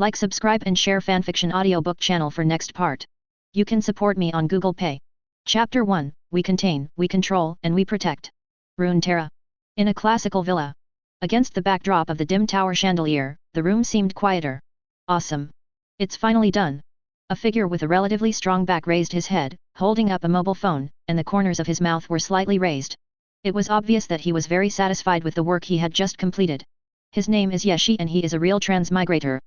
Like, subscribe and share fanfiction audiobook channel for next part. You can support me on Google Pay. Chapter 1, We Contain, We Control, and We Protect. Runeterra. In a classical villa. Against the backdrop of the dim tower chandelier, the room seemed quieter. Awesome. It's finally done. A figure with a relatively strong back raised his head, holding up a mobile phone, and the corners of his mouth were slightly raised. It was obvious that he was very satisfied with the work he had just completed. His name is Yeshi and he is a real transmigrator.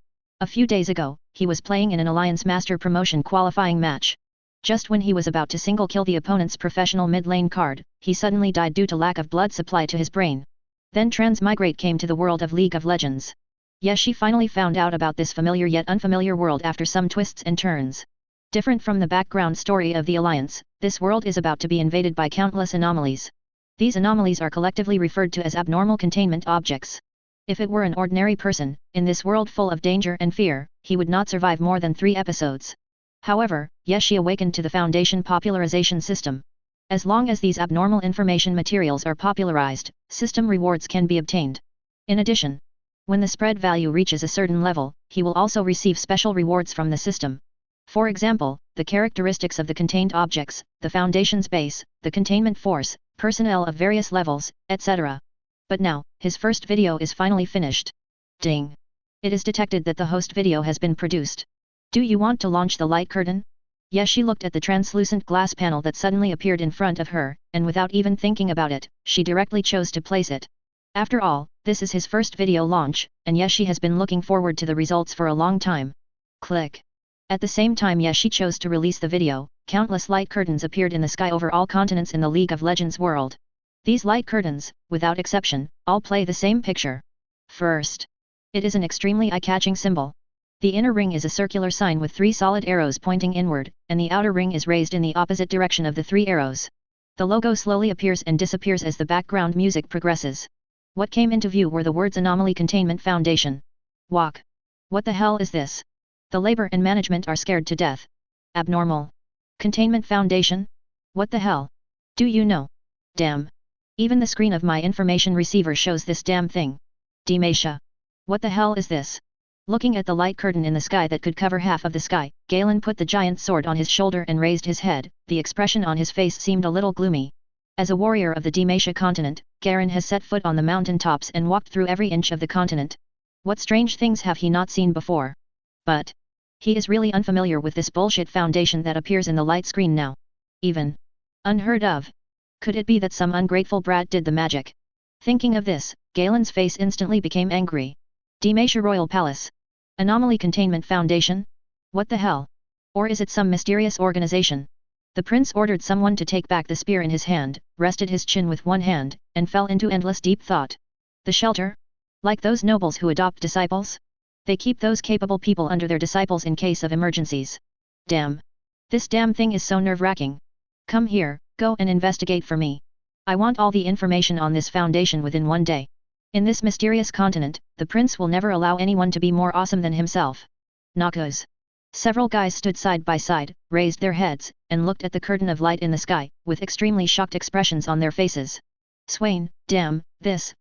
A few days ago, he was playing in an Alliance Master Promotion qualifying match. Just when he was about to single kill the opponent's professional mid-lane card, he suddenly died due to lack of blood supply to his brain. Then transmigrate came to the world of League of Legends. Yeshi finally found out about this familiar yet unfamiliar world after some twists and turns. Different from the background story of the Alliance, this world is about to be invaded by countless anomalies. These anomalies are collectively referred to as abnormal containment objects. If it were an ordinary person, in this world full of danger and fear, he would not survive more than 3 episodes. However, Yeshi awakened to the Foundation popularization system. As long as these abnormal information materials are popularized, system rewards can be obtained. In addition, when the spread value reaches a certain level, he will also receive special rewards from the system. For example, the characteristics of the contained objects, the Foundation's base, the containment force, personnel of various levels, etc. But now, his first video is finally finished. Ding! It is detected that the host video has been produced. Do you want to launch the light curtain? Yeshi looked at the translucent glass panel that suddenly appeared in front of her, and without even thinking about it, she directly chose to place it. After all, this is his first video launch, and Yeshi has been looking forward to the results for a long time. Click. At the same time Yeshi chose to release the video, countless light curtains appeared in the sky over all continents in the League of Legends world. These light curtains, without exception, all play the same picture. First, it is an extremely eye-catching symbol. The inner ring is a circular sign with 3 solid arrows pointing inward, and the outer ring is raised in the opposite direction of the 3 arrows. The logo slowly appears and disappears as the background music progresses. What came into view were the words Anomaly Containment Foundation. Walk. What the hell is this? The labor and management are scared to death. Abnormal. Containment Foundation? What the hell? Do you know? Damn. Even the screen of my information receiver shows this damn thing. Demasha. What the hell is this? Looking at the light curtain in the sky that could cover half of the sky, Galen put the giant sword on his shoulder and raised his head. The expression on his face seemed a little gloomy. As a warrior of the Demasha continent, Garen has set foot on the mountain tops and walked through every inch of the continent. What strange things have he not seen before? But he is really unfamiliar with this bullshit foundation that appears in the light screen now. Even unheard of. Could it be that some ungrateful brat did the magic? Thinking of this, Galen's face instantly became angry. Demasha Royal Palace. Anomaly Containment Foundation? What the hell? Or is it some mysterious organization? The prince ordered someone to take back the spear in his hand, rested his chin with one hand, and fell into endless deep thought. The shelter? Like those nobles who adopt disciples? They keep those capable people under their disciples in case of emergencies. Damn. This damn thing is so nerve-wracking. Come here, go and investigate for me. I want all the information on this foundation within 1 day. In this mysterious continent, the prince will never allow anyone to be more awesome than himself. Noxus. Several guys stood side by side, raised their heads, and looked at the curtain of light in the sky, with extremely shocked expressions on their faces. Swain, damn,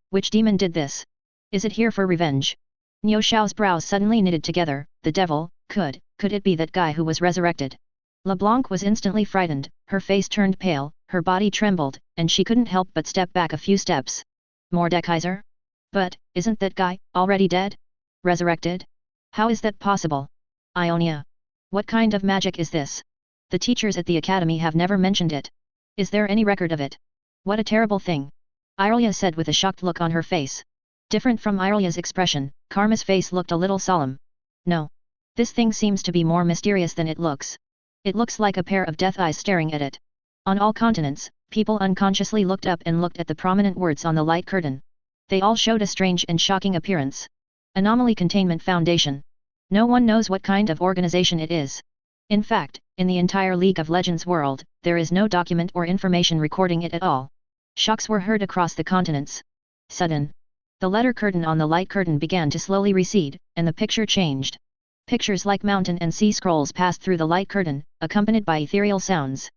which demon did this? Is it here for revenge? Niu Xiao's brows suddenly knitted together. The devil, could it be that guy who was resurrected? LeBlanc was instantly frightened, her face turned pale, her body trembled, and she couldn't help but step back a few steps. Mordekaiser? But, isn't that guy already dead? Resurrected? How is that possible? Ionia. What kind of magic is this? The teachers at the academy have never mentioned it. Is there any record of it? What a terrible thing. Irelia said with a shocked look on her face. Different from Irelia's expression, Karma's face looked a little solemn. No. This thing seems to be more mysterious than it looks. It looks like a pair of death eyes staring at it. On all continents, people unconsciously looked up and looked at the prominent words on the light curtain. They all showed a strange and shocking appearance. Anomaly Containment Foundation. No one knows what kind of organization it is. In fact, in the entire League of Legends world, there is no document or information recording it at all. Shocks were heard across the continents. Sudden. The letter curtain on the light curtain began to slowly recede, and the picture changed. Pictures like mountain and sea scrolls passed through the light curtain, accompanied by ethereal sounds.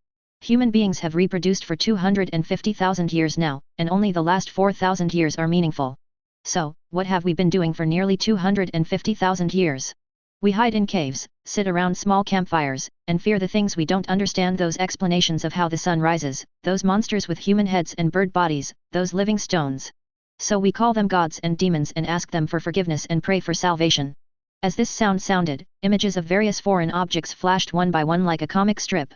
Human beings have reproduced for 250,000 years now, and only the last 4,000 years are meaningful. So, what have we been doing for nearly 250,000 years? We hide in caves, sit around small campfires, and fear the things we don't understand, those explanations of how the sun rises, those monsters with human heads and bird bodies, those living stones. So we call them gods and demons and ask them for forgiveness and pray for salvation. As this sound sounded, images of various foreign objects flashed one by one like a comic strip.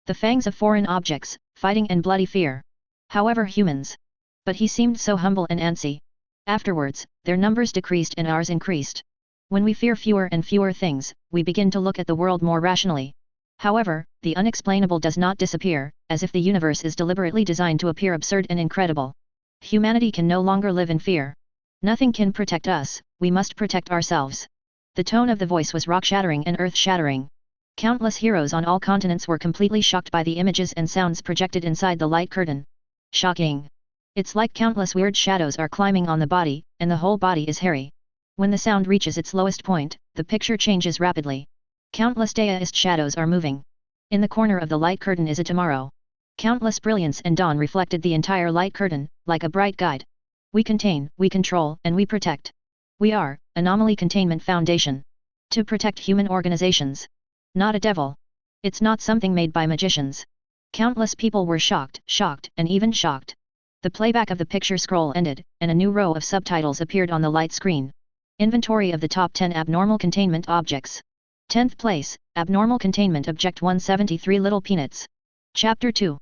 The fangs of foreign objects, fighting and bloody fear. However, humans. But he seemed so humble and antsy. Afterwards, their numbers decreased and ours increased. When we fear fewer and fewer things, we begin to look at the world more rationally. However, the unexplainable does not disappear, as if the universe is deliberately designed to appear absurd and incredible. Humanity can no longer live in fear. Nothing can protect us, we must protect ourselves. The tone of the voice was rock-shattering and earth-shattering. Countless heroes on all continents were completely shocked by the images and sounds projected inside the light curtain. Shocking. It's like countless weird shadows are climbing on the body, and the whole body is hairy. When the sound reaches its lowest point, the picture changes rapidly. Countless daoist shadows are moving. In the corner of the light curtain is a tomorrow. Countless brilliance and dawn reflected the entire light curtain, like a bright guide. We contain, we control, and we protect. We are, Anomaly Containment Foundation. To protect human organizations. Not a devil. It's not something made by magicians. Countless people were shocked, and even shocked. The playback of the picture scroll ended, and a new row of subtitles appeared on the light screen. Inventory of the top 10 abnormal containment objects. 10th place, Abnormal Containment Object 173 Little Peanuts. Chapter 2.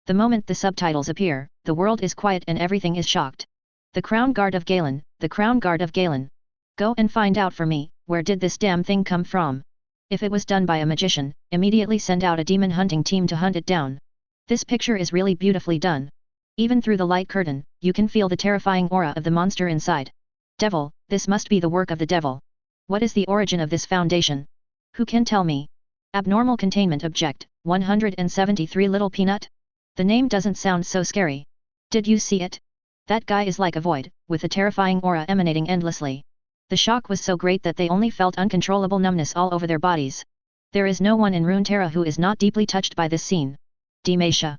The moment the subtitles appear, the world is quiet and everything is shocked. The Crown Guard of Galen, the Crown Guard of Galen. Go and find out for me, where did this damn thing come from? If it was done by a magician, immediately send out a demon hunting team to hunt it down. This picture is really beautifully done. Even through the light curtain, you can feel the terrifying aura of the monster inside. Devil, this must be the work of the devil. What is the origin of this foundation? Who can tell me? Abnormal Containment Object, 173 Little Peanut? The name doesn't sound so scary. Did you see it? That guy is like a void, with a terrifying aura emanating endlessly. The shock was so great that they only felt uncontrollable numbness all over their bodies. There is no one in Runeterra who is not deeply touched by this scene. Demacia.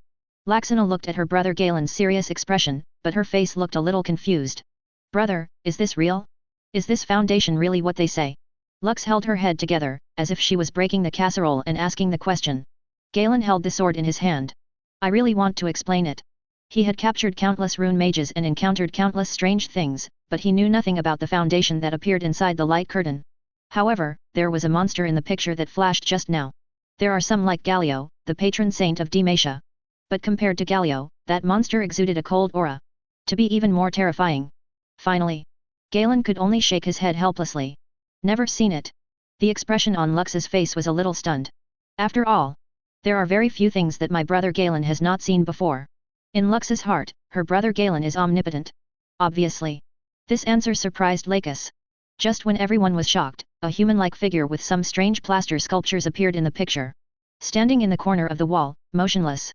Laxana looked at her brother Galen's serious expression, but her face looked a little confused. Brother, is this real? Is this foundation really what they say? Lux held her head together, as if she was breaking the casserole and asking the question. Galen held the sword in his hand. I really want to explain it. He had captured countless rune mages and encountered countless strange things, but he knew nothing about the foundation that appeared inside the light curtain. However, there was a monster in the picture that flashed just now. There are some like Galio, the patron saint of Demacia. But compared to Galio, that monster exuded a cold aura. To be even more terrifying. Finally. Galen could only shake his head helplessly. Never seen it. The expression on Lux's face was a little stunned. After all, there are very few things that my brother Galen has not seen before. In Lux's heart, her brother Galen is omnipotent. Obviously. This answer surprised Lacus. Just when everyone was shocked, a human-like figure with some strange plaster sculptures appeared in the picture. Standing in the corner of the wall, motionless.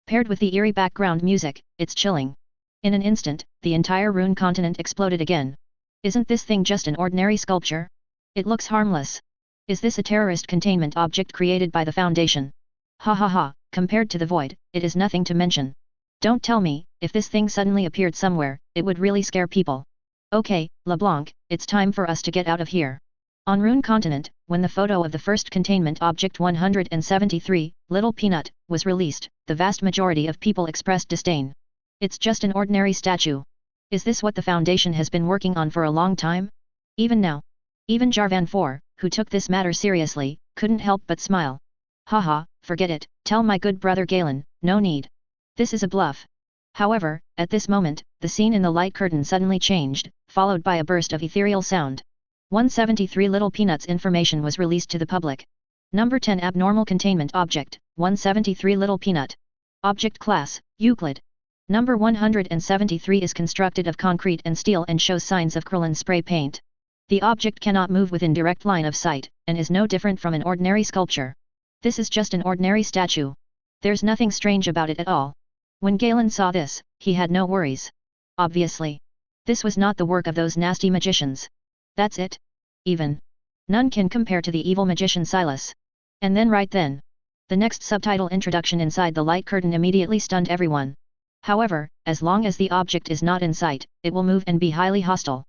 Paired with the eerie background music, it's chilling. In an instant, the entire rune continent exploded again. Isn't this thing just an ordinary sculpture? It looks harmless. Is this a terrorist containment object created by the Foundation? Ha ha ha, compared to the void, it is nothing to mention. Don't tell me, if this thing suddenly appeared somewhere, it would really scare people. Okay, LeBlanc, it's time for us to get out of here. On Rune Continent, when the photo of the first containment object 173, Little Peanut, was released, the vast majority of people expressed disdain. It's just an ordinary statue. Is this what the Foundation has been working on for a long time? Even now. Even Jarvan IV, who took this matter seriously, couldn't help but smile. Haha, forget it, tell my good brother Galen, no need. This is a bluff. However, at this moment, the scene in the light curtain suddenly changed, followed by a burst of ethereal sound. 173 Little Peanuts information was released to the public. Number 10 Abnormal Containment Object, 173 Little Peanut. Object Class, Euclid. Number 173 is constructed of concrete and steel and shows signs of Krillin spray paint. The object cannot move within direct line of sight, and is no different from an ordinary sculpture. This is just an ordinary statue. There's nothing strange about it at all. When Galen saw this, he had no worries. Obviously. This was not the work of those nasty magicians. That's it. Even. None can compare to the evil magician Silas. And then right then. The next subtitle introduction inside the light curtain immediately stunned everyone. However, as long as the object is not in sight, it will move and be highly hostile.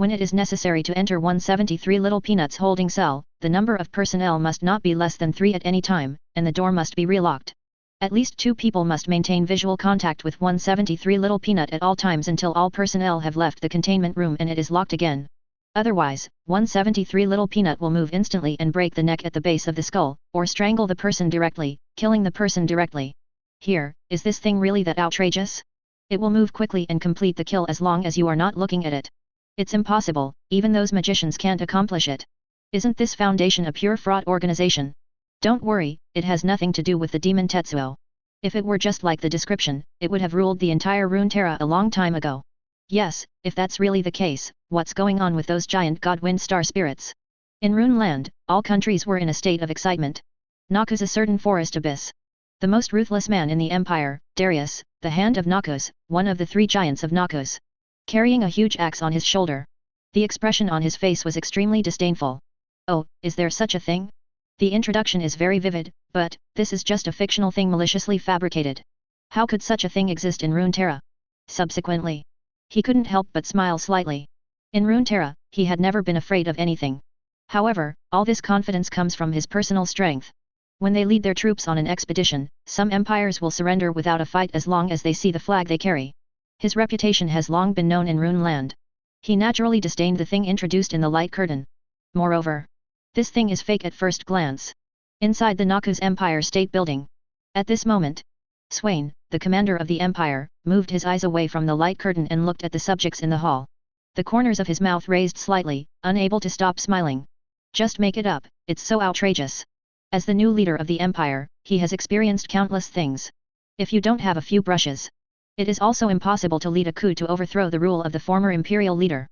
When it is necessary to enter 173 Little Peanuts holding cell, the number of personnel must not be less than 3 at any time, and the door must be relocked. At least 2 people must maintain visual contact with 173 Little Peanut at all times until all personnel have left the containment room and it is locked again. Otherwise, 173 Little Peanut will move instantly and break the neck at the base of the skull, or strangle the person directly, killing the person directly. Here, is this thing really that outrageous? It will move quickly and complete the kill as long as you are not looking at it. It's impossible, even those magicians can't accomplish it. Isn't this Foundation a pure fraud organization? Don't worry, it has nothing to do with the demon Tetsuo. If it were just like the description, it would have ruled the entire Runeterra a long time ago. Yes, if that's really the case, what's going on with those giant god-wind star spirits? In Runeland, all countries were in a state of excitement. Noxus, a certain forest abyss. The most ruthless man in the empire, Darius, the hand of Noxus, one of the 3 giants of Noxus, carrying a huge axe on his shoulder. The expression on his face was extremely disdainful. Oh, is there such a thing? The introduction is very vivid, but this is just a fictional thing maliciously fabricated. How could such a thing exist in Runeterra? Subsequently, he couldn't help but smile slightly. In Runeterra, he had never been afraid of anything. However, all this confidence comes from his personal strength. When they lead their troops on an expedition, some empires will surrender without a fight as long as they see the flag they carry. His reputation has long been known in Runeland. He naturally disdained the thing introduced in the light curtain. Moreover, this thing is fake at first glance. Inside the Noxus Empire State Building. At this moment, Swain, the commander of the empire, moved his eyes away from the light curtain and looked at the subjects in the hall. The corners of his mouth raised slightly, unable to stop smiling. Just make it up, it's so outrageous. As the new leader of the empire, he has experienced countless things. If you don't have a few brushes, it is also impossible to lead a coup to overthrow the rule of the former imperial leader.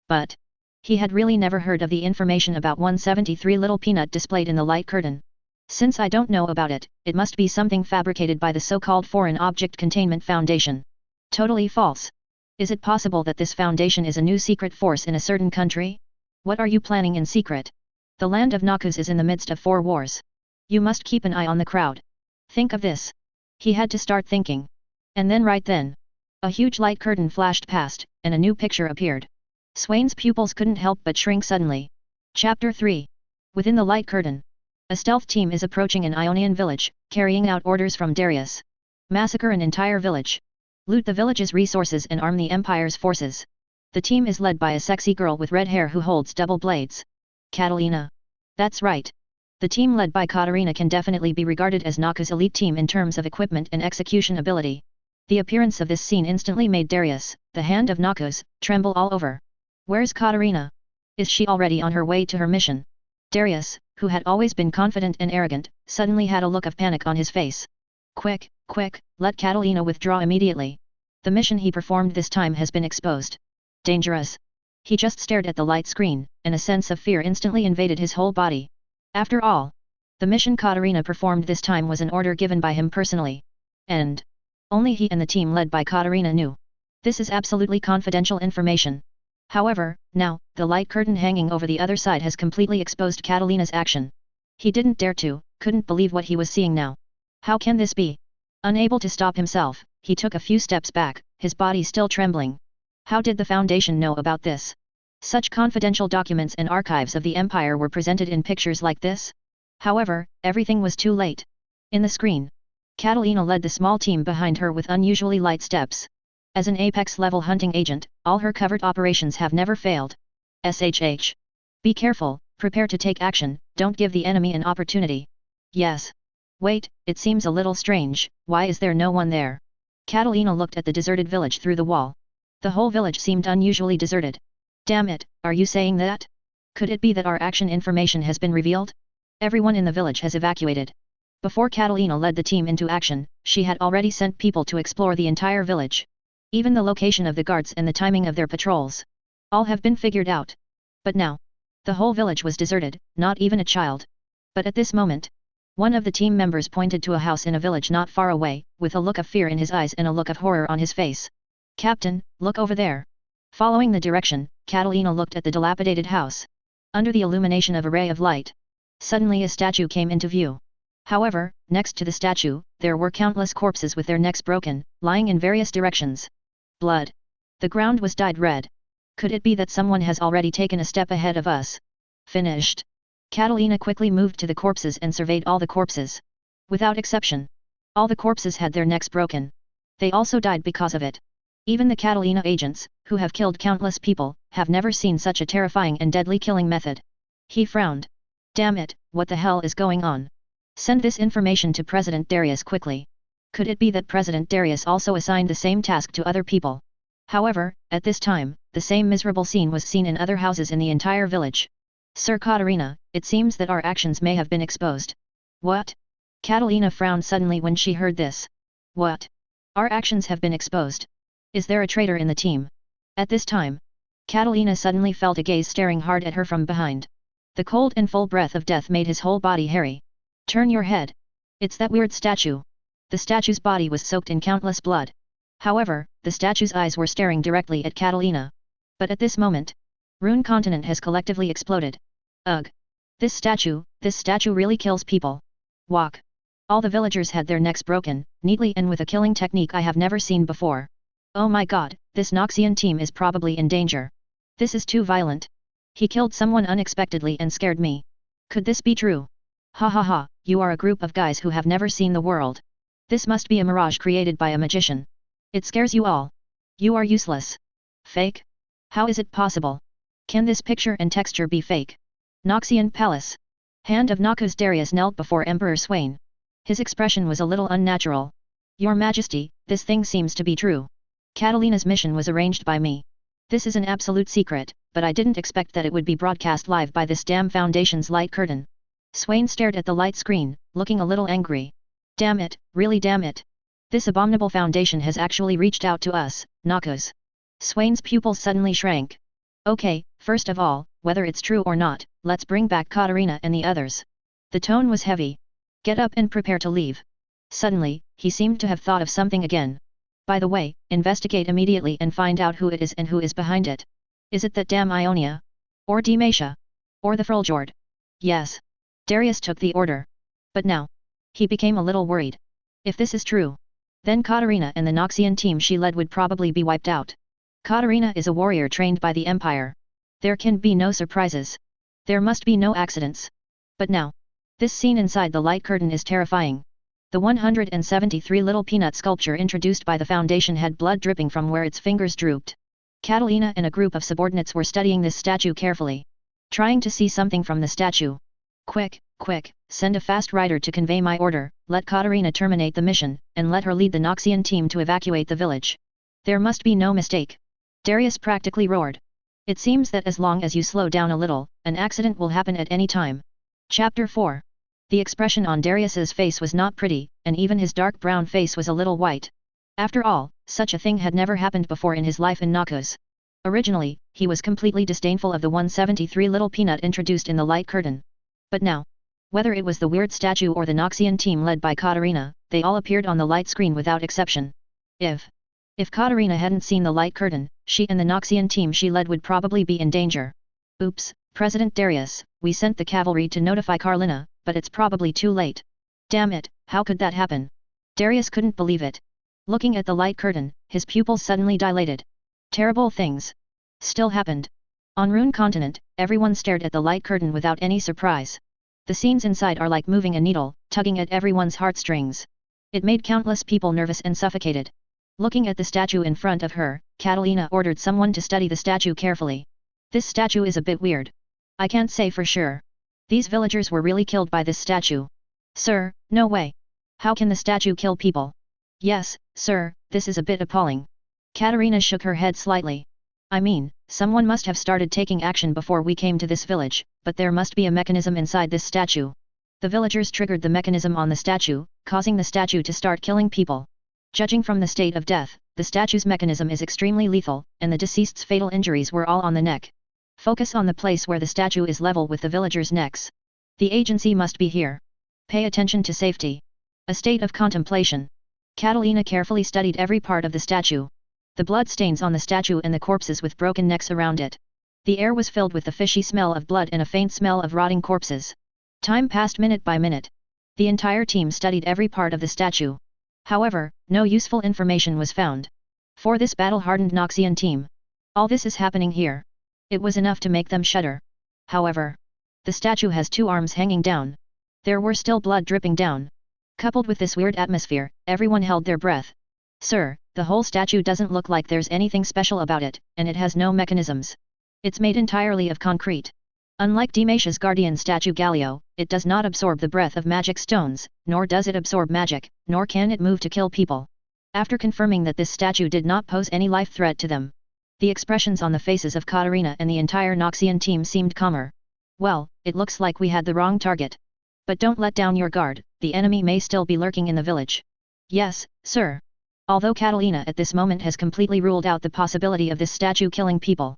But he had really never heard of the information about 173 Little Peanut displayed in the light curtain. Since I don't know about it, it must be something fabricated by the so-called Foreign Object Containment Foundation. Totally false. Is it possible that this foundation is a new secret force in a certain country? What are you planning in secret? The land of Noxus is in the midst of 4 wars. You must keep an eye on the crowd. Think of this. He had to start thinking. And then right then, a huge light curtain flashed past, and a new picture appeared. Swain's pupils couldn't help but shrink suddenly. Chapter 3. Within the light curtain, a stealth team is approaching an Ionian village, carrying out orders from Darius. Massacre an entire village. Loot the village's resources and arm the Empire's forces. The team is led by a sexy girl with red hair who holds double blades. Catalina. That's right. The team led by Catalina can definitely be regarded as Noxus' elite team in terms of equipment and execution ability. The appearance of this scene instantly made Darius, the hand of Noxus, tremble all over. Where's Catalina? Is she already on her way to her mission? Darius, who had always been confident and arrogant, suddenly had a look of panic on his face. Quick, quick, let Catalina withdraw immediately. The mission he performed this time has been exposed. Dangerous. He just stared at the light screen, and a sense of fear instantly invaded his whole body. After all, the mission Catalina performed this time was an order given by him personally. And only he and the team led by Catalina knew. This is absolutely confidential information. However, now, the light curtain hanging over the other side has completely exposed Catalina's action. He didn't dare to, couldn't believe what he was seeing now. How can this be? Unable to stop himself, he took a few steps back, his body still trembling. How did the Foundation know about this? Such confidential documents and archives of the Empire were presented in pictures like this? However, everything was too late. In the screen, Catalina led the small team behind her with unusually light steps. As an Apex-level hunting agent, all her covert operations have never failed. SHH. Be careful, prepare to take action, don't give the enemy an opportunity. Yes. Wait, it seems a little strange, why is there no one there? Catalina looked at the deserted village through the wall. The whole village seemed unusually deserted. Damn it, are you saying that? Could it be that our action information has been revealed? Everyone in the village has evacuated. Before Catalina led the team into action, she had already sent people to explore the entire village. Even the location of the guards and the timing of their patrols. All have been figured out. But now, the whole village was deserted, not even a child. But at this moment, one of the team members pointed to a house in a village not far away, with a look of fear in his eyes and a look of horror on his face. Captain, look over there. Following the direction, Catalina looked at the dilapidated house. Under the illumination of a ray of light, suddenly a statue came into view. However, next to the statue, there were countless corpses with their necks broken, lying in various directions. Blood. The ground was dyed red. Could it be that someone has already taken a step ahead of us? Finished. Catalina quickly moved to the corpses and surveyed all the corpses. Without exception, all the corpses had their necks broken. They also died because of it. Even the Catalina agents, who have killed countless people, have never seen such a terrifying and deadly killing method. He frowned. Damn it, what the hell is going on? Send this information to President Darius quickly. Could it be that President Darius also assigned the same task to other people? However, at this time, the same miserable scene was seen in other houses in the entire village. Sir Catalina, it seems that our actions may have been exposed. What? Catalina frowned suddenly when she heard this. What? Our actions have been exposed. Is there a traitor in the team? At this time, Catalina suddenly felt a gaze staring hard at her from behind. The cold and full breath of death made his whole body hairy. Turn your head. It's that weird statue. The statue's body was soaked in countless blood. However, the statue's eyes were staring directly at Catalina. But at this moment, Rune Continent has collectively exploded. Ugh! This statue really kills people. Walk! All the villagers had their necks broken, neatly and with a killing technique I have never seen before. Oh my god, this Noxian team is probably in danger. This is too violent. He killed someone unexpectedly and scared me. Could this be true? Ha ha ha, you are a group of guys who have never seen the world. This must be a mirage created by a magician. It scares you all. You are useless. Fake? How is it possible? Can this picture and texture be fake? Noxian Palace. Hand of Noxus. Darius knelt before Emperor Swain. His expression was a little unnatural. Your Majesty, this thing seems to be true. Catalina's mission was arranged by me. This is an absolute secret, but I didn't expect that it would be broadcast live by this damn Foundation's light curtain. Swain stared at the light screen, looking a little angry. Damn it, really damn it. This abominable Foundation has actually reached out to us, Noxus. Swain's pupils suddenly shrank. Okay, first of all, whether it's true or not, let's bring back Catalina and the others. The tone was heavy. Get up and prepare to leave. Suddenly, he seemed to have thought of something again. By the way, investigate immediately and find out who it is and who is behind it. Is it that damn Ionia? Or Demacia? Or the Fruljord? Yes. Darius took the order. But now, he became a little worried. If this is true, then Catalina and the Noxian team she led would probably be wiped out. Catalina is a warrior trained by the Empire. There can be no surprises. There must be no accidents. But now, this scene inside the light curtain is terrifying. The 173 little peanut sculpture introduced by the Foundation had blood dripping from where its fingers drooped. Catalina and a group of subordinates were studying this statue carefully, trying to see something from the statue. Quick, quick, send a fast rider to convey my order, let Catalina terminate the mission, and let her lead the Noxian team to evacuate the village. There must be no mistake. Darius practically roared. It seems that as long as you slow down a little, an accident will happen at any time. Chapter 4. The expression on Darius's face was not pretty, and even his dark brown face was a little white. After all, such a thing had never happened before in his life in Noxus. Originally, he was completely disdainful of the 173 little peanut introduced in the light curtain. But now, whether it was the weird statue or the Noxian team led by Catalina, they all appeared on the light screen without exception. If Catalina hadn't seen the light curtain, she and the Noxian team she led would probably be in danger. Oops, President Darius, we sent the cavalry to notify Catalina, but it's probably too late. Damn it, how could that happen? Darius couldn't believe it. Looking at the light curtain, his pupils suddenly dilated. Terrible things still happened. On Rune Continent, everyone stared at the light curtain without any surprise. The scenes inside are like moving a needle, tugging at everyone's heartstrings. It made countless people nervous and suffocated. Looking at the statue in front of her, Catalina ordered someone to study the statue carefully. This statue is a bit weird. I can't say for sure. These villagers were really killed by this statue. Sir, no way. How can the statue kill people? Yes, sir, this is a bit appalling. Catalina shook her head slightly. I mean, someone must have started taking action before we came to this village, but there must be a mechanism inside this statue. The villagers triggered the mechanism on the statue, causing the statue to start killing people. Judging from the state of death, the statue's mechanism is extremely lethal, and the deceased's fatal injuries were all on the neck. Focus on the place where the statue is level with the villagers' necks. The agency must be here. Pay attention to safety. A state of contemplation. Catalina carefully studied every part of the statue. The blood stains on the statue and the corpses with broken necks around it. The air was filled with the fishy smell of blood and a faint smell of rotting corpses. Time passed minute by minute. The entire team studied every part of the statue. However, no useful information was found. For this battle-hardened Noxian team, All this is happening here. It was enough to make them shudder. However, the statue has 2 arms hanging down. There were still blood dripping down. Coupled with this weird atmosphere, everyone held their breath. Sir, the whole statue doesn't look like there's anything special about it, and it has no mechanisms. It's made entirely of concrete. Unlike Demasia's guardian statue Galio, it does not absorb the breath of magic stones, nor does it absorb magic, nor can it move to kill people. After confirming that this statue did not pose any life threat to them, the expressions on the faces of Catalina and the entire Noxian team seemed calmer. Well, it looks like we had the wrong target. But don't let down your guard, the enemy may still be lurking in the village. Yes, sir. Although Catalina at this moment has completely ruled out the possibility of this statue killing people.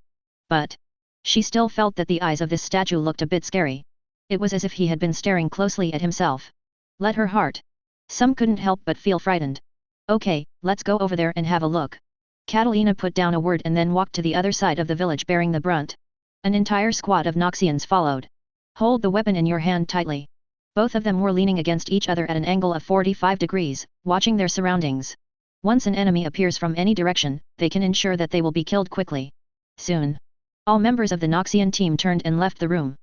But she still felt that the eyes of this statue looked a bit scary. It was as if he had been staring closely at himself. Let her heart. Some couldn't help but feel frightened. Okay, let's go over there and have a look. Catalina put down a word and then walked to the other side of the village bearing the brunt. An entire squad of Noxians followed. Hold the weapon in your hand tightly. Both of them were leaning against each other at an angle of 45 degrees, watching their surroundings. Once an enemy appears from any direction, they can ensure that they will be killed quickly. Soon, all members of the Noxian team turned and left the room.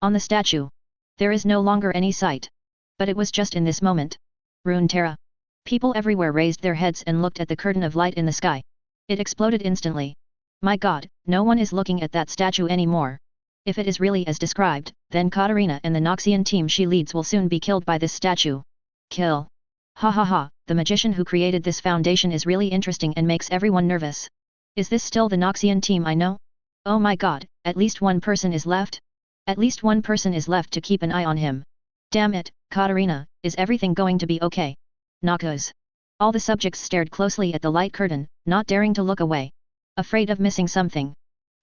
On the statue, there is no longer any sight. But it was just in this moment. Runeterra. People everywhere raised their heads and looked at the curtain of light in the sky. It exploded instantly. My God, no one is looking at that statue anymore. If it is really as described, then Catalina and the Noxian team she leads will soon be killed by this statue. Kill. Ha ha ha, the magician who created this foundation is really interesting and makes everyone nervous. Is this still the Noxian team I know? Oh my God, at least one person is left? At least one person is left to keep an eye on him. Damn it, Catalina, is everything going to be okay? Noxus. All the subjects stared closely at the light curtain, not daring to look away. Afraid of missing something.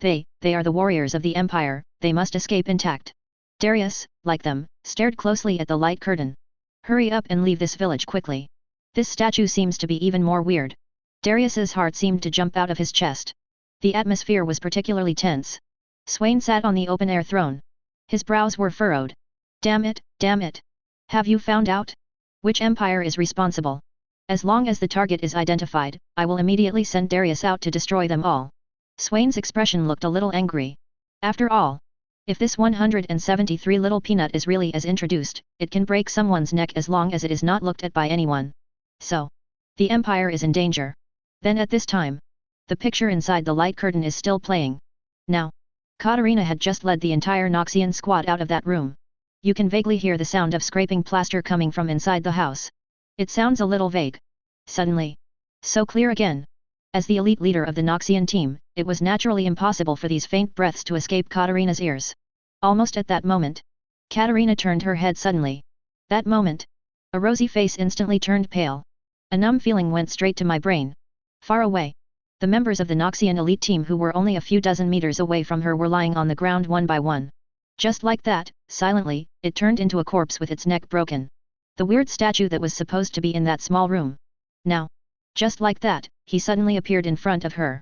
They are the warriors of the Empire, they must escape intact. Darius, like them, stared closely at the light curtain. Hurry up and leave this village quickly. This statue seems to be even more weird. Darius's heart seemed to jump out of his chest. The atmosphere was particularly tense. Swain sat on the open-air throne. His brows were furrowed. Damn it, damn it. Have you found out? Which empire is responsible? As long as the target is identified, I will immediately send Darius out to destroy them all. Swain's expression looked a little angry. After all, if this 173 little peanut is really as introduced, it can break someone's neck as long as it is not looked at by anyone. So, the Empire is in danger. Then at this time, the picture inside the light curtain is still playing. Now, Catalina had just led the entire Noxian squad out of that room. You can vaguely hear the sound of scraping plaster coming from inside the house. It sounds a little vague. Suddenly, so clear again. As the elite leader of the Noxian team, it was naturally impossible for these faint breaths to escape Catalina's ears. Almost at that moment, Catalina turned her head suddenly. That moment, a rosy face instantly turned pale. A numb feeling went straight to my brain. Far away, the members of the Noxian elite team who were only a few dozen meters away from her were lying on the ground one by one. Just like that, silently, it turned into a corpse with its neck broken. The weird statue that was supposed to be in that small room. Now, just like that, he suddenly appeared in front of her.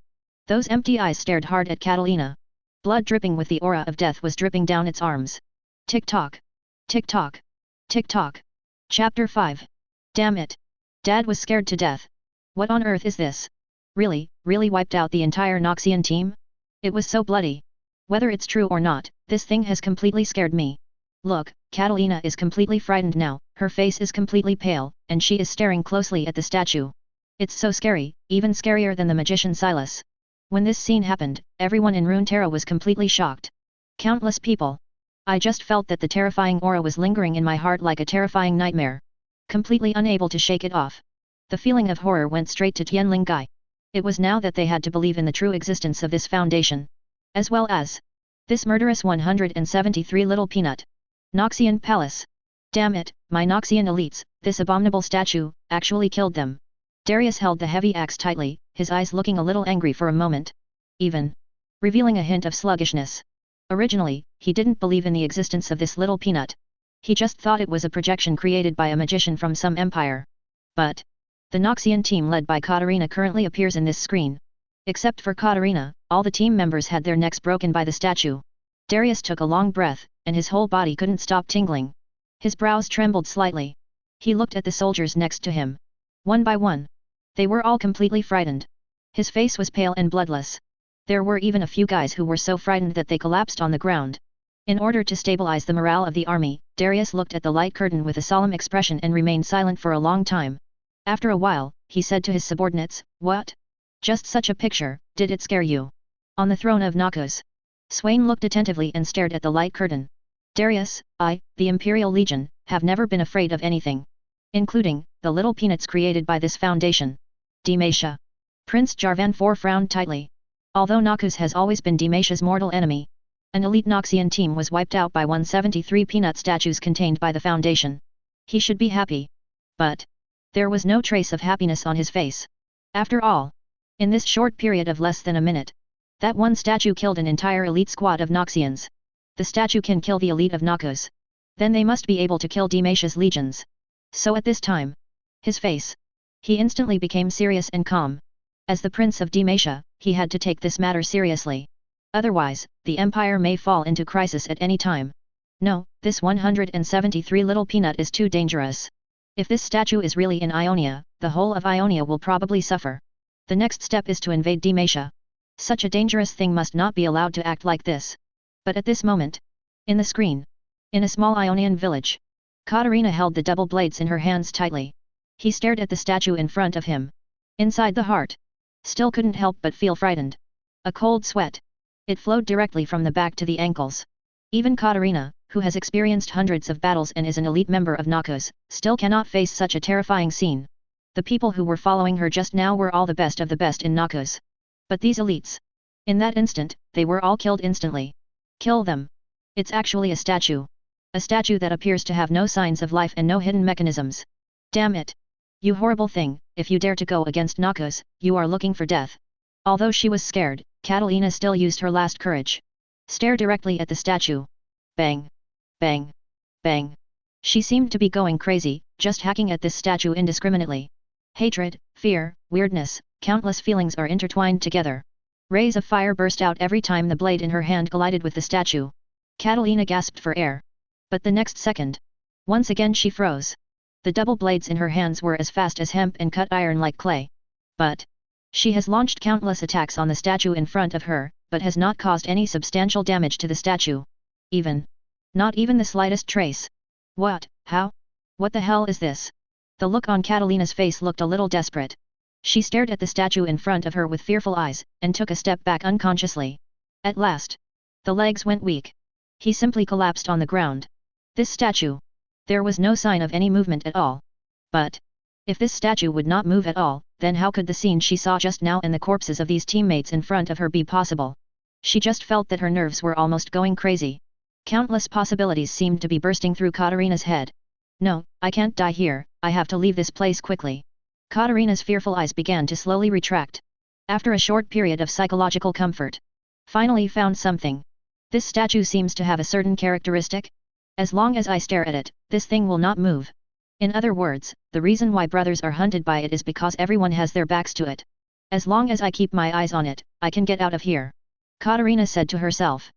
Those empty eyes stared hard at Catalina. Blood dripping with the aura of death was dripping down its arms. Tick-tock. Tick-tock. Tick-tock. Chapter 5. Damn it. Dad was scared to death. What on earth is this? Really wiped out the entire Noxian team? It was so bloody. Whether it's true or not, this thing has completely scared me. Look, Catalina is completely frightened now, her face is completely pale, and she is staring closely at the statue. It's so scary, even scarier than the magician Silas. When this scene happened, everyone in Runeterra was completely shocked. Countless people. I just felt that the terrifying aura was lingering in my heart like a terrifying nightmare. Completely unable to shake it off. The feeling of horror went straight to Tianlingai. It was now that they had to believe in the true existence of this foundation. As well as this murderous 173 little peanut. Noxian Palace. Damn it, my Noxian elites, this abominable statue, actually killed them. Darius held the heavy axe tightly, his eyes looking a little angry for a moment. Even revealing a hint of sluggishness. Originally, he didn't believe in the existence of this little peanut. He just thought it was a projection created by a magician from some empire. But the Noxian team led by Catalina currently appears in this screen. Except for Catalina, all the team members had their necks broken by the statue. Darius took a long breath, and his whole body couldn't stop tingling. His brows trembled slightly. He looked at the soldiers next to him. One by one. They were all completely frightened. His face was pale and bloodless. There were even a few guys who were so frightened that they collapsed on the ground. In order to stabilize the morale of the army, Darius looked at the light curtain with a solemn expression and remained silent for a long time. After a while, he said to his subordinates, "What? Just such a picture, did it scare you?" On the throne of Noxus. Swain looked attentively and stared at the light curtain. "Darius, the Imperial Legion, have never been afraid of anything. Including, the little peanuts created by this foundation. Demacia." Prince Jarvan IV frowned tightly. Although Noxus has always been Demacia's mortal enemy, an elite Noxian team was wiped out by 173 peanut statues contained by the Foundation. He should be happy. But there was no trace of happiness on his face. After all, in this short period of less than a minute, that one statue killed an entire elite squad of Noxians. The statue can kill the elite of Noxus. Then they must be able to kill Demacia's legions. So at this time, his face, he instantly became serious and calm. As the Prince of Demacia, he had to take this matter seriously. Otherwise, the Empire may fall into crisis at any time. No, this 173 little peanut is too dangerous. If this statue is really in Ionia, the whole of Ionia will probably suffer. The next step is to invade Demacia. Such a dangerous thing must not be allowed to act like this. But at this moment, in the screen, in a small Ionian village, Catalina held the double blades in her hands tightly. He stared at the statue in front of him. Inside the heart, still couldn't help but feel frightened. A cold sweat. It flowed directly from the back to the ankles. Even Catalina, who has experienced hundreds of battles and is an elite member of Noxus, still cannot face such a terrifying scene. The people who were following her just now were all the best of the best in Noxus. But these elites. In that instant, they were all killed instantly. Kill them. It's actually a statue. A statue that appears to have no signs of life and no hidden mechanisms. Damn it. You horrible thing, if you dare to go against Noxus, you are looking for death. Although she was scared, Catalina still used her last courage. Stare directly at the statue. Bang. Bang. Bang. She seemed to be going crazy, just hacking at this statue indiscriminately. Hatred, fear, weirdness, countless feelings are intertwined together. Rays of fire burst out every time the blade in her hand collided with the statue. Catalina gasped for air. But the next second, once again she froze. The double blades in her hands were as fast as hemp and cut iron like clay. But she has launched countless attacks on the statue in front of her, but has not caused any substantial damage to the statue. Not even the slightest trace. What? How? What the hell is this? The look on Catalina's face looked a little desperate. She stared at the statue in front of her with fearful eyes, and took a step back unconsciously. At last, the legs went weak. He simply collapsed on the ground. This statue. There was no sign of any movement at all. But if this statue would not move at all, then how could the scene she saw just now and the corpses of these teammates in front of her be possible? She just felt that her nerves were almost going crazy. Countless possibilities seemed to be bursting through Catalina's head. No, I can't die here, I have to leave this place quickly. Catalina's fearful eyes began to slowly retract. After a short period of psychological comfort, finally found something. This statue seems to have a certain characteristic. As long as I stare at it, this thing will not move. In other words, the reason why brothers are hunted by it is because everyone has their backs to it. As long as I keep my eyes on it, I can get out of here. Catalina said to herself.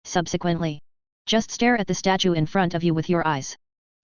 Subsequently, just stare at the statue in front of you with your eyes.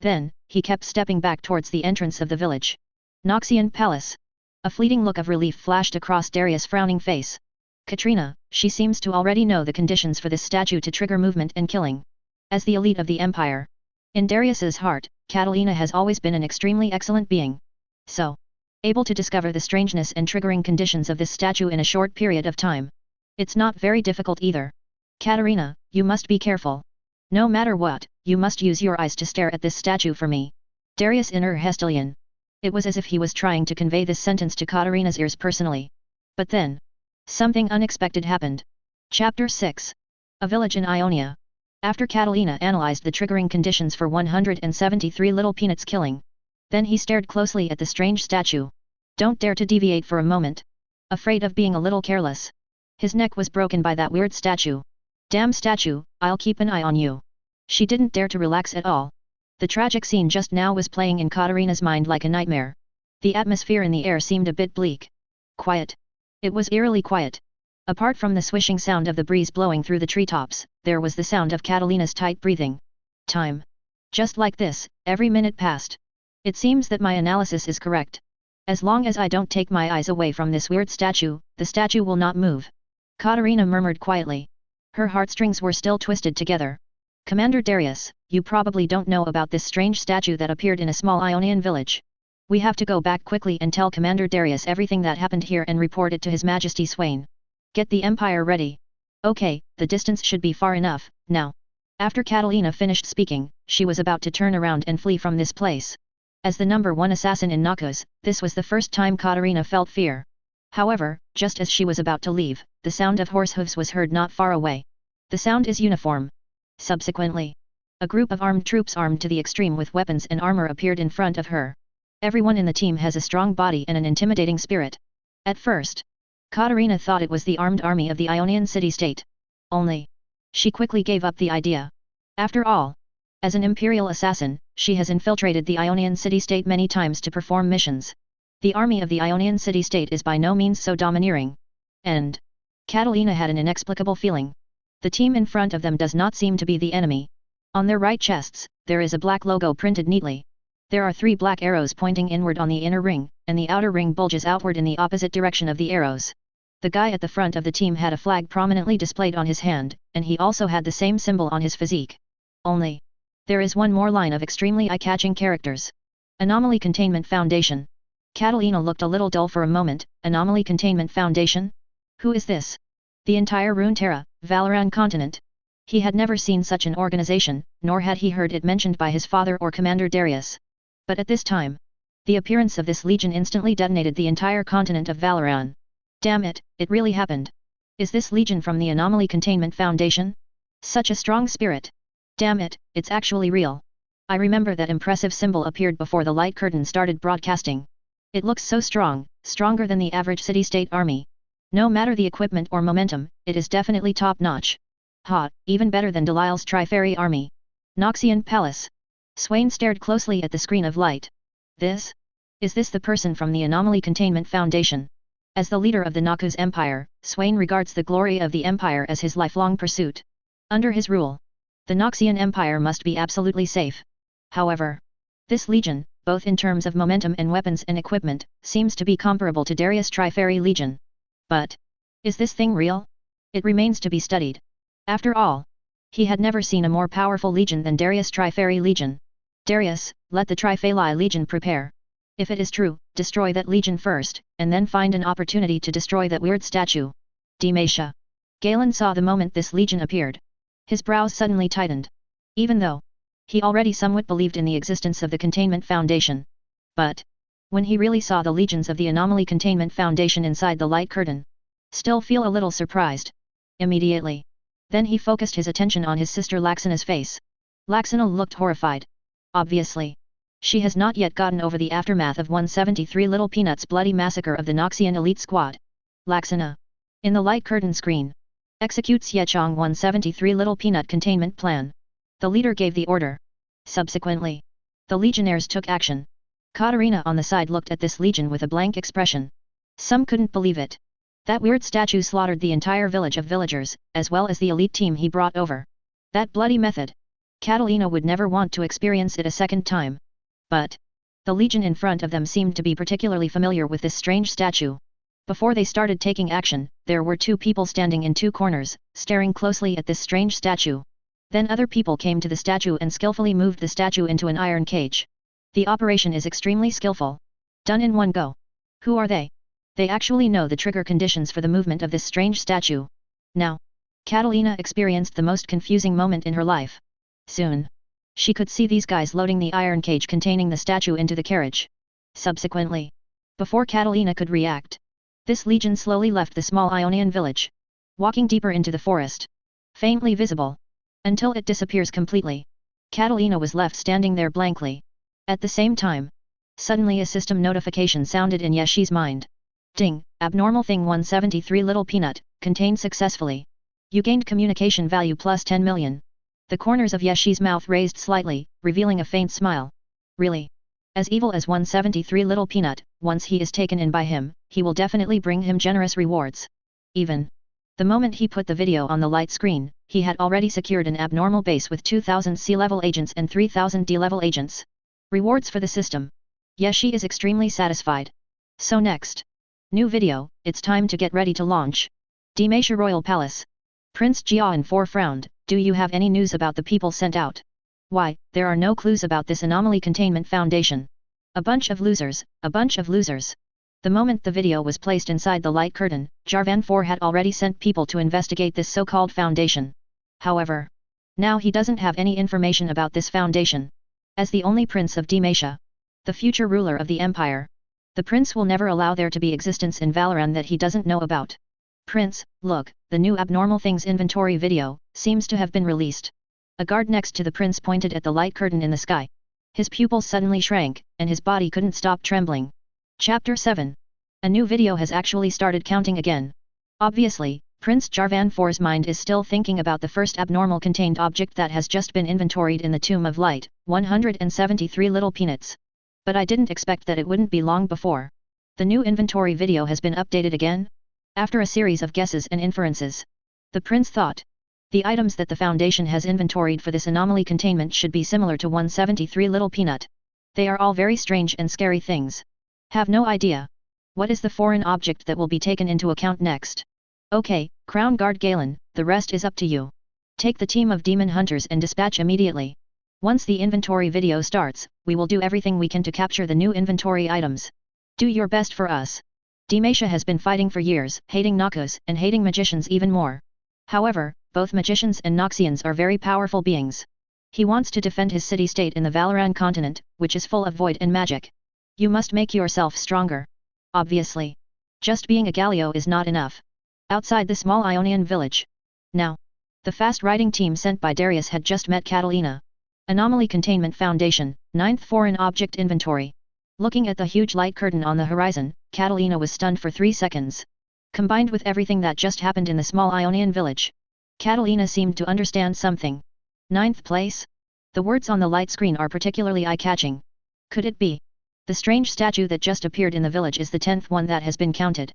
Then, he kept stepping back towards the entrance of the village. Noxian Palace. A fleeting look of relief flashed across Darius' frowning face. Katrina, she seems to already know the conditions for this statue to trigger movement and killing. As the elite of the Empire. In Darius's heart, Catalina has always been an extremely excellent being. So, able to discover the strangeness and triggering conditions of this statue in a short period of time. It's not very difficult either. Catalina, you must be careful. No matter what, you must use your eyes to stare at this statue for me. Darius inner Hestilian. It was as if he was trying to convey this sentence to Catalina's ears personally. But then, something unexpected happened. Chapter 6. A village in Ionia. After Catalina analyzed the triggering conditions for 173 little peanuts killing. Then he stared closely at the strange statue. Don't dare to deviate for a moment. Afraid of being a little careless. His neck was broken by that weird statue. Damn statue, I'll keep an eye on you. She didn't dare to relax at all. The tragic scene just now was playing in Catalina's mind like a nightmare. The atmosphere in the air seemed a bit bleak. Quiet. It was eerily quiet. Apart from the swishing sound of the breeze blowing through the treetops, there was the sound of Catalina's tight breathing. Time. Just like this, every minute passed. It seems that my analysis is correct. As long as I don't take my eyes away from this weird statue, the statue will not move. Catalina murmured quietly. Her heartstrings were still twisted together. Commander Darius, you probably don't know about this strange statue that appeared in a small Ionian village. We have to go back quickly and tell Commander Darius everything that happened here and report it to His Majesty Swain. Get the Empire ready. Okay, the distance should be far enough, now. After Catalina finished speaking, she was about to turn around and flee from this place. As the number 1 assassin in Noxus, this was the first time Catalina felt fear. However, just as she was about to leave, the sound of horse hooves was heard not far away. The sound is uniform. Subsequently, a group of armed troops armed to the extreme with weapons and armor appeared in front of her. Everyone in the team has a strong body and an intimidating spirit. At first, Catalina thought it was the armed army of the Ionian city-state. Only, she quickly gave up the idea. After all, as an imperial assassin, she has infiltrated the Ionian city-state many times to perform missions. The army of the Ionian city-state is by no means so domineering. And Catalina had an inexplicable feeling. The team in front of them does not seem to be the enemy. On their right chests, there is a black logo printed neatly. There are 3 black arrows pointing inward on the inner ring, and the outer ring bulges outward in the opposite direction of the arrows. The guy at the front of the team had a flag prominently displayed on his hand, and he also had the same symbol on his physique. Only, there is one more line of extremely eye-catching characters. Anomaly Containment Foundation. Catalina looked a little dull for a moment. Anomaly Containment Foundation? Who is this? The entire Runeterra, Valoran continent. He had never seen such an organization, nor had he heard it mentioned by his father or Commander Darius. But at this time, the appearance of this legion instantly detonated the entire continent of Valoran. Damn it, it really happened. Is this legion from the Anomaly Containment Foundation? Such a strong spirit. Damn it, it's actually real. I remember that impressive symbol appeared before the light curtain started broadcasting. It looks so strong, stronger than the average city-state army. No matter the equipment or momentum, it is definitely top-notch. Ha, even better than Delil's Tri-Fairy army. Noxian Palace. Swain stared closely at the screen of light. This? Is this the person from the Anomaly Containment Foundation? As the leader of the Noxus Empire, Swain regards the glory of the Empire as his lifelong pursuit. Under his rule, the Noxian Empire must be absolutely safe. However, this legion, both in terms of momentum and weapons and equipment, seems to be comparable to Darius' Tri-Fairy Legion. But, is this thing real? It remains to be studied. After all, he had never seen a more powerful legion than Darius' Tri-Fairy Legion. Darius, let the Tri-Fairy Legion prepare. If it is true, destroy that legion first, and then find an opportunity to destroy that weird statue. Demacia. Galen saw the moment this legion appeared. His brows suddenly tightened. Even though he already somewhat believed in the existence of the Containment Foundation. But when he really saw the legions of the Anomaly Containment Foundation inside the light curtain, still feel a little surprised. Immediately. Then he focused his attention on his sister Laxana's face. Laxana looked horrified. Obviously, she has not yet gotten over the aftermath of 173 Little Peanut's bloody massacre of the Noxian elite squad. Laxana. In the light curtain screen. Executes Yechong 173 Little Peanut containment plan. The leader gave the order. Subsequently, the legionnaires took action. Catalina on the side looked at this legion with a blank expression. Some couldn't believe it. That weird statue slaughtered the entire village of villagers, as well as the elite team he brought over. That bloody method. Catalina would never want to experience it a second time. But the legion in front of them seemed to be particularly familiar with this strange statue. Before they started taking action, there were 2 people standing in 2 corners, staring closely at this strange statue. Then other people came to the statue and skillfully moved the statue into an iron cage. The operation is extremely skillful. Done in one go. Who are they? They actually know the trigger conditions for the movement of this strange statue. Now, Catalina experienced the most confusing moment in her life. Soon, she could see these guys loading the iron cage containing the statue into the carriage. Subsequently, before Catalina could react, this legion slowly left the small Ionian village, walking deeper into the forest. Faintly visible. Until it disappears completely. Catalina was left standing there blankly. At the same time, suddenly a system notification sounded in Yeshi's mind. Ding, abnormal thing 173 Little Peanut, contained successfully. You gained communication value plus 10 million. The corners of Yeshi's mouth raised slightly, revealing a faint smile. Really? As evil as 173 Little Peanut, once he is taken in by him, he will definitely bring him generous rewards. Even the moment he put the video on the light screen, he had already secured an abnormal base with 2,000 C-level agents and 3,000 D-level agents. Rewards for the system. Yeshi is extremely satisfied. So next. New video, it's time to get ready to launch. Demacia Royal Palace. Prince Jian 4 frowned. Do you have any news about the people sent out? Why, there are no clues about this Anomaly Containment Foundation. A bunch of losers, a bunch of losers. The moment the video was placed inside the light curtain, Jarvan 4 had already sent people to investigate this so-called foundation. However, now he doesn't have any information about this foundation. As the only prince of Demacia, the future ruler of the empire, the prince will never allow there to be existence in Valoran that he doesn't know about. Prince, look, the new abnormal things inventory video seems to have been released. A guard next to the prince pointed at the light curtain in the sky. His pupils suddenly shrank, and his body couldn't stop trembling. Chapter 7. A new video has actually started counting again. Obviously, Prince Jarvan 4's mind is still thinking about the first abnormal contained object that has just been inventoried in the Tomb of Light, 173 little peanuts. But I didn't expect that it wouldn't be long before. The new inventory video has been updated again? After a series of guesses and inferences, the prince thought, the items that the Foundation has inventoried for this anomaly containment should be similar to 173 little peanut. They are all very strange and scary things. Have no idea. What is the foreign object that will be taken into account next? Okay, Crown Guard Galen, the rest is up to you. Take the team of demon hunters and dispatch immediately. Once the inventory video starts, we will do everything we can to capture the new inventory items. Do your best for us. Demacia has been fighting for years, hating Noxus and hating magicians even more. However, both magicians and Noxians are very powerful beings. He wants to defend his city-state in the Valoran continent, which is full of void and magic. You must make yourself stronger. Obviously. Just being a Galio is not enough. Outside the small Ionian village. Now, the fast-riding team sent by Darius had just met Catalina. Anomaly Containment Foundation, 9th Foreign Object Inventory. Looking at the huge light curtain on the horizon, Catalina was stunned for 3 seconds. Combined with everything that just happened in the small Ionian village, Catalina seemed to understand something. 9th place? The words on the light screen are particularly eye-catching. Could it be? The strange statue that just appeared in the village is the 10th one that has been counted.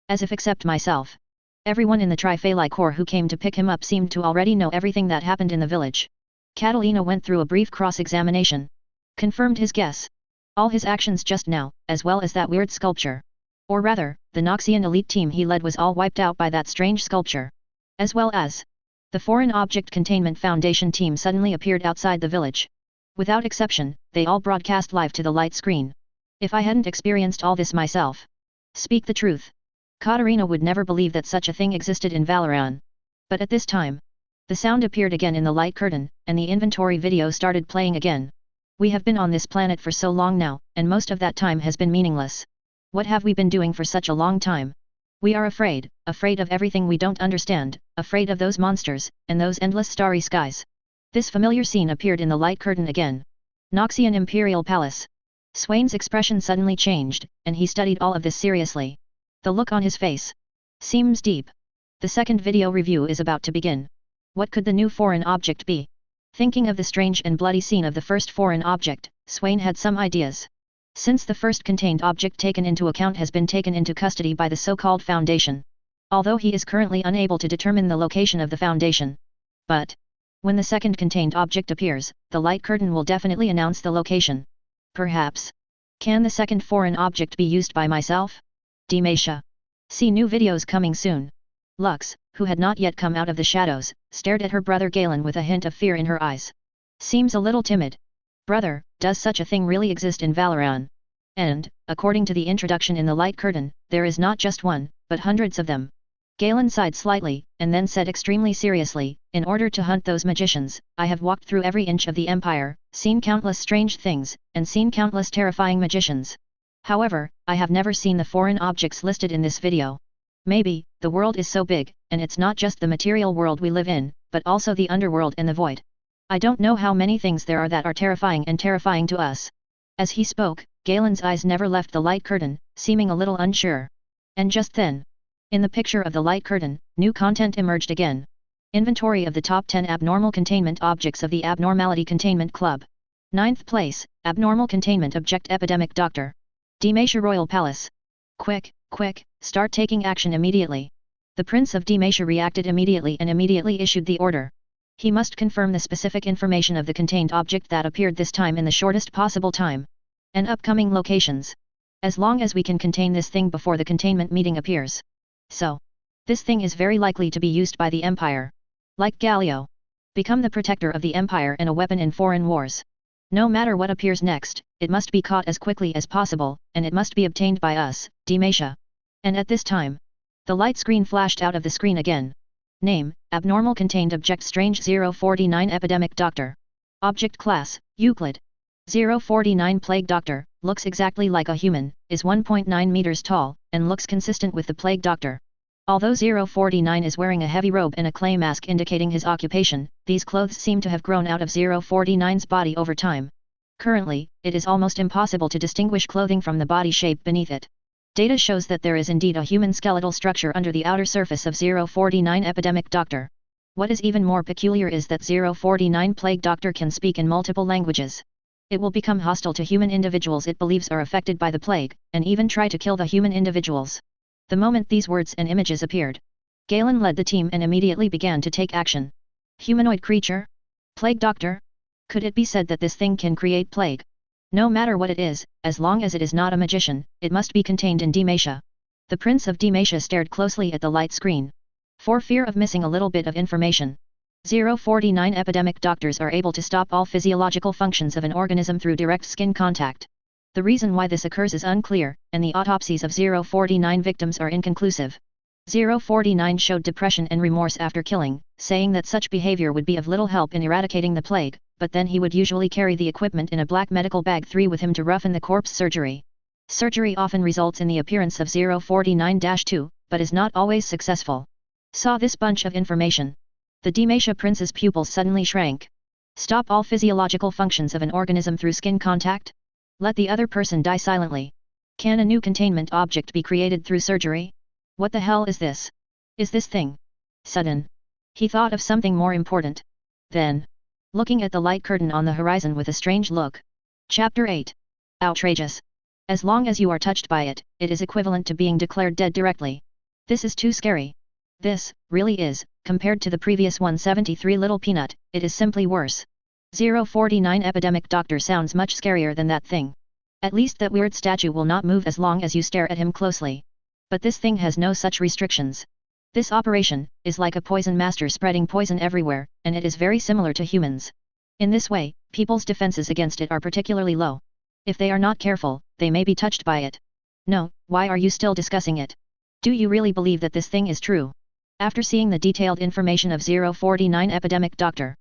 As if except myself. Everyone in the Triphalli Corps who came to pick him up seemed to already know everything that happened in the village. Catalina went through a brief cross-examination. Confirmed his guess. All his actions just now, as well as that weird sculpture. Or rather, the Noxian elite team he led was all wiped out by that strange sculpture. As well as the Foreign Object Containment Foundation team suddenly appeared outside the village. Without exception, they all broadcast live to the light screen. If I hadn't experienced all this myself. Speak the truth. Katarina would never believe that such a thing existed in Valoran. But at this time, the sound appeared again in the light curtain, and the inventory video started playing again. We have been on this planet for so long now, and most of that time has been meaningless. What have we been doing for such a long time? We are afraid of everything we don't understand, afraid of those monsters, and those endless starry skies. This familiar scene appeared in the light curtain again. Noxian Imperial Palace. Swain's expression suddenly changed, and he studied all of this seriously. The look on his face seems deep. The second video review is about to begin. What could the new foreign object be? Thinking of the strange and bloody scene of the first foreign object, Swain had some ideas. Since the first contained object taken into account has been taken into custody by the so-called Foundation. Although he is currently unable to determine the location of the Foundation. But when the second contained object appears, the light curtain will definitely announce the location. Perhaps. Can the second foreign object be used by myself? Demacia. See new videos coming soon. Lux, who had not yet come out of the shadows, stared at her brother Galen with a hint of fear in her eyes. Seems a little timid. Brother, does such a thing really exist in Valoran? And, according to the introduction in the light curtain, there is not just one, but hundreds of them. Galen sighed slightly, and then said extremely seriously, in order to hunt those magicians, I have walked through every inch of the empire, seen countless strange things, and seen countless terrifying magicians. However, I have never seen the foreign objects listed in this video. Maybe, the world is so big, and it's not just the material world we live in, but also the underworld and the void. I don't know how many things there are that are terrifying to us. As he spoke, Galen's eyes never left the light curtain, seeming a little unsure. And just then, in the picture of the light curtain, new content emerged again. Inventory of the top 10 abnormal containment objects of the Abnormality Containment Club. 9th place, Abnormal Containment Object Epidemic Doctor. Demacia Royal Palace. Quick, start taking action immediately. The Prince of Demacia reacted immediately and immediately issued the order. He must confirm the specific information of the contained object that appeared this time in the shortest possible time. And upcoming locations. As long as we can contain this thing before the containment meeting appears. So, This thing is very likely to be used by the Empire. Like Galio. Become the protector of the Empire and a weapon in foreign wars. No matter what appears next, it must be caught as quickly as possible, and it must be obtained by us, Demacia. And at this time, the light screen flashed out of the screen again. Name, Abnormal Contained Object Strange 049 Epidemic Doctor. Object Class, Euclid. 049 Plague Doctor, looks exactly like a human, is 1.9 meters tall, and looks consistent with the Plague Doctor. Although 049 is wearing a heavy robe and a clay mask indicating his occupation, these clothes seem to have grown out of 049's body over time. Currently, it is almost impossible to distinguish clothing from the body shape beneath it. Data shows that there is indeed a human skeletal structure under the outer surface of 049 Epidemic Doctor. What is even more peculiar is that 049 Plague Doctor can speak in multiple languages. It will become hostile to human individuals it believes are affected by the plague, and even try to kill the human individuals. The moment these words and images appeared, Galen led the team and immediately began to take action. Humanoid creature? Plague Doctor? Could it be said that this thing can create plague? No matter what it is, as long as it is not a magician, it must be contained in Demacia. The Prince of Demacia stared closely at the light screen. For fear of missing a little bit of information. 049 epidemic doctors are able to stop all physiological functions of an organism through direct skin contact. The reason why this occurs is unclear, and the autopsies of 049 victims are inconclusive. 049 showed depression and remorse after killing, saying that such behavior would be of little help in eradicating the plague, but then he would usually carry the equipment in a black medical bag 3 with him to roughen the corpse surgery. Surgery often results in the appearance of 049-2, but is not always successful. Saw this bunch of information. The Demacia prince's pupils suddenly shrank. Stop all physiological functions of an organism through skin contact? Let the other person die silently. Can a new containment object be created through surgery? What the hell is this? Is this thing? Sudden. He thought of something more important. Then, looking at the light curtain on the horizon with a strange look. Chapter 8. Outrageous. As long as you are touched by it, it is equivalent to being declared dead directly. This is too scary. This, really is, compared to the previous 173 Little Peanut, it is simply worse. 049 Epidemic Doctor sounds much scarier than that thing. At least that weird statue will not move as long as you stare at him closely. But this thing has no such restrictions. This operation is like a poison master spreading poison everywhere, and it is very similar to humans. In this way, people's defenses against it are particularly low. If they are not careful, they may be touched by it. No, why are you still discussing it? Do you really believe that this thing is true? After seeing the detailed information of 049 Epidemic Doctor.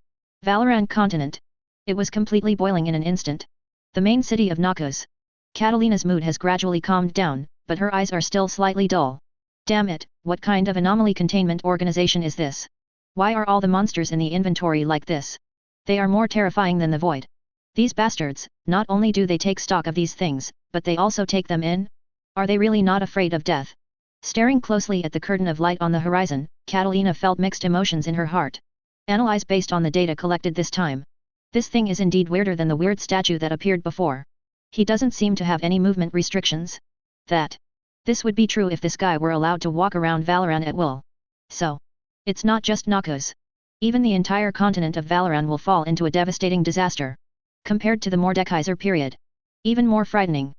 Valoran Continent. It was completely boiling in an instant. The main city of Noxus. Catalina's mood has gradually calmed down, but her eyes are still slightly dull. Damn it, what kind of anomaly containment organization is this? Why are all the monsters in the inventory like this? They are more terrifying than the void. These bastards, not only do they take stock of these things, but they also take them in? Are they really not afraid of death? Staring closely at the curtain of light on the horizon, Catalina felt mixed emotions in her heart. Analyze based on the data collected this time. This thing is indeed weirder than the weird statue that appeared before. He doesn't seem to have any movement restrictions. This would be true if this guy were allowed to walk around Valoran at will. So, it's not just Noxus. Even the entire continent of Valoran will fall into a devastating disaster. Compared to the Mordekaiser period. Even more frightening.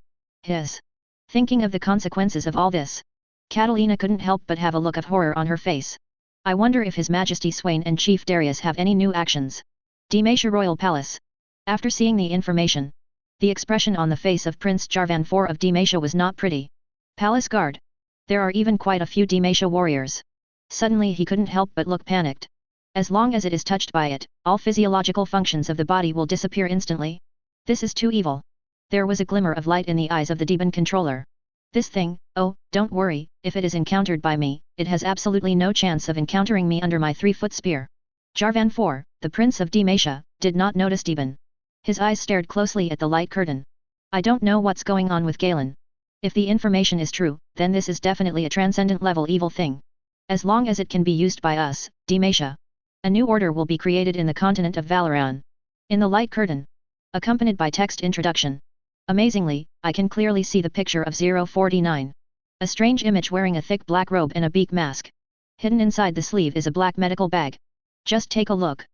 Thinking of the consequences of all this. Catalina couldn't help but have a look of horror on her face. I wonder if His Majesty Swain and Chief Darius have any new actions. Demacia Royal Palace. After seeing the information, the expression on the face of Prince Jarvan IV of Demacia was not pretty. Palace Guard. There are even quite a few Demacia warriors. Suddenly he couldn't help but look panicked. As long as it is touched by it, all physiological functions of the body will disappear instantly. This is too evil. There was a glimmer of light in the eyes of the demon controller. This thing, oh, don't worry, if it is encountered by me, it has absolutely no chance of encountering me under my 3-foot spear. Jarvan IV, the Prince of Demacia, did not notice Deben. His eyes stared closely at the light curtain. I don't know what's going on with Galen. If the information is true, then this is definitely a transcendent level evil thing. As long as it can be used by us, Demacia. A new order will be created in the continent of Valoran. In the light curtain. Accompanied by text introduction. Amazingly, I can clearly see the picture of 049. A strange image wearing a thick black robe and a beak mask. Hidden inside the sleeve is a black medical bag. Just take a look.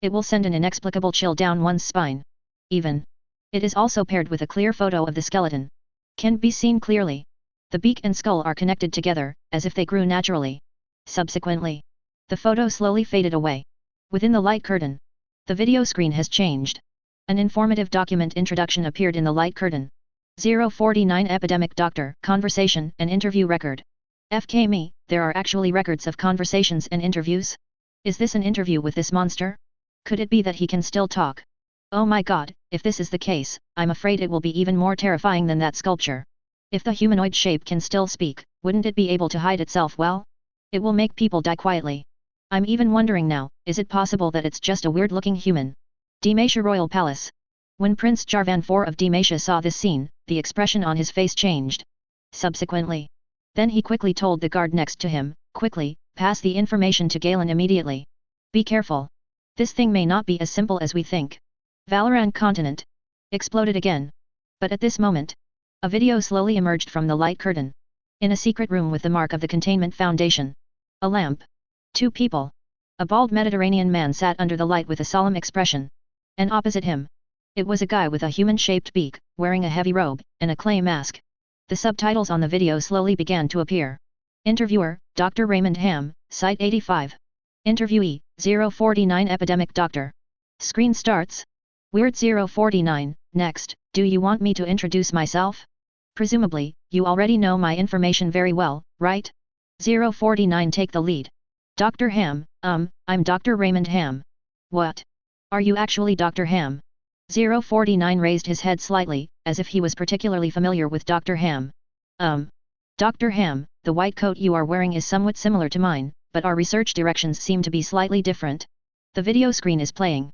It will send an inexplicable chill down one's spine. It is also paired with a clear photo of the skeleton. Can be seen clearly. The beak and skull are connected together, as if they grew naturally. Subsequently, the photo slowly faded away. Within the light curtain, the video screen has changed. An informative document introduction appeared in the light curtain. 049 Epidemic Doctor, Conversation and Interview Record. FK me, there are actually records of conversations and interviews? Is this an interview with this monster? Could it be that he can still talk? Oh my god, if this is the case, I'm afraid it will be even more terrifying than that sculpture. If the humanoid shape can still speak, wouldn't it be able to hide itself well? It will make people die quietly. I'm even wondering now, is it possible that it's just a weird-looking human? Demacia Royal Palace. When Prince Jarvan IV of Demacia saw this scene, the expression on his face changed. Subsequently, then he quickly told the guard next to him, quickly, pass the information to Galen immediately. Be careful. This thing may not be as simple as we think. Valoran continent exploded again. But at this moment, a video slowly emerged from the light curtain. In a secret room with the mark of the Containment Foundation. A lamp. Two people. A bald Mediterranean man sat under the light with a solemn expression. And opposite him, it was a guy with a human-shaped beak, wearing a heavy robe, and a clay mask. The subtitles on the video slowly began to appear. Interviewer, Dr. Raymond Ham, Site 85. Interviewee, 049 Epidemic Doctor. Screen starts. Weird 049, next, do you want me to introduce myself? Presumably, you already know my information very well, right? 049 take the lead. Dr. Ham, I'm Dr. Raymond Ham. What? Are you actually Dr. Ham? 049 raised his head slightly, as if he was particularly familiar with Dr. Ham. Dr. Ham, the white coat you are wearing is somewhat similar to mine, but our research directions seem to be slightly different. The video screen is playing.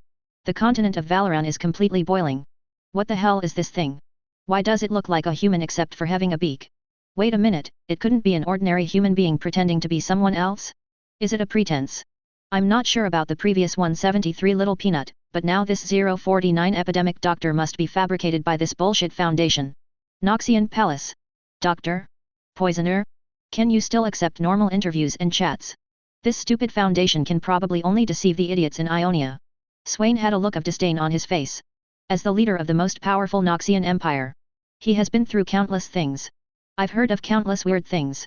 The continent of Valoran is completely boiling. What the hell is this thing? Why does it look like a human except for having a beak? Wait a minute, it couldn't be an ordinary human being pretending to be someone else? Is it a pretense? I'm not sure about the previous 173 Little Peanut, but now this 049 Epidemic Doctor must be fabricated by this bullshit foundation. Noxian Palace. Doctor? Poisoner? Can you still accept normal interviews and chats? This stupid foundation can probably only deceive the idiots in Ionia. Swain had a look of disdain on his face. As the leader of the most powerful Noxian Empire, he has been through countless things. I've heard of countless weird things.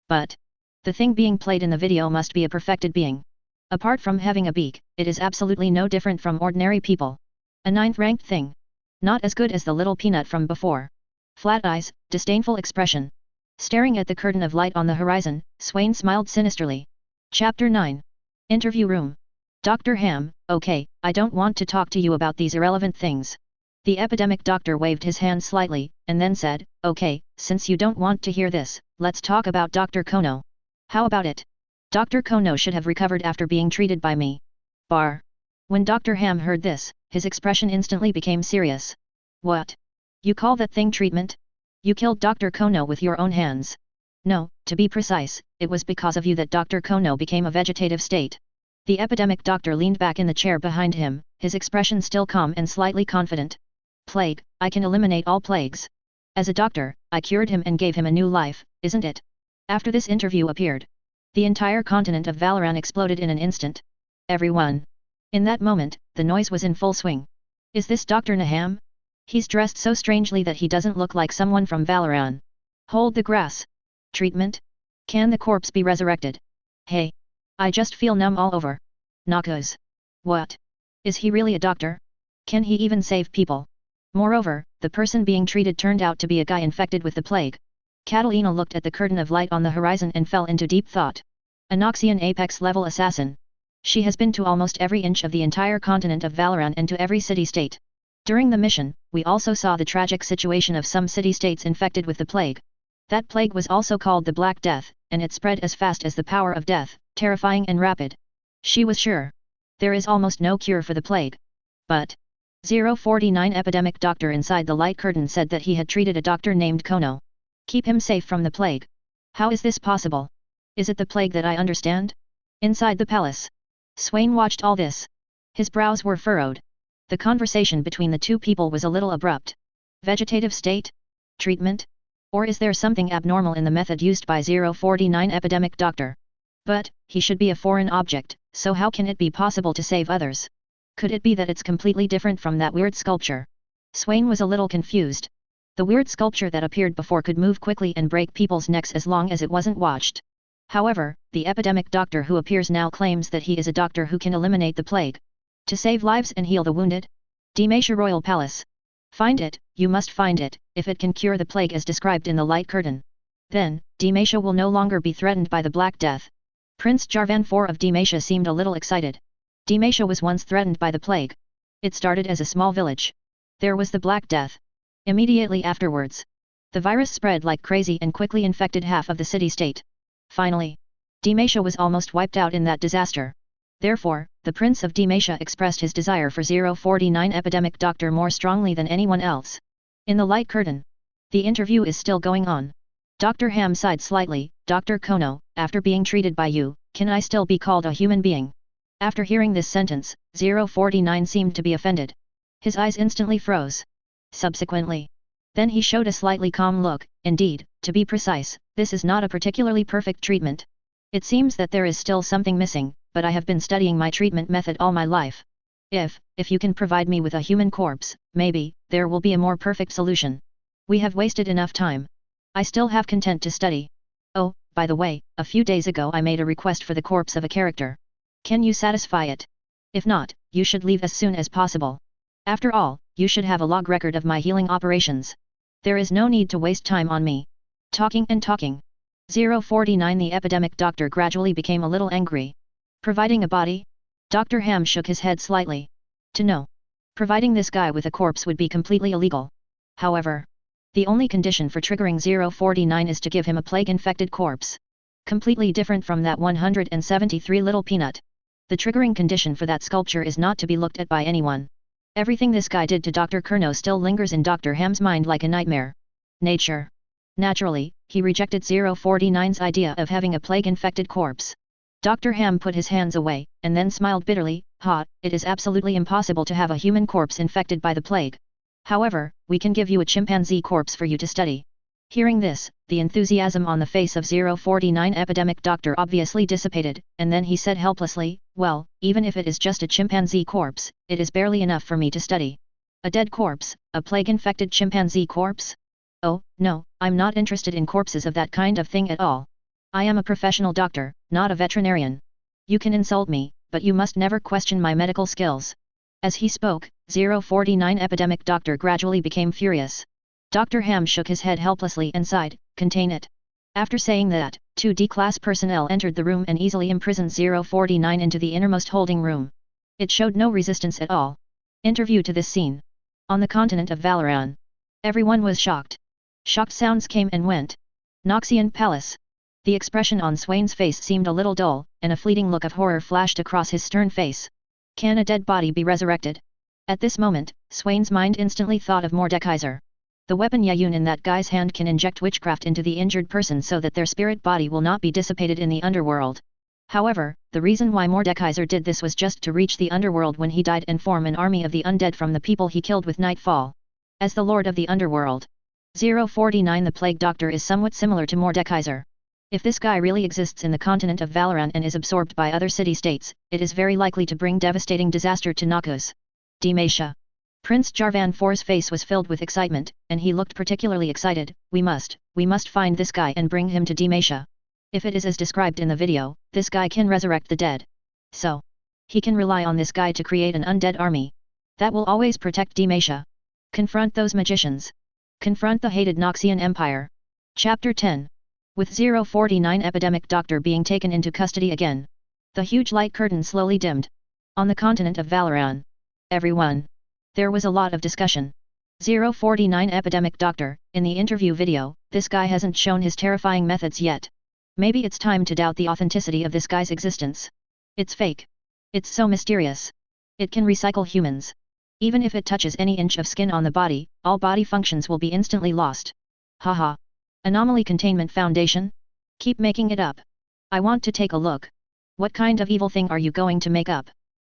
But the thing being played in the video must be a perfected being. Apart from having a beak, it is absolutely no different from ordinary people. A 9th-ranked thing. Not as good as the little peanut from before. Flat eyes, disdainful expression. Staring at the curtain of light on the horizon, Swain smiled sinisterly. Chapter 9. Interview Room. Dr. Ham, okay, I don't want to talk to you about these irrelevant things. The epidemic doctor waved his hand slightly, and then said, okay, since you don't want to hear this, let's talk about Dr. Kono. How about it? Dr. Kono should have recovered after being treated by me. Bar. When Dr. Ham heard this, his expression instantly became serious. What? You call that thing treatment? You killed Dr. Kono with your own hands. No, to be precise, it was because of you that Dr. Kono became a vegetative state. The epidemic doctor leaned back in the chair behind him, his expression still calm and slightly confident. Plague, I can eliminate all plagues. As a doctor, I cured him and gave him a new life, isn't it? After this interview appeared, the entire continent of Valoran exploded in an instant. Everyone. In that moment, the noise was in full swing. Is this Dr. Naham? He's dressed so strangely that he doesn't look like someone from Valoran. Hold the grass. Treatment? Can the corpse be resurrected? Hey. I just feel numb all over. Knockers. What? Is he really a doctor? Can he even save people? Moreover, the person being treated turned out to be a guy infected with the plague. Catalina looked at the curtain of light on the horizon and fell into deep thought. A Noxian apex-level assassin. She has been to almost every inch of the entire continent of Valoran and to every city-state. During the mission, we also saw the tragic situation of some city-states infected with the plague. That plague was also called the Black Death, and it spread as fast as the power of death, terrifying and rapid. She was sure. There is almost no cure for the plague. But 049 epidemic doctor inside the light curtain said that he had treated a doctor named Kono. Keep him safe from the plague. How is this possible? Is it the plague that I understand? Inside the palace. Swain watched all this. His brows were furrowed. The conversation between the two people was a little abrupt. Vegetative state? Treatment? Or is there something abnormal in the method used by 049 epidemic doctor? But, he should be a foreign object, so how can it be possible to save others? Could it be that it's completely different from that weird sculpture? Swain was a little confused. The weird sculpture that appeared before could move quickly and break people's necks as long as it wasn't watched. However, the epidemic doctor who appears now claims that he is a doctor who can eliminate the plague. To save lives and heal the wounded? Demacia Royal Palace. Find it, you must find it, if it can cure the plague as described in the light curtain. Then, Demacia will no longer be threatened by the Black Death. Prince Jarvan IV of Demacia seemed a little excited. Demacia was once threatened by the plague. It started as a small village. There was the Black Death. Immediately afterwards, the virus spread like crazy and quickly infected half of the city-state. Finally, Demacia was almost wiped out in that disaster. Therefore, the Prince of Demacia expressed his desire for 049 epidemic doctor more strongly than anyone else. In the light curtain, the interview is still going on. Dr. Ham sighed slightly. Dr. Kono, after being treated by you, can I still be called a human being? After hearing this sentence, 049 seemed to be offended. His eyes instantly froze. Subsequently, then he showed a slightly calm look. Indeed, to be precise, this is not a particularly perfect treatment. It seems that there is still something missing, but I have been studying my treatment method all my life. If you can provide me with a human corpse, maybe, there will be a more perfect solution. We have wasted enough time. I still have content to study. Oh, by the way, a few days ago I made a request for the corpse of a character. Can you satisfy it? If not, you should leave as soon as possible. After all, you should have a log record of my healing operations. There is no need to waste time on me. Talking and talking. 049 The epidemic doctor gradually became a little angry. Providing a body? Dr. Ham shook his head slightly. To no. Providing this guy with a corpse would be completely illegal. However, the only condition for triggering 049 is to give him a plague-infected corpse. Completely different from that 173 little peanut. The triggering condition for that sculpture is not to be looked at by anyone. Everything this guy did to Dr. Kurno still lingers in Dr. Ham's mind like a nightmare. Nature. Naturally, he rejected 049's idea of having a plague-infected corpse. Dr. Ham put his hands away, and then smiled bitterly. It is absolutely impossible to have a human corpse infected by the plague. However, we can give you a chimpanzee corpse for you to study. Hearing this, the enthusiasm on the face of 049 epidemic doctor obviously dissipated, and then he said helplessly, well, even if it is just a chimpanzee corpse, it is barely enough for me to study. A dead corpse, a plague-infected chimpanzee corpse? Oh, no, I'm not interested in corpses of that kind of thing at all. I am a professional doctor, not a veterinarian. You can insult me, but you must never question my medical skills. As he spoke, 049 epidemic doctor gradually became furious. Dr. Ham shook his head helplessly and sighed, contain it. After saying that, 2 D-class personnel entered the room and easily imprisoned 049 into the innermost holding room. It showed no resistance at all. Interview to this scene. On the continent of Valoran. Everyone was shocked. Shocked sounds came and went. Noxian Palace. The expression on Swain's face seemed a little dull, and a fleeting look of horror flashed across his stern face. Can a dead body be resurrected? At this moment, Swain's mind instantly thought of Mordekaiser. The weapon Yayun in that guy's hand can inject witchcraft into the injured person so that their spirit body will not be dissipated in the underworld. However, the reason why Mordekaiser did this was just to reach the underworld when he died and form an army of the undead from the people he killed with Nightfall. As the Lord of the Underworld, 049 the Plague Doctor is somewhat similar to Mordekaiser. If this guy really exists in the continent of Valoran and is absorbed by other city-states, it is very likely to bring devastating disaster to Noxus. Demacia. Prince Jarvan IV's face was filled with excitement, and he looked particularly excited. We must find this guy and bring him to Demacia. If it is as described in the video, this guy can resurrect the dead. So, he can rely on this guy to create an undead army. That will always protect Demacia. Confront those magicians. Confront the hated Noxian Empire. Chapter 10. With 049 epidemic doctor being taken into custody again. The huge light curtain slowly dimmed. On the continent of Valoran. Everyone. There was a lot of discussion. 049 epidemic doctor, in the interview video, this guy hasn't shown his terrifying methods yet. Maybe it's time to doubt the authenticity of this guy's existence. It's fake. It's so mysterious. It can recycle humans. Even if it touches any inch of skin on the body, all body functions will be instantly lost. Haha. Anomaly Containment Foundation? Keep making it up. I want to take a look. What kind of evil thing are you going to make up?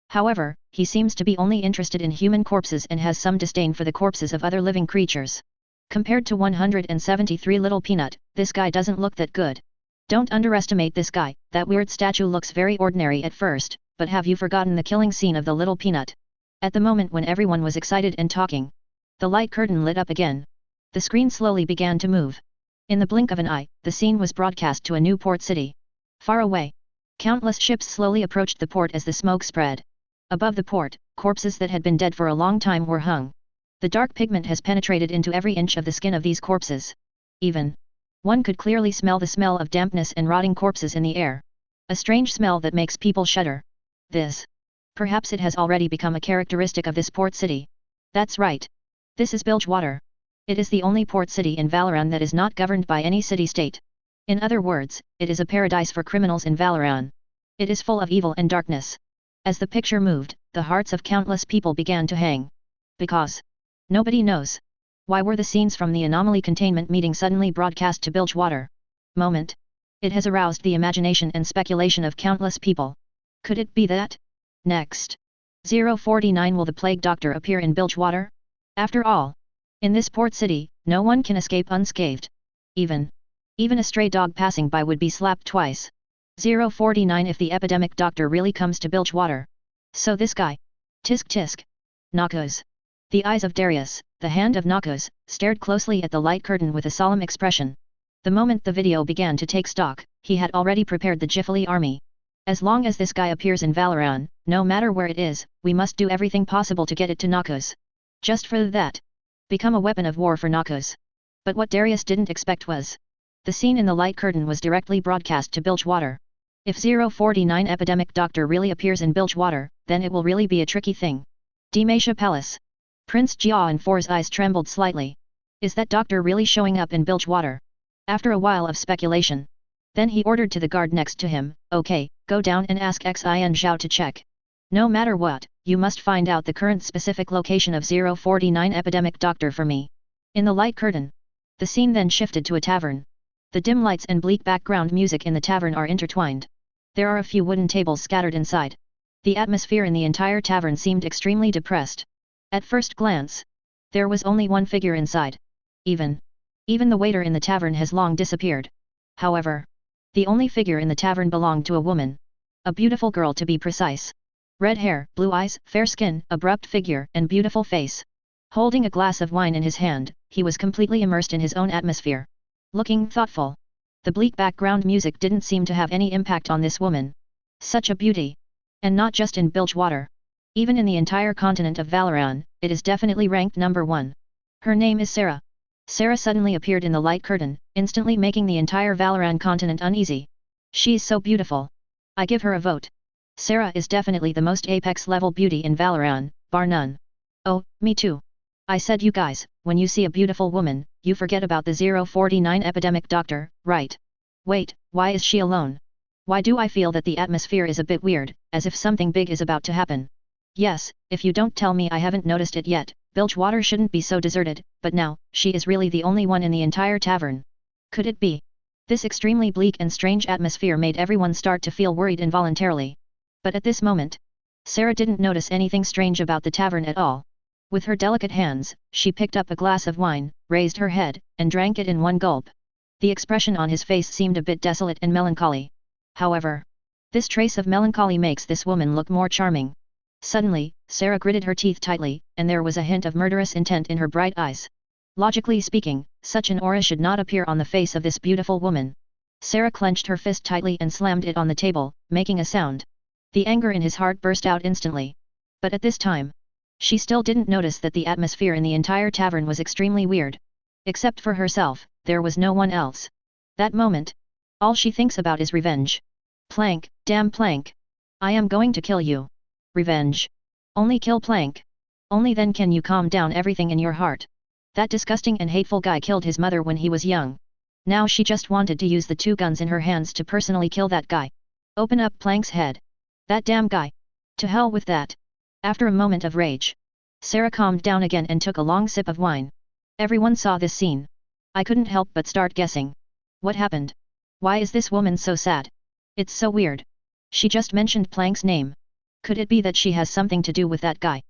However, he seems to be only interested in human corpses and has some disdain for the corpses of other living creatures. Compared to 173 Little Peanut, this guy doesn't look that good. Don't underestimate this guy. That weird statue looks very ordinary at first, but have you forgotten the killing scene of the Little Peanut? At the moment when everyone was excited and talking, the light curtain lit up again. The screen slowly began to move. In the blink of an eye, the scene was broadcast to a new port city. Far away, countless ships slowly approached the port as the smoke spread. Above the port, corpses that had been dead for a long time were hung. The dark pigment has penetrated into every inch of the skin of these corpses. Even one could clearly smell the smell of dampness and rotting corpses in the air. A strange smell that makes people shudder. This. Perhaps it has already become a characteristic of this port city. That's right. This is Bilgewater. It is the only port city in Valoran that is not governed by any city-state. In other words, it is a paradise for criminals in Valoran. It is full of evil and darkness. As the picture moved, the hearts of countless people began to hang. Because nobody knows. Why were the scenes from the Anomaly containment meeting suddenly broadcast to Bilgewater? Moment. It has aroused the imagination and speculation of countless people. Could it be that? Next. 049 Will the Plague Doctor appear in Bilgewater? After all, in this port city, no one can escape unscathed. Even a stray dog passing by would be slapped twice. 049 If the epidemic doctor really comes to Bilgewater. So this guy. Tisk tisk. Noxus. The eyes of Darius, the hand of Noxus, stared closely at the light curtain with a solemn expression. The moment the video began to take stock, he had already prepared the Jiffly army. As long as this guy appears in Valoran, no matter where it is, we must do everything possible to get it to Noxus. Just for that. Become a weapon of war for Noxus. But what Darius didn't expect was the scene in the light curtain was directly broadcast to Bilgewater. If 049 epidemic doctor really appears in Bilgewater, then it will really be a tricky thing. Demacia Palace. Prince Jiao'Nfor's eyes trembled slightly. Is that doctor really showing up in Bilgewater? After a while of speculation. Then he ordered to the guard next to him, okay, go down and ask Xin Zhao to check. No matter what, you must find out the current specific location of 049 epidemic doctor for me. In the light curtain. The scene then shifted to a tavern. The dim lights and bleak background music in the tavern are intertwined. There are a few wooden tables scattered inside. The atmosphere in the entire tavern seemed extremely depressed. At first glance, there was only one figure inside. Even the waiter in the tavern has long disappeared. However, the only figure in the tavern belonged to a woman. A beautiful girl to be precise. Red hair, blue eyes, fair skin, abrupt figure, and beautiful face. Holding a glass of wine in his hand, he was completely immersed in his own atmosphere. Looking thoughtful. The bleak background music didn't seem to have any impact on this woman. Such a beauty. And not just in Bilgewater. Even in the entire continent of Valoran, it is definitely ranked number 1. Her name is Sarah. Sarah suddenly appeared in the light curtain, instantly making the entire Valoran continent uneasy. She's so beautiful. I give her a vote. Sarah is definitely the most apex level beauty in Valoran, bar none. Oh, me too. I said you guys, when you see a beautiful woman, you forget about the 049 epidemic doctor, right? Wait, why is she alone? Why do I feel that the atmosphere is a bit weird, as if something big is about to happen? Yes, if you don't tell me I haven't noticed it yet, Bilgewater shouldn't be so deserted, but now, she is really the only one in the entire tavern. Could it be? This extremely bleak and strange atmosphere made everyone start to feel worried involuntarily. But at this moment, Sarah didn't notice anything strange about the tavern at all. With her delicate hands, she picked up a glass of wine, raised her head, and drank it in one gulp. The expression on his face seemed a bit desolate and melancholy. However, this trace of melancholy makes this woman look more charming. Suddenly, Sarah gritted her teeth tightly, and there was a hint of murderous intent in her bright eyes. Logically speaking, such an aura should not appear on the face of this beautiful woman. Sarah clenched her fist tightly and slammed it on the table, making a sound. The anger in his heart burst out instantly. But at this time, she still didn't notice that the atmosphere in the entire tavern was extremely weird. Except for herself, there was no one else. That moment, all she thinks about is revenge. Plank, damn Plank. I am going to kill you. Revenge. Only kill Plank. Only then can you calm down everything in your heart. That disgusting and hateful guy killed his mother when he was young. Now she just wanted to use the 2 guns in her hands to personally kill that guy. Open up Plank's head. That damn guy. To hell with that. After a moment of rage, Sarah calmed down again and took a long sip of wine. Everyone saw this scene. I couldn't help but start guessing. What happened? Why is this woman so sad? It's so weird. She just mentioned Plank's name. Could it be that she has something to do with that guy?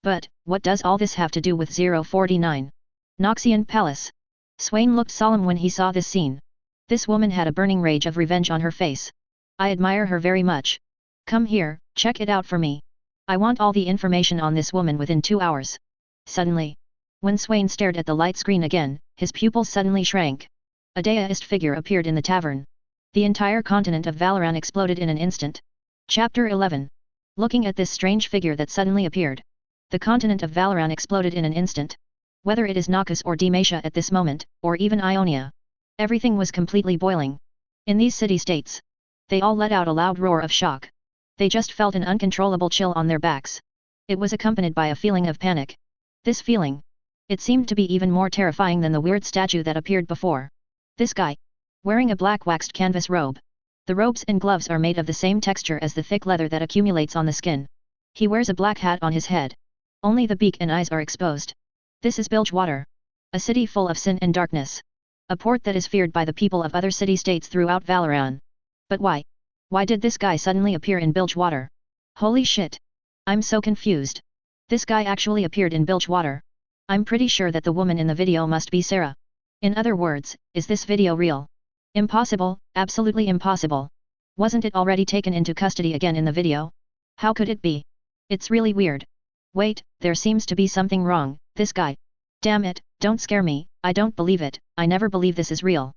But, what does all this have to do with 049? Noxian Palace. Swain looked solemn when he saw this scene. This woman had a burning rage of revenge on her face. I admire her very much. Come here, check it out for me. I want all the information on this woman within 2 hours. Suddenly, when Swain stared at the light screen again, his pupils suddenly shrank. A Daoist figure appeared in the tavern. The entire continent of Valoran exploded in an instant. Chapter 11. Looking at this strange figure that suddenly appeared. The continent of Valoran exploded in an instant. Whether it is Noxus or Demacia at this moment, or even Ionia. Everything was completely boiling. In these city-states. They all let out a loud roar of shock. They just felt an uncontrollable chill on their backs. It was accompanied by a feeling of panic. This feeling. It seemed to be even more terrifying than the weird statue that appeared before. This guy. Wearing a black waxed canvas robe. The robes and gloves are made of the same texture as the thick leather that accumulates on the skin. He wears a black hat on his head. Only the beak and eyes are exposed. This is Bilgewater. A city full of sin and darkness. A port that is feared by the people of other city-states throughout Valoran. But why? Why did this guy suddenly appear in Bilgewater? Holy shit! I'm so confused. This guy actually appeared in Bilgewater. I'm pretty sure that the woman in the video must be Sarah. In other words, is this video real? Impossible, absolutely impossible. Wasn't it already taken into custody again in the video? How could it be? It's really weird. Wait, there seems to be something wrong, this guy. Damn it, don't scare me, I don't believe it, I never believe this is real.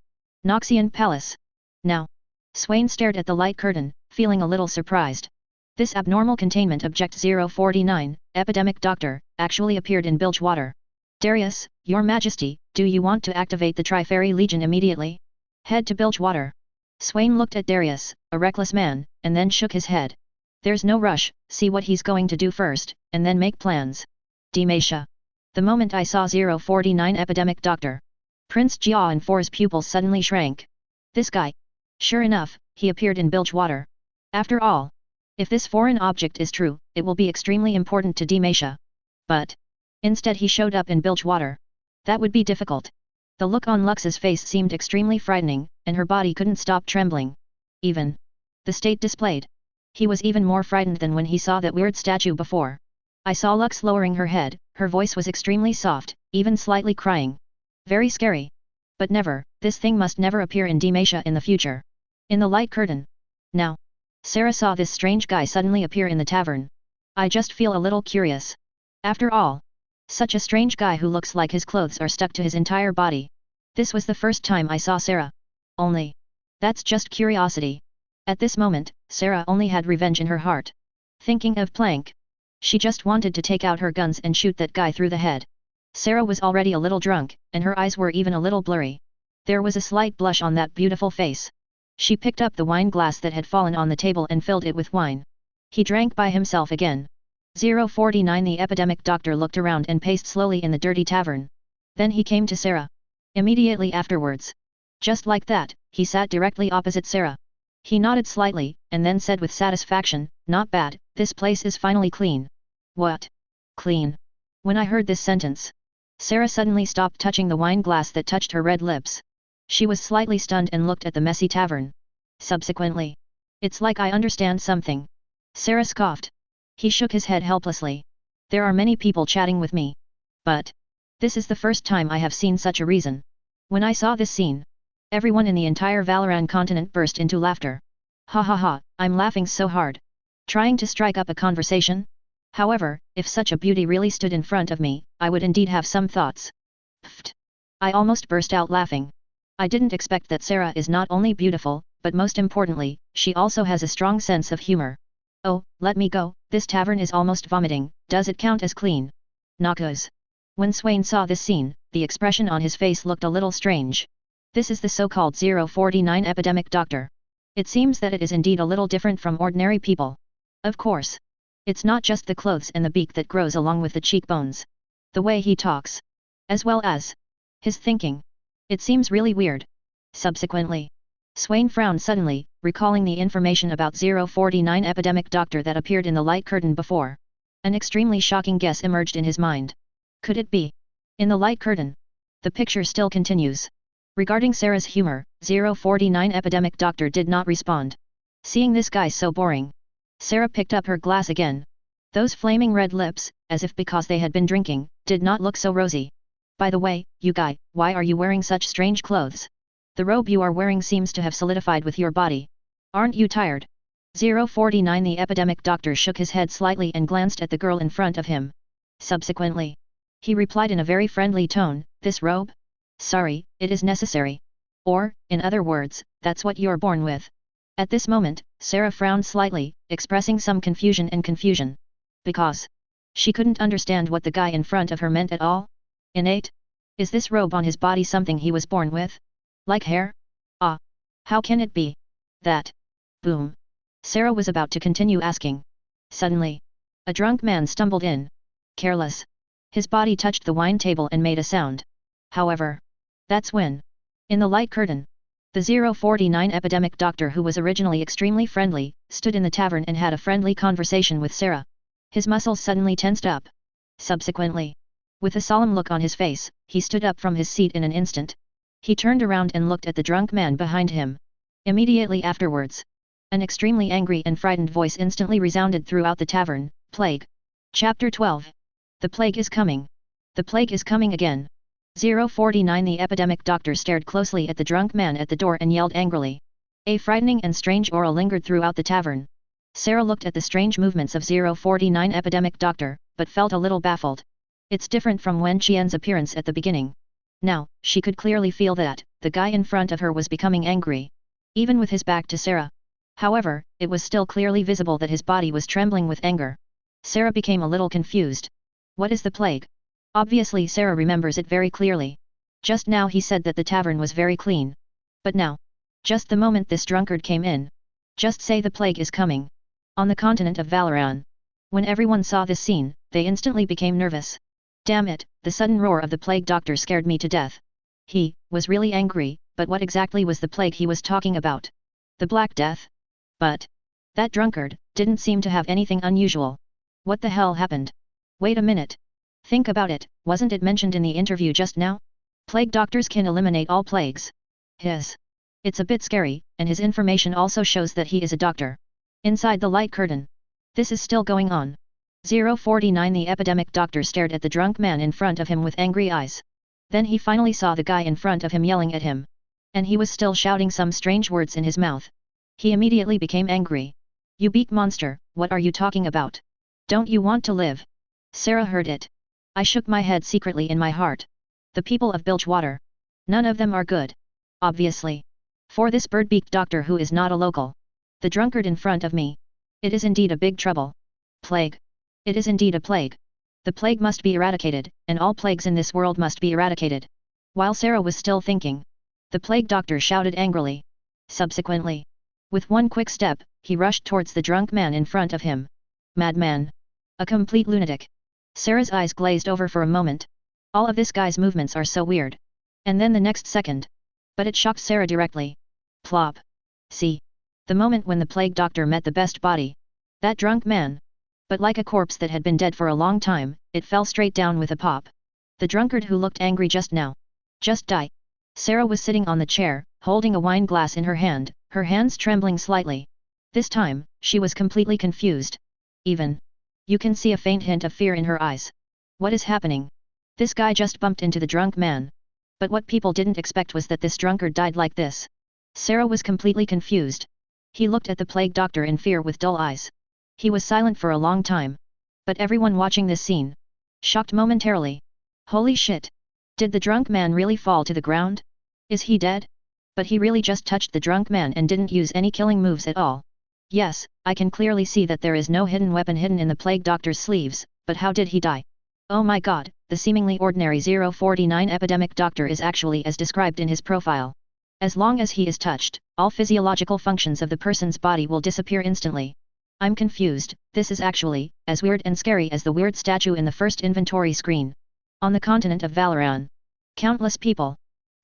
Noxian Palace. Now. Swain stared at the light curtain, feeling a little surprised. This abnormal containment object 049, Epidemic Doctor, actually appeared in Bilgewater. Darius, Your Majesty, do you want to activate the Tri-Fairy Legion immediately? Head to Bilgewater. Swain looked at Darius, a reckless man, and then shook his head. There's no rush, see what he's going to do first, and then make plans. Demacia. The moment I saw 049 Epidemic Doctor. Prince Jia and Four's pupils suddenly shrank. This guy. Sure enough, he appeared in Bilgewater. After all. If this foreign object is true, it will be extremely important to Demacia. But. Instead he showed up in Bilgewater. That would be difficult. The look on Lux's face seemed extremely frightening, and her body couldn't stop trembling. Even. The state displayed. He was even more frightened than when he saw that weird statue before. I saw Lux lowering her head, her voice was extremely soft, even slightly crying. Very scary. But never, this thing must never appear in Demacia in the future. In the light curtain. Now. Sarah saw this strange guy suddenly appear in the tavern. I just feel a little curious. After all. Such a strange guy who looks like his clothes are stuck to his entire body. This was the first time I saw Sarah. Only. That's just curiosity. At this moment, Sarah only had revenge in her heart. Thinking of Plank. She just wanted to take out her guns and shoot that guy through the head. Sarah was already a little drunk, and her eyes were even a little blurry. There was a slight blush on that beautiful face. She picked up the wine glass that had fallen on the table and filled it with wine. He drank by himself again. 049 The Epidemic Doctor looked around and paced slowly in the dirty tavern. Then he came to Sarah. Immediately afterwards. Just like that, he sat directly opposite Sarah. He nodded slightly, and then said with satisfaction, "Not bad, this place is finally clean." What? Clean? When I heard this sentence. Sarah suddenly stopped touching the wine glass that touched her red lips. She was slightly stunned and looked at the messy tavern. Subsequently. It's like I understand something. Sarah scoffed. He shook his head helplessly. There are many people chatting with me. But. This is the first time I have seen such a reason. When I saw this scene. Everyone in the entire Valoran continent burst into laughter. Ha ha ha, I'm laughing so hard. Trying to strike up a conversation? However, if such a beauty really stood in front of me, I would indeed have some thoughts. Pfft. I almost burst out laughing. I didn't expect that Sarah is not only beautiful, but most importantly, she also has a strong sense of humor. Oh, let me go, this tavern is almost vomiting, does it count as clean? Knockers. When Swain saw this scene, the expression on his face looked a little strange. This is the so-called 049 Epidemic Doctor. It seems that it is indeed a little different from ordinary people. Of course. It's not just the clothes and the beak that grows along with the cheekbones. The way he talks. As well as his thinking. It seems really weird. Subsequently. Swain frowned suddenly, recalling the information about 049 Epidemic Doctor that appeared in the light curtain before. An extremely shocking guess emerged in his mind. Could it be? In the light curtain. The picture still continues. Regarding Sarah's humor, 049 Epidemic Doctor did not respond. Seeing this guy so boring. Sarah picked up her glass again. Those flaming red lips, as if because they had been drinking, did not look so rosy. By the way, you guy, why are you wearing such strange clothes? The robe you are wearing seems to have solidified with your body. Aren't you tired? 049 The Epidemic Doctor shook his head slightly and glanced at the girl in front of him. Subsequently. He replied in a very friendly tone, "This robe? Sorry, it is necessary. Or, in other words, that's what you're born with. At this moment, Sarah frowned slightly, expressing some confusion. Because she couldn't understand what the guy in front of her meant at all. Innate? Is this robe on his body something he was born with? Like hair? Ah. How can it be? That. Boom. Sarah was about to continue asking. Suddenly, a drunk man stumbled in. Careless. His body touched the wine table and made a sound. However, that's when, in the light curtain, the 049 epidemic doctor, who was originally extremely friendly, stood in the tavern and had a friendly conversation with Sarah. His muscles suddenly tensed up. Subsequently, with a solemn look on his face, he stood up from his seat in an instant. He turned around and looked at the drunk man behind him. Immediately afterwards, an extremely angry and frightened voice instantly resounded throughout the tavern. Plague. Chapter 12. The plague is coming. The plague is coming again. 049 The epidemic doctor stared closely at the drunk man at the door and yelled angrily. A frightening and strange aura lingered throughout the tavern. Sarah looked at the strange movements of 049 epidemic doctor, but felt a little baffled. It's different from Wen Qian's appearance at the beginning. Now, she could clearly feel that the guy in front of her was becoming angry. Even with his back to Sarah. However, it was still clearly visible that his body was trembling with anger. Sarah became a little confused. What is the plague? Obviously Sarah remembers it very clearly. Just now he said that the tavern was very clean. But now, just the moment this drunkard came in, just say the plague is coming. On the continent of Valoran. When everyone saw this scene, they instantly became nervous. Damn it, the sudden roar of the plague doctor scared me to death. He was really angry, but what exactly was the plague he was talking about? The Black Death? But that drunkard didn't seem to have anything unusual. What the hell happened? Wait a minute. Think about it, wasn't it mentioned in the interview just now? Plague doctors can eliminate all plagues. It's a bit scary, and his information also shows that he is a doctor. Inside the light curtain. This is still going on. 049 The epidemic doctor stared at the drunk man in front of him with angry eyes. Then he finally saw the guy in front of him yelling at him. And he was still shouting some strange words in his mouth. He immediately became angry. You beak monster, what are you talking about? Don't you want to live? Sarah heard it. I shook my head secretly in my heart. The people of Bilgewater. None of them are good. Obviously. For this bird-beaked doctor who is not a local. The drunkard in front of me. It is indeed a big trouble. Plague. It is indeed a plague. The plague must be eradicated, and all plagues in this world must be eradicated. While Sarah was still thinking, the plague doctor shouted angrily. Subsequently, with one quick step, he rushed towards the drunk man in front of him. Madman. A complete lunatic. Sarah's eyes glazed over for a moment. All of this guy's movements are so weird. And then the next second. But it shocked Sarah directly. Plop. See. The moment when the plague doctor met the best body. That drunk man. But like a corpse that had been dead for a long time, it fell straight down with a pop. The drunkard who looked angry just now. Just die. Sarah was sitting on the chair, holding a wine glass in her hand, her hands trembling slightly. This time, she was completely confused. Even. You can see a faint hint of fear in her eyes. What is happening? This guy just bumped into the drunk man. But what people didn't expect was that this drunkard died like this. Sarah was completely confused. He looked at the plague doctor in fear with dull eyes. He was silent for a long time. But everyone watching this scene. Shocked momentarily. Holy shit! Did the drunk man really fall to the ground? Is he dead? But he really just touched the drunk man and didn't use any killing moves at all. Yes, I can clearly see that there is no hidden weapon hidden in the plague doctor's sleeves, but how did he die? Oh my god, the seemingly ordinary 049 epidemic doctor is actually as described in his profile. As long as he is touched, all physiological functions of the person's body will disappear instantly. I'm confused, this is actually as weird and scary as the weird statue in the first inventory screen. On the continent of Valoran. Countless people.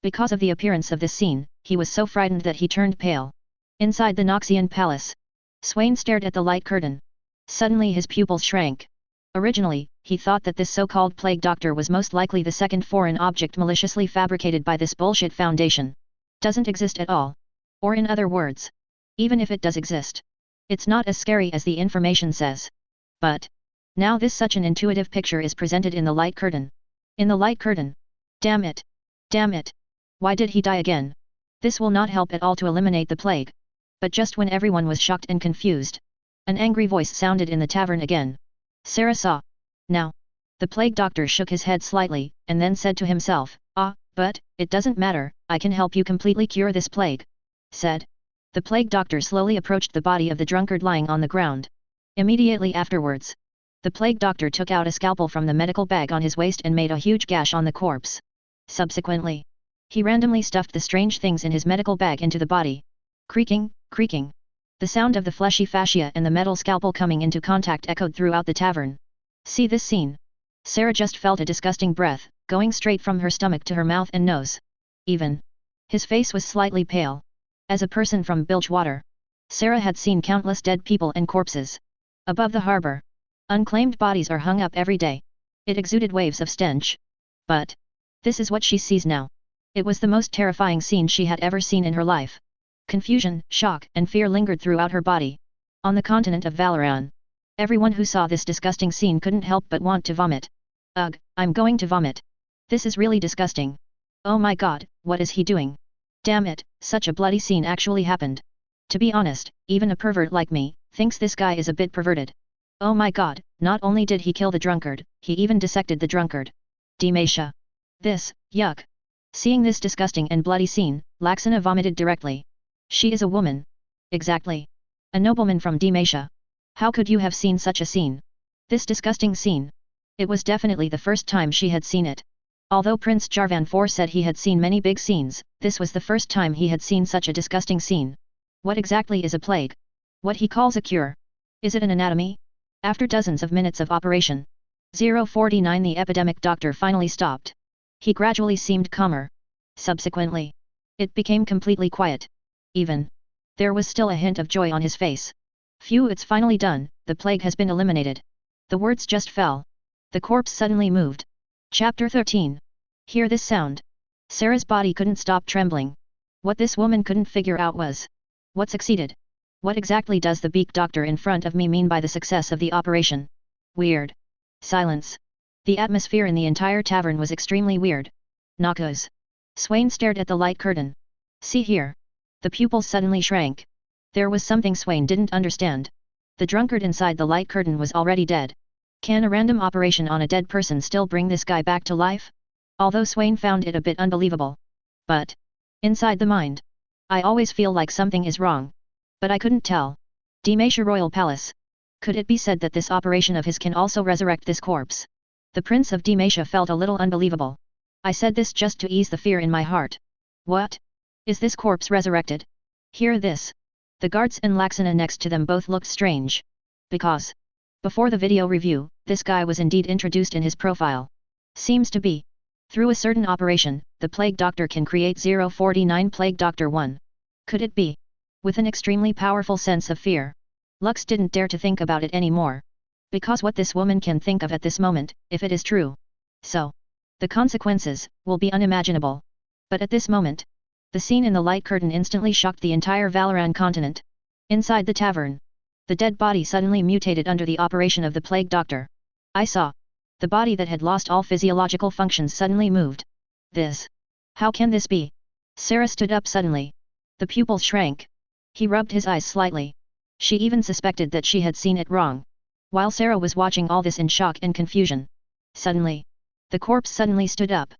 Because of the appearance of this scene, he was so frightened that he turned pale. Inside the Noxian palace. Swain stared at the light curtain. Suddenly his pupils shrank. Originally, he thought that this so-called plague doctor was most likely the second foreign object maliciously fabricated by this bullshit foundation. Doesn't exist at all. Or in other words, even if it does exist, it's not as scary as the information says. But now this such an intuitive picture is presented in the light curtain. In the light curtain. Damn it. Damn it. Why did he die again? This will not help at all to eliminate the plague. But just when everyone was shocked and confused, an angry voice sounded in the tavern again. Sarah saw. Now. The plague doctor shook his head slightly, and then said to himself, but "It doesn't matter, I can help you completely cure this plague," said. The plague doctor slowly approached the body of the drunkard lying on the ground. Immediately afterwards, the plague doctor took out a scalpel from the medical bag on his waist and made a huge gash on the corpse. Subsequently, he randomly stuffed the strange things in his medical bag into the body. Creaking, creaking. The sound of the fleshy fascia and the metal scalpel coming into contact echoed throughout the tavern. See this scene. Sarah just felt a disgusting breath, going straight from her stomach to her mouth and nose. Even his face was slightly pale. As a person from Bilgewater, Sarah had seen countless dead people and corpses. Above the harbor, unclaimed bodies are hung up every day. It exuded waves of stench. But this is what she sees now. It was the most terrifying scene she had ever seen in her life. Confusion, shock, and fear lingered throughout her body. On the continent of Valoran, everyone who saw this disgusting scene couldn't help but want to vomit. Ugh, I'm going to vomit. This is really disgusting. Oh my god, what is he doing? Damn it, such a bloody scene actually happened. To be honest, even a pervert like me thinks this guy is a bit perverted. Oh my god, not only did he kill the drunkard, he even dissected the drunkard. Demasha. This, yuck. Seeing this disgusting and bloody scene, Laxana vomited directly. She is a woman. Exactly. A nobleman from Demasha. How could you have seen such a scene? This disgusting scene. It was definitely the first time she had seen it. Although Prince Jarvan IV said he had seen many big scenes, this was the first time he had seen such a disgusting scene. What exactly is a plague? What he calls a cure? Is it an anatomy? After dozens of minutes of operation, 049 the epidemic doctor finally stopped. He gradually seemed calmer. Subsequently, it became completely quiet. Even there was still a hint of joy on his face. Phew, it's finally done, the plague has been eliminated. The words just fell. The corpse suddenly moved. Chapter 13. Hear this sound. Sarah's body couldn't stop trembling. What this woman couldn't figure out was, what succeeded? What exactly does the beak doctor in front of me mean by the success of the operation? Weird. Silence. The atmosphere in the entire tavern was extremely weird. Noxus. Swain stared at the light curtain. See here. The pupils suddenly shrank. There was something Swain didn't understand. The drunkard inside the light curtain was already dead. Can a random operation on a dead person still bring this guy back to life? Although Swain found it a bit unbelievable. But inside the mind, I always feel like something is wrong. But I couldn't tell. Demasha Royal Palace. Could it be said that this operation of his can also resurrect this corpse? The Prince of Demasha felt a little unbelievable. I said this just to ease the fear in my heart. What? Is this corpse resurrected? Hear this. The guards and Laxana next to them both looked strange. Because before the video review, this guy was indeed introduced in his profile. Seems to be. Through a certain operation, the Plague Doctor can create 049 Plague Doctor 1. Could it be? With an extremely powerful sense of fear, Lux didn't dare to think about it anymore. Because what this woman can think of at this moment, if it is true. So, the consequences will be unimaginable. But at this moment, the scene in the light curtain instantly shocked the entire Valoran continent. Inside the tavern, the dead body suddenly mutated under the operation of the Plague Doctor. I saw. The body that had lost all physiological functions suddenly moved. This. How can this be? Sarah stood up suddenly. The pupils shrank. He rubbed his eyes slightly. She even suspected that she had seen it wrong. While Sarah was watching all this in shock and confusion. Suddenly, the corpse suddenly stood up.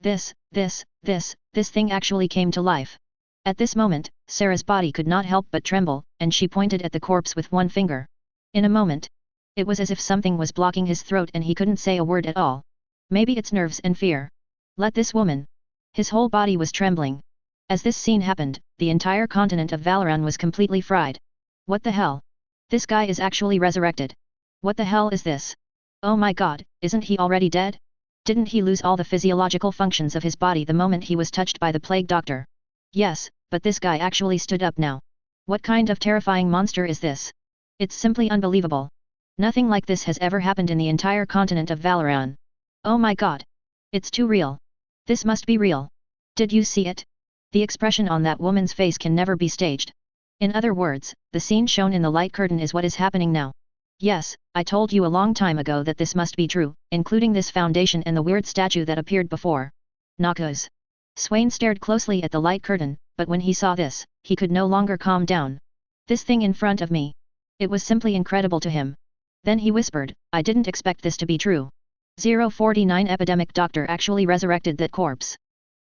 This thing actually came to life. At this moment, Sarah's body could not help but tremble, and she pointed at the corpse with one finger. In a moment, it was as if something was blocking his throat and he couldn't say a word at all. Maybe it's nerves and fear. Let this woman. His whole body was trembling. As this scene happened, the entire continent of Valoran was completely fried. What the hell? This guy is actually resurrected. What the hell is this? Oh my god, isn't he already dead? Didn't he lose all the physiological functions of his body the moment he was touched by the Plague Doctor? Yes, but this guy actually stood up now. What kind of terrifying monster is this? It's simply unbelievable. Nothing like this has ever happened in the entire continent of Valoran. Oh my god. It's too real. This must be real. Did you see it? The expression on that woman's face can never be staged. In other words, the scene shown in the light curtain is what is happening now. Yes, I told you a long time ago that this must be true, including this foundation and the weird statue that appeared before. Noxus. Swain stared closely at the light curtain, but when he saw this, he could no longer calm down. This thing in front of me. It was simply incredible to him. Then he whispered, I didn't expect this to be true. 049 Epidemic Doctor actually resurrected that corpse.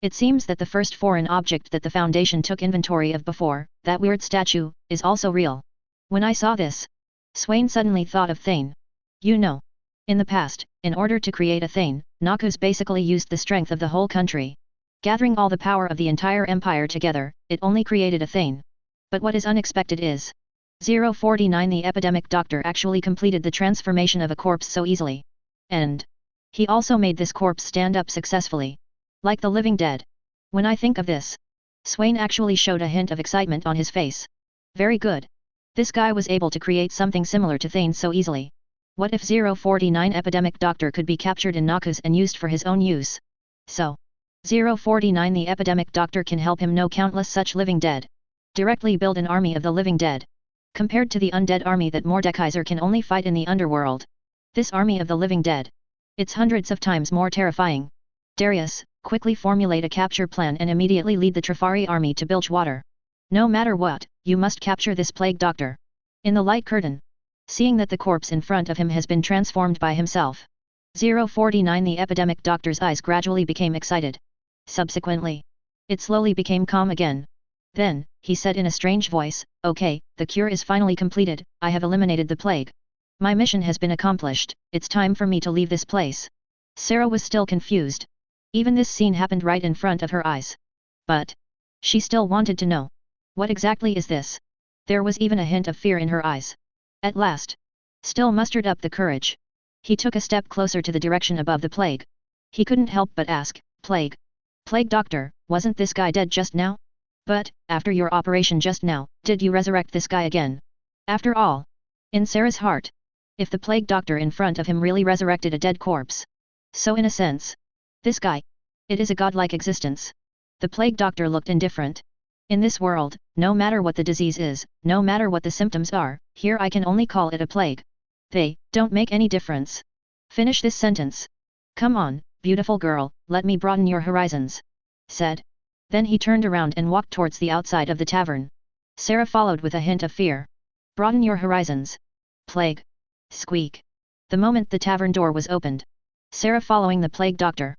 It seems that the first foreign object that the Foundation took inventory of before, that weird statue, is also real. When I saw this, Swain suddenly thought of Thane. You know. In the past, in order to create a Thane, Noxus basically used the strength of the whole country. Gathering all the power of the entire empire together, it only created a Thane. But what is unexpected is 049 the epidemic doctor actually completed the transformation of a corpse so easily. And he also made this corpse stand up successfully. Like the living dead. When I think of this, Swain actually showed a hint of excitement on his face. Very good. This guy was able to create something similar to Thane so easily. What if 049 epidemic doctor could be captured in Noxus and used for his own use? So 049 the epidemic doctor can help him know countless such living dead. Directly build an army of the living dead. Compared to the undead army that Mordekaiser can only fight in the underworld. This army of the living dead. It's hundreds of times more terrifying. Darius, quickly formulate a capture plan and immediately lead the Trifari army to Bilgewater. No matter what, you must capture this plague doctor. In the light curtain. Seeing that the corpse in front of him has been transformed by himself. 049 the epidemic doctor's eyes gradually became excited. Subsequently, it slowly became calm again. Then, he said in a strange voice, okay, the cure is finally completed, I have eliminated the plague. My mission has been accomplished, it's time for me to leave this place. Sarah was still confused. Even this scene happened right in front of her eyes. But she still wanted to know. What exactly is this? There was even a hint of fear in her eyes. At last, still mustered up the courage. He took a step closer to the direction above the plague. He couldn't help but ask, Plague? Plague doctor, wasn't this guy dead just now? But, after your operation just now, did you resurrect this guy again? After all, in Sarah's heart, if the plague doctor in front of him really resurrected a dead corpse. So in a sense, this guy, it is a godlike existence. The plague doctor looked indifferent. In this world, no matter what the disease is, no matter what the symptoms are, here I can only call it a plague. They don't make any difference. Finish this sentence. Come on, beautiful girl, let me broaden your horizons. Said. Then he turned around and walked towards the outside of the tavern. Sarah followed with a hint of fear. Broaden your horizons. Plague. Squeak. The moment the tavern door was opened. Sarah following the plague doctor.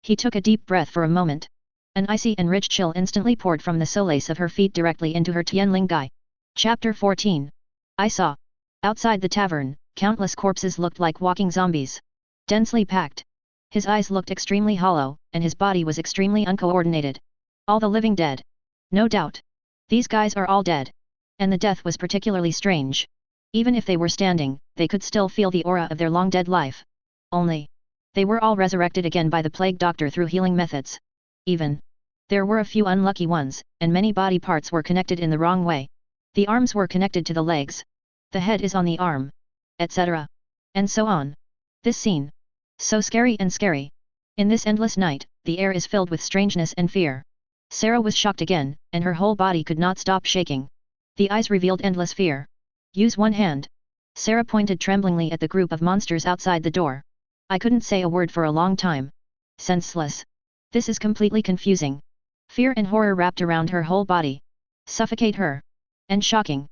He took a deep breath for a moment. An icy and rich chill instantly poured from the solace of her feet directly into her Tianling Gai. Chapter 14. I saw. Outside the tavern, countless corpses looked like walking zombies. Densely packed. His eyes looked extremely hollow, and his body was extremely uncoordinated. All the living dead. No doubt. These guys are all dead. And the death was particularly strange. Even if they were standing, they could still feel the aura of their long dead life. Only. They were all resurrected again by the plague doctor through healing methods. Even. There were a few unlucky ones, and many body parts were connected in the wrong way. The arms were connected to the legs. The head is on the arm. Etc. And so on. This scene. So scary and scary. In this endless night, the air is filled with strangeness and fear. Sarah was shocked again, and her whole body could not stop shaking. The eyes revealed endless fear. Use one hand. Sarah pointed tremblingly at the group of monsters outside the door. I couldn't say a word for a long time. Senseless. This is completely confusing. Fear and horror wrapped around her whole body. Suffocate her. And shocking.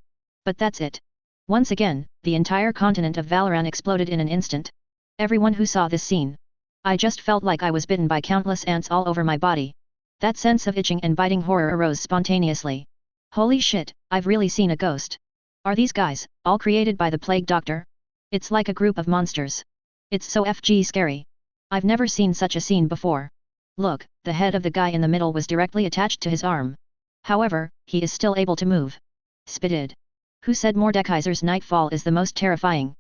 But that's it. Once again, the entire continent of Valoran exploded in an instant. Everyone who saw this scene. I just felt like I was bitten by countless ants all over my body. That sense of itching and biting horror arose spontaneously. Holy shit, I've really seen a ghost. Are these guys, all created by the plague doctor? It's like a group of monsters. It's so scary. I've never seen such a scene before. Look, the head of the guy in the middle was directly attached to his arm. However, he is still able to move. Spitted. Who said Mordekaiser's nightfall is the most terrifying?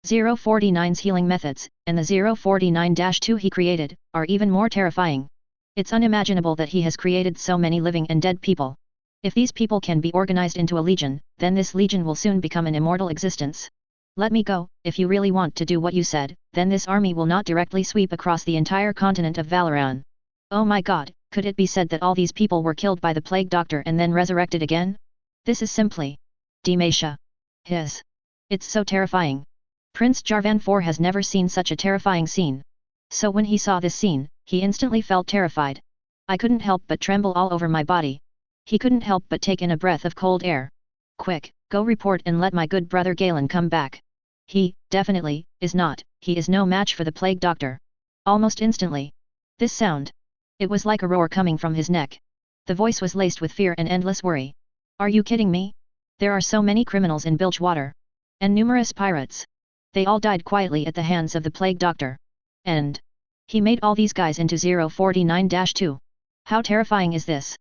049's healing methods, and the 049-2 he created, are even more terrifying. It's unimaginable that he has created so many living and dead people. If these people can be organized into a legion, then this legion will soon become an immortal existence. Let me go, if you really want to do what you said, then this army will not directly sweep across the entire continent of Valoran. Oh my god, could it be said that all these people were killed by the plague doctor and then resurrected again? This is simply Demasha. It's so terrifying. Prince Jarvan IV has never seen such a terrifying scene. So when he saw this scene, he instantly felt terrified. I couldn't help but tremble all over my body. He couldn't help but take in a breath of cold air. Quick, go report and let my good brother Galen come back. He, definitely, is not, he is no match for the plague doctor. Almost instantly. This sound. It was like a roar coming from his neck. The voice was laced with fear and endless worry. Are you kidding me? There are so many criminals in Bilgewater. And numerous pirates. They all died quietly at the hands of the Plague Doctor. And he made all these guys into 049-2. How terrifying is this?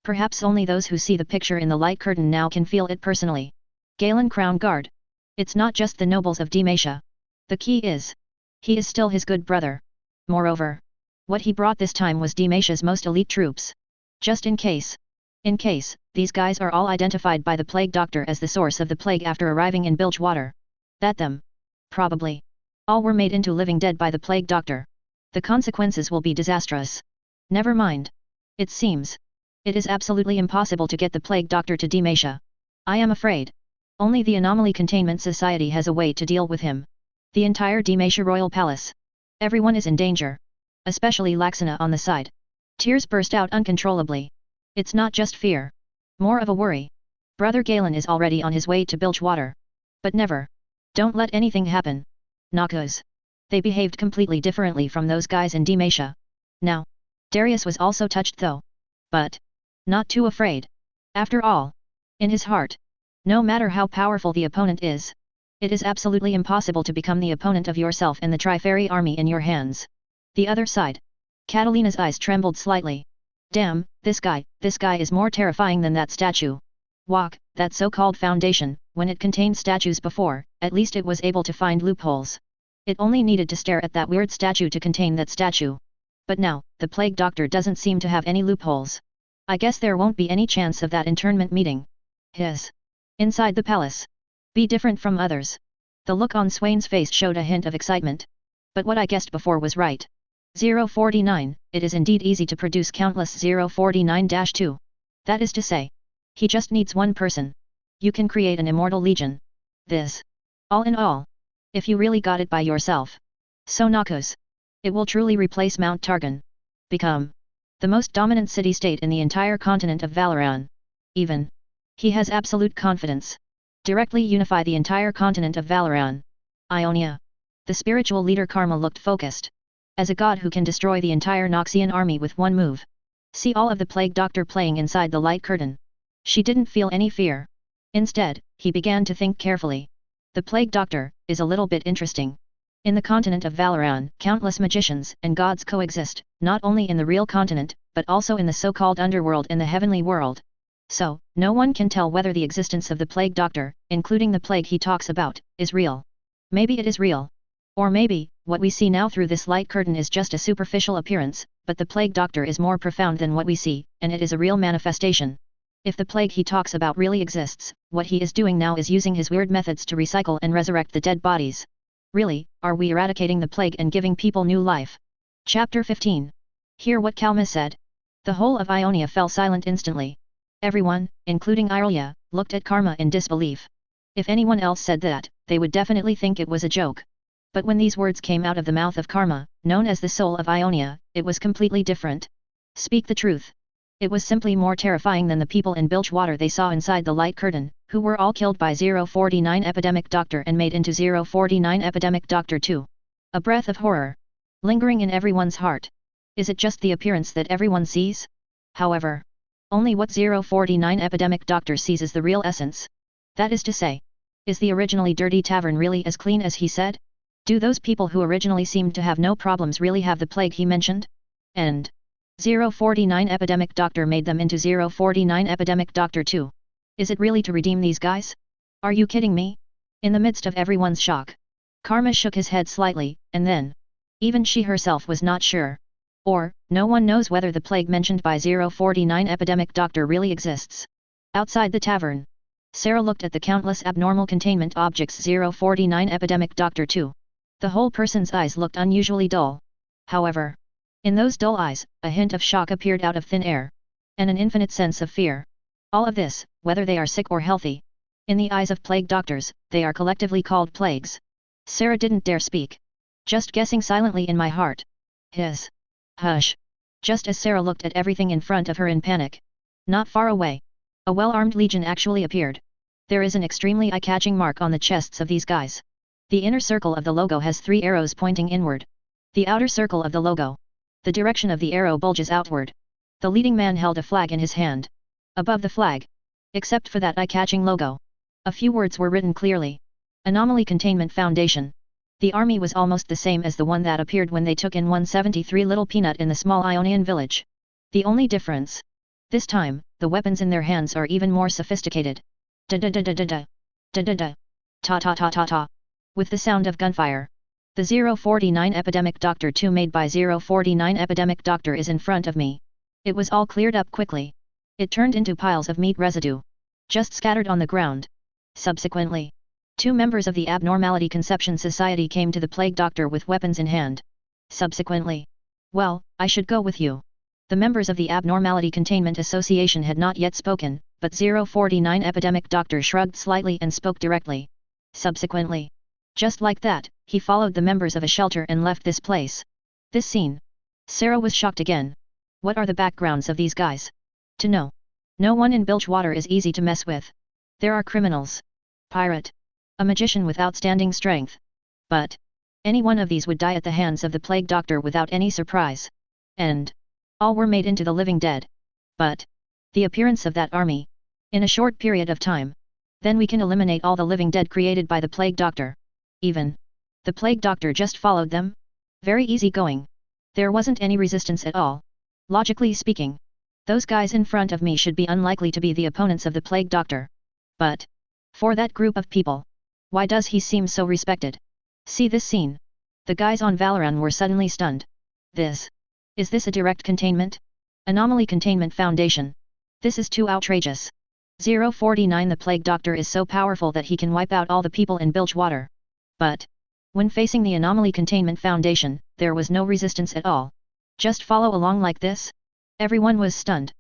Perhaps only those who see the picture in the light curtain now can feel it personally. Galen Crown Guard. It's not just the nobles of Demacia. The key is, he is still his good brother. Moreover, what he brought this time was Demacia's most elite troops. Just in case. In case, these guys are all identified by the Plague Doctor as the source of the plague after arriving in Bilgewater. That them. Probably. All were made into living dead by the Plague Doctor. The consequences will be disastrous. Never mind. It seems. It is absolutely impossible to get the Plague Doctor to Demacia. I am afraid. Only the Anomaly Containment Society has a way to deal with him. The entire Demacia Royal Palace. Everyone is in danger. Especially Laxana on the side. Tears burst out uncontrollably. It's not just fear. More of a worry. Brother Galen is already on his way to Bilgewater. But never. Don't let anything happen. Noxus. They behaved completely differently from those guys in Demacia. Now. Darius was also touched though. But not too afraid. After all. In his heart. No matter how powerful the opponent is. It is absolutely impossible to become the opponent of yourself and the Tri-Fairy army in your hands. The other side. Catalina's eyes trembled slightly. Damn, this guy is more terrifying than that statue. Walk, that so-called foundation, when it contained statues before, at least it was able to find loopholes. It only needed to stare at that weird statue to contain that statue. But now, the Plague Doctor doesn't seem to have any loopholes. I guess there won't be any chance of that internment meeting. Inside the palace. Be different from others. The look on Swain's face showed a hint of excitement. But what I guessed before was right. 049, it is indeed easy to produce countless 049-2. That is to say. He just needs one person. You can create an immortal legion. This. All in all. If you really got it by yourself. So Noxus. It will truly replace Mount Targon. Become the most dominant city-state in the entire continent of Valoran. Even. He has absolute confidence. Directly unify the entire continent of Valoran. Ionia. The spiritual leader Karma looked focused. As a god who can destroy the entire Noxian army with one move. See all of the Plague Doctor playing inside the light curtain. She didn't feel any fear. Instead, he began to think carefully. The Plague Doctor is a little bit interesting. In the continent of Valoran, countless magicians and gods coexist, not only in the real continent, but also in the so-called underworld and the heavenly world. So, no one can tell whether the existence of the Plague Doctor, including the plague he talks about, is real. Maybe it is real. Or maybe, what we see now through this light curtain is just a superficial appearance, but the Plague Doctor is more profound than what we see, and it is a real manifestation. If the plague he talks about really exists, what he is doing now is using his weird methods to recycle and resurrect the dead bodies. Really, are we eradicating the plague and giving people new life? Chapter 15. Hear what Kalma said. The whole of Ionia fell silent instantly. Everyone, including Irelia, looked at Karma in disbelief. If anyone else said that, they would definitely think it was a joke. But when these words came out of the mouth of Karma, known as the soul of Ionia, it was completely different. Speak the truth. It was simply more terrifying than the people in Bilgewater they saw inside the light curtain, who were all killed by 049 Epidemic Doctor and made into 049 Epidemic Doctor 2. A breath of horror. Lingering in everyone's heart. Is it just the appearance that everyone sees? However. Only what 049 Epidemic Doctor sees is the real essence. That is to say. Is the originally dirty tavern really as clean as he said? Do those people who originally seemed to have no problems really have the plague he mentioned? And 049 Epidemic Doctor made them into 049 Epidemic Doctor 2. Is it really to redeem these guys? Are you kidding me? In the midst of everyone's shock. Karma shook his head slightly, and then. Even she herself was not sure. Or, no one knows whether the plague mentioned by 049 Epidemic Doctor really exists. Outside the tavern. Sarah looked at the countless abnormal containment objects 049 Epidemic Doctor 2. The whole person's eyes looked unusually dull. However. In those dull eyes, a hint of shock appeared out of thin air. And an infinite sense of fear. All of this, whether they are sick or healthy. In the eyes of plague doctors, they are collectively called plagues. Sarah didn't dare speak. Just guessing silently in my heart. Hush. Just as Sarah looked at everything in front of her in panic. Not far away. A well-armed legion actually appeared. There is an extremely eye-catching mark on the chests of these guys. The inner circle of the logo has 3 arrows pointing inward. The outer circle of the logo The direction of the arrow bulges outward. The leading man held a flag in his hand. Above the flag, except for that eye-catching logo, a few words were written clearly. Anomaly Containment Foundation. The army was almost the same as the one that appeared when they took in 173 Little Peanut in the small Ionian village. The only difference, this time, the weapons in their hands are even more sophisticated. Da-da-da-da-da-da. Da-da-da. Ta-ta-ta-ta-ta. With the sound of gunfire. The 049 Epidemic Doctor 2 made by 049 Epidemic Doctor is in front of me. It was all cleared up quickly. It turned into piles of meat residue. Just scattered on the ground. Subsequently, 2 members of the Abnormality Conception Society came to the Plague Doctor with weapons in hand. Subsequently, well, I should go with you. The members of the Abnormality Containment Association had not yet spoken, but 049 Epidemic Doctor shrugged slightly and spoke directly. Subsequently, just like that, he followed the members of a shelter and left this place. This scene. Sarah was shocked again. What are the backgrounds of these guys? To know. No one in Bilgewater is easy to mess with. There are criminals. Pirate. A magician with outstanding strength. But any one of these would die at the hands of the Plague Doctor without any surprise. And all were made into the living dead. But the appearance of that army, in a short period of time, then we can eliminate all the living dead created by the Plague Doctor. Even the Plague Doctor just followed them? Very easy going. There wasn't any resistance at all. Logically speaking, those guys in front of me should be unlikely to be the opponents of the Plague Doctor. But for that group of people, why does he seem so respected? See this scene. The guys on Valoran were suddenly stunned. Is this a direct containment? Anomaly Containment Foundation. This is too outrageous. 049 The Plague Doctor is so powerful that he can wipe out all the people in Bilgewater. But when facing the Anomaly Containment Foundation, there was no resistance at all. Just follow along like this? Everyone was stunned.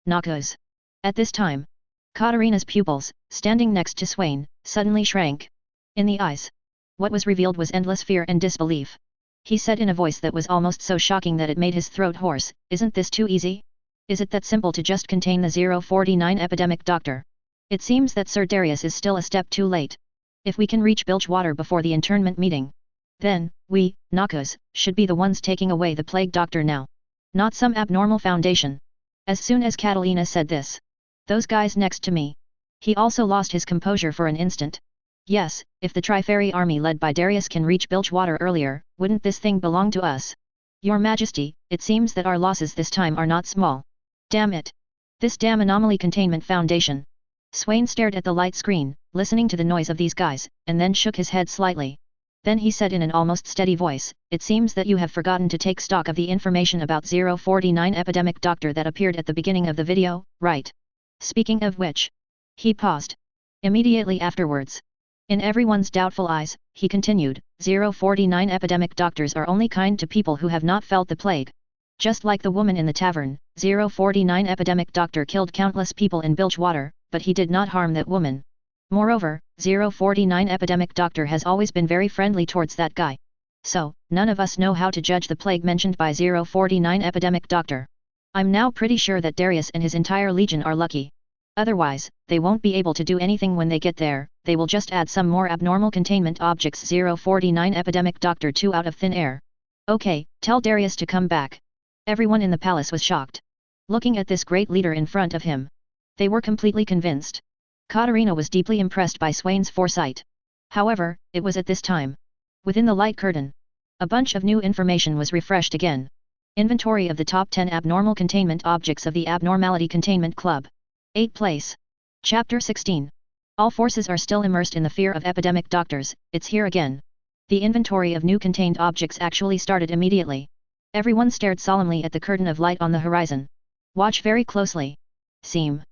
Noxus. At this time, Catalina's pupils, standing next to Swain, suddenly shrank. In the eyes, what was revealed was endless fear and disbelief. He said in a voice that was almost so shocking that it made his throat hoarse, "Isn't this too easy? Is it that simple to just contain the 049 Epidemic Doctor? It seems that Sir Darius is still a step too late. If we can reach Bilgewater before the internment meeting, then we, Noxus, should be the ones taking away the Plague Doctor now. Not some abnormal foundation." As soon as Catalina said this, those guys next to me. He also lost his composure for an instant. Yes, if the Trifairy army led by Darius can reach Bilgewater earlier, wouldn't this thing belong to us? Your Majesty, it seems that our losses this time are not small. Damn it! This damn Anomaly Containment Foundation. Swain stared at the light screen, listening to the noise of these guys, and then shook his head slightly. Then he said in an almost steady voice, "It seems that you have forgotten to take stock of the information about 049 Epidemic Doctor that appeared at the beginning of the video, right? Speaking of which..." He paused. Immediately afterwards, in everyone's doubtful eyes, he continued, 049 Epidemic Doctors are only kind to people who have not felt the plague. Just like the woman in the tavern, 049 Epidemic Doctor killed countless people in Bilgewater, but he did not harm that woman. Moreover, 049 Epidemic Doctor has always been very friendly towards that guy. So, none of us know how to judge the plague mentioned by 049 Epidemic Doctor. I'm now pretty sure that Darius and his entire legion are lucky. Otherwise, they won't be able to do anything when they get there, they will just add some more abnormal containment objects 049 Epidemic Doctor 2 out of thin air. Okay, tell Darius to come back. Everyone in the palace was shocked. Looking at this great leader in front of him, they were completely convinced. Catalina was deeply impressed by Swain's foresight. However, it was at this time. Within the light curtain, a bunch of new information was refreshed again. Inventory of the top 10 abnormal containment objects of the Abnormality Containment Club. 8th place. Chapter 16. All forces are still immersed in the fear of epidemic doctors, it's here again. The inventory of new contained objects actually started immediately. Everyone stared solemnly at the curtain of light on the horizon. Watch very closely. Seem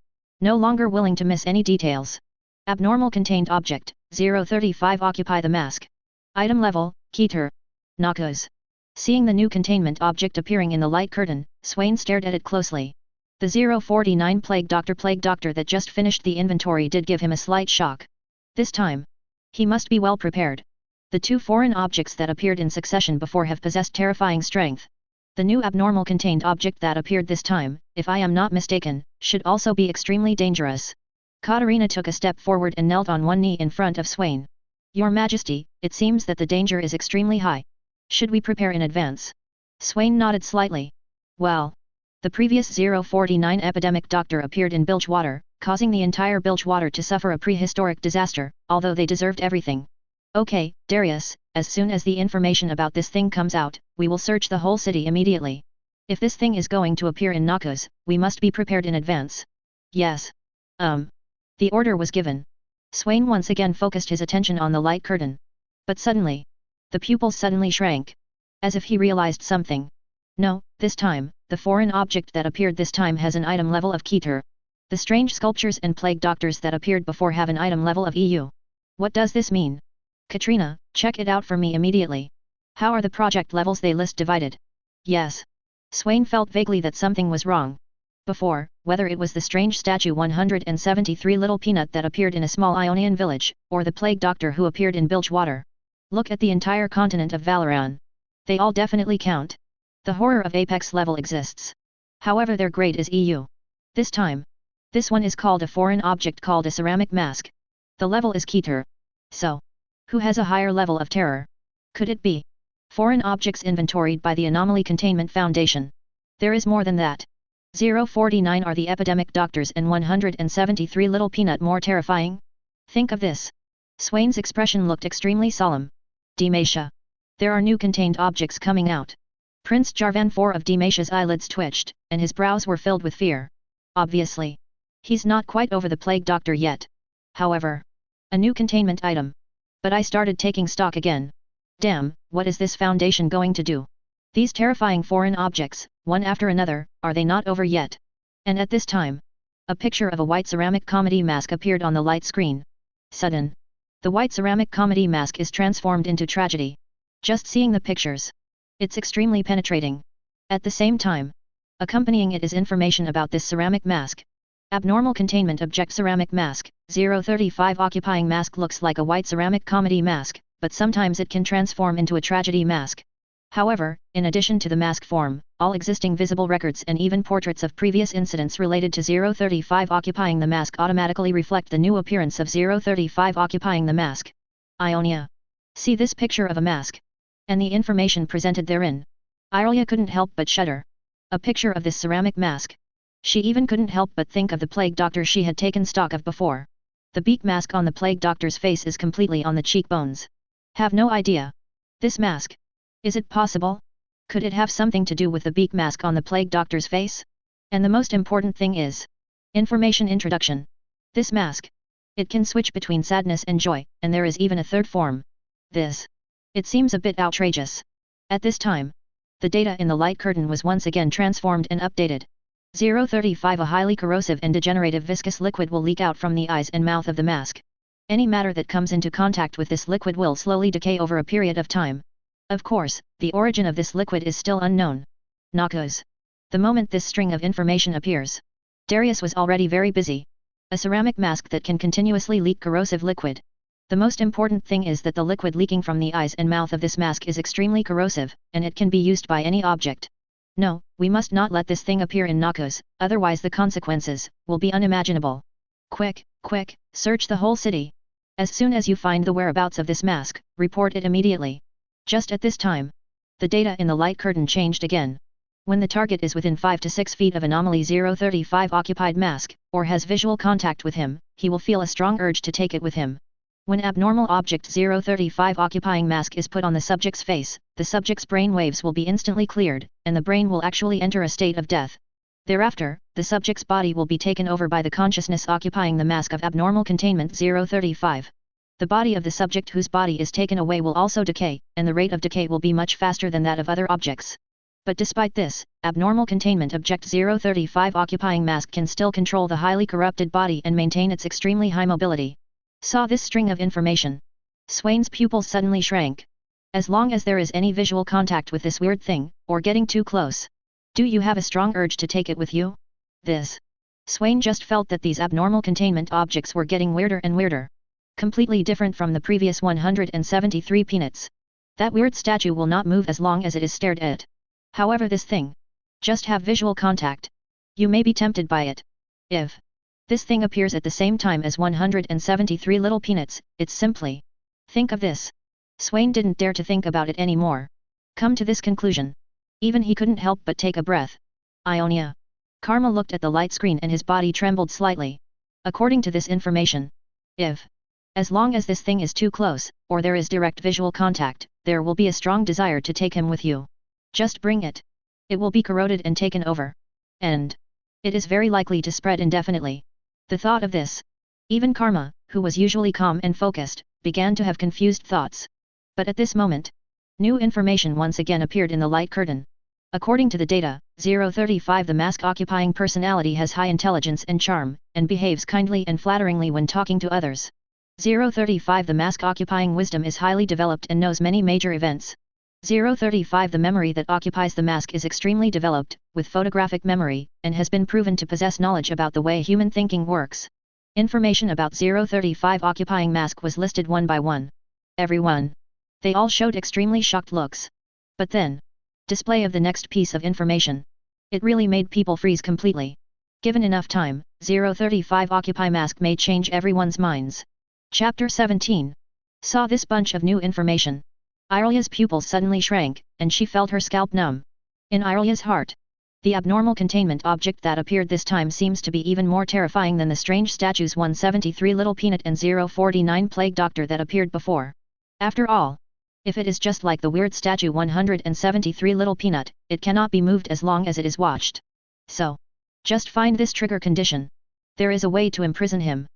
no longer willing to miss any details. Abnormal contained object, 035 Occupy the mask. Item level, Keter. Noxus. Seeing the new containment object appearing in the light curtain, Swain stared at it closely. The 049 Plague Doctor that just finished the inventory did give him a slight shock. This time, he must be well prepared. The 2 foreign objects that appeared in succession before have possessed terrifying strength. The new abnormal contained object that appeared this time, if I am not mistaken, should also be extremely dangerous. Catalina took a step forward and knelt on one knee in front of Swain. Your Majesty, it seems that the danger is extremely high. Should we prepare in advance? Swain nodded slightly. Well. The previous 049 epidemic doctor appeared in Bilgewater, causing the entire Bilgewater to suffer a prehistoric disaster, although they deserved everything. Okay, Darius, as soon as the information about this thing comes out, we will search the whole city immediately. If this thing is going to appear in Noxus, we must be prepared in advance. Yes. The order was given. Swain once again focused his attention on the light curtain. But suddenly, the pupils suddenly shrank. As if he realized something. No, this time, the foreign object that appeared this time has an item level of Keter. The strange sculptures and plague doctors that appeared before have an item level of EU. What does this mean? Katrina, check it out for me immediately. How are the project levels they list divided? Yes. Swain felt vaguely that something was wrong. Before, whether it was the strange statue 173 Little Peanut that appeared in a small Ionian village, or the plague doctor who appeared in Bilgewater. Look at the entire continent of Valoran. They all definitely count. The horror of Apex level exists. However, their grade is EU. This time. This one is called a foreign object called a ceramic mask. The level is Keter. So. Who has a higher level of terror? Could it be foreign objects inventoried by the Anomaly Containment Foundation? There is more than that. 049 are the epidemic doctors and 173 Little Peanut more terrifying? Think of this. Swain's expression looked extremely solemn. Demacia. There are new contained objects coming out. Prince Jarvan IV of Demacia's eyelids twitched, and his brows were filled with fear. Obviously. He's not quite over the plague doctor yet. However. A new containment item. But I started taking stock again. Damn, what is this foundation going to do? These terrifying foreign objects, one after another, are they not over yet? And at this time, a picture of a white ceramic comedy mask appeared on the light screen. Sudden. The white ceramic comedy mask is transformed into tragedy. Just seeing the pictures. It's extremely penetrating. At the same time, accompanying it is information about this ceramic mask. Abnormal containment object ceramic mask, 035 occupying mask looks like a white ceramic comedy mask, but sometimes it can transform into a tragedy mask. However, in addition to the mask form, all existing visible records and even portraits of previous incidents related to 035 occupying the mask automatically reflect the new appearance of 035 occupying the mask. Ionia. See this picture of a mask. And the information presented therein. Irelia couldn't help but shudder. A picture of this ceramic mask. She even couldn't help but think of the plague doctor she had taken stock of before. The beak mask on the plague doctor's face is completely on the cheekbones. Have no idea. This mask. Is it possible? Could it have something to do with the beak mask on the plague doctor's face? And the most important thing is. Information introduction. This mask. It can switch between sadness and joy, and there is even a third form. This. It seems a bit outrageous. At this time. The data in the light curtain was once again transformed and updated. 035 A highly corrosive and degenerative viscous liquid will leak out from the eyes and mouth of the mask. Any matter that comes into contact with this liquid will slowly decay over a period of time. Of course, the origin of this liquid is still unknown. Noxus. The moment this string of information appears, Darius was already very busy. A ceramic mask that can continuously leak corrosive liquid. The most important thing is that the liquid leaking from the eyes and mouth of this mask is extremely corrosive, and it can be used by any object. No, we must not let this thing appear in Noxus, otherwise the consequences will be unimaginable. Quick, quick, search the whole city. As soon as you find the whereabouts of this mask, report it immediately. Just at this time, the data in the light curtain changed again. When the target is within 5 to 6 feet of Anomaly 035 occupied mask, or has visual contact with him, he will feel a strong urge to take it with him. When abnormal object 035 occupying mask is put on the subject's face, the subject's brain waves will be instantly cleared, and the brain will actually enter a state of death. Thereafter, the subject's body will be taken over by the consciousness occupying the mask of abnormal containment 035. The body of the subject whose body is taken away will also decay, and the rate of decay will be much faster than that of other objects. But despite this, abnormal containment object 035 occupying mask can still control the highly corrupted body and maintain its extremely high mobility. Saw this string of information. Swain's pupils suddenly shrank. As long as there is any visual contact with this weird thing, or getting too close. Do you have a strong urge to take it with you? This. Swain just felt that these abnormal containment objects were getting weirder and weirder. Completely different from the previous 173 peanuts. That weird statue will not move as long as it is stared at. However, this thing. Just have visual contact. You may be tempted by it. If this thing appears at the same time as 173 little peanuts, it's simply. Think of this. Swain didn't dare to think about it anymore. Come to this conclusion. Even he couldn't help but take a breath. Ionia. Karma looked at the light screen and his body trembled slightly. According to this information, as long as this thing is too close, or there is direct visual contact, there will be a strong desire to take him with you. Just bring it. It will be corroded and taken over. And it is very likely to spread indefinitely. The thought of this. Even Karma, who was usually calm and focused, began to have confused thoughts. But at this moment, new information once again appeared in the light curtain. According to the data, 035 the mask-occupying personality has high intelligence and charm, and behaves kindly and flatteringly when talking to others. 035 the mask-occupying wisdom is highly developed and knows many major events. 035 the memory that occupies the mask is extremely developed, with photographic memory, and has been proven to possess knowledge about the way human thinking works. Information about 035 occupying mask was listed one by one. Everyone. They all showed extremely shocked looks. But then, display of the next piece of information. It really made people freeze completely. Given enough time, 035 Occupy Mask may change everyone's minds. Chapter 17. Saw this bunch of new information. Irelia's pupils suddenly shrank, and she felt her scalp numb. In Irelia's heart, the abnormal containment object that appeared this time seems to be even more terrifying than the strange statues 173 Little Peanut and 049 Plague Doctor that appeared before. After all, if it is just like the weird statue 173 Little Peanut, it cannot be moved as long as it is watched. So, just find this trigger condition. There is a way to imprison him.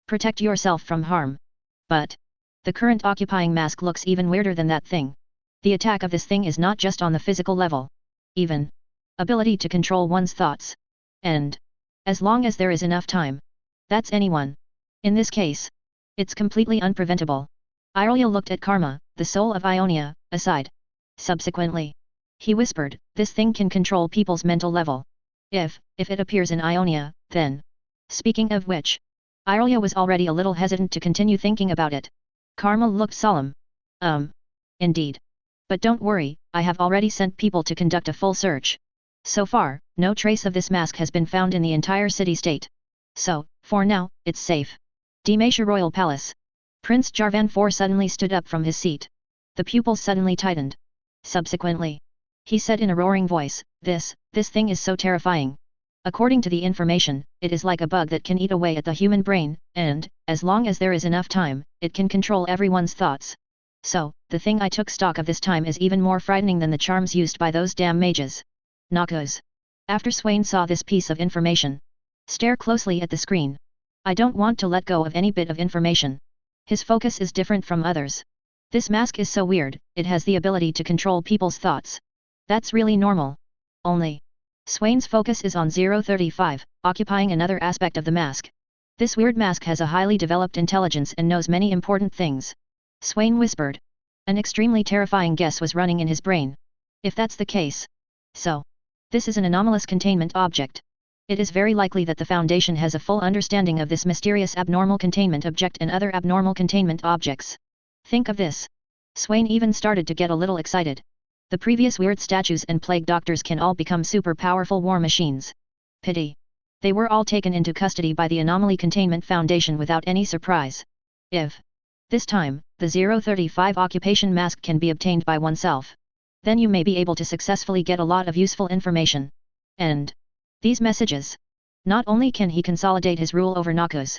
Protect yourself from harm. But the current occupying mask looks even weirder than that thing. The attack of this thing is not just on the physical level. Even ability to control one's thoughts. And as long as there is enough time, that's anyone. In this case, it's completely unpreventable. Irelia looked at Karma, the soul of Ionia, aside. Subsequently, he whispered, this thing can control people's mental level. If it appears in Ionia, then. Speaking of which, Irelia was already a little hesitant to continue thinking about it. Karma looked solemn. Indeed. But don't worry, I have already sent people to conduct a full search. So far, no trace of this mask has been found in the entire city-state. So, for now, it's safe. Dimasha Royal Palace. Prince Jarvan IV suddenly stood up from his seat. The pupils suddenly tightened. Subsequently, he said in a roaring voice, this thing is so terrifying. According to the information, it is like a bug that can eat away at the human brain, and, as long as there is enough time, it can control everyone's thoughts. So, the thing I took stock of this time is even more frightening than the charms used by those damn mages. Noxus. After Swain saw this piece of information, stare closely at the screen. I don't want to let go of any bit of information. His focus is different from others. This mask is so weird, it has the ability to control people's thoughts. That's really normal. Only, Swain's focus is on 035, occupying another aspect of the mask. This weird mask has a highly developed intelligence and knows many important things. Swain whispered. An extremely terrifying guess was running in his brain. If that's the case. So, this is an anomalous containment object. It is very likely that the Foundation has a full understanding of this mysterious abnormal containment object and other abnormal containment objects. Think of this. Swain even started to get a little excited. The previous weird statues and plague doctors can all become super powerful war machines. Pity. They were all taken into custody by the Anomaly Containment Foundation without any surprise. If this time, the 035 occupation mask can be obtained by oneself, then you may be able to successfully get a lot of useful information. And these messages. Not only can he consolidate his rule over Noxus,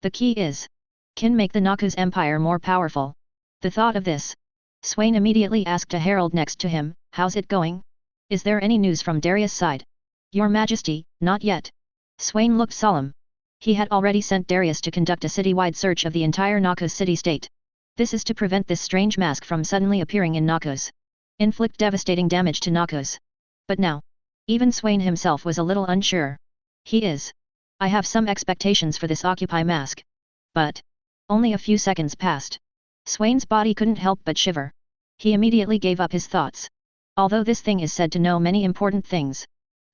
the key is, can make the Noxus Empire more powerful. The thought of this. Swain immediately asked a herald next to him, how's it going? Is there any news from Darius' side? Your Majesty, not yet. Swain looked solemn. He had already sent Darius to conduct a citywide search of the entire Noxus city-state. This is to prevent this strange mask from suddenly appearing in Noxus. Inflict devastating damage to Noxus. But now, even Swain himself was a little unsure. I have some expectations for this Occupy mask. But only a few seconds passed. Swain's body couldn't help but shiver. He immediately gave up his thoughts. Although this thing is said to know many important things.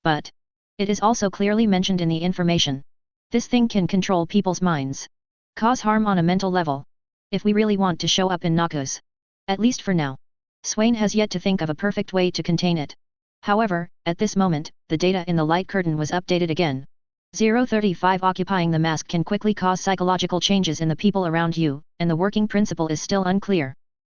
But it is also clearly mentioned in the information. This thing can control people's minds. Cause harm on a mental level. If we really want to show up in Noxus. At least for now. Swain has yet to think of a perfect way to contain it. However, at this moment, the data in the light curtain was updated again. 035 occupying the mask can quickly cause psychological changes in the people around you, and the working principle is still unclear.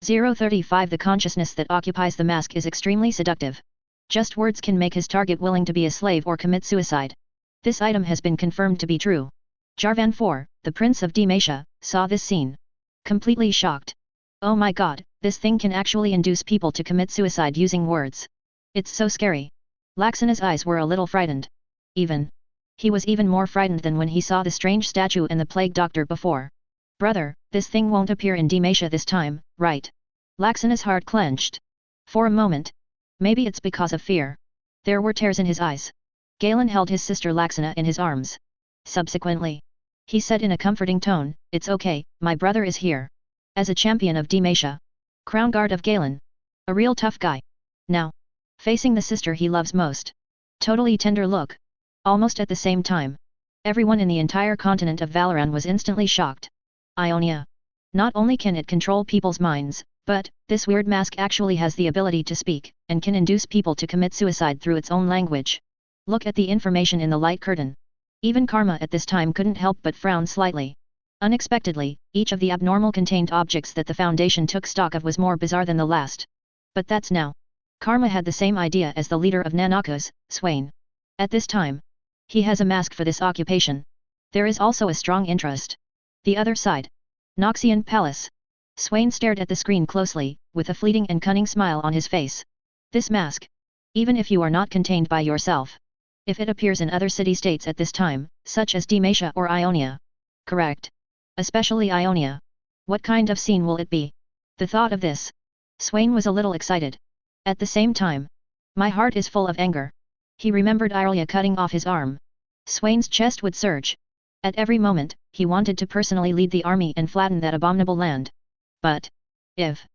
035 The consciousness that occupies the mask is extremely seductive. Just words can make his target willing to be a slave or commit suicide. This item has been confirmed to be true. Jarvan IV, the Prince of Demacia, saw this scene. Completely shocked. Oh my god, this thing can actually induce people to commit suicide using words. It's so scary. Laxana's eyes were a little frightened. He was even more frightened than when he saw the strange statue and the plague doctor before. Brother, this thing won't appear in Demacia this time, right? Laxana's heart clenched. For a moment. Maybe it's because of fear. There were tears in his eyes. Galen held his sister Laxana in his arms. Subsequently, he said in a comforting tone, "It's okay, my brother is here." As a champion of Demacia. Crown guard of Galen. A real tough guy. Now. Facing the sister he loves most. Totally tender look. Almost at the same time. Everyone in the entire continent of Valoran was instantly shocked. Ionia. Not only can it control people's minds, but, this weird mask actually has the ability to speak, and can induce people to commit suicide through its own language. Look at the information in the light curtain. Even Karma at this time couldn't help but frown slightly. Unexpectedly, each of the abnormal contained objects that the Foundation took stock of was more bizarre than the last. But that's now. Karma had the same idea as the leader of Nanakas, Swain. At this time, he has a mask for this occupation. There is also a strong interest. The other side. Noxian Palace. Swain stared at the screen closely, with a fleeting and cunning smile on his face. This mask. Even if you are not contained by yourself. If it appears in other city-states at this time, such as Demacia or Ionia. Correct. Especially Ionia. What kind of scene will it be? The thought of this. Swain was a little excited. At the same time. My heart is full of anger. He remembered Irelia cutting off his arm. Swain's chest would surge. At every moment, he wanted to personally lead the army and flatten that abominable land. But. If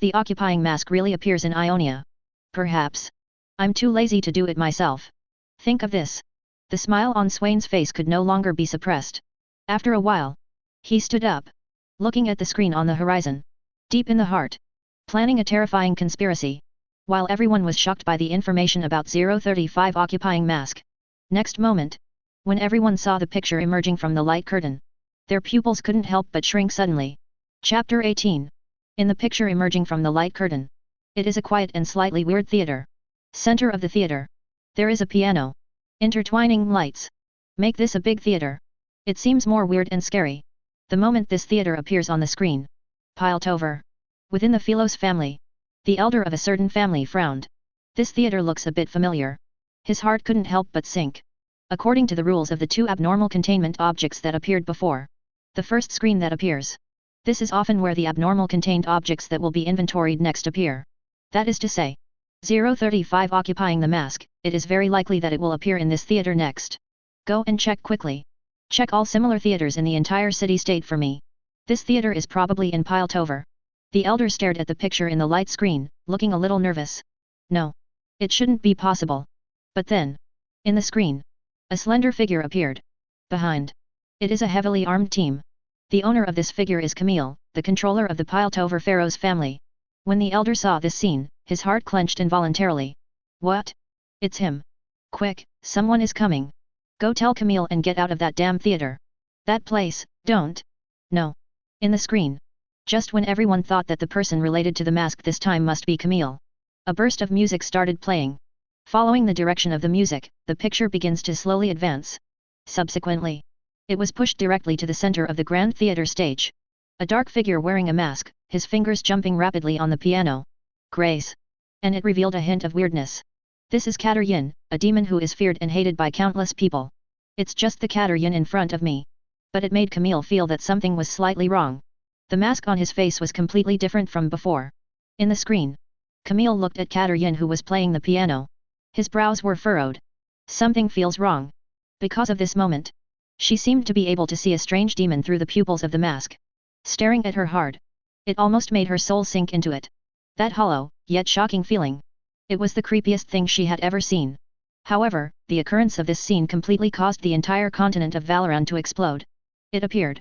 the occupying mask really appears in Ionia. Perhaps. I'm too lazy to do it myself. Think of this. The smile on Swain's face could no longer be suppressed. After a while. He stood up. Looking at the screen on the horizon. Deep in the heart. Planning a terrifying conspiracy. While everyone was shocked by the information about 035 occupying mask. Next moment. When everyone saw the picture emerging from the light curtain. Their pupils couldn't help but shrink suddenly. Chapter 18. In the picture emerging from the light curtain. It is a quiet and slightly weird theater. Center of the theater. There is a piano. Intertwining lights. Make this a big theater. It seems more weird and scary. The moment this theater appears on the screen. Piltover. Within the Philos family. The elder of a certain family frowned. This theater looks a bit familiar. His heart couldn't help but sink. According to the rules of the two abnormal containment objects that appeared before. The first screen that appears. This is often where the abnormal contained objects that will be inventoried next appear. That is to say. 035 occupying the mask, it is very likely that it will appear in this theater next. Go and check quickly. Check all similar theaters in the entire city-state for me. This theater is probably in Piltover. The elder stared at the picture in the light screen, looking a little nervous. No. It shouldn't be possible. But then. In the screen. A slender figure appeared. Behind. It is a heavily armed team. The owner of this figure is Camille, the controller of the Piltover Pharaoh's family. When the elder saw this scene, his heart clenched involuntarily. What? It's him. Quick, someone is coming. Go tell Camille and get out of that damn theater. That place, don't. No. In the screen. Just when everyone thought that the person related to the mask this time must be Camille. A burst of music started playing. Following the direction of the music, the picture begins to slowly advance. Subsequently. It was pushed directly to the center of the grand theater stage. A dark figure wearing a mask, his fingers jumping rapidly on the piano. Grace. And it revealed a hint of weirdness. This is Kataryin, a demon who is feared and hated by countless people. It's just the Kataryin in front of me. But it made Camille feel that something was slightly wrong. The mask on his face was completely different from before. In the screen. Camille looked at Kataryin who was playing the piano. His brows were furrowed. Something feels wrong. Because of this moment. She seemed to be able to see a strange demon through the pupils of the mask. Staring at her hard. It almost made her soul sink into it. That hollow, yet shocking feeling. It was the creepiest thing she had ever seen. However, the occurrence of this scene completely caused the entire continent of Valoran to explode. It appeared.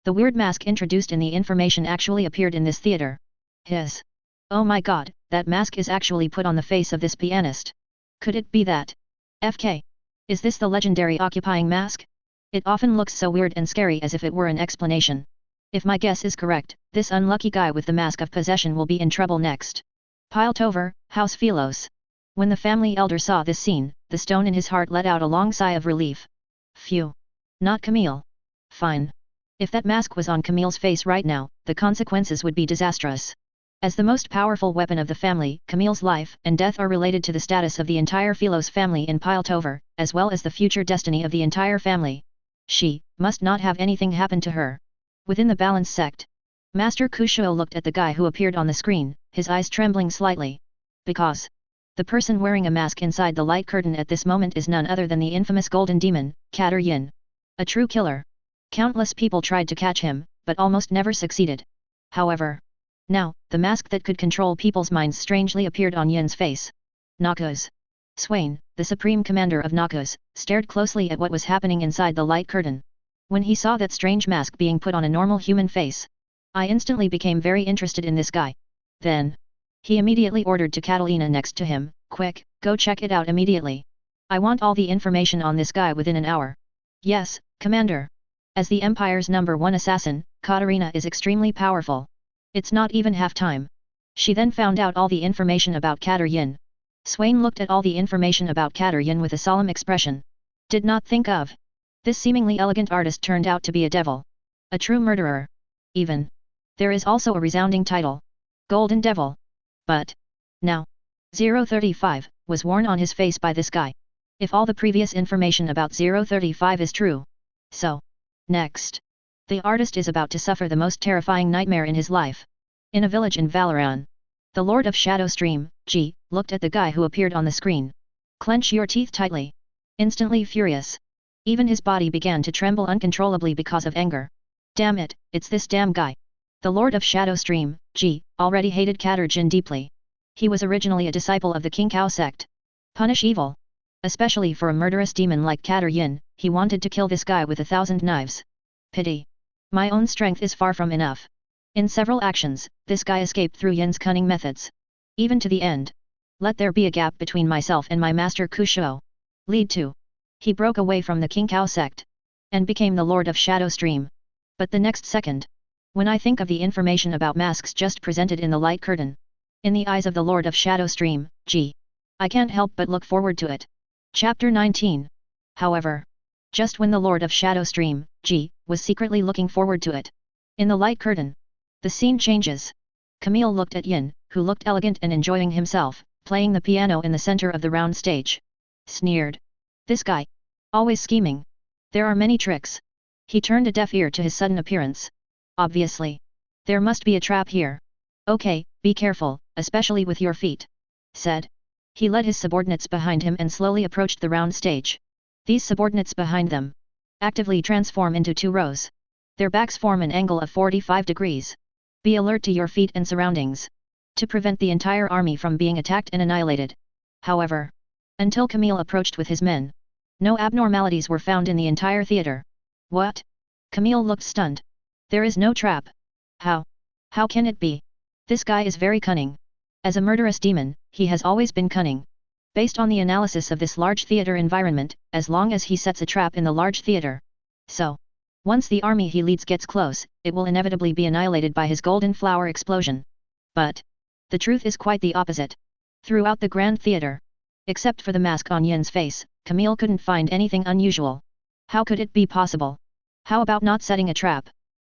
The weird mask introduced in the information actually appeared in this theater. Oh my god, that mask is actually put on the face of this pianist. Could it be that? FK. Is this the legendary occupying mask? It often looks so weird and scary as if it were an explanation. If my guess is correct, this unlucky guy with the mask of possession will be in trouble next. Piltover, House Philos. When the family elder saw this scene, the stone in his heart let out a long sigh of relief. Phew. Not Camille. Fine. If that mask was on Camille's face right now, the consequences would be disastrous. As the most powerful weapon of the family, Camille's life and death are related to the status of the entire Philos family in Piltover, as well as the future destiny of the entire family. She must not have anything happen to her. Within the Balance sect, Master Kushuo looked at the guy who appeared on the screen, his eyes trembling slightly. Because the person wearing a mask inside the light curtain at this moment is none other than the infamous golden demon, Catalina. A true killer. Countless people tried to catch him, but almost never succeeded. However, now, the mask that could control people's minds strangely appeared on Yin's face. Noxus. Swain, the supreme commander of Noxus, stared closely at what was happening inside the light curtain. When he saw that strange mask being put on a normal human face, I instantly became very interested in this guy. Then, he immediately ordered to Catalina next to him, "Quick, go check it out immediately. I want all the information on this guy within an hour." "Yes, Commander." As the Empire's #1 assassin, Catalina is extremely powerful. It's not even half time. She then found out all the information about Catalina. Swain looked at all the information about Catalina with a solemn expression. Did not think of. This seemingly elegant artist turned out to be a devil. A true murderer. Even. There is also a resounding title. Golden Devil. But now, 035 was worn on his face by this guy. If all the previous information about 035 is true. So, next, the artist is about to suffer the most terrifying nightmare in his life. In a village in Valoran, the Lord of Shadow Stream, G, looked at the guy who appeared on the screen. "Clench your teeth tightly." Instantly furious. Even his body began to tremble uncontrollably because of anger. Damn it, it's this damn guy. The Lord of Shadow Stream, G, already hated Catalina deeply. He was originally a disciple of the King Cao sect. Punish evil. Especially for a murderous demon like Catalina, he wanted to kill this guy with 1,000 knives. Pity. My own strength is far from enough. In several actions, this guy escaped through Yin's cunning methods. Even to the end. Let there be a gap between myself and my master Kushuo. Lead to. He broke away from the King Cao sect. And became the Lord of Shadow Stream. But the next second, when I think of the information about masks just presented in the light curtain, in the eyes of the Lord of Shadow Stream, G, I can't help but look forward to it. Chapter 19. However, just when the Lord of Shadow Stream, G, was secretly looking forward to it, in the light curtain, the scene changes. Camille looked at Yin, who looked elegant and enjoying himself, playing the piano in the center of the round stage. Sneered. This guy. Always scheming. There are many tricks. He turned a deaf ear to his sudden appearance. Obviously. There must be a trap here. Okay, be careful, especially with your feet. Said. He led his subordinates behind him and slowly approached the round stage. These subordinates behind them actively transform into 2 rows. Their backs form an angle of 45 degrees. Be alert to your feet and surroundings. To prevent the entire army from being attacked and annihilated. However, until Camille approached with his men, no abnormalities were found in the entire theater. What? Camille looked stunned. There is no trap. How? How can it be? This guy is very cunning. As a murderous demon, he has always been cunning. Based on the analysis of this large theater environment, as long as he sets a trap in the large theater. So, once the army he leads gets close, it will inevitably be annihilated by his golden flower explosion. But the truth is quite the opposite. Throughout the grand theater, except for the mask on Yin's face, Camille couldn't find anything unusual. How could it be possible? How about not setting a trap?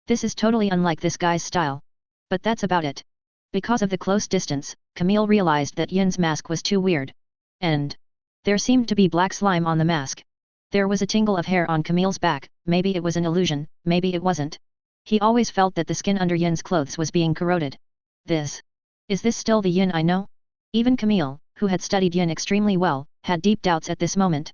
This is totally unlike this guy's style. But that's about it. Because of the close distance, Camille realized that Yin's mask was too weird. And there seemed to be black slime on the mask. There was a tingle of hair on Camille's back. Maybe it was an illusion, maybe it wasn't. He always felt that the skin under Yin's clothes was being corroded. Is this still the Yin I know? Even Camille, who had studied Yin extremely well, had deep doubts at this moment.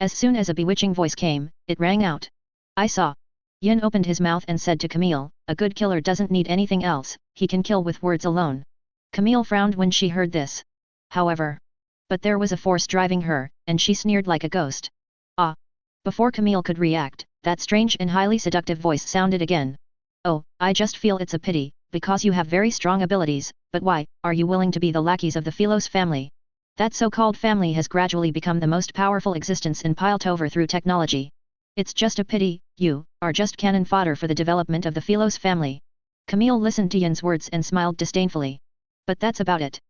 As soon as a bewitching voice came, it rang out. I saw. Yin opened his mouth and said to Camille, a good killer doesn't need anything else, he can kill with words alone. Camille frowned when she heard this. However, but there was a force driving her, and she sneered like a ghost. Ah! Before Camille could react, that strange and highly seductive voice sounded again. Oh, I just feel it's a pity, because you have very strong abilities, but why are you willing to be the lackeys of the Philos family? That so-called family has gradually become the most powerful existence in Piltover through technology. It's just a pity, you are just cannon fodder for the development of the Philos family. Camille listened to Yin's words and smiled disdainfully. But that's about it.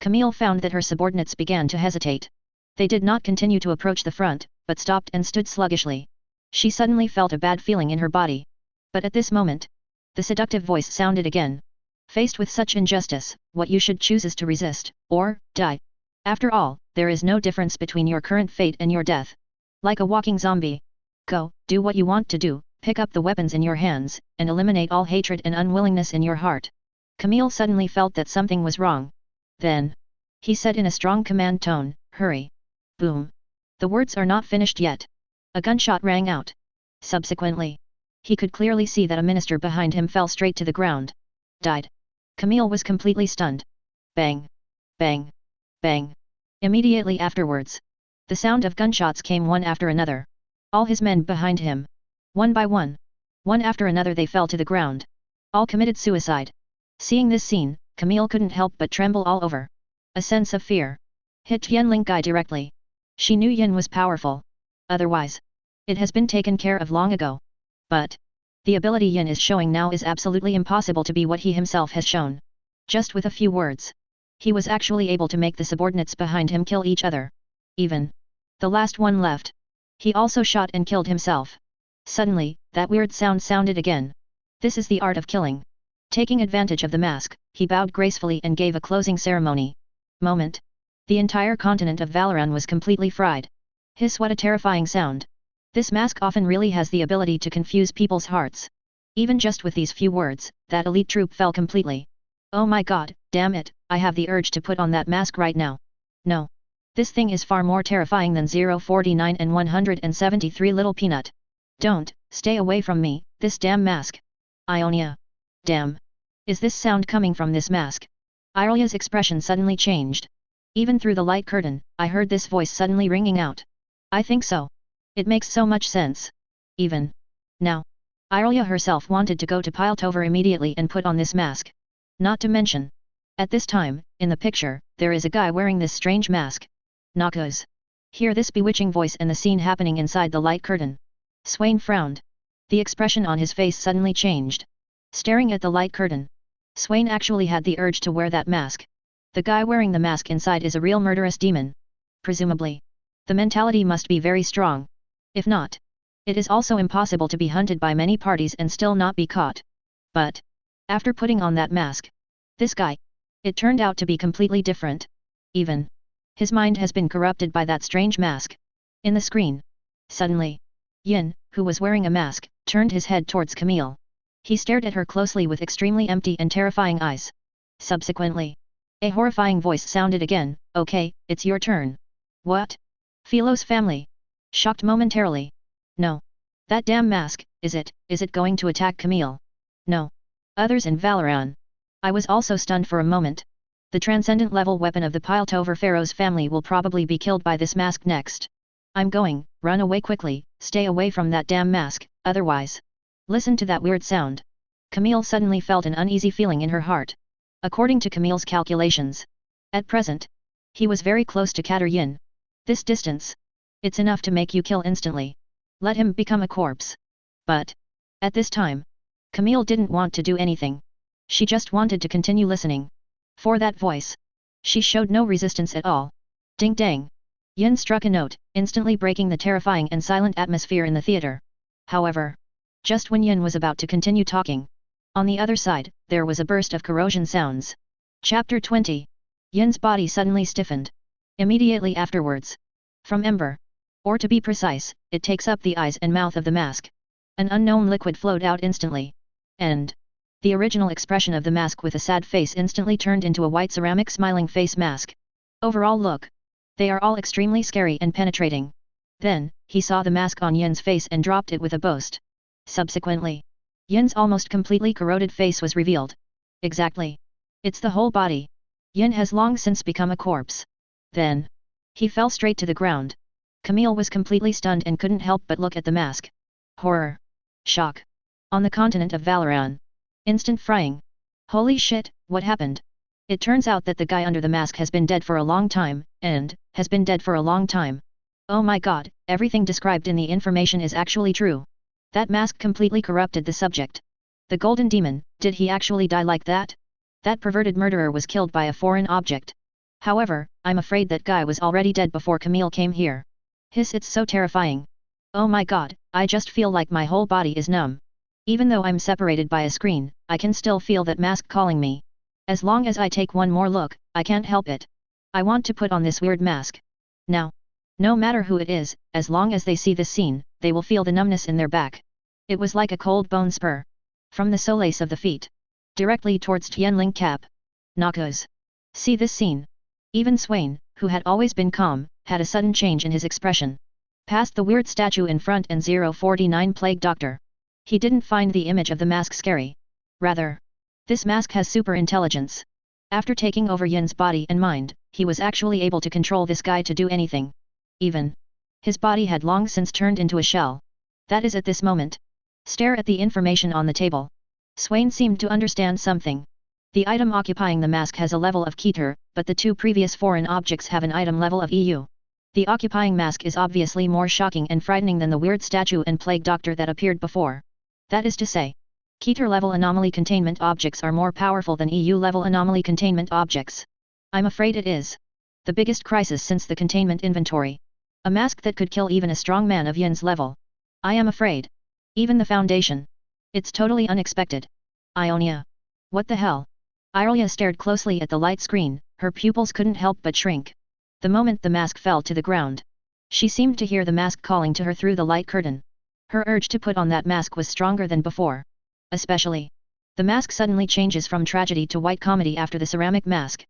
Camille found that her subordinates began to hesitate. They did not continue to approach the front, but stopped and stood sluggishly. She suddenly felt a bad feeling in her body. But at this moment, the seductive voice sounded again. Faced with such injustice, what you should choose is to resist, or die. After all, there is no difference between your current fate and your death. Like a walking zombie. Go, do what you want to do, pick up the weapons in your hands, and eliminate all hatred and unwillingness in your heart. Camille suddenly felt that something was wrong. Then, he said in a strong command tone, hurry. Boom. The words are not finished yet. A gunshot rang out. Subsequently, he could clearly see that a minister behind him fell straight to the ground. Died. Camille was completely stunned. Bang. Bang. Bang. Immediately afterwards, the sound of gunshots came one after another. All his men behind him. One by one. One after another they fell to the ground. All committed suicide. Seeing this scene, Camille couldn't help but tremble all over. A sense of fear hit Yen Lingkai directly. She knew Yin was powerful. Otherwise, it has been taken care of long ago. But the ability Yin is showing now is absolutely impossible to be what he himself has shown. Just with a few words, he was actually able to make the subordinates behind him kill each other. Even the last one left. He also shot and killed himself. Suddenly, that weird sound sounded again. This is the art of killing. Taking advantage of the mask, he bowed gracefully and gave a closing ceremony. Moment. The entire continent of Valoran was completely fried. Hiss, what a terrifying sound. This mask often really has the ability to confuse people's hearts. Even just with these few words, that elite troop fell completely. Oh my god, damn it, I have the urge to put on that mask right now. No. This thing is far more terrifying than 049 and 173 Little Peanut. Don't, stay away from me, this damn mask. Ionia. Damn. Is this sound coming from this mask? Irelia's expression suddenly changed. Even through the light curtain, I heard this voice suddenly ringing out. I think so. It makes so much sense. Even now, Irelia herself wanted to go to Piltover immediately and put on this mask. Not to mention, at this time, in the picture, there is a guy wearing this strange mask. Noxus. Hear this bewitching voice and the scene happening inside the light curtain. Swain frowned. The expression on his face suddenly changed. Staring at the light curtain, Swain actually had the urge to wear that mask. The guy wearing the mask inside is a real murderous demon. Presumably, the mentality must be very strong. If not, it is also impossible to be hunted by many parties and still not be caught. But after putting on that mask, this guy, it turned out to be completely different. Even his mind has been corrupted by that strange mask. In the screen, suddenly, Yin, who was wearing a mask, turned his head towards Camille. He stared at her closely with extremely empty and terrifying eyes. Subsequently, a horrifying voice sounded again, okay, it's your turn. What? Philo's family. Shocked momentarily. No. That damn mask, is it going to attack Camille? No. Others in Valoran. I was also stunned for a moment. The transcendent level weapon of the Piltover Pharaoh's family will probably be killed by this mask next. I'm going, run away quickly, stay away from that damn mask, otherwise. Listen to that weird sound. Camille suddenly felt an uneasy feeling in her heart. According to Camille's calculations, at present, he was very close to Katar Yin. This distance, it's enough to make you kill instantly. Let him become a corpse. But at this time, Camille didn't want to do anything. She just wanted to continue listening. For that voice, she showed no resistance at all. Ding dang. Yin struck a note, instantly breaking the terrifying and silent atmosphere in the theater. However, just when Yin was about to continue talking, on the other side, there was a burst of corrosion sounds. Chapter 20. Yin's body suddenly stiffened. Immediately afterwards, from ember, or to be precise, it takes up the eyes and mouth of the mask. An unknown liquid flowed out instantly. And the original expression of the mask with a sad face instantly turned into a white ceramic smiling face mask. Overall look. They are all extremely scary and penetrating. Then, he saw the mask on Yin's face and dropped it with a boast. Subsequently, Yin's almost completely corroded face was revealed. Exactly. It's the whole body. Yin has long since become a corpse. Then, he fell straight to the ground. Camille was completely stunned and couldn't help but look at the mask. Horror. Shock. On the continent of Valoran. Instant frying. Holy shit, what happened? It turns out that the guy under the mask has been dead for a long time, and has been dead for a long time. Oh my god, everything described in the information is actually true. That mask completely corrupted the subject. The golden demon, did he actually die like that? That perverted murderer was killed by a foreign object. However, I'm afraid that guy was already dead before Camille came here. It's so terrifying. Oh my god, I just feel like my whole body is numb. Even though I'm separated by a screen, I can still feel that mask calling me. As long as I take one more look, I can't help it. I want to put on this weird mask. Now. No matter who it is, as long as they see this scene, they will feel the numbness in their back. It was like a cold bone spur. From the solace of the feet. Directly towards Tianling Cap. Noxus. See this scene. Even Swain, who had always been calm, had a sudden change in his expression. Past the weird statue in front and 049 Plague Doctor. He didn't find the image of the mask scary. Rather. This mask has super intelligence. After taking over Yin's body and mind, he was actually able to control this guy to do anything. Even. His body had long since turned into a shell. That is at this moment. Stare at the information on the table. Swain seemed to understand something. The item occupying the mask has a level of Keter, but the two previous foreign objects have an item level of EU. The occupying mask is obviously more shocking and frightening than the weird statue and Plague Doctor that appeared before. That is to say, Keter level anomaly containment objects are more powerful than EU level anomaly containment objects. I'm afraid it is the biggest crisis since the containment inventory. A mask that could kill even a strong man of Yin's level. I am afraid. Even the Foundation. It's totally unexpected. Ionia. What the hell? Irelia stared closely at the light screen, her pupils couldn't help but shrink. The moment the mask fell to the ground. She seemed to hear the mask calling to her through the light curtain. Her urge to put on that mask was stronger than before. Especially. The mask suddenly changes from tragedy to white comedy after the ceramic mask.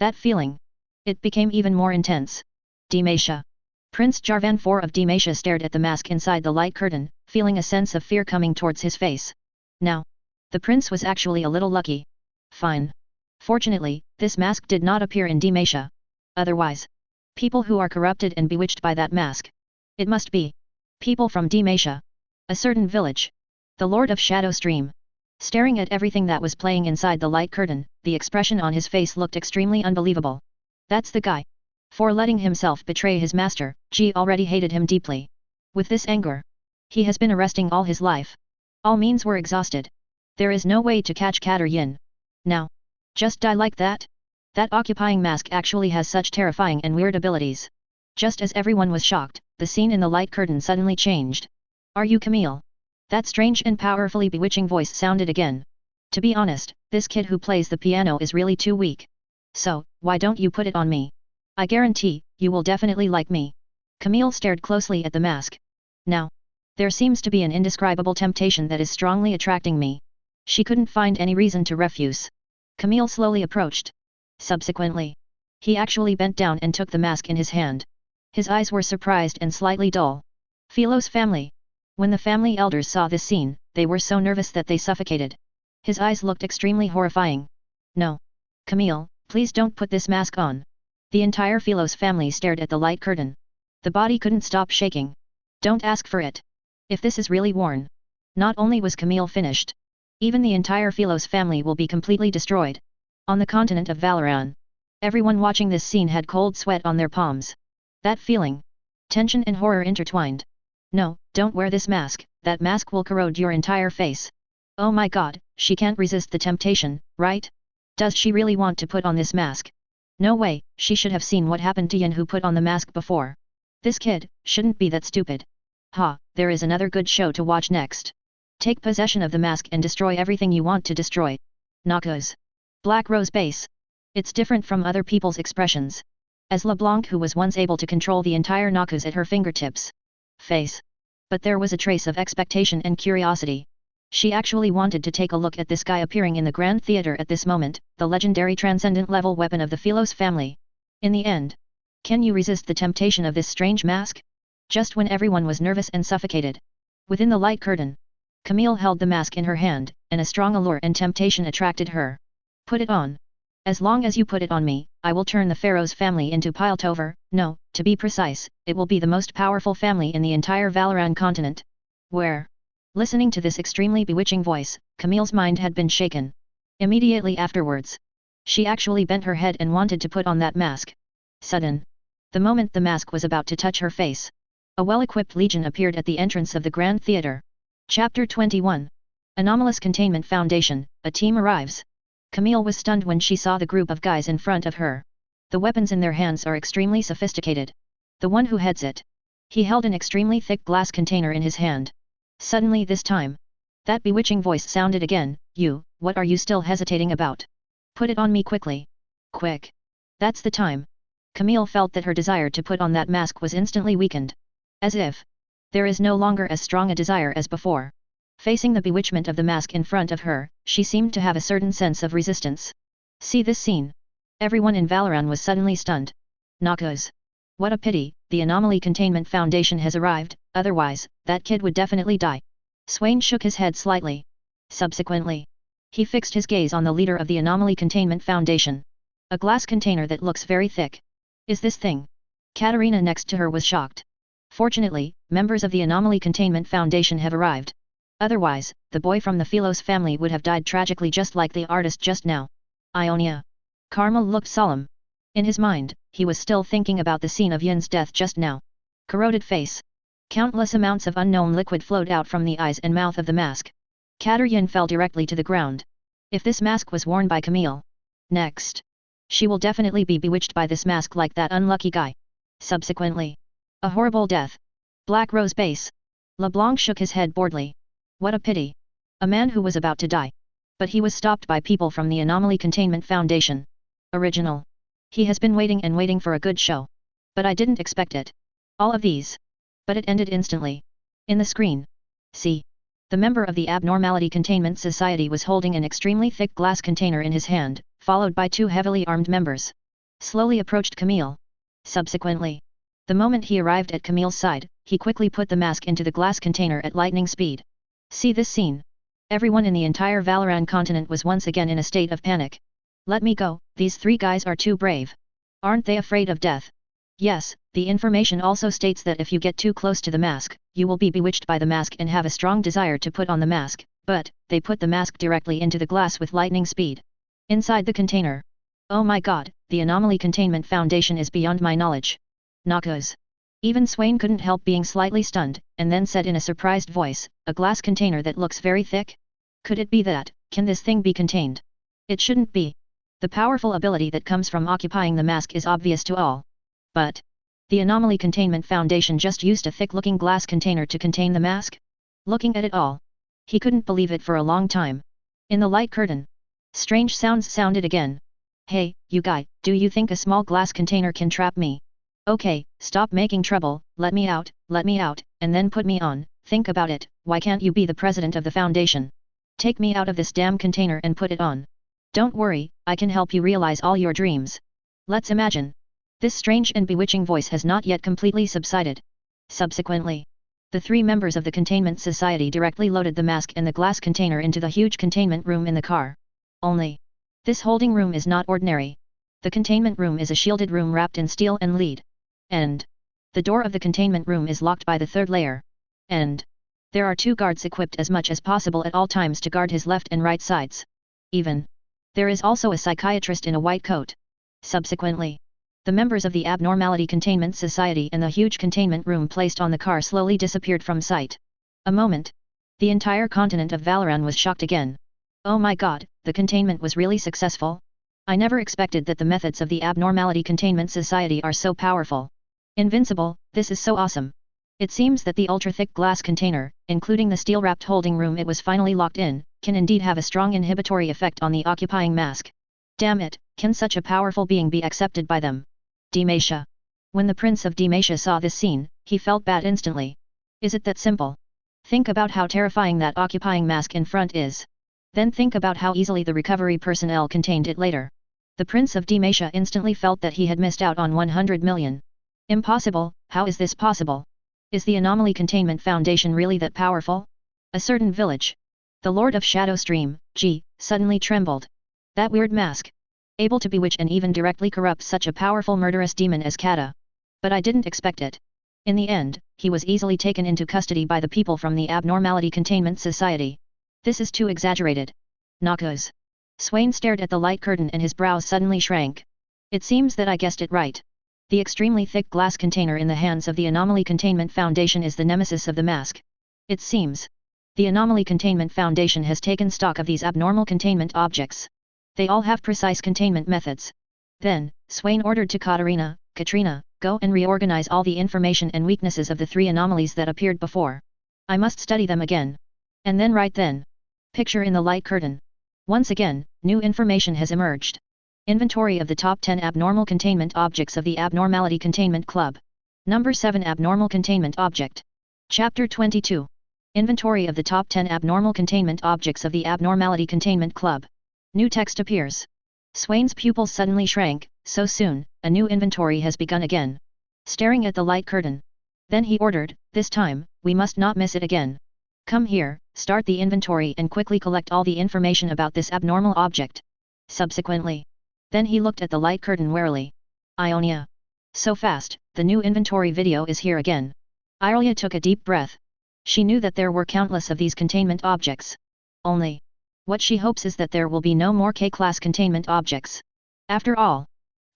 That feeling. It became even more intense. Demacia. Prince Jarvan IV of Demacia stared at the mask inside the light curtain, feeling a sense of fear coming towards his face. Now. The prince was actually a little lucky. Fine. Fortunately, this mask did not appear in Demacia. Otherwise. People who are corrupted and bewitched by that mask. It must be. People from Demacia. A certain village. The Lord of Shadow Stream. Staring at everything that was playing inside the light curtain, the expression on his face looked extremely unbelievable. That's the guy. For letting himself betray his master, Ji already hated him deeply. With this anger, he has been arresting all his life. All means were exhausted. There is no way to catch Cat or Yin. Now. Just die like that? That occupying mask actually has such terrifying and weird abilities. Just as everyone was shocked, the scene in the light curtain suddenly changed. Are you Camille? That strange and powerfully bewitching voice sounded again. To be honest, this kid who plays the piano is really too weak. So, why don't you put it on me? I guarantee, you will definitely like me. Camille stared closely at the mask. Now. There seems to be an indescribable temptation that is strongly attracting me. She couldn't find any reason to refuse. Camille slowly approached. Subsequently. He actually bent down and took the mask in his hand. His eyes were surprised and slightly dull. Philo's family. When the family elders saw this scene, they were so nervous that they suffocated. His eyes looked extremely horrifying. No. Camille, please don't put this mask on. The entire Philo's family stared at the light curtain. The body couldn't stop shaking. Don't ask for it. If this is really worn. Not only was Camille finished. Even the entire Philo's family will be completely destroyed. On the continent of Valoran. Everyone watching this scene had cold sweat on their palms. That feeling. Tension and horror intertwined. No, don't wear this mask, that mask will corrode your entire face. Oh my god, she can't resist the temptation, right? Does she really want to put on this mask? No way, she should have seen what happened to Yin who put on the mask before. This kid, shouldn't be that stupid. Ha, there is another good show to watch next. Take possession of the mask and destroy everything you want to destroy. Noxus. Black Rose Base. It's different from other people's expressions. As LeBlanc who was once able to control the entire Noxus at her fingertips. Face. But there was a trace of expectation and curiosity. She actually wanted to take a look at this guy appearing in the Grand Theatre at this moment, the legendary transcendent level weapon of the Philos family. In the end. Can you resist the temptation of this strange mask? Just when everyone was nervous and suffocated. Within the light curtain. Camille held the mask in her hand, and a strong allure and temptation attracted her. Put it on. As long as you put it on me, I will turn the Pharaoh's family into Piltover. No, to be precise, it will be the most powerful family in the entire Valoran continent. Where? Listening to this extremely bewitching voice, Camille's mind had been shaken. Immediately afterwards. She actually bent her head and wanted to put on that mask. Sudden. The moment the mask was about to touch her face. A well-equipped legion appeared at the entrance of the Grand Theatre. Chapter 21. Anomalous Containment Foundation, a team arrives. Camille was stunned when she saw the group of guys in front of her. The weapons in their hands are extremely sophisticated. The one who heads it. He held an extremely thick glass container in his hand. Suddenly this time, that bewitching voice sounded again, "You, what are you still hesitating about? Put it on me quickly. Quick." That's the time. Camille felt that her desire to put on that mask was instantly weakened. As if there is no longer as strong a desire as before. Facing the bewitchment of the mask in front of her, she seemed to have a certain sense of resistance. See this scene. Everyone in Valoran was suddenly stunned. Noxus. What a pity, the Anomaly Containment Foundation has arrived, otherwise, that kid would definitely die. Swain shook his head slightly. Subsequently, he fixed his gaze on the leader of the Anomaly Containment Foundation. A glass container that looks very thick. Is this thing? Catalina next to her was shocked. Fortunately, members of the Anomaly Containment Foundation have arrived. Otherwise, the boy from the Philos family would have died tragically just like the artist just now. Ionia. Carmel looked solemn. In his mind, he was still thinking about the scene of Yin's death just now. Corroded face. Countless amounts of unknown liquid flowed out from the eyes and mouth of the mask. Yin fell directly to the ground. If this mask was worn by Camille. Next. She will definitely be bewitched by this mask like that unlucky guy. Subsequently. A horrible death. Black Rose Base. LeBlanc shook his head boredly. What a pity. A man who was about to die. But he was stopped by people from the Anomaly Containment Foundation. Original. He has been waiting and waiting for a good show. But I didn't expect it. All of these. But it ended instantly. In the screen. See. The member of the Abnormality Containment Society was holding an extremely thick glass container in his hand, followed by two heavily armed members. Slowly approached Camille. Subsequently. The moment he arrived at Camille's side, he quickly put the mask into the glass container at lightning speed. See this scene. Everyone in the entire Valoran continent was once again in a state of panic. Let me go, these three guys are too brave. Aren't they afraid of death? Yes, the information also states that if you get too close to the mask, you will be bewitched by the mask and have a strong desire to put on the mask, but, they put the mask directly into the glass with lightning speed. Inside the container. Oh my god, the Anomaly Containment Foundation is beyond my knowledge. Noxus. Even Swain couldn't help being slightly stunned, and then said in a surprised voice, a glass container that looks very thick? Could it be that, can this thing be contained? It shouldn't be. The powerful ability that comes from occupying the mask is obvious to all. But, the Anomaly Containment Foundation just used a thick-looking glass container to contain the mask? Looking at it all. He couldn't believe it for a long time. In the light curtain. Strange sounds sounded again. Hey, you guy, do you think a small glass container can trap me? Okay, stop making trouble, let me out, and then put me on, think about it, why can't you be the president of the foundation? Take me out of this damn container and put it on. Don't worry, I can help you realize all your dreams. Let's imagine. This strange and bewitching voice has not yet completely subsided. Subsequently, the three members of the Containment Society directly loaded the mask and the glass container into the huge containment room in the car. Only. This holding room is not ordinary. The containment room is a shielded room wrapped in steel and lead. And the door of the containment room is locked by the third layer. And there are two guards equipped as much as possible at all times to guard his left and right sides. Even there is also a psychiatrist in a white coat. Subsequently, the members of the Abnormality Containment Society and the huge containment room placed on the car slowly disappeared from sight. A moment. The entire continent of Valoran was shocked again. Oh my god, the containment was really successful? I never expected that the methods of the Abnormality Containment Society are so powerful. Invincible, this is so awesome. It seems that the ultra-thick glass container, including the steel-wrapped holding room it was finally locked in, can indeed have a strong inhibitory effect on the occupying mask. Damn it, can such a powerful being be accepted by them? Demacia. When the Prince of Demacia saw this scene, he felt bad instantly. Is it that simple? Think about how terrifying that occupying mask in front is. Then think about how easily the recovery personnel contained it later. The Prince of Demacia instantly felt that he had missed out on 100 million. Impossible, how is this possible? Is the Anomaly Containment Foundation really that powerful? A certain village. The Lord of Shadowstream, G, suddenly trembled. That weird mask. Able to bewitch and even directly corrupt such a powerful murderous demon as Kata. But I didn't expect it. In the end, he was easily taken into custody by the people from the Abnormality Containment Society. This is too exaggerated. Noxus. Swain stared at the light curtain and his brows suddenly shrank. It seems that I guessed it right. The extremely thick glass container in the hands of the Anomaly Containment Foundation is the nemesis of the mask. It seems. The Anomaly Containment Foundation has taken stock of these abnormal containment objects. They all have precise containment methods. Then, Swain ordered to Catalina, go and reorganize all the information and weaknesses of the 3 anomalies that appeared before. I must study them again. And then right then. Picture in the light curtain. Once again, new information has emerged. Inventory of the top 10 abnormal containment objects of the Abnormality Containment Club. Number 7 Abnormal Containment Object. Chapter 22. Inventory of the top 10 abnormal containment objects of the Abnormality Containment Club. New text appears. Swain's pupils suddenly shrank. So soon, a new inventory has begun again. Staring at the light curtain. Then he ordered, this time, we must not miss it again. Come here, start the inventory and quickly collect all the information about this abnormal object. Subsequently. Then he looked at the light curtain warily. Ionia. So fast, the new inventory video is here again. Ionia took a deep breath. She knew that there were countless of these containment objects. Only. What she hopes is that there will be no more K-class containment objects. After all.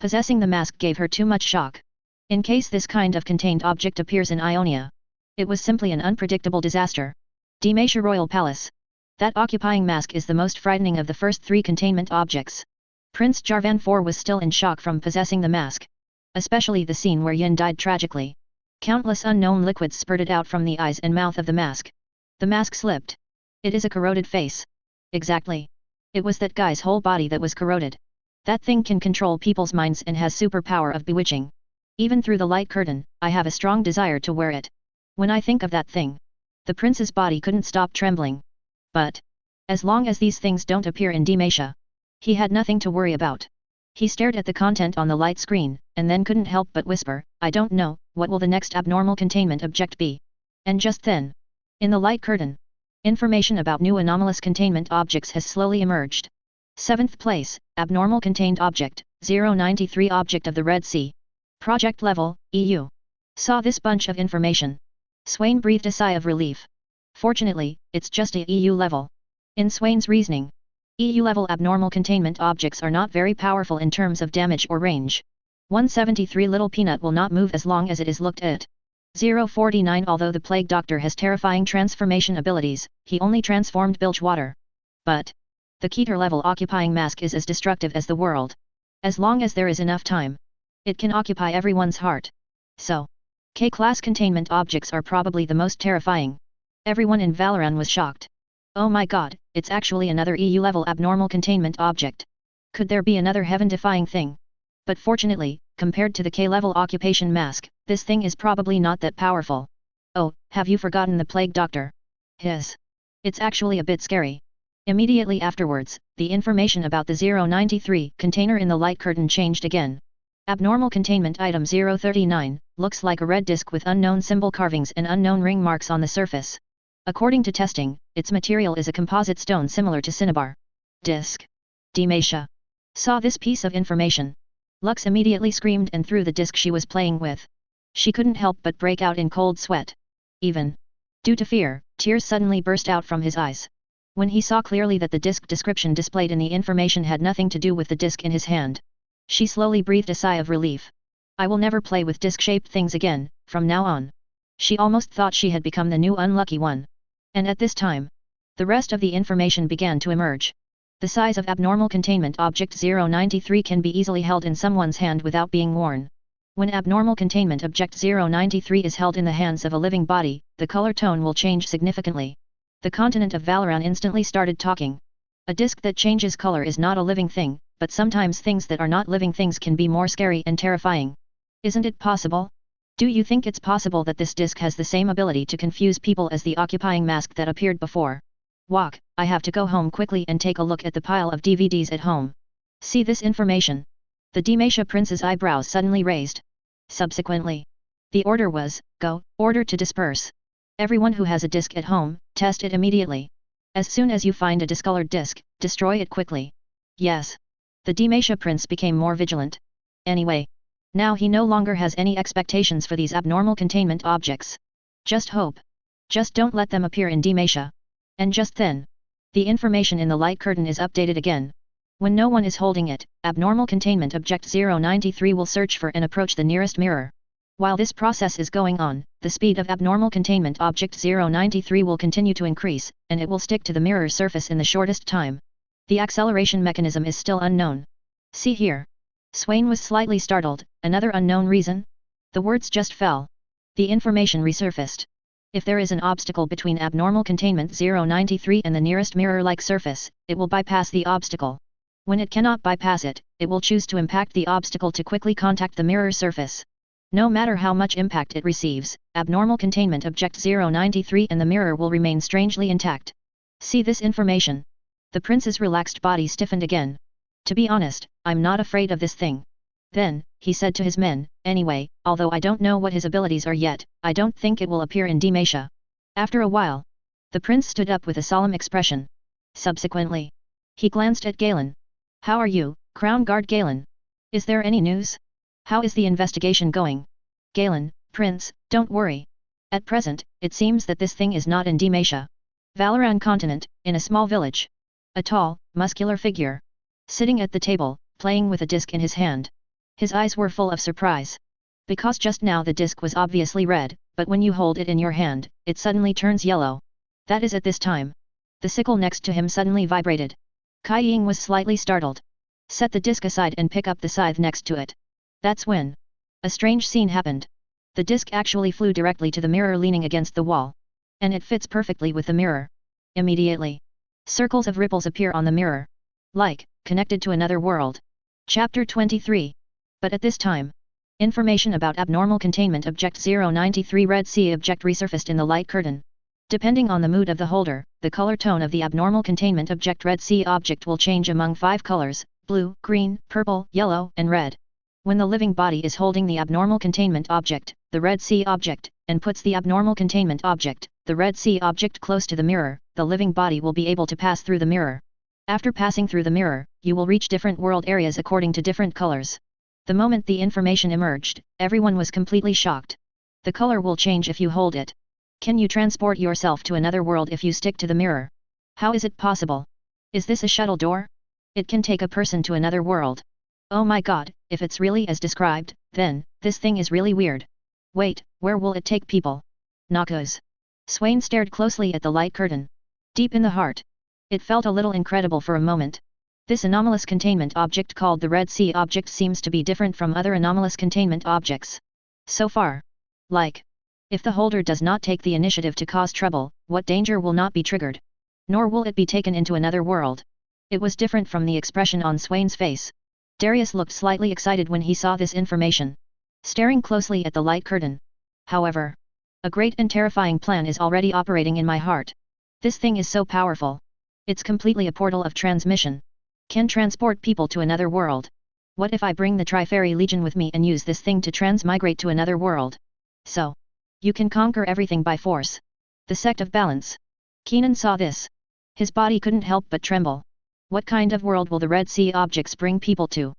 Possessing the mask gave her too much shock. In case this kind of contained object appears in Ionia. It was simply an unpredictable disaster. Demacia Royal Palace. That occupying mask is the most frightening of the first 3 containment objects. Prince Jarvan IV was still in shock from possessing the mask. Especially the scene where Yin died tragically. Countless unknown liquids spurted out from the eyes and mouth of the mask. The mask slipped. It is a corroded face. Exactly. It was that guy's whole body that was corroded. That thing can control people's minds and has superpower of bewitching. Even through the light curtain, I have a strong desire to wear it. When I think of that thing. The prince's body couldn't stop trembling. But. As long as these things don't appear in Demacia. He had nothing to worry about. He stared at the content on the light screen, and then couldn't help but whisper, I don't know, what will the next abnormal containment object be? And just then. In the light curtain. Information about new anomalous containment objects has slowly emerged. 7th place, Abnormal Contained Object, 093 Object of the Red Sea. Project Level, EU. Saw this bunch of information. Swain breathed a sigh of relief. Fortunately, it's just a EU level. In Swain's reasoning. EU-level abnormal containment objects are not very powerful in terms of damage or range. 173 Little Peanut will not move as long as it is looked at. 049 Although the Plague Doctor has terrifying transformation abilities, he only transformed Bilgewater. But. The Keter-level occupying mask is as destructive as the world. As long as there is enough time. It can occupy everyone's heart. So. K-class containment objects are probably the most terrifying. Everyone in Valoran was shocked. Oh my god, it's actually another EU-level abnormal containment object. Could there be another heaven-defying thing? But fortunately, compared to the K-level occupation mask, this thing is probably not that powerful. Oh, have you forgotten the Plague Doctor? It's actually a bit scary. Immediately afterwards, the information about the 093 container in the light curtain changed again. Abnormal containment item 039, looks like a red disc with unknown symbol carvings and unknown ring marks on the surface. According to testing, its material is a composite stone similar to cinnabar. Disc. Demacia. Saw this piece of information. Lux immediately screamed and threw the disc she was playing with. She couldn't help but break out in cold sweat. Even. Due to fear, tears suddenly burst out from his eyes. When he saw clearly that the disc description displayed in the information had nothing to do with the disc in his hand. She slowly breathed a sigh of relief. I will never play with disc-shaped things again, from now on. She almost thought she had become the new unlucky one. And at this time, the rest of the information began to emerge. The size of abnormal containment object 093 can be easily held in someone's hand without being worn. When abnormal containment object 093 is held in the hands of a living body, the color tone will change significantly. The continent of Valoran instantly started talking. A disc that changes color is not a living thing, but sometimes things that are not living things can be more scary and terrifying. Isn't it possible? Do you think it's possible that this disc has the same ability to confuse people as the occupying mask that appeared before? Walk, I have to go home quickly and take a look at the pile of DVDs at home. See this information. The Demacia prince's eyebrows suddenly raised. Subsequently. The order was, go, order to disperse. Everyone who has a disc at home, test it immediately. As soon as you find a discolored disc, destroy it quickly. Yes. The Demacia prince became more vigilant. Anyway. Now he no longer has any expectations for these abnormal containment objects. Just hope. Just don't let them appear in Demacia. And just then. The information in the light curtain is updated again. When no one is holding it, abnormal containment object 093 will search for and approach the nearest mirror. While this process is going on, the speed of abnormal containment object 093 will continue to increase, and it will stick to the mirror's surface in the shortest time. The acceleration mechanism is still unknown. See here. Swain was slightly startled. Another unknown reason? The words just fell. The information resurfaced. If there is an obstacle between abnormal containment 093 and the nearest mirror-like surface, it will bypass the obstacle. When it cannot bypass it, it will choose to impact the obstacle to quickly contact the mirror surface. No matter how much impact it receives, abnormal containment object 093 and the mirror will remain strangely intact. See this information. The prince's relaxed body stiffened again. To be honest, I'm not afraid of this thing. Then, he said to his men, anyway, although I don't know what his abilities are yet, I don't think it will appear in Demacia. After a while, the prince stood up with a solemn expression. Subsequently, he glanced at Galen. How are you, Crown Guard Galen? Is there any news? How is the investigation going? Galen, Prince, don't worry. At present, it seems that this thing is not in Demacia. Valoran continent, in a small village. A tall, muscular figure. Sitting at the table, playing with a disc in his hand. His eyes were full of surprise. Because just now the disc was obviously red, but when you hold it in your hand, it suddenly turns yellow. That is at this time. The sickle next to him suddenly vibrated. Cain was slightly startled. Set the disc aside and pick up the scythe next to it. That's when a strange scene happened. The disc actually flew directly to the mirror leaning against the wall. And it fits perfectly with the mirror. Immediately, circles of ripples appear on the mirror. Like, connected to another world. Chapter 23. But at this time, information about abnormal containment object 093 Red Sea object resurfaced in the light curtain. Depending on the mood of the holder, the color tone of the abnormal containment object Red Sea object will change among 5 colors, blue, green, purple, yellow, and red. When the living body is holding the abnormal containment object, the Red Sea object, and puts the abnormal containment object, the Red Sea object close to the mirror, the living body will be able to pass through the mirror. After passing through the mirror, you will reach different world areas according to different colors. The moment the information emerged, everyone was completely shocked. The color will change if you hold it. Can you transport yourself to another world if you stick to the mirror? How is it possible? Is this a shuttle door? It can take a person to another world. Oh my god, if it's really as described, then, this thing is really weird. Wait, where will it take people? Noxus. Swain stared closely at the light curtain. Deep in the heart, it felt a little incredible for a moment. This anomalous containment object called the Red Sea object seems to be different from other anomalous containment objects. So far. Like, if the holder does not take the initiative to cause trouble, what danger will not be triggered? Nor will it be taken into another world. It was different from the expression on Swain's face. Darius looked slightly excited when he saw this information. Staring closely at the light curtain. However, a great and terrifying plan is already operating in my heart. This thing is so powerful. It's completely a portal of transmission. Can transport people to another world. What if I bring the Tri-Fairy Legion with me and use this thing to transmigrate to another world? So, you can conquer everything by force. The sect of balance. Keenan saw this. His body couldn't help but tremble. What kind of world will the Red Sea objects bring people to?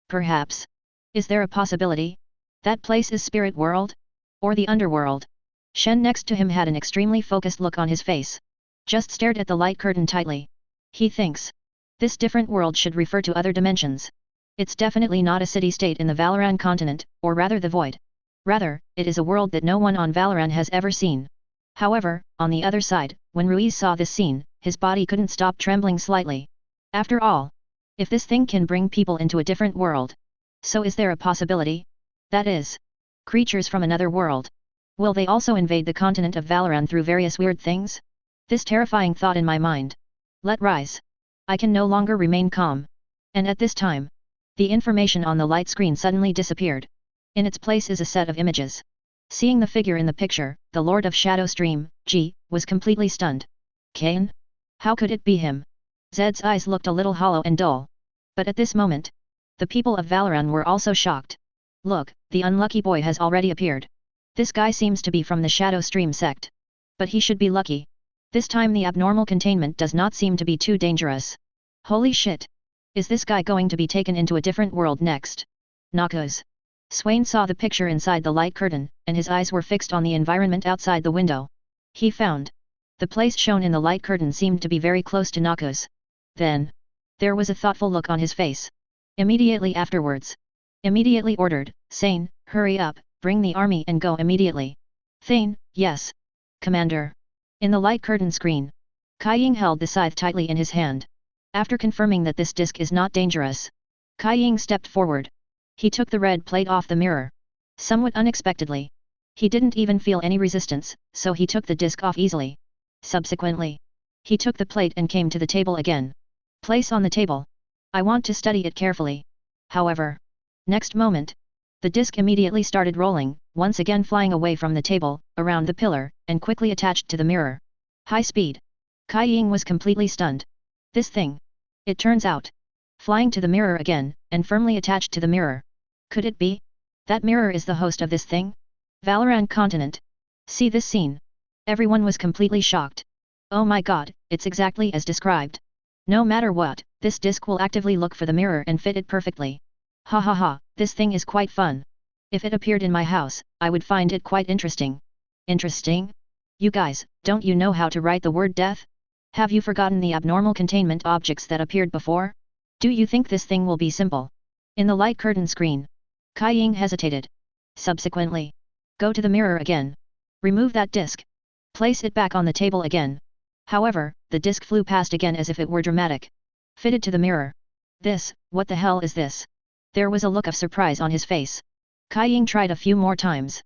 Perhaps. Is there a possibility? That place is Spirit World? Or the Underworld? Shen next to him had an extremely focused look on his face. Just stared at the light curtain tightly. He thinks. This different world should refer to other dimensions. It's definitely not a city-state in the Valoran continent, or rather the Void. Rather, it is a world that no one on Valoran has ever seen. However, on the other side, when Ruiz saw this scene, his body couldn't stop trembling slightly. After all, if this thing can bring people into a different world, so is there a possibility? That is, creatures from another world. Will they also invade the continent of Valoran through various weird things? This terrifying thought in my mind. Let rise. I can no longer remain calm. And at this time, the information on the light screen suddenly disappeared. In its place is a set of images. Seeing the figure in the picture, the Lord of Shadow Stream, G, was completely stunned. Cain? How could it be him? Zed's eyes looked a little hollow and dull. But at this moment, the people of Valoran were also shocked. Look, the unlucky boy has already appeared. This guy seems to be from the Shadow Stream sect. But he should be lucky. This time the abnormal containment does not seem to be too dangerous. Holy shit! Is this guy going to be taken into a different world next? Noxus. Swain saw the picture inside the light curtain, and his eyes were fixed on the environment outside the window. He found. The place shown in the light curtain seemed to be very close to Noxus. Then, there was a thoughtful look on his face. Immediately afterwards. Immediately ordered, Cain, hurry up, bring the army and go immediately. Thane, yes. Commander. In the light curtain screen, Cain held the scythe tightly in his hand. After confirming that this disc is not dangerous, Cain stepped forward. He took the red plate off the mirror. Somewhat unexpectedly. He didn't even feel any resistance, so he took the disc off easily. Subsequently, he took the plate and came to the table again. Place on the table. I want to study it carefully. However, next moment, the disc immediately started rolling, once again flying away from the table, around the pillar, and quickly attached to the mirror. High speed. Cain was completely stunned. This thing. It turns out. Flying to the mirror again, and firmly attached to the mirror. Could it be? That mirror is the host of this thing? Valorant continent. See this scene. Everyone was completely shocked. Oh my god, it's exactly as described. No matter what, this disc will actively look for the mirror and fit it perfectly. Ha ha ha, this thing is quite fun. If it appeared in my house, I would find it quite interesting. Interesting? You guys, don't you know how to write the word death? Have you forgotten the abnormal containment objects that appeared before? Do you think this thing will be simple? In the light curtain screen. Cain hesitated. Subsequently, go to the mirror again. Remove that disc. Place it back on the table again. However, the disc flew past again as if it were dramatic. Fitted to the mirror. What the hell is this? There was a look of surprise on his face. Cain tried a few more times.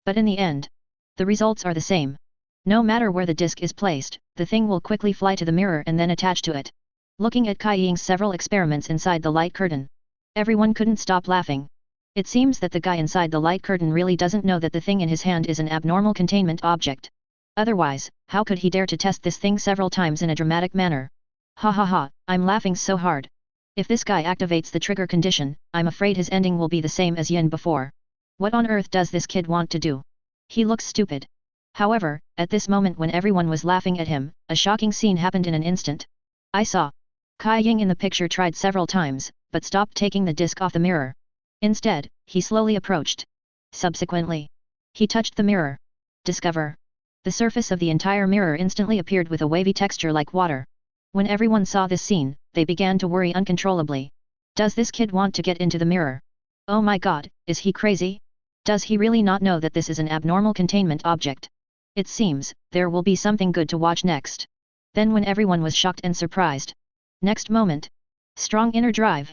But in the end, the results are the same. No matter where the disc is placed, the thing will quickly fly to the mirror and then attach to it. Looking at Cain's several experiments inside the light curtain, everyone couldn't stop laughing. It seems that the guy inside the light curtain really doesn't know that the thing in his hand is an abnormal containment object. Otherwise, how could he dare to test this thing several times in a dramatic manner? Ha ha ha, I'm laughing so hard. If this guy activates the trigger condition, I'm afraid his ending will be the same as Yin before. What on earth does this kid want to do? He looks stupid. However, at this moment when everyone was laughing at him, a shocking scene happened in an instant. I saw. Cain in the picture tried several times, but stopped taking the disc off the mirror. Instead, he slowly approached. Subsequently, he touched the mirror. Discover. The surface of the entire mirror instantly appeared with a wavy texture like water. When everyone saw this scene, they began to worry uncontrollably. Does this kid want to get into the mirror? Oh my god, is he crazy? Does he really not know that this is an abnormal containment object? It seems, there will be something good to watch next. Then when everyone was shocked and surprised. Next moment. Strong inner drive.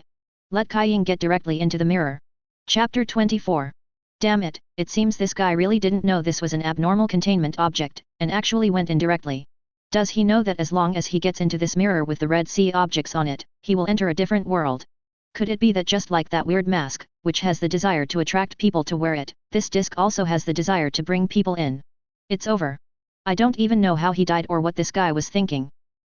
Let Cain get directly into the mirror. Chapter 24. Damn it, it seems this guy really didn't know this was an abnormal containment object, and actually went in directly. Does he know that as long as he gets into this mirror with the red sea objects on it, he will enter a different world? Could it be that just like that weird mask, which has the desire to attract people to wear it, this disc also has the desire to bring people in? It's over. I don't even know how he died or what this guy was thinking.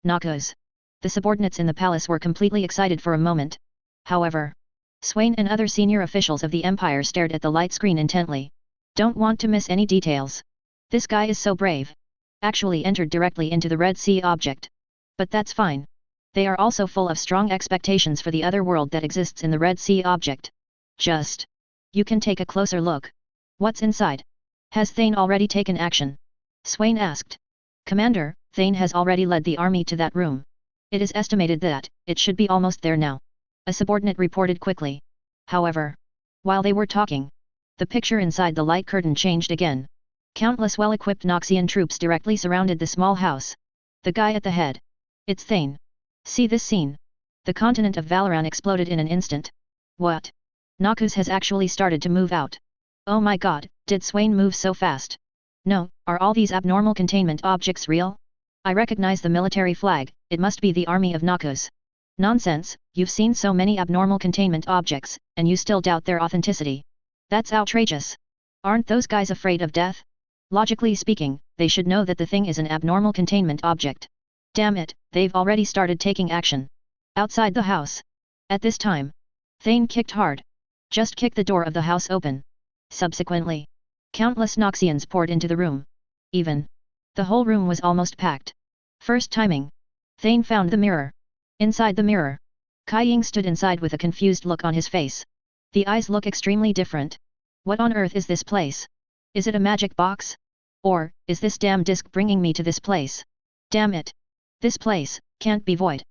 Noxus. The subordinates in the palace were completely excited for a moment. However, Swain and other senior officials of the Empire stared at the light screen intently. Don't want to miss any details. This guy is so brave. Actually entered directly into the Red Sea object. But that's fine. They are also full of strong expectations for the other world that exists in the Red Sea object. Just. You can take a closer look. What's inside? Has Thane already taken action? Swain asked. Commander, Thane has already led the army to that room. It is estimated that, it should be almost there now. A subordinate reported quickly. However, while they were talking, the picture inside the light curtain changed again. Countless well-equipped Noxian troops directly surrounded the small house. The guy at the head. It's Thane. See this scene. The continent of Valoran exploded in an instant. What? Noxus has actually started to move out. Oh my god, did Swain move so fast? No, are all these abnormal containment objects real? I recognize the military flag, it must be the army of Noxus. Nonsense, you've seen so many abnormal containment objects, and you still doubt their authenticity. That's outrageous. Aren't those guys afraid of death? Logically speaking, they should know that the thing is an abnormal containment object. Damn it, they've already started taking action. Outside the house. At this time, Thane kicked hard. Just kicked the door of the house open. Subsequently, countless Noxians poured into the room. Even. The whole room was almost packed. First timing. Thane found the mirror. Inside the mirror, Cain stood inside with a confused look on his face. The eyes look extremely different. What on earth is this place? Is it a magic box? Or, is this damn disc bringing me to this place? Damn it! This place can't be void.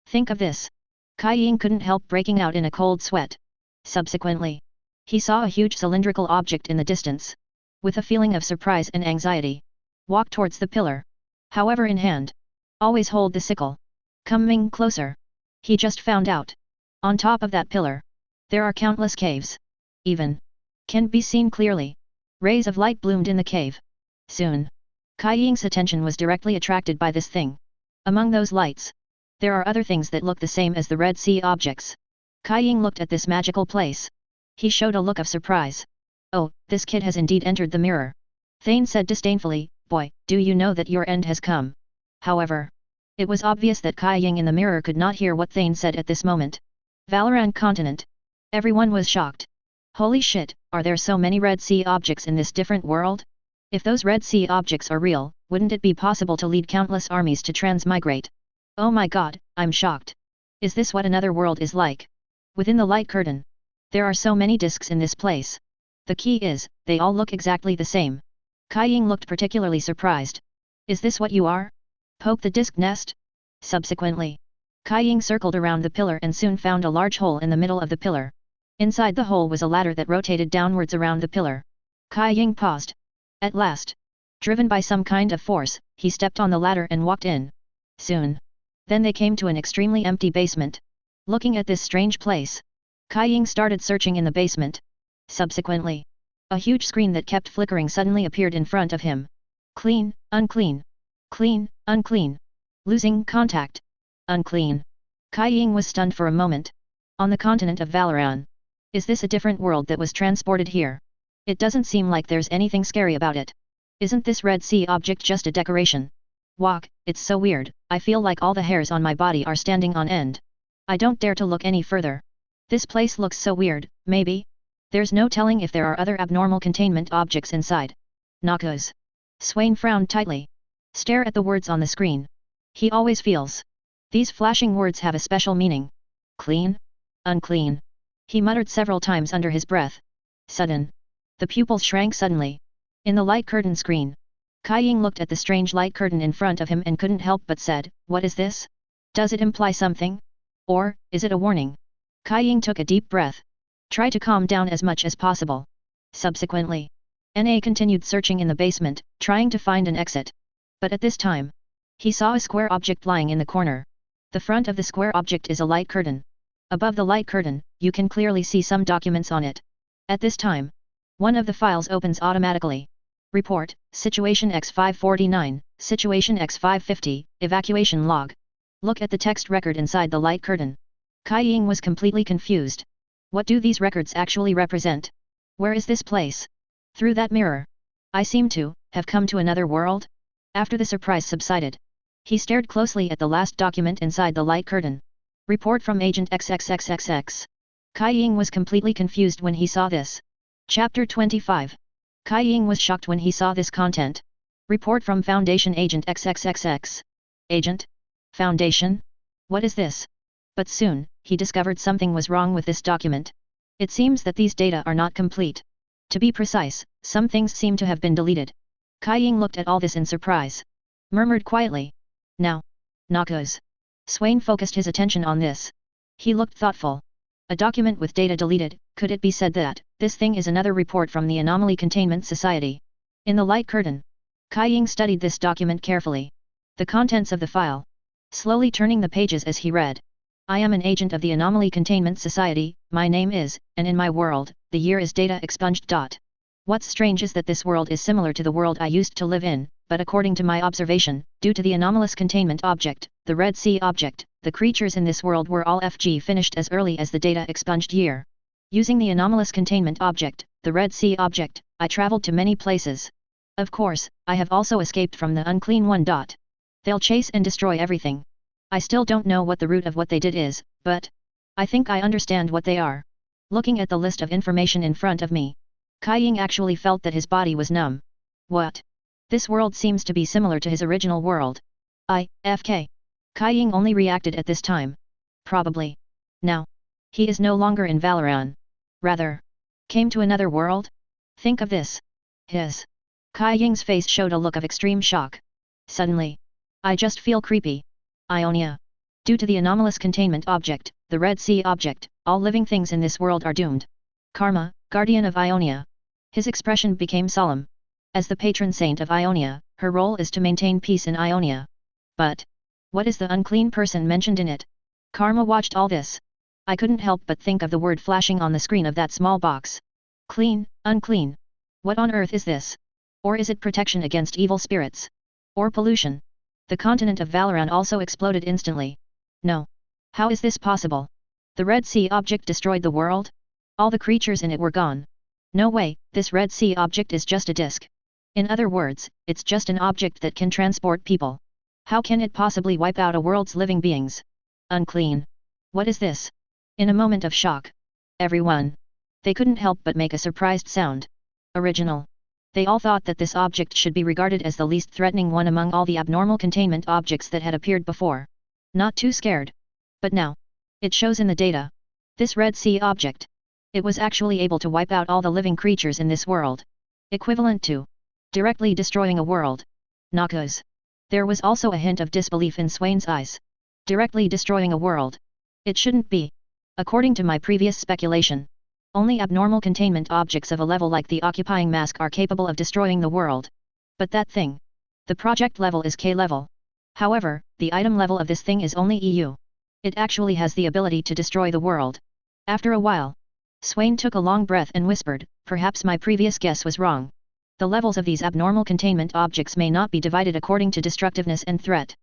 Think of this. Cain couldn't help breaking out in a cold sweat. Subsequently, he saw a huge cylindrical object in the distance. With a feeling of surprise and anxiety, walked towards the pillar. However in hand. Always hold the sickle. Coming closer. He just found out. On top of that pillar, there are countless caves. even can be seen clearly. Rays of light bloomed in the cave. Soon, Kai Ying's attention was directly attracted by this thing. Among those lights, there are other things that look the same as the Red Sea objects. Kai Ying looked at this magical place. He showed a look of surprise. Oh, this kid has indeed entered the mirror. Thane said disdainfully, boy, do you know that your end has come? However, it was obvious that Kai Ying in the mirror could not hear what Thane said at this moment. Valorant continent. Everyone was shocked. Holy shit, are there so many Red Sea objects in this different world? If those Red Sea objects are real, wouldn't it be possible to lead countless armies to transmigrate? Oh my god, I'm shocked. Is this what another world is like? Within the light curtain, there are so many discs in this place. The key is, they all look exactly the same. Kai Ying looked particularly surprised. Is this what you are? Poke the disc nest? Subsequently, Kai Ying circled around the pillar and soon found a large hole in the middle of the pillar. Inside the hole was a ladder that rotated downwards around the pillar. Kai Ying paused. At last, driven by some kind of force, he stepped on the ladder and walked in. Soon, then they came to an extremely empty basement. Looking at this strange place, Kai Ying started searching in the basement. Subsequently, a huge screen that kept flickering suddenly appeared in front of him. Clean, unclean. Clean, unclean. Losing contact. Unclean. Kai Ying was stunned for a moment. On the continent of Valoran. Is this a different world that was transported here? It doesn't seem like there's anything scary about it. Isn't this Red Sea object just a decoration? Walk, it's so weird, I feel like all the hairs on my body are standing on end. I don't dare to look any further. This place looks so weird, maybe? There's no telling if there are other abnormal containment objects inside. Noxus. Swain frowned tightly. Stare at the words on the screen. He always feels. These flashing words have a special meaning. Clean? Unclean. He muttered several times under his breath. Sudden. The pupils shrank suddenly. In the light curtain screen, Kai Ying looked at the strange light curtain in front of him and couldn't help but said, what is this? Does it imply something? Or, is it a warning? Kai Ying took a deep breath. Try to calm down as much as possible. Subsequently, Na continued searching in the basement, trying to find an exit. But at this time, he saw a square object lying in the corner. The front of the square object is a light curtain. Above the light curtain, you can clearly see some documents on it. At this time, one of the files opens automatically. Report, Situation X549, Situation X550, Evacuation Log. Look at the text record inside the light curtain. Kai Ying was completely confused. What do these records actually represent? Where is this place? Through that mirror. I seem to have come to another world? After the surprise subsided, he stared closely at the last document inside the light curtain. Report from Agent XXXXX. Kai Ying was completely confused when he saw this. Chapter 25. Kai Ying was shocked when he saw this content. Report from Foundation Agent XXXX. Agent? Foundation? What is this? But soon, he discovered something was wrong with this document. It seems that these data are not complete. To be precise, some things seem to have been deleted. Kai Ying looked at all this in surprise. Murmured quietly. Now. Noxus. Swain focused his attention on this. He looked thoughtful. A document with data deleted, could it be said that, this thing is another report from the Anomaly Containment Society? In the light curtain, Kai Ying studied this document carefully. The contents of the file. Slowly turning the pages as he read. I am an agent of the Anomaly Containment Society, my name is, and in my world, the year is data expunged. What's strange is that this world is similar to the world I used to live in, but according to my observation, due to the anomalous containment object, the Red Sea object, the creatures in this world were all FG finished as early as the data expunged year. Using the anomalous containment object, the Red Sea object, I traveled to many places. Of course, I have also escaped from the unclean one. They'll chase and destroy everything. I still don't know what the root of what they did is, but I think I understand what they are. Looking at the list of information in front of me, Kai Ying actually felt that his body was numb. What? This world seems to be similar to his original world. IFK. Kai Ying only reacted at this time. Probably. Now. He is no longer in Valoran. Rather. Came to another world? Think of this. Kai Ying's face showed a look of extreme shock. Suddenly. I just feel creepy. Ionia. Due to the anomalous containment object, the Red Sea object, all living things in this world are doomed. Karma, guardian of Ionia. His expression became solemn. As the patron saint of Ionia, her role is to maintain peace in Ionia. But what is the unclean person mentioned in it? Karma watched all this. I couldn't help but think of the word flashing on the screen of that small box. Clean, unclean. What on earth is this? Or is it protection against evil spirits? Or pollution? The continent of Valoran also exploded instantly. No. How is this possible? The Red Sea object destroyed the world? All the creatures in it were gone. No way, this Red Sea object is just a disk. In other words, it's just an object that can transport people. How can it possibly wipe out a world's living beings? Unclean. What is this? In a moment of shock. Everyone. They couldn't help but make a surprised sound. Original. They all thought that this object should be regarded as the least threatening one among all the abnormal containment objects that had appeared before. Not too scared. But now. It shows in the data. This Red Sea object. It was actually able to wipe out all the living creatures in this world. Equivalent to directly destroying a world. Noxus. There was also a hint of disbelief in Swain's eyes. Directly destroying a world. It shouldn't be. According to my previous speculation. Only abnormal containment objects of a level like the occupying mask are capable of destroying the world. But that thing. The project level is K level. However, the item level of this thing is only EU. It actually has the ability to destroy the world. After a while. Swain took a long breath and whispered, perhaps my previous guess was wrong. The levels of these abnormal containment objects may not be divided according to destructiveness and threat.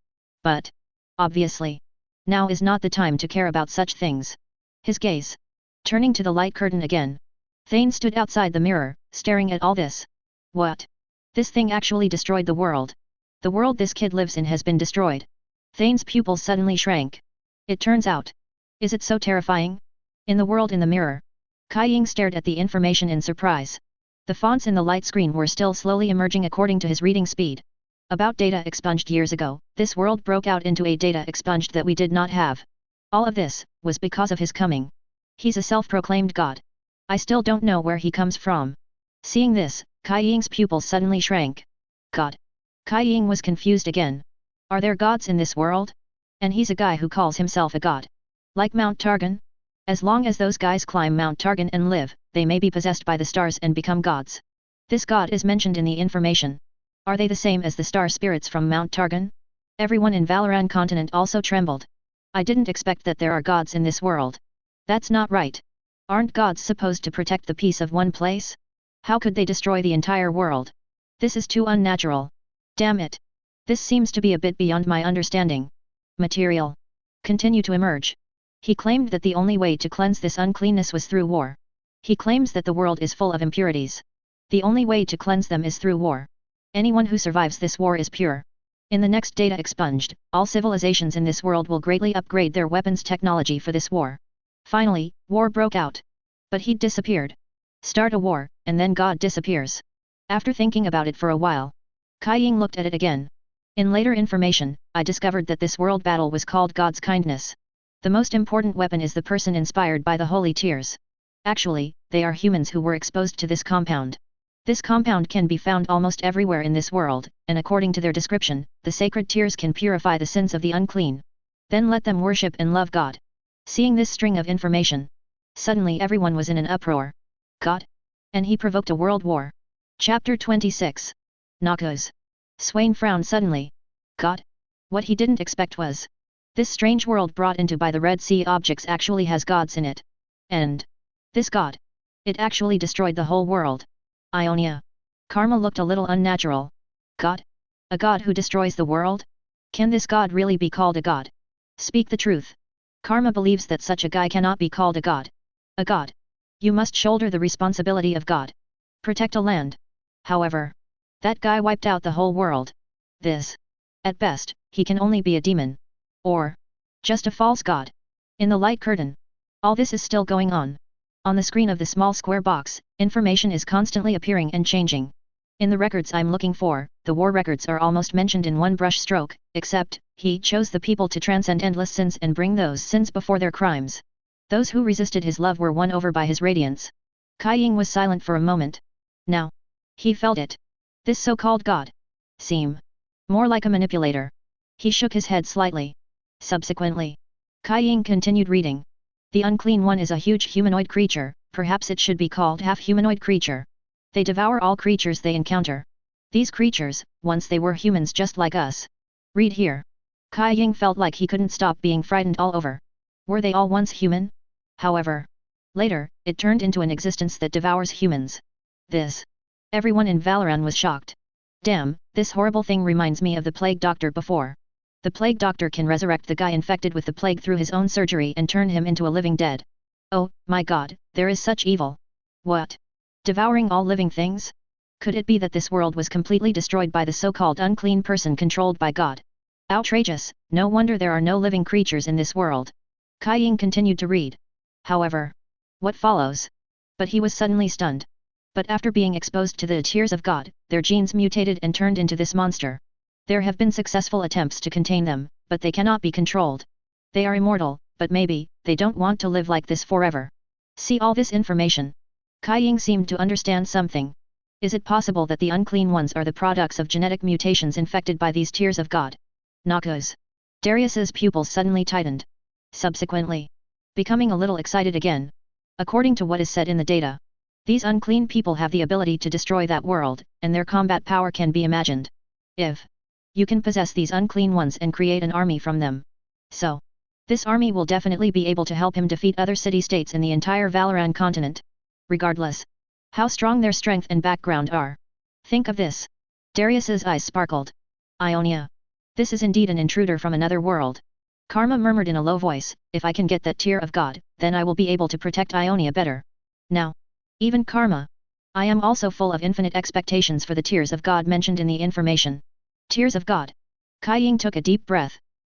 But. Obviously. Now is not the time to care about such things. His gaze. Turning to the light curtain again. Thane stood outside the mirror, staring at all this. What? This thing actually destroyed the world. The world this kid lives in has been destroyed. Thane's pupils suddenly shrank. It turns out. Is it so terrifying? In the world in the mirror. Cain stared at the information in surprise. The fonts in the light screen were still slowly emerging according to his reading speed. About data expunged years ago, this world broke out into a data expunged that we did not have. All of this was because of his coming. He's a self-proclaimed god. I still don't know where he comes from. Seeing this, Cain's pupils suddenly shrank. God. Cain was confused again. Are there gods in this world? And he's a guy who calls himself a god. Like Mount Targon? As long as those guys climb Mount Targon and live, they may be possessed by the stars and become gods. This god is mentioned in the information. Are they the same as the star spirits from Mount Targon? Everyone in Valoran continent also trembled. I didn't expect that there are gods in this world. That's not right. Aren't gods supposed to protect the peace of one place? How could they destroy the entire world? This is too unnatural. Damn it. This seems to be a bit beyond my understanding. Material. Continue to emerge. He claimed that the only way to cleanse this uncleanness was through war. He claims that the world is full of impurities. The only way to cleanse them is through war. Anyone who survives this war is pure. In the next data expunged, all civilizations in this world will greatly upgrade their weapons technology for this war. Finally, war broke out. But he'd disappeared. Start a war, and then God disappears. After thinking about it for a while, Cain looked at it again. In later information, I discovered that this world battle was called God's kindness. The most important weapon is the person inspired by the holy tears. Actually, they are humans who were exposed to this compound. This compound can be found almost everywhere in this world, and according to their description, the sacred tears can purify the sins of the unclean. Then let them worship and love God. Seeing this string of information, suddenly everyone was in an uproar. God? And he provoked a world war. Chapter 26. Noxus. Swain frowned suddenly. God? What he didn't expect was, this strange world brought into by the Red Sea objects actually has gods in it. And this god. It actually destroyed the whole world. Ionia. Karma looked a little unnatural. God? A god who destroys the world? Can this god really be called a god? Speak the truth. Karma believes that such a guy cannot be called a god. A god. You must shoulder the responsibility of God. Protect a land. However, that guy wiped out the whole world. This. At best, he can only be a demon. Or just a false god. In the light curtain. All this is still going on. On the screen of the small square box, information is constantly appearing and changing. In the records I'm looking for, the war records are almost mentioned in one brush stroke, except, he chose the people to transcend endless sins and bring those sins before their crimes. Those who resisted his love were won over by his radiance. Cain was silent for a moment. Now. He felt it. This so-called god. Seem more like a manipulator. He shook his head slightly. Subsequently. Cain continued reading. The unclean one is a huge humanoid creature, perhaps it should be called half-humanoid creature. They devour all creatures they encounter. These creatures, once they were humans just like us. Read here. Cain felt like he couldn't stop being frightened all over. Were they all once human? However, Later, it turned into an existence that devours humans. This. Everyone in Valoran was shocked. Damn, this horrible thing reminds me of the Plague Doctor before. The Plague Doctor can resurrect the guy infected with the plague through his own surgery and turn him into a living dead. Oh, my god, there is such evil. What? Devouring all living things? Could it be that this world was completely destroyed by the so-called unclean person controlled by God? Outrageous, no wonder there are no living creatures in this world. Cain continued to read. However, what follows? But he was suddenly stunned. But after being exposed to the tears of God, their genes mutated and turned into this monster. There have been successful attempts to contain them, but they cannot be controlled. They are immortal, but maybe, they don't want to live like this forever. See all this information. Cain seemed to understand something. Is it possible that the unclean ones are the products of genetic mutations infected by these tears of God? Noxus. Darius's pupils suddenly tightened. Subsequently, becoming a little excited again. According to what is said in the data, these unclean people have the ability to destroy that world, and their combat power can be imagined. If you can possess these unclean ones and create an army from them. So, this army will definitely be able to help him defeat other city-states in the entire Valoran continent. Regardless how strong their strength and background are. Think of this. Darius's eyes sparkled. Ionia. This is indeed an intruder from another world. Karma murmured in a low voice, if I can get that tear of God, then I will be able to protect Ionia better. Now, even Karma. I am also full of infinite expectations for the tears of God mentioned in the information. Tears of God. Cain took a deep breath.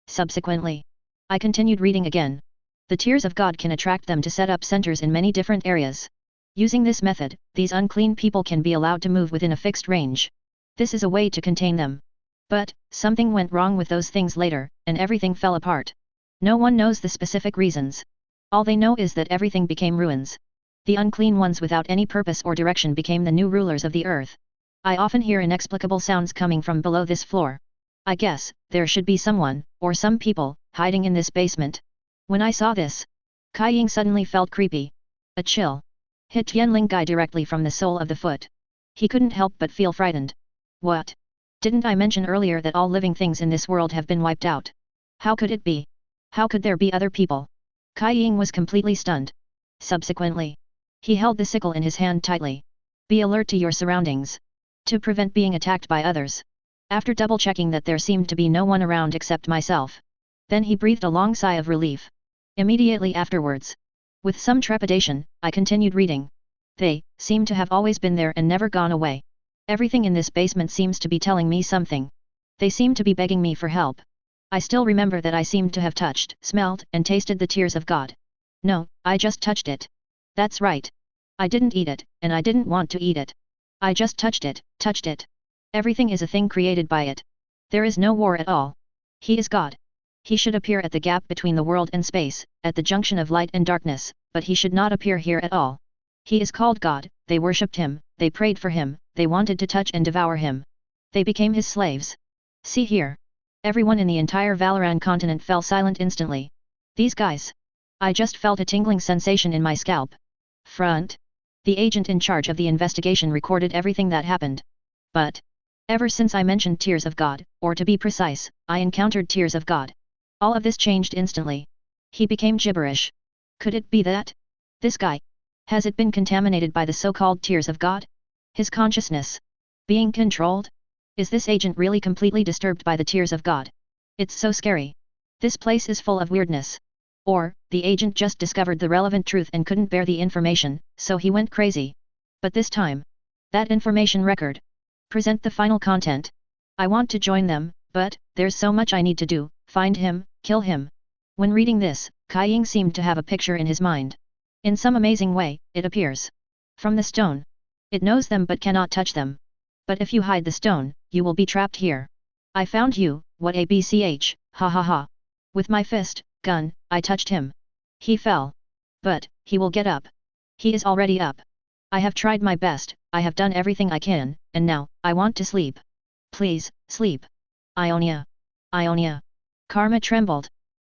Subsequently, I continued reading again. The tears of God can attract them to set up centers in many different areas. Using this method, these unclean people can be allowed to move within a fixed range. This is a way to contain them. But, something went wrong with those things later, and everything fell apart. No one knows the specific reasons. All they know is that everything became ruins. The unclean ones without any purpose or direction became the new rulers of the earth. I often hear inexplicable sounds coming from below this floor. I guess, there should be someone, or some people, hiding in this basement. When I saw this, Cain suddenly felt creepy. A chill hit Tianling Guy directly from the sole of the foot. He couldn't help but feel frightened. What? Didn't I mention earlier that all living things in this world have been wiped out? How could it be? How could there be other people? Cain was completely stunned. Subsequently, he held the sickle in his hand tightly. Be alert to your surroundings. To prevent being attacked by others. After double-checking that there seemed to be no one around except myself. Then he breathed a long sigh of relief. Immediately afterwards, with some trepidation, I continued reading. They seem to have always been there and never gone away. Everything in this basement seems to be telling me something. They seem to be begging me for help. I still remember that I seemed to have touched, smelled, and tasted the tears of God. No, I just touched it. That's right. I didn't eat it, and I didn't want to eat it. I just touched it, touched it. Everything is a thing created by it. There is no war at all. He is God. He should appear at the gap between the world and space, at the junction of light and darkness, but he should not appear here at all. He is called God, they worshipped him, they prayed for him, they wanted to touch and devour him. They became his slaves. See here. Everyone in the entire Valoran continent fell silent instantly. These guys. I just felt a tingling sensation in my scalp. Front. The agent in charge of the investigation recorded everything that happened. But, ever since I mentioned tears of God, or to be precise, I encountered tears of God. All of this changed instantly. He became gibberish. Could it be that? This guy. Has it been contaminated by the so-called tears of God? His consciousness. Being controlled? Is this agent really completely disturbed by the tears of God? It's so scary. This place is full of weirdness. Or, the agent just discovered the relevant truth and couldn't bear the information, so he went crazy. But this time. That information record. Present the final content. I want to join them, but, there's so much I need to do, find him, kill him. When reading this, Cain seemed to have a picture in his mind. In some amazing way, it appears. From the stone. It knows them but cannot touch them. But if you hide the stone, you will be trapped here. I found you, what abch, ha ha ha. With my fist, gun, I touched him. He fell. But, he will get up. He is already up. I have tried my best, I have done everything I can, and now, I want to sleep. Please, sleep. Ionia. Ionia. Karma trembled.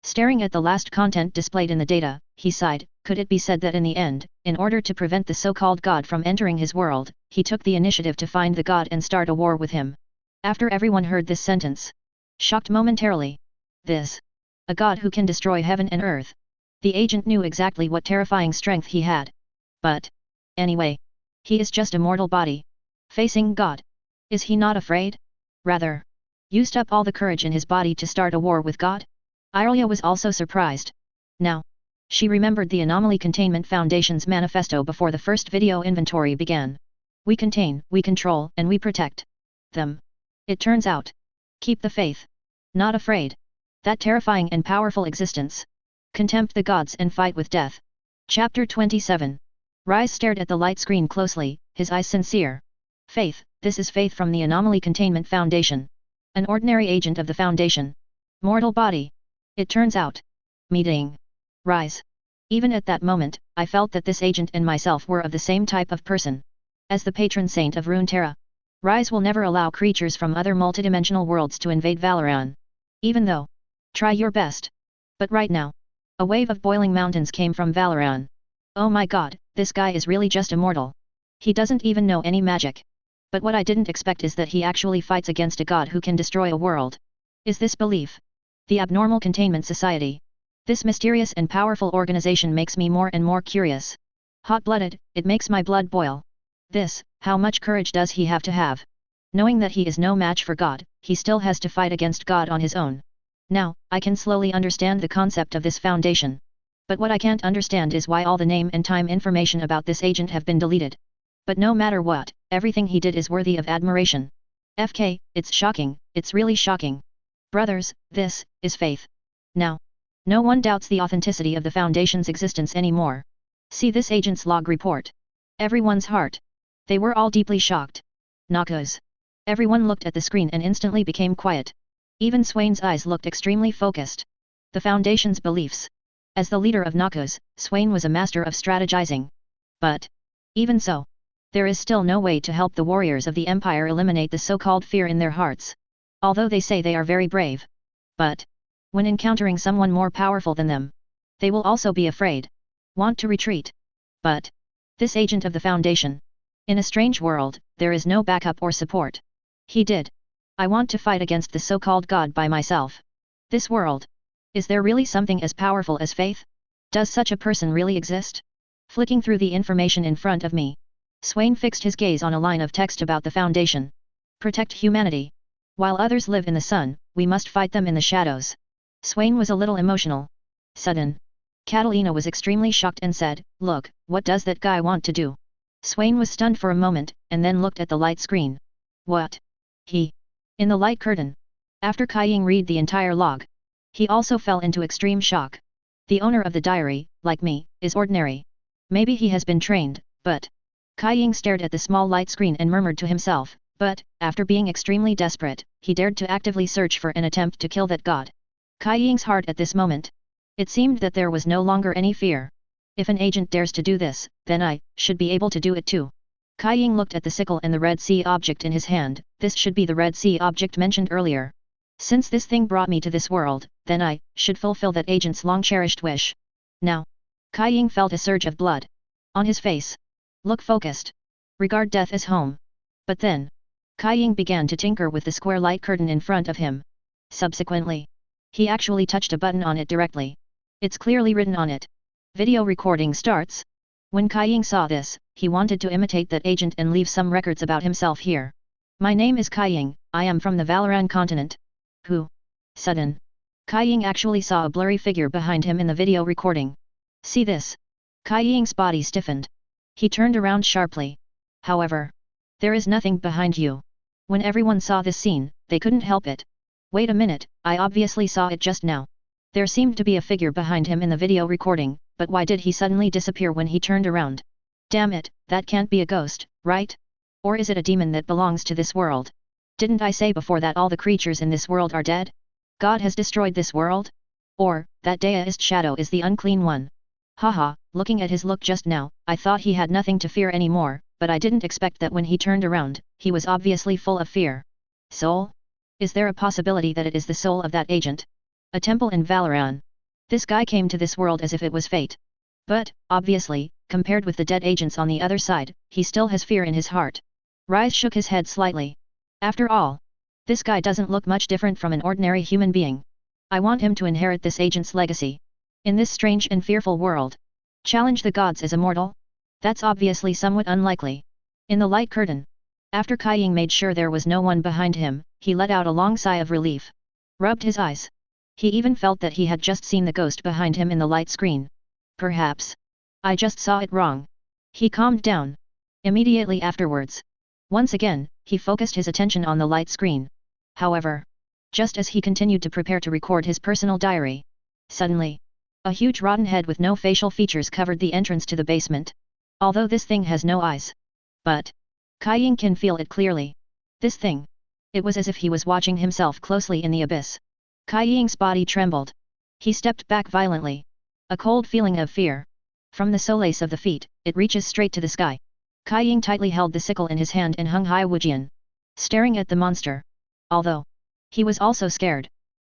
Staring at the last content displayed in the data, he sighed. Could it be said that in the end, in order to prevent the so-called God from entering his world, he took the initiative to find the God and start a war with him? After everyone heard this sentence, shocked momentarily. This. A God who can destroy heaven and earth. The agent knew exactly what terrifying strength he had. But anyway, he is just a mortal body. Facing God. Is he not afraid? Rather, used up all the courage in his body to start a war with God? Irelia was also surprised. Now, she remembered the Anomaly Containment Foundation's manifesto before the first video inventory began. We contain, we control, and we protect them. It turns out. Keep the faith. Not afraid. That terrifying and powerful existence. Contempt the gods and fight with death. Chapter 27. Rise stared at the light screen closely, his eyes sincere. Faith, this is Faith from the Anomaly Containment Foundation. An ordinary agent of the Foundation. Mortal body. It turns out. Meeting. Rise. Even at that moment, I felt that this agent and myself were of the same type of person. As the patron saint of Runeterra, Rise will never allow creatures from other multidimensional worlds to invade Valoran. Even though. Try your best. But right now. A wave of boiling mountains came from Valoran. Oh my god, this guy is really just immortal. He doesn't even know any magic. But what I didn't expect is that he actually fights against a god who can destroy a world. Is this belief? The Abnormal Containment Society. This mysterious and powerful organization makes me more and more curious. Hot-blooded, it makes my blood boil. This, how much courage does he have to have? Knowing that he is no match for God, he still has to fight against God on his own. Now, I can slowly understand the concept of this foundation. But what I can't understand is why all the name and time information about this agent have been deleted. But no matter what, everything he did is worthy of admiration. FK, it's shocking, it's really shocking. Brothers, this is Faith. Now, no one doubts the authenticity of the Foundation's existence anymore. See this agent's log report. Everyone's heart. They were all deeply shocked. Noxus. Everyone looked at the screen and instantly became quiet. Even Swain's eyes looked extremely focused. The Foundation's beliefs. As the leader of Noxus, Swain was a master of strategizing. But even so, there is still no way to help the warriors of the Empire eliminate the so-called fear in their hearts. Although they say they are very brave. But when encountering someone more powerful than them, they will also be afraid. Want to retreat. But this agent of the Foundation. In a strange world, there is no backup or support. He did. I want to fight against the so-called God by myself. This world. Is there really something as powerful as faith? Does such a person really exist? Flicking through the information in front of me, Swain fixed his gaze on a line of text about the Foundation. Protect humanity. While others live in the sun, we must fight them in the shadows. Swain was a little emotional. Sudden. Catalina was extremely shocked and said, "Look, what does that guy want to do?" Swain was stunned for a moment, and then looked at the light screen. What? He. In the light curtain. After Cain read the entire log, he also fell into extreme shock. The owner of the diary, like me, is ordinary. Maybe he has been trained, but... Cain stared at the small light screen and murmured to himself, but, after being extremely desperate, he dared to actively search for an attempt to kill that god. Cain's heart at this moment. It seemed that there was no longer any fear. If an agent dares to do this, then I should be able to do it too. Cain looked at the sickle and the Red Sea object in his hand. This should be the Red Sea object mentioned earlier. Since this thing brought me to this world, then I should fulfill that agent's long-cherished wish. Now, Cain felt a surge of blood on his face. Look focused. Regard death as home. But then, Cain began to tinker with the square light curtain in front of him. Subsequently, he actually touched a button on it directly. It's clearly written on it. Video recording starts. When Cain saw this, he wanted to imitate that agent and leave some records about himself here. My name is Cain, I am from the Valoran continent. Who? Sudden. Cain actually saw a blurry figure behind him in the video recording. See this. Cain's body stiffened. He turned around sharply. However, there is nothing behind you. When everyone saw this scene, they couldn't help it. Wait a minute, I obviously saw it just now. There seemed to be a figure behind him in the video recording, but why did he suddenly disappear when he turned around? Damn it, that can't be a ghost, right? Or is it a demon that belongs to this world? Didn't I say before that all the creatures in this world are dead? God has destroyed this world? Or, that Deist shadow is the unclean one? Haha, looking at his look just now, I thought he had nothing to fear anymore, but I didn't expect that when he turned around, he was obviously full of fear. Soul? Is there a possibility that it is the soul of that agent? A temple in Valoran. This guy came to this world as if it was fate. But, obviously, compared with the dead agents on the other side, he still has fear in his heart. Rise shook his head slightly. After all, this guy doesn't look much different from an ordinary human being. I want him to inherit this agent's legacy. In this strange and fearful world, challenge the gods as immortal? That's obviously somewhat unlikely. In the light curtain, after Cain made sure there was no one behind him, he let out a long sigh of relief. Rubbed his eyes. He even felt that he had just seen the ghost behind him in the light screen. Perhaps I just saw it wrong. He calmed down. Immediately afterwards, once again, he focused his attention on the light screen. However, just as he continued to prepare to record his personal diary, suddenly, a huge rotten head with no facial features covered the entrance to the basement. Although this thing has no eyes. But Cain can feel it clearly. This thing. It was as if he was watching himself closely in the abyss. Cain's body trembled. He stepped back violently. A cold feeling of fear. From the solace of the feet, it reaches straight to the sky. Cain tightly held the sickle in his hand and hung high Wujian, staring at the monster. Although he was also scared.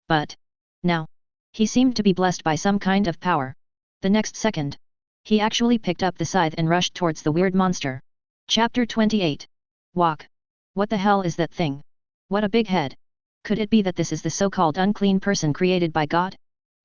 But now, he seemed to be blessed by some kind of power. The next second, he actually picked up the scythe and rushed towards the weird monster. Chapter 28. Walk. What the hell is that thing? What a big head. Could it be that this is the so-called unclean person created by God?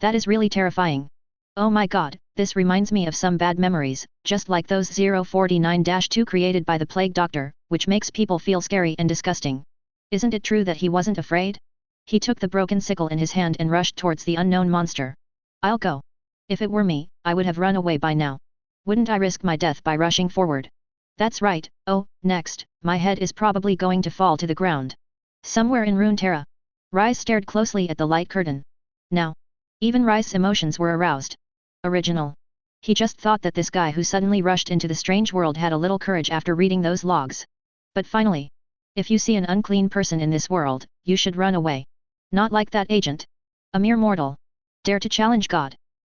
That is really terrifying. Oh my god, this reminds me of some bad memories, just like those 049-2 created by the plague doctor, which makes people feel scary and disgusting. Isn't it true that he wasn't afraid? He took the broken sickle in his hand and rushed towards the unknown monster. I'll go. If it were me, I would have run away by now. Wouldn't I risk my death by rushing forward? That's right. Oh, next, my head is probably going to fall to the ground. Somewhere in Runeterra. Rise stared closely at the light curtain. Now, even Rice's emotions were aroused. Original. He just thought that this guy who suddenly rushed into the strange world had a little courage after reading those logs. But finally, if you see an unclean person in this world, you should run away. Not like that agent. A mere mortal. Dare to challenge God.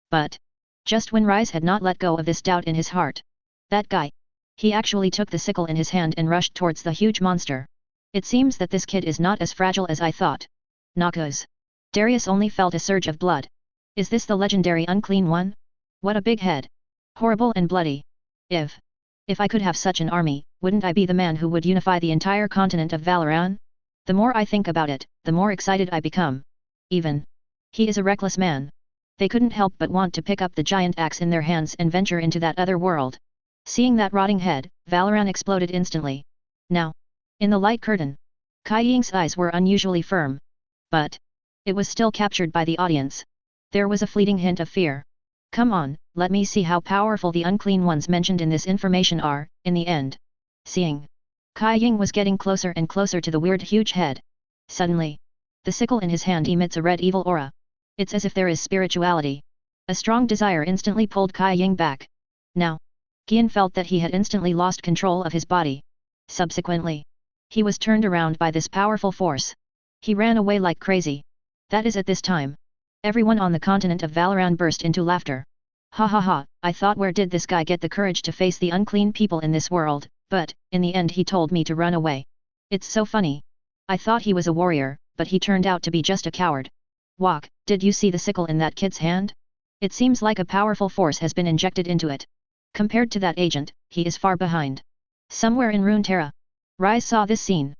But just when Rice had not let go of this doubt in his heart. That guy. He actually took the sickle in his hand and rushed towards the huge monster. It seems that this kid is not as fragile as I thought. Noxus. Darius only felt a surge of blood. Is this the legendary unclean one? What a big head. Horrible and bloody. If I could have such an army, wouldn't I be the man who would unify the entire continent of Valoran? The more I think about it, the more excited I become. He is a reckless man. They couldn't help but want to pick up the giant axe in their hands and venture into that other world. Seeing that rotting head, Valoran exploded instantly. Now, in the light curtain, Cain's eyes were unusually firm. But it was still captured by the audience. There was a fleeting hint of fear. Come on, let me see how powerful the unclean ones mentioned in this information are, in the end. Seeing Cain was getting closer and closer to the weird huge head. Suddenly, the sickle in his hand emits a red evil aura. It's as if there is spirituality. A strong desire instantly pulled Cain back. Now, Cain felt that he had instantly lost control of his body. Subsequently, he was turned around by this powerful force. He ran away like crazy. That is at this time. Everyone on the continent of Valoran burst into laughter. Ha ha ha, I thought where did this guy get the courage to face the unclean people in this world, but, in the end he told me to run away. It's so funny. I thought he was a warrior, but he turned out to be just a coward. Walk, did you see the sickle in that kid's hand? It seems like a powerful force has been injected into it. Compared to that agent, he is far behind. Somewhere in Runeterra. Rise saw this scene.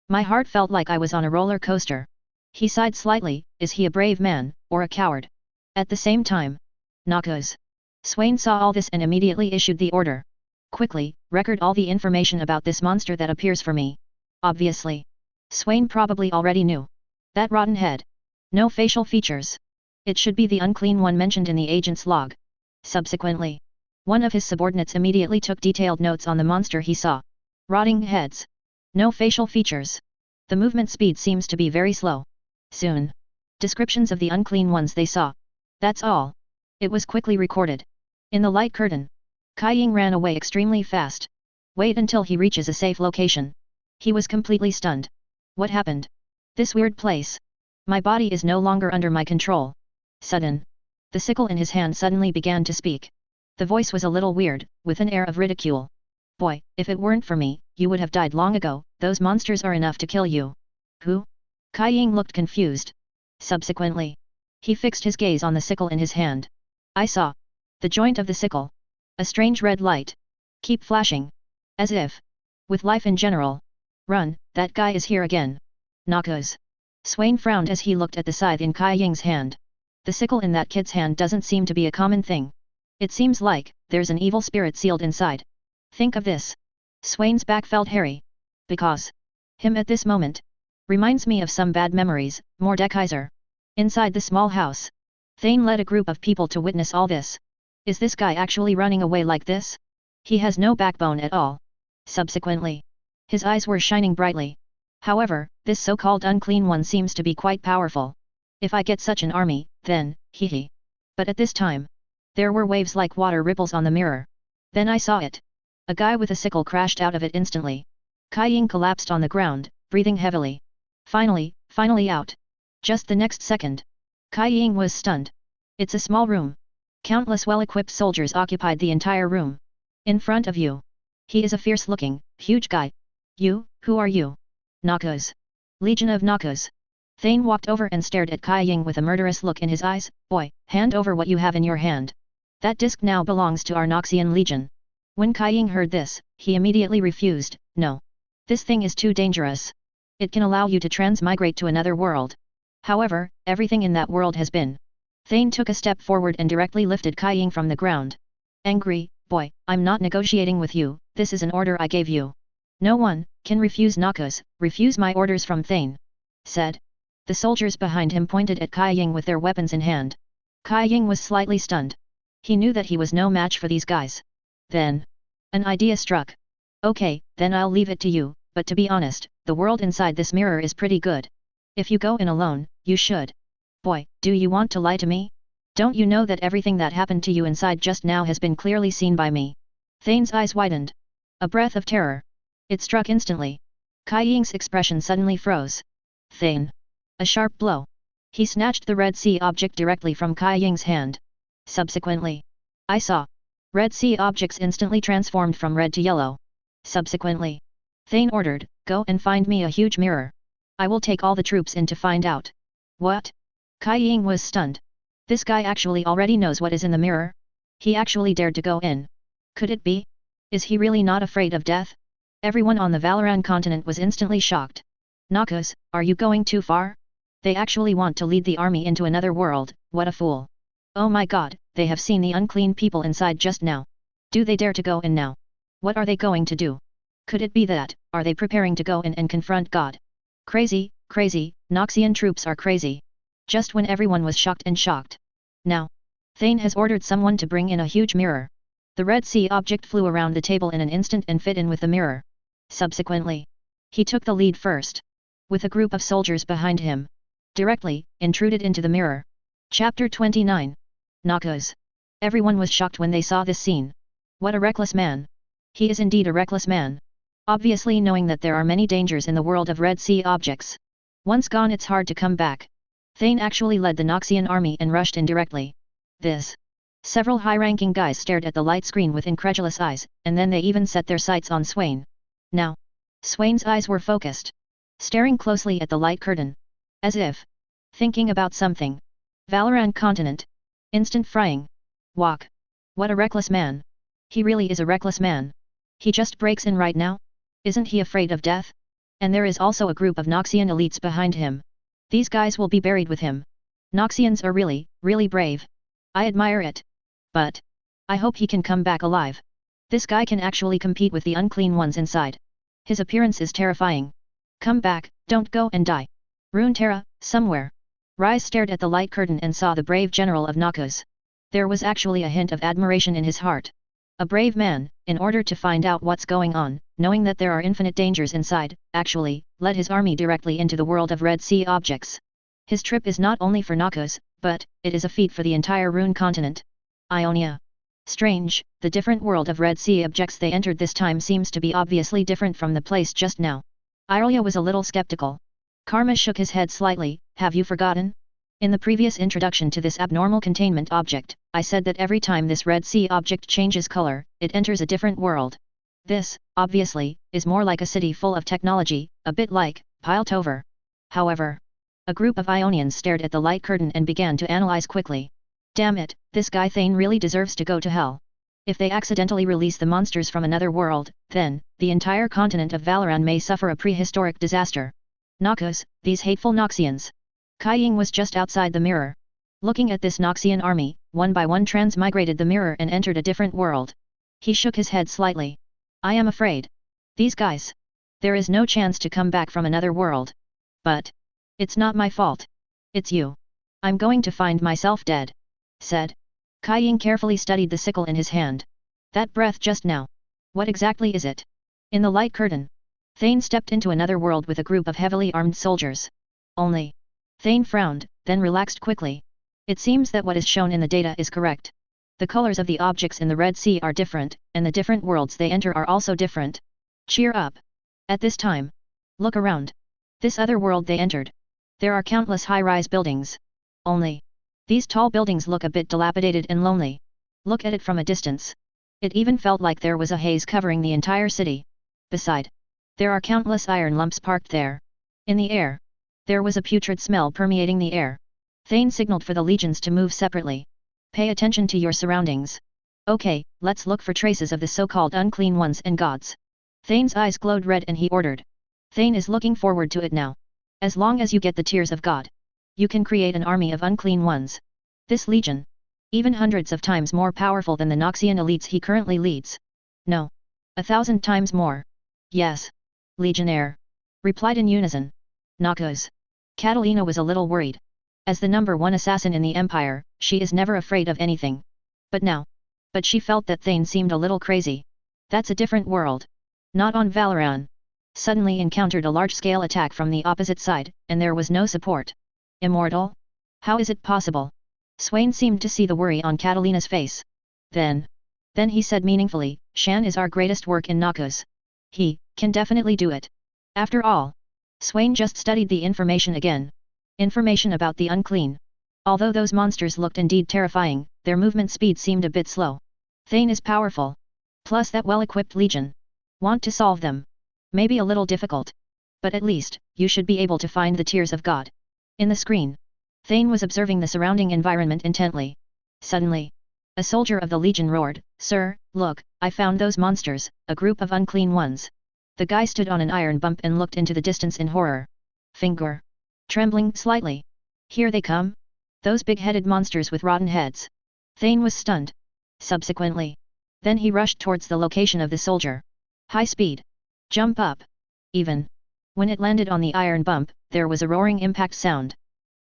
My heart felt like I was on a roller coaster. He sighed slightly, is he a brave man, or a coward? At the same time, Noxus. Swain saw all this and immediately issued the order. Quickly, record all the information about this monster that appears for me. Obviously. Swain probably already knew. That rotten head. No facial features. It should be the unclean one mentioned in the agent's log. Subsequently, one of his subordinates immediately took detailed notes on the monster he saw. Rotting heads. No facial features. The movement speed seems to be very slow. Soon. Descriptions of the unclean ones they saw. That's all. It was quickly recorded. In the light curtain, Cain ran away extremely fast. Wait until he reaches a safe location. He was completely stunned. What happened? This weird place. My body is no longer under my control. Sudden. The sickle in his hand suddenly began to speak. The voice was a little weird, with an air of ridicule. Boy, if it weren't for me, you would have died long ago, those monsters are enough to kill you. Who? Cain looked confused. Subsequently, he fixed his gaze on the sickle in his hand. I saw the joint of the sickle. A strange red light. Keep flashing. As if with life in general. Run, that guy is here again. Noxus. Swain frowned as he looked at the scythe in Cain's hand. The sickle in that kid's hand doesn't seem to be a common thing. It seems like there's an evil spirit sealed inside. Think of this. Swain's back felt hairy. Because him at this moment reminds me of some bad memories, Mordekaiser. Inside the small house, Thane led a group of people to witness all this. Is this guy actually running away like this? He has no backbone at all. Subsequently, his eyes were shining brightly. However, this so-called unclean one seems to be quite powerful. If I get such an army, then, hee. But at this time, there were waves like water ripples on the mirror. Then I saw it. A guy with a sickle crashed out of it instantly. Cain collapsed on the ground, breathing heavily. Finally out. Just the next second, Cain was stunned. It's a small room. Countless well-equipped soldiers occupied the entire room. In front of you. He is a fierce-looking, huge guy. You, who are you? Noxus. Legion of Noxus. Thane walked over and stared at Cain with a murderous look in his eyes. Boy, hand over what you have in your hand. That disc now belongs to our Noxian Legion. When Cain heard this, he immediately refused. No. This thing is too dangerous. It can allow you to transmigrate to another world. However, everything in that world has been. Thane took a step forward and directly lifted Cain from the ground. Angry, boy, I'm not negotiating with you, this is an order I gave you. No one can refuse Noxus, refuse my orders from Thane. Said. The soldiers behind him pointed at Cain with their weapons in hand. Cain was slightly stunned. He knew that he was no match for these guys. Then, an idea struck. Okay, then I'll leave it to you, but to be honest, the world inside this mirror is pretty good. If you go in alone, you should. Boy, do you want to lie to me? Don't you know that everything that happened to you inside just now has been clearly seen by me? Thane's eyes widened. A breath of terror. It struck instantly. Cain's expression suddenly froze. Thane. A sharp blow. He snatched the Red Sea object directly from Cain's hand. Subsequently, I saw. Red Sea objects instantly transformed from red to yellow. Subsequently, Thane ordered, go and find me a huge mirror. I will take all the troops in to find out. What? Cain was stunned. This guy actually already knows what is in the mirror? He actually dared to go in. Could it be? Is he really not afraid of death? Everyone on the Valoran continent was instantly shocked. Noxus, are you going too far? They actually want to lead the army into another world, what a fool. Oh my god, they have seen the unclean people inside just now. Do they dare to go in now? What are they going to do? Could it be that, are they preparing to go in and confront God? Crazy, Noxian troops are crazy. Just when everyone was shocked. Now, Thane has ordered someone to bring in a huge mirror. The Red Sea object flew around the table in an instant and fit in with the mirror. Subsequently, he took the lead first. With a group of soldiers behind him. Directly, intruded into the mirror. Chapter 29. Noxus. Everyone was shocked when they saw this scene. What a reckless man. He is indeed a reckless man. Obviously knowing that there are many dangers in the world of Red Sea objects. Once gone it's hard to come back. Thane actually led the Noxian army and rushed in directly. This. Several high-ranking guys stared at the light screen with incredulous eyes, and then they even set their sights on Swain. Now, Swain's eyes were focused. Staring closely at the light curtain. As if thinking about something. Valoran continent. Instant frying. Walk. What a reckless man. He really is a reckless man. He just breaks in right now? Isn't he afraid of death? And there is also a group of Noxian elites behind him. These guys will be buried with him. Noxians are really brave. I admire it. But I hope he can come back alive. This guy can actually compete with the unclean ones inside. His appearance is terrifying. Come back, don't go and die. Runeterra, somewhere. Rise stared at the light curtain and saw the brave general of Noxus. There was actually a hint of admiration in his heart. A brave man, in order to find out what's going on, knowing that there are infinite dangers inside, actually, led his army directly into the world of Red Sea objects. His trip is not only for Noxus, but it is a feat for the entire Rune continent. Ionia. Strange, the different world of Red Sea objects they entered this time seems to be obviously different from the place just now. Irelia was a little skeptical. Karma shook his head slightly. Have you forgotten? In the previous introduction to this abnormal containment object, I said that every time this Red Sea object changes color, it enters a different world. This, obviously, is more like a city full of technology, a bit like Piltover. However, a group of Ionians stared at the light curtain and began to analyze quickly. Damn it, this guy Thane really deserves to go to hell. If they accidentally release the monsters from another world, then, the entire continent of Valoran may suffer a prehistoric disaster. Noxus, these hateful Noxians. Cain was just outside the mirror. Looking at this Noxian army, one by one transmigrated the mirror and entered a different world. He shook his head slightly. I am afraid. These guys. There is no chance to come back from another world. But. It's not my fault. It's you. I'm going to find myself dead. Said. Cain carefully studied the sickle in his hand. That breath just now. What exactly is it? In the light curtain. Thane stepped into another world with a group of heavily armed soldiers. Only. Thane frowned, then relaxed quickly. It seems that what is shown in the data is correct. The colors of the objects in the Red Sea are different, and the different worlds they enter are also different. Cheer up. At this time. Look around. This other world they entered. There are countless high-rise buildings. Only. These tall buildings look a bit dilapidated and lonely. Look at it from a distance. It even felt like there was a haze covering the entire city. Beside. There are countless iron lumps parked there. In the air. There was a putrid smell permeating the air. Thane signaled for the legions to move separately. Pay attention to your surroundings. Okay, let's look for traces of the so-called unclean ones and gods. Thane's eyes glowed red and he ordered. Thane is looking forward to it now. As long as you get the tears of God, you can create an army of unclean ones. This legion. Even hundreds of times more powerful than the Noxian elites he currently leads. No. 1,000 times more. Yes. Legionnaire. Replied in unison. Noxus. Catalina was a little worried. As the #1 assassin in the Empire, she is never afraid of anything. But now. But she felt that Thane seemed a little crazy. That's a different world. Not on Valoran. Suddenly encountered a large-scale attack from the opposite side, and there was no support. Immortal? How is it possible? Swain seemed to see the worry on Catalina's face. Then he said meaningfully, Shan is our greatest work in Noxus. He can definitely do it. After all. Swain just studied the information again. Information about the unclean. Although those monsters looked indeed terrifying, their movement speed seemed a bit slow. Thane is powerful. Plus that well-equipped legion. Want to solve them? Maybe a little difficult. But at least, you should be able to find the tears of God. In the screen. Thane was observing the surrounding environment intently. Suddenly. A soldier of the legion roared, Sir, look, I found those monsters, a group of unclean ones. The guy stood on an iron bump and looked into the distance in horror. Finger. Trembling slightly. Here they come? Those big-headed monsters with rotten heads. Thane was stunned. Subsequently. Then he rushed towards the location of the soldier. High speed. Jump up. Even. When it landed on the iron bump, there was a roaring impact sound.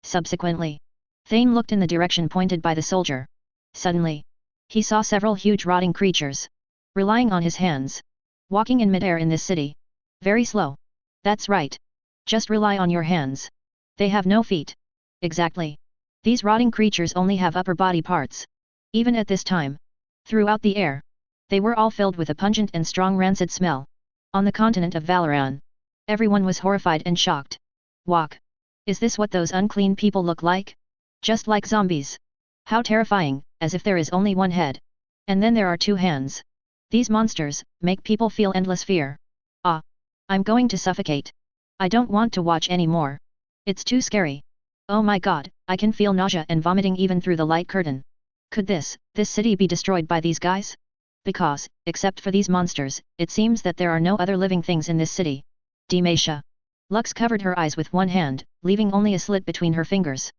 Subsequently. Thane looked in the direction pointed by the soldier. Suddenly. He saw several huge rotting creatures. Relying on his hands. Walking in midair in this city. Very slow. That's right. Just rely on your hands. They have no feet. Exactly. These rotting creatures only have upper body parts. Even at this time. Throughout the air. They were all filled with a pungent and strong rancid smell. On the continent of Valoran. Everyone was horrified and shocked. Walk. Is this what those unclean people look like? Just like zombies. How terrifying, as if there is only one head. And then there are two hands. These monsters make people feel endless fear. Ah. I'm going to suffocate. I don't want to watch anymore. It's too scary. Oh my god, I can feel nausea and vomiting even through the light curtain. Could this city be destroyed by these guys? Because, except for these monsters, it seems that there are no other living things in this city. Demasha. Lux covered her eyes with one hand, leaving only a slit between her fingers.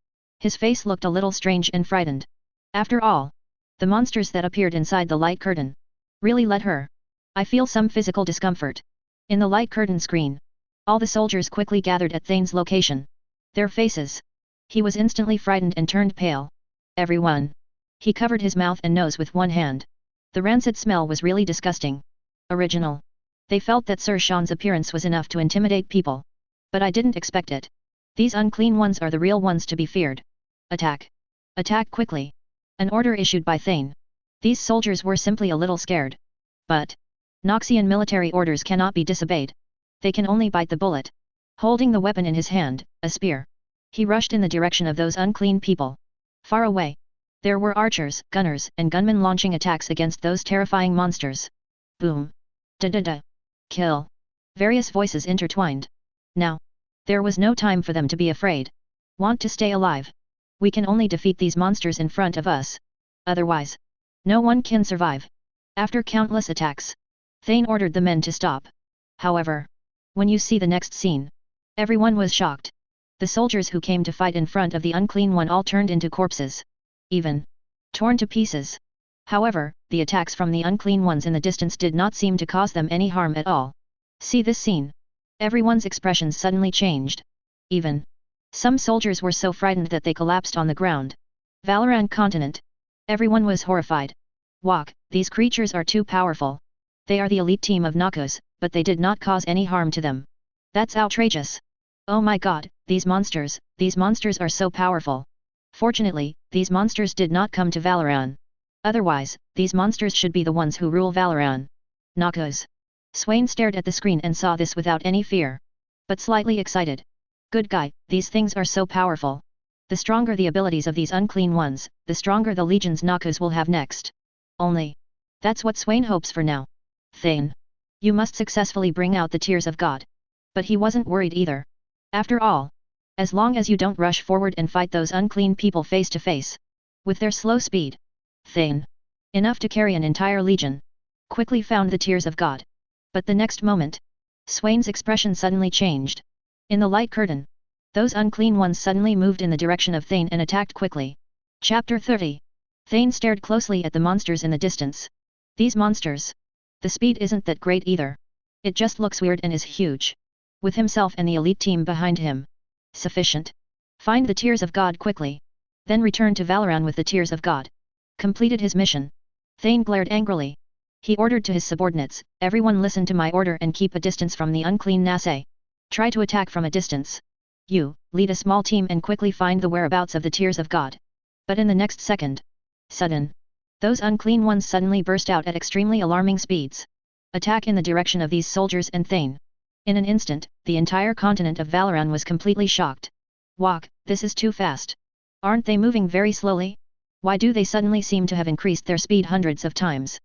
His face looked a little strange and frightened. After all, the monsters that appeared inside the light curtain really let her. I feel some physical discomfort. In the light curtain screen. All the soldiers quickly gathered at Thane's location. Their faces. He was instantly frightened and turned pale. Everyone. He covered his mouth and nose with one hand. The rancid smell was really disgusting. Original. They felt that Sir Sean's appearance was enough to intimidate people. But I didn't expect it. These unclean ones are the real ones to be feared. Attack. Attack quickly. An order issued by Thane. These soldiers were simply a little scared. But. Noxian military orders cannot be disobeyed. They can only bite the bullet. Holding the weapon in his hand, a spear. He rushed in the direction of those unclean people. Far away. There were archers, gunners, and gunmen launching attacks against those terrifying monsters. Boom. Da-da-da. Kill. Various voices intertwined. Now. There was no time for them to be afraid. Want to stay alive. We can only defeat these monsters in front of us. Otherwise. No one can survive. After countless attacks. Thane ordered the men to stop. However. When you see the next scene. Everyone was shocked. The soldiers who came to fight in front of the unclean one all turned into corpses. Even torn to pieces. However, the attacks from the unclean ones in the distance did not seem to cause them any harm at all. See this scene. Everyone's expressions suddenly changed. Even some soldiers were so frightened that they collapsed on the ground. Valorant continent. Everyone was horrified. Walk, these creatures are too powerful. They are the elite team of Noxus, but they did not cause any harm to them. That's outrageous. Oh my god, these monsters are so powerful. Fortunately, these monsters did not come to Valoran. Otherwise, these monsters should be the ones who rule Valoran. Noxus. Swain stared at the screen and saw this without any fear. But slightly excited. Good guy, these things are so powerful. The stronger the abilities of these unclean ones, the stronger the legions Noxus will have next. Only. That's what Swain hopes for now. Thane. You must successfully bring out the tears of God. But he wasn't worried either. After all. As long as you don't rush forward and fight those unclean people face to face. With their slow speed. Thane. Enough to carry an entire legion. Quickly found the tears of God. But the next moment. Swain's expression suddenly changed. In the light curtain. Those unclean ones suddenly moved in the direction of Thane and attacked quickly. Chapter 30. Thane stared closely at the monsters in the distance. These monsters. The speed isn't that great either. It just looks weird and is huge. With himself and the elite team behind him. Sufficient. Find the tears of God quickly. Then return to Valoran with the tears of God. Completed his mission. Thane glared angrily. He ordered to his subordinates, everyone listen to my order and keep a distance from the unclean Nase. Try to attack from a distance. You, lead a small team and quickly find the whereabouts of the tears of God. But in the next second. Sudden. Those unclean ones suddenly burst out at extremely alarming speeds. Attack in the direction of these soldiers and Thane. In an instant, the entire continent of Valoran was completely shocked. Walk, this is too fast. Aren't they moving very slowly? Why do they suddenly seem to have increased their speed hundreds of times?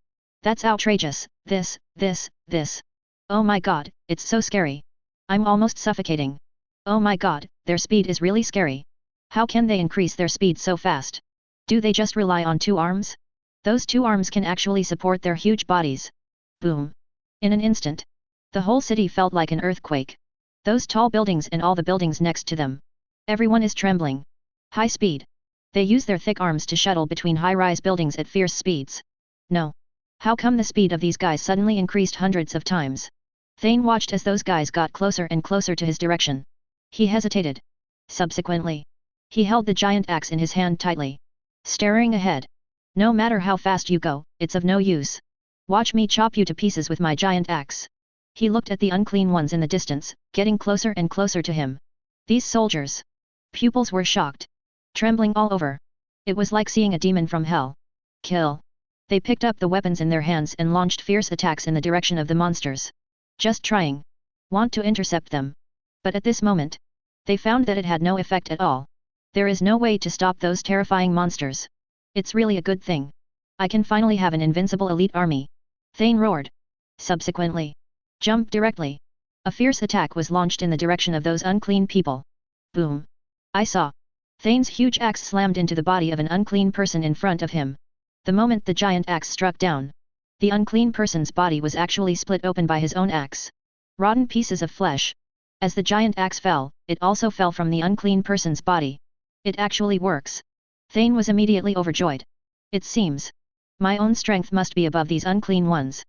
That's outrageous, this. Oh my god, it's so scary. I'm almost suffocating. Oh my god, their speed is really scary. How can they increase their speed so fast? Do they just rely on 2 arms? Those 2 arms can actually support their huge bodies. Boom. In an instant. The whole city felt like an earthquake. Those tall buildings and all the buildings next to them. Everyone is trembling. High speed. They use their thick arms to shuttle between high-rise buildings at fierce speeds. No. How come the speed of these guys suddenly increased hundreds of times? Thane watched as those guys got closer and closer to his direction. He hesitated. Subsequently. He held the giant axe in his hand tightly. Staring ahead. No matter how fast you go, it's of no use. Watch me chop you to pieces with my giant axe. He looked at the unclean ones in the distance, getting closer and closer to him. These soldiers. Pupils were shocked. Trembling all over. It was like seeing a demon from hell. Kill. They picked up the weapons in their hands and launched fierce attacks in the direction of the monsters. Just trying. Want to intercept them. But at this moment. They found that it had no effect at all. There is no way to stop those terrifying monsters. It's really a good thing. I can finally have an invincible elite army. Thane roared. Subsequently. Jump directly. A fierce attack was launched in the direction of those unclean people. Boom. I saw. Thane's huge axe slammed into the body of an unclean person in front of him. The moment the giant axe struck down. The unclean person's body was actually split open by his own axe. Rotten pieces of flesh. As the giant axe fell, it also fell from the unclean person's body. It actually works. Thane was immediately overjoyed. It seems. My own strength must be above these unclean ones.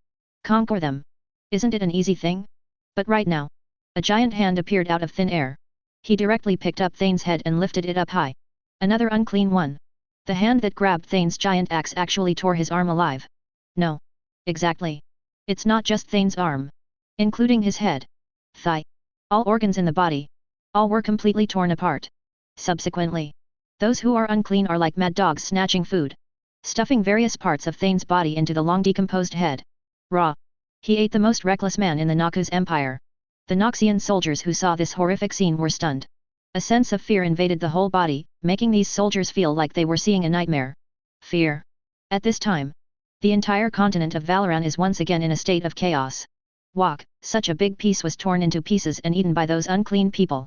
Conquer them. Isn't it an easy thing? But right now. A giant hand appeared out of thin air. He directly picked up Thane's head and lifted it up high. Another unclean one. The hand that grabbed Thane's giant axe actually tore his arm alive. No. Exactly. It's not just Thane's arm. Including his head. Thigh. All organs in the body. All were completely torn apart. Subsequently. Those who are unclean are like mad dogs snatching food. Stuffing various parts of Thane's body into the long decomposed head. Raw. He ate the most reckless man in the Noxus Empire. The Noxian soldiers who saw this horrific scene were stunned. A sense of fear invaded the whole body, making these soldiers feel like they were seeing a nightmare. Fear. At this time. The entire continent of Valoran is once again in a state of chaos. Walk, such a big piece was torn into pieces and eaten by those unclean people.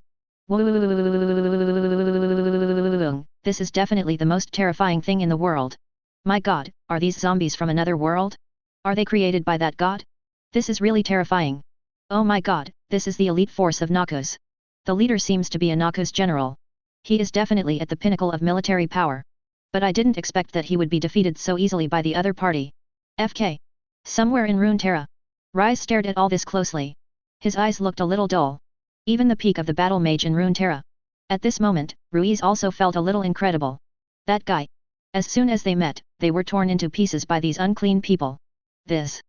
This is definitely the most terrifying thing in the world. My god, are these zombies from another world? Are they created by that god? This is really terrifying. Oh my god, this is the elite force of Noxus. The leader seems to be a Noxus general. He is definitely at the pinnacle of military power. But I didn't expect that he would be defeated so easily by the other party. FK. Somewhere in Runeterra. Rise stared at all this closely. His eyes looked a little dull. Even the peak of the battle mage in Runeterra. At this moment, Ruiz also felt a little incredible. That guy. As soon as they met, they were torn into pieces by these unclean people. This.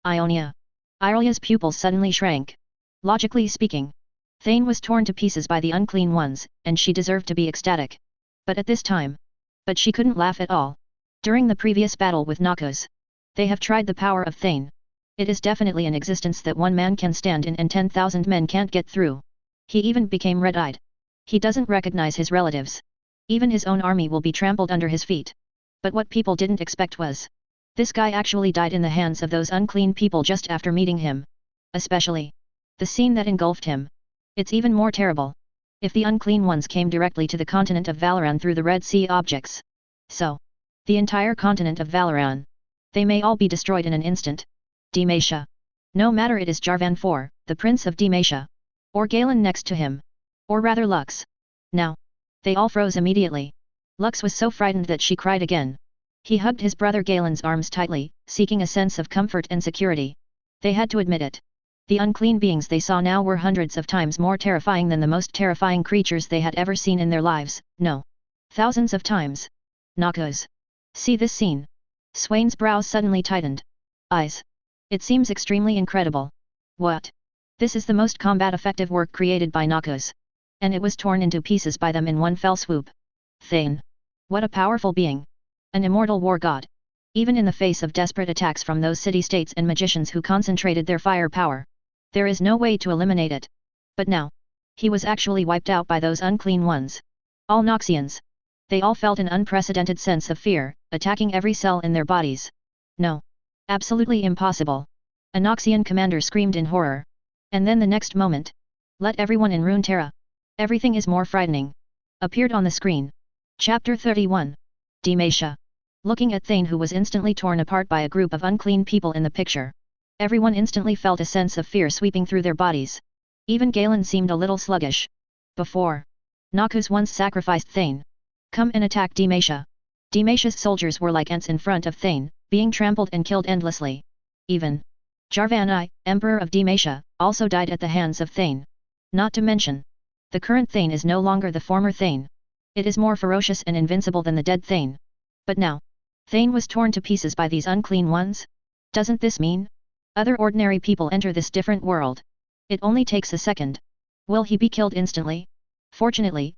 Ionia. Irelia's pupils suddenly shrank. Logically speaking, Thane was torn to pieces by the unclean ones, and she deserved to be ecstatic. But at this time. But she couldn't laugh at all. During the previous battle with Noxus, they have tried the power of Thane. It is definitely an existence that one man can stand in and 10,000 men can't get through. He even became red-eyed. He doesn't recognize his relatives. Even his own army will be trampled under his feet. But what people didn't expect was, this guy actually died in the hands of those unclean people just after meeting him. Especially the scene that engulfed him. It's even more terrible. If the unclean ones came directly to the continent of Valoran through the Red Sea objects. So, the entire continent of Valoran. They may all be destroyed in an instant. Demacia. No matter it is Jarvan IV, the Prince of Demacia. Or Galen next to him. Or rather Lux. Now. They all froze immediately. Lux was so frightened that she cried again. He hugged his brother Galen's arms tightly, seeking a sense of comfort and security. They had to admit it. The unclean beings they saw now were hundreds of times more terrifying than the most terrifying creatures they had ever seen in their lives, no. Thousands of times. Noxus. See this scene. Swain's brows suddenly tightened. Eyes. It seems extremely incredible. What? This is the most combat-effective work created by Noxus. And it was torn into pieces by them in one fell swoop. Thane. What a powerful being. An immortal war god. Even in the face of desperate attacks from those city-states and magicians who concentrated their firepower. There is no way to eliminate it. But now. He was actually wiped out by those unclean ones. All Noxians. They all felt an unprecedented sense of fear, attacking every cell in their bodies. No. Absolutely impossible. A Noxian commander screamed in horror. And then the next moment. Let everyone in Runeterra. Everything is more frightening. Appeared on the screen. Chapter 31. Demacia. Looking at Thane, who was instantly torn apart by a group of unclean people in the picture. Everyone instantly felt a sense of fear sweeping through their bodies. Even Galen seemed a little sluggish. Before. Noxus once sacrificed Thane. Come and attack Demacia. Demacia's soldiers were like ants in front of Thane, being trampled and killed endlessly. Even Jarvan I, Emperor of Demacia, also died at the hands of Thane. Not to mention, the current Thane is no longer the former Thane. It is more ferocious and invincible than the dead Thane. But now, Thane was torn to pieces by these unclean ones? Doesn't this mean other ordinary people enter this different world? It only takes a second. Will he be killed instantly? Fortunately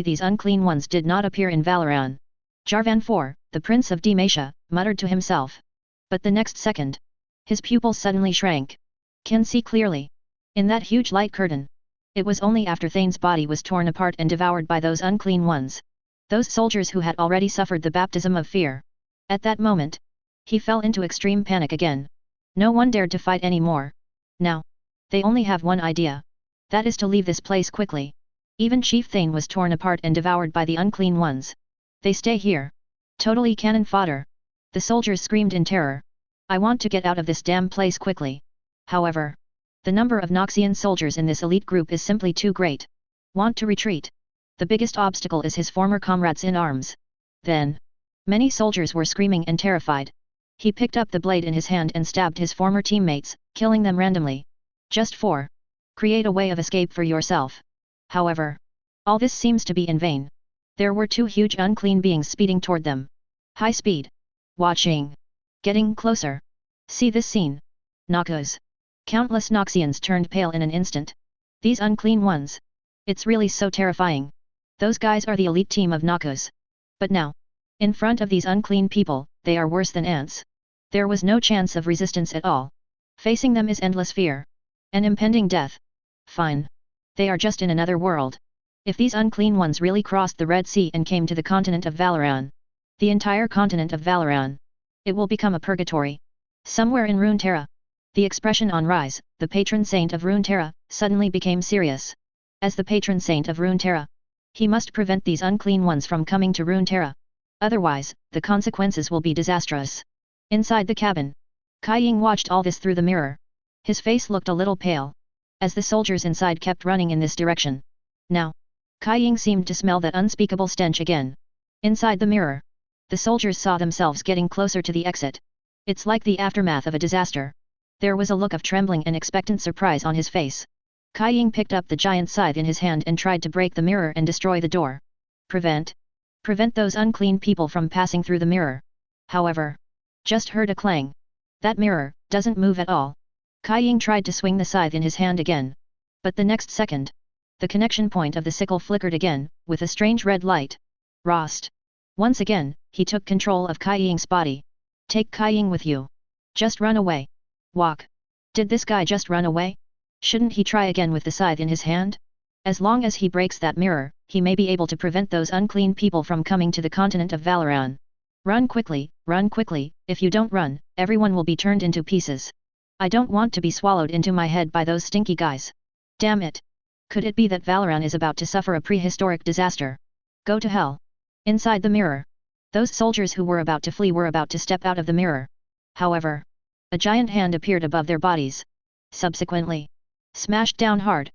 these unclean ones did not appear in Valoran. Jarvan IV, the Prince of Demacia, muttered to himself. But the next second, his pupils suddenly shrank. Can see clearly. In that huge light curtain. It was only after Thane's body was torn apart and devoured by those unclean ones. Those soldiers who had already suffered the baptism of fear. At that moment, he fell into extreme panic again. No one dared to fight anymore. Now, they only have one idea. That is to leave this place quickly. Even Chief Thane was torn apart and devoured by the unclean ones. They stay here. Totally cannon fodder. The soldiers screamed in terror. I want to get out of this damn place quickly. However, the number of Noxian soldiers in this elite group is simply too great. Want to retreat. The biggest obstacle is his former comrades in arms. Then, many soldiers were screaming and terrified. He picked up the blade in his hand and stabbed his former teammates, killing them randomly. Just for create a way of escape for yourself. However, all this seems to be in vain. There were two huge unclean beings speeding toward them. High speed. Watching. Getting closer. See this scene. Noxus. Countless Noxians turned pale in an instant. These unclean ones. It's really so terrifying. Those guys are the elite team of Noxus. But now, in front of these unclean people, they are worse than ants. There was no chance of resistance at all. Facing them is endless fear. An impending death. Fine. They are just in another world. If these unclean ones really crossed the Red Sea and came to the continent of Valoran. The entire continent of Valoran. It will become a purgatory. Somewhere in Runeterra. The expression on Rise, the patron saint of Runeterra, suddenly became serious. As the patron saint of Runeterra, he must prevent these unclean ones from coming to Runeterra. Otherwise, the consequences will be disastrous. Inside the cabin, Cain watched all this through the mirror. His face looked a little pale. As the soldiers inside kept running in this direction. Now, Cain seemed to smell that unspeakable stench again. Inside the mirror, the soldiers saw themselves getting closer to the exit. It's like the aftermath of a disaster. There was a look of trembling and expectant surprise on his face. Cain picked up the giant scythe in his hand and tried to break the mirror and destroy the door. Prevent those unclean people from passing through the mirror. However, just heard a clang. That mirror doesn't move at all. Cain tried to swing the scythe in his hand again. But the next second, the connection point of the sickle flickered again, with a strange red light. Rost. Once again, he took control of Cain's body. Take Cain with you. Just run away. Walk. Did this guy just run away? Shouldn't he try again with the scythe in his hand? As long as he breaks that mirror, he may be able to prevent those unclean people from coming to the continent of Valoran. Run quickly, if you don't run, everyone will be turned into pieces. I don't want to be swallowed into my head by those stinky guys. Damn it. Could it be that Valoran is about to suffer a prehistoric disaster? Go to hell. Inside the mirror, those soldiers who were about to flee were about to step out of the mirror. However, a giant hand appeared above their bodies. Subsequently, smashed down hard.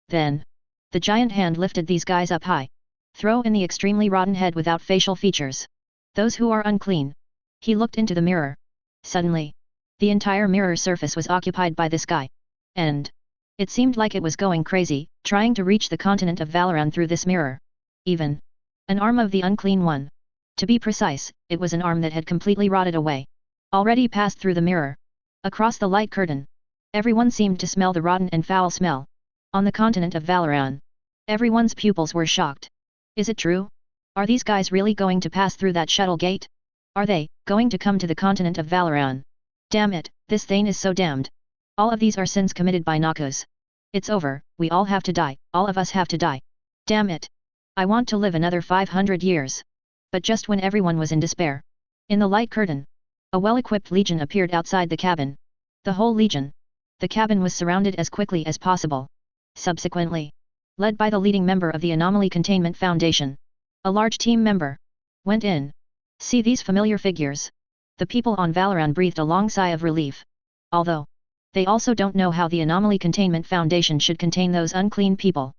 Then, the giant hand lifted these guys up high. Throw in the extremely rotten head without facial features. Those who are unclean. He looked into the mirror. Suddenly, the entire mirror surface was occupied by this guy. And it seemed like it was going crazy, trying to reach the continent of Valoran through this mirror. Even an arm of the unclean one. To be precise, it was an arm that had completely rotted away. Already passed through the mirror. Across the light curtain, everyone seemed to smell the rotten and foul smell. On the continent of Valoran, everyone's pupils were shocked. Is it true? Are these guys really going to pass through that shuttle gate? Are they going to come to the continent of Valoran? Damn it, this thing is so damned. All of these are sins committed by Noxus. It's over, we all have to die, all of us have to die. Damn it. I want to live another 500 years. But just when everyone was in despair, in the light curtain, a well-equipped legion appeared outside the cabin. The whole legion. The cabin was surrounded as quickly as possible. Subsequently, led by the leading member of the Anomaly Containment Foundation, a large team member, went in. See these familiar figures? The people on Valoran breathed a long sigh of relief. Although, they also don't know how the Anomaly Containment Foundation should contain those unclean people.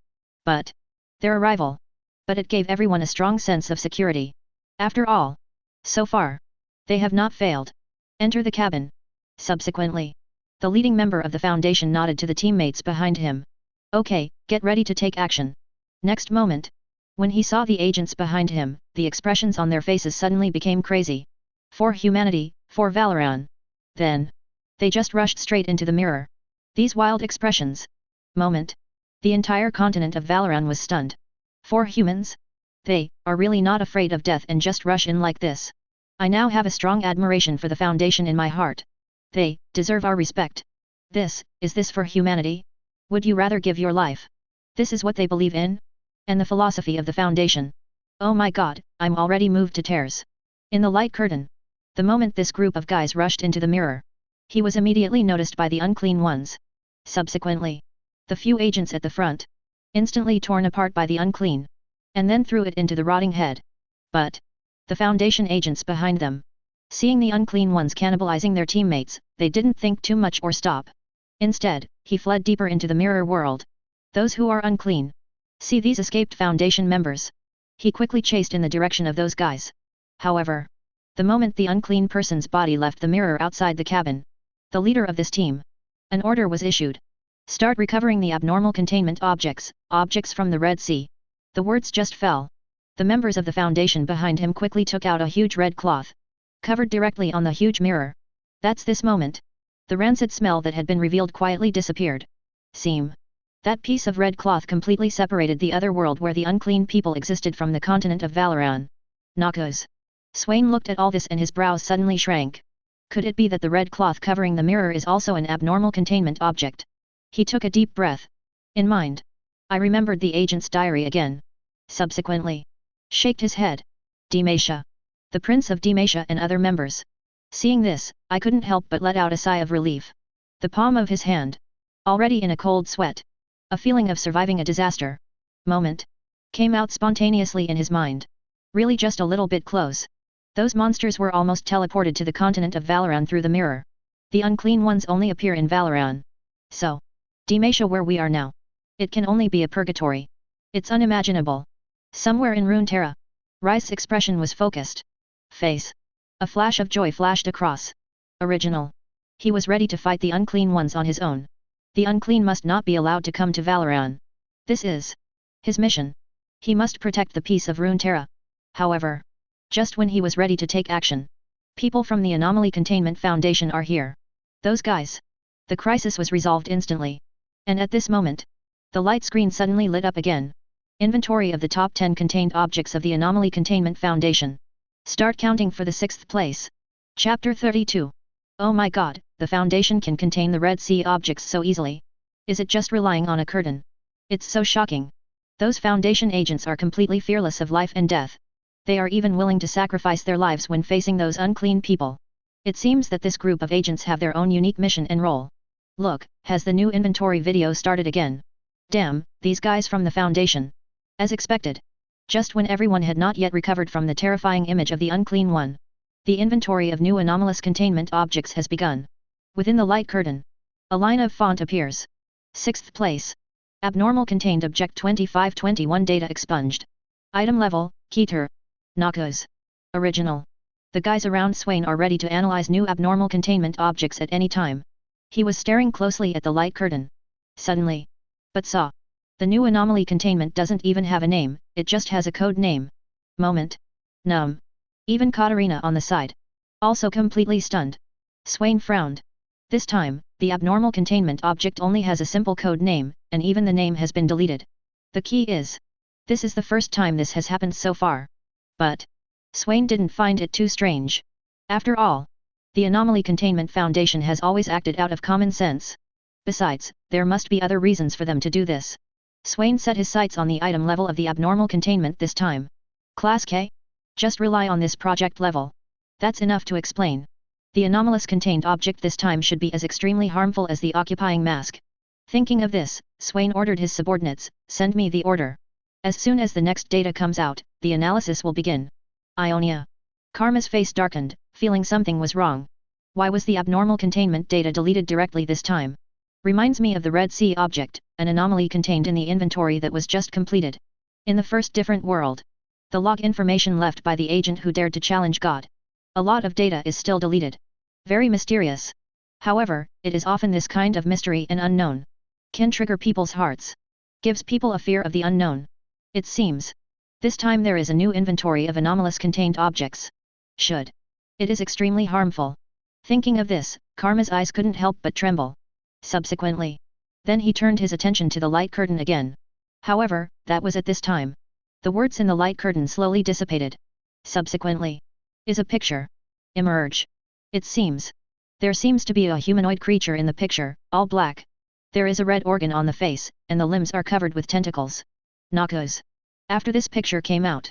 But their arrival. But it gave everyone a strong sense of security. After all, so far, they have not failed. Enter the cabin. Subsequently, the leading member of the Foundation nodded to the teammates behind him. Okay, get ready to take action. Next moment, when he saw the agents behind him, the expressions on their faces suddenly became crazy. For humanity, for Valoran. Then, they just rushed straight into the mirror. These wild expressions. Moment. The entire continent of Valoran was stunned. For humans? They are really not afraid of death and just rush in like this. I now have a strong admiration for the Foundation in my heart. They deserve our respect. Is this for humanity? Would you rather give your life? This is what they believe in? And the philosophy of the Foundation. Oh my god, I'm already moved to tears. In the light curtain, the moment this group of guys rushed into the mirror, he was immediately noticed by the unclean ones. Subsequently, the few agents at the front, instantly torn apart by the unclean, and then threw it into the rotting head. But the Foundation agents behind them, seeing the unclean ones cannibalizing their teammates, they didn't think too much or stop. Instead, he fled deeper into the mirror world. Those who are unclean. See these escaped Foundation members. He quickly chased in the direction of those guys. However, the moment the unclean person's body left the mirror outside the cabin, the leader of this team, an order was issued. Start recovering the abnormal containment objects from the Red Sea. The words just fell. The members of the Foundation behind him quickly took out a huge red cloth, covered directly on the huge mirror. That's this moment. The rancid smell that had been revealed quietly disappeared. That piece of red cloth completely separated the other world where the unclean people existed from the continent of Valoran. Noxus. Swain looked at all this and his brows suddenly shrank. Could it be that the red cloth covering the mirror is also an abnormal containment object? He took a deep breath. In mind, I remembered the agent's diary again. Subsequently, shaked his head. Demacia. The Prince of Demacia and other members. Seeing this, I couldn't help but let out a sigh of relief. The palm of his hand, already in a cold sweat. A feeling of surviving a disaster moment came out spontaneously in his mind. Really just a little bit close. Those monsters were almost teleported to the continent of Valoran through the mirror. The unclean ones only appear in Valoran. So, Demacia where we are now. It can only be a purgatory. It's unimaginable. Somewhere in Runeterra, Rice's expression was focused. Face. A flash of joy flashed across. Original. He was ready to fight the unclean ones on his own. The unclean must not be allowed to come to Valoran. This is his mission. He must protect the peace of Runeterra. However, just when he was ready to take action, people from the Anomaly Containment Foundation are here. Those guys. The crisis was resolved instantly. And at this moment, the light screen suddenly lit up again. Inventory of the top 10 contained objects of the Anomaly Containment Foundation. Start counting for the 6th place. Chapter 32. Oh my god, the Foundation can contain the Red Sea objects so easily. Is it just relying on a curtain? It's so shocking. Those Foundation agents are completely fearless of life and death. They are even willing to sacrifice their lives when facing those unclean people. It seems that this group of agents have their own unique mission and role. Look, has the new inventory video started again? Damn, these guys from the Foundation. As expected. Just when everyone had not yet recovered from the terrifying image of the unclean one, the inventory of new anomalous containment objects has begun. Within the light curtain, a line of font appears. 6th place. Abnormal contained object 2521 data expunged. Item level, Keter. Noxus. Original. The guys around Swain are ready to analyze new abnormal containment objects at any time. He was staring closely at the light curtain. Suddenly. But saw. The new anomaly containment doesn't even have a name, it just has a code name. Moment. Numb. Even Catalina on the side. Also completely stunned. Swain frowned. This time, the abnormal containment object only has a simple code name, and even the name has been deleted. The key is. This is the first time this has happened so far. But. Swain didn't find it too strange. After all. The Anomaly Containment Foundation has always acted out of common sense. Besides, there must be other reasons for them to do this. Swain set his sights on the item level of the abnormal containment this time. Class K? Just rely on this project level. That's enough to explain. The anomalous contained object this time should be as extremely harmful as the occupying mask. Thinking of this, Swain ordered his subordinates, send me the order. As soon as the next data comes out, the analysis will begin. Ionia. Karma's face darkened, feeling something was wrong. Why was the abnormal containment data deleted directly this time? Reminds me of the Red Sea object, an anomaly contained in the inventory that was just completed. In the first different world. The log information left by the agent who dared to challenge God. A lot of data is still deleted. Very mysterious. However, it is often this kind of mystery and unknown. Can trigger people's hearts. Gives people a fear of the unknown. It seems. This time there is a new inventory of anomalous contained objects. Should. It is extremely harmful. Thinking of this, Karma's eyes couldn't help but tremble. Subsequently. Then he turned his attention to the light curtain again. However, that was at this time. The words in the light curtain slowly dissipated. Subsequently. Is a picture. Emerge. It seems. There seems to be a humanoid creature in the picture, all black. There is a red organ on the face, and the limbs are covered with tentacles. Noxus. After this picture came out,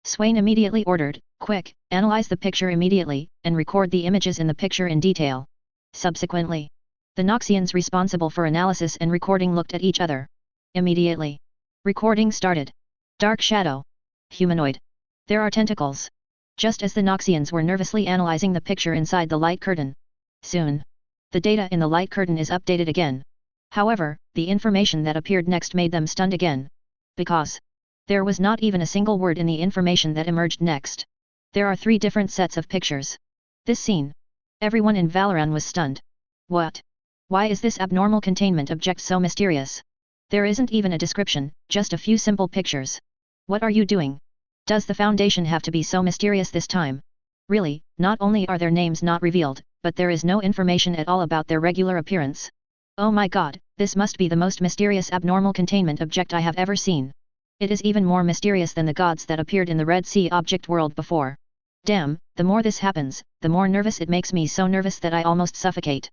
Swain immediately ordered, quick, analyze the picture immediately, and record the images in the picture in detail. Subsequently. The Noxians responsible for analysis and recording looked at each other. Immediately. Recording started. Dark shadow. Humanoid. There are tentacles. Just as the Noxians were nervously analyzing the picture inside the light curtain. Soon. The data in the light curtain is updated again. However, the information that appeared next made them stunned again. Because. There was not even a single word in the information that emerged next. There are 3 different sets of pictures. This scene. Everyone in Valoran was stunned. What? Why is this abnormal containment object so mysterious? There isn't even a description, just a few simple pictures. What are you doing? Does the Foundation have to be so mysterious this time? Really, not only are their names not revealed, but there is no information at all about their regular appearance. Oh my god, this must be the most mysterious abnormal containment object I have ever seen. It is even more mysterious than the gods that appeared in the Red Sea object world before. Damn, the more this happens, the more nervous it makes me, so nervous that I almost suffocate.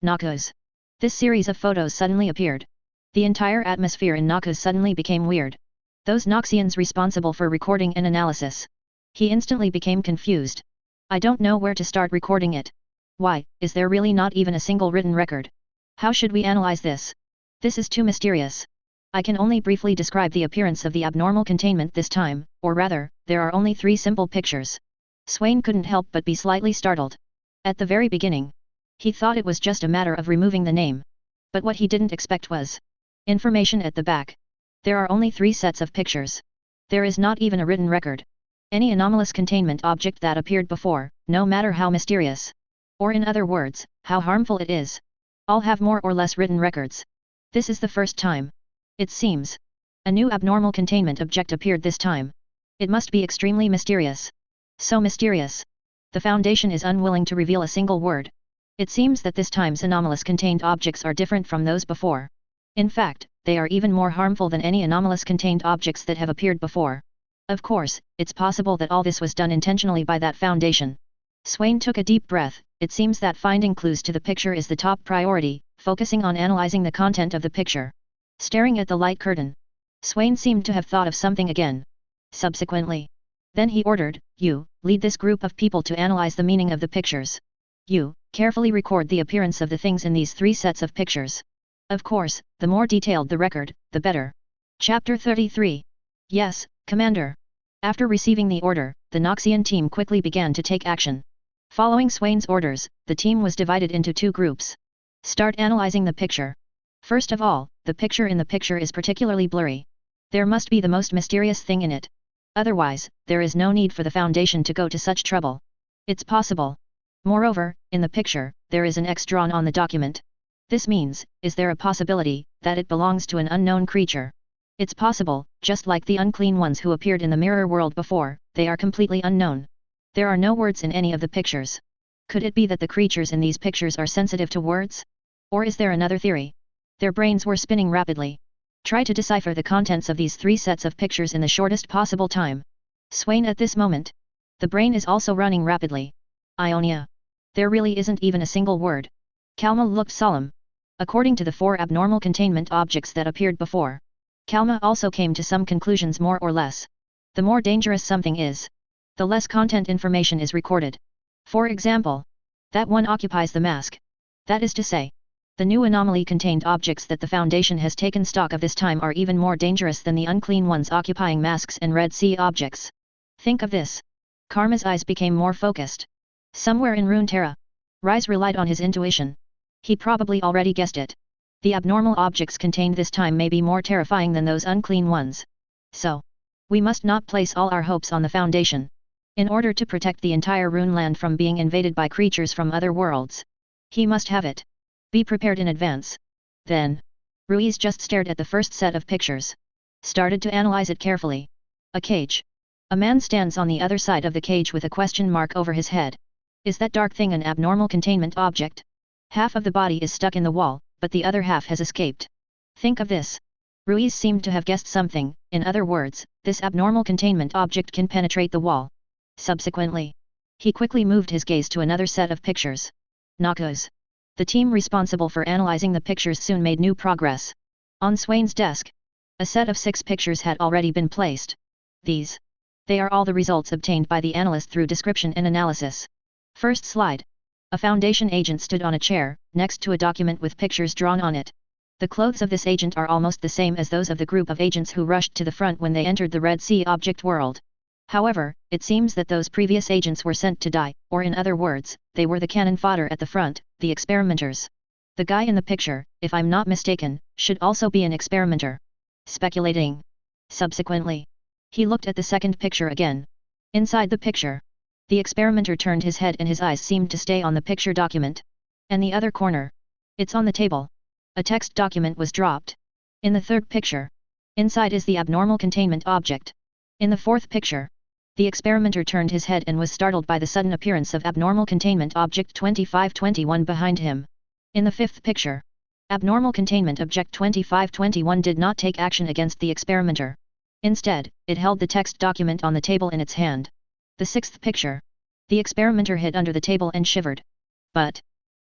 Noxus. This series of photos suddenly appeared. The entire atmosphere in Noxus suddenly became weird. Those Noxians responsible for recording and analysis. He instantly became confused. I don't know where to start recording it. Why, is there really not even a single written record? How should we analyze this? This is too mysterious. I can only briefly describe the appearance of the abnormal containment this time, or rather, there are only 3 simple pictures. Swain couldn't help but be slightly startled. At the very beginning. He thought it was just a matter of removing the name. But what he didn't expect was information at the back. There are only 3 sets of pictures. There is not even a written record. Any anomalous containment object that appeared before, no matter how mysterious, or in other words, how harmful it is, all have more or less written records. This is the first time. It seems. A new abnormal containment object appeared this time. It must be extremely mysterious. So mysterious. The Foundation is unwilling to reveal a single word. It seems that this time's anomalous contained objects are different from those before. In fact, they are even more harmful than any anomalous contained objects that have appeared before. Of course, it's possible that all this was done intentionally by that Foundation. Swain took a deep breath. It seems that finding clues to the picture is the top priority, focusing on analyzing the content of the picture. Staring at the light curtain, Swain seemed to have thought of something again. Subsequently, then he ordered, "You, lead this group of people to analyze the meaning of the pictures. You, carefully record the appearance of the things in these 3 sets of pictures. Of course, the more detailed the record, the better." Chapter 33. Yes, Commander. After receiving the order, the Noxian team quickly began to take action. Following Swain's orders, the team was divided into 2 groups. Start analyzing the picture. First of all, the picture in the picture is particularly blurry. There must be the most mysterious thing in it. Otherwise, there is no need for the Foundation to go to such trouble. It's possible. Moreover, in the picture, there is an X drawn on the document. This means, is there a possibility that it belongs to an unknown creature? It's possible, just like the unclean ones who appeared in the mirror world before, they are completely unknown. There are no words in any of the pictures. Could it be that the creatures in these pictures are sensitive to words? Or is there another theory? Their brains were spinning rapidly. Try to decipher the contents of these 3 sets of pictures in the shortest possible time. Swain at this moment. The brain is also running rapidly. Ionia. There really isn't even a single word. Kalma looked solemn. According to the 4 abnormal containment objects that appeared before, Kalma also came to some conclusions more or less. The more dangerous something is, the less content information is recorded. For example, that one occupies the mask. That is to say, the new anomaly-contained objects that the Foundation has taken stock of this time are even more dangerous than the unclean ones occupying masks and Red Sea objects. Think of this. Karma's eyes became more focused. Somewhere in Runeterra, Rise relied on his intuition. He probably already guessed it. The abnormal objects contained this time may be more terrifying than those unclean ones. So, we must not place all our hopes on the Foundation. In order to protect the entire Runeland from being invaded by creatures from other worlds, he must have it. Be prepared in advance. Then, Ruiz just stared at the first set of pictures. Started to analyze it carefully. A cage. A man stands on the other side of the cage with a question mark over his head. Is that dark thing an abnormal containment object? Half of the body is stuck in the wall, but the other half has escaped. Think of this. Ruiz seemed to have guessed something. In other words, this abnormal containment object can penetrate the wall. Subsequently, he quickly moved his gaze to another set of pictures. Noxus. The team responsible for analyzing the pictures soon made new progress. On Swain's desk, a set of 6 pictures had already been placed. They are all the results obtained by the analyst through description and analysis. First slide. A Foundation agent stood on a chair, next to a document with pictures drawn on it. The clothes of this agent are almost the same as those of the group of agents who rushed to the front when they entered the Red Sea object world. However, it seems that those previous agents were sent to die, or in other words, they were the cannon fodder at the front, the experimenters. The guy in the picture, if I'm not mistaken, should also be an experimenter. Speculating. Subsequently, he looked at the second picture again. Inside the picture, the experimenter turned his head and his eyes seemed to stay on the picture document. And the other corner. It's on the table. A text document was dropped. In the third picture, inside is the abnormal containment object. In the fourth picture, the experimenter turned his head and was startled by the sudden appearance of abnormal containment object 2521 behind him. In the fifth picture, abnormal containment object 2521 did not take action against the experimenter. Instead, it held the text document on the table in its hand. The sixth picture, the experimenter hid under the table and shivered. But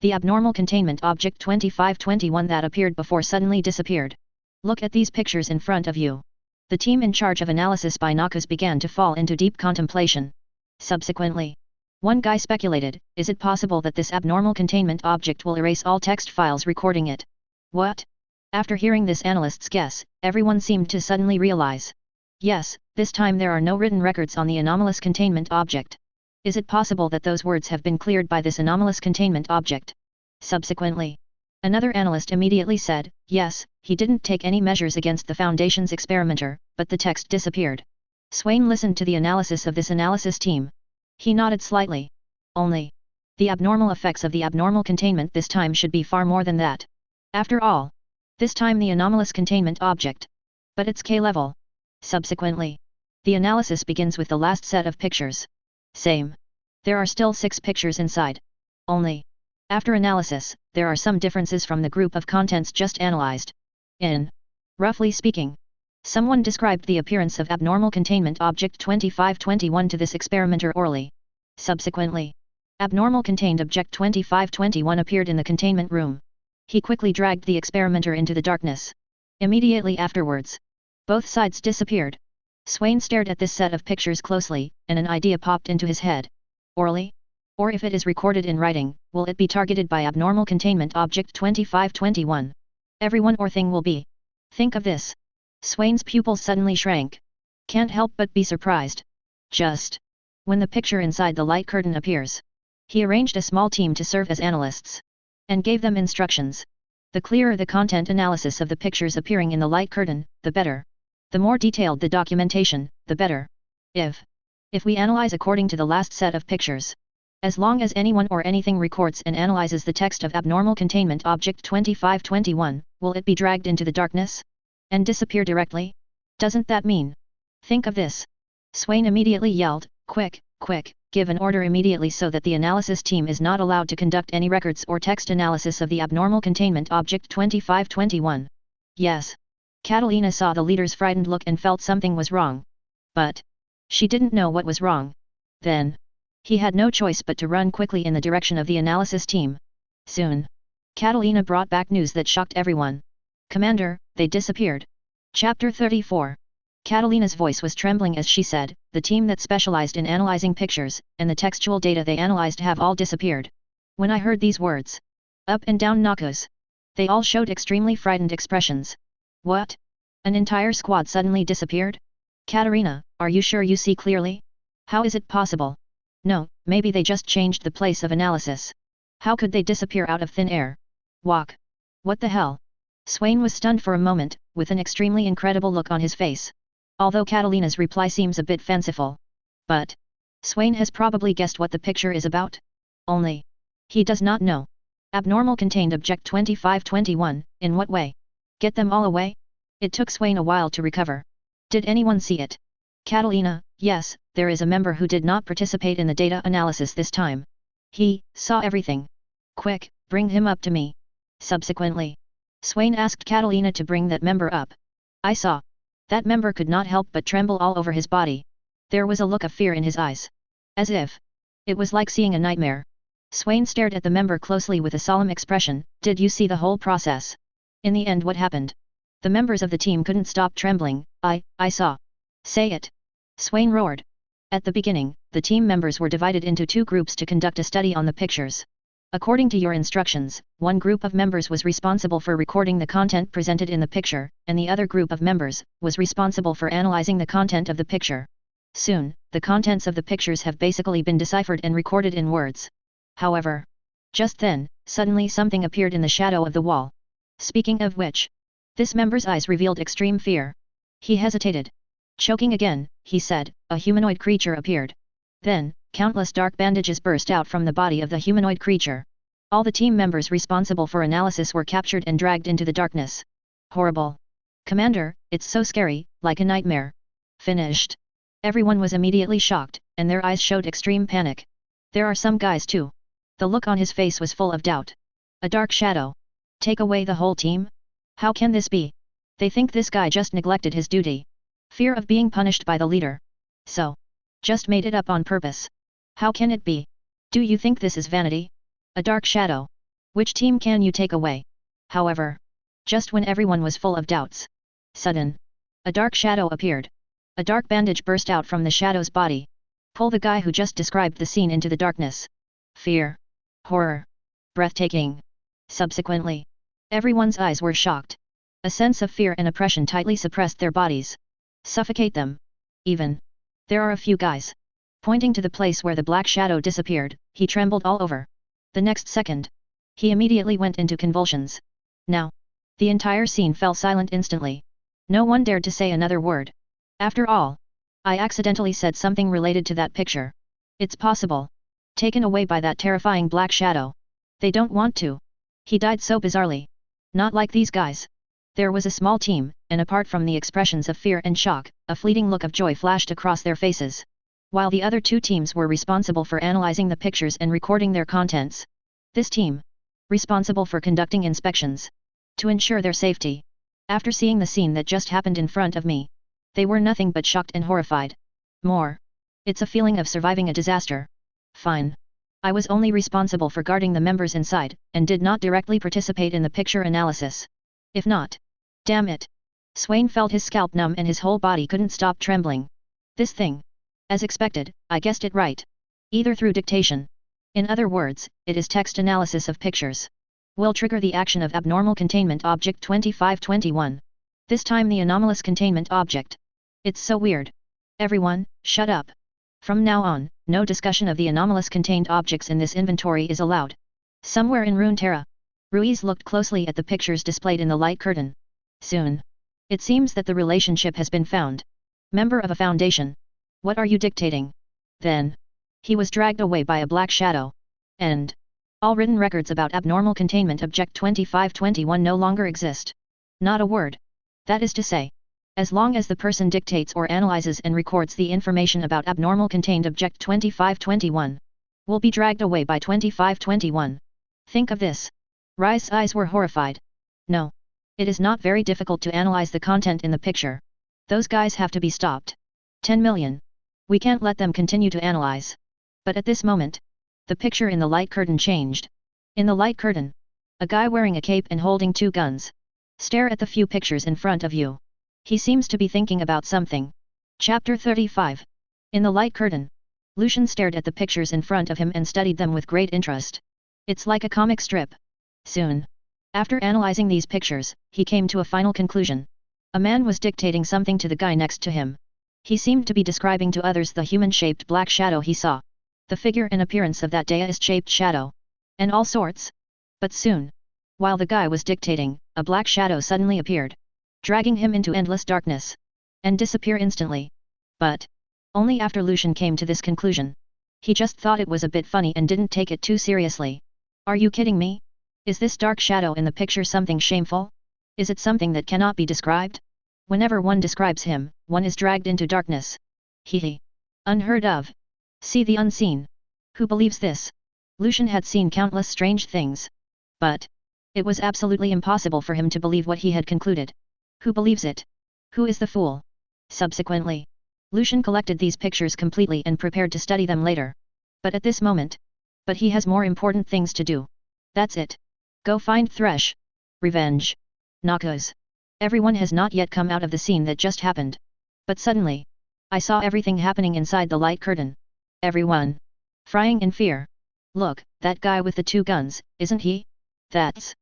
the abnormal containment object 2521 that appeared before suddenly disappeared. Look at these pictures in front of you. The team in charge of analysis by Noxus began to fall into deep contemplation. Subsequently, one guy speculated, is it possible that this abnormal containment object will erase all text files recording it? What? After hearing this analyst's guess, everyone seemed to suddenly realize. Yes, this time there are no written records on the anomalous containment object. Is it possible that those words have been cleared by this anomalous containment object? Subsequently, another analyst immediately said, yes, he didn't take any measures against the Foundation's experimenter, but the text disappeared. Swain listened to the analysis of this analysis team. He nodded slightly. Only. The abnormal effects of the abnormal containment this time should be far more than that. After all. This time the anomalous containment object. But it's K-level. Subsequently. The analysis begins with the last set of pictures. Same. There are still 6 pictures inside. Only. After analysis, there are some differences from the group of contents just analyzed. Roughly speaking. Someone described the appearance of abnormal containment object 2521 to this experimenter orally. Subsequently. Abnormal contained object 2521 appeared in the containment room. He quickly dragged the experimenter into the darkness. Immediately afterwards. Both sides disappeared. Swain stared at this set of pictures closely, and an idea popped into his head. Orally? Or if it is recorded in writing, will it be targeted by abnormal containment object 2521? Everyone or thing will be. Think of this. Swain's pupils suddenly shrank. Can't help but be surprised. Just. When the picture inside the light curtain appears. He arranged a small team to serve as analysts. And gave them instructions. The clearer the content analysis of the pictures appearing in the light curtain, the better. The more detailed the documentation, the better. If we analyze according to the last set of pictures. As long as anyone or anything records and analyzes the text of abnormal containment object 2521, will it be dragged into the darkness? And disappear directly? Doesn't that mean? Think of this. Swain immediately yelled, quick, give an order immediately so that the analysis team is not allowed to conduct any records or text analysis of the abnormal containment object 2521. Yes. Catalina saw the leader's frightened look and felt something was wrong. But she didn't know what was wrong. Then he had no choice but to run quickly in the direction of the analysis team. Soon. Catalina brought back news that shocked everyone. Commander, they disappeared. Chapter 34. Catalina's voice was trembling as she said, the team that specialized in analyzing pictures, and the textual data they analyzed have all disappeared. When I heard these words. Up and down Noxus. They all showed extremely frightened expressions. What? An entire squad suddenly disappeared? Catalina, are you sure you see clearly? How is it possible? No, maybe they just changed the place of analysis. How could they disappear out of thin air? Walk. What the hell? Swain was stunned for a moment, with an extremely incredible look on his face. Although Catalina's reply seems a bit fanciful. But Swain has probably guessed what the picture is about. Only he does not know. Abnormal contained object 2521, in what way? Get them all away? It took Swain a while to recover. Did anyone see it? Catalina, yes, there is a member who did not participate in the data analysis this time. He saw everything. Quick, bring him up to me. Subsequently. Swain asked Catalina to bring that member up. I saw. That member could not help but tremble all over his body. There was a look of fear in his eyes. As if it was like seeing a nightmare. Swain stared at the member closely with a solemn expression. Did you see the whole process? In the end, what happened? The members of the team couldn't stop trembling. I saw. Say it. Swain roared. At the beginning, the team members were divided into 2 groups to conduct a study on the pictures. According to your instructions, one group of members was responsible for recording the content presented in the picture, and the other group of members was responsible for analyzing the content of the picture. Soon, the contents of the pictures have basically been deciphered and recorded in words. However, just then, suddenly something appeared in the shadow of the wall. Speaking of which, this member's eyes revealed extreme fear. He hesitated. Choking again, he said, a humanoid creature appeared. Then, countless dark bandages burst out from the body of the humanoid creature. All the team members responsible for analysis were captured and dragged into the darkness. Horrible. Commander, it's so scary, like a nightmare. Finished. Everyone was immediately shocked, and their eyes showed extreme panic. There are some guys too. The look on his face was full of doubt. A dark shadow. Take away the whole team? How can this be? They think this guy just neglected his duty. Fear of being punished by the leader. So. Just made it up on purpose. How can it be? Do you think this is vanity? A dark shadow. Which team can you take away? However. Just when everyone was full of doubts. Sudden. A dark shadow appeared. A dark bandage burst out from the shadow's body. Pull the guy who just described the scene into the darkness. Fear. Horror. Breathtaking. Subsequently. Everyone's eyes were shocked. A sense of fear and oppression tightly suppressed their bodies. Suffocate them. Even. There are a few guys. Pointing to the place where the black shadow disappeared, he trembled all over. The next second. He immediately went into convulsions. Now. The entire scene fell silent instantly. No one dared to say another word. After all, I accidentally said something related to that picture. It's possible. Taken away by that terrifying black shadow. They don't want to. He died so bizarrely. Not like these guys. There was a small team, and apart from the expressions of fear and shock, a fleeting look of joy flashed across their faces. While the other two teams were responsible for analyzing the pictures and recording their contents. This team, responsible for conducting inspections. To ensure their safety. After seeing the scene that just happened in front of me, they were nothing but shocked and horrified. More. It's a feeling of surviving a disaster. Fine. I was only responsible for guarding the members inside, and did not directly participate in the picture analysis. If not. Damn it. Swain felt his scalp numb and his whole body couldn't stop trembling. This thing. As expected, I guessed it right. Either through dictation. In other words, it is text analysis of pictures. Will trigger the action of abnormal containment object 2521. This time the anomalous containment object. It's so weird. Everyone, shut up. From now on, no discussion of the anomalous contained objects in this inventory is allowed. Somewhere in Runeterra. Ruiz looked closely at the pictures displayed in the light curtain. Soon. It seems that the relationship has been found. Member of a foundation. What are you dictating? Then. He was dragged away by a black shadow. End. All written records about abnormal containment object 2521 no longer exist. Not a word. That is to say. As long as the person dictates or analyzes and records the information about abnormal contained object 2521. Will be dragged away by 2521. Think of this. Rai's eyes were horrified. No. It is not very difficult to analyze the content in the picture. Those guys have to be stopped. 10 million. We can't let them continue to analyze. But at this moment, the picture in the light curtain changed. In the light curtain, a guy wearing a cape and holding two guns. Stare at the few pictures in front of you. He seems to be thinking about something. Chapter 35. In the light curtain, Lucian stared at the pictures in front of him and studied them with great interest. It's like a comic strip. Soon. After analyzing these pictures, he came to a final conclusion. A man was dictating something to the guy next to him. He seemed to be describing to others the human-shaped black shadow he saw. The figure and appearance of that deist-shaped shadow. And all sorts. But soon. While the guy was dictating, a black shadow suddenly appeared. Dragging him into endless darkness. And disappear instantly. But. Only after Lucian came to this conclusion. He just thought it was a bit funny and didn't take it too seriously. Are you kidding me? Is this dark shadow in the picture something shameful? Is it something that cannot be described? Whenever one describes him, one is dragged into darkness. Hehe. Unheard of. See the unseen. Who believes this? Lucian had seen countless strange things. But. It was absolutely impossible for him to believe what he had concluded. Who believes it? Who is the fool? Subsequently. Lucian collected these pictures completely and prepared to study them later. But at this moment. But he has more important things to do. That's it. Go find Thresh. Revenge. Noxus. Everyone has not yet come out of the scene that just happened. But suddenly. I saw everything happening inside the light curtain. Everyone. Frying in fear. Look, that guy with the two guns, isn't he? That's.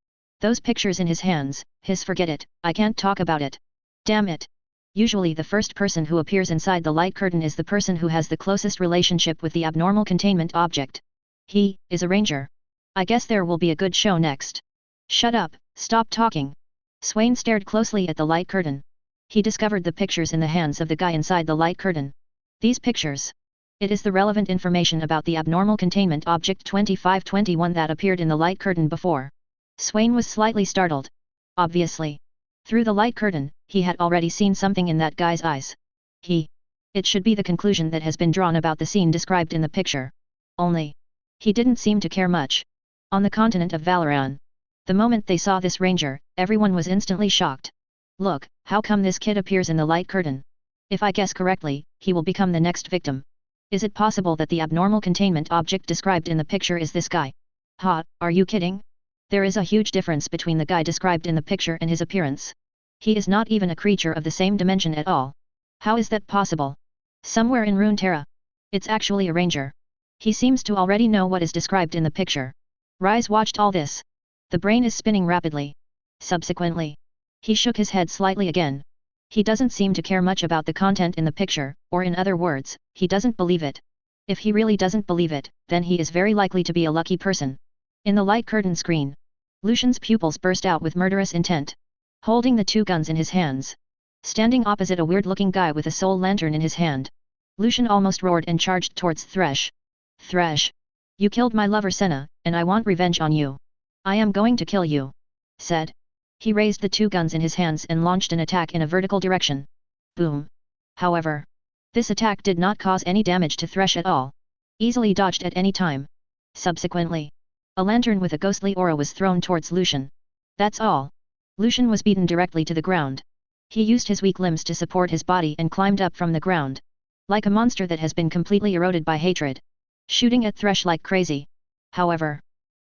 Those pictures in his hands, forget it, I can't talk about it. Damn it. Usually the first person who appears inside the light curtain is the person who has the closest relationship with the abnormal containment object. He is a ranger. I guess there will be a good show next. Shut up, stop talking. Swain stared closely at the light curtain. He discovered the pictures in the hands of the guy inside the light curtain. These pictures. It is the relevant information about the abnormal containment object 2521 that appeared in the light curtain before. Swain was slightly startled. Obviously. Through the light curtain, he had already seen something in that guy's eyes. It should be the conclusion that has been drawn about the scene described in the picture. Only. He didn't seem to care much. On the continent of Valoran. The moment they saw this ranger, everyone was instantly shocked. Look, how come this kid appears in the light curtain? If I guess correctly, he will become the next victim. Is it possible that the abnormal containment object described in the picture is this guy? Ha, are you kidding? There is a huge difference between the guy described in the picture and his appearance. He is not even a creature of the same dimension at all. How is that possible? Somewhere in Runeterra. It's actually a ranger. He seems to already know what is described in the picture. Rise watched all this. The brain is spinning rapidly. Subsequently. He shook his head slightly again. He doesn't seem to care much about the content in the picture, or in other words, he doesn't believe it. If he really doesn't believe it, then he is very likely to be a lucky person. In the light curtain screen. Lucian's pupils burst out with murderous intent. holding the two guns in his hands. Standing opposite a weird-looking guy with a soul lantern in his hand, Lucian almost roared and charged towards Thresh. Thresh! You killed my lover Senna, and I want revenge on you. I am going to kill you, said. He raised the two guns in his hands and launched an attack in a vertical direction. Boom! However, this attack did not cause any damage to Thresh at all. Easily dodged at any time. Subsequently, a lantern with a ghostly aura was thrown towards Lucian. That's all. Lucian was beaten directly to the ground. He used his weak limbs to support his body and climbed up from the ground, like a monster that has been completely eroded by hatred, shooting at Thresh like crazy. However,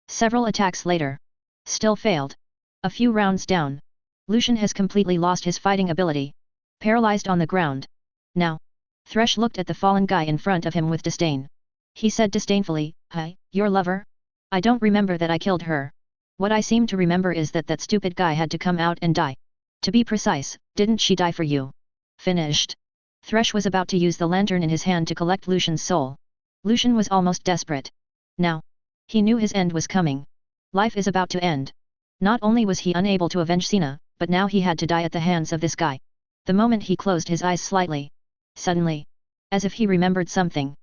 several attacks later, still failed. A few rounds down, Lucian has completely lost his fighting ability, paralyzed on the ground. Now, Thresh looked at the fallen guy in front of him with disdain. He said disdainfully, "Hi, your lover? I don't remember that I killed her. What I seem to remember is that that stupid guy had to come out and die. To be precise, didn't she die for you?" Finished. Thresh was about to use the lantern in his hand to collect Lucian's soul. Lucian was almost desperate. Now, he knew his end was coming. Life is about to end. Not only was he unable to avenge Senna, but now he had to die at the hands of this guy. The moment he closed his eyes slightly, suddenly, as if he remembered something.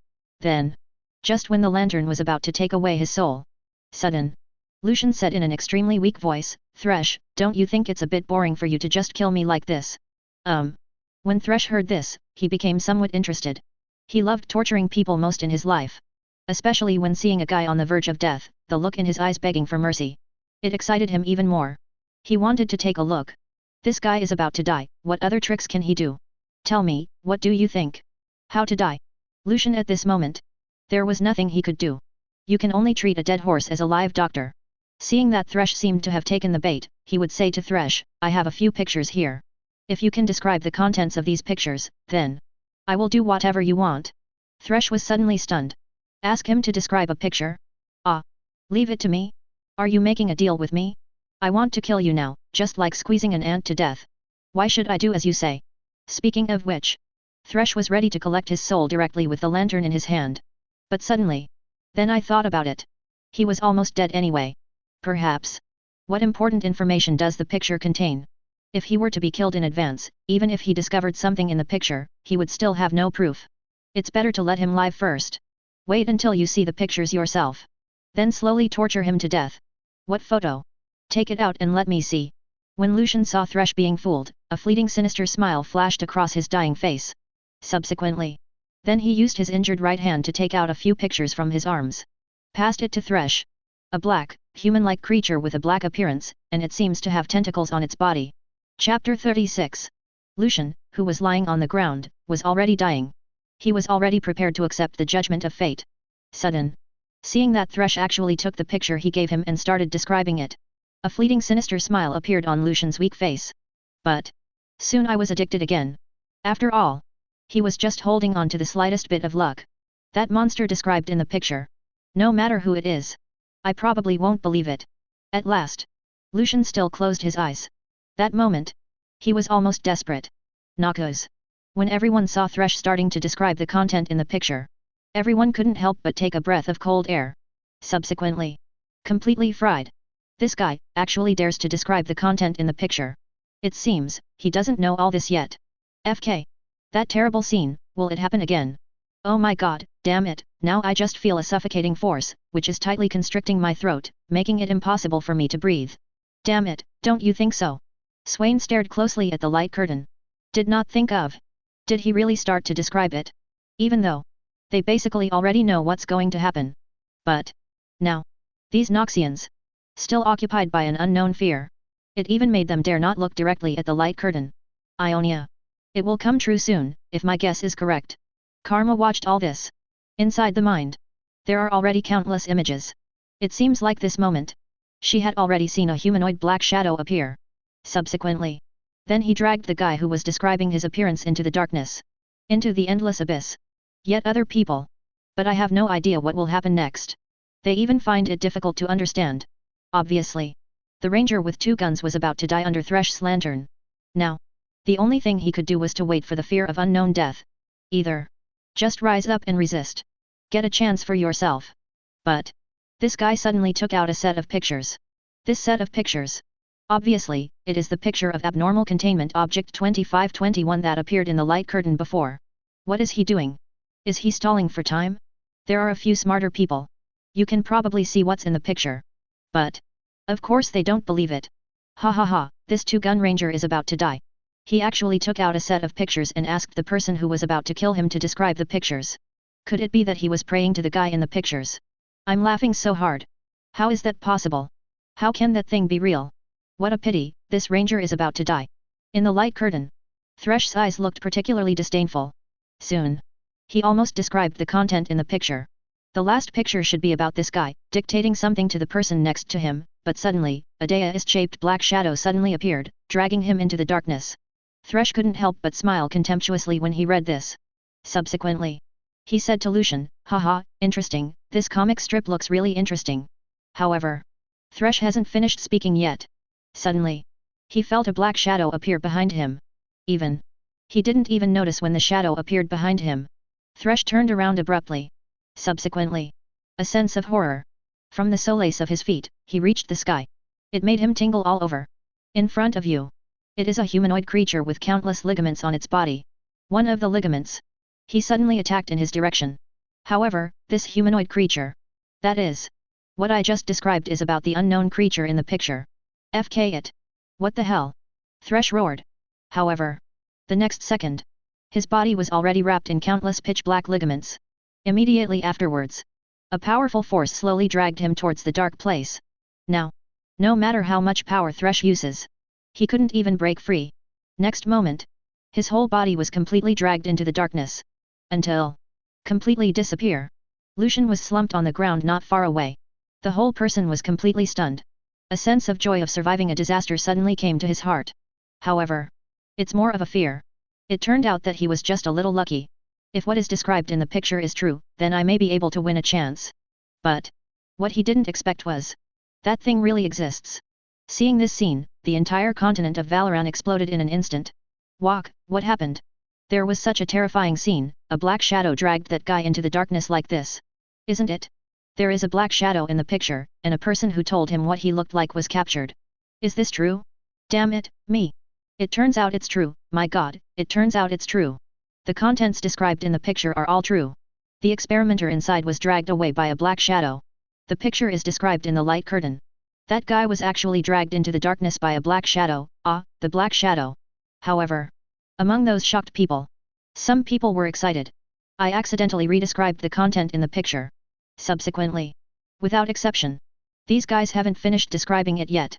Then, just when the lantern was about to take away his soul, sudden, Lucian said in an extremely weak voice, "Thresh, don't you think it's a bit boring for you to just kill me like this?" When Thresh heard this, he became somewhat interested. He loved torturing people most in his life. Especially when seeing a guy on the verge of death, the look in his eyes begging for mercy. It excited him even more. He wanted to take a look. This guy is about to die, what other tricks can he do? Tell me, what do you think? How to die? Lucian at this moment. There was nothing he could do. You can only treat a dead horse as a live doctor. Seeing that Thresh seemed to have taken the bait, he would say to Thresh, "I have a few pictures here. If you can describe the contents of these pictures, then I will do whatever you want." Thresh was suddenly stunned. Ask him to describe a picture? Ah! Leave it to me? Are you making a deal with me? I want to kill you now, just like squeezing an ant to death. Why should I do as you say? Speaking of which, Thresh was ready to collect his soul directly with the lantern in his hand. But suddenly, then I thought about it. He was almost dead anyway. Perhaps. What important information does the picture contain? If he were to be killed in advance, even if he discovered something in the picture, he would still have no proof. It's better to let him live first. Wait until you see the pictures yourself. Then slowly torture him to death. What photo? Take it out and let me see. When Lucian saw Thresh being fooled, a fleeting sinister smile flashed across his dying face. Subsequently, then he used his injured right hand to take out a few pictures from his arms. Passed it to Thresh. A black, human-like creature with a black appearance, and it seems to have tentacles on its body. Chapter 36. Lucian, who was lying on the ground, was already dying. He was already prepared to accept the judgment of fate. Sudden. Seeing that Thresh actually took the picture he gave him and started describing it. A fleeting sinister smile appeared on Lucian's weak face. But soon I was addicted again. After all, he was just holding on to the slightest bit of luck. That monster described in the picture. No matter who it is, I probably won't believe it. At last, Lucian still closed his eyes. That moment, he was almost desperate. Noxus. When everyone saw Thresh starting to describe the content in the picture, everyone couldn't help but take a breath of cold air. Subsequently, completely fried. This guy actually dares to describe the content in the picture. It seems he doesn't know all this yet. FK. That terrible scene, will it happen again? Oh my god, damn it, now I just feel a suffocating force, which is tightly constricting my throat, making it impossible for me to breathe. Damn it, don't you think so? Swain stared closely at the light curtain. Did not think of. Did he really start to describe it? Even though they basically already know what's going to happen. But now, these Noxians, still occupied by an unknown fear. It even made them dare not look directly at the light curtain. Ionia. It will come true soon, if my guess is correct. Karma watched all this. Inside the mind, there are already countless images. It seems like this moment, she had already seen a humanoid black shadow appear. Subsequently, then he dragged the guy who was describing his appearance into the darkness. Into the endless abyss. Yet other people. But I have no idea what will happen next. They even find it difficult to understand. Obviously, the ranger with two guns was about to die under Thresh's lantern. Now, the only thing he could do was to wait for the fear of unknown death. Either just rise up and resist. Get a chance for yourself. But this guy suddenly took out a set of pictures. This set of pictures. Obviously, it is the picture of abnormal containment object 2521 that appeared in the light curtain before. What is he doing? Is he stalling for time? There are a few smarter people. You can probably see what's in the picture. But, of course they don't believe it. Ha ha ha, this two-gun ranger is about to die. He actually took out a set of pictures and asked the person who was about to kill him to describe the pictures. Could it be that he was praying to the guy in the pictures? I'm laughing so hard. How is that possible? How can that thing be real? What a pity, this ranger is about to die. In the light curtain, Thresh's eyes looked particularly disdainful. Soon, he almost described the content in the picture. The last picture should be about this guy, dictating something to the person next to him, but suddenly, a dais-shaped black shadow suddenly appeared, dragging him into the darkness. Thresh couldn't help but smile contemptuously when he read this. Subsequently, he said to Lucian, haha, interesting, this comic strip looks really interesting. However, Thresh hasn't finished speaking yet. Suddenly, he felt a black shadow appear behind him. He didn't even notice when the shadow appeared behind him. Thresh turned around abruptly. Subsequently, a sense of horror. From the solace of his feet, he reached the sky. It made him tingle all over. In front of you. It is a humanoid creature with countless ligaments on its body. One of the ligaments. He suddenly attacked in his direction. However, this humanoid creature. That is. What I just described is about the unknown creature in the picture. FK it. What the hell? Thresh roared. However, the next second, his body was already wrapped in countless pitch-black ligaments. Immediately afterwards, a powerful force slowly dragged him towards the dark place. Now, no matter how much power Thresh uses, he couldn't even break free. Next moment, his whole body was completely dragged into the darkness. Until completely disappear. Lucian was slumped on the ground not far away. The whole person was completely stunned. A sense of joy of surviving a disaster suddenly came to his heart. However, it's more of a fear. It turned out that he was just a little lucky. If what is described in the picture is true, then I may be able to win a chance. But what he didn't expect was that thing really exists. Seeing this scene, the entire continent of Valoran exploded in an instant. What happened? There was such a terrifying scene, a black shadow dragged that guy into the darkness like this. Isn't it? There is a black shadow in the picture, and a person who told him what he looked like was captured. Is this true? Damn it, me. It turns out it's true, my god, it turns out it's true. The contents described in the picture are all true. The experimenter inside was dragged away by a black shadow. The picture is described in the light curtain. That guy was actually dragged into the darkness by a black shadow, the black shadow. However, among those shocked people, some people were excited. I accidentally redescribed the content in the picture. Subsequently, without exception, these guys haven't finished describing it yet.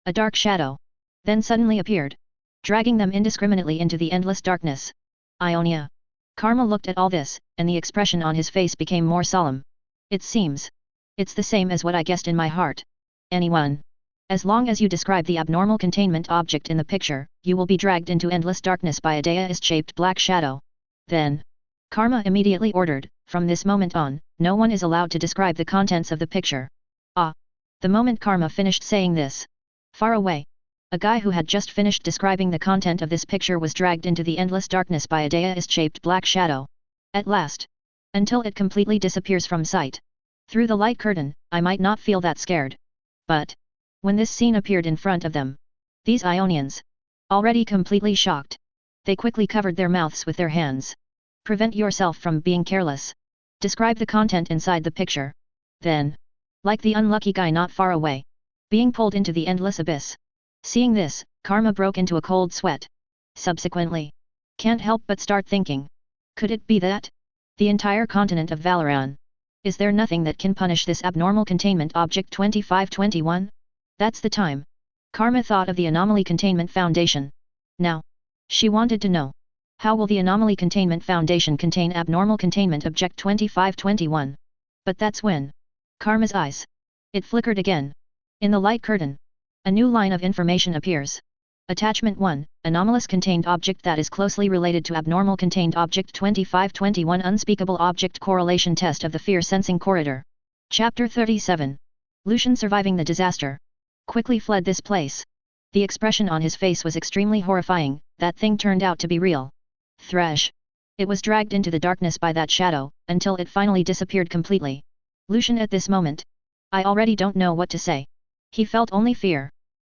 A dark shadow then suddenly appeared, dragging them indiscriminately into the endless darkness. Ionia. Karma looked at all this, and the expression on his face became more solemn. It seems. It's the same as what I guessed in my heart. Anyone. As long as you describe the abnormal containment object in the picture, you will be dragged into endless darkness by a dais-shaped black shadow. Then, Karma immediately ordered, from this moment on, no one is allowed to describe the contents of the picture. The moment Karma finished saying this, far away, a guy who had just finished describing the content of this picture was dragged into the endless darkness by a dais-shaped black shadow. At last. Until it completely disappears from sight. Through the light curtain, I might not feel that scared. But when this scene appeared in front of them, these Ionians, already completely shocked, they quickly covered their mouths with their hands. Prevent yourself from being careless. Describe the content inside the picture. Then, like the unlucky guy not far away, being pulled into the endless abyss. Seeing this, Karma broke into a cold sweat. Subsequently, can't help but start thinking. Could it be that the entire continent of Valoran? Is there nothing that can punish this abnormal containment object 2521? That's the time. Karma thought of the Anomaly Containment Foundation. Now, she wanted to know. How will the Anomaly Containment Foundation contain abnormal containment object 2521? But that's when Karma's eyes. It flickered again. In the light curtain, a new line of information appears. Attachment 1, anomalous contained object that is closely related to abnormal contained object 2521 unspeakable object correlation test of the fear sensing corridor. Chapter 37. Lucian surviving the disaster. Quickly fled this place. The expression on his face was extremely horrifying, that thing turned out to be real. Thresh. It was dragged into the darkness by that shadow, until it finally disappeared completely. Lucian at this moment. I already don't know what to say. He felt only fear.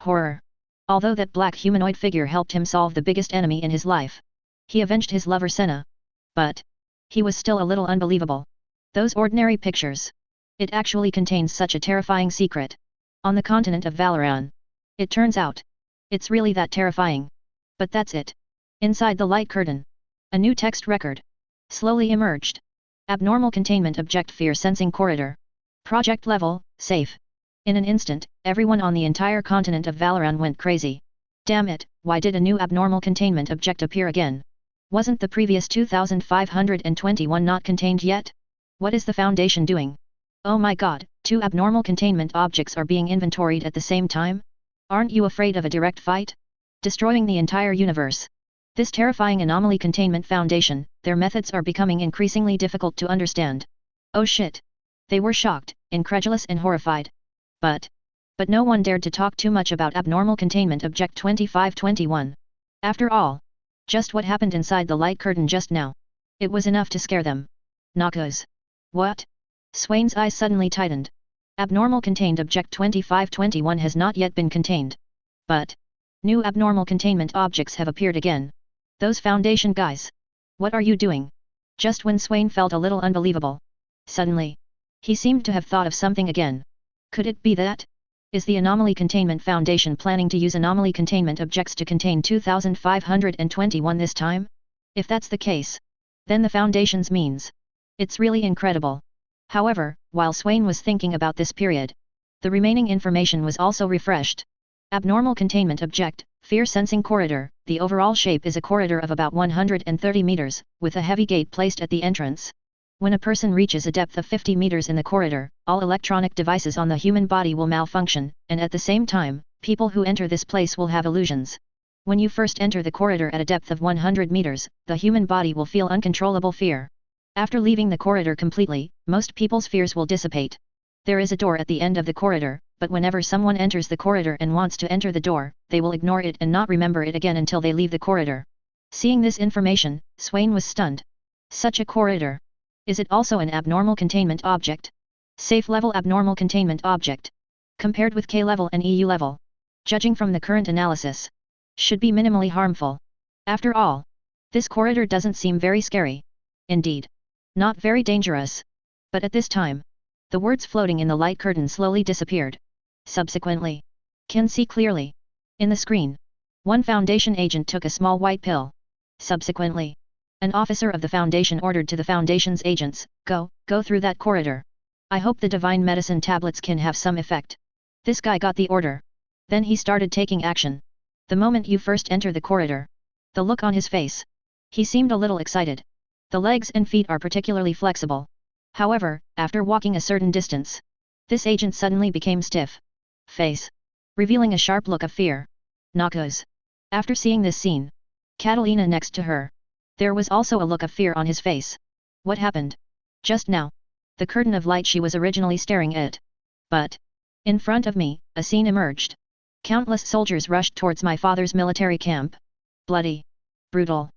Horror. Although that black humanoid figure helped him solve the biggest enemy in his life. He avenged his lover Senna. But he was still a little unbelievable. Those ordinary pictures. It actually contains such a terrifying secret. On the continent of Valoran. It turns out. It's really that terrifying. But that's it. Inside the light curtain. A new text record. Slowly emerged. Abnormal containment object fear sensing corridor. Project level, safe. In an instant, everyone on the entire continent of Valoran went crazy. Damn it, why did a new abnormal containment object appear again? Wasn't the previous 2521 not contained yet? What is the Foundation doing? Oh my god, 2 abnormal containment objects are being inventoried at the same time? Aren't you afraid of a direct fight? Destroying the entire universe. This terrifying Anomaly Containment Foundation, their methods are becoming increasingly difficult to understand. Oh shit. They were shocked, incredulous and horrified. But no one dared to talk too much about Abnormal Containment Object 2521. After all, just what happened inside the light curtain just now. It was enough to scare them. Noxus. What? Swain's eyes suddenly tightened. Abnormal Contained Object 2521 has not yet been contained. But new abnormal containment objects have appeared again. Those Foundation guys. What are you doing? Just when Swain felt a little unbelievable. Suddenly. He seemed to have thought of something again. Could it be that? Is the Anomaly Containment Foundation planning to use anomaly containment objects to contain 2521 this time? If that's the case, then the Foundation's means. It's really incredible. However, while Swain was thinking about this period, the remaining information was also refreshed. Abnormal Containment Object, Fear Sensing Corridor. The overall shape is a corridor of about 130 meters, with a heavy gate placed at the entrance. When a person reaches a depth of 50 meters in the corridor, all electronic devices on the human body will malfunction, and at the same time, people who enter this place will have illusions. When you first enter the corridor at a depth of 100 meters, the human body will feel uncontrollable fear. After leaving the corridor completely, most people's fears will dissipate. There is a door at the end of the corridor, but whenever someone enters the corridor and wants to enter the door, they will ignore it and not remember it again until they leave the corridor. Seeing this information, Swain was stunned. Such a corridor. Is it also an abnormal containment object? Safe level abnormal containment object. Compared with K level and EU level. Judging from the current analysis. Should be minimally harmful. After all. This corridor doesn't seem very scary. Indeed. Not very dangerous. But at this time. The words floating in the light curtain slowly disappeared. Subsequently. Can see clearly. In the screen. One Foundation agent took a small white pill. Subsequently. An officer of the Foundation ordered to the Foundation's agents, go through that corridor. I hope the divine medicine tablets can have some effect. This guy got the order. Then he started taking action. The moment you first enter the corridor. The look on his face. He seemed a little excited. The legs and feet are particularly flexible. However, after walking a certain distance, this agent suddenly became stiff. Face. Revealing a sharp look of fear. Noxus. After seeing this scene. Catalina next to her. There was also a look of fear on his face. What happened? Just now. The curtain of light she was originally staring at. But in front of me, a scene emerged. Countless soldiers rushed towards my father's military camp. Bloody. Brutal.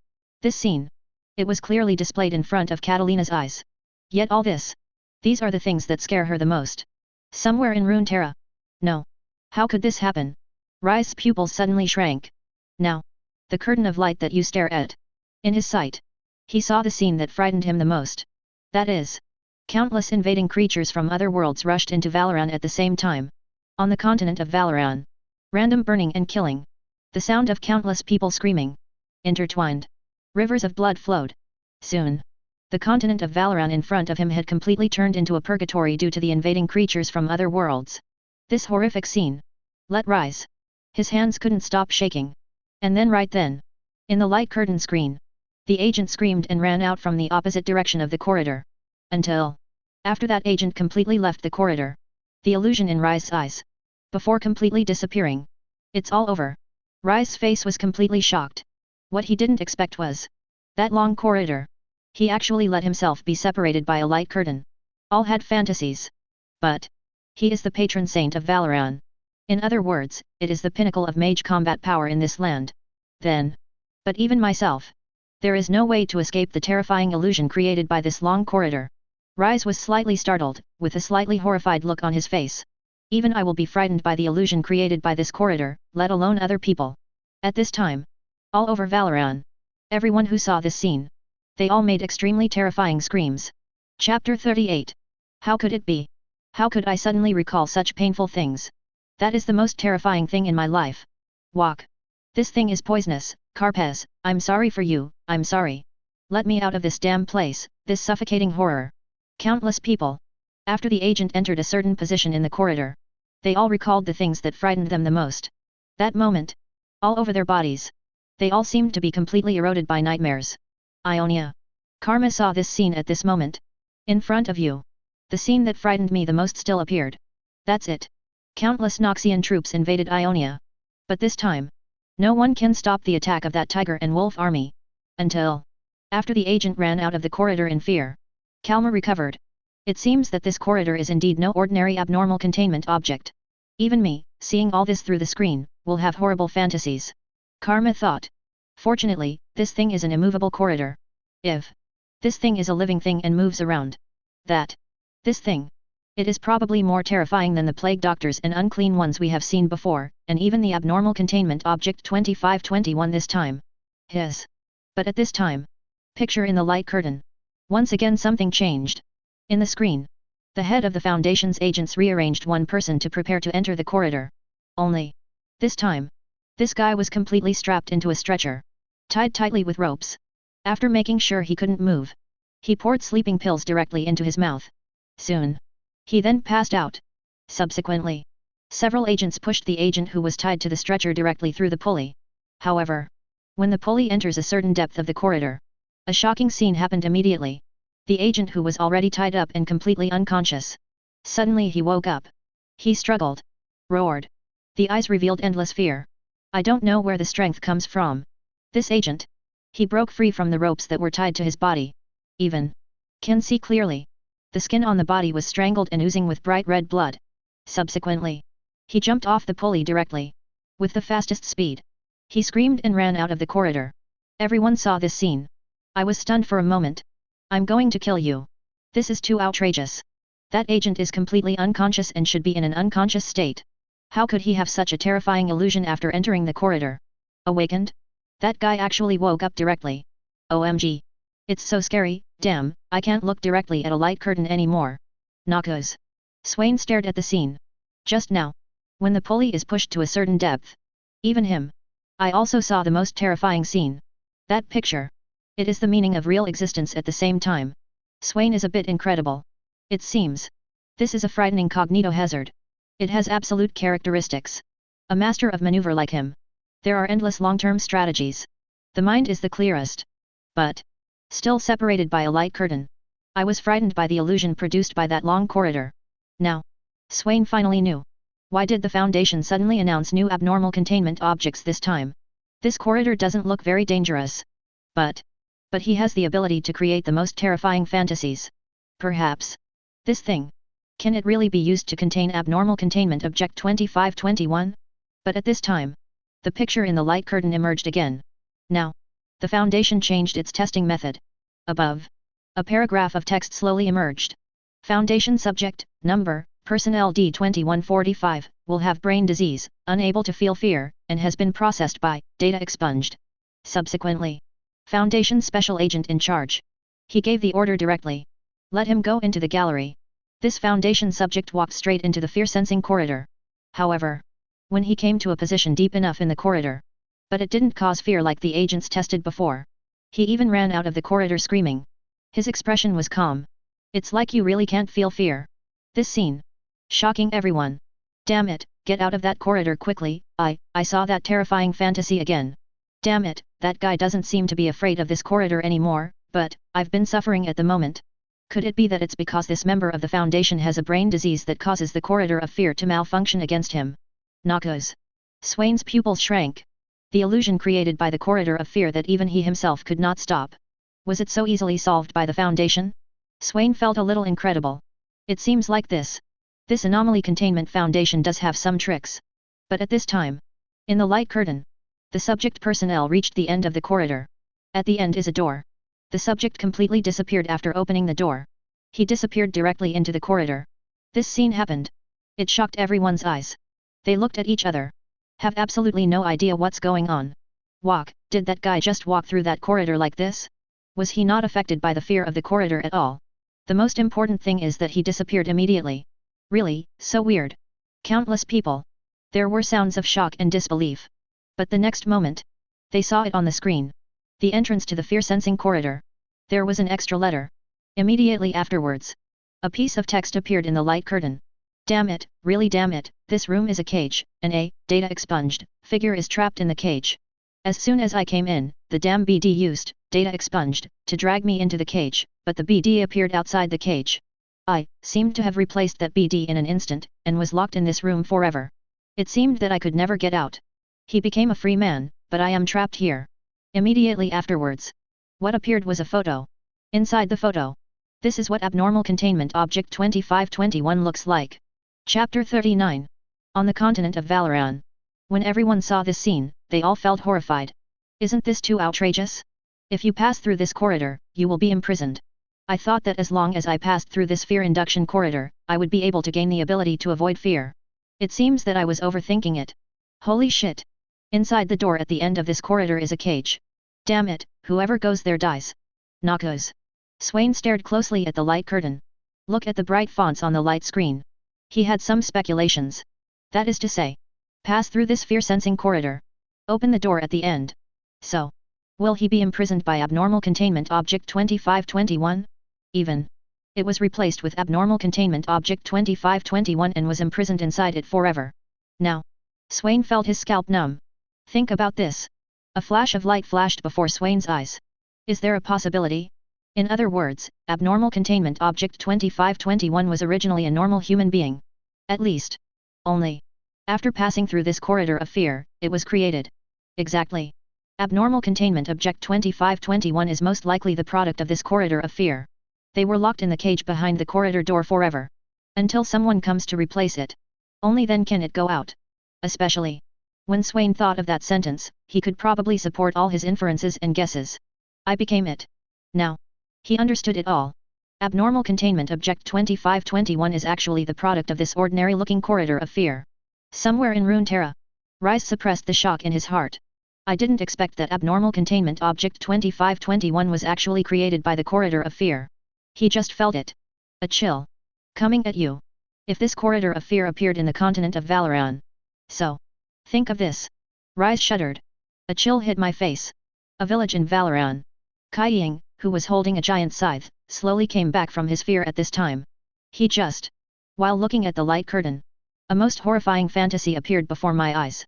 This scene. It was clearly displayed in front of Catalina's eyes. Yet all this. These are the things that scare her the most. Somewhere in Runeterra. No. How could this happen? Rai's pupils suddenly shrank. Now. The curtain of light that you stare at. In his sight. He saw the scene that frightened him the most. That is. Countless invading creatures from other worlds rushed into Valoran at the same time. On the continent of Valoran. Random burning and killing. The sound of countless people screaming. Intertwined. Rivers of blood flowed. Soon. The continent of Valoran in front of him had completely turned into a purgatory due to the invading creatures from other worlds. This horrific scene. Let rise. His hands couldn't stop shaking. And then right then. In the light curtain screen. The agent screamed and ran out from the opposite direction of the corridor. Until. After that agent completely left the corridor. The illusion in Rai's eyes. Before completely disappearing. It's all over. Rai's face was completely shocked. What he didn't expect was. That long corridor. He actually let himself be separated by a light curtain. All had fantasies. But. He is the patron saint of Valoran. In other words, it is the pinnacle of mage combat power in this land. Then. But even myself. There is no way to escape the terrifying illusion created by this long corridor. Rais was slightly startled, with a slightly horrified look on his face. Even I will be frightened by the illusion created by this corridor, let alone other people. At this time, all over Valoran, everyone who saw this scene, they all made extremely terrifying screams. Chapter 38. How could it be? How could I suddenly recall such painful things? That is the most terrifying thing in my life. Walk. This thing is poisonous, Carpez, I'm sorry for you, I'm sorry. Let me out of this damn place, this suffocating horror. Countless people. After the agent entered a certain position in the corridor, they all recalled the things that frightened them the most. That moment, all over their bodies, they all seemed to be completely eroded by nightmares. Ionia. Karma saw this scene at this moment. In front of you. The scene that frightened me the most still appeared. That's it. Countless Noxian troops invaded Ionia. But this time, no one can stop the attack of that tiger and wolf army. Until after the agent ran out of the corridor in fear. Kalma recovered. It seems that this corridor is indeed no ordinary abnormal containment object. Even me, seeing all this through the screen, will have horrible fantasies. Karma thought. Fortunately, this thing is an immovable corridor. If this thing is a living thing and moves around, this thing. It is probably more terrifying than the plague doctors and unclean ones we have seen before, and even the abnormal containment object 2521 this time. But at this time, picture in the light curtain. Once again something changed. In the screen, the head of the Foundation's agents rearranged one person to prepare to enter the corridor. Only, this time, this guy was completely strapped into a stretcher, tied tightly with ropes. After making sure he couldn't move, he poured sleeping pills directly into his mouth. Soon, he then passed out. Subsequently, several agents pushed the agent who was tied to the stretcher directly through the pulley. However, when the pulley enters a certain depth of the corridor, a shocking scene happened immediately. The agent who was already tied up and completely unconscious. Suddenly he woke up. He struggled. Roared. The eyes revealed endless fear. I don't know where the strength comes from. This agent. He broke free from the ropes that were tied to his body. Even can see clearly. The skin on the body was strangled and oozing with bright red blood. Subsequently, he jumped off the pulley directly. With the fastest speed. He screamed and ran out of the corridor. Everyone saw this scene. I was stunned for a moment. I'm going to kill you. This is too outrageous. That agent is completely unconscious and should be in an unconscious state. How could he have such a terrifying illusion after entering the corridor? Awakened? That guy actually woke up directly. OMG. It's so scary, damn, I can't look directly at a light curtain anymore. Knockos. Swain stared at the scene. Just now. When the pulley is pushed to a certain depth. Even him. I also saw the most terrifying scene. That picture. It is the meaning of real existence at the same time. Swain is a bit incredible. It seems. This is a frightening cognito hazard. It has absolute characteristics. A master of maneuver like him. There are endless long-term strategies. The mind is the clearest. But still separated by a light curtain. I was frightened by the illusion produced by that long corridor. Now, Swain finally knew. Why did the Foundation suddenly announce new abnormal containment objects this time? This corridor doesn't look very dangerous. But he has the ability to create the most terrifying fantasies. Perhaps. This thing. Can it really be used to contain abnormal containment object 2521? But at this time, the picture in the light curtain emerged again. Now, the Foundation changed its testing method. Above, a paragraph of text slowly emerged. Foundation subject, number, person LD 2145, will have brain disease, unable to feel fear, and has been processed by, data expunged. Subsequently, Foundation special agent in charge. He gave the order directly. Let him go into the gallery. This Foundation subject walked straight into the fear-sensing corridor. However, when he came to a position deep enough in the corridor, but it didn't cause fear like the agents tested before. He even ran out of the corridor screaming. His expression was calm. It's like you really can't feel fear. This scene. Shocking everyone. Damn it, get out of that corridor quickly, I saw that terrifying fantasy again. Damn it, that guy doesn't seem to be afraid of this corridor anymore, but I've been suffering at the moment. Could it be that it's because this member of the Foundation has a brain disease that causes the corridor of fear to malfunction against him? Knockos. Swain's pupils shrank. The illusion created by the corridor of fear that even he himself could not stop. Was it so easily solved by the Foundation? Swain felt a little incredible. It seems like this Anomaly Containment Foundation does have some tricks. But at this time, in the light curtain, the subject personnel reached the end of the corridor. At the end is a door. The subject completely disappeared after opening the door. He disappeared directly into the corridor. This scene happened. It shocked everyone's eyes. They looked at each other. Have absolutely no idea what's going on. Did that guy just walk through that corridor like this? Was he not affected by the fear of the corridor at all? The most important thing is that he disappeared immediately. Really, so weird. Countless people. There were sounds of shock and disbelief. But the next moment, they saw it on the screen. The entrance to the fear-sensing corridor. There was an extra letter. Immediately afterwards, a piece of text appeared in the light curtain. Damn it, really damn it, this room is a cage, data expunged, figure is trapped in the cage. As soon as I came in, the damn BD used, data expunged, to drag me into the cage, but the BD appeared outside the cage. I seemed to have replaced that BD in an instant, and was locked in this room forever. It seemed that I could never get out. He became a free man, but I am trapped here. Immediately afterwards, what appeared was a photo. Inside the photo, this is what abnormal containment object 2521 looks like. Chapter 39. On the continent of Valoran. When everyone saw this scene, they all felt horrified. Isn't this too outrageous? If you pass through this corridor, you will be imprisoned. I thought that as long as I passed through this fear induction corridor, I would be able to gain the ability to avoid fear. It seems that I was overthinking it. Holy shit! Inside the door at the end of this corridor is a cage. Damn it, whoever goes there dies. Noxus. Swain stared closely at the light curtain. Look at the bright fonts on the light screen. He had some speculations. That is to say, pass through this fear-sensing corridor. Open the door at the end. So, will he be imprisoned by abnormal containment object 2521? Even. It was replaced with abnormal containment object 2521 and was imprisoned inside it forever. Now, Swain felt his scalp numb. Think about this. A flash of light flashed before Swain's eyes. Is there a possibility? In other words, abnormal containment object 2521 was originally a normal human being. At least. Only. After passing through this corridor of fear, it was created. Exactly. Abnormal containment object 2521 is most likely the product of this corridor of fear. They were locked in the cage behind the corridor door forever. Until someone comes to replace it. Only then can it go out. Especially. When Swain thought of that sentence, he could probably support all his inferences and guesses. I became it. Now. He understood it all. Abnormal containment object 2521 is actually the product of this ordinary-looking corridor of fear. Somewhere in Runeterra. Rise suppressed the shock in his heart. I didn't expect that abnormal containment object 2521 was actually created by the corridor of fear. He just felt it. A chill. Coming at you. If this corridor of fear appeared in the continent of Valoran. So. Think of this. Rise shuddered. A chill hit my face. A village in Valoran. Cain, who was holding a giant scythe, slowly came back from his fear at this time. He just. While looking at the light curtain. A most horrifying fantasy appeared before my eyes.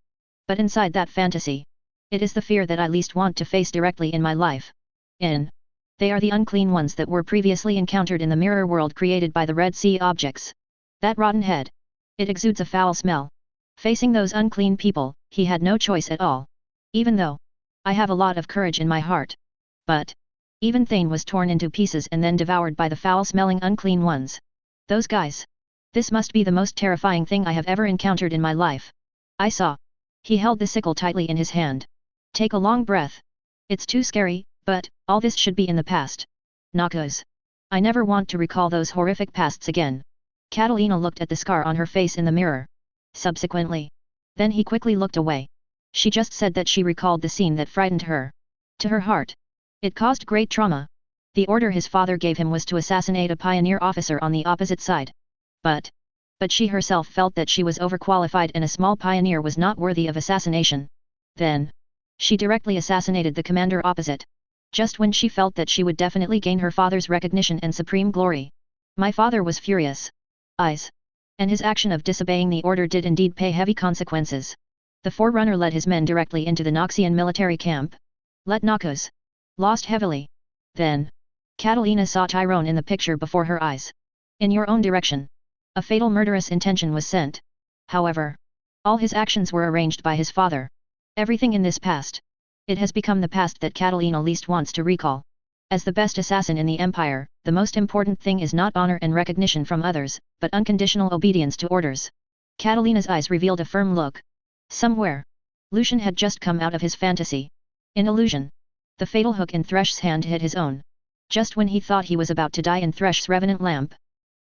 But inside that fantasy. It is the fear that I least want to face directly in my life. They are the unclean ones that were previously encountered in the mirror world created by the Red Sea objects. That rotten head. It exudes a foul smell. Facing those unclean people, he had no choice at all. Even though. I have a lot of courage in my heart. But. Even Thane was torn into pieces and then devoured by the foul-smelling unclean ones. Those guys. This must be the most terrifying thing I have ever encountered in my life. I saw. He held the sickle tightly in his hand. Take a long breath. It's too scary, but, all this should be in the past. Noxus. I never want to recall those horrific pasts again. Catalina looked at the scar on her face in the mirror. Subsequently. Then he quickly looked away. She just said that she recalled the scene that frightened her. To her heart. It caused great trauma. The order his father gave him was to assassinate a pioneer officer on the opposite side. But she herself felt that she was overqualified and a small pioneer was not worthy of assassination. Then. She directly assassinated the commander opposite. Just when she felt that she would definitely gain her father's recognition and supreme glory. My father was furious. And his action of disobeying the order did indeed pay heavy consequences. The Forerunner led his men directly into the Noxian military camp. Let Noxus. Lost heavily. Then. Catalina saw Tyrone in the picture before her eyes. In your own direction. A fatal murderous intention was sent. However. All his actions were arranged by his father. Everything in this past. It has become the past that Catalina least wants to recall. As the best assassin in the Empire, the most important thing is not honor and recognition from others, but unconditional obedience to orders. Catalina's eyes revealed a firm look. Somewhere. Lucian had just come out of his fantasy. In illusion. The fatal hook in Thresh's hand hit his own. Just when he thought he was about to die in Thresh's revenant lamp.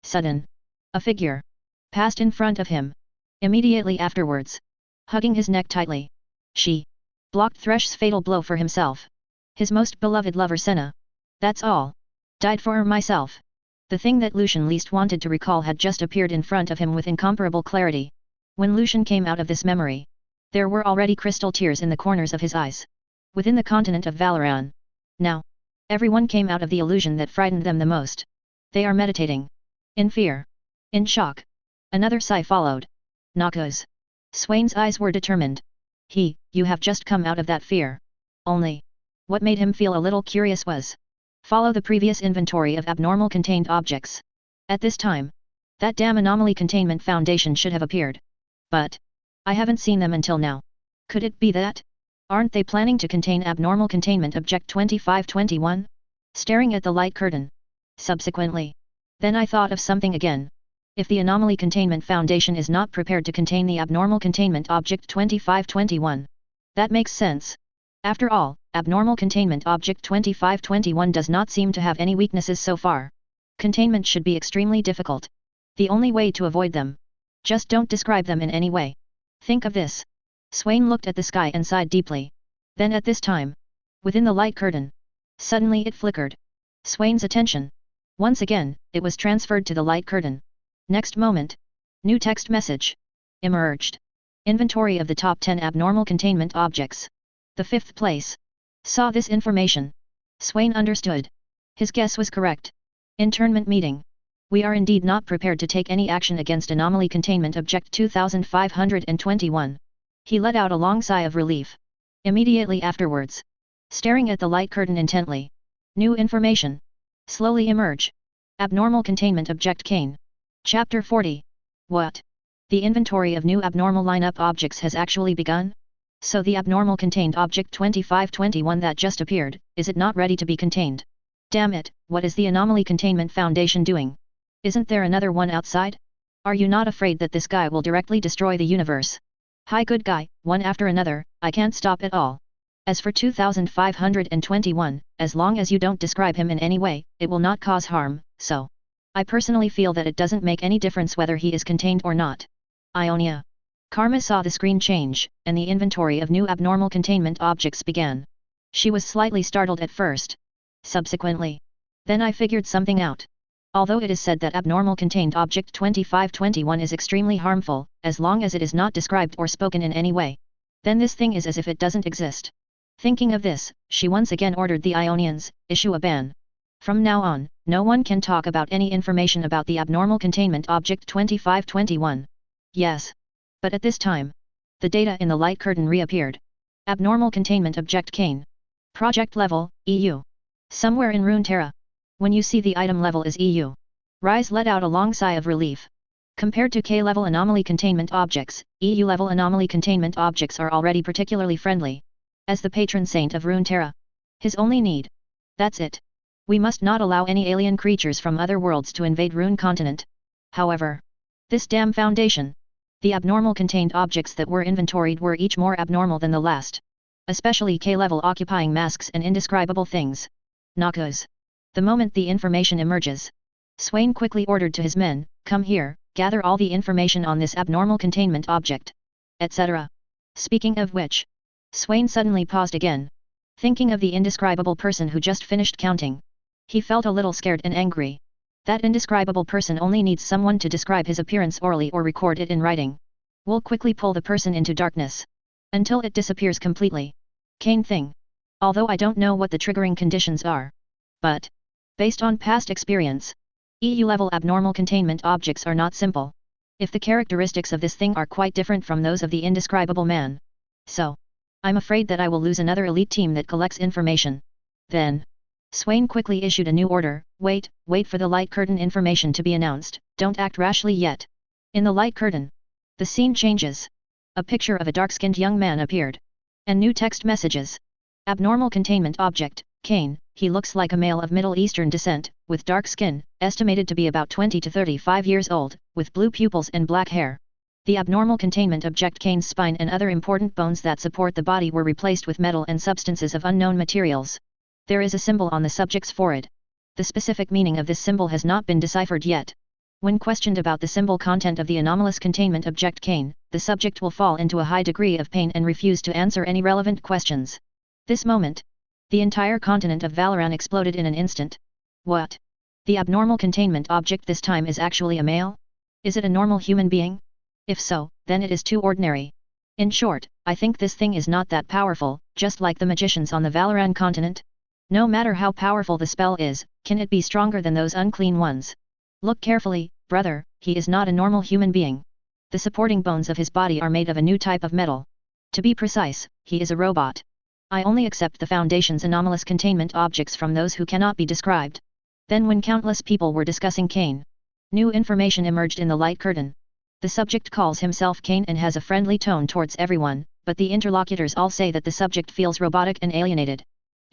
Sudden. A figure. passed in front of him. Immediately afterwards, hugging his neck tightly, she blocked Thresh's fatal blow for himself. His most beloved lover Senna. That's all. Died for myself. The thing that Lucian least wanted to recall had just appeared in front of him with incomparable clarity. When Lucian came out of this memory, there were already crystal tears in the corners of his eyes. Within the continent of Valoran. Now, everyone came out of the illusion that frightened them the most. They are meditating. In fear. In shock. Another sigh followed. Noxus. Swain's eyes were determined. You have just come out of that fear. Only. What made him feel a little curious was. Follow the previous inventory of abnormal contained objects. At this time, that damn Anomaly Containment Foundation should have appeared. But I haven't seen them until now. Could it be that? Aren't they planning to contain abnormal containment object 2521? Staring at the light curtain. Subsequently. Then I thought of something again. If the Anomaly Containment Foundation is not prepared to contain the abnormal containment object 2521. That makes sense. After all, abnormal containment object 2521 does not seem to have any weaknesses so far. Containment should be extremely difficult. The only way to avoid them. Just don't describe them in any way. Think of this. Swain looked at the sky and sighed deeply. Then at this time, within the light curtain, suddenly it flickered. Swain's attention. Once again, it was transferred to the light curtain. Next moment, new text message emerged. Inventory of the top 10 abnormal containment objects. The 5th place. Saw this information. Swain understood. His guess was correct. Internment meeting. We are indeed not prepared to take any action against Anomaly Containment Object 2521. He let out a long sigh of relief. Immediately afterwards, staring at the light curtain intently, new information slowly emerge. Abnormal Containment Object Cain. Chapter 40. What? The inventory of new abnormal lineup objects has actually begun? So the abnormal contained object 2521 that just appeared, is it not ready to be contained? Damn it, what is the Anomaly Containment Foundation doing? Isn't there another one outside? Are you not afraid that this guy will directly destroy the universe? Hi good guy, one after another, I can't stop at all. As for 2521, as long as you don't describe him in any way, it will not cause harm, so. I personally feel that it doesn't make any difference whether he is contained or not. Ionia. Karma saw the screen change, and the inventory of new abnormal containment objects began. She was slightly startled at first. Subsequently. Then I figured something out. Although it is said that abnormal contained object 2521 is extremely harmful, as long as it is not described or spoken in any way. Then this thing is as if it doesn't exist. Thinking of this, she once again ordered the Ionians, issue a ban. From now on, no one can talk about any information about the abnormal containment object 2521. Yes. But at this time, the data in the light curtain reappeared. Abnormal containment object Cain. Project level, EU. Somewhere in Runeterra. When you see the item level is EU. Rise let out a long sigh of relief. Compared to K-level anomaly containment objects, EU-level anomaly containment objects are already particularly friendly. As the patron saint of Runeterra. His only need. That's it. We must not allow any alien creatures from other worlds to invade Rune Continent. However, this damn foundation. The abnormal contained objects that were inventoried were each more abnormal than the last. Especially K-level occupying masks and indescribable things. Noxus. The moment the information emerges, Swain quickly ordered to his men, come here, gather all the information on this abnormal containment object. Etc. Speaking of which, Swain suddenly paused again. Thinking of the indescribable person who just finished counting. He felt a little scared and angry. That indescribable person only needs someone to describe his appearance orally or record it in writing. We'll quickly pull the person into darkness. Until it disappears completely. Cain thing. Although I don't know what the triggering conditions are. But, based on past experience, EU-level abnormal containment objects are not simple. If the characteristics of this thing are quite different from those of the indescribable man. So, I'm afraid that I will lose another elite team that collects information. Then, Swain quickly issued a new order, wait for the light curtain information to be announced, don't act rashly yet. In the light curtain, the scene changes. A picture of a dark-skinned young man appeared. And new text messages. Abnormal containment object, Cain, he looks like a male of Middle Eastern descent, with dark skin, estimated to be about 20 to 35 years old, with blue pupils and black hair. The abnormal containment object Cain's spine and other important bones that support the body were replaced with metal and substances of unknown materials. There is a symbol on the subject's forehead. The specific meaning of this symbol has not been deciphered yet. When questioned about the symbol content of the anomalous containment object Cain, the subject will fall into a high degree of pain and refuse to answer any relevant questions. This moment, the entire continent of Valoran exploded in an instant. What? The abnormal containment object this time is actually a male? Is it a normal human being? If so, then it is too ordinary. In short, I think this thing is not that powerful, just like the magicians on the Valoran continent. No matter how powerful the spell is, can it be stronger than those unclean ones? Look carefully, brother, he is not a normal human being. The supporting bones of his body are made of a new type of metal. To be precise, he is a robot. I only accept the Foundation's anomalous containment objects from those who cannot be described. Then when countless people were discussing Cain, new information emerged in the light curtain. The subject calls himself Cain and has a friendly tone towards everyone, but the interlocutors all say that the subject feels robotic and alienated.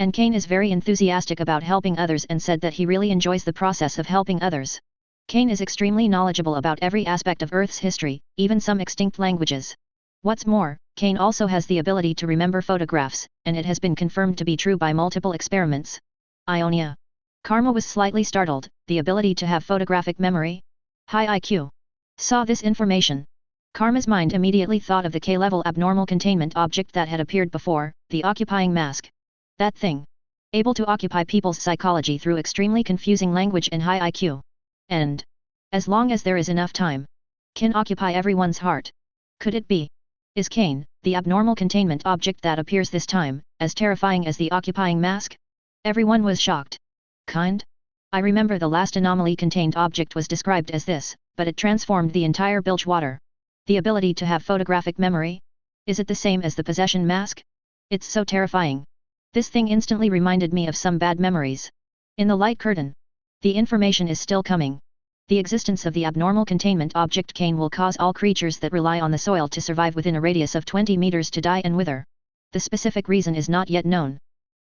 And Cain is very enthusiastic about helping others and said that he really enjoys the process of helping others. Cain is extremely knowledgeable about every aspect of Earth's history, even some extinct languages. What's more, Cain also has the ability to remember photographs, and it has been confirmed to be true by multiple experiments. Ionia. Karma was slightly startled, the ability to have photographic memory? High IQ. Saw this information. Karma's mind immediately thought of the K-level abnormal containment object that had appeared before, the occupying mask. That thing. Able to occupy people's psychology through extremely confusing language and high IQ. And, as long as there is enough time, can occupy everyone's heart. Could it be? Is Cain, the abnormal containment object that appears this time, as terrifying as the occupying mask? Everyone was shocked. Kind? I remember the last anomaly contained object was described as this, but it transformed the entire Bilgewater. The ability to have photographic memory? Is it the same as the possession mask? It's so terrifying. This thing instantly reminded me of some bad memories. In the light curtain. The information is still coming. The existence of the abnormal containment object Cain will cause all creatures that rely on the soil to survive within a radius of 20 meters to die and wither. The specific reason is not yet known.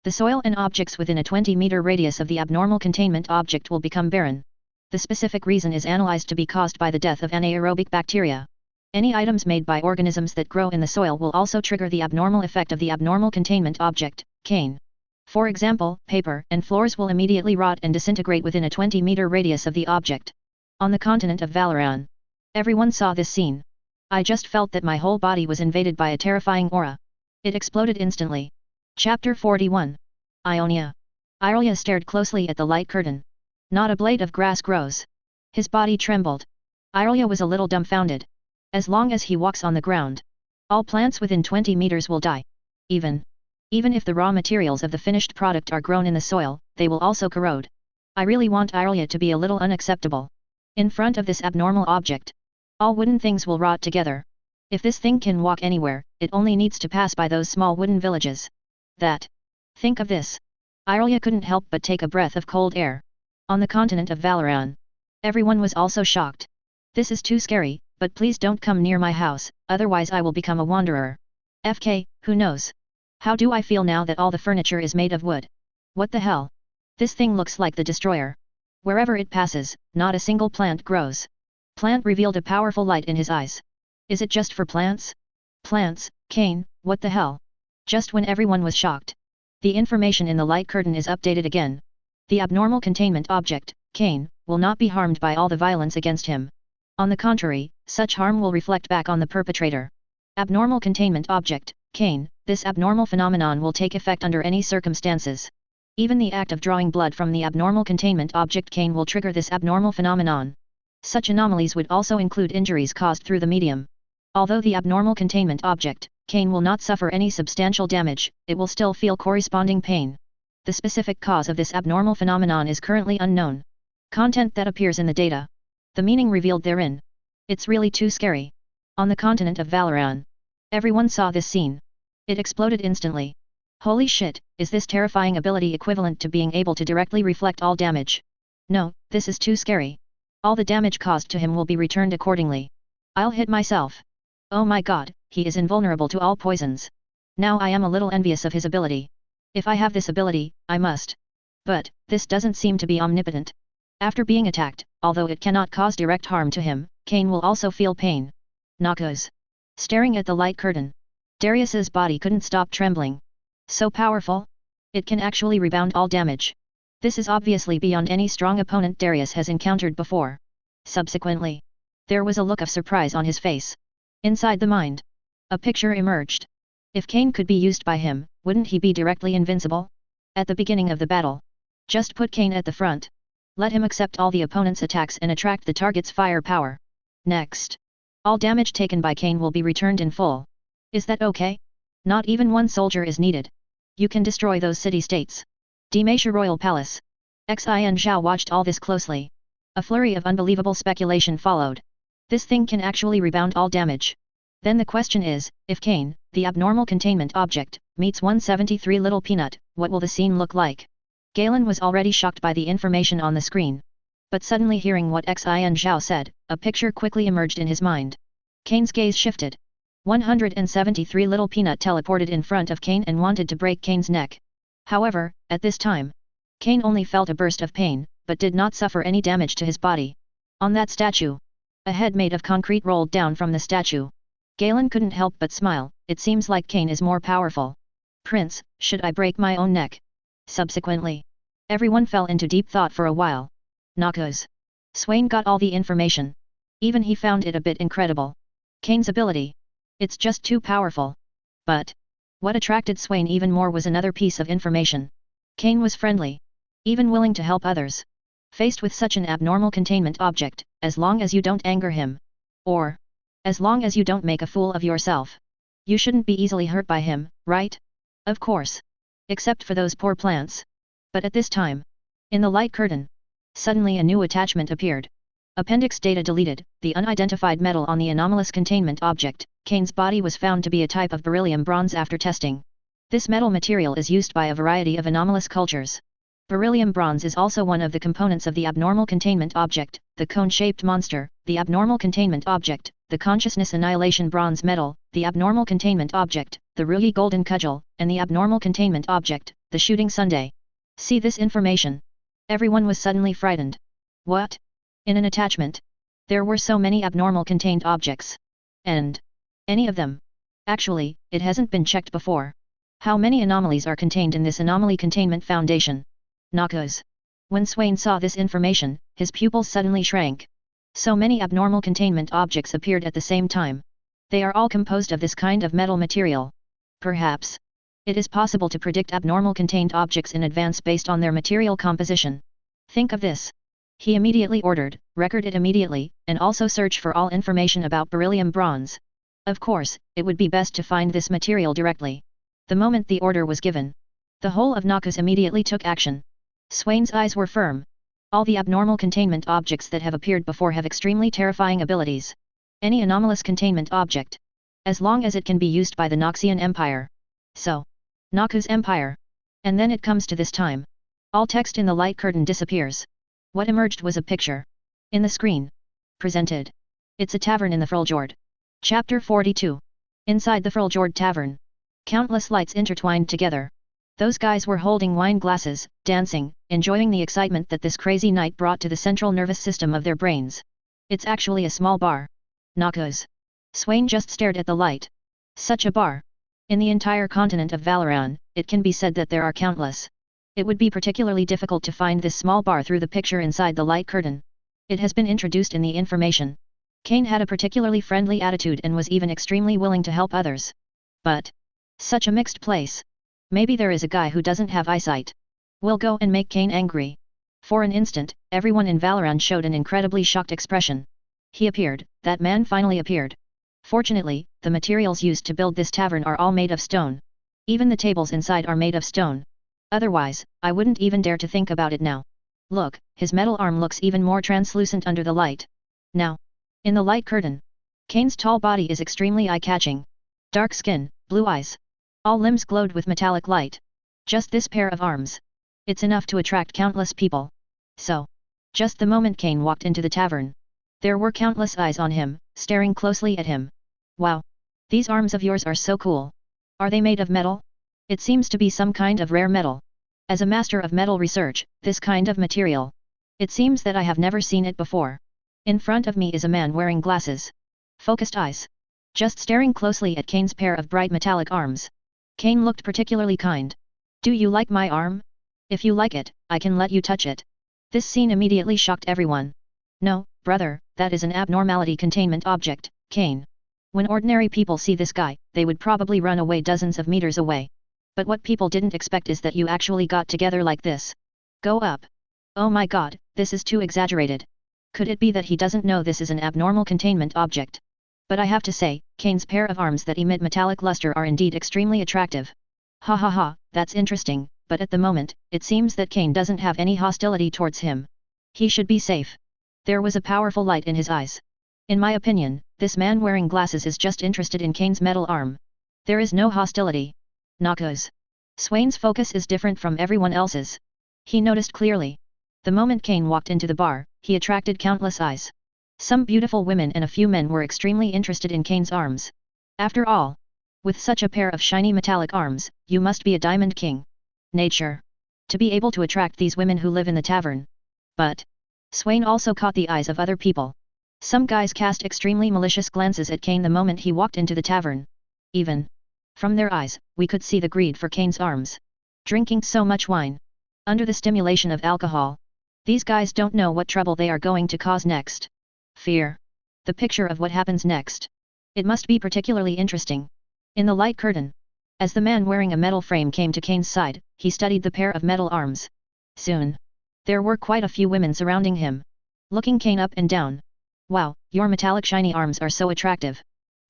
The soil and objects within a 20-meter radius of the abnormal containment object will become barren. The specific reason is analyzed to be caused by the death of anaerobic bacteria. Any items made by organisms that grow in the soil will also trigger the abnormal effect of the abnormal containment object, Cain. For example, paper and floors will immediately rot and disintegrate within a 20-meter radius of the object. On the continent of Valoran. Everyone saw this scene. I just felt that my whole body was invaded by a terrifying aura. It exploded instantly. Chapter 41. Ionia. Irelia stared closely at the light curtain. Not a blade of grass grows. His body trembled. Irelia was a little dumbfounded. As long as he walks on the ground, all plants within 20 meters will die. Even if the raw materials of the finished product are grown in the soil, they will also corrode. I really want Irelia to be a little unacceptable. In front of this abnormal object, all wooden things will rot together. If this thing can walk anywhere, it only needs to pass by those small wooden villages. Think of this. Irelia couldn't help but take a breath of cold air. On the continent of Valoran. Everyone was also shocked. This is too scary, but please don't come near my house, otherwise I will become a wanderer. FK, who knows? How do I feel now that all the furniture is made of wood? What the hell? This thing looks like the destroyer. Wherever it passes, not a single plant grows. Plant revealed a powerful light in his eyes. Is it just for plants? Plants, Cain, what the hell? Just when everyone was shocked. The information in the light curtain is updated again. The abnormal containment object, Cain, will not be harmed by all the violence against him. On the contrary, such harm will reflect back on the perpetrator. Abnormal containment object, Cain, this abnormal phenomenon will take effect under any circumstances. Even the act of drawing blood from the abnormal containment object Cain will trigger this abnormal phenomenon. Such anomalies would also include injuries caused through the medium. Although the abnormal containment object, Cain will not suffer any substantial damage, it will still feel corresponding pain. The specific cause of this abnormal phenomenon is currently unknown. Content that appears in the data. The meaning revealed therein. It's really too scary. On the continent of Valoran. Everyone saw this scene. It exploded instantly. Holy shit, is this terrifying ability equivalent to being able to directly reflect all damage? No, this is too scary. All the damage caused to him will be returned accordingly. I'll hit myself. Oh my god, he is invulnerable to all poisons. Now I am a little envious of his ability. If I have this ability, I must. But, this doesn't seem to be omnipotent. After being attacked, although it cannot cause direct harm to him, Cain will also feel pain. Noxus. Staring at the light curtain. Darius's body couldn't stop trembling. So powerful? It can actually rebound all damage. This is obviously beyond any strong opponent Darius has encountered before. Subsequently, there was a look of surprise on his face. Inside the mind, a picture emerged. If Cain could be used by him, wouldn't he be directly invincible? At the beginning of the battle, just put Cain at the front. Let him accept all the opponent's attacks and attract the target's firepower. Next, all damage taken by Cain will be returned in full. Is that okay? Not even one soldier is needed. You can destroy those city-states. Dimasha Royal Palace. Xin Zhao watched all this closely. A flurry of unbelievable speculation followed. This thing can actually rebound all damage. Then the question is, if Cain, the abnormal containment object, meets 173 Little Peanut, what will the scene look like? Galen was already shocked by the information on the screen. But suddenly hearing what Xin Zhao said, a picture quickly emerged in his mind. Cain's gaze shifted. 173 Little Peanut teleported in front of Cain and wanted to break Cain's neck. However, at this time, Cain only felt a burst of pain, but did not suffer any damage to his body. On that statue, a head made of concrete rolled down from the statue. Galen couldn't help but smile. It seems like Cain is more powerful. Prince, should I break my own neck? Subsequently, everyone fell into deep thought for a while. Noxus. Swain got all the information. Even he found it a bit incredible. Cain's ability. It's just too powerful. But what attracted Swain even more was another piece of information. Cain was friendly. Even willing to help others. Faced with such an abnormal containment object, as long as you don't anger him. Or, as long as you don't make a fool of yourself. You shouldn't be easily hurt by him, right? Of course. Except for those poor plants. But at this time, in the light curtain, suddenly a new attachment appeared. Appendix data deleted, the unidentified metal on the anomalous containment object. Cain's body was found to be a type of beryllium bronze after testing. This metal material is used by a variety of anomalous cultures. Beryllium bronze is also one of the components of the abnormal containment object, the cone-shaped monster, the abnormal containment object, the consciousness annihilation bronze metal, the abnormal containment object, the ruby golden cudgel, and the abnormal containment object, the shooting sundae. See this information. Everyone was suddenly frightened. What? In an attachment? There were so many abnormal contained objects. And any of them? Actually, it hasn't been checked before. How many anomalies are contained in this Anomaly Containment Foundation? Noxus. When Swain saw this information, his pupils suddenly shrank. So many abnormal containment objects appeared at the same time. They are all composed of this kind of metal material. Perhaps it is possible to predict abnormal contained objects in advance based on their material composition. Think of this. He immediately ordered, record it immediately, and also search for all information about beryllium bronze. Of course, it would be best to find this material directly. The moment the order was given, the whole of Noxus immediately took action. Swain's eyes were firm. All the abnormal containment objects that have appeared before have extremely terrifying abilities. Any anomalous containment object. As long as it can be used by the Noxian Empire. So, Noxus Empire. And then it comes to this time. All text in the light curtain disappears. What emerged was a picture. In the screen. Presented. It's a tavern in the Fruljord. Chapter 42. Inside the Fruljord Tavern. Countless lights intertwined together. Those guys were holding wine glasses, dancing, enjoying the excitement that this crazy night brought to the central nervous system of their brains. It's actually a small bar. Noxus. Swain just stared at the light. Such a bar. In the entire continent of Valoran, it can be said that there are countless. It would be particularly difficult to find this small bar through the picture inside the light curtain. It has been introduced in the information. Cain had a particularly friendly attitude and was even extremely willing to help others. But such a mixed place. Maybe there is a guy who doesn't have eyesight. We'll go and make Cain angry. For an instant, everyone in Valoran showed an incredibly shocked expression. He appeared, that man finally appeared. Fortunately, the materials used to build this tavern are all made of stone. Even the tables inside are made of stone. Otherwise, I wouldn't even dare to think about it now. Look, his metal arm looks even more translucent under the light. Now, in the light curtain, Cain's tall body is extremely eye-catching. Dark skin, blue eyes. All limbs glowed with metallic light. Just this pair of arms. It's enough to attract countless people. So, just the moment Cain walked into the tavern, there were countless eyes on him, staring closely at him. Wow! These arms of yours are so cool. Are they made of metal? It seems to be some kind of rare metal. As a master of metal research, this kind of material. It seems that I have never seen it before. In front of me is a man wearing glasses. Focused eyes. Just staring closely at Cain's pair of bright metallic arms. Cain looked particularly kind. Do you like my arm? If you like it, I can let you touch it. This scene immediately shocked everyone. No, brother, that is an abnormality containment object, Cain. When ordinary people see this guy, they would probably run away dozens of meters away. But what people didn't expect is that you actually got together like this. Go up. Oh my god, this is too exaggerated. Could it be that he doesn't know this is an abnormal containment object? But I have to say, Cain's pair of arms that emit metallic luster are indeed extremely attractive. Ha ha ha, that's interesting, but at the moment, it seems that Cain doesn't have any hostility towards him. He should be safe. There was a powerful light in his eyes. In my opinion, this man wearing glasses is just interested in Cain's metal arm. There is no hostility. Noxus. Swain's focus is different from everyone else's. He noticed clearly. The moment Cain walked into the bar, he attracted countless eyes. Some beautiful women and a few men were extremely interested in Cain's arms. After all, with such a pair of shiny metallic arms, you must be a diamond king. Nature. To be able to attract these women who live in the tavern. But Swain also caught the eyes of other people. Some guys cast extremely malicious glances at Cain the moment he walked into the tavern. Even from their eyes, we could see the greed for Cain's arms. Drinking so much wine. Under the stimulation of alcohol. These guys don't know what trouble they are going to cause next. Fear. The picture of what happens next. It must be particularly interesting. In the light curtain. As the man wearing a metal frame came to Cain's side, he studied the pair of metal arms. Soon. There were quite a few women surrounding him. Looking Cain up and down. Wow, your metallic shiny arms are so attractive.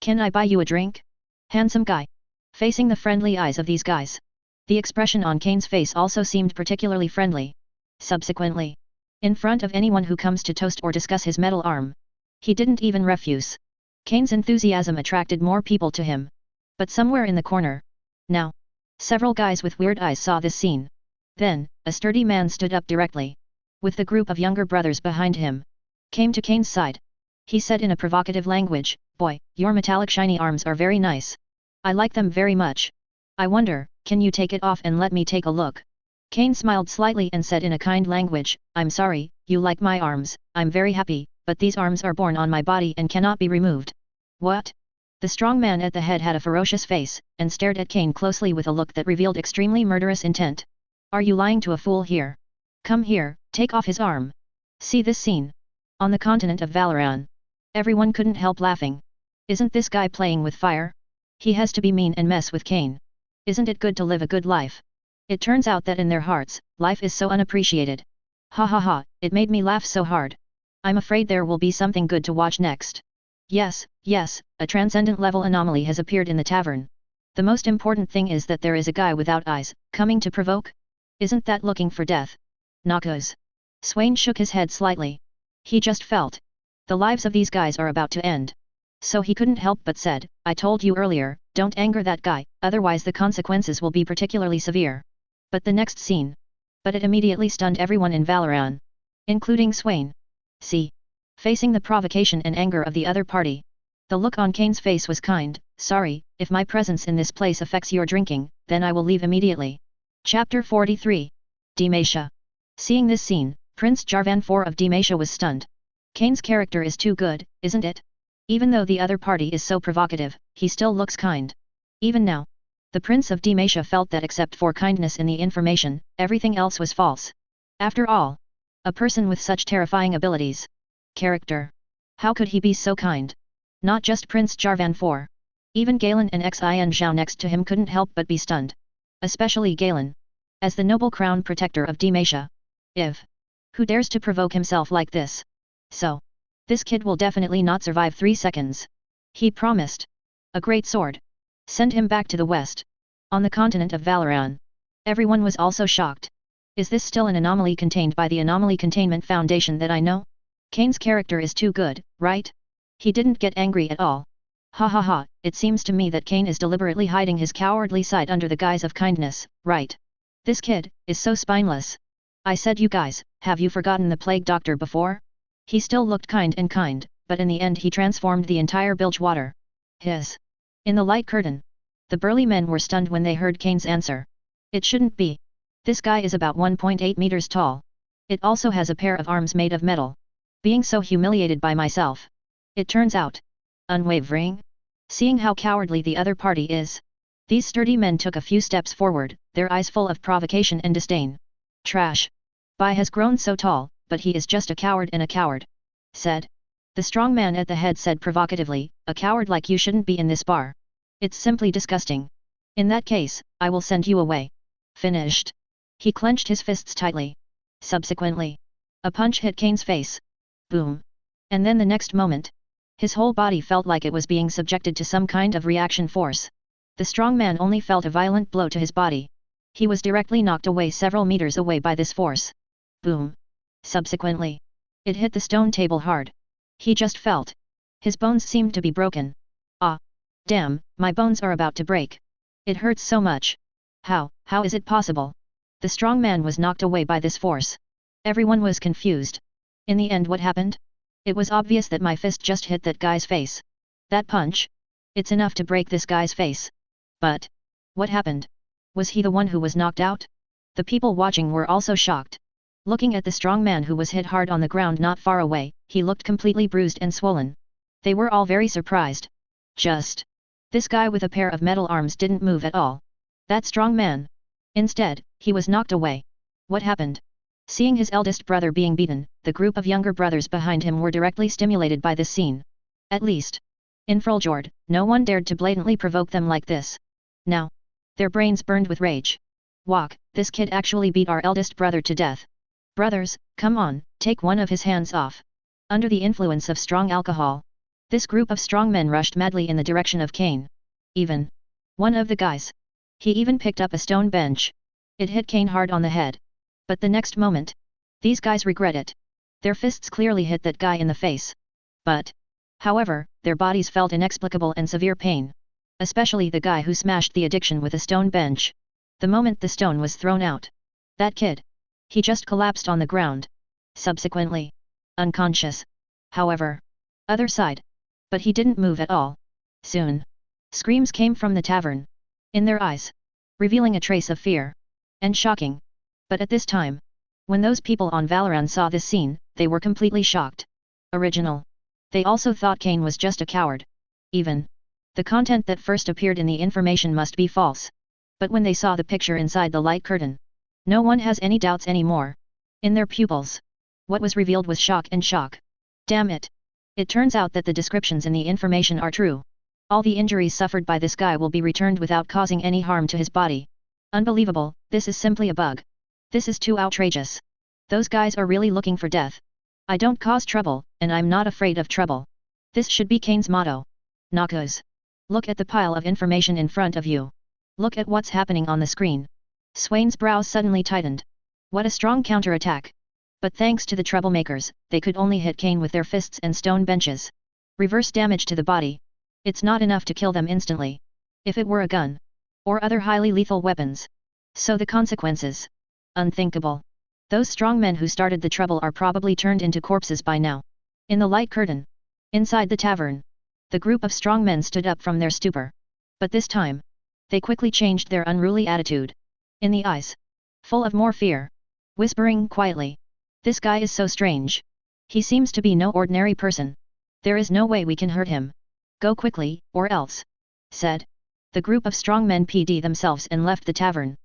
Can I buy you a drink? Handsome guy. Facing the friendly eyes of these guys. The expression on Cain's face also seemed particularly friendly. Subsequently. In front of anyone who comes to toast or discuss his metal arm. He didn't even refuse. Cain's enthusiasm attracted more people to him. But somewhere in the corner. Now. Several guys with weird eyes saw this scene. Then, a sturdy man stood up directly. With the group of younger brothers behind him. Came to Cain's side. He said in a provocative language, "Boy, your metallic shiny arms are very nice. I like them very much. I wonder, can you take it off and let me take a look?" Cain smiled slightly and said in a kind language, "I'm sorry, you like my arms, I'm very happy, but these arms are born on my body and cannot be removed." What? The strong man at the head had a ferocious face, and stared at Cain closely with a look that revealed extremely murderous intent. "Are you lying to a fool here? Come here, take off his arm." See this scene. On the continent of Valoran. Everyone couldn't help laughing. Isn't this guy playing with fire? He has to be mean and mess with Cain. Isn't it good to live a good life? It turns out that in their hearts, life is so unappreciated. Ha ha ha, it made me laugh so hard. I'm afraid there will be something good to watch next. Yes, a transcendent level anomaly has appeared in the tavern. The most important thing is that there is a guy without eyes, coming to provoke? Isn't that looking for death? Noxus. Swain shook his head slightly. He just felt. The lives of these guys are about to end. So he couldn't help but said, "I told you earlier, don't anger that guy, otherwise the consequences will be particularly severe." But the next scene. But it immediately stunned everyone in Valoran. Including Swain. See. Facing the provocation and anger of the other party. The look on Cain's face was kind. "Sorry, if my presence in this place affects your drinking, then I will leave immediately." Chapter 43. Demacia. Seeing this scene, Prince Jarvan IV of Demacia was stunned. Cain's character is too good, isn't it? Even though the other party is so provocative, he still looks kind. Even now. The Prince of Demacia felt that except for kindness in the information, everything else was false. After all. A person with such terrifying abilities. Character. How could he be so kind? Not just Prince Jarvan IV. Even Galen and Xin Zhao next to him couldn't help but be stunned. Especially Galen. As the noble crown protector of Demacia. Who dares to provoke himself like this? So. This kid will definitely not survive 3 seconds. He promised. A great sword. Send him back to the west. On the continent of Valoran. Everyone was also shocked. Is this still an anomaly contained by the Anomaly Containment Foundation that I know? Cain's character is too good, right? He didn't get angry at all. Ha ha ha, it seems to me that Cain is deliberately hiding his cowardly side under the guise of kindness, right? This kid is so spineless. I said, you guys, have you forgotten the plague doctor before? He still looked kind, but in the end he transformed the entire Bilgewater. In the light curtain. The burly men were stunned when they heard Cain's answer. It shouldn't be. This guy is about 1.8 meters tall. It also has a pair of arms made of metal. Being so humiliated by myself. It turns out. Unwavering. Seeing how cowardly the other party is. These sturdy men took a few steps forward, their eyes full of provocation and disdain. Trash. Bai has grown so tall, but he is just a coward and a coward. said. The strong man at the head said provocatively, a coward like you shouldn't be in this bar. It's simply disgusting. In that case, I will send you away. Finished. He clenched his fists tightly. Subsequently, a punch hit Cain's face. Boom. And then the next moment, his whole body felt like it was being subjected to some kind of reaction force. The strong man only felt a violent blow to his body. He was directly knocked away several meters away by this force. Boom. Subsequently, it hit the stone table hard. He just felt. His bones seemed to be broken. Ah. Damn, my bones are about to break. It hurts so much. How is it possible? The strong man was knocked away by this force. Everyone was confused. In the end, what happened? It was obvious that my fist just hit that guy's face. That punch? It's enough to break this guy's face. But what happened? Was he the one who was knocked out? The people watching were also shocked. Looking at the strong man who was hit hard on the ground not far away, he looked completely bruised and swollen. They were all very surprised. This guy with a pair of metal arms didn't move at all. That strong man. Instead, he was knocked away. What happened? Seeing his eldest brother being beaten, the group of younger brothers behind him were directly stimulated by this scene. At least, in Fruljord, no one dared to blatantly provoke them like this. Now, their brains burned with rage. Walk, this kid actually beat our eldest brother to death. Brothers, come on, take one of his hands off. Under the influence of strong alcohol, this group of strong men rushed madly in the direction of Cain. Even one of the guys. He even picked up a stone bench. It hit Cain hard on the head. But the next moment, these guys regret it. Their fists clearly hit that guy in the face. However, their bodies felt inexplicable and severe pain. Especially the guy who smashed the addiction with a stone bench. The moment the stone was thrown out, that kid. He just collapsed on the ground. Subsequently, unconscious. However, other side. But he didn't move at all. Soon, screams came from the tavern. In their eyes, revealing a trace of fear. And shocking. But at this time, when those people on Valoran saw this scene, they were completely shocked. Original. They also thought Cain was just a coward. Even the content that first appeared in the information must be false. But when they saw the picture inside the light curtain, no one has any doubts anymore. In their pupils, what was revealed was shock and shock. Damn it. It turns out that the descriptions in the information are true. All the injuries suffered by this guy will be returned without causing any harm to his body. Unbelievable, this is simply a bug. This is too outrageous. Those guys are really looking for death. I don't cause trouble, and I'm not afraid of trouble. This should be Cain's motto. Knockos. Look at the pile of information in front of you. Look at what's happening on the screen. Swain's brows suddenly tightened. What a strong counterattack. But thanks to the troublemakers, they could only hit Cain with their fists and stone benches. Reverse damage to the body. It's not enough to kill them instantly. If it were a gun. Or other highly lethal weapons. So the consequences. Unthinkable. Those strong men who started the trouble are probably turned into corpses by now. In the light curtain. Inside the tavern. The group of strong men stood up from their stupor. But this time, they quickly changed their unruly attitude. In the eyes. Full of more fear. Whispering quietly. This guy is so strange. He seems to be no ordinary person. There is no way we can hurt him. Go quickly, or else. Said. The group of strong men PD themselves and left the tavern.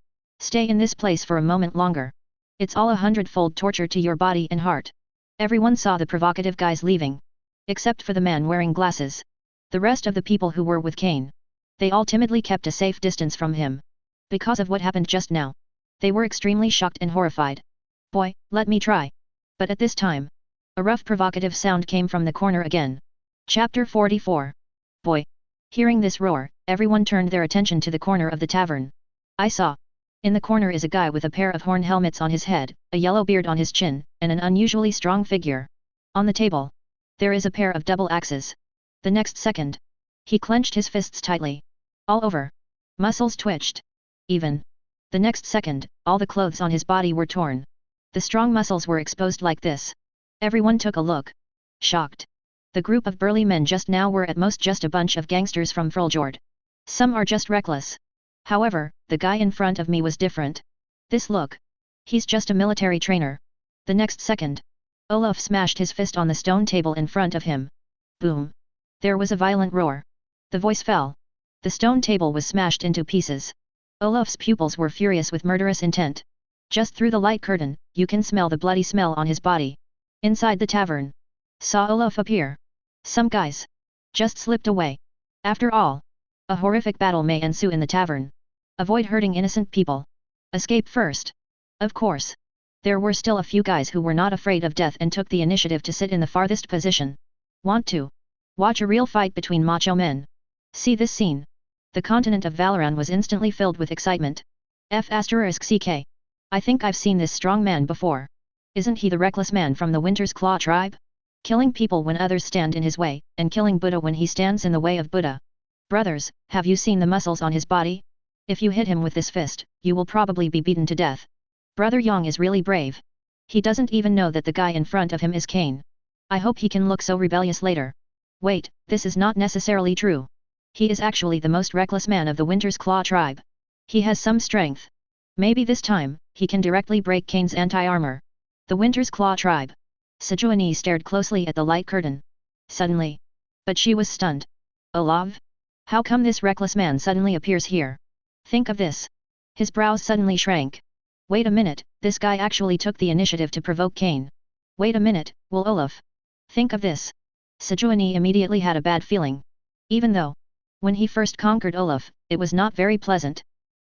Stay in this place for a moment longer. It's all 100-fold torture to your body and heart. Everyone saw the provocative guys leaving. Except for the man wearing glasses. The rest of the people who were with Cain. They all timidly kept a safe distance from him. Because of what happened just now. They were extremely shocked and horrified. Boy, let me try. But at this time, a rough provocative sound came from the corner again. Chapter 44. Boy. Hearing this roar, everyone turned their attention to the corner of the tavern. I saw. In the corner is a guy with a pair of horn helmets on his head, a yellow beard on his chin, and an unusually strong figure. On the table, there is a pair of double axes. The next second, he clenched his fists tightly. All over. Muscles twitched. Even. The next second, all the clothes on his body were torn. The strong muscles were exposed like this. Everyone took a look. Shocked. The group of burly men just now were at most just a bunch of gangsters from Fruljord. Some are just reckless. However, the guy in front of me was different. This look. He's just a military trainer. The next second, Olaf smashed his fist on the stone table in front of him. Boom. There was a violent roar. The voice fell. The stone table was smashed into pieces. Olaf's pupils were furious with murderous intent. Just through the light curtain, you can smell the bloody smell on his body. Inside the tavern, saw Olaf appear. Some guys just slipped away. After all, a horrific battle may ensue in the tavern. Avoid hurting innocent people. Escape first. Of course. There were still a few guys who were not afraid of death and took the initiative to sit in the farthest position. Want to watch a real fight between macho men? See this scene. The continent of Valoran was instantly filled with excitement. *CK. I think I've seen this strong man before. Isn't he the reckless man from the Winter's Claw tribe? Killing people when others stand in his way, and killing Buddha when he stands in the way of Buddha. Brothers, have you seen the muscles on his body? If you hit him with this fist, you will probably be beaten to death. Brother Yang is really brave. He doesn't even know that the guy in front of him is Cain. I hope he can look so rebellious later. Wait, this is not necessarily true. He is actually the most reckless man of the Winter's Claw tribe. He has some strength. Maybe this time, he can directly break Cain's anti-armor. The Winter's Claw tribe. Sejuani stared closely at the light curtain. Suddenly. But she was stunned. Olav? How come this reckless man suddenly appears here? Think of this. His brows suddenly shrank. Wait a minute, this guy actually took the initiative to provoke Cain. Wait a minute, will Olaf? Think of this. Sejuani immediately had a bad feeling. Even though, when he first conquered Olaf, it was not very pleasant.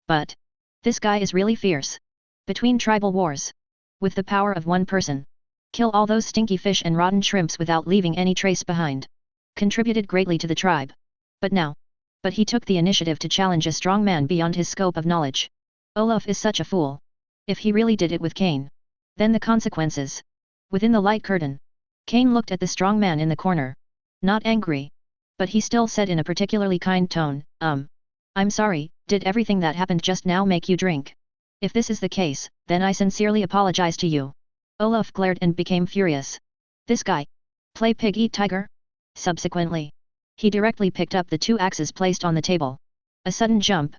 But, this guy is really fierce. Between tribal wars. With the power of one person. Kill all those stinky fish and rotten shrimps without leaving any trace behind. Contributed greatly to the tribe. But he took the initiative to challenge a strong man beyond his scope of knowledge. Olaf is such a fool. If he really did it with Cain. Then the consequences. Within the light curtain. Cain looked at the strong man in the corner. Not angry. But he still said in a particularly kind tone, I'm sorry, did everything that happened just now make you drink? If this is the case, then I sincerely apologize to you. Olaf glared and became furious. This guy. Play pig eat tiger? Subsequently. He directly picked up the two axes placed on the table. A sudden jump.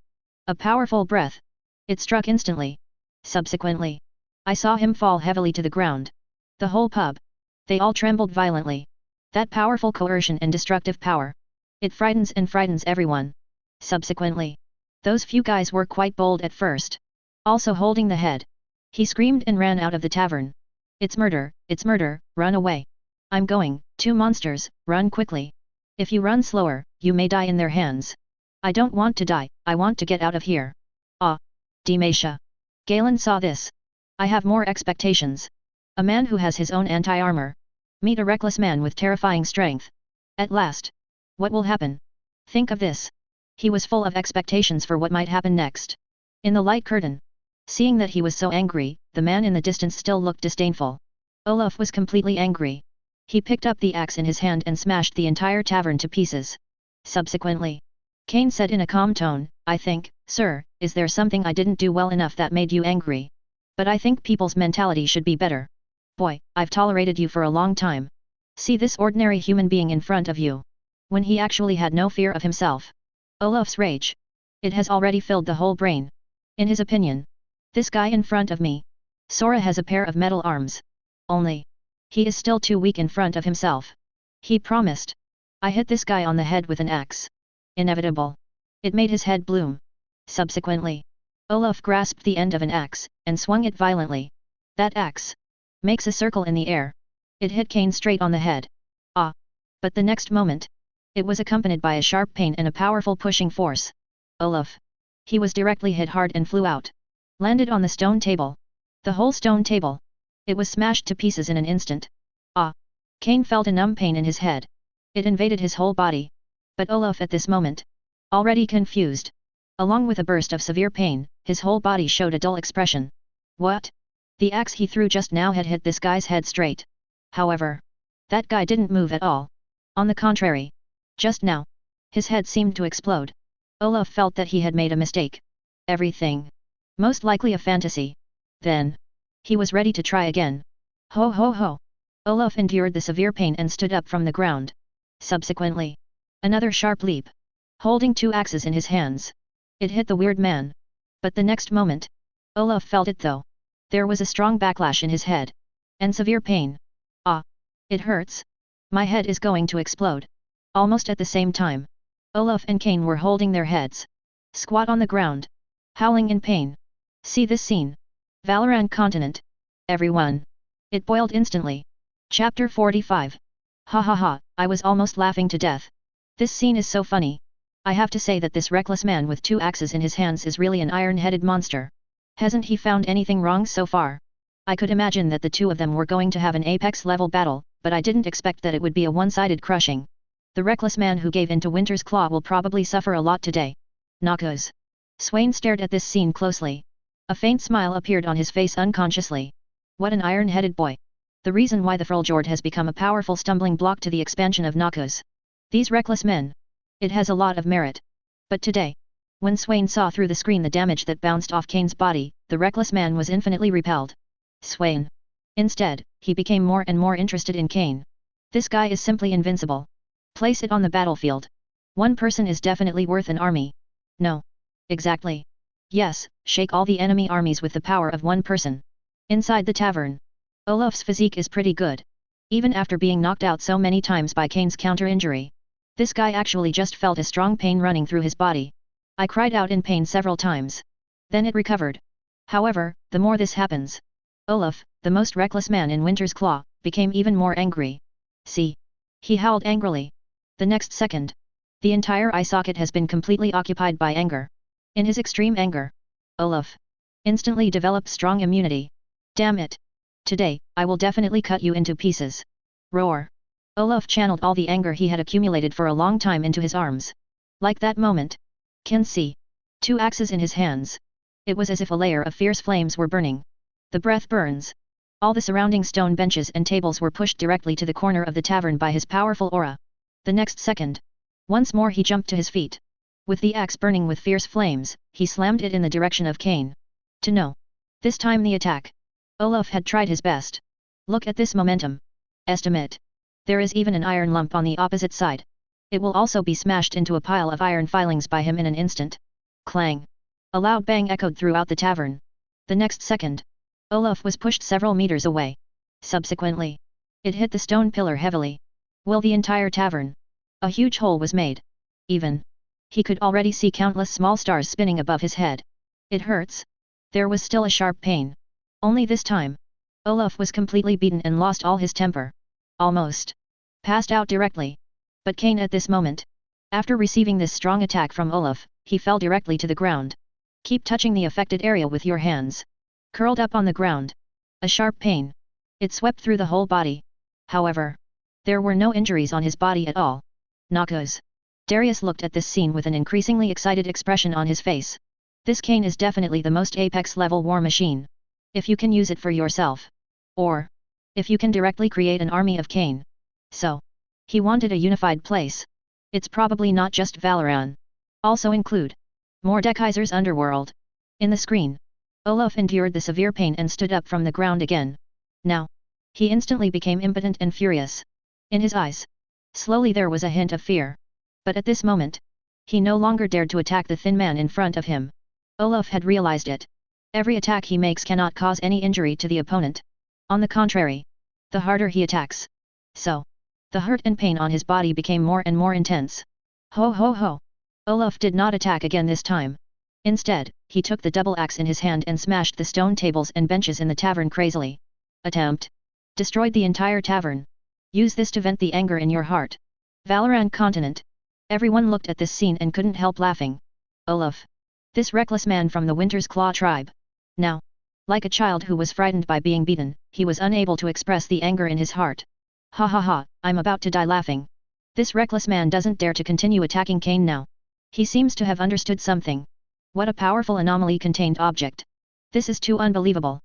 A powerful breath. It struck instantly. Subsequently. I saw him fall heavily to the ground. The whole pub. They all trembled violently. That powerful coercion and destructive power. It frightens everyone. Subsequently. Those few guys were quite bold at first. Also holding the head. He screamed and ran out of the tavern. It's murder, run away. I'm going, two monsters, run quickly. If you run slower, you may die in their hands. I don't want to die, I want to get out of here. Ah. Demasha. Galen saw this. I have more expectations. A man who has his own anti-armor. Meet a reckless man with terrifying strength. At last. What will happen? Think of this. He was full of expectations for what might happen next. In the light curtain. Seeing that he was so angry, the man in the distance still looked disdainful. Olaf was completely angry. He picked up the axe in his hand and smashed the entire tavern to pieces. Subsequently. Cain said in a calm tone, I think, sir, is there something I didn't do well enough that made you angry? But I think people's mentality should be better. Boy, I've tolerated you for a long time. See this ordinary human being in front of you. When he actually had no fear of himself. Olaf's rage. It has already filled the whole brain. In his opinion. This guy in front of me. Sora has a pair of metal arms. Only. He is still too weak in front of himself. He promised. I hit this guy on the head with an axe. Inevitable. It made his head bloom. Subsequently. Olaf grasped the end of an axe, and swung it violently. That axe. Makes a circle in the air. It hit Cain straight on the head. Ah. But the next moment. It was accompanied by a sharp pain and a powerful pushing force. Olaf. He was directly hit hard and flew out. Landed on the stone table. The whole stone table. It was smashed to pieces in an instant. Ah! Cain felt a numb pain in his head. It invaded his whole body. But Olaf at this moment. Already confused. Along with a burst of severe pain, his whole body showed a dull expression. What? The axe he threw just now had hit this guy's head straight. However. That guy didn't move at all. On the contrary. Just now. His head seemed to explode. Olaf felt that he had made a mistake. Everything. Most likely a fantasy. Then. He was ready to try again. Ho ho ho! Olaf endured the severe pain and stood up from the ground. Subsequently. Another sharp leap. Holding two axes in his hands. It hit the weird man. But the next moment. Olaf felt it though. There was a strong backlash in his head. And severe pain. Ah! It hurts. My head is going to explode. Almost at the same time. Olaf and Cain were holding their heads. Squat on the ground. Howling in pain. See this scene. Valoran continent. Everyone. It boiled instantly. Chapter 45. Ha ha ha, I was almost laughing to death. This scene is so funny. I have to say that this reckless man with 2 axes in his hands is really an iron-headed monster. Hasn't he found anything wrong so far? I could imagine that the two of them were going to have an apex-level battle, but I didn't expect that it would be a one-sided crushing. The reckless man who gave in to Winter's Claw will probably suffer a lot today. Noxus. Swain stared at this scene closely. A faint smile appeared on his face unconsciously. What an iron-headed boy. The reason why the Freljord has become a powerful stumbling block to the expansion of Noxus. These reckless men. It has a lot of merit. But today, when Swain saw through the screen the damage that bounced off Cain's body, the reckless man was infinitely repelled. Swain. Instead, he became more and more interested in Cain. This guy is simply invincible. Place it on the battlefield. One person is definitely worth an army. No. Exactly. Yes, shake all the enemy armies with the power of one person. Inside the tavern. Olaf's physique is pretty good. Even after being knocked out so many times by Cain's counter-injury. This guy actually just felt a strong pain running through his body. I cried out in pain several times. Then it recovered. However, the more this happens, Olaf, the most reckless man in Winter's Claw, became even more angry. See. He howled angrily. The next second, the entire eye socket has been completely occupied by anger. In his extreme anger, Olaf instantly developed strong immunity. Damn it! Today, I will definitely cut you into pieces. Roar! Olaf channeled all the anger he had accumulated for a long time into his arms. Like that moment, can see 2 axes in his hands. It was as if a layer of fierce flames were burning. The breath burns. All the surrounding stone benches and tables were pushed directly to the corner of the tavern by his powerful aura. The next second, once more he jumped to his feet. With the axe burning with fierce flames, he slammed it in the direction of Cain. To no. This time the attack. Olaf had tried his best. Look at this momentum. Estimate. There is even an iron lump on the opposite side. It will also be smashed into a pile of iron filings by him in an instant. Clang. A loud bang echoed throughout the tavern. The next second, Olaf was pushed several meters away. Subsequently, it hit the stone pillar heavily. Well, the entire tavern. A huge hole was made. Even. He could already see countless small stars spinning above his head. It hurts. There was still a sharp pain. Only this time, Olaf was completely beaten and lost all his temper. Almost passed out directly. But Cain at this moment, after receiving this strong attack from Olaf, he fell directly to the ground. Keep touching the affected area with your hands. Curled up on the ground. A sharp pain. It swept through the whole body. However, there were no injuries on his body at all. Noxus. Darius looked at this scene with an increasingly excited expression on his face. This Cain is definitely the most apex-level war machine. If you can use it for yourself. Or, if you can directly create an army of Cain. So, he wanted a unified place. It's probably not just Valoran. Also include Mordekaiser's underworld. In the screen, Olaf endured the severe pain and stood up from the ground again. Now, he instantly became impotent and furious. In his eyes, slowly there was a hint of fear. But at this moment, he no longer dared to attack the thin man in front of him. Olaf had realized it. Every attack he makes cannot cause any injury to the opponent. On the contrary, the harder he attacks, so, the hurt and pain on his body became more and more intense. Ho ho ho! Olaf did not attack again this time. Instead, he took the double axe in his hand and smashed the stone tables and benches in the tavern crazily. Attempt. Destroyed the entire tavern. Use this to vent the anger in your heart. Valoran Continent. Everyone looked at this scene and couldn't help laughing. Olaf. This reckless man from the Winter's Claw tribe. Now, like a child who was frightened by being beaten, he was unable to express the anger in his heart. Ha ha ha, I'm about to die laughing. This reckless man doesn't dare to continue attacking Cain now. He seems to have understood something. What a powerful anomaly-contained object. This is too unbelievable.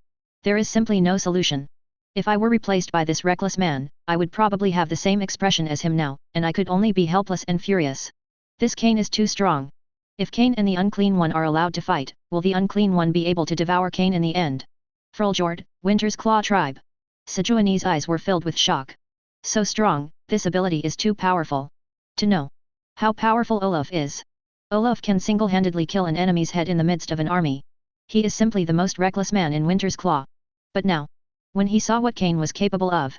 There is simply no solution. If I were replaced by this reckless man, I would probably have the same expression as him now, and I could only be helpless and furious. This Cain is too strong. If Cain and the Unclean One are allowed to fight, will the Unclean One be able to devour Cain in the end? Freljord, Winter's Claw tribe. Sejuani's eyes were filled with shock. So strong, this ability is too powerful. To know how powerful Olaf is. Olaf can single-handedly kill an enemy's head in the midst of an army. He is simply the most reckless man in Winter's Claw. But now, when he saw what Cain was capable of,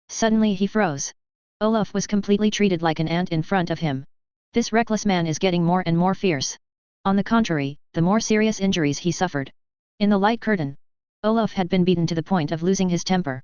suddenly he froze. Olaf was completely treated like an ant in front of him. This reckless man is getting more and more fierce. On the contrary, the more serious injuries he suffered. In the light curtain, Olaf had been beaten to the point of losing his temper.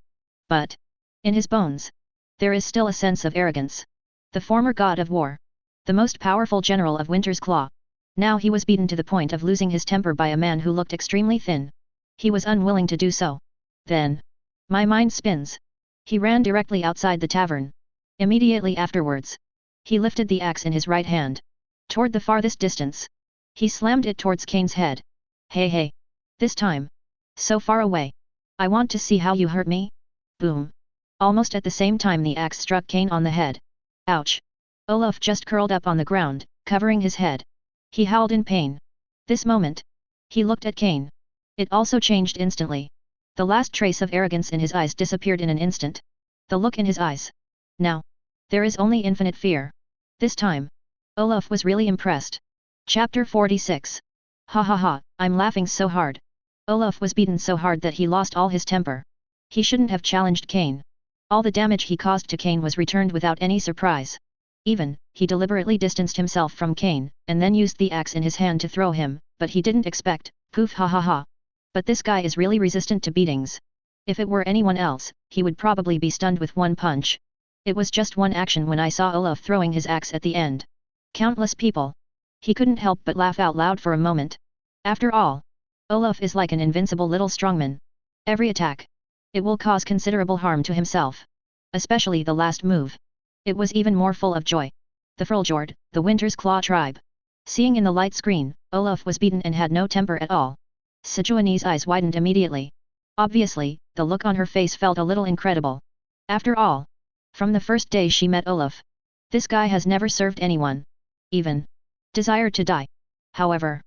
But, in his bones, there is still a sense of arrogance. The former god of war. The most powerful general of Winter's Claw. Now he was beaten to the point of losing his temper by a man who looked extremely thin. He was unwilling to do so. Then. My mind spins. He ran directly outside the tavern. Immediately afterwards. He lifted the axe in his right hand. Toward the farthest distance. He slammed it towards Cain's head. Hey hey. This time. So far away. I want to see how you hurt me. Boom. Almost at the same time the axe struck Cain on the head. Ouch. Olaf just curled up on the ground, covering his head. He howled in pain. This moment. He looked at Cain. It also changed instantly. The last trace of arrogance in his eyes disappeared in an instant. The look in his eyes. Now. There is only infinite fear. This time. Olaf was really impressed. Chapter 46. Ha ha ha, I'm laughing so hard. Olaf was beaten so hard that he lost all his temper. He shouldn't have challenged Cain. All the damage he caused to Cain was returned without any surprise. Even, he deliberately distanced himself from Cain, and then used the axe in his hand to throw him, but he didn't expect, poof ha ha ha. But this guy is really resistant to beatings. If it were anyone else, he would probably be stunned with one punch. It was just one action when I saw Olaf throwing his axe at the end. Countless people. He couldn't help but laugh out loud for a moment. After all, Olaf is like an invincible little strongman. Every attack. It will cause considerable harm to himself. Especially the last move. It was even more full of joy. The Fjord, the Winter's Claw tribe. Seeing in the light screen, Olaf was beaten and had no temper at all. Sejuani's eyes widened immediately. Obviously, the look on her face felt a little incredible. After all, from the first day she met Olaf, this guy has never served anyone. Even desired to die. However,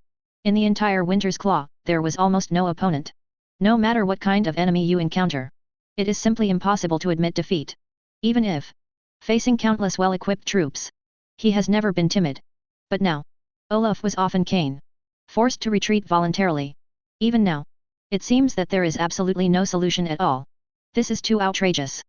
in the entire Winter's Claw, there was almost no opponent. No matter what kind of enemy you encounter, it is simply impossible to admit defeat. Even if facing countless well-equipped troops, he has never been timid. But now, Olaf was often Cain, forced to retreat voluntarily. Even now, it seems that there is absolutely no solution at all. This is too outrageous.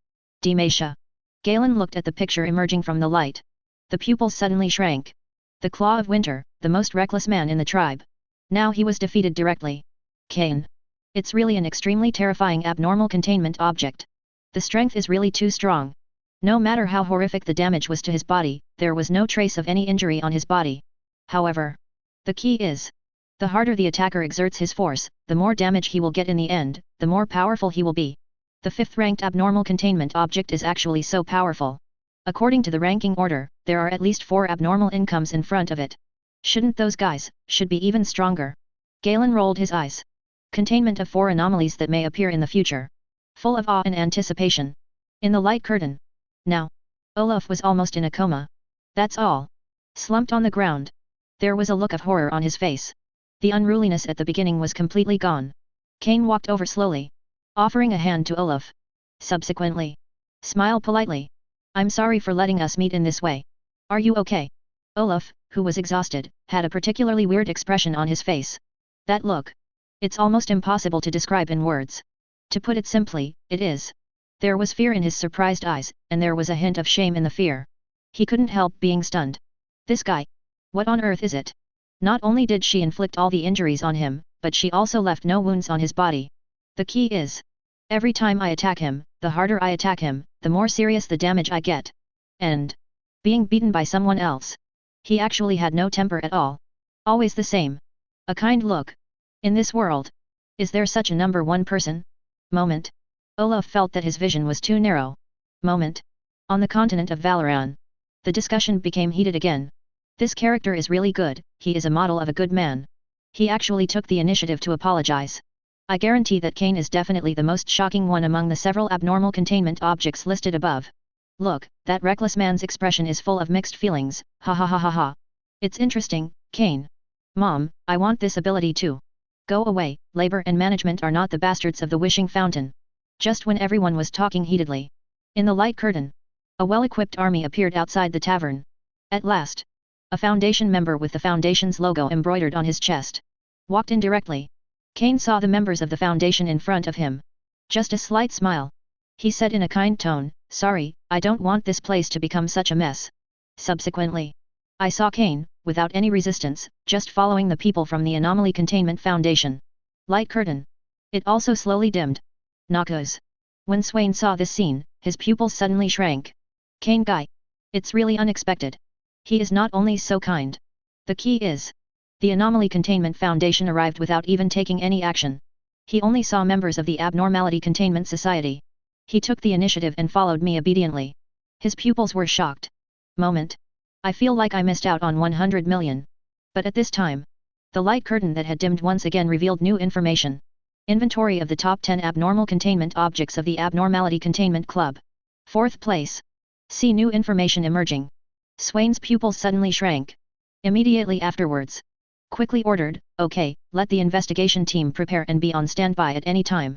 Demasha. Galen looked at the picture emerging from the light. The pupils suddenly shrank. The Claw of Winter, the most reckless man in the tribe. Now he was defeated directly. Cain. It's really an extremely terrifying abnormal containment object. The strength is really too strong. No matter how horrific the damage was to his body, there was no trace of any injury on his body. However, the key is, the harder the attacker exerts his force, the more damage he will get in the end, the more powerful he will be. The 5th-ranked abnormal containment object is actually so powerful. According to the ranking order, there are at least 4 abnormal incomes in front of it. Shouldn't those guys, should be even stronger? Galen rolled his eyes. Containment of 4 anomalies that may appear in the future. Full of awe and anticipation. In the light curtain. Now. Olaf was almost in a coma. That's all. Slumped on the ground. There was a look of horror on his face. The unruliness at the beginning was completely gone. Cain walked over slowly, offering a hand to Olaf. Subsequently, smile politely. I'm sorry for letting us meet in this way. Are you okay? Olaf, who was exhausted, had a particularly weird expression on his face. That look. It's almost impossible to describe in words. To put it simply, it is. There was fear in his surprised eyes, and there was a hint of shame in the fear. He couldn't help being stunned. This guy. What on earth is it? Not only did she inflict all the injuries on him, but she also left no wounds on his body. The key is, every time I attack him, the harder I attack him, the more serious the damage I get. And being beaten by someone else. He actually had no temper at all. Always the same. A kind look. In this world, is there such a number one person? Moment. Olaf felt that his vision was too narrow. Moment. On the continent of Valoran. The discussion became heated again. This character is really good, he is a model of a good man. He actually took the initiative to apologize. I guarantee that Cain is definitely the most shocking one among the several abnormal containment objects listed above. Look, that reckless man's expression is full of mixed feelings, ha ha ha ha ha. It's interesting, Cain. Mom, I want this ability too. Go away, labor and management are not the bastards of the wishing fountain. Just when everyone was talking heatedly. In the light curtain. A well-equipped army appeared outside the tavern. At last. A Foundation member with the Foundation's logo embroidered on his chest. Walked in directly. Cain saw the members of the Foundation in front of him. Just a slight smile. He said in a kind tone, sorry, I don't want this place to become such a mess. Subsequently, I saw Cain, without any resistance, just following the people from the Anomaly Containment Foundation. Light curtain. It also slowly dimmed. Noxus. When Swain saw this scene, his pupils suddenly shrank. Cain guy. It's really unexpected. He is not only so kind. The key is. The Anomaly Containment Foundation arrived without even taking any action. He only saw members of the Abnormality Containment Society. He took the initiative and followed me obediently. His pupils were shocked. Moment. I feel like I missed out on 100 million. But at this time, the light curtain that had dimmed once again revealed new information. Inventory of the top 10 abnormal containment objects of the Abnormality Containment Club. 4th place. See new information emerging. Swain's pupils suddenly shrank. Immediately afterwards. Quickly ordered, okay, let the investigation team prepare and be on standby at any time.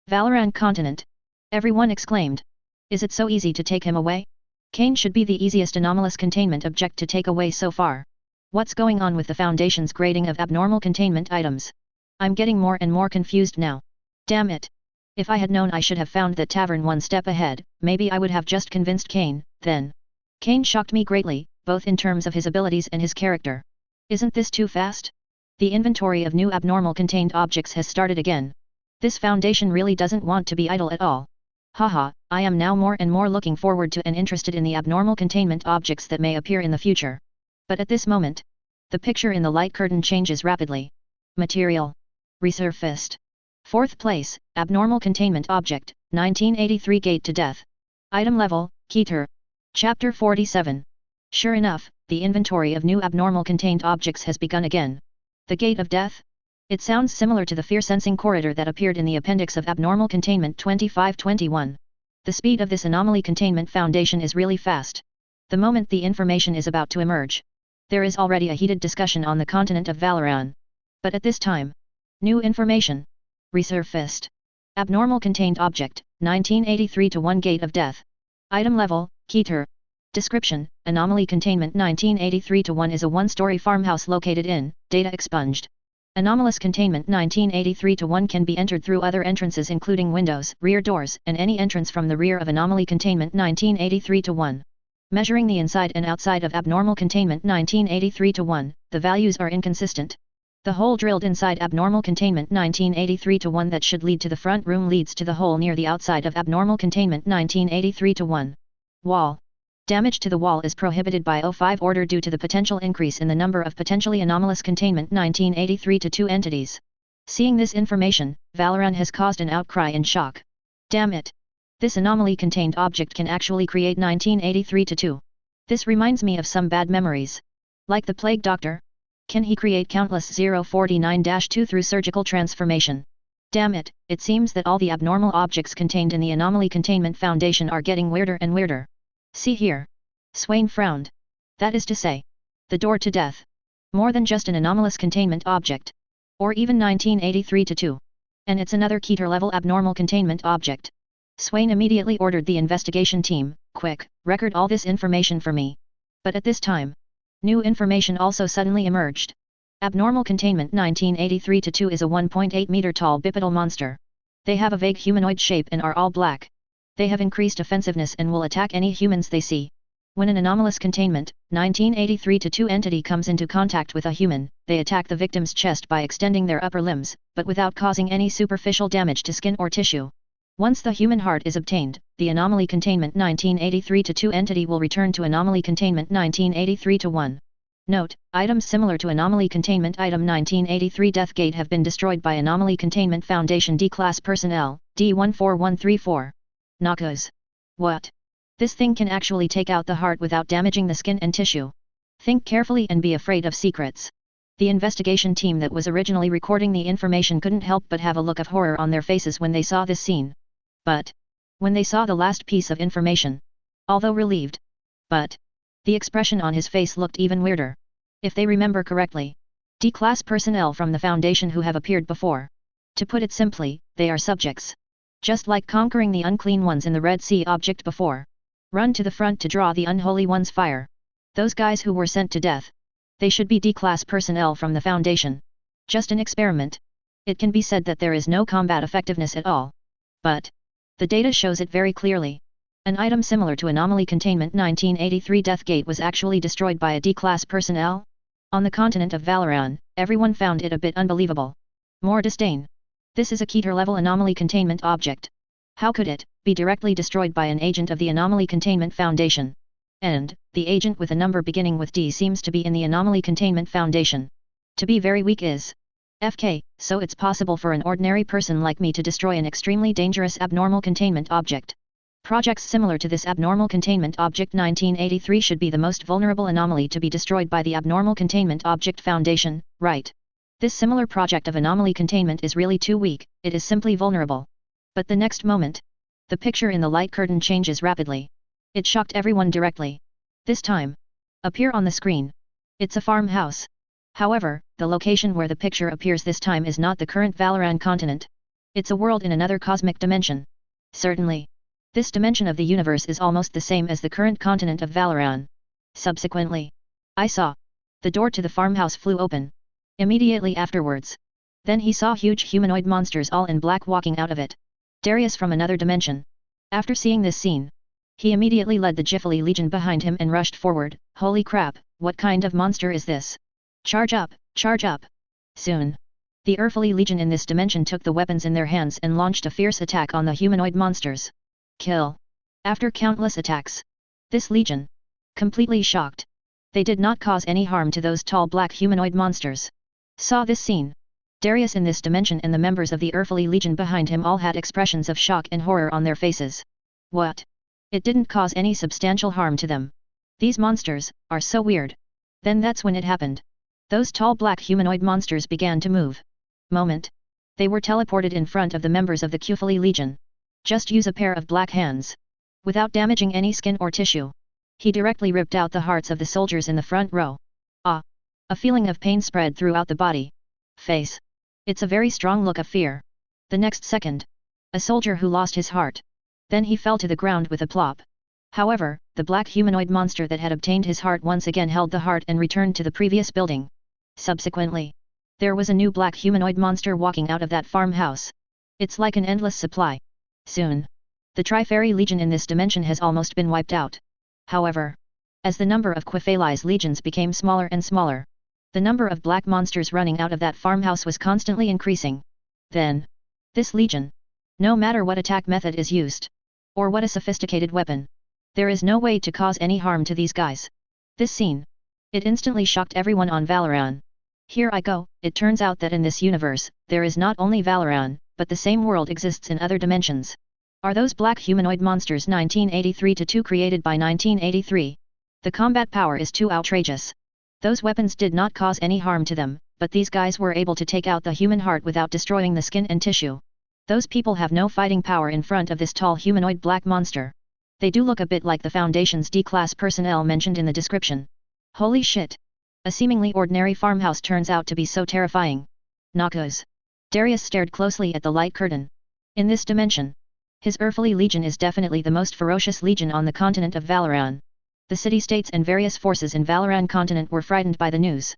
Valoran Continent. Everyone exclaimed. Is it so easy to take him away? Cain should be the easiest anomalous containment object to take away so far. What's going on with the Foundation's grading of abnormal containment items? I'm getting more and more confused now. Damn it. If I had known I should have found that tavern one step ahead, maybe I would have just convinced Cain, then. Cain shocked me greatly, both in terms of his abilities and his character. Isn't this too fast? The inventory of new abnormal contained objects has started again. This Foundation really doesn't want to be idle at all. Haha, I am now more and more looking forward to and interested in the abnormal containment objects that may appear in the future. But at this moment, the picture in the light curtain changes rapidly. Material. Resurfaced. 4th place, Abnormal Containment Object, 1983 Gate to Death. Item Level, Keter. Chapter 47. Sure enough, the inventory of new abnormal contained objects has begun again. The Gate of Death? It sounds similar to the fear-sensing corridor that appeared in the appendix of Abnormal Containment 2521. The speed of this Anomaly Containment Foundation is really fast. The moment the information is about to emerge, there is already a heated discussion on the continent of Valoran. But at this time, new information. Resurfaced. Abnormal Contained Object, 1983 to 1 Gate of Death. Item Level, Keter. Description, Anomaly Containment 1983 to 1 is a one-story farmhouse located in, data expunged. Anomalous Containment 1983 to 1 can be entered through other entrances including windows, rear doors, and any entrance from the rear of Anomaly Containment 1983 to 1. Measuring the inside and outside of Abnormal Containment 1983 to 1, the values are inconsistent. The hole drilled inside Abnormal Containment 1983 to 1 that should lead to the front room leads to the hole near the outside of Abnormal Containment 1983 to 1. Wall. Damage to the wall is prohibited by O5 order due to the potential increase in the number of potentially anomalous Containment 1983 to 2 entities. Seeing this information, Valoran has caused an outcry in shock. Damn it! This anomaly-contained object can actually create 1983 to 2. This reminds me of some bad memories. Like the Plague Doctor? Can he create countless 049-2 through surgical transformation? Damn it, it seems that all the abnormal objects contained in the Anomaly Containment Foundation are getting weirder and weirder. See here. Swain frowned. That is to say, the door to death. More than just an anomalous containment object. Or even 1983 to 2. And it's another Keter-level abnormal containment object. Swain immediately ordered the investigation team, quick, record all this information for me. But at this time, new information also suddenly emerged. Abnormal Containment 1983 to 2 is a 1.8 meter tall bipedal monster. They have a vague humanoid shape and are all black. They have increased offensiveness and will attack any humans they see. When an anomalous containment, 1983 to 2 entity comes into contact with a human, they attack the victim's chest by extending their upper limbs, but without causing any superficial damage to skin or tissue. Once the human heart is obtained, the Anomaly Containment 1983 to 2 entity will return to Anomaly Containment 1983 to 1. Note, items similar to Anomaly Containment Item 1983 Death Gate have been destroyed by Anomaly Containment Foundation D-Class personnel, D14134. Noxus. What? This thing can actually take out the heart without damaging the skin and tissue. Think carefully and be afraid of secrets. The investigation team that was originally recording the information couldn't help but have a look of horror on their faces when they saw this scene. But when they saw the last piece of information, although relieved, but the expression on his face looked even weirder. If they remember correctly, D-Class personnel from the Foundation who have appeared before. To put it simply, they are subjects. Just like conquering the unclean ones in the Red Sea object before. Run to the front to draw the unholy one's fire. Those guys who were sent to death. They should be D-Class personnel from the Foundation. Just an experiment. It can be said that there is no combat effectiveness at all. But the data shows it very clearly. An item similar to Anomaly Containment 1983 Death Gate was actually destroyed by a D-Class personnel. On the continent of Valoran, everyone found it a bit unbelievable. More disdain. This is a Keter-level anomaly containment object. How could it, be directly destroyed by an agent of the Anomaly Containment Foundation. And, the agent with a number beginning with D seems to be in the Anomaly Containment Foundation. To be very weak is FK, so it's possible for an ordinary person like me to destroy an extremely dangerous abnormal containment object. Projects similar to this abnormal containment object 1983 should be the most vulnerable anomaly to be destroyed by the Abnormal Containment Object Foundation, right? This similar project of anomaly containment is really too weak, it is simply vulnerable. But the next moment, the picture in the light curtain changes rapidly. It shocked everyone directly. This time, appear on the screen. It's a farmhouse. However, the location where the picture appears this time is not the current Valoran continent. It's a world in another cosmic dimension. Certainly. This dimension of the universe is almost the same as the current continent of Valoran. Subsequently, I saw. The door to the farmhouse flew open. Immediately afterwards. Then he saw huge humanoid monsters all in black walking out of it. Darius from another dimension. After seeing this scene, he immediately led the Jiffly Legion behind him and rushed forward. Holy crap, what kind of monster is this? Charge up, charge up. Soon. The Earthly Legion in this dimension took the weapons in their hands and launched a fierce attack on the humanoid monsters. Kill. After countless attacks, this legion, completely shocked, they did not cause any harm to those tall black humanoid monsters. Saw this scene. Darius in this dimension and the members of the Earthly Legion behind him all had expressions of shock and horror on their faces. What? It didn't cause any substantial harm to them. These monsters are so weird. Then that's when it happened. Those tall black humanoid monsters began to move. Moment. They were teleported in front of the members of the Qfly Legion. Just use a pair of black hands. Without damaging any skin or tissue. He directly ripped out the hearts of the soldiers in the front row. Ah! A feeling of pain spread throughout the body. Face. It's a very strong look of fear. The next second. A soldier who lost his heart. Then he fell to the ground with a plop. However, the black humanoid monster that had obtained his heart once again held the heart and returned to the previous building. Subsequently, there was a new black humanoid monster walking out of that farmhouse. It's like an endless supply. Soon, the Tri-Fairy Legion in this dimension has almost been wiped out. However, as the number of Qfly's legions became smaller and smaller, the number of black monsters running out of that farmhouse was constantly increasing. Then, this legion, no matter what attack method is used, or what a sophisticated weapon, there is no way to cause any harm to these guys. This scene, it instantly shocked everyone on Valoran. Here I go, it turns out that in this universe, there is not only Valoran, but the same world exists in other dimensions. Are those black humanoid monsters 1983-2 created by 1983? The combat power is too outrageous. Those weapons did not cause any harm to them, but these guys were able to take out the human heart without destroying the skin and tissue. Those people have no fighting power in front of this tall humanoid black monster. They do look a bit like the Foundation's D-class personnel mentioned in the description. Holy shit! A seemingly ordinary farmhouse turns out to be so terrifying. Noxus. Darius stared closely at the light curtain. In this dimension, his Earthly Legion is definitely the most ferocious legion on the continent of Valoran. The city-states and various forces in Valoran continent were frightened by the news.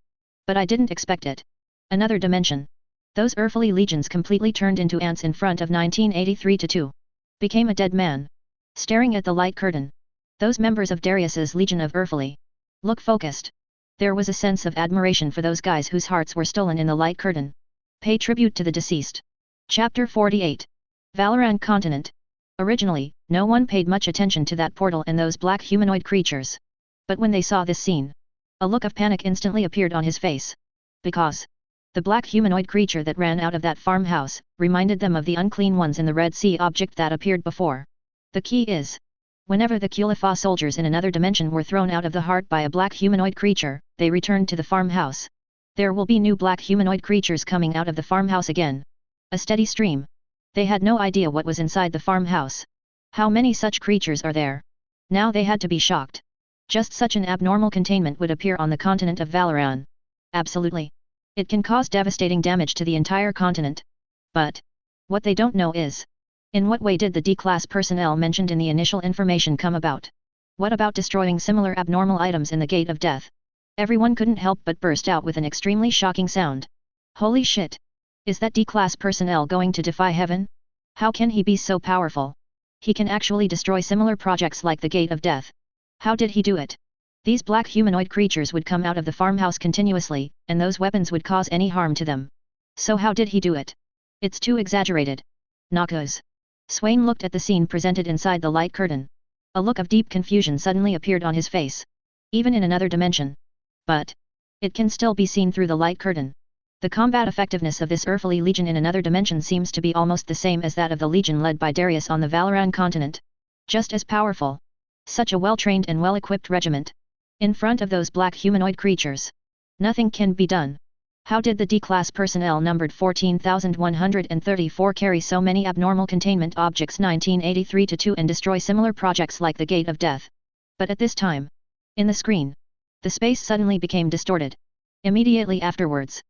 But I didn't expect it. Another dimension. Those Earthly Legions completely turned into ants in front of 1983-2. Became a dead man. Staring at the light curtain. Those members of Darius's Legion of Earthly look focused. There was a sense of admiration for those guys whose hearts were stolen in the light curtain. Pay tribute to the deceased. Chapter 48. Valoran Continent. Originally, no one paid much attention to that portal and those black humanoid creatures. But when they saw this scene, a look of panic instantly appeared on his face. Because the black humanoid creature that ran out of that farmhouse reminded them of the unclean ones in the Red Sea object that appeared before. The key is, whenever the Qfly soldiers in another dimension were thrown out of the heart by a black humanoid creature, they returned to the farmhouse. There will be new black humanoid creatures coming out of the farmhouse again. A steady stream. They had no idea what was inside the farmhouse. How many such creatures are there? Now they had to be shocked. Just such an abnormal containment would appear on the continent of Valoran. Absolutely. It can cause devastating damage to the entire continent. But what they don't know is, in what way did the D-class personnel mentioned in the initial information come about? What about destroying similar abnormal items in the Gate of Death? Everyone couldn't help but burst out with an extremely shocking sound. Holy shit! Is that D-class personnel going to defy heaven? How can he be so powerful? He can actually destroy similar projects like the Gate of Death. How did he do it? These black humanoid creatures would come out of the farmhouse continuously, and those weapons would cause any harm to them. So how did he do it? It's too exaggerated. Noxus. Swain looked at the scene presented inside the light curtain. A look of deep confusion suddenly appeared on his face. Even in another dimension. But it can still be seen through the light curtain. The combat effectiveness of this earthly legion in another dimension seems to be almost the same as that of the legion led by Darius on the Valoran continent. Just as powerful. Such a well-trained and well-equipped regiment. In front of those black humanoid creatures. Nothing can be done. How did the D-class personnel numbered 14,134 carry so many abnormal containment objects 1983-2 and destroy similar projects like the Gate of Death? But at this time, in the screen, the space suddenly became distorted. Immediately afterwards,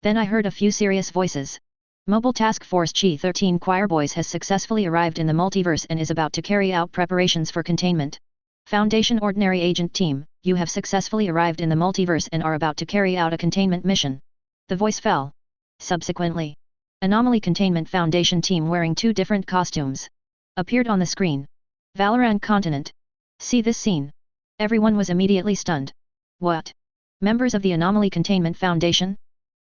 then I heard a few serious voices. Mobile Task Force Chi-13 Choirboys has successfully arrived in the multiverse and is about to carry out preparations for containment. Foundation Ordinary Agent Team, you have successfully arrived in the multiverse and are about to carry out a containment mission. The voice fell. Subsequently, Anomaly Containment Foundation team wearing 2 different costumes appeared on the screen. Valoran continent. See this scene. Everyone was immediately stunned. What? Members of the Anomaly Containment Foundation?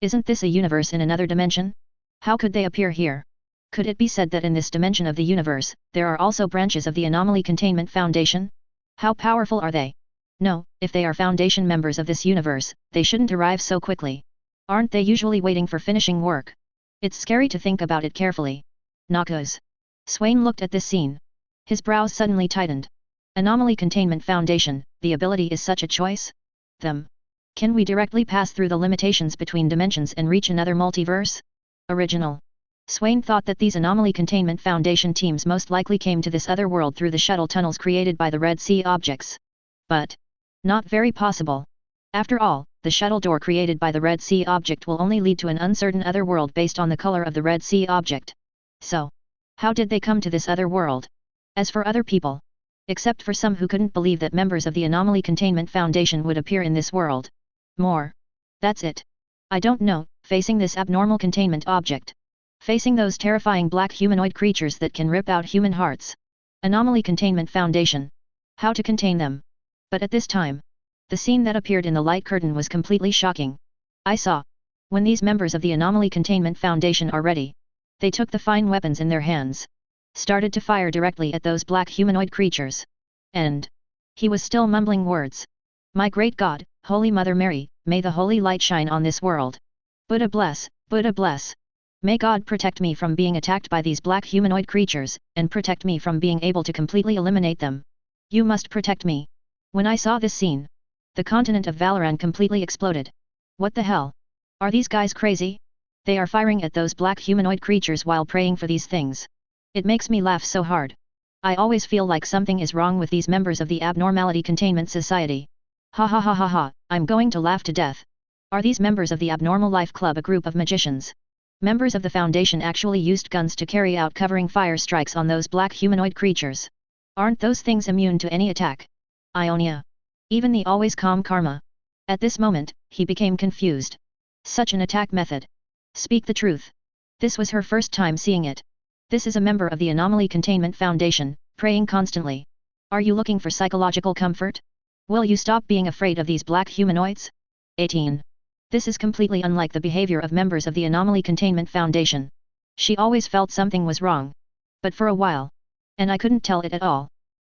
Isn't this a universe in another dimension? How could they appear here? Could it be said that in this dimension of the universe, there are also branches of the Anomaly Containment Foundation? How powerful are they? No, if they are Foundation members of this universe, they shouldn't arrive so quickly. Aren't they usually waiting for finishing work? It's scary to think about it carefully. Noxus. Swain looked at this scene. His brows suddenly tightened. Anomaly Containment Foundation, the ability is such a choice? Them. Can we directly pass through the limitations between dimensions and reach another multiverse? Original. Swain thought that these Anomaly Containment Foundation teams most likely came to this other world through the shuttle tunnels created by the Red Sea objects. But not very possible. After all, the shuttle door created by the Red Sea object will only lead to an uncertain other world based on the color of the Red Sea object. So, how did they come to this other world? As for other people, except for some who couldn't believe that members of the Anomaly Containment Foundation would appear in this world. More. That's it. I don't know, facing this abnormal containment object. Facing those terrifying black humanoid creatures that can rip out human hearts. Anomaly Containment Foundation. How to contain them. But at this time, the scene that appeared in the light curtain was completely shocking. I saw. When these members of the Anomaly Containment Foundation are ready, they took the fine weapons in their hands. Started to fire directly at those black humanoid creatures. And he was still mumbling words. My great God, Holy Mother Mary, may the holy light shine on this world. Buddha bless, Buddha bless. May God protect me from being attacked by these black humanoid creatures, and protect me from being able to completely eliminate them. You must protect me. When I saw this scene, the continent of Valoran completely exploded. What the hell? Are these guys crazy? They are firing at those black humanoid creatures while praying for these things. It makes me laugh so hard. I always feel like something is wrong with these members of the Abnormality Containment Society. Ha ha ha ha ha, I'm going to laugh to death. Are these members of the Abnormal Life Club a group of magicians? Members of the Foundation actually used guns to carry out covering fire strikes on those black humanoid creatures. Aren't those things immune to any attack? Ionia. Even the always calm Karma. At this moment, he became confused. Such an attack method. Speak the truth. This was her first time seeing it. This is a member of the Anomaly Containment Foundation, praying constantly. Are you looking for psychological comfort? Will you stop being afraid of these black humanoids? 18. This is completely unlike the behavior of members of the Anomaly Containment Foundation. She always felt something was wrong. But for a while. And I couldn't tell it at all.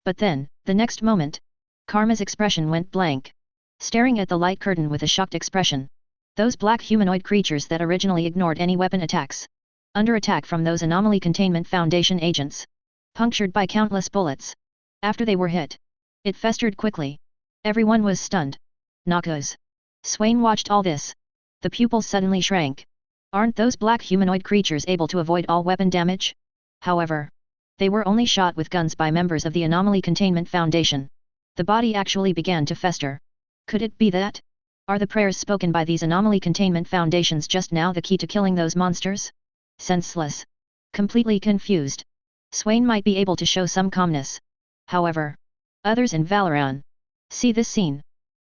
But then, the next moment, Karma's expression went blank. Staring at the light curtain with a shocked expression. Those black humanoid creatures that originally ignored any weapon attacks. Under attack from those Anomaly Containment Foundation agents. Punctured by countless bullets. After they were hit, it festered quickly. Everyone was stunned. Noxus. Swain watched all this. The pupils suddenly shrank. Aren't those black humanoid creatures able to avoid all weapon damage? However, they were only shot with guns by members of the Anomaly Containment Foundation. The body actually began to fester. Could it be that? Are the prayers spoken by these Anomaly Containment Foundations just now the key to killing those monsters? Senseless. Completely confused. Swain might be able to show some calmness. However, others in Valoran. See this scene.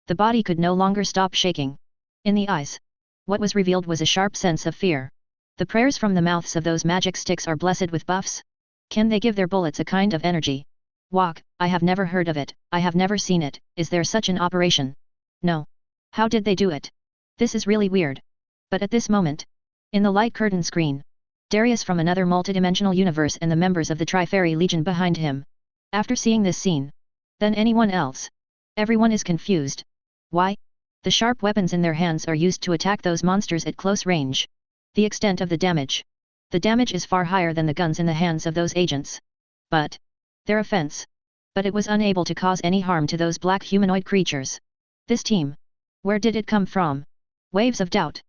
The body could no longer stop shaking. In the eyes, what was revealed was a sharp sense of fear. The prayers from the mouths of those magic sticks are blessed with buffs? Can they give their bullets a kind of energy? Walk, I have never heard of it, I have never seen it, is there such an operation? No. How did they do it? This is really weird. But at this moment, in the light curtain screen, Darius from another multidimensional universe and the members of the Tri-Fairy Legion behind him. After seeing this scene. Then anyone else. Everyone is confused. Why? The sharp weapons in their hands are used to attack those monsters at close range. The extent of the damage. The damage is far higher than the guns in the hands of those agents. But their offense. But it was unable to cause any harm to those black humanoid creatures. This team. Where did it come from? Waves of doubt.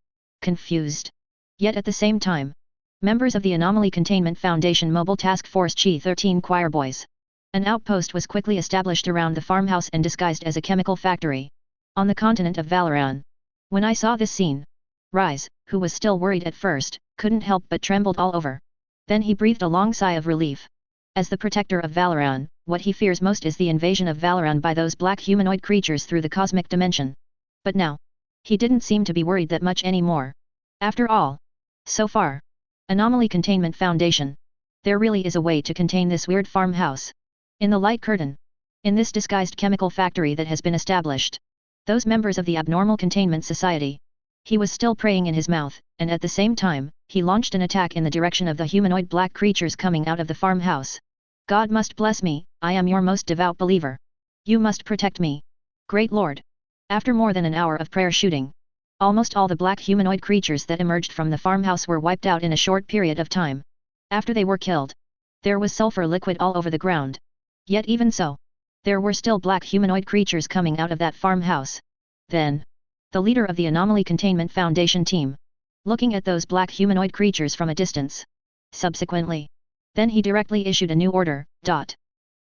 Confused. Yet at the same time. Members of the Anomaly Containment Foundation Mobile Task Force Chi 13 Choir Boys. An outpost was quickly established around the farmhouse and disguised as a chemical factory. On the continent of Valoran. When I saw this scene. Rise, who was still worried at first, couldn't help but trembled all over. Then he breathed a long sigh of relief. As the protector of Valoran, what he fears most is the invasion of Valoran by those black humanoid creatures through the cosmic dimension. But now. He didn't seem to be worried that much anymore. After all. So far. Anomaly Containment Foundation. There really is a way to contain this weird farmhouse. In the light curtain. In this disguised chemical factory that has been established. Those members of the Abnormal Containment Society. He was still praying in his mouth, and at the same time, he launched an attack in the direction of the humanoid black creatures coming out of the farmhouse. God must bless me, I am your most devout believer. You must protect me. Great Lord. After more than an hour of prayer shooting. Almost all the black humanoid creatures that emerged from the farmhouse were wiped out in a short period of time. After they were killed. There was sulfur liquid all over the ground. Yet even so. There were still black humanoid creatures coming out of that farmhouse. Then. The leader of the Anomaly Containment Foundation team. Looking at those black humanoid creatures from a distance. Subsequently. Then he directly issued a new order,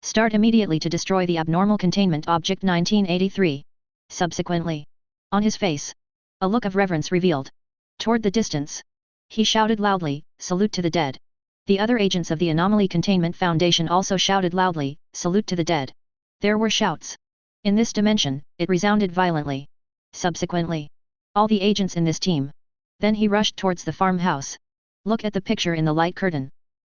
Start immediately to destroy the Abnormal Containment Object 1983. Subsequently. On his face. A look of reverence revealed. Toward the distance. He shouted loudly, salute to the dead. The other agents of the Anomaly Containment Foundation also shouted loudly, salute to the dead. There were shouts. In this dimension, it resounded violently. Subsequently. All the agents in this team. Then he rushed towards the farmhouse. Look at the picture in the light curtain.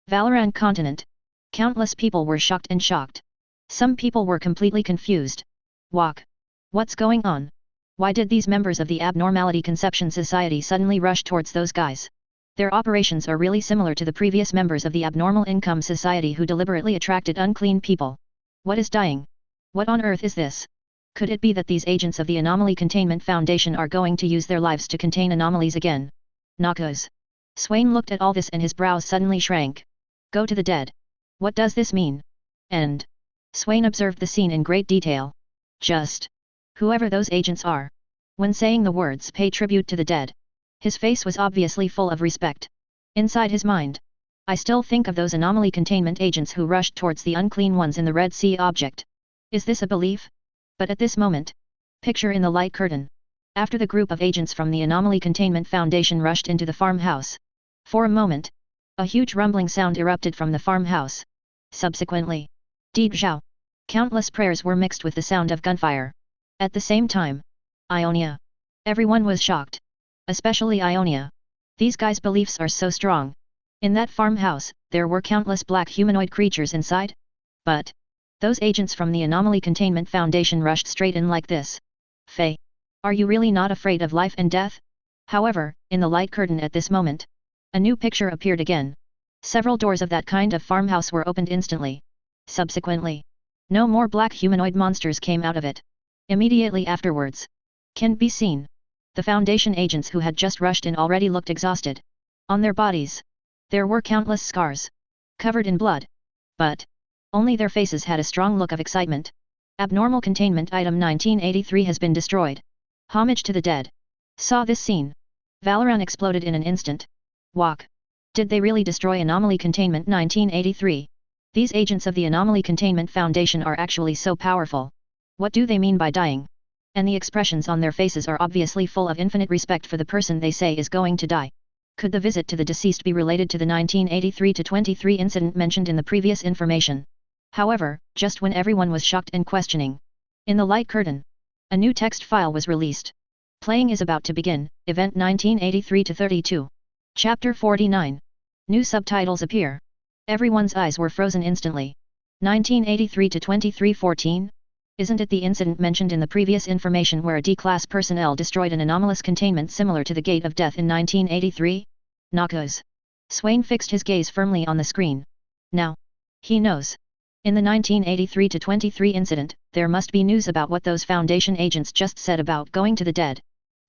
Valoran continent. Countless people were shocked and shocked. Some people were completely confused. Walk. What's going on? Why did these members of the Abnormality Conception Society suddenly rush towards those guys? Their operations are really similar to the previous members of the Abnormal Income Society who deliberately attracted unclean people. What is dying? What on earth is this? Could it be that these agents of the Anomaly Containment Foundation are going to use their lives to contain anomalies again? Noxus. Swain looked at all this and his brows suddenly shrank. Go to the dead. What does this mean? And. Swain observed the scene in great detail. Just. Whoever those agents are. When saying the words pay tribute to the dead. His face was obviously full of respect. Inside his mind. I still think of those anomaly containment agents who rushed towards the unclean ones in the Red Sea object. Is this a belief? But at this moment. Picture in the light curtain. After the group of agents from the Anomaly Containment Foundation rushed into the farmhouse. For a moment. A huge rumbling sound erupted from the farmhouse. Subsequently. Deed Zhao. Countless prayers were mixed with the sound of gunfire. At the same time. Ionia. Everyone was shocked. Especially Ionia. These guys' beliefs are so strong. In that farmhouse, there were countless black humanoid creatures inside. But. Those agents from the Anomaly Containment Foundation rushed straight in like this. Faye. Are you really not afraid of life and death? However, in the light curtain at this moment. A new picture appeared again. Several doors of that kind of farmhouse were opened instantly. Subsequently. No more black humanoid monsters came out of it. Immediately afterwards. Can be seen. The Foundation agents who had just rushed in already looked exhausted. On their bodies. There were countless scars. Covered in blood. But. Only their faces had a strong look of excitement. Abnormal Containment Item 1983 has been destroyed. Homage to the dead. Saw this scene. Valoran exploded in an instant. Walk. Did they really destroy Anomaly Containment 1983? These agents of the Anomaly Containment Foundation are actually so powerful. What do they mean by dying? And the expressions on their faces are obviously full of infinite respect for the person they say is going to die. Could the visit to the deceased be related to the 1983-23 incident mentioned in the previous information? However, just when everyone was shocked and questioning. In the light curtain. A new text file was released. Playing is about to begin, Event 1983-32. Chapter 49. New subtitles appear. Everyone's eyes were frozen instantly. 1983-2314? Isn't it the incident mentioned in the previous information where a D-class personnel destroyed an anomalous containment similar to the Gate of Death in 1983? Noxus. Swain fixed his gaze firmly on the screen. Now. He knows. In the 1983-23 incident, there must be news about what those Foundation agents just said about going to the dead.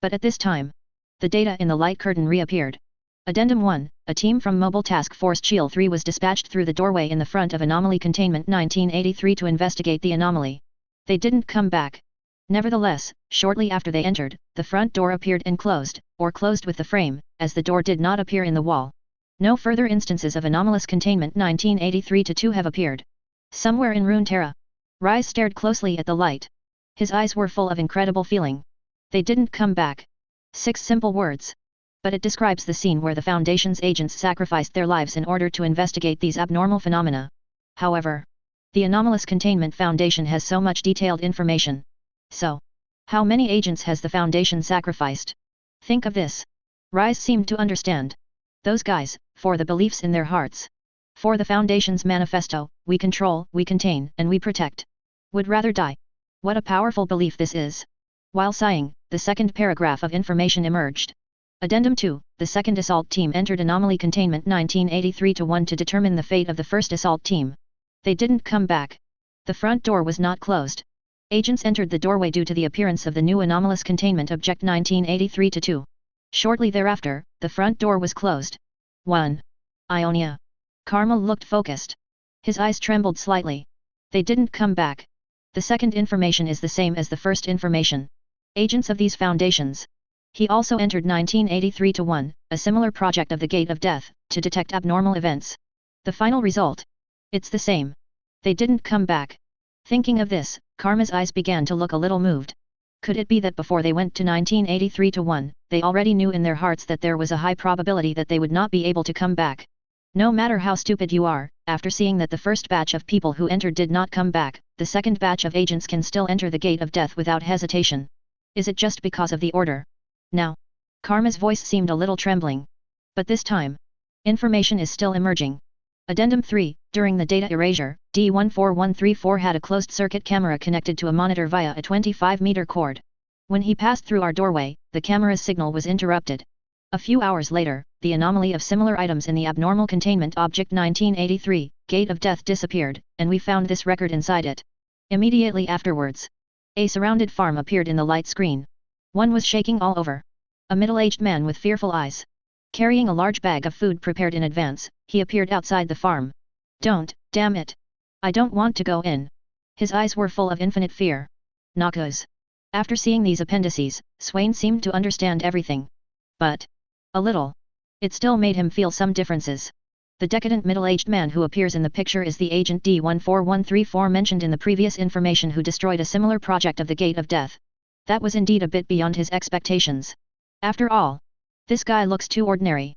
But at this time, the data in the light curtain reappeared. Addendum 1, a team from Mobile Task Force Shield 3 was dispatched through the doorway in the front of Anomaly Containment 1983 to investigate the anomaly. They didn't come back. Nevertheless, shortly after they entered, the front door appeared and closed, or closed with the frame, as the door did not appear in the wall. No further instances of anomalous containment 1983-2 have appeared. Somewhere in Runeterra. Rise stared closely at the light. His eyes were full of incredible feeling. They didn't come back. 6 simple words. But it describes the scene where the Foundation's agents sacrificed their lives in order to investigate these abnormal phenomena. However, the Anomalous Containment Foundation has so much detailed information. So, how many agents has the Foundation sacrificed? Think of this. Rise seemed to understand. Those guys, for the beliefs in their hearts. For the Foundation's manifesto, we control, we contain, and we protect. Would rather die. What a powerful belief this is. While sighing, the second paragraph of information emerged. Addendum 2, the second assault team entered Anomaly Containment 1983-1 to determine the fate of the first assault team. They didn't come back. The front door was not closed. Agents entered the doorway due to the appearance of the new Anomalous Containment Object 1983-2. Shortly thereafter, the front door was closed. 1. Ionia. Karma looked focused. His eyes trembled slightly. They didn't come back. The second information is the same as the first information. Agents of these foundations. He also entered 1983-1, a similar project of the Gate of Death, to detect abnormal events. The final result? It's the same. They didn't come back. Thinking of this, Karma's eyes began to look a little moved. Could it be that before they went to 1983-1, they already knew in their hearts that there was a high probability that they would not be able to come back? No matter how stupid you are, after seeing that the first batch of people who entered did not come back, the second batch of agents can still enter the Gate of Death without hesitation. Is it just because of the order? Now. Karma's voice seemed a little trembling. But this time, information is still emerging. Addendum 3, during the data erasure, D14134 had a closed-circuit camera connected to a monitor via a 25-meter cord. When he passed through our doorway, the camera's signal was interrupted. A few hours later, the anomaly of similar items in the Abnormal Containment Object 1983, Gate of Death disappeared, and we found this record inside it. Immediately afterwards, a surrounded farm appeared in the light screen. One was shaking all over. A middle-aged man with fearful eyes. Carrying a large bag of food prepared in advance, he appeared outside the farm. Don't, damn it. I don't want to go in. His eyes were full of infinite fear. Noxus. After seeing these appendices, Swain seemed to understand everything. But, a little. It still made him feel some differences. The decadent middle-aged man who appears in the picture is the agent D14134 mentioned in the previous information who destroyed a similar project of the Gate of Death. That was indeed a bit beyond his expectations. After all, this guy looks too ordinary.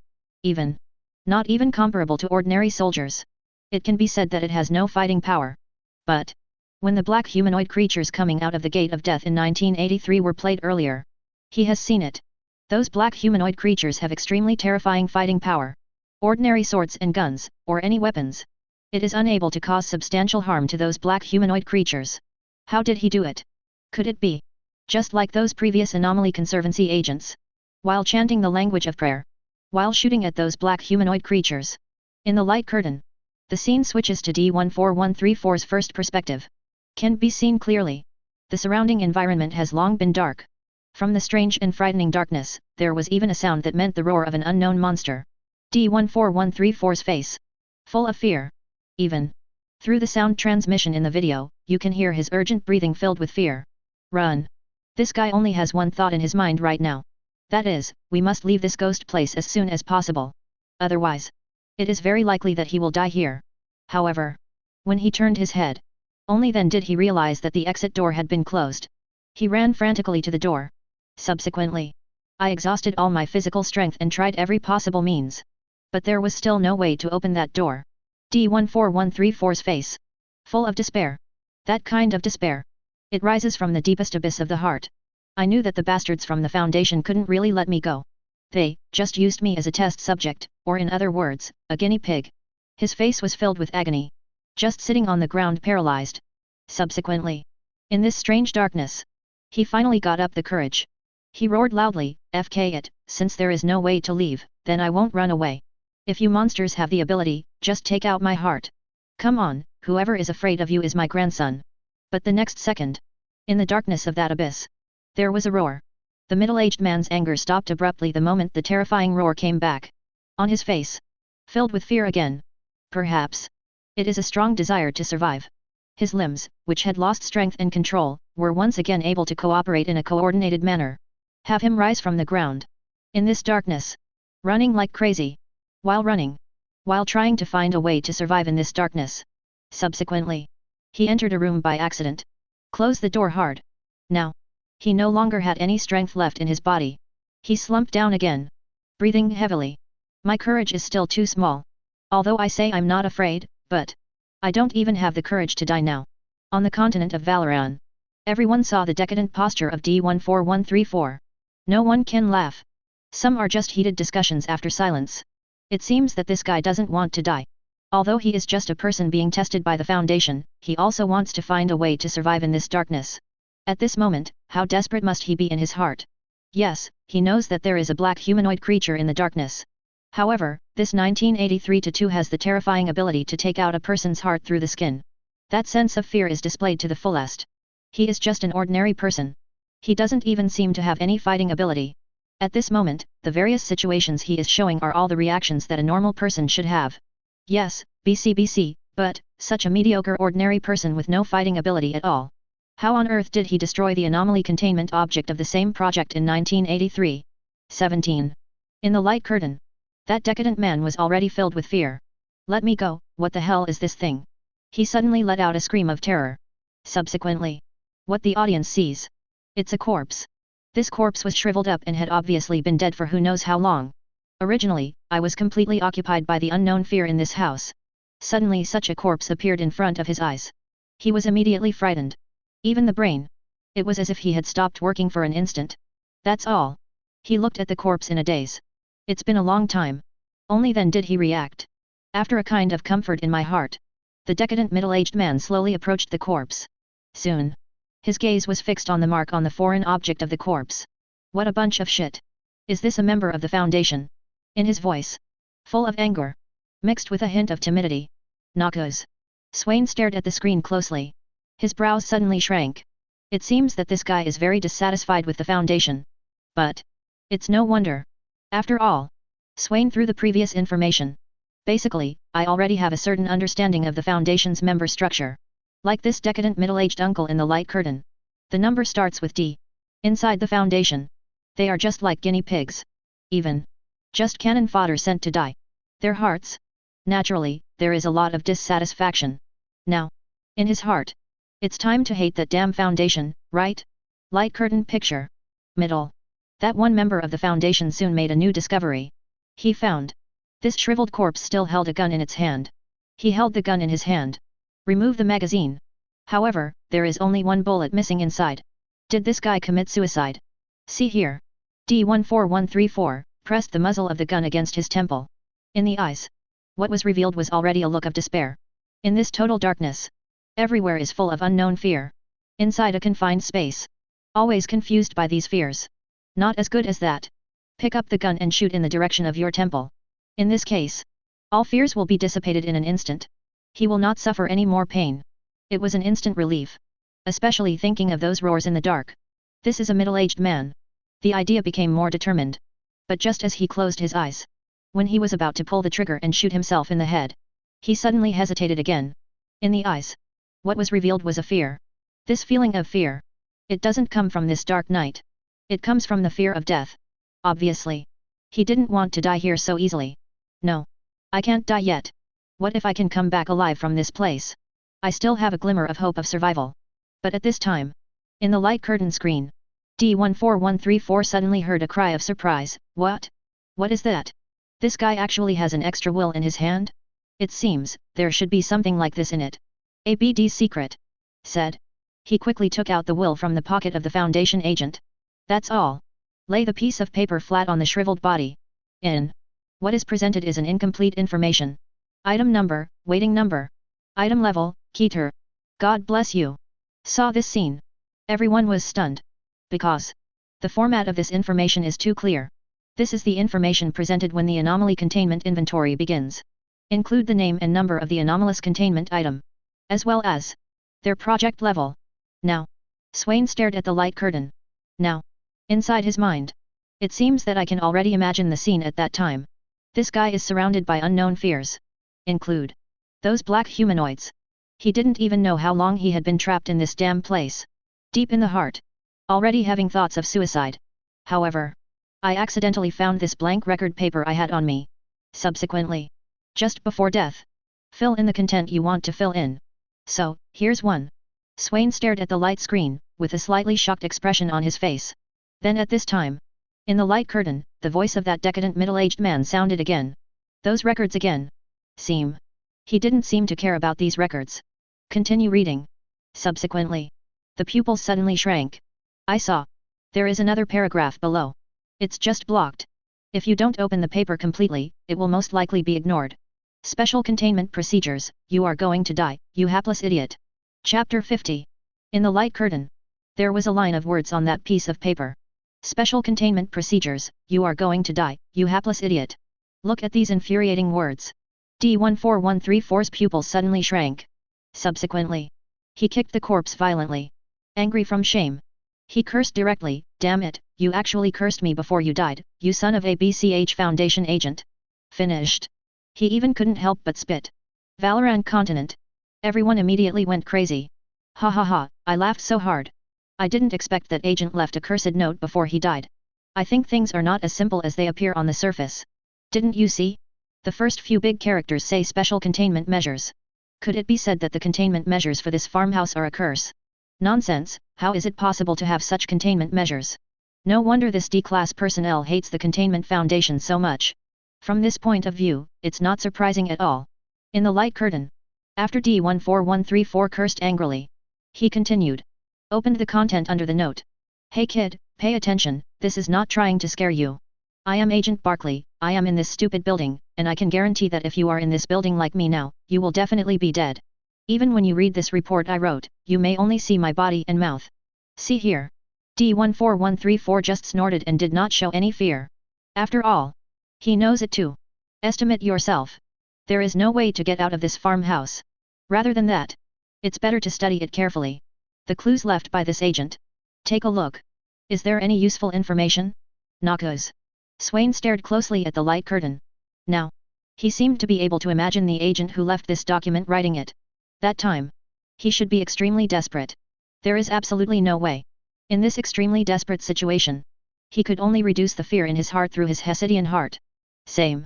Not even comparable to ordinary soldiers. It can be said that it has no fighting power. But, when the black humanoid creatures coming out of the Gate of Death in 1983 were played earlier, he has seen it. Those black humanoid creatures have extremely terrifying fighting power. Ordinary swords and guns, or any weapons. It is unable to cause substantial harm to those black humanoid creatures. How did he do it? Could it be just like those previous Anomaly Conservancy agents? While chanting the language of prayer. While shooting at those black humanoid creatures. In the light curtain, the scene switches to D14134's first perspective. Can be seen clearly. The surrounding environment has long been dark. From the strange and frightening darkness, there was even a sound that meant the roar of an unknown monster. D14134's face. Full of fear. Even through the sound transmission in the video, you can hear his urgent breathing filled with fear. Run. This guy only has one thought in his mind right now. That is, we must leave this ghost place as soon as possible. Otherwise, it is very likely that he will die here. However, when he turned his head, only then did he realize that the exit door had been closed. He ran frantically to the door. Subsequently, I exhausted all my physical strength and tried every possible means. But there was still no way to open that door. D14134's face. Full of despair. That kind of despair. It rises from the deepest abyss of the heart. I knew that the bastards from the Foundation couldn't really let me go. They just used me as a test subject, or in other words, a guinea pig. His face was filled with agony. Just sitting on the ground paralyzed. Subsequently, in this strange darkness, he finally got up the courage. He roared loudly, "FK it, since there is no way to leave, then I won't run away. If you monsters have the ability, just take out my heart. Come on, whoever is afraid of you is my grandson. But the next second, in the darkness of that abyss, there was a roar. The middle-aged man's anger stopped abruptly the moment the terrifying roar came back. On his face, filled with fear again. Perhaps it is a strong desire to survive. His limbs, which had lost strength and control, were once again able to cooperate in a coordinated manner. Have him rise from the ground. In this darkness, running like crazy. While trying to find a way to survive in this darkness. Subsequently, he entered a room by accident. Closed the door hard. Now, he no longer had any strength left in his body. He slumped down again, breathing heavily. My courage is still too small. Although I say I'm not afraid, but I don't even have the courage to die now. On the continent of Valoran, everyone saw the decadent posture of D14134. No one can laugh. Some are just heated discussions after silence. It seems that this guy doesn't want to die. Although he is just a person being tested by the Foundation, he also wants to find a way to survive in this darkness. At this moment, how desperate must he be in his heart? Yes, he knows that there is a black humanoid creature in the darkness. However, this 1983-2 has the terrifying ability to take out a person's heart through the skin. That sense of fear is displayed to the fullest. He is just an ordinary person. He doesn't even seem to have any fighting ability. At this moment, the various situations he is showing are all the reactions that a normal person should have. Yes, BC, but such a mediocre ordinary person with no fighting ability at all. How on earth did he destroy the Anomaly containment object of the same project in 1983? 17. In the light curtain, that decadent man was already filled with fear. Let me go, what the hell is this thing? He suddenly let out a scream of terror. Subsequently, what the audience sees. It's a corpse. This corpse was shriveled up and had obviously been dead for who knows how long. Originally, I was completely occupied by the unknown fear in this house. Suddenly such a corpse appeared in front of his eyes. He was immediately frightened. Even the brain. It was as if he had stopped working for an instant. That's all. He looked at the corpse in a daze. It's been a long time. Only then did he react. After a kind of comfort in my heart, the decadent middle-aged man slowly approached the corpse. Soon, his gaze was fixed on the mark on the foreign object of the corpse. What a bunch of shit. Is this a member of the Foundation? In his voice, full of anger, mixed with a hint of timidity. Noxus. Swain stared at the screen closely. His brows suddenly shrank. It seems that this guy is very dissatisfied with the Foundation. But it's no wonder. After all, Swain threw the previous information. Basically, I already have a certain understanding of the Foundation's member structure. Like this decadent middle-aged uncle in the light curtain. The number starts with D. Inside the Foundation, they are just like guinea pigs. Even just cannon fodder sent to die. Their hearts? Naturally, there is a lot of dissatisfaction. Now, in his heart, it's time to hate that damn Foundation, right? Light curtain picture. Middle. That one member of the Foundation soon made a new discovery. He found this shriveled corpse still held a gun in its hand. He held the gun in his hand. Remove the magazine. However, there is only one bullet missing inside. Did this guy commit suicide? See here. D14134 pressed the muzzle of the gun against his temple. In the eyes, what was revealed was already a look of despair. In this total darkness, everywhere is full of unknown fear. Inside a confined space, always confused by these fears. Not as good as that. Pick up the gun and shoot in the direction of your temple. In this case, all fears will be dissipated in an instant. He will not suffer any more pain. It was an instant relief. Especially thinking of those roars in the dark. This is a middle-aged man. The idea became more determined. But just as he closed his eyes, when he was about to pull the trigger and shoot himself in the head, he suddenly hesitated again. In the eyes, what was revealed was a fear. This feeling of fear. It doesn't come from this dark night. It comes from the fear of death. Obviously. He didn't want to die here so easily. No. I can't die yet. What if I can come back alive from this place? I still have a glimmer of hope of survival. But at this time, in the light curtain screen, D14134 suddenly heard a cry of surprise. What? What is that? This guy actually has an extra will in his hand? It seems, there should be something like this in it. ABD's secret. Said. He quickly took out the will from the pocket of the Foundation agent. That's all. Lay the piece of paper flat on the shriveled body. In. What is presented is an incomplete information. Item number, waiting number. Item level, Keter. God bless you. Saw this scene. Everyone was stunned. Because the format of this information is too clear. This is the information presented when the anomaly containment inventory begins. Include the name and number of the anomalous containment item, as well as their project level. Now, Swain stared at the light curtain. Now, inside his mind, it seems that I can already imagine the scene at that time. This guy is surrounded by unknown fears. Include those black humanoids. He didn't even know how long he had been trapped in this damn place. Deep in the heart, already having thoughts of suicide. However, I accidentally found this blank record paper I had on me. Subsequently, just before death, fill in the content you want to fill in. So, here's one. Swain stared at the light screen, with a slightly shocked expression on his face. Then at this time, in the light curtain, the voice of that decadent middle-aged man sounded again. Those records again. He didn't seem to care about these records. Continue reading. Subsequently, the pupils suddenly shrank. I saw. There is another paragraph below. It's just blocked. If you don't open the paper completely, it will most likely be ignored. Special containment procedures, you are going to die, you hapless idiot. Chapter 50. In the light curtain, there was a line of words on that piece of paper. Special containment procedures, you are going to die, you hapless idiot. Look at these infuriating words. D14134's pupils suddenly shrank. Subsequently, he kicked the corpse violently. Angry from shame, he cursed directly, damn it, you actually cursed me before you died, you son of a BCH Foundation agent. Finished. He even couldn't help but spit. Valorant Continent. Everyone immediately went crazy. Ha ha ha, I laughed so hard. I didn't expect that agent left a cursed note before he died. I think things are not as simple as they appear on the surface. Didn't you see? The first few big characters say special containment measures. Could it be said that the containment measures for this farmhouse are a curse? Nonsense, how is it possible to have such containment measures? No wonder this D-class personnel hates the Containment Foundation so much. From this point of view, it's not surprising at all. In the light curtain, after D14134 cursed angrily, he continued. Opened the content under the note. Hey kid, pay attention, this is not trying to scare you. I am Agent Barkley, I am in this stupid building, and I can guarantee that if you are in this building like me now, you will definitely be dead. Even when you read this report I wrote, you may only see my body and mouth. See here. D14134 just snorted and did not show any fear. After all, he knows it too. Estimate yourself. There is no way to get out of this farmhouse. Rather than that, it's better to study it carefully. The clues left by this agent. Take a look. Is there any useful information? Noxus. Swain stared closely at the light curtain. Now, he seemed to be able to imagine the agent who left this document writing it. That time, he should be extremely desperate. There is absolutely no way. In this extremely desperate situation, he could only reduce the fear in his heart through his Hesidian heart. Same.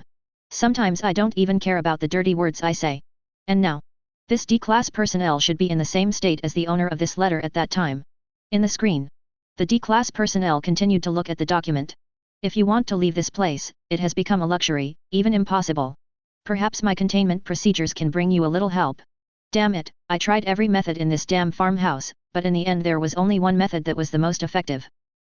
Sometimes I don't even care about the dirty words I say. And now, this D-class personnel should be in the same state as the owner of this letter at that time. In the screen, the D-class personnel continued to look at the document. If you want to leave this place, it has become a luxury, even impossible. Perhaps my containment procedures can bring you a little help. Damn it, I tried every method in this damn farmhouse, but in the end there was only one method that was the most effective.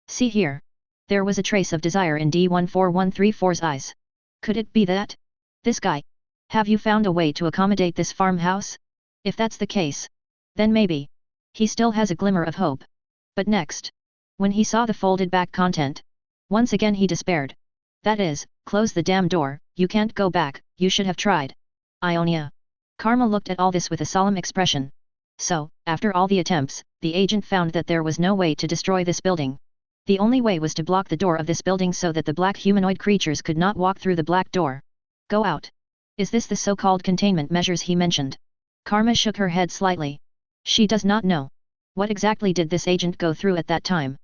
See here. There was a trace of desire in D14134's eyes. Could it be that? This guy. Have you found a way to accommodate this farmhouse? If that's the case, then maybe he still has a glimmer of hope. But next, when he saw the folded back content, once again he despaired. That is, close the damn door, you can't go back, you should have tried. Ionia. Karma looked at all this with a solemn expression. So, after all the attempts, the agent found that there was no way to destroy this building. The only way was to block the door of this building so that the black humanoid creatures could not walk through the black door. Go out. Is this the so-called containment measures he mentioned? Karma shook her head slightly. She does not know. What exactly did this agent go through at that time?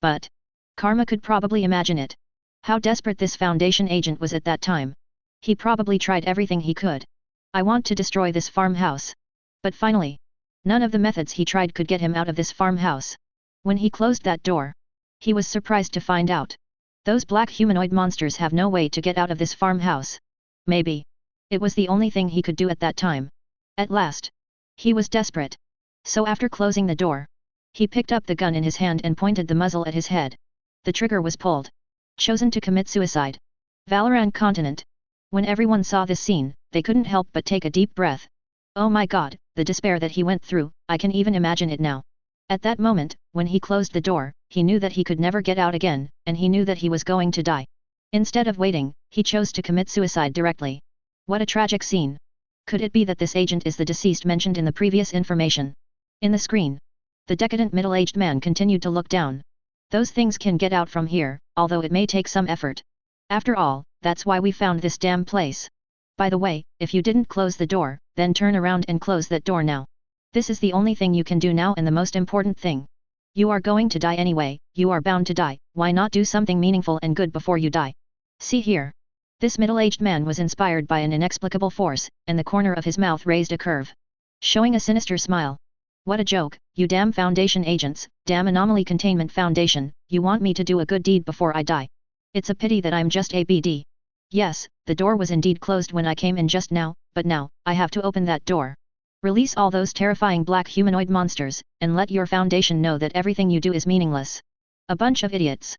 But Karma could probably imagine it. How desperate this Foundation agent was at that time. He probably tried everything he could. I want to destroy this farmhouse. But finally, none of the methods he tried could get him out of this farmhouse. When he closed that door, he was surprised to find out. Those black humanoid monsters have no way to get out of this farmhouse. Maybe it was the only thing he could do at that time. At last, he was desperate. So after closing the door, he picked up the gun in his hand and pointed the muzzle at his head. The trigger was pulled. Chosen to commit suicide. Valorant Continent. When everyone saw this scene, they couldn't help but take a deep breath. Oh my god, the despair that he went through, I can even imagine it now. At that moment, when he closed the door, he knew that he could never get out again, and he knew that he was going to die. Instead of waiting, he chose to commit suicide directly. What a tragic scene. Could it be that this agent is the deceased mentioned in the previous information? In the screen, the decadent middle-aged man continued to look down. Those things can get out from here, although it may take some effort. After all, that's why we found this damn place. By the way, if you didn't close the door, then turn around and close that door now. This is the only thing you can do now and the most important thing. You are going to die anyway, you are bound to die, why not do something meaningful and good before you die? See here. This middle-aged man was inspired by an inexplicable force, and the corner of his mouth raised a curve, showing a sinister smile. What a joke, you damn Foundation agents, damn Anomaly Containment Foundation, you want me to do a good deed before I die. It's a pity that I'm just a BD. Yes, the door was indeed closed when I came in just now, but now, I have to open that door. Release all those terrifying black humanoid monsters, and let your Foundation know that everything you do is meaningless. A bunch of idiots.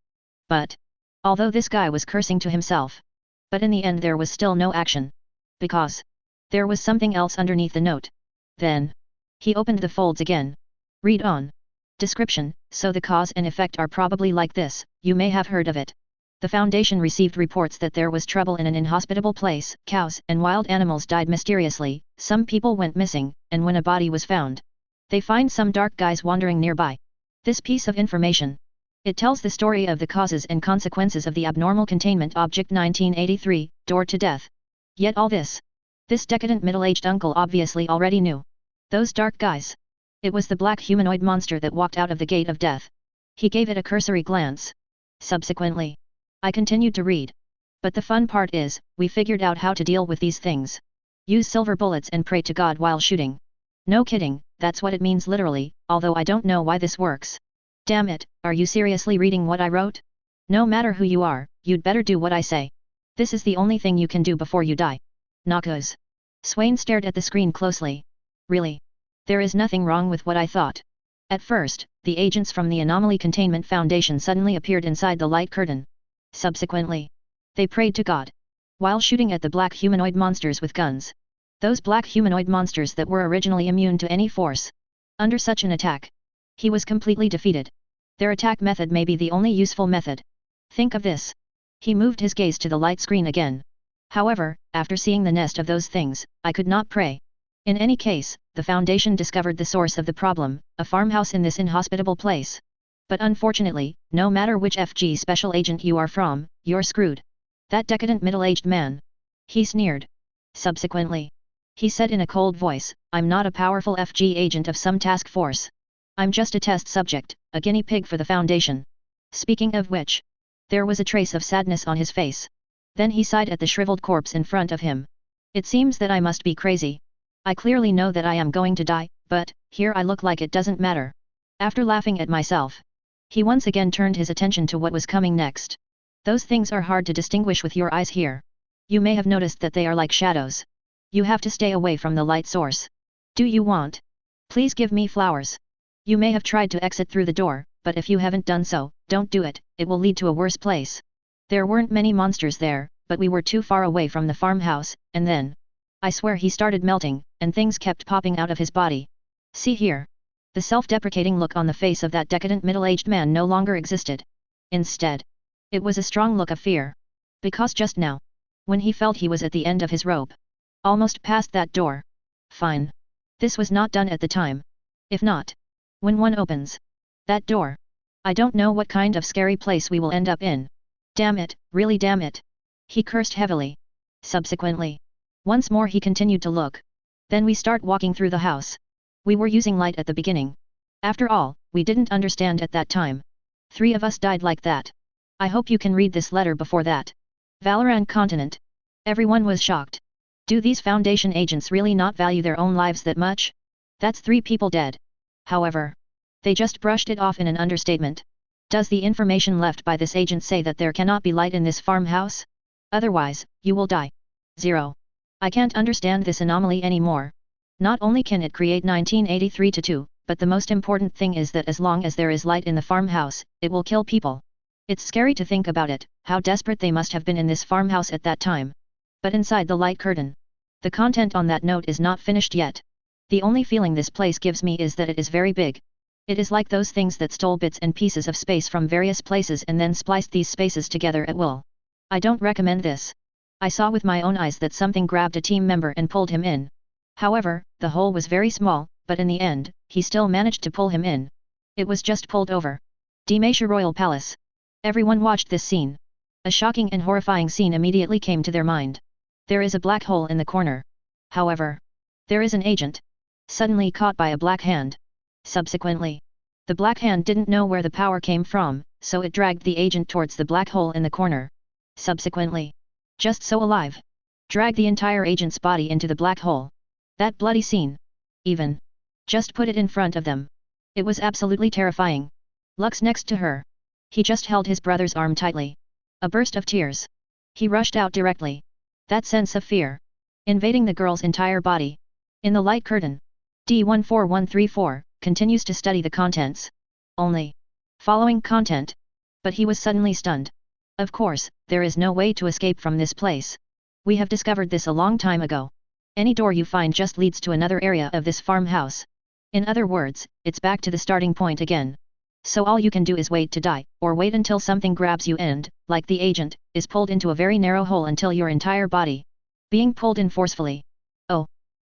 But, although this guy was cursing to himself, but in the end there was still no action. Because there was something else underneath the note. Then he opened the folds again. Read on. Description, so the cause and effect are probably like this, you may have heard of it. The Foundation received reports that there was trouble in an inhospitable place, cows and wild animals died mysteriously, some people went missing, and when a body was found, they find some dark guys wandering nearby. This piece of information. It tells the story of the causes and consequences of the abnormal containment object 1983, door to death. Yet all this decadent middle-aged uncle obviously already knew. Those dark guys. It was the black humanoid monster that walked out of the gate of death. He gave it a cursory glance. Subsequently, I continued to read. But the fun part is, we figured out how to deal with these things. Use silver bullets and pray to God while shooting. No kidding, that's what it means literally, although I don't know why this works. Damn it, are you seriously reading what I wrote? No matter who you are, you'd better do what I say. This is the only thing you can do before you die. Noxus. Swain stared at the screen closely. Really? There is nothing wrong with what I thought. At first, the agents from the Anomaly Containment Foundation suddenly appeared inside the light curtain. Subsequently, they prayed to God, while shooting at the black humanoid monsters with guns. Those black humanoid monsters that were originally immune to any force. Under such an attack, he was completely defeated. Their attack method may be the only useful method. Think of this. He moved his gaze to the light screen again. However, after seeing the nest of those things, I could not pray. In any case, the Foundation discovered the source of the problem, a farmhouse in this inhospitable place. But unfortunately, no matter which FG special agent you are from, you're screwed. That decadent middle-aged man. He sneered. Subsequently, he said in a cold voice, I'm not a powerful FG agent of some task force. I'm just a test subject, a guinea pig for the Foundation. Speaking of which, there was a trace of sadness on his face. Then he sighed at the shriveled corpse in front of him. It seems that I must be crazy. I clearly know that I am going to die, but here I look like it doesn't matter. After laughing at myself, he once again turned his attention to what was coming next. Those things are hard to distinguish with your eyes here. You may have noticed that they are like shadows. You have to stay away from the light source. Do you want? Please give me flowers. You may have tried to exit through the door, but if you haven't done so, don't do it, it will lead to a worse place. There weren't many monsters there, but we were too far away from the farmhouse, and then, I swear he started melting, and things kept popping out of his body. See here. The self-deprecating look on the face of that decadent middle-aged man no longer existed. Instead, it was a strong look of fear. Because just now, when he felt he was at the end of his rope, almost past that door. Fine. This was not done at the time. If not, when one opens that door, I don't know what kind of scary place we will end up in. Damn it, really damn it. He cursed heavily. Subsequently, once more he continued to look. Then we start walking through the house. We were using light at the beginning. After all, we didn't understand at that time. 3 of us died like that. I hope you can read this letter before that. Valorant Continent. Everyone was shocked. Do these Foundation agents really not value their own lives that much? That's 3 people dead. However, they just brushed it off in an understatement. Does the information left by this agent say that there cannot be light in this farmhouse? Otherwise, you will die. 0. I can't understand this anomaly anymore. Not only can it create 1983-2, but the most important thing is that as long as there is light in the farmhouse, it will kill people. It's scary to think about it, how desperate they must have been in this farmhouse at that time. But inside the light curtain, the content on that note is not finished yet. The only feeling this place gives me is that it is very big. It is like those things that stole bits and pieces of space from various places and then spliced these spaces together at will. I don't recommend this. I saw with my own eyes that something grabbed a team member and pulled him in. However, the hole was very small, but in the end, he still managed to pull him in. It was just pulled over. Dimasha Royal Palace. Everyone watched this scene. A shocking and horrifying scene immediately came to their mind. There is a black hole in the corner. However, there is an agent. Suddenly caught by a black hand. Subsequently, the black hand didn't know where the power came from, so it dragged the agent towards the black hole in the corner. Subsequently, just so alive, dragged the entire agent's body into the black hole. That bloody scene. Even. Just put it in front of them. It was absolutely terrifying. Lux next to her. He just held his brother's arm tightly. A burst of tears. He rushed out directly. That sense of fear. Invading the girl's entire body. In the light curtain. D14134, continues to study the contents. Only. Following content. But he was suddenly stunned. Of course, there is no way to escape from this place. We have discovered this a long time ago. Any door you find just leads to another area of this farmhouse. In other words, it's back to the starting point again. So all you can do is wait to die, or wait until something grabs you and, like the agent, is pulled into a very narrow hole until your entire body being pulled in forcefully. Oh.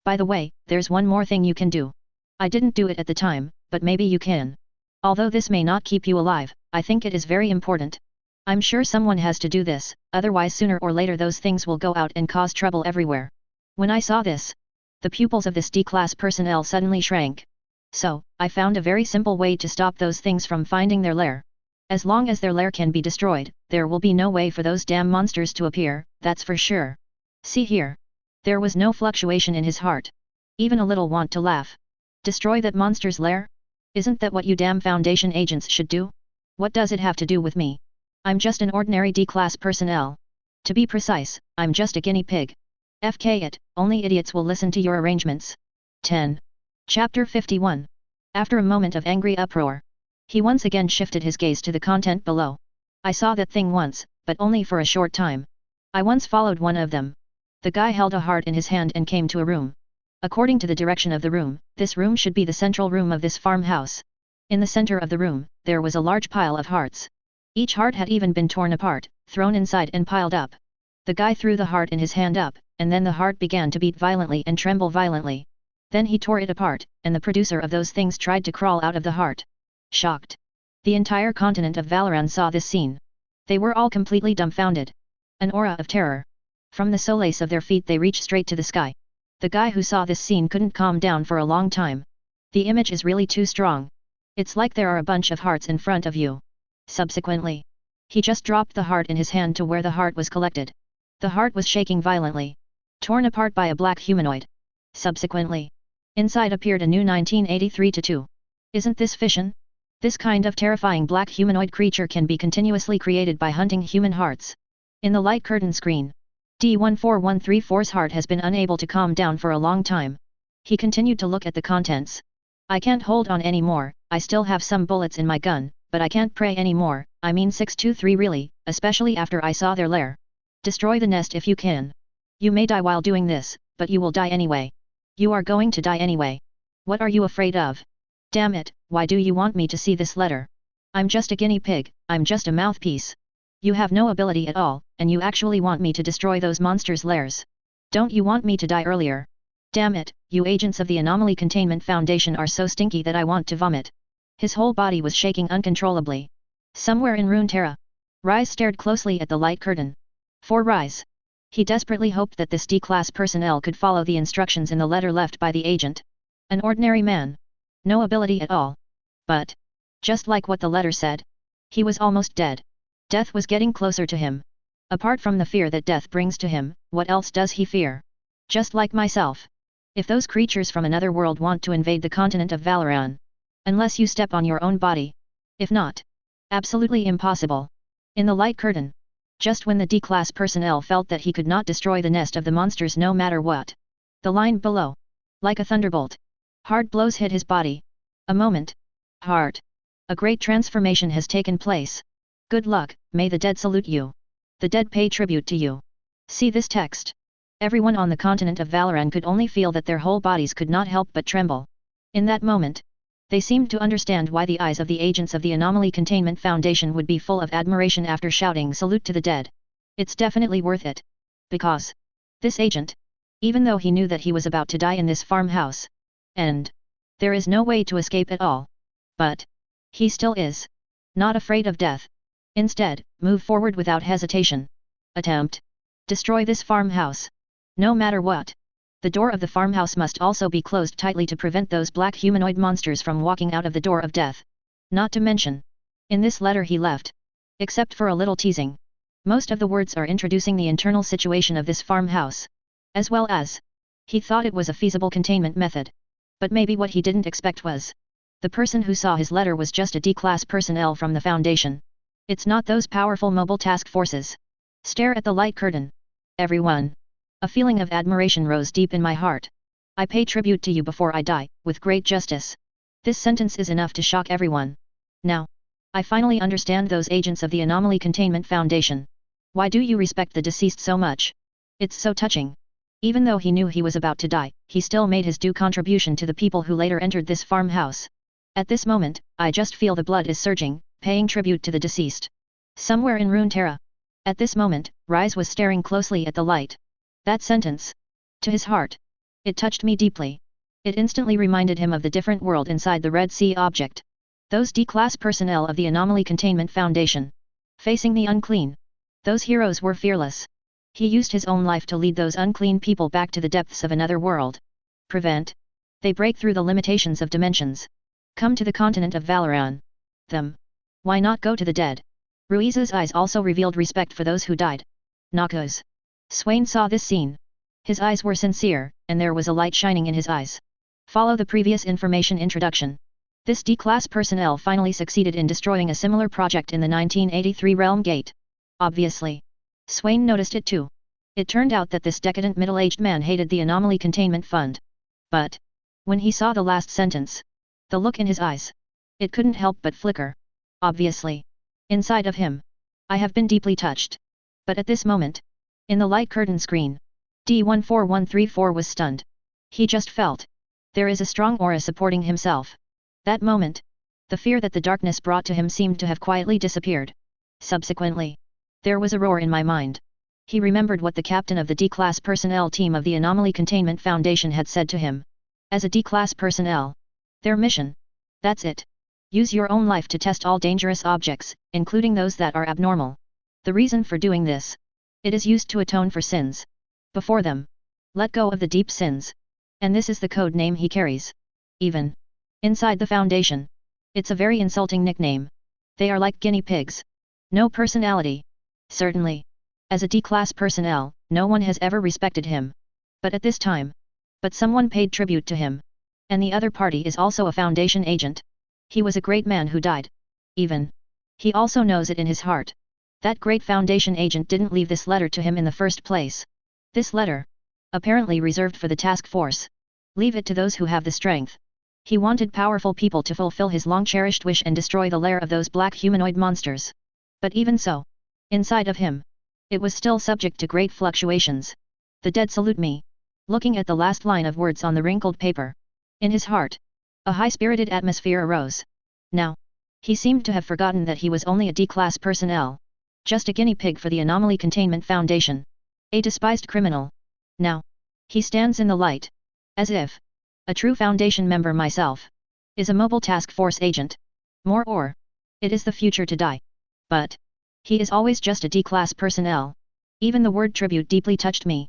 By the way, there's one more thing you can do. I didn't do it at the time, but maybe you can. Although this may not keep you alive, I think it is very important. I'm sure someone has to do this, otherwise sooner or later those things will go out and cause trouble everywhere. When I saw this, the pupils of this D-class personnel suddenly shrank. So, I found a very simple way to stop those things from finding their lair. As long as their lair can be destroyed, there will be no way for those damn monsters to appear, that's for sure. See here. There was no fluctuation in his heart. Even a little want to laugh. Destroy that monster's lair? Isn't that what you damn Foundation agents should do? What does it have to do with me? I'm just an ordinary D-class personnel. To be precise, I'm just a guinea pig. FK it, only idiots will listen to your arrangements. 10. Chapter 51. After a moment of angry uproar, he once again shifted his gaze to the content below. I saw that thing once, but only for a short time. I once followed one of them. The guy held a heart in his hand and came to a room. According to the direction of the room, this room should be the central room of this farmhouse. In the center of the room, there was a large pile of hearts. Each heart had even been torn apart, thrown inside and piled up. The guy threw the heart in his hand up, and then the heart began to beat violently and tremble violently. Then he tore it apart, and the producer of those things tried to crawl out of the heart. Shocked. The entire continent of Valoran saw this scene. They were all completely dumbfounded. An aura of terror. From the solace of their feet they reached straight to the sky. The guy who saw this scene couldn't calm down for a long time. The image is really too strong. It's like there are a bunch of hearts in front of you. Subsequently, he just dropped the heart in his hand to where the heart was collected. The heart was shaking violently. Torn apart by a black humanoid. Subsequently, inside appeared a new 1983-2. Isn't this fission? This kind of terrifying black humanoid creature can be continuously created by hunting human hearts. In the light curtain screen, D14134's heart has been unable to calm down for a long time. He continued to look at the contents. I can't hold on anymore, I still have some bullets in my gun, but I can't pray anymore, I mean 623 really, especially after I saw their lair. Destroy the nest if you can. You may die while doing this, but you will die anyway. You are going to die anyway. What are you afraid of? Damn it, why do you want me to see this letter? I'm just a guinea pig, I'm just a mouthpiece. You have no ability at all, and you actually want me to destroy those monsters' lairs. Don't you want me to die earlier? Damn it, you agents of the Anomaly Containment Foundation are so stinky that I want to vomit. His whole body was shaking uncontrollably. Somewhere in Runeterra, Rise stared closely at the light curtain. For Rise, he desperately hoped that this D-class personnel could follow the instructions in the letter left by the agent. An ordinary man. No ability at all. But, just like what the letter said, he was almost dead. Death was getting closer to him. Apart from the fear that death brings to him, what else does he fear? Just like myself. If those creatures from another world want to invade the continent of Valoran. Unless you step on your own body. If not. Absolutely impossible. In the light curtain. Just when the D-class personnel felt that he could not destroy the nest of the monsters no matter what. The line below. Like a thunderbolt. Hard blows hit his body. A moment. Heart. A great transformation has taken place. Good luck, may the dead salute you. The dead pay tribute to you. See this text. Everyone on the continent of Valoran could only feel that their whole bodies could not help but tremble. In that moment, they seemed to understand why the eyes of the agents of the Anomaly Containment Foundation would be full of admiration after shouting salute to the dead. It's definitely worth it. Because this agent, even though he knew that he was about to die in this farmhouse, and there is no way to escape at all, but he still is not afraid of death. Instead, move forward without hesitation. Attempt. Destroy this farmhouse. No matter what. The door of the farmhouse must also be closed tightly to prevent those black humanoid monsters from walking out of the door of death. Not to mention, in this letter he left, except for a little teasing, most of the words are introducing the internal situation of this farmhouse. As well as, he thought it was a feasible containment method. But maybe what he didn't expect was, the person who saw his letter was just a D-class personnel from the Foundation. It's not those powerful mobile task forces. Stare at the light curtain. Everyone. A feeling of admiration rose deep in my heart. I pay tribute to you before I die, with great justice. This sentence is enough to shock everyone. Now, I finally understand those agents of the Anomaly Containment Foundation. Why do you respect the deceased so much? It's so touching. Even though he knew he was about to die, he still made his due contribution to the people who later entered this farmhouse. At this moment, I just feel the blood is surging, paying tribute to the deceased. Somewhere in Runeterra. At this moment, Rise was staring closely at the light. That sentence. To his heart. It touched me deeply. It instantly reminded him of the different world inside the Red Sea object. Those D-class personnel of the Anomaly Containment Foundation. Facing the unclean. Those heroes were fearless. He used his own life to lead those unclean people back to the depths of another world. Prevent. They break through the limitations of dimensions. Come to the continent of Valoran. Them. Why not go to the dead? Ruiz's eyes also revealed respect for those who died. Noxus. Swain saw this scene. His eyes were sincere, and there was a light shining in his eyes. Follow the previous information introduction. This D-class personnel finally succeeded in destroying a similar project in the 1983 Realm Gate. Obviously. Swain noticed it too. It turned out that this decadent middle-aged man hated the Anomaly Containment Fund. But when he saw the last sentence, the look in his eyes, it couldn't help but flicker. Obviously. Inside of him. I have been deeply touched. But at this moment, in the light curtain screen, D14134 was stunned. He just felt. There is a strong aura supporting himself. That moment, the fear that the darkness brought to him seemed to have quietly disappeared. Subsequently, there was a roar in my mind. He remembered what the captain of the D-class personnel team of the Anomaly Containment Foundation had said to him. As a D-class personnel. Their mission. That's it. Use your own life to test all dangerous objects, including those that are abnormal. The reason for doing this. It is used to atone for sins. Before them. Let go of the deep sins. And this is the code name he carries. Even. Inside the Foundation. It's a very insulting nickname. They are like guinea pigs. No personality. Certainly. As a D-class personnel, no one has ever respected him. But at this time. But someone paid tribute to him. And the other party is also a Foundation agent. He was a great man who died. Even. He also knows it in his heart. That great Foundation agent didn't leave this letter to him in the first place. This letter. Apparently reserved for the task force. Leave it to those who have the strength. He wanted powerful people to fulfill his long-cherished wish and destroy the lair of those black humanoid monsters. But even so. Inside of him. It was still subject to great fluctuations. The dead salute me. Looking at the last line of words on the wrinkled paper. In his heart. A high-spirited atmosphere arose. Now. He seemed to have forgotten that he was only a D-class personnel. Just a guinea pig for the Anomaly Containment Foundation. A despised criminal. Now. He stands in the light. As if. A true Foundation member myself. Is a mobile task force agent. More or. It is the future to die. But. He is always just a D-class personnel. Even the word tribute deeply touched me.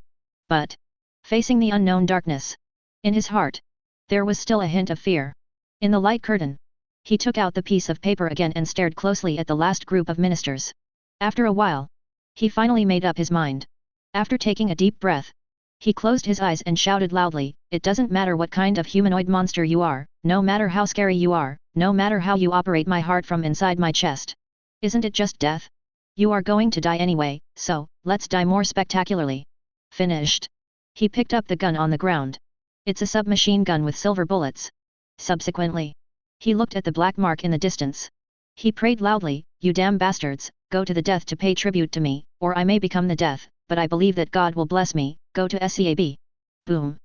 But. Facing the unknown darkness. In his heart. There was still a hint of fear. In the light curtain. He took out the piece of paper again and stared closely at the last group of ministers. After a while. He finally made up his mind. After taking a deep breath. He closed his eyes and shouted loudly, "It doesn't matter what kind of humanoid monster you are, no matter how scary you are, no matter how you operate my heart from inside my chest. Isn't it just death? You are going to die anyway, so, let's die more spectacularly." Finished. He picked up the gun on the ground. It's a submachine gun with silver bullets. Subsequently. He looked at the black mark in the distance. He prayed loudly, "You damn bastards, go to the death to pay tribute to me, or I may become the death, but I believe that God will bless me, go to SCAB. Boom.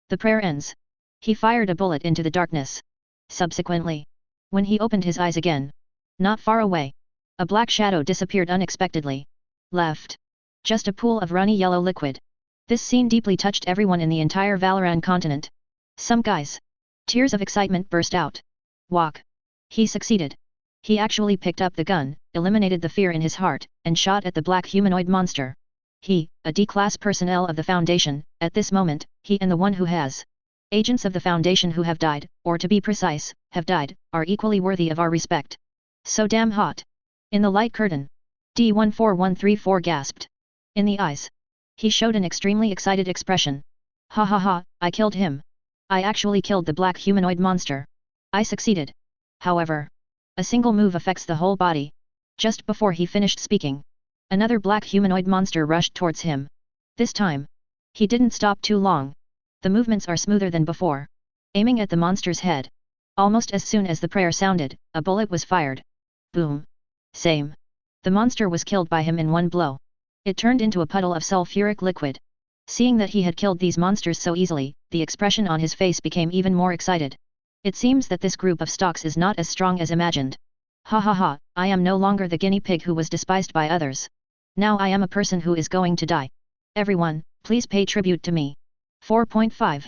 The prayer ends. He fired a bullet into the darkness. Subsequently. When he opened his eyes again. Not far away. A black shadow disappeared unexpectedly. Left. Just a pool of runny yellow liquid. This scene deeply touched everyone in the entire Valoran continent. Some guys. Tears of excitement burst out. Walk. He succeeded. He actually picked up the gun, eliminated the fear in his heart, and shot at the black humanoid monster. He, a D-class personnel of the Foundation, at this moment, he and the one who has. Agents of the Foundation who have died, or to be precise, have died, are equally worthy of our respect. So damn hot. In the light curtain. D14134 gasped. In the eyes. He showed an extremely excited expression. Ha ha ha, I killed him. I actually killed the black humanoid monster. I succeeded. However, a single move affects the whole body. Just before he finished speaking, another black humanoid monster rushed towards him. This time, he didn't stop too long. The movements are smoother than before. Aiming at the monster's head. Almost as soon as the prayer sounded, a bullet was fired. Boom. Same. The monster was killed by him in one blow. It turned into a puddle of sulfuric liquid. Seeing that he had killed these monsters so easily, the expression on his face became even more excited. It seems that this group of stocks is not as strong as imagined. Ha ha ha, I am no longer the guinea pig who was despised by others. Now I am a person who is going to die. Everyone, please pay tribute to me. 4.5.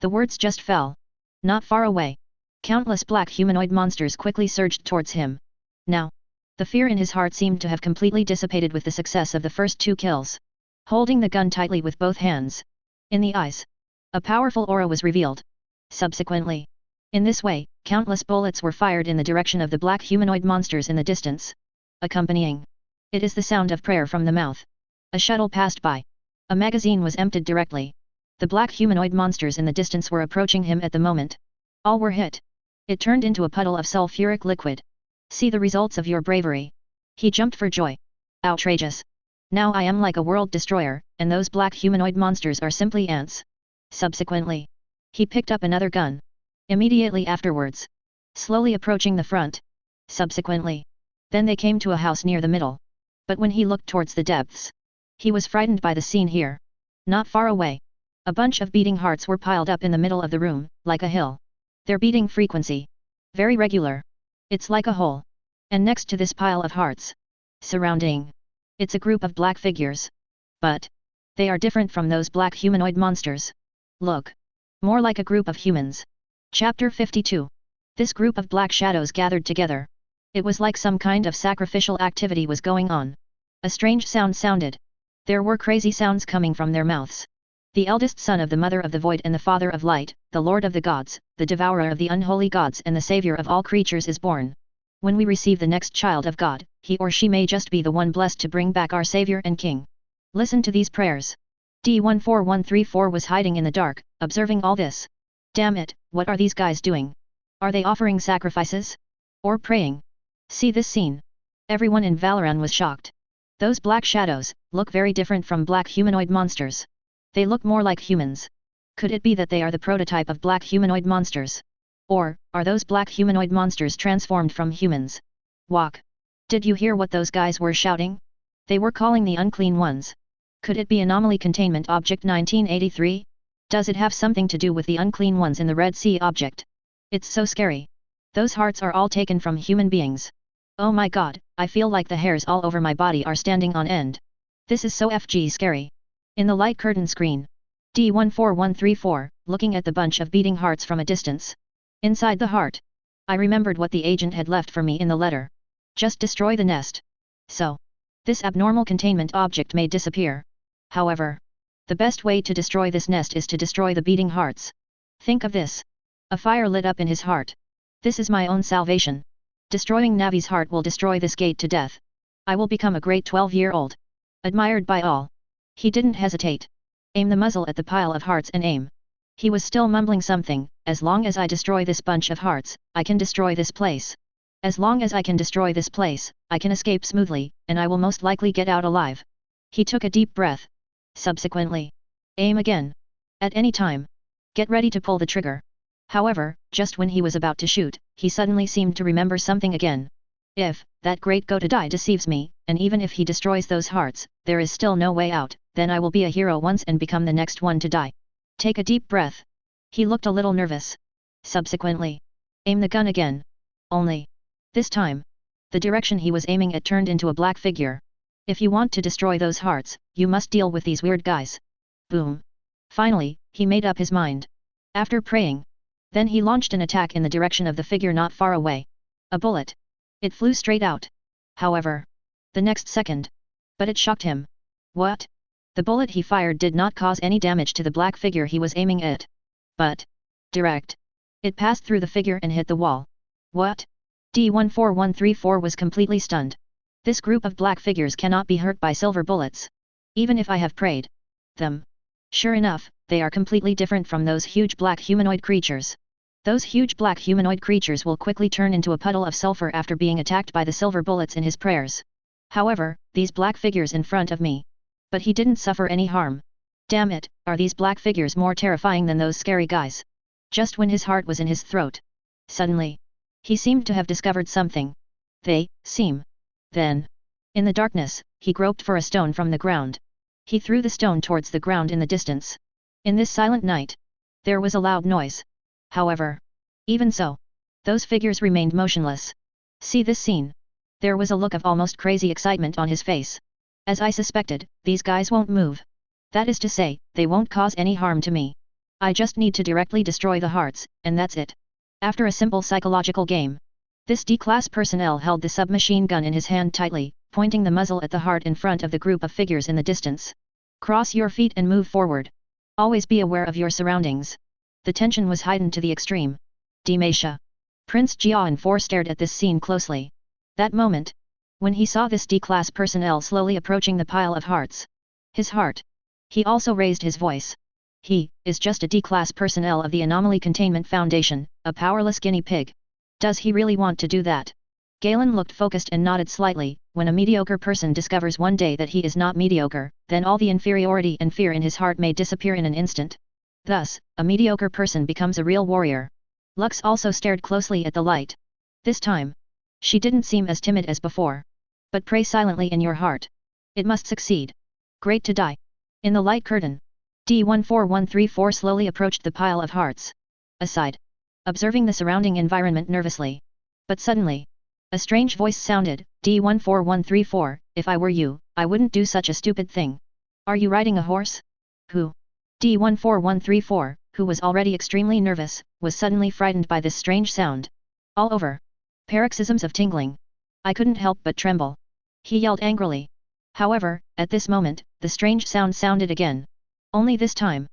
The words just fell. Not far away. Countless black humanoid monsters quickly surged towards him. Now, the fear in his heart seemed to have completely dissipated with the success of the first 2 kills. Holding the gun tightly with both hands. In the eyes. A powerful aura was revealed. Subsequently. In this way, countless bullets were fired in the direction of the black humanoid monsters in the distance. Accompanying. It is the sound of prayer from the mouth. A shuttle passed by. A magazine was emptied directly. The black humanoid monsters in the distance were approaching him at the moment. All were hit. It turned into a puddle of sulfuric liquid. See the results of your bravery. He jumped for joy. Outrageous. Now I am like a world destroyer, and those black humanoid monsters are simply ants. Subsequently. He picked up another gun. Immediately afterwards. Slowly approaching the front. Subsequently. Then they came to a house near the middle. But when he looked towards the depths. He was frightened by the scene here. Not far away. A bunch of beating hearts were piled up in the middle of the room, like a hill. Their beating frequency. Very regular. It's like a hole. And next to this pile of hearts. Surrounding. It's a group of black figures. But. They are different from those black humanoid monsters. Look. More like a group of humans. Chapter 52. This group of black shadows gathered together. It was like some kind of sacrificial activity was going on. A strange sound sounded. There were crazy sounds coming from their mouths. The eldest son of the Mother of the Void and the Father of Light, the Lord of the Gods, the Devourer of the unholy gods and the Savior of all creatures is born. When we receive the next child of God, he or she may just be the one blessed to bring back our Savior and King. Listen to these prayers. D14134 was hiding in the dark, observing all this. Damn it, what are these guys doing? Are they offering sacrifices? Or praying? See this scene. Everyone in Valoran was shocked. Those black shadows look very different from black humanoid monsters. They look more like humans. Could it be that they are the prototype of black humanoid monsters? Or, are those black humanoid monsters transformed from humans? Walk. Did you hear what those guys were shouting? They were calling the unclean ones. Could it be Anomaly Containment Object 1983? Does it have something to do with the unclean ones in the Red Sea object? It's so scary. Those hearts are all taken from human beings. Oh my god, I feel like the hairs all over my body are standing on end. This is so FG scary. In the light curtain screen. D14134, looking at the bunch of beating hearts from a distance. Inside the heart. I remembered what the agent had left for me in the letter. Just destroy the nest. So. This abnormal containment object may disappear. However. The best way to destroy this nest is to destroy the beating hearts. Think of this. A fire lit up in his heart. This is my own salvation. Destroying Navi's heart will destroy this gate to death. I will become a great 12-year-old. Admired by all. He didn't hesitate. Aim the muzzle at the pile of hearts and aim. He was still mumbling something. As long as I destroy this bunch of hearts, I can destroy this place. As long as I can destroy this place, I can escape smoothly, and I will most likely get out alive. He took a deep breath. Subsequently. Aim again. At any time. Get ready to pull the trigger. However, just when he was about to shoot, he suddenly seemed to remember something again. If that great go to die deceives me, and even if he destroys those hearts, there is still no way out, then I will be a hero once and become the next one to die. Take a deep breath. He looked a little nervous. Subsequently. Aim the gun again. Only. This time. The direction he was aiming at turned into a black figure. If you want to destroy those hearts, you must deal with these weird guys. Boom. Finally, he made up his mind. After praying, then he launched an attack in the direction of the figure not far away. A bullet. It flew straight out. However, the next second. But it shocked him. What? The bullet he fired did not cause any damage to the black figure he was aiming at. But, direct. It passed through the figure and hit the wall. What? D14134 was completely stunned. This group of black figures cannot be hurt by silver bullets. Even if I have prayed them. Sure enough, they are completely different from those huge black humanoid creatures. Those huge black humanoid creatures will quickly turn into a puddle of sulfur after being attacked by the silver bullets in his prayers. However, these black figures in front of me. But he didn't suffer any harm. Damn it, are these black figures more terrifying than those scary guys? Just when his heart was in his throat. Suddenly, he seemed to have discovered something. They seem. Then, in the darkness, he groped for a stone from the ground. He threw the stone towards the ground in the distance. In this silent night, there was a loud noise. However, even so, those figures remained motionless. See this scene. There was a look of almost crazy excitement on his face. As I suspected, these guys won't move. That is to say, they won't cause any harm to me. I just need to directly destroy the hearts, and that's it. After a simple psychological game. This D-class personnel held the submachine gun in his hand tightly, pointing the muzzle at the heart in front of the group of figures in the distance. Cross your feet and move forward. Always be aware of your surroundings. The tension was heightened to the extreme. Dimasha. Prince Jian 4 stared at this scene closely. That moment, when he saw this D-class personnel slowly approaching the pile of hearts. His heart. He also raised his voice. He is just a D-class personnel of the Anomaly Containment Foundation, a powerless guinea pig. Does he really want to do that? Galen looked focused and nodded slightly. When a mediocre person discovers one day that he is not mediocre, then all the inferiority and fear in his heart may disappear in an instant. Thus, a mediocre person becomes a real warrior. Lux also stared closely at the light. This time, she didn't seem as timid as before. But pray silently in your heart. It must succeed. Great to die. In the light curtain, D14134 slowly approached the pile of hearts. Aside. Observing the surrounding environment nervously. But suddenly, a strange voice sounded, D14134, if I were you, I wouldn't do such a stupid thing. Are you riding a horse? Who? D14134, who was already extremely nervous, was suddenly frightened by this strange sound. All over. Paroxysms of tingling. I couldn't help but tremble. He yelled angrily. However, at this moment, the strange sound sounded again. Only this time.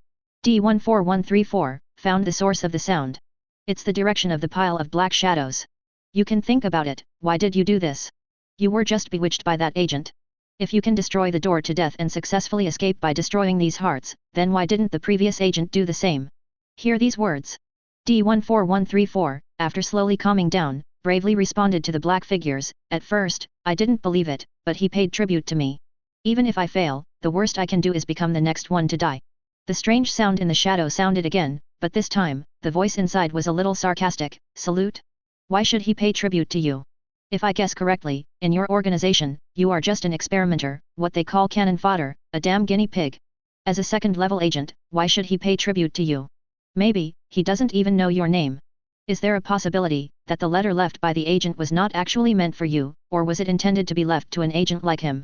D14134 found the source of the sound. It's the direction of the pile of black shadows. You can think about it, why did you do this? You were just bewitched by that agent. If you can destroy the door to death and successfully escape by destroying these hearts, then why didn't the previous agent do the same? Hear these words. D14134, after slowly calming down, bravely responded to the black figures. At first, I didn't believe it, but he paid tribute to me. Even if I fail, the worst I can do is become the next one to die. The strange sound in the shadow sounded again, but this time, the voice inside was a little sarcastic. Salute? Why should he pay tribute to you? If I guess correctly, in your organization, you are just an experimenter, what they call cannon fodder, a damn guinea pig. As a second-level agent, why should he pay tribute to you? Maybe, he doesn't even know your name. Is there a possibility that the letter left by the agent was not actually meant for you, or was it intended to be left to an agent like him?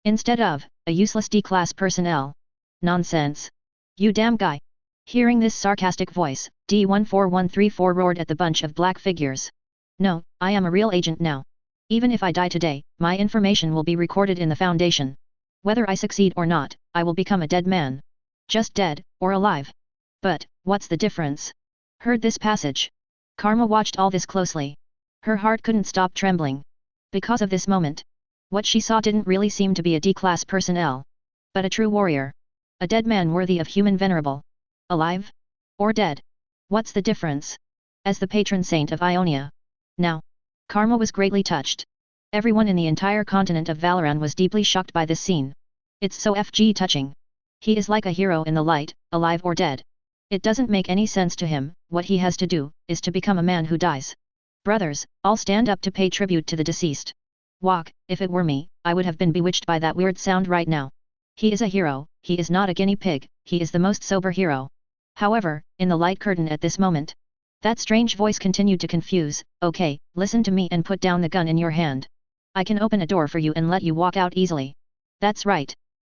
Instead of a useless D-class personnel? Nonsense. You damn guy. Hearing this sarcastic voice, D14134 roared at the bunch of black figures. No, I am a real agent now. Even if I die today, my information will be recorded in the Foundation. Whether I succeed or not, I will become a dead man. Just dead, or alive. But, what's the difference? Heard this passage. Karma watched all this closely. Her heart couldn't stop trembling. Because of this moment. What she saw didn't really seem to be a D-class personnel. But a true warrior. A dead man worthy of human venerable. Alive? Or dead? What's the difference? As the patron saint of Ionia. Now. Karma was greatly touched. Everyone in the entire continent of Valoran was deeply shocked by this scene. It's so FG touching. He is like a hero in the light, alive or dead. It doesn't make any sense to him. What he has to do, is to become a man who dies. Brothers, all stand up to pay tribute to the deceased. Walk, if it were me, I would have been bewitched by that weird sound right now. He is a hero, he is not a guinea pig, he is the most sober hero. However, in the light curtain at this moment, that strange voice continued to confuse. Okay, listen to me and put down the gun in your hand. I can open a door for you and let you walk out easily. That's right.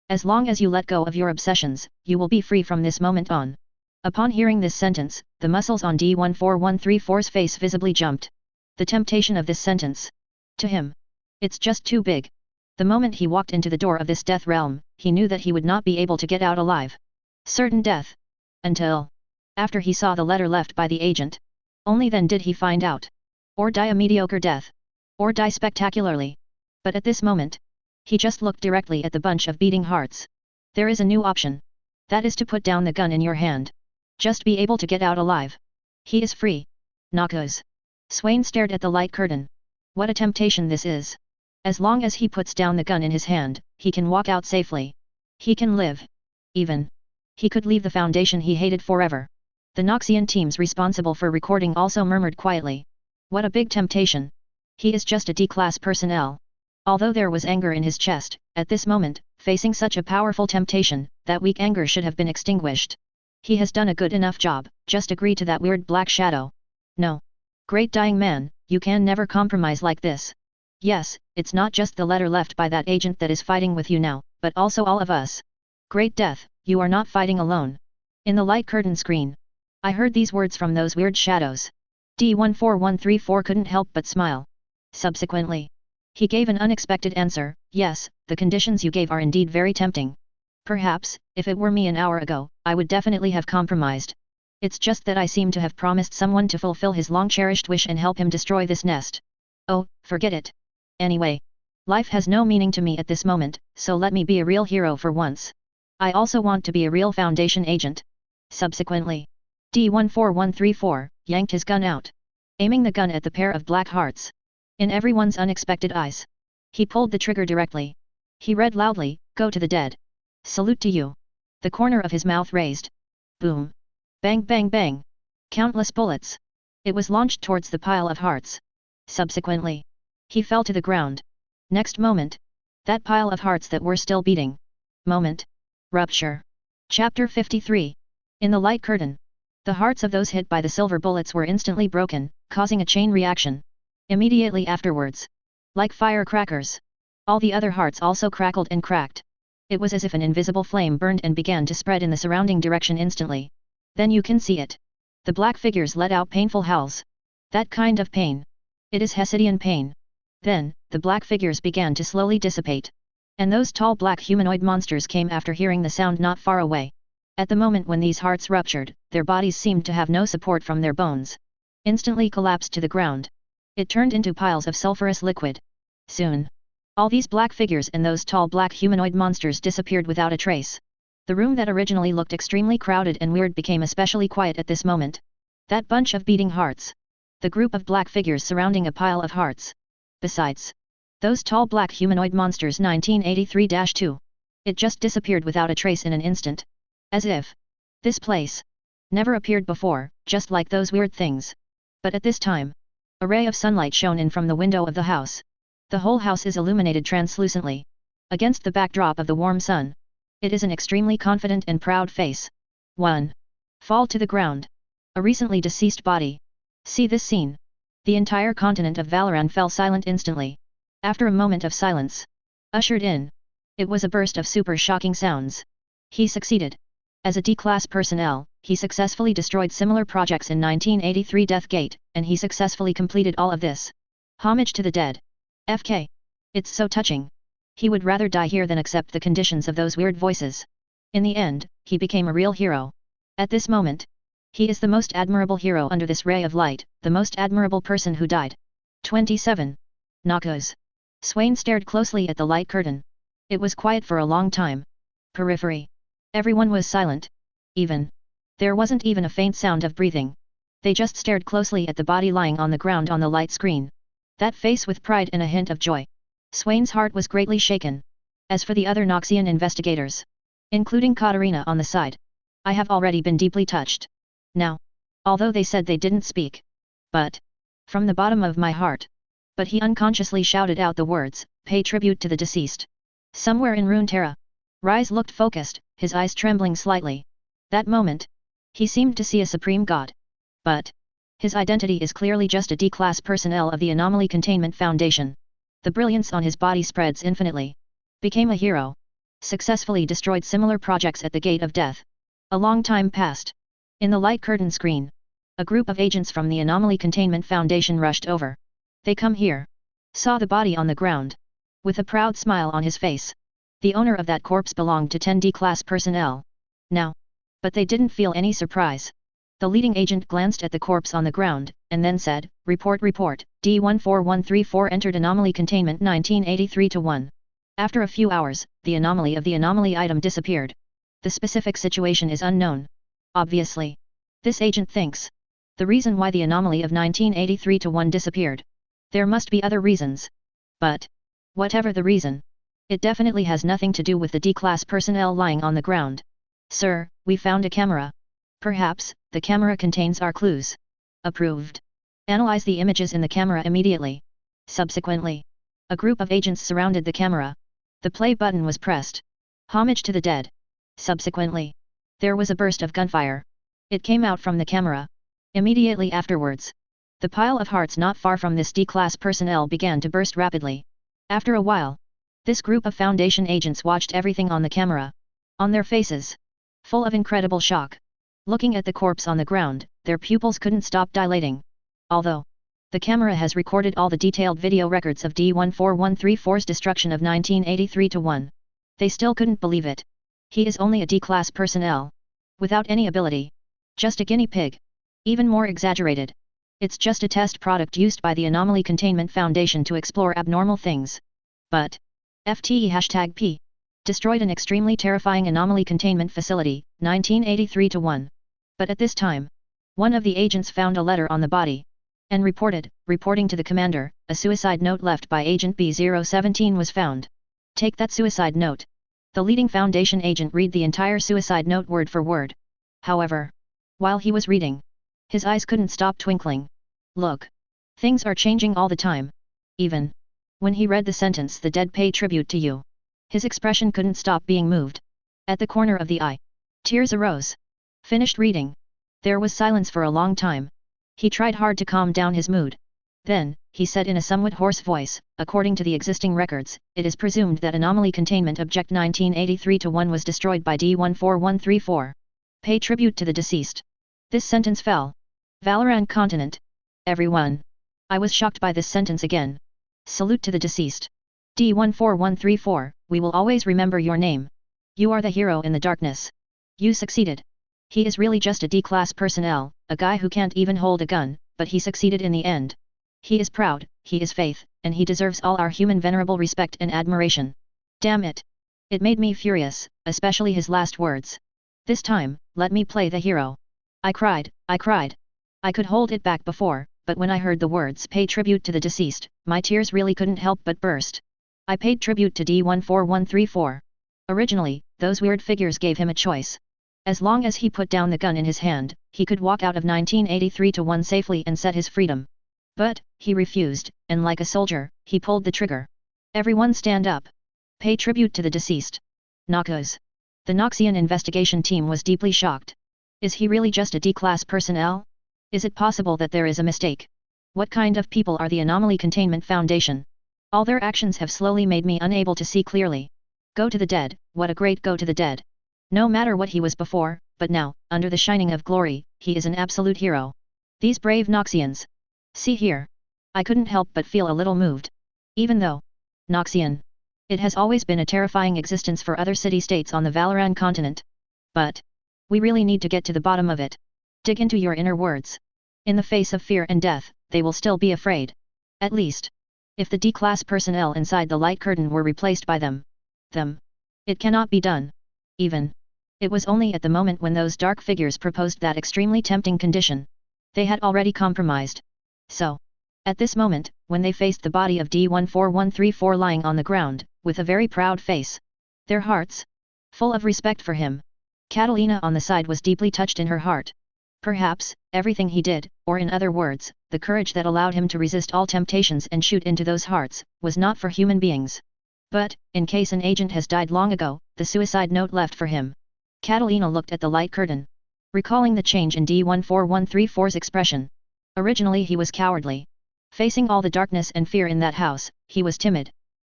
As long as you let go of your obsessions, you will be free from this moment on. Upon hearing this sentence, the muscles on D14134's face visibly jumped. The temptation of this sentence. To him. It's just too big. The moment he walked into the door of this death realm, he knew that he would not be able to get out alive. Certain death. Until after he saw the letter left by the agent. Only then did he find out. Or die a mediocre death. Or die spectacularly. But at this moment, he just looked directly at the bunch of beating hearts. There is a new option. That is to put down the gun in your hand. Just be able to get out alive. He is free. Noxus. Swain stared at the light curtain. What a temptation this is. As long as he puts down the gun in his hand, he can walk out safely. He can live. Even. He could leave the Foundation he hated forever. The Noxian teams responsible for recording also murmured quietly. What a big temptation. He is just a D-class personnel. Although there was anger in his chest, at this moment, facing such a powerful temptation, that weak anger should have been extinguished. He has done a good enough job, just agree to that weird black shadow. No. Great dying man, you can never compromise like this. Yes, it's not just the letter left by that agent that is fighting with you now, but also all of us. Great death, you are not fighting alone. In the light curtain screen. I heard these words from those weird shadows. D14134 couldn't help but smile. Subsequently, he gave an unexpected answer. Yes, the conditions you gave are indeed very tempting. Perhaps, if it were me an hour ago, I would definitely have compromised. It's just that I seem to have promised someone to fulfill his long-cherished wish and help him destroy this nest. Oh, forget it. Anyway, life has no meaning to me at this moment, so let me be a real hero for once. I also want to be a real Foundation agent. Subsequently, D14134 yanked his gun out, aiming the gun at the pair of black hearts. In everyone's unexpected eyes, he pulled the trigger directly. He read loudly, "Go to the dead. Salute to you." The corner of his mouth raised. Boom. Bang bang bang. Countless bullets. It was launched towards the pile of hearts. Subsequently, he fell to the ground. Next moment, that pile of hearts that were still beating. Moment. Rupture. Chapter 53. In the light curtain. The hearts of those hit by the silver bullets were instantly broken, causing a chain reaction. Immediately afterwards. Like firecrackers. All the other hearts also crackled and cracked. It was as if an invisible flame burned and began to spread in the surrounding direction instantly. Then you can see it. The black figures let out painful howls. That kind of pain. It is Hesidian pain. Then, the black figures began to slowly dissipate. And those tall black humanoid monsters came after hearing the sound not far away. At the moment when these hearts ruptured, their bodies seemed to have no support from their bones. Instantly collapsed to the ground. It turned into piles of sulfurous liquid. Soon, all these black figures and those tall black humanoid monsters disappeared without a trace. The room that originally looked extremely crowded and weird became especially quiet at this moment. That bunch of beating hearts. The group of black figures surrounding a pile of hearts. Besides, those tall black humanoid monsters 1983-2. It just disappeared without a trace in an instant. As if this place never appeared before, just like those weird things. But at this time, a ray of sunlight shone in from the window of the house. The whole house is illuminated translucently. Against the backdrop of the warm sun. It is an extremely confident and proud face. 1. Fall to the ground. A recently deceased body. See this scene. The entire continent of Valoran fell silent instantly. After a moment of silence. Ushered in. It was a burst of super shocking sounds. He succeeded. As a D-class personnel, he successfully destroyed similar projects in 1983 Death Gate, and he successfully completed all of this. Homage to the dead. FK. It's so touching. He would rather die here than accept the conditions of those weird voices. In the end, he became a real hero. At this moment, he is the most admirable hero under this ray of light, the most admirable person who died. 27. Noxus. Swain stared closely at the light curtain. It was quiet for a long time. Periphery. Everyone was silent. There wasn't even a faint sound of breathing. They just stared closely at the body lying on the ground on the light screen. That face with pride and a hint of joy. Swain's heart was greatly shaken. As for the other Noxian investigators, including Catalina on the side, I have already been deeply touched. Now, although they said they didn't speak, but from the bottom of my heart. But he unconsciously shouted out the words, "Pay tribute to the deceased." Somewhere in Runeterra, Rise looked focused, his eyes trembling slightly. That moment, he seemed to see a supreme god. But his identity is clearly just a D-class personnel of the Anomaly Containment Foundation. The brilliance on his body spreads infinitely. Became a hero. Successfully destroyed similar projects at the gate of death. A long time passed. In the light curtain screen, a group of agents from the Anomaly Containment Foundation rushed over. They come here. Saw the body on the ground. With a proud smile on his face. The owner of that corpse belonged to 10D class personnel. Now. But they didn't feel any surprise. The leading agent glanced at the corpse on the ground, and then said, "Report, D14134 entered Anomaly Containment 1983-1. After a few hours, the anomaly of the anomaly item disappeared. The specific situation is unknown. Obviously. This agent thinks. The reason why the anomaly of 1983-1 disappeared. There must be other reasons. But. Whatever the reason. It definitely has nothing to do with the D-class personnel lying on the ground. Sir, we found a camera. Perhaps, the camera contains our clues. Approved. Analyze the images in the camera immediately." Subsequently, a group of agents surrounded the camera. The play button was pressed. Homage to the dead. Subsequently, there was a burst of gunfire. It came out from the camera. Immediately afterwards, the pile of hearts not far from this D-class personnel began to burst rapidly. After a while, this group of Foundation agents watched everything on the camera. On their faces, full of incredible shock. Looking at the corpse on the ground, their pupils couldn't stop dilating. Although the camera has recorded all the detailed video records of D14134's destruction of 1983-1. They still couldn't believe it. He is only a D-class personnel. Without any ability. Just a guinea pig. Even more exaggerated. It's just a test product used by the Anomaly Containment Foundation to explore abnormal things. But #P destroyed an extremely terrifying anomaly containment facility, 1983-1. But at this time, one of the agents found a letter on the body. And reporting to the commander, a suicide note left by Agent B017 was found. Take that suicide note. The leading Foundation agent read the entire suicide note word for word. However, while he was reading, his eyes couldn't stop twinkling. Look. Things are changing all the time. Even when he read the sentence, "The dead pay tribute to you." His expression couldn't stop being moved. At the corner of the eye, tears arose. Finished reading. There was silence for a long time. He tried hard to calm down his mood. Then, he said in a somewhat hoarse voice, "According to the existing records, it is presumed that Anomaly Containment Object 1983-1 was destroyed by D14134. Pay tribute to the deceased." This sentence fell. Valoran continent. Everyone. I was shocked by this sentence again. Salute to the deceased. D14134, we will always remember your name. You are the hero in the darkness. You succeeded. He is really just a D-class personnel, a guy who can't even hold a gun, but he succeeded in the end. He is proud, he is faith, and he deserves all our human venerable respect and admiration. Damn it. It made me furious, especially his last words. This time, let me play the hero. I cried. I could hold it back before, but when I heard the words "pay tribute to the deceased," my tears really couldn't help but burst. I paid tribute to D14134. Originally, those weird figures gave him a choice. As long as he put down the gun in his hand, he could walk out of 1983-1 safely and set his freedom. But, he refused, and like a soldier, he pulled the trigger. Everyone stand up. Pay tribute to the deceased. Noxus. The Noxian investigation team was deeply shocked. Is he really just a D-class personnel? Is it possible that there is a mistake? What kind of people are the Anomaly Containment Foundation? All their actions have slowly made me unable to see clearly. Go to the dead, what a great go to the dead. No matter what he was before, but now, under the shining of glory, he is an absolute hero. These brave Noxians. See here. I couldn't help but feel a little moved. Even though Noxian. It has always been a terrifying existence for other city-states on the Valoran continent. But we really need to get to the bottom of it. Dig into your inner words. In the face of fear and death, they will still be afraid. At least, if the D-class personnel inside the light curtain were replaced by them. It cannot be done. Even. It was only at the moment when those dark figures proposed that extremely tempting condition. They had already compromised. So, at this moment, when they faced the body of D14134 lying on the ground, with a very proud face. Their hearts. Full of respect for him. Catalina on the side was deeply touched in her heart. Perhaps, everything he did, or in other words, the courage that allowed him to resist all temptations and shoot into those hearts, was not for human beings. But, in case an agent has died long ago, the suicide note left for him. Catalina looked at the light curtain. Recalling the change in D14134's expression. Originally he was cowardly. Facing all the darkness and fear in that house, he was timid.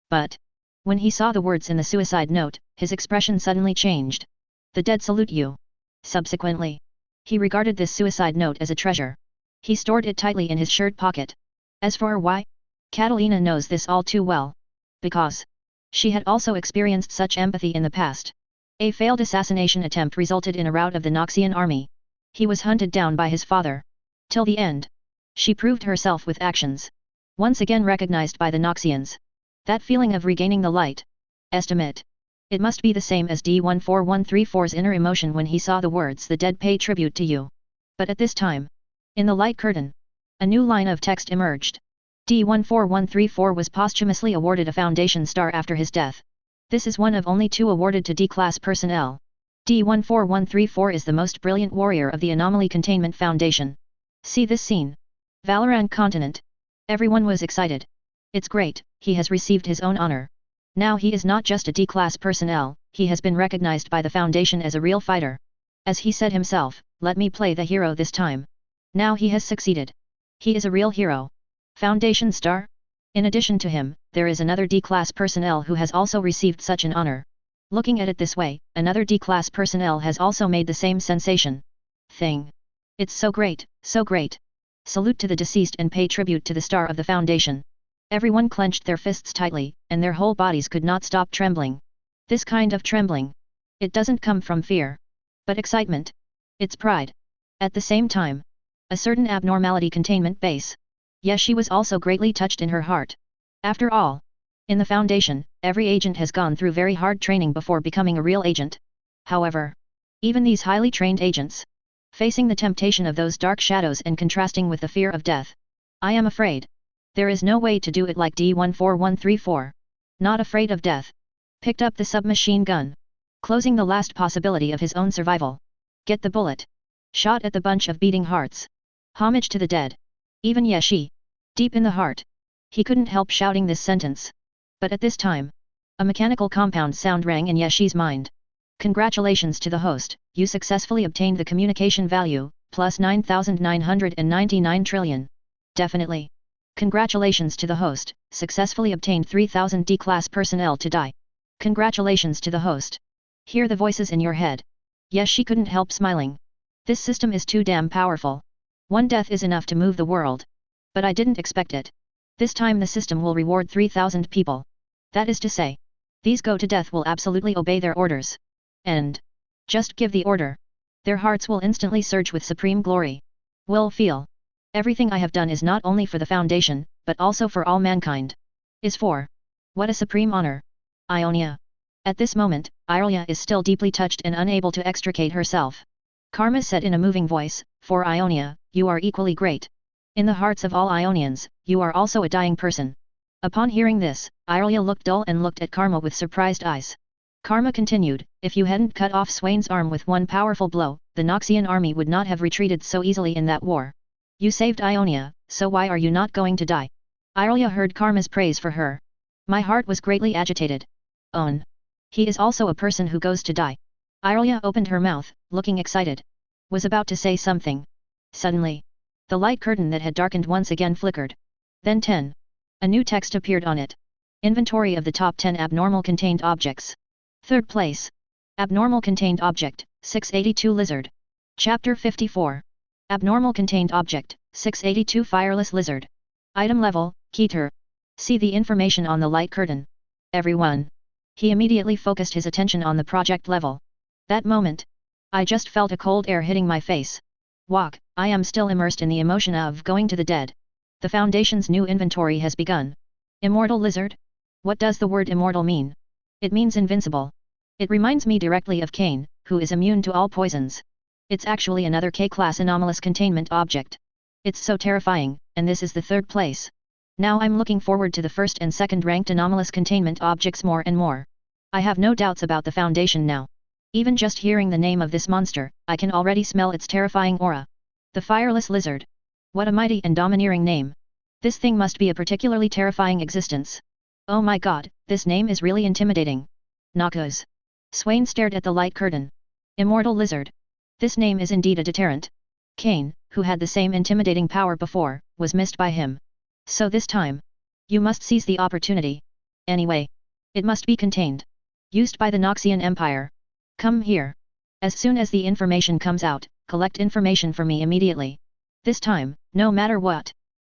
But When he saw the words in the suicide note, his expression suddenly changed. The dead salute you. Subsequently, he regarded this suicide note as a treasure. He stored it tightly in his shirt pocket. As for why? Catalina knows this all too well. Because she had also experienced such empathy in the past. A failed assassination attempt resulted in a rout of the Noxian army. He was hunted down by his father. Till the end, she proved herself with actions. Once again recognized by the Noxians. That feeling of regaining the light. Estimate. It must be the same as D14134's inner emotion when he saw the words "The dead pay tribute to you." But at this time, in the light curtain, a new line of text emerged. D14134 was posthumously awarded a Foundation Star after his death. This is one of only 2 awarded to D-Class personnel. D14134 is the most brilliant warrior of the Anomaly Containment Foundation. See this scene. Valorant Continent. Everyone was excited. It's great, he has received his own honor. Now he is not just a D-Class personnel, he has been recognized by the Foundation as a real fighter. As he said himself, let me play the hero this time. Now he has succeeded. He is a real hero. Foundation Star? In addition to him, there is another D-Class personnel who has also received such an honor. Looking at it this way, another D-Class personnel has also made the same sensation. Thing. It's so great, so great. Salute to the deceased and pay tribute to the star of the Foundation. Everyone clenched their fists tightly, and their whole bodies could not stop trembling. This kind of trembling. It doesn't come from fear. But excitement. It's pride. At the same time, a certain abnormality containment base. Yes, she was also greatly touched in her heart. After all, in the Foundation, every agent has gone through very hard training before becoming a real agent. However, even these highly trained agents, facing the temptation of those dark shadows and contrasting with the fear of death. I am afraid. There is no way to do it like D14134. Not afraid of death. Picked up the submachine gun. Closing the last possibility of his own survival. Get the bullet. Shot at the bunch of beating hearts. Homage to the dead. Even Yeshi. Deep in the heart. He couldn't help shouting this sentence. But at this time, a mechanical compound sound rang in Yeshi's mind. Congratulations to the host, you successfully obtained the communication value, plus 9,999 trillion. Definitely. Congratulations to the host, successfully obtained 3,000 D-Class personnel to die. Congratulations to the host. Hear the voices in your head. Yes, she couldn't help smiling. This system is too damn powerful. One death is enough to move the world. But I didn't expect it. This time the system will reward 3,000 people. That is to say, these go to death will absolutely obey their orders. And just give the order. Their hearts will instantly surge with supreme glory. Will feel. Everything I have done is not only for the Foundation, but also for all mankind. Is for. What a supreme honor. Ionia. At this moment, Irelia is still deeply touched and unable to extricate herself. Karma said in a moving voice, for Ionia, you are equally great. In the hearts of all Ionians, you are also a dying person. Upon hearing this, Irelia looked dull and looked at Karma with surprised eyes. Karma continued, if you hadn't cut off Swain's arm with one powerful blow, the Noxian army would not have retreated so easily in that war. You saved Ionia, so why are you not going to die? Irelia heard Karma's praise for her. My heart was greatly agitated. Own. He is also a person who goes to die. Irelia opened her mouth, looking excited. Was about to say something. Suddenly, the light curtain that had darkened once again flickered. Then 10. A new text appeared on it. Inventory of the top 10 abnormal contained objects. Third place. Abnormal contained object, 682 Lizard. Chapter 54. Abnormal contained object, 682 Fireless Lizard. Item level, Keter. See the information on the light curtain. Everyone. He immediately focused his attention on the project level. That moment, I just felt a cold air hitting my face. Walk, I am still immersed in the emotion of going to the dead. The Foundation's new inventory has begun. Immortal Lizard? What does the word immortal mean? It means invincible. It reminds me directly of Cain, who is immune to all poisons. It's actually another K-class anomalous containment object. It's so terrifying, and this is the third place. Now I'm looking forward to the first and second ranked anomalous containment objects more and more. I have no doubts about the Foundation now. Even just hearing the name of this monster, I can already smell its terrifying aura. The Fireless Lizard. What a mighty and domineering name. This thing must be a particularly terrifying existence. Oh my god, this name is really intimidating. Noxus. Swain stared at the light curtain. Immortal Lizard. This name is indeed a deterrent. Cain, who had the same intimidating power before, was missed by him. So this time, you must seize the opportunity. Anyway, It must be contained. Used by the Noxian Empire. Come here. As soon as the information comes out, collect information for me immediately. This time, no matter what.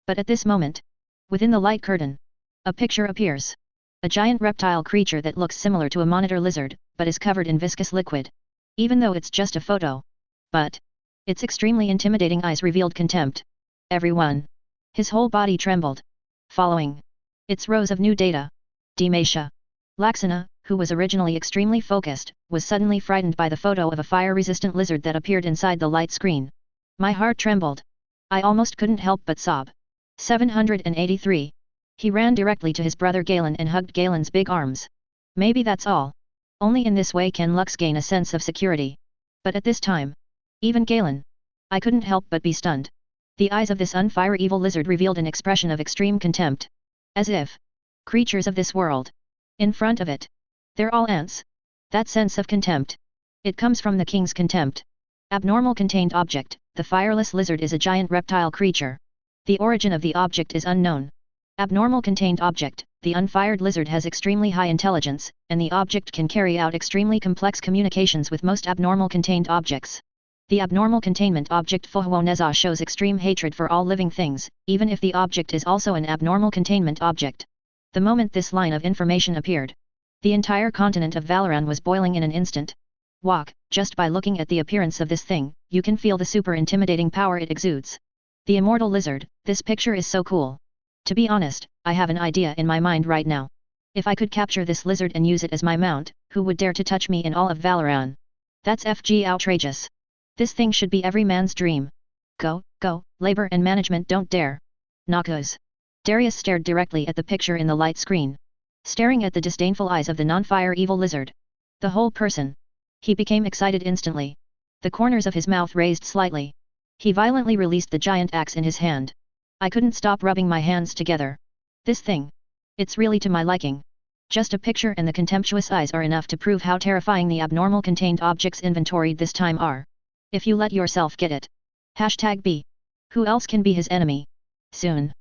But at this moment, within the light curtain, a picture appears. A giant reptile creature that looks similar to a monitor lizard, but is covered in viscous liquid. Even though it's just a photo. But its extremely intimidating eyes revealed contempt. Everyone. His whole body trembled. Following its rows of new data. Demasha. Laxana, who was originally extremely focused, was suddenly frightened by the photo of a fire-resistant lizard that appeared inside the light screen. My heart trembled. I almost couldn't help but sob. 783. He ran directly to his brother Galen and hugged Galen's big arms. Maybe that's all. Only in this way can Lux gain a sense of security. But at this time, even Galen, I couldn't help but be stunned. The eyes of this unfire evil lizard revealed an expression of extreme contempt. As if creatures of this world. In front of it. They're all ants. That sense of contempt. It comes from the king's contempt. Abnormal contained object, the fireless lizard is a giant reptile creature. The origin of the object is unknown. Abnormal contained object, the unfired lizard has extremely high intelligence, and the object can carry out extremely complex communications with most abnormal contained objects. The abnormal containment object Fohuoneza shows extreme hatred for all living things, even if the object is also an abnormal containment object. The moment this line of information appeared, the entire continent of Valoran was boiling in an instant. Just by looking at the appearance of this thing, you can feel the super intimidating power it exudes. The Immortal Lizard, this picture is so cool. To be honest, I have an idea in my mind right now. If I could capture this lizard and use it as my mount, who would dare to touch me in all of Valoran? That's FG outrageous. This thing should be every man's dream. Go, labor and management don't dare. Noxus. Darius stared directly at the picture in the light screen. Staring at the disdainful eyes of the non-fire evil lizard. The whole person. He became excited instantly. The corners of his mouth raised slightly. He violently released the giant axe in his hand. I couldn't stop rubbing my hands together. This thing. It's really to my liking. Just a picture and the contemptuous eyes are enough to prove how terrifying the abnormal contained objects inventoried this time are. If you let yourself get it. #B. Who else can be his enemy? Soon.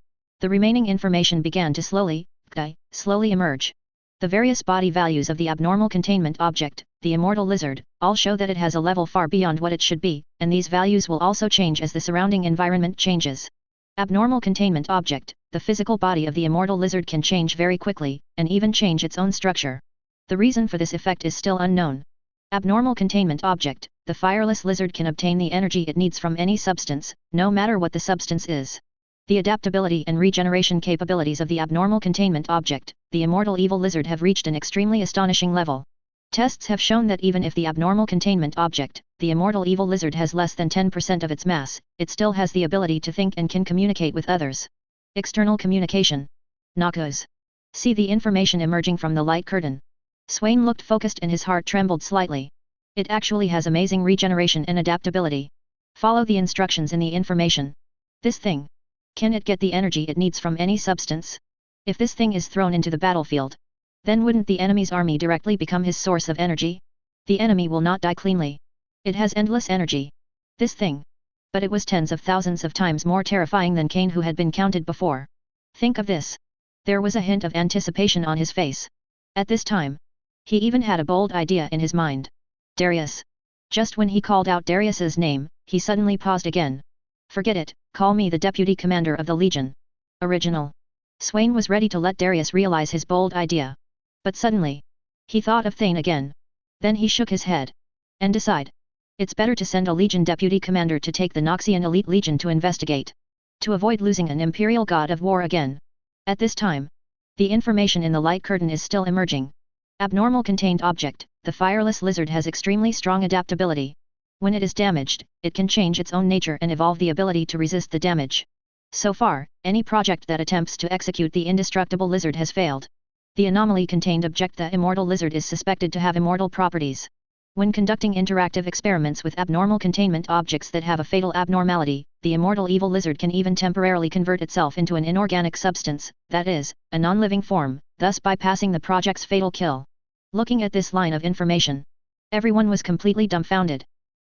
The remaining information began to slowly emerge. The various body values of the abnormal containment object, the Immortal Lizard, all show that it has a level far beyond what it should be, and these values will also change as the surrounding environment changes. Abnormal containment object, the physical body of the Immortal Lizard can change very quickly, and even change its own structure. The reason for this effect is still unknown. Abnormal containment object, the fireless lizard can obtain the energy it needs from any substance, no matter what the substance is. The adaptability and regeneration capabilities of the abnormal containment object, the Immortal Evil Lizard have reached an extremely astonishing level. Tests have shown that even if the abnormal containment object, the Immortal Evil Lizard has less than 10% of its mass, it still has the ability to think and can communicate with others. External communication. Noxus. See the information emerging from the light curtain. Swain looked focused and his heart trembled slightly. It actually has amazing regeneration and adaptability. Follow the instructions in the information. This thing. Can it get the energy it needs from any substance? If this thing is thrown into the battlefield, then wouldn't the enemy's army directly become his source of energy? The enemy will not die cleanly. It has endless energy. This thing. But it was tens of thousands of times more terrifying than Cain, who had been counted before. Think of this. There was a hint of anticipation on his face. At this time, he even had a bold idea in his mind. Darius. Just when he called out Darius's name, he suddenly paused again. Forget it, call me the deputy commander of the Legion. Original. Swain was ready to let Darius realize his bold idea. But suddenly, he thought of Thane again. Then he shook his head. And decided. It's better to send a Legion deputy commander to take the Noxian elite Legion to investigate. To avoid losing an Imperial God of War again. At this time, the information in the light curtain is still emerging. Abnormal contained object, the fireless lizard has extremely strong adaptability. When it is damaged, it can change its own nature and evolve the ability to resist the damage. So far, any project that attempts to execute the indestructible lizard has failed. The anomaly contained object, the Immortal Lizard, is suspected to have immortal properties. When conducting interactive experiments with abnormal containment objects that have a fatal abnormality, the Immortal Evil Lizard can even temporarily convert itself into an inorganic substance, that is, a non-living form, thus bypassing the project's fatal kill. Looking at this line of information, everyone was completely dumbfounded.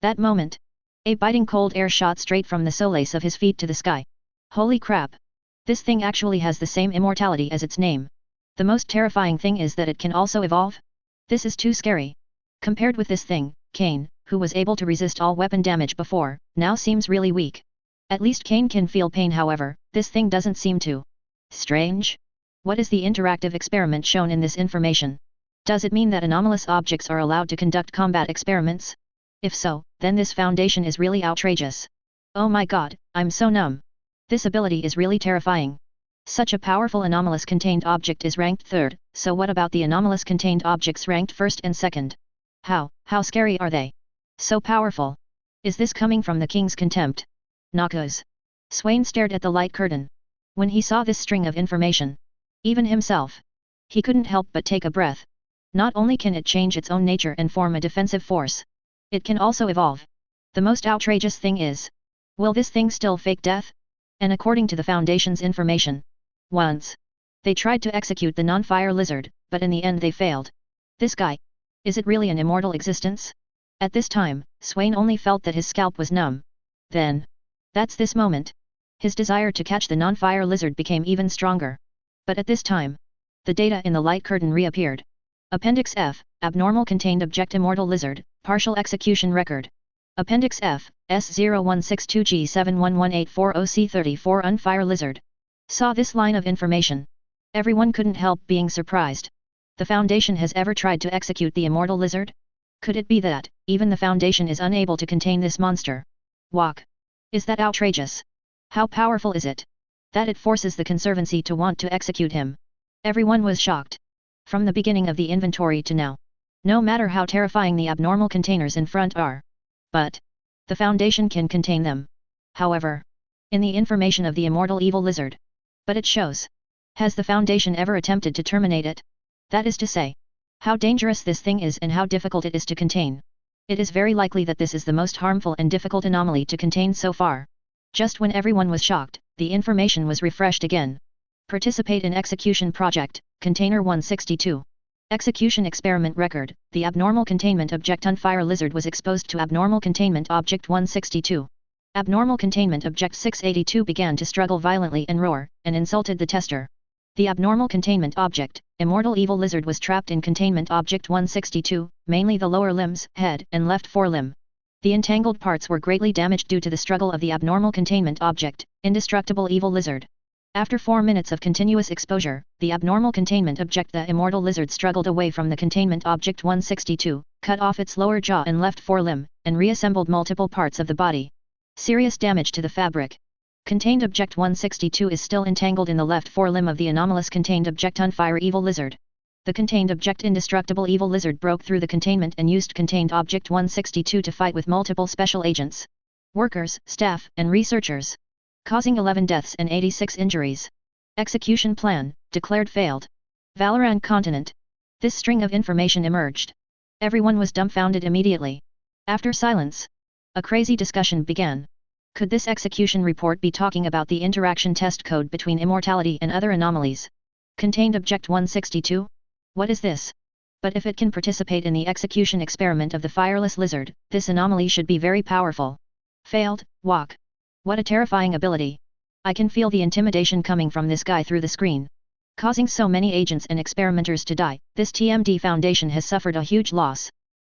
That moment, a biting cold air shot straight from the solace of his feet to the sky. Holy crap! This thing actually has the same immortality as its name. The most terrifying thing is that it can also evolve? This is too scary. Compared with this thing, Cain, who was able to resist all weapon damage before, now seems really weak. At least Cain can feel pain, however, this thing doesn't seem to. Strange? What is the interactive experiment shown in this information? Does it mean that anomalous objects are allowed to conduct combat experiments? If so, then this foundation is really outrageous. Oh my god, I'm so numb. This ability is really terrifying. Such a powerful anomalous contained object is ranked 3rd, so what about the anomalous contained objects ranked 1st and 2nd? How scary are they? So powerful. Is this coming from the king's contempt? Noxus. Swain stared at the light curtain. When he saw this string of information, even himself, he couldn't help but take a breath. Not only can it change its own nature and form a defensive force, it can also evolve. The most outrageous thing is, will this thing still fake death? And according to the Foundation's information, once they tried to execute the non-fire lizard, but in the end they failed. This guy, is it really an immortal existence? At this time, Swain only felt that his scalp was numb. Then, that's this moment. His desire to catch the non-fire lizard became even stronger. But at this time, the data in the light curtain reappeared. Appendix F, Abnormal Contained Object Immortal Lizard, Partial Execution Record. Appendix F, S0162G711840C34 Unfire Lizard. Saw this line of information. Everyone couldn't help being surprised. The Foundation has ever tried to execute the Immortal Lizard? Could it be that, even the Foundation is unable to contain this monster? Walk. Is that outrageous? How powerful is it? That it forces the Conservancy to want to execute him. Everyone was shocked. From the beginning of the inventory to now. No matter how terrifying the abnormal containers in front are. But, the Foundation can contain them. However, in the information of the Immortal Evil Lizard. But it shows. Has the Foundation ever attempted to terminate it? That is to say, how dangerous this thing is and how difficult it is to contain. It is very likely that this is the most harmful and difficult anomaly to contain so far. Just when everyone was shocked, the information was refreshed again. Participate in Execution Project, Container 162. Execution Experiment Record, the Abnormal Containment Object Unfire Lizard was exposed to Abnormal Containment Object 162. Abnormal Containment Object 682 began to struggle violently and roar, and insulted the tester. The Abnormal Containment Object, Immortal Evil Lizard was trapped in Containment Object 162, mainly the lower limbs, head, and left forelimb. The entangled parts were greatly damaged due to the struggle of the Abnormal Containment Object, Indestructible Evil Lizard. After 4 minutes of continuous exposure, the Abnormal Containment Object the Immortal Lizard struggled away from the Containment Object 162, cut off its lower jaw and left forelimb, and reassembled multiple parts of the body. Serious damage to the fabric. Contained Object 162 is still entangled in the left forelimb of the anomalous Contained Object Unfire Evil Lizard. The Contained Object Indestructible Evil Lizard broke through the containment and used Contained Object 162 to fight with multiple special agents, workers, staff, and researchers, causing 11 deaths and 86 injuries. Execution plan, declared failed. Valorant Continent. This string of information emerged. Everyone was dumbfounded immediately. After silence, a crazy discussion began. Could this execution report be talking about the interaction test code between immortality and other anomalies? Contained Object 162? What is this? But if it can participate in the execution experiment of the fireless lizard, this anomaly should be very powerful. Failed, walk. What a terrifying ability. I can feel the intimidation coming from this guy through the screen. Causing so many agents and experimenters to die, this TMD Foundation has suffered a huge loss.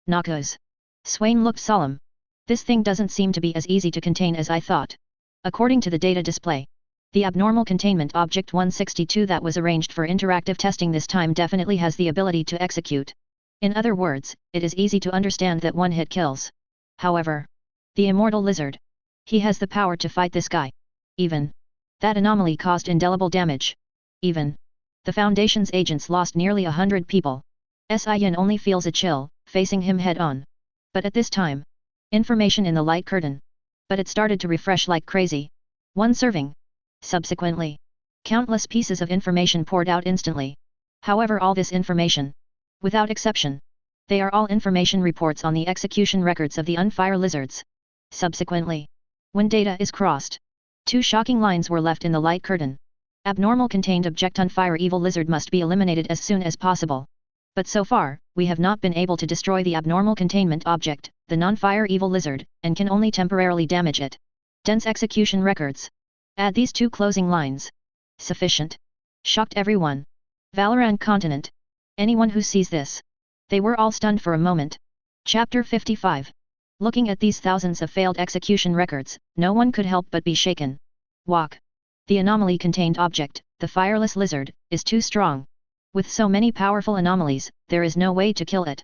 Noxus. Swain looked solemn. This thing doesn't seem to be as easy to contain as I thought. According to the data display, the Abnormal Containment Object 162 that was arranged for interactive testing this time definitely has the ability to execute. In other words, it is easy to understand that one hit kills. However, the Immortal Lizard. He has the power to fight this guy. Even that anomaly caused indelible damage. Even the Foundation's agents lost nearly 100 people. Yin only feels a chill, facing him head-on. But at this time, information in the light curtain. But it started to refresh like crazy. One serving. Subsequently, countless pieces of information poured out instantly. However, all this information, without exception, they are all information reports on the execution records of the Unfire Lizards. Subsequently, when data is crossed, 2 shocking lines were left in the light curtain. Abnormal Contained Object Unfire Evil Lizard must be eliminated as soon as possible. But so far, we have not been able to destroy the Abnormal Containment Object, the non-fire Evil Lizard, and can only temporarily damage it. Dense execution records. Add these 2 closing lines. Sufficient. Shocked everyone. Valoran continent. Anyone who sees this. They were all stunned for a moment. Chapter 55. Looking at these thousands of failed execution records, no one could help but be shaken. Walk. The anomaly-contained object, the fireless lizard, is too strong. With so many powerful anomalies, there is no way to kill it.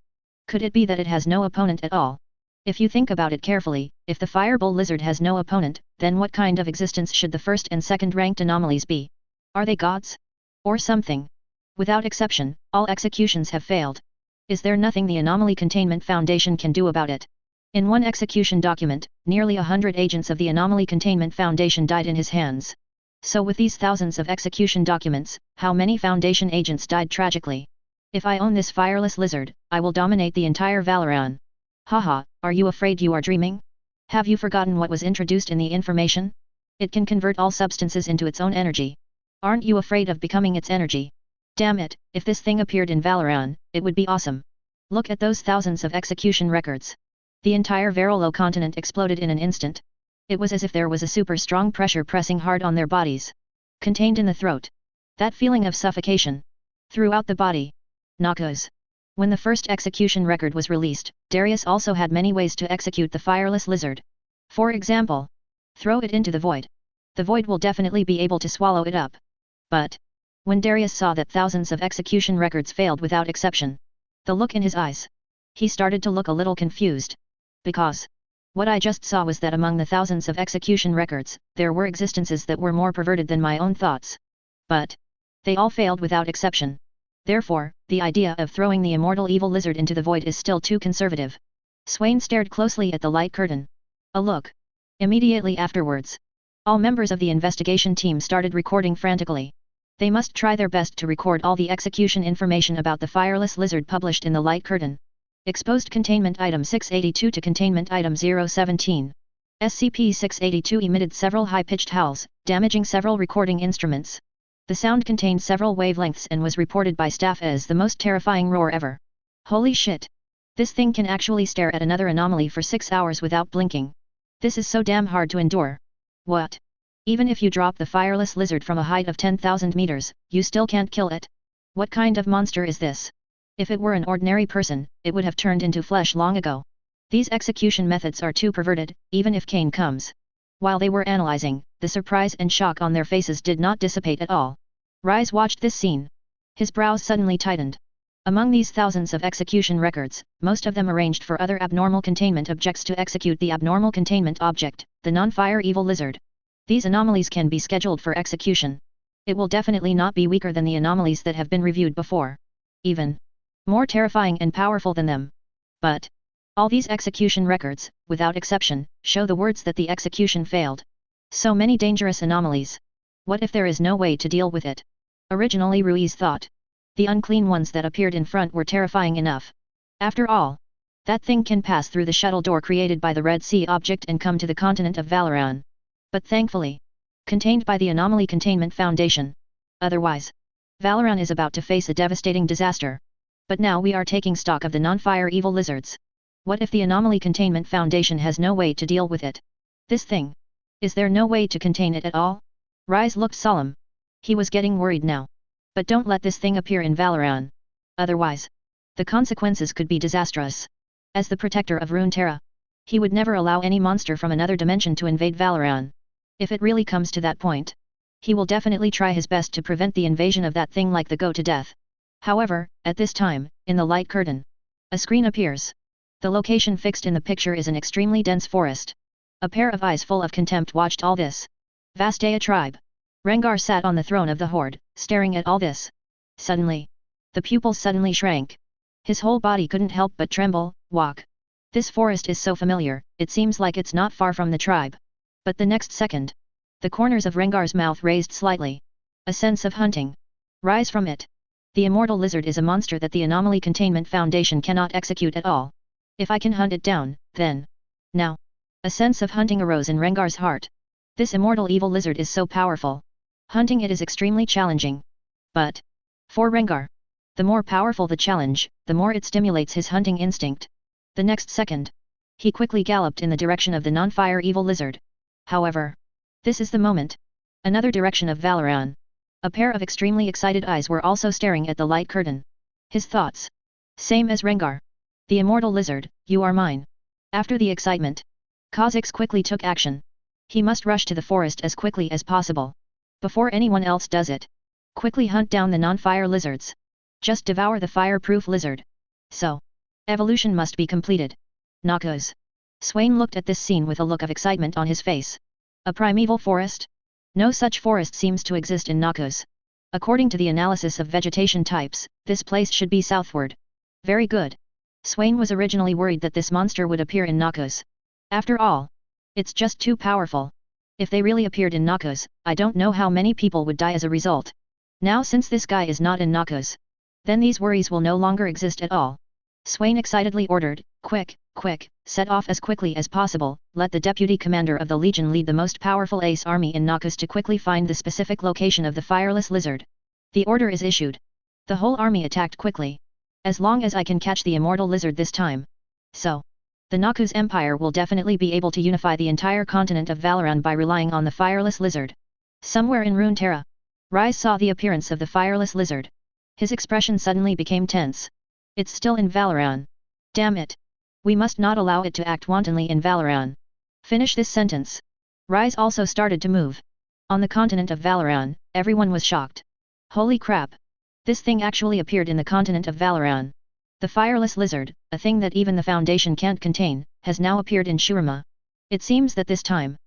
Could it be that it has no opponent at all? If you think about it carefully, if the fireball lizard has no opponent, then what kind of existence should the first and second ranked anomalies be? Are they gods? Or something? Without exception, all executions have failed. Is there nothing the Anomaly Containment Foundation can do about it? In one execution document, nearly 100 agents of the Anomaly Containment Foundation died in his hands. So with these thousands of execution documents, how many Foundation agents died tragically? If I own this fireless lizard, I will dominate the entire Valoran. Haha, are you afraid you are dreaming? Have you forgotten what was introduced in the information? It can convert all substances into its own energy. Aren't you afraid of becoming its energy? Damn it, if this thing appeared in Valoran, it would be awesome. Look at those thousands of execution records. The entire Varolo continent exploded in an instant. It was as if there was a super strong pressure pressing hard on their bodies. Contained in the throat. That feeling of suffocation. Throughout the body. Noxus. When the first execution record was released, Darius also had many ways to execute the fireless lizard. For example, throw it into the void. The void will definitely be able to swallow it up. But when Darius saw that thousands of execution records failed without exception, the look in his eyes, he started to look a little confused. Because what I just saw was that among the thousands of execution records, there were existences that were more perverted than my own thoughts. But they all failed without exception. Therefore, the idea of throwing the immortal evil lizard into the void is still too conservative. Swain stared closely at the light curtain. A look. Immediately afterwards, all members of the investigation team started recording frantically. They must try their best to record all the execution information about the fireless lizard published in the light curtain. Exposed Containment Item 682 to Containment Item 017. SCP-682 emitted several high-pitched howls, damaging several recording instruments. The sound contained several wavelengths and was reported by staff as the most terrifying roar ever. Holy shit! This thing can actually stare at another anomaly for 6 hours without blinking. This is so damn hard to endure. What? Even if you drop the fireless lizard from a height of 10,000 meters, you still can't kill it? What kind of monster is this? If it were an ordinary person, it would have turned into flesh long ago. These execution methods are too perverted, even if Cain comes. While they were analyzing, the surprise and shock on their faces did not dissipate at all. Rise watched this scene. His brows suddenly tightened. Among these thousands of execution records, most of them arranged for other abnormal containment objects to execute the abnormal containment object, the non-fire evil lizard. These anomalies can be scheduled for execution. It will definitely not be weaker than the anomalies that have been reviewed before. Even more terrifying and powerful than them. But all these execution records, without exception, show the words that the execution failed. So many dangerous anomalies. What if there is no way to deal with it? Originally Ruiz thought. The unclean ones that appeared in front were terrifying enough. After all, that thing can pass through the shuttle door created by the Red Sea object and come to the continent of Valoran. But thankfully, contained by the Anomaly Containment Foundation. Otherwise, Valoran is about to face a devastating disaster. But now we are taking stock of the non-fire evil lizards. What if the Anomaly Containment Foundation has no way to deal with it? This thing. Is there no way to contain it at all? Rise looked solemn. He was getting worried now. But don't let this thing appear in Valoran. Otherwise, the consequences could be disastrous. As the protector of Runeterra, he would never allow any monster from another dimension to invade Valoran. If it really comes to that point, he will definitely try his best to prevent the invasion of that thing like the go to death. However, at this time, in the light curtain, a screen appears. The location fixed in the picture is an extremely dense forest. A pair of eyes full of contempt watched all this. Vastaya tribe. Rengar sat on the throne of the horde, staring at all this. Suddenly, the pupils suddenly shrank. His whole body couldn't help but tremble. Walk. This forest is so familiar, it seems like it's not far from the tribe. But the next second, the corners of Rengar's mouth raised slightly. A sense of hunting. Rise from it. The immortal lizard is a monster that the Anomaly Containment Foundation cannot execute at all. If I can hunt it down, then. Now. A sense of hunting arose in Rengar's heart. This immortal evil lizard is so powerful. Hunting it is extremely challenging. But for Rengar, the more powerful the challenge, the more it stimulates his hunting instinct. The next second, he quickly galloped in the direction of the non-fire evil lizard. However, this is the moment. Another direction of Valoran. A pair of extremely excited eyes were also staring at the light curtain. His thoughts. Same as Rengar. The Immortal Lizard, you are mine. After the excitement, Kha'Zix quickly took action. He must rush to the forest as quickly as possible. Before anyone else does it. Quickly hunt down the non-fire lizards. Just devour the fireproof lizard. So. Evolution must be completed. Noxus. Swain looked at this scene with a look of excitement on his face. A primeval forest? No such forest seems to exist in Noxus. According to the analysis of vegetation types, this place should be southward. Very good. Swain was originally worried that this monster would appear in Noxus. After all, it's just too powerful. If they really appeared in Noxus, I don't know how many people would die as a result. Now since this guy is not in Noxus, then these worries will no longer exist at all. Swain excitedly ordered, quick, set off as quickly as possible, let the deputy commander of the Legion lead the most powerful ace army in Noxus to quickly find the specific location of the fireless lizard. The order is issued. The whole army attacked quickly. As long as I can catch the Immortal Lizard this time. So. The Noxus Empire will definitely be able to unify the entire continent of Valoran by relying on the fireless lizard. Somewhere in Runeterra, Rise saw the appearance of the fireless lizard. His expression suddenly became tense. It's still in Valoran. Damn it. We must not allow it to act wantonly in Valoran. Finish this sentence. Rise also started to move. On the continent of Valoran, everyone was shocked. Holy crap. This thing actually appeared in the continent of Valoran. The fireless lizard, a thing that even the Foundation can't contain, has now appeared in Shurima. It seems that this time,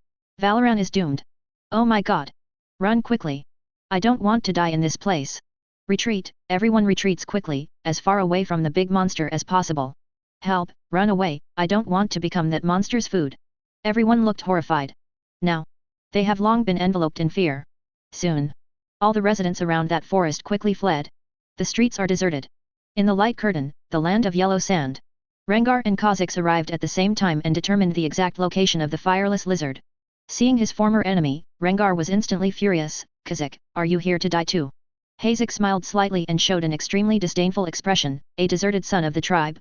Valoran is doomed. Oh my god. Run quickly. I don't want to die in this place. Retreat, everyone retreats quickly, as far away from the big monster as possible. Help, run away, I don't want to become that monster's food. Everyone looked horrified. Now. They have long been enveloped in fear. Soon. All the residents around that forest quickly fled. The streets are deserted. In the light curtain, the land of yellow sand. Rengar and Kha'Zix arrived at the same time and determined the exact location of the fireless lizard. Seeing his former enemy, Rengar was instantly furious. Kha'Zix, are you here to die too? Kha'Zix smiled slightly and showed an extremely disdainful expression, a deserted son of the tribe,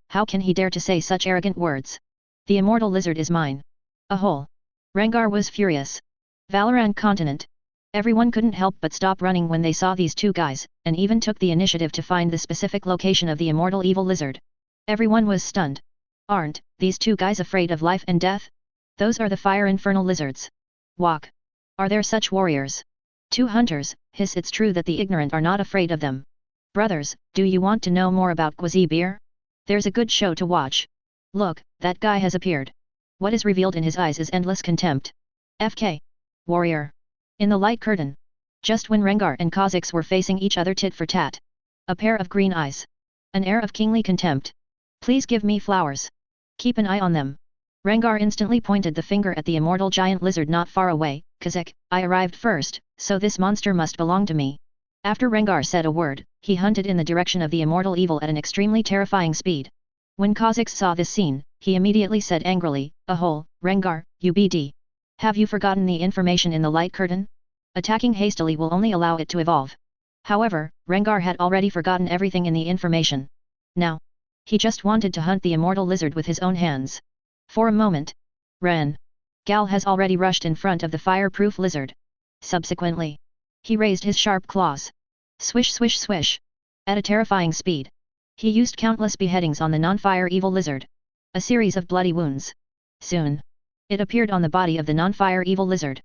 how can he dare to say such arrogant words? The Immortal Lizard is mine. A whole. Rengar was furious. Valoran continent. Everyone couldn't help but stop running when they saw these two guys, and even took the initiative to find the specific location of the Immortal Evil Lizard. Everyone was stunned. Aren't these two guys afraid of life and death? Those are the fire infernal lizards. Walk. Are there such warriors? Two hunters, hiss, it's true that the ignorant are not afraid of them. Brothers, do you want to know more about Quasi-Beer? There's a good show to watch. Look, that guy has appeared. What is revealed in his eyes is endless contempt. FK. Warrior. In the light curtain. Just when Rengar and Kha'Zix were facing each other tit for tat. A pair of green eyes. An air of kingly contempt. Please give me flowers. Keep an eye on them. Rengar instantly pointed the finger at the immortal giant lizard not far away. Kha'Zix, I arrived first, so this monster must belong to me. After Rengar said a word, he hunted in the direction of the immortal evil at an extremely terrifying speed. When Kha'Zix saw this scene, he immediately said angrily, "Ahole, Rengar, you BD. Have you forgotten the information in the light curtain? Attacking hastily will only allow it to evolve." However, Rengar had already forgotten everything in the information. Now, he just wanted to hunt the immortal lizard with his own hands. For a moment, Gal has already rushed in front of the fireproof lizard. Subsequently, he raised his sharp claws. Swish swish swish. At a terrifying speed. He used countless beheadings on the non-fire evil lizard. A series of bloody wounds. Soon. It appeared on the body of the non-fire evil lizard.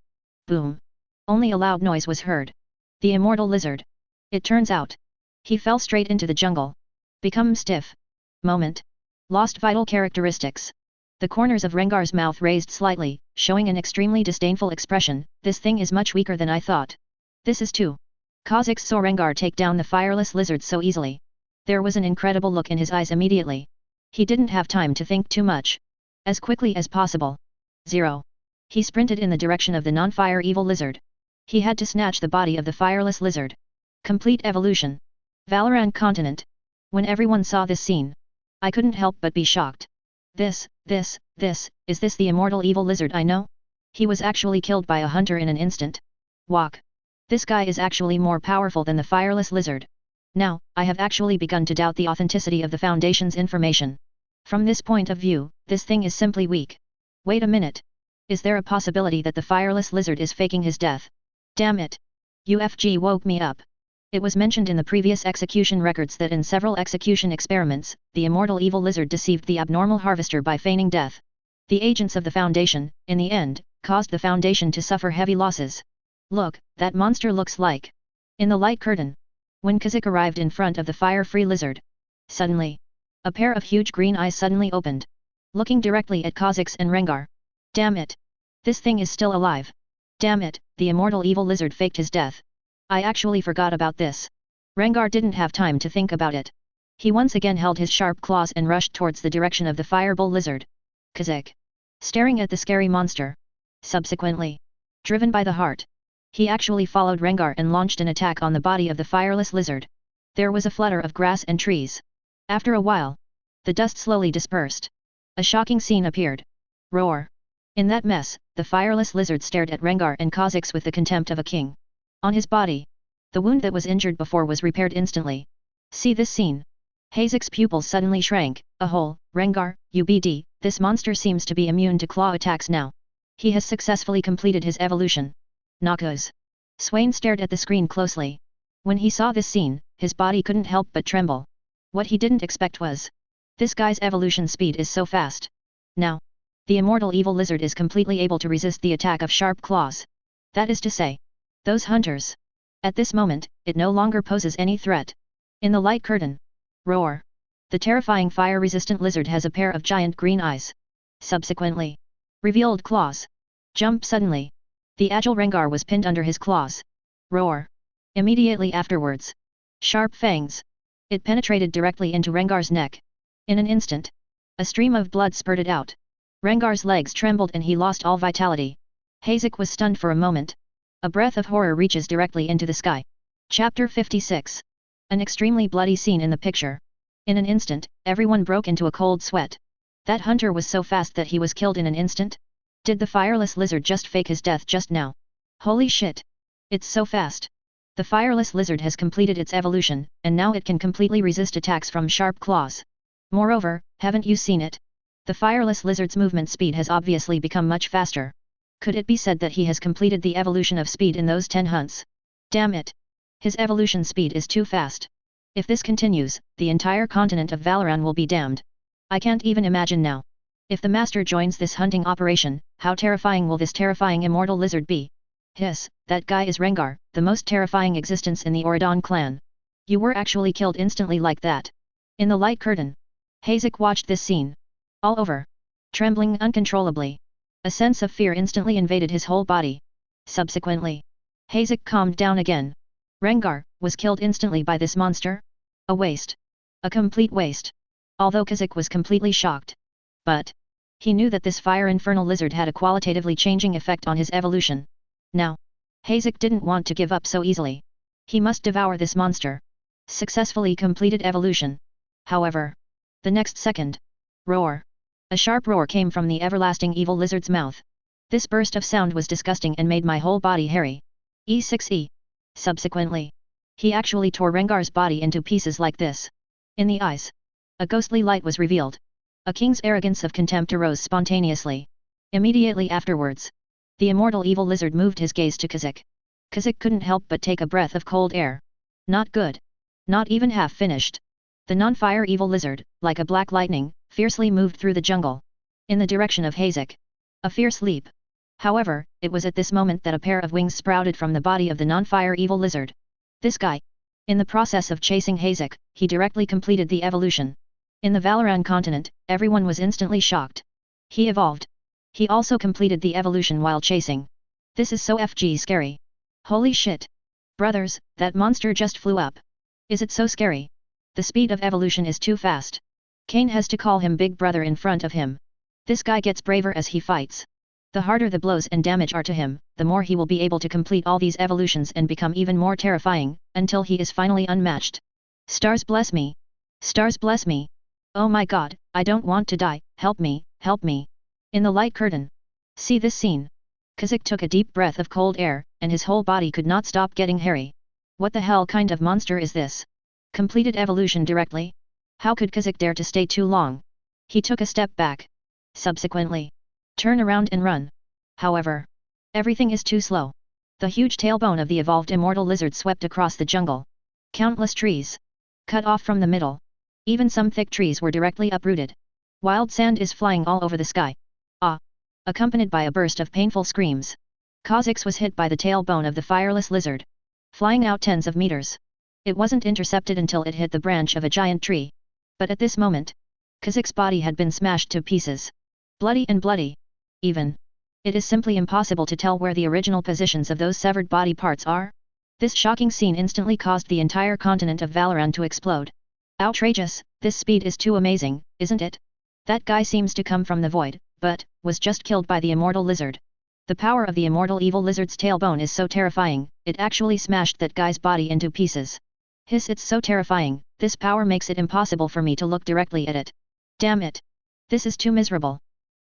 Boom. Only a loud noise was heard. The immortal lizard. It turns out. He fell straight into the jungle. Become stiff. Moment. Lost vital characteristics. The corners of Rengar's mouth raised slightly, showing an extremely disdainful expression. This thing is much weaker than I thought. This is too. Kha'Zix saw Rengar take down the fireless lizard so easily. There was an incredible look in his eyes immediately. He didn't have time to think too much. As quickly as possible. 0. He sprinted in the direction of the non-fire evil lizard. He had to snatch the body of the fireless lizard. Complete evolution. Valoran continent. When everyone saw this scene, I couldn't help but be shocked. Is this the immortal evil lizard I know? He was actually killed by a hunter in an instant. Walk. This guy is actually more powerful than the fireless lizard. Now, I have actually begun to doubt the authenticity of the Foundation's information. From this point of view, this thing is simply weak. Wait a minute. Is there a possibility that the fireless lizard is faking his death? Damn it. UFG woke me up. It was mentioned in the previous execution records that in several execution experiments, the immortal evil lizard deceived the abnormal harvester by feigning death. The agents of the Foundation, in the end, caused the Foundation to suffer heavy losses. Look, that monster looks like. In the light curtain. When Kazik arrived in front of the fire-free lizard. Suddenly. A pair of huge green eyes suddenly opened. Looking directly at Kha'Zix and Rengar. Damn it! This thing is still alive. Damn it, the immortal evil lizard faked his death. I actually forgot about this. Rengar didn't have time to think about it. He once again held his sharp claws and rushed towards the direction of the fireball lizard. Kha'Zix. Staring at the scary monster. Subsequently. Driven by the heart. He actually followed Rengar and launched an attack on the body of the fireless lizard. There was a flutter of grass and trees. After a while. The dust slowly dispersed. A shocking scene appeared. Roar. In that mess, the fireless lizard stared at Rengar and Kha'Zix with the contempt of a king. On his body. The wound that was injured before was repaired instantly. See this scene. Kha'Zix's pupils suddenly shrank. Rengar, UBD, this monster seems to be immune to claw attacks now. He has successfully completed his evolution. Noxus. Swain stared at the screen closely. When he saw this scene, his body couldn't help but tremble. What he didn't expect was. This guy's evolution speed is so fast. Now. The immortal evil lizard is completely able to resist the attack of sharp claws. That is to say. Those hunters. At this moment, it no longer poses any threat. In the light curtain. Roar. The terrifying fire-resistant lizard has a pair of giant green eyes. Subsequently. Revealed claws. Jump suddenly. The agile Rengar was pinned under his claws. Roar. Immediately afterwards. Sharp fangs. It penetrated directly into Rengar's neck. In an instant. A stream of blood spurted out. Rengar's legs trembled and he lost all vitality. Kha'Zix was stunned for a moment. A breath of horror reaches directly into the sky. Chapter 56. An extremely bloody scene in the picture. In an instant, everyone broke into a cold sweat. That hunter was so fast that he was killed in an instant? Did the fireless lizard just fake his death just now? Holy shit! It's so fast. The fireless lizard has completed its evolution, and now it can completely resist attacks from sharp claws. Moreover, haven't you seen it? The fireless lizard's movement speed has obviously become much faster. Could it be said that he has completed the evolution of speed in those 10 hunts? Damn it! His evolution speed is too fast. If this continues, the entire continent of Valoran will be damned. I can't even imagine now. If the master joins this hunting operation, how terrifying will this terrifying immortal lizard be? Hiss, that guy is Rengar, the most terrifying existence in the Auradon clan. You were actually killed instantly like that. In the light curtain. Kha'Zix watched this scene. All over. Trembling uncontrollably. A sense of fear instantly invaded his whole body. Subsequently. Kha'Zix calmed down again. Rengar was killed instantly by this monster? A waste. A complete waste. Although Kha'Zix was completely shocked. But. He knew that this fire infernal lizard had a qualitatively changing effect on his evolution. Now. Kha'Zix didn't want to give up so easily. He must devour this monster. Successfully completed evolution. However. The next second. Roar. A sharp roar came from the everlasting evil lizard's mouth. This burst of sound was disgusting and made my whole body hairy. E6E. Subsequently. He actually tore Rengar's body into pieces like this. In the eyes. A ghostly light was revealed. A king's arrogance of contempt arose spontaneously. Immediately afterwards. The immortal evil lizard moved his gaze to Kha'Zix. Kha'Zix couldn't help but take a breath of cold air. Not good. Not even half finished. The non-fire evil lizard, like a black lightning, fiercely moved through the jungle. In the direction of Kha'Zix. A fierce leap. However, it was at this moment that a pair of wings sprouted from the body of the non-fire evil lizard. This guy. In the process of chasing Kha'Zix, he directly completed the evolution. In the Valoran continent, everyone was instantly shocked. He evolved. He also completed the evolution while chasing. This is so FG scary. Holy shit. Brothers, that monster just flew up. Is it so scary? The speed of evolution is too fast. Cain has to call him big brother in front of him. This guy gets braver as he fights. The harder the blows and damage are to him, the more he will be able to complete all these evolutions and become even more terrifying, until he is finally unmatched. Stars bless me. Stars bless me. Oh my god, I don't want to die, help me, help me. In the light curtain. See this scene. Kha'Zix took a deep breath of cold air, and his whole body could not stop getting hairy. What the hell kind of monster is this? Completed evolution directly? How could Kha'Zix dare to stay too long? He took a step back. Subsequently. Turn around and run. However. Everything is too slow. The huge tailbone of the evolved immortal lizard swept across the jungle. Countless trees. Cut off from the middle. Even some thick trees were directly uprooted. Wild sand is flying all over the sky. Ah! Accompanied by a burst of painful screams. Kha'Zix was hit by the tailbone of the fireless lizard. Flying out tens of meters. It wasn't intercepted until it hit the branch of a giant tree. But at this moment, Kha'Zix's body had been smashed to pieces. Bloody and bloody. Even. It is simply impossible to tell where the original positions of those severed body parts are. This shocking scene instantly caused the entire continent of Valoran to explode. Outrageous, this speed is too amazing, isn't it? That guy seems to come from the void, but was just killed by the immortal lizard. The power of the immortal evil lizard's tailbone is so terrifying, it actually smashed that guy's body into pieces. Hiss, it's so terrifying, this power makes it impossible for me to look directly at it. Damn it! This is too miserable.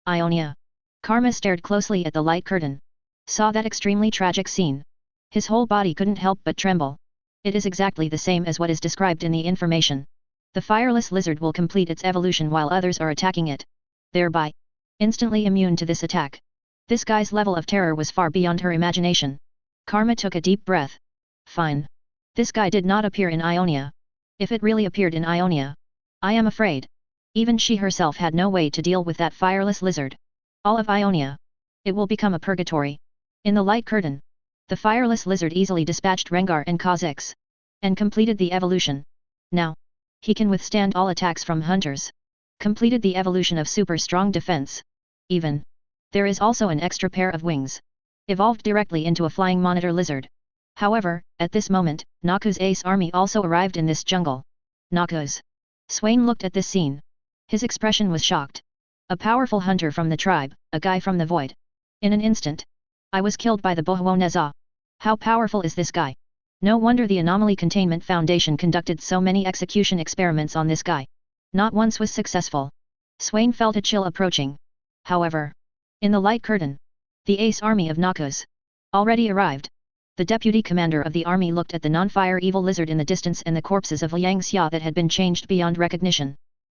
Ionia. Karma stared closely at the light curtain. Saw that extremely tragic scene. His whole body couldn't help but tremble. It is exactly the same as what is described in the information. The fireless lizard will complete its evolution while others are attacking it. Thereby, instantly immune to this attack. This guy's level of terror was far beyond her imagination. Karma took a deep breath. Fine. This guy did not appear in Ionia. If it really appeared in Ionia, I am afraid. Even she herself had no way to deal with that fireless lizard. All of Ionia. It will become a purgatory. In the light curtain, the fireless lizard easily dispatched Rengar and Kha'Zix. And completed the evolution. Now, he can withstand all attacks from hunters. Completed the evolution of super strong defense. Even. There is also an extra pair of wings. Evolved directly into a flying monitor lizard. However, at this moment, Naku's ace army also arrived in this jungle. Naku's. Swain looked at this scene. His expression was shocked. A powerful hunter from the tribe, a guy from the void. In an instant. I was killed by the Bohwoneza. How powerful is this guy? No wonder the Anomaly Containment Foundation conducted so many execution experiments on this guy. Not once was successful. Swain felt a chill approaching. However, in the light curtain, the ace army of Nakus already arrived. The deputy commander of the army looked at the non-fire evil lizard in the distance and the corpses of Liang Xia that had been changed beyond recognition.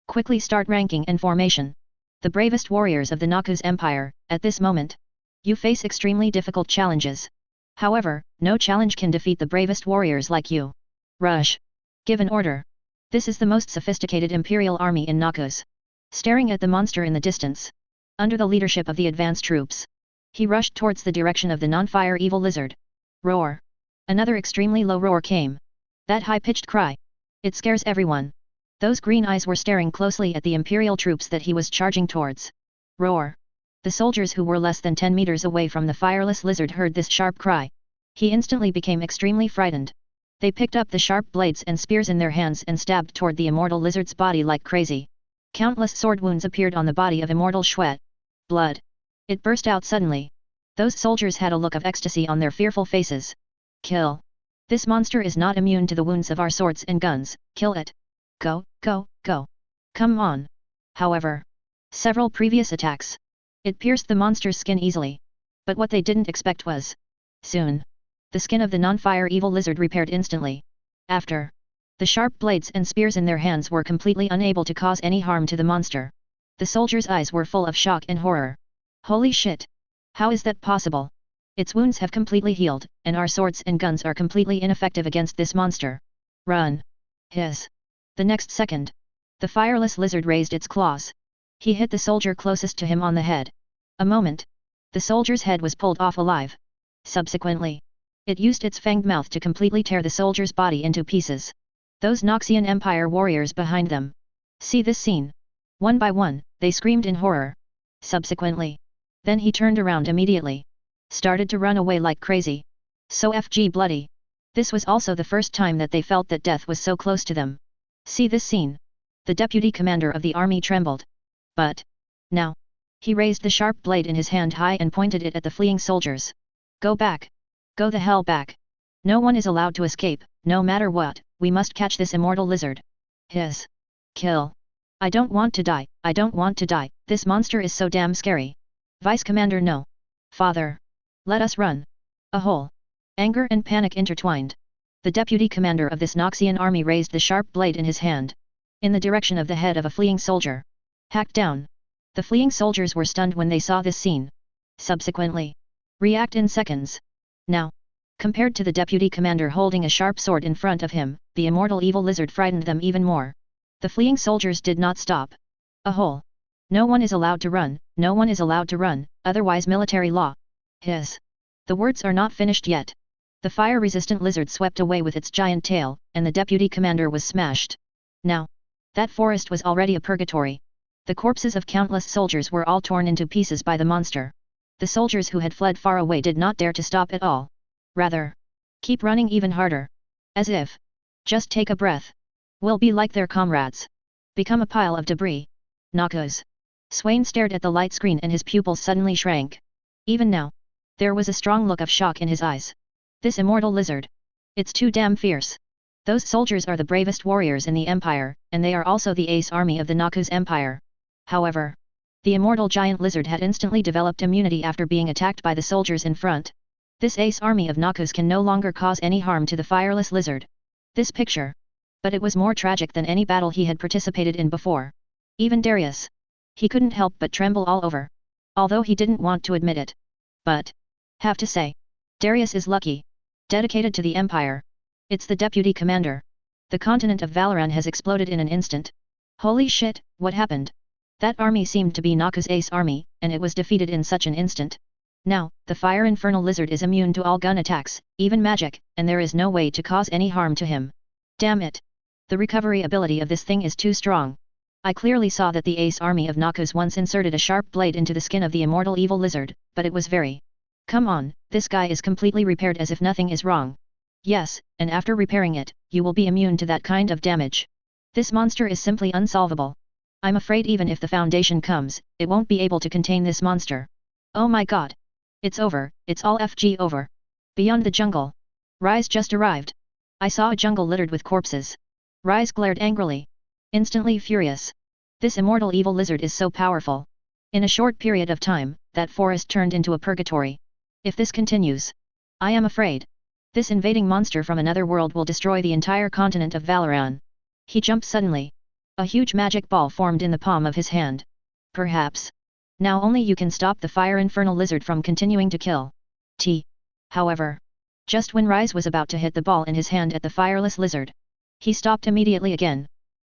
Quickly start ranking and formation. The bravest warriors of the Nakus Empire, at this moment. You face extremely difficult challenges. However, no challenge can defeat the bravest warriors like you. Rush. Give an order. This is the most sophisticated imperial army in Nakus. Staring at the monster in the distance. Under the leadership of the advanced troops. He rushed towards the direction of the non-fire evil lizard. Roar. Another extremely low roar came. That high-pitched cry. It scares everyone. Those green eyes were staring closely at the imperial troops that he was charging towards. Roar. The soldiers who were less than 10 meters away from the fireless lizard heard this sharp cry. He instantly became extremely frightened. They picked up the sharp blades and spears in their hands and stabbed toward the immortal lizard's body like crazy. Countless sword wounds appeared on the body of immortal Shwet. Blood. It burst out suddenly. Those soldiers had a look of ecstasy on their fearful faces. Kill. This monster is not immune to the wounds of our swords and guns, kill it. Go, go, go. Come on. However, several previous attacks. It pierced the monster's skin easily. But what they didn't expect was, soon, the skin of the non-fire evil lizard repaired instantly. After, the sharp blades and spears in their hands were completely unable to cause any harm to the monster. The soldiers' eyes were full of shock and horror. Holy shit! How is that possible? Its wounds have completely healed, and our swords and guns are completely ineffective against this monster. Run! Hiss! The next second, the fireless lizard raised its claws. He hit the soldier closest to him on the head. A moment. The soldier's head was pulled off alive. Subsequently, it used its fanged mouth to completely tear the soldier's body into pieces. Those Noxian Empire warriors behind them. See this scene. One by one, they screamed in horror. Subsequently. Then he turned around immediately. Started to run away like crazy. So FG bloody. This was also the first time that they felt that death was so close to them. See this scene. The deputy commander of the army trembled. But, now, he raised the sharp blade in his hand high and pointed it at the fleeing soldiers. Go back. Go the hell back. No one is allowed to escape, no matter what, we must catch this immortal lizard. Hiss. Kill. I don't want to die, I don't want to die, this monster is so damn scary. Vice Commander no. Father. Let us run. A whole. Anger and panic intertwined. The deputy commander of this Noxian army raised the sharp blade in his hand. In the direction of the head of a fleeing soldier. Hacked down. The fleeing soldiers were stunned when they saw this scene. Subsequently. React in seconds. Now. Compared to the deputy commander holding a sharp sword in front of him, the immortal evil lizard frightened them even more. The fleeing soldiers did not stop. A hole. No one is allowed to run, no one is allowed to run, otherwise military law. His. The words are not finished yet. The fire-resistant lizard swept away with its giant tail, and the deputy commander was smashed. Now, that forest was already a purgatory. The corpses of countless soldiers were all torn into pieces by the monster. The soldiers who had fled far away did not dare to stop at all. Rather, keep running even harder. As if, just take a breath. We'll be like their comrades. Become a pile of debris. Noxus. Swain stared at the light screen and his pupils suddenly shrank. Even now, there was a strong look of shock in his eyes. This immortal lizard. It's too damn fierce. Those soldiers are the bravest warriors in the Empire, and they are also the ace army of the Noxus Empire. However, the immortal giant lizard had instantly developed immunity after being attacked by the soldiers in front. This ace army of Noxus can no longer cause any harm to the fireless lizard. This picture. But it was more tragic than any battle he had participated in before. Even Darius. He couldn't help but tremble all over. Although he didn't want to admit it. But, have to say, Darius is lucky. Dedicated to the Empire. It's the deputy commander. The continent of Valoran has exploded in an instant. Holy shit, what happened? That army seemed to be Noxus' ace army, and it was defeated in such an instant. Now, the fire infernal lizard is immune to all gun attacks, even magic, and there is no way to cause any harm to him. Damn it! The recovery ability of this thing is too strong. I clearly saw that the ace army of Noxus once inserted a sharp blade into the skin of the immortal evil lizard, but it was very... Come on, this guy is completely repaired as if nothing is wrong. Yes, and after repairing it, you will be immune to that kind of damage. This monster is simply unsolvable. I'm afraid even if the Foundation comes, it won't be able to contain this monster. Oh my god. It's over, it's all FG over. Beyond the jungle. Rise just arrived. I saw a jungle littered with corpses. Rise glared angrily. Instantly furious. This immortal evil lizard is so powerful. In a short period of time, that forest turned into a purgatory. If this continues, I am afraid. This invading monster from another world will destroy the entire continent of Valoran. He jumped suddenly. A huge magic ball formed in the palm of his hand. Perhaps. Now only you can stop the fire infernal lizard from continuing to kill. However. Just when Rise was about to hit the ball in his hand at the fireless lizard. He stopped immediately again.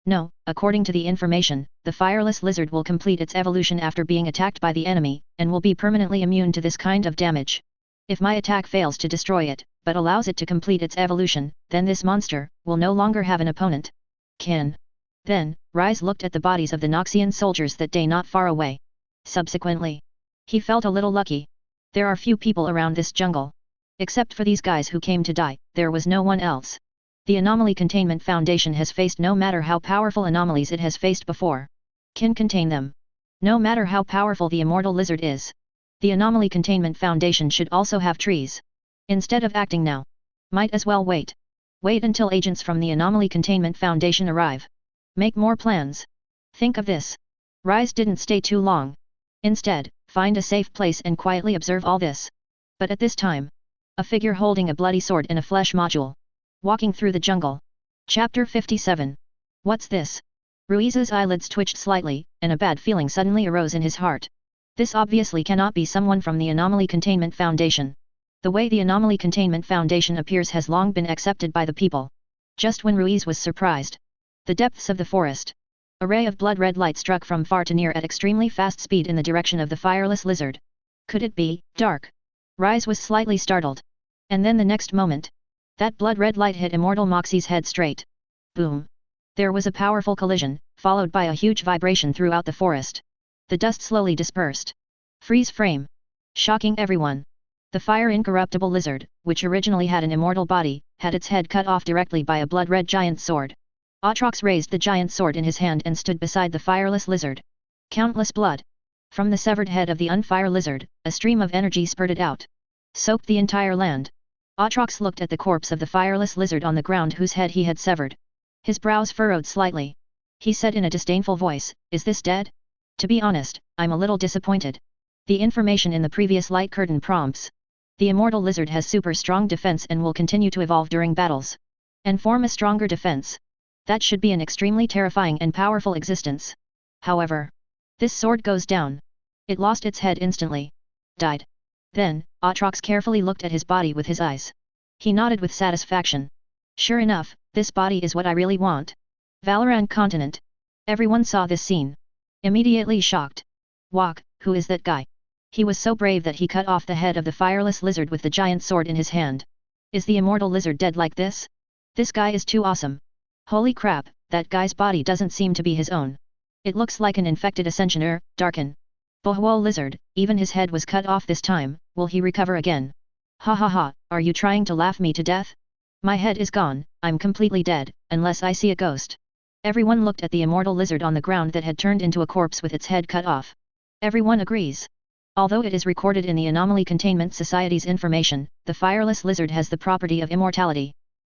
No, according to the information, the fireless lizard will complete its evolution after being attacked by the enemy, and will be permanently immune to this kind of damage. If my attack fails to destroy it, but allows it to complete its evolution, then this monster will no longer have an opponent. Cain. Then, Rise looked at the bodies of the Noxian soldiers that day not far away. Subsequently, he felt a little lucky. There are few people around this jungle. Except for these guys who came to die, there was no one else. The Anomaly Containment Foundation has faced no matter how powerful anomalies it has faced before. Can contain them. No matter how powerful the immortal lizard is. The Anomaly Containment Foundation should also have trees. Instead of acting now. Might as well wait. Wait until agents from the Anomaly Containment Foundation arrive. Make more plans. Think of this. Rise didn't stay too long. Instead, find a safe place and quietly observe all this. But at this time, a figure holding a bloody sword in a flesh module. Walking through the jungle. Chapter 57. What's this? Ruiz's eyelids twitched slightly, and a bad feeling suddenly arose in his heart. This obviously cannot be someone from the Anomaly Containment Foundation. The way the Anomaly Containment Foundation appears has long been accepted by the people. Just when Ruiz was surprised. The depths of the forest. A ray of blood-red light struck from far to near at extremely fast speed in the direction of the fireless lizard. Could it be dark? Rise was slightly startled. And then the next moment, that blood-red light hit Immortal Moxie's head straight. Boom. There was a powerful collision, followed by a huge vibration throughout the forest. The dust slowly dispersed. Freeze frame. Shocking everyone. The fire-incorruptible lizard, which originally had an immortal body, had its head cut off directly by a blood-red giant sword. Atrox raised the giant sword in his hand and stood beside the fireless lizard. Countless blood. From the severed head of the unfire lizard, a stream of energy spurted out. Soaked the entire land. Atrox looked at the corpse of the fireless lizard on the ground whose head he had severed. His brows furrowed slightly. He said in a disdainful voice, "Is this dead? To be honest, I'm a little disappointed. The information in the previous light curtain prompts. The immortal lizard has super strong defense and will continue to evolve during battles. And form a stronger defense. That should be an extremely terrifying and powerful existence. However, this sword goes down. It lost its head instantly. Died. Then, Atrox carefully looked at his body with his eyes. He nodded with satisfaction. Sure enough, this body is what I really want. Valorant continent. Everyone saw this scene. Immediately shocked. Walk, who is that guy? He was so brave that he cut off the head of the fireless lizard with the giant sword in his hand. Is the immortal lizard dead like this? This guy is too awesome. Holy crap, that guy's body doesn't seem to be his own. It looks like an infected ascensioner, Darken. Bohwol lizard, even his head was cut off this time, will he recover again? Ha ha ha, are you trying to laugh me to death? My head is gone, I'm completely dead, unless I see a ghost. Everyone looked at the immortal lizard on the ground that had turned into a corpse with its head cut off. Everyone agrees. Although it is recorded in the Anomaly Containment Society's information, the fireless lizard has the property of immortality.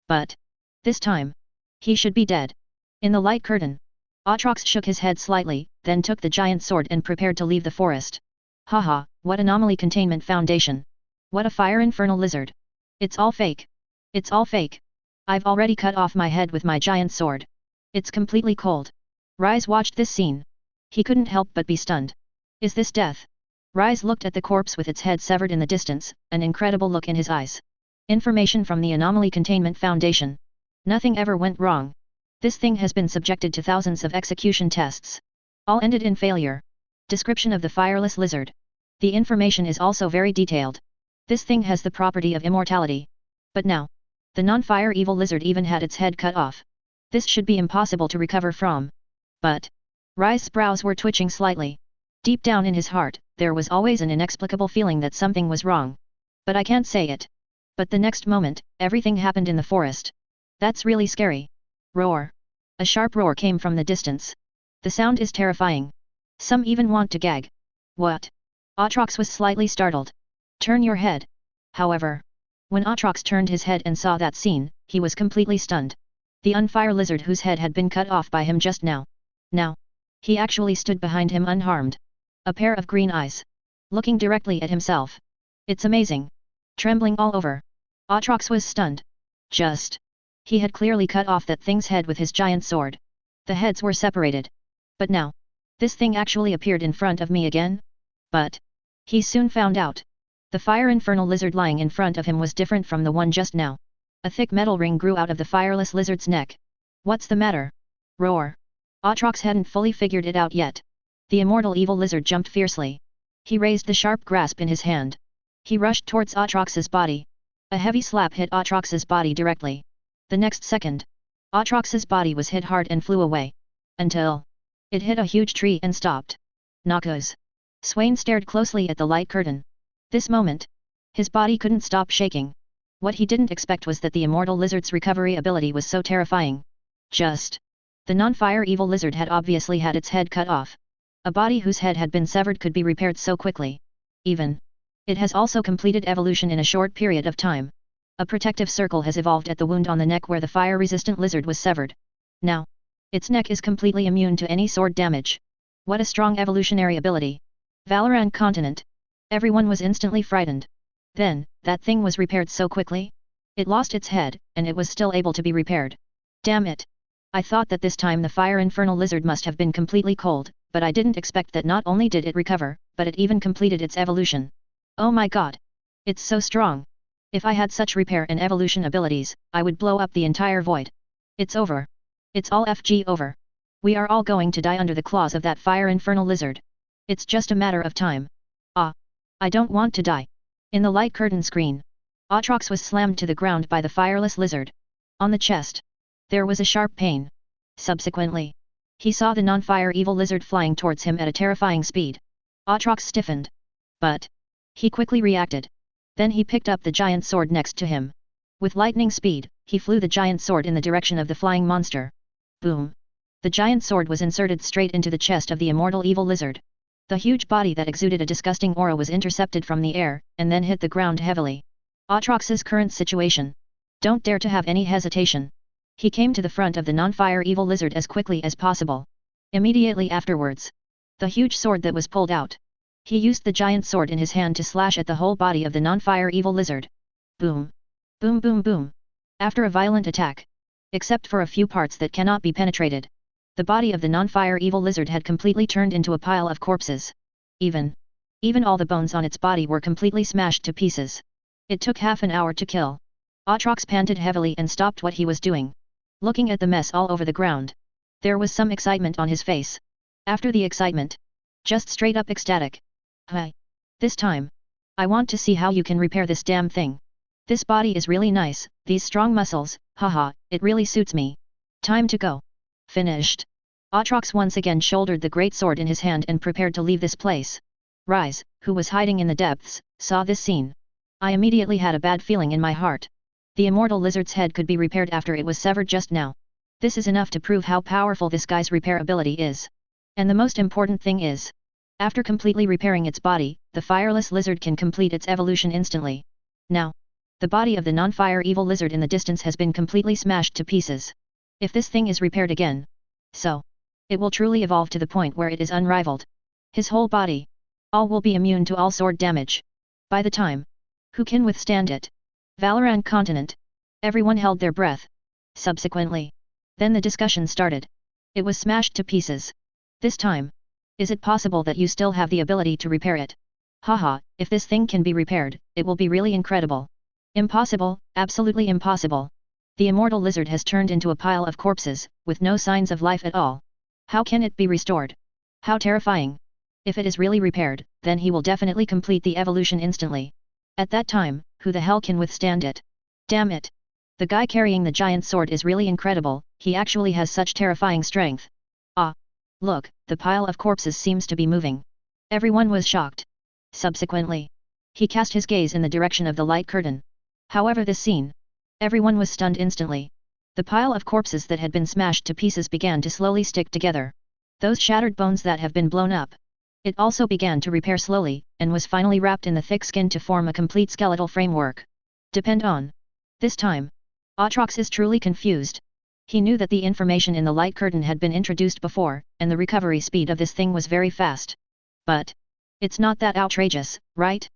But this time, he should be dead. In the light curtain, Aatrox shook his head slightly, then took the giant sword and prepared to leave the forest. Haha, what Anomaly Containment Foundation. What a fire infernal lizard. It's all fake. It's all fake. I've already cut off my head with my giant sword. It's completely cold. Rise watched this scene. He couldn't help but be stunned. Is this death? Rise looked at the corpse with its head severed in the distance, an incredible look in his eyes. Information from the Anomaly Containment Foundation. Nothing ever went wrong. This thing has been subjected to thousands of execution tests. All ended in failure. Description of the fireless lizard. The information is also very detailed. This thing has the property of immortality. But now, the non-fire evil lizard even had its head cut off. This should be impossible to recover from. But Rise's brows were twitching slightly. Deep down in his heart, there was always an inexplicable feeling that something was wrong. But I can't say it. But the next moment, everything happened in the forest. That's really scary. Roar. A sharp roar came from the distance. The sound is terrifying. Some even want to gag. What? Aatrox was slightly startled. Turn your head. However, when Aatrox turned his head and saw that scene, he was completely stunned. The unfire lizard whose head had been cut off by him just now. Now, he actually stood behind him unharmed. A pair of green eyes. Looking directly at himself. It's amazing. Trembling all over. Aatrox was stunned. He had clearly cut off that thing's head with his giant sword. The heads were separated. But now, this thing actually appeared in front of me again? But he soon found out. The fire infernal lizard lying in front of him was different from the one just now. A thick metal ring grew out of the fireless lizard's neck. What's the matter? Roar. Aatrox hadn't fully figured it out yet. The immortal evil lizard jumped fiercely. He raised the sharp grasp in his hand. He rushed towards Aatrox's body. A heavy slap hit Aatrox's body directly. The next second, Aatrox's body was hit hard and flew away. Until it hit a huge tree and stopped. Noxus. Swain stared closely at the light curtain. This moment, his body couldn't stop shaking. What he didn't expect was that the immortal lizard's recovery ability was so terrifying. The non-fire evil lizard had obviously had its head cut off. A body whose head had been severed could be repaired so quickly. It has also completed evolution in a short period of time. A protective circle has evolved at the wound on the neck where the fire-resistant lizard was severed. Now, its neck is completely immune to any sword damage. What a strong evolutionary ability. Valorant continent. Everyone was instantly frightened. Then, that thing was repaired so quickly? It lost its head, and it was still able to be repaired. Damn it. I thought that this time the fire infernal lizard must have been completely cold, but I didn't expect that not only did it recover, but it even completed its evolution. Oh my god. It's so strong. If I had such repair and evolution abilities, I would blow up the entire void. It's over. It's all FG over. We are all going to die under the claws of that fire infernal lizard. It's just a matter of time. I don't want to die. In the light curtain screen, Aatrox was slammed to the ground by the fireless lizard. On the chest, there was a sharp pain. Subsequently, he saw the non-fire evil lizard flying towards him at a terrifying speed. Aatrox stiffened. But he quickly reacted. Then he picked up the giant sword next to him. With lightning speed, he flew the giant sword in the direction of the flying monster. Boom! The giant sword was inserted straight into the chest of the immortal evil lizard. The huge body that exuded a disgusting aura was intercepted from the air, and then hit the ground heavily. Aatrox's current situation. Don't dare to have any hesitation. He came to the front of the non-fire evil lizard as quickly as possible. Immediately afterwards, the huge sword that was pulled out. He used the giant sword in his hand to slash at the whole body of the non-fire evil lizard. Boom! Boom boom boom! After a violent attack, except for a few parts that cannot be penetrated, the body of the non-fire evil lizard had completely turned into a pile of corpses. Even all the bones on its body were completely smashed to pieces. It took half an hour to kill. Atrox panted heavily and stopped what he was doing, looking at the mess all over the ground. There was some excitement on his face. After the excitement, just straight up ecstatic. Hey! This time, I want to see how you can repair this damn thing. This body is really nice, these strong muscles, haha, it really suits me. Time to go. Finished. Atrox once again shouldered the great sword in his hand and prepared to leave this place. Rise, who was hiding in the depths, saw this scene. I immediately had a bad feeling in my heart. The Immortal Lizard's head could be repaired after it was severed just now. This is enough to prove how powerful this guy's repair ability is. And the most important thing is, after completely repairing its body, the fireless lizard can complete its evolution instantly. Now, the body of the non-fire evil lizard in the distance has been completely smashed to pieces. If this thing is repaired again, so, it will truly evolve to the point where it is unrivaled. His whole body, all will be immune to all sword damage. By the time, who can withstand it? Valoran continent. Everyone held their breath. Subsequently, then the discussion started. It was smashed to pieces. This time, is it possible that you still have the ability to repair it? Haha, if this thing can be repaired, it will be really incredible. Impossible, absolutely impossible. The Immortal Lizard has turned into a pile of corpses, with no signs of life at all. How can it be restored? How terrifying. If it is really repaired, then he will definitely complete the evolution instantly. At that time, who the hell can withstand it? Damn it! The guy carrying the giant sword is really incredible, he actually has such terrifying strength. Ah! Look, the pile of corpses seems to be moving. Everyone was shocked. Subsequently, he cast his gaze in the direction of the light curtain. However, this scene, everyone was stunned instantly. The pile of corpses that had been smashed to pieces began to slowly stick together. Those shattered bones that have been blown up. It also began to repair slowly, and was finally wrapped in the thick skin to form a complete skeletal framework. Depend on. This time, Atrox is truly confused. He knew that the information in the light curtain had been introduced before, and the recovery speed of this thing was very fast. But, it's not that outrageous, right?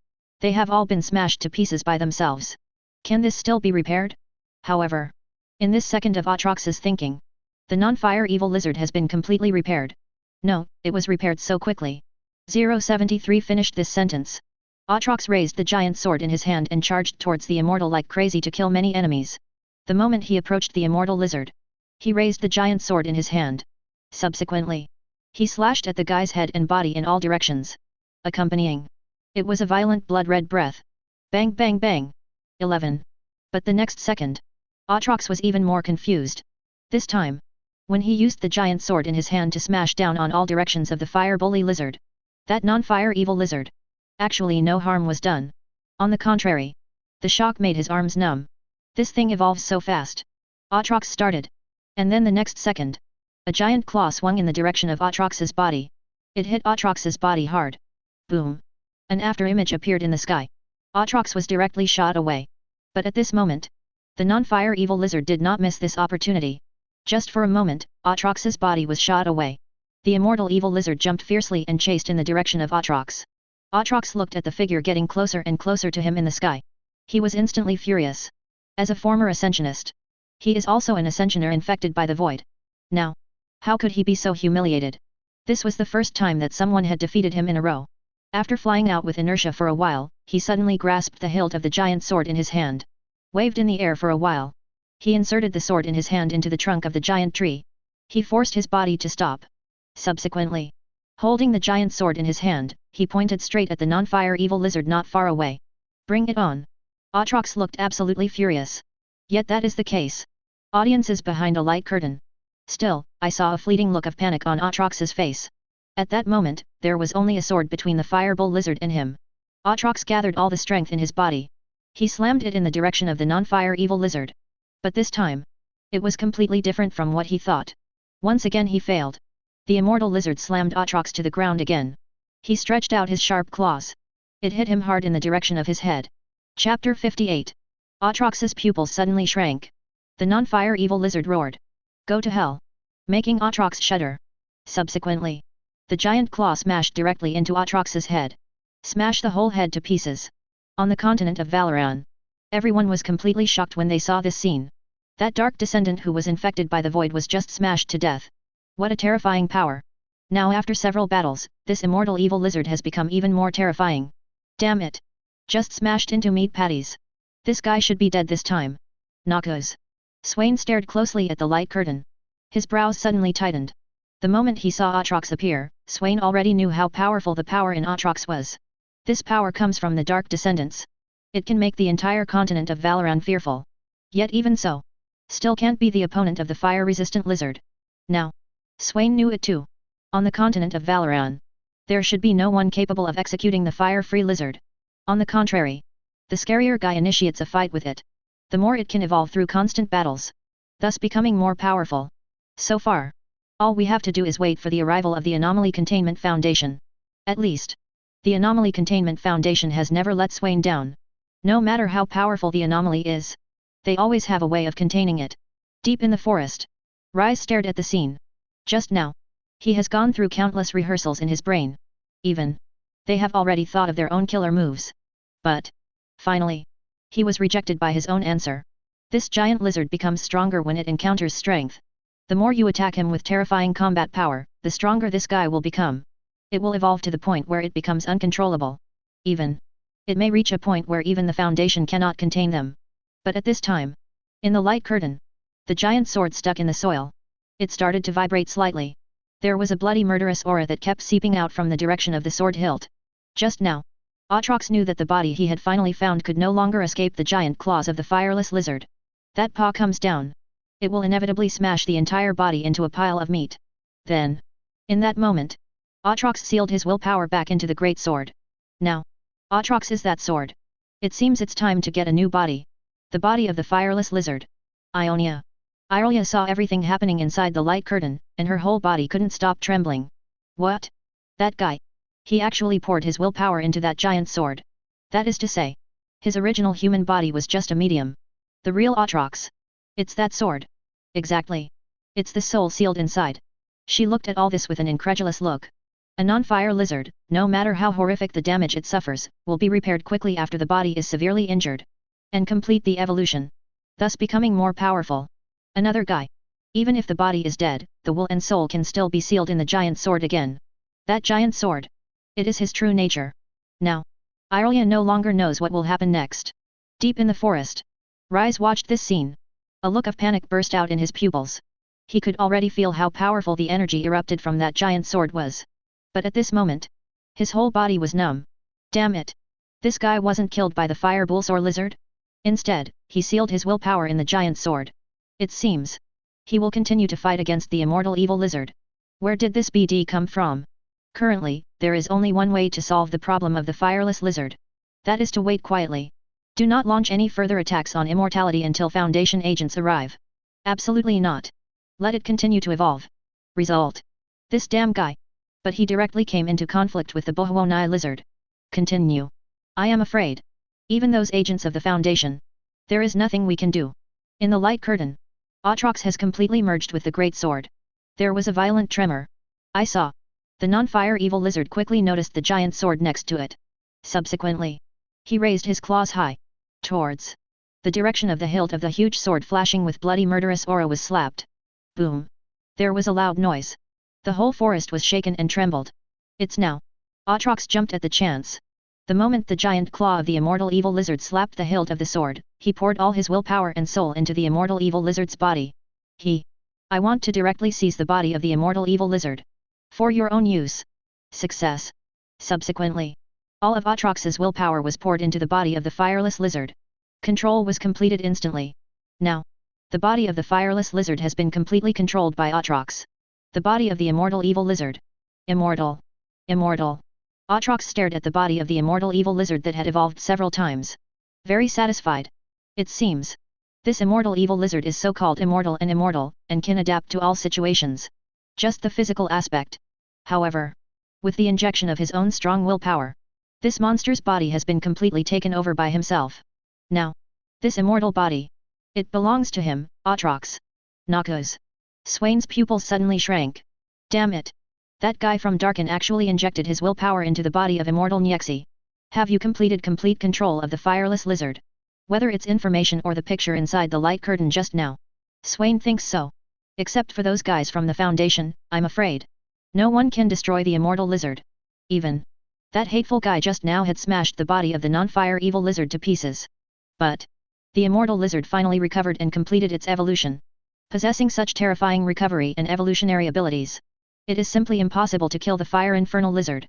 They have all been smashed to pieces by themselves. Can this still be repaired? However, in this second of Atrox's thinking, the non-fire evil lizard has been completely repaired. No, it was repaired so quickly. 073 finished this sentence. Atrox raised the giant sword in his hand and charged towards the immortal like crazy to kill many enemies. The moment he approached the Immortal Lizard, he raised the giant sword in his hand. Subsequently, he slashed at the guy's head and body in all directions. Accompanying, it was a violent blood-red breath. Bang bang bang. 11. But the next second, Atrox was even more confused. This time, when he used the giant sword in his hand to smash down on all directions of the fire bully lizard, that non-fire evil lizard, actually no harm was done. On the contrary, the shock made his arms numb. This thing evolves so fast. Atrox started. And then the next second, a giant claw swung in the direction of Atrox's body. It hit Atrox's body hard. Boom. An after-image appeared in the sky. Atrox was directly shot away. But at this moment, the non-fire evil lizard did not miss this opportunity. Just for a moment, Atrox's body was shot away. The immortal evil lizard jumped fiercely and chased in the direction of Atrox. Atrox looked at the figure getting closer and closer to him in the sky. He was instantly furious. As a former Ascensionist, he is also an Ascensioner infected by the void. Now, how could he be so humiliated? This was the first time that someone had defeated him in a row. After flying out with inertia for a while, he suddenly grasped the hilt of the giant sword in his hand. Waved in the air for a while. He inserted the sword in his hand into the trunk of the giant tree. He forced his body to stop. Subsequently, holding the giant sword in his hand, he pointed straight at the non-fire evil lizard not far away. Bring it on. Atrox looked absolutely furious. Yet that is the case. Audiences behind a light curtain. Still, I saw a fleeting look of panic on Atrox's face. At that moment, there was only a sword between the firebull lizard and him. Atrox gathered all the strength in his body. He slammed it in the direction of the non-fire evil lizard. But this time, it was completely different from what he thought. Once again he failed. The immortal lizard slammed Atrox to the ground again. He stretched out his sharp claws. It hit him hard in the direction of his head. Chapter 58. Atrox's pupils suddenly shrank. The non-fire evil lizard roared. Go to hell. Making Atrox shudder. Subsequently, the giant claw smashed directly into Atrox's head. Smashed the whole head to pieces. On the continent of Valoran, everyone was completely shocked when they saw this scene. That dark descendant who was infected by the void was just smashed to death. What a terrifying power. Now after several battles, this immortal evil lizard has become even more terrifying. Damn it. Just smashed into meat patties. This guy should be dead this time. Noxus. Swain stared closely at the light curtain. His brows suddenly tightened. The moment he saw Aatrox appear, Swain already knew how powerful the power in Aatrox was. This power comes from the Dark Descendants. It can make the entire continent of Valoran fearful. Yet even so, still can't be the opponent of the fire-resistant lizard. Now, Swain knew it too. On the continent of Valoran, there should be no one capable of executing the fire-free lizard. On the contrary, the scarier guy initiates a fight with it. The more it can evolve through constant battles, thus becoming more powerful. So far, all we have to do is wait for the arrival of the Anomaly Containment Foundation. At least, the Anomaly Containment Foundation has never let Swain down. No matter how powerful the anomaly is, they always have a way of containing it. Deep in the forest, Rise stared at the scene. Just now, he has gone through countless rehearsals in his brain. Even, they have already thought of their own killer moves. But, finally, he was rejected by his own answer. This giant lizard becomes stronger when it encounters strength. The more you attack him with terrifying combat power, the stronger this guy will become. It will evolve to the point where it becomes uncontrollable. Even, it may reach a point where even the Foundation cannot contain them. But at this time, in the light curtain, the giant sword stuck in the soil. It started to vibrate slightly. There was a bloody murderous aura that kept seeping out from the direction of the sword hilt. Just now, Aatrox knew that the body he had finally found could no longer escape the giant claws of the fireless lizard. That paw comes down. It will inevitably smash the entire body into a pile of meat. Then, in that moment, Aatrox sealed his willpower back into the great sword. Now, Aatrox is that sword. It seems it's time to get a new body. The body of the fireless lizard. Ionia. Irelia saw everything happening inside the light curtain, and her whole body couldn't stop trembling. What? That guy. He actually poured his willpower into that giant sword. That is to say, his original human body was just a medium. The real Aatrox. It's that sword. Exactly. It's the soul sealed inside. She looked at all this with an incredulous look. A non-fire lizard, no matter how horrific the damage it suffers, will be repaired quickly after the body is severely injured. And complete the evolution. Thus becoming more powerful. Another guy. Even if the body is dead, the will and soul can still be sealed in the giant sword again. That giant sword. It is his true nature. Now, Irelia no longer knows what will happen next. Deep in the forest, Rise watched this scene. A look of panic burst out in his pupils. He could already feel how powerful the energy erupted from that giant sword was. But at this moment, his whole body was numb. Damn it! This guy wasn't killed by the fire bullsaur lizard? Instead, he sealed his willpower in the giant sword. It seems, he will continue to fight against the immortal evil lizard. Where did this BD come from? Currently, there is only one way to solve the problem of the fireless lizard. That is to wait quietly. Do not launch any further attacks on immortality until Foundation agents arrive. Absolutely not. Let it continue to evolve. Result. This damn guy. But he directly came into conflict with the Bohwonai lizard. Continue. I am afraid. Even those agents of the Foundation. There is nothing we can do. In the light curtain, Aatrox has completely merged with the great sword. There was a violent tremor. I saw. The non-fire evil lizard quickly noticed the giant sword next to it. Subsequently, he raised his claws high. Towards the direction of the hilt of the huge sword flashing with bloody murderous aura was slapped. Boom. There was a loud noise. The whole forest was shaken and trembled. It's now. Aatrox jumped at the chance. The moment the giant claw of the immortal evil lizard slapped the hilt of the sword, he poured all his willpower and soul into the immortal evil lizard's body. I want to directly seize the body of the immortal evil lizard. For your own use. Success. Subsequently, all of Aatrox's willpower was poured into the body of the fireless lizard. Control was completed instantly. Now, the body of the fireless lizard has been completely controlled by Aatrox. The body of the immortal evil lizard. Immortal. Immortal. Aatrox stared at the body of the immortal evil lizard that had evolved several times. Very satisfied. It seems, this immortal evil lizard is so-called immortal and can adapt to all situations. Just the physical aspect. However, with the injection of his own strong willpower, this monster's body has been completely taken over by himself. Now, this immortal body. It belongs to him, Aatrox. Noxus. Swain's pupils suddenly shrank. Damn it! That guy from Darkin actually injected his willpower into the body of immortal Nyexi. Have you completed complete control of the fireless lizard? Whether it's information or the picture inside the light curtain just now. Swain thinks so. Except for those guys from the Foundation, I'm afraid. No one can destroy the immortal lizard. Even that hateful guy just now had smashed the body of the non-fire evil lizard to pieces. But the Immortal Lizard finally recovered and completed its evolution. Possessing such terrifying recovery and evolutionary abilities, it is simply impossible to kill the Fire Infernal Lizard.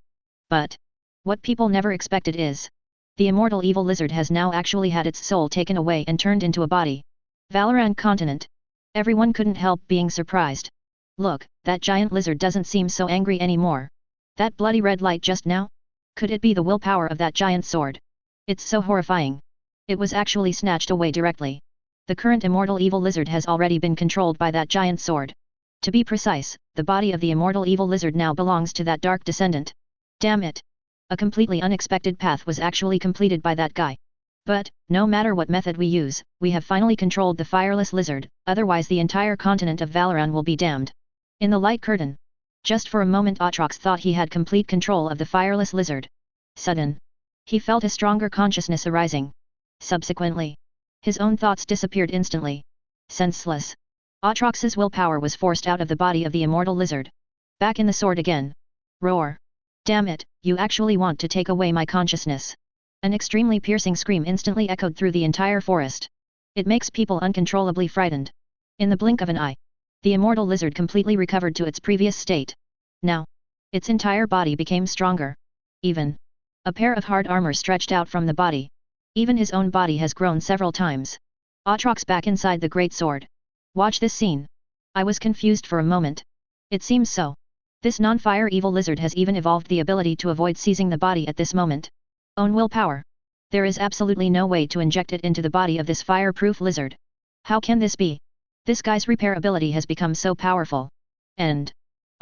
But what people never expected is, the Immortal Evil Lizard has now actually had its soul taken away and turned into a body. Valoran Continent. Everyone couldn't help being surprised. Look, that giant lizard doesn't seem so angry anymore. That bloody red light just now? Could it be the willpower of that giant sword? It's so horrifying. It was actually snatched away directly. The current Immortal Evil Lizard has already been controlled by that giant sword. To be precise, the body of the Immortal Evil Lizard now belongs to that dark descendant. Damn it! A completely unexpected path was actually completed by that guy. But, no matter what method we use, we have finally controlled the Fireless Lizard, otherwise the entire continent of Valoran will be damned. In the light curtain. Just for a moment Aatrox thought he had complete control of the Fireless Lizard. Sudden. He felt a stronger consciousness arising. Subsequently, his own thoughts disappeared instantly. Senseless. Aatrox's willpower was forced out of the body of the Immortal Lizard. Back in the sword again. Roar. Damn it, you actually want to take away my consciousness. An extremely piercing scream instantly echoed through the entire forest. It makes people uncontrollably frightened. In the blink of an eye, the Immortal Lizard completely recovered to its previous state. Now, its entire body became stronger. Even a pair of hard armor stretched out from the body. Even his own body has grown several times. Aatrox back inside the great sword. Watch this scene. I was confused for a moment. It seems so. This non-fire evil lizard has even evolved the ability to avoid seizing the body at this moment. Own willpower. There is absolutely no way to inject it into the body of this fireproof lizard. How can this be? This guy's repair ability has become so powerful. And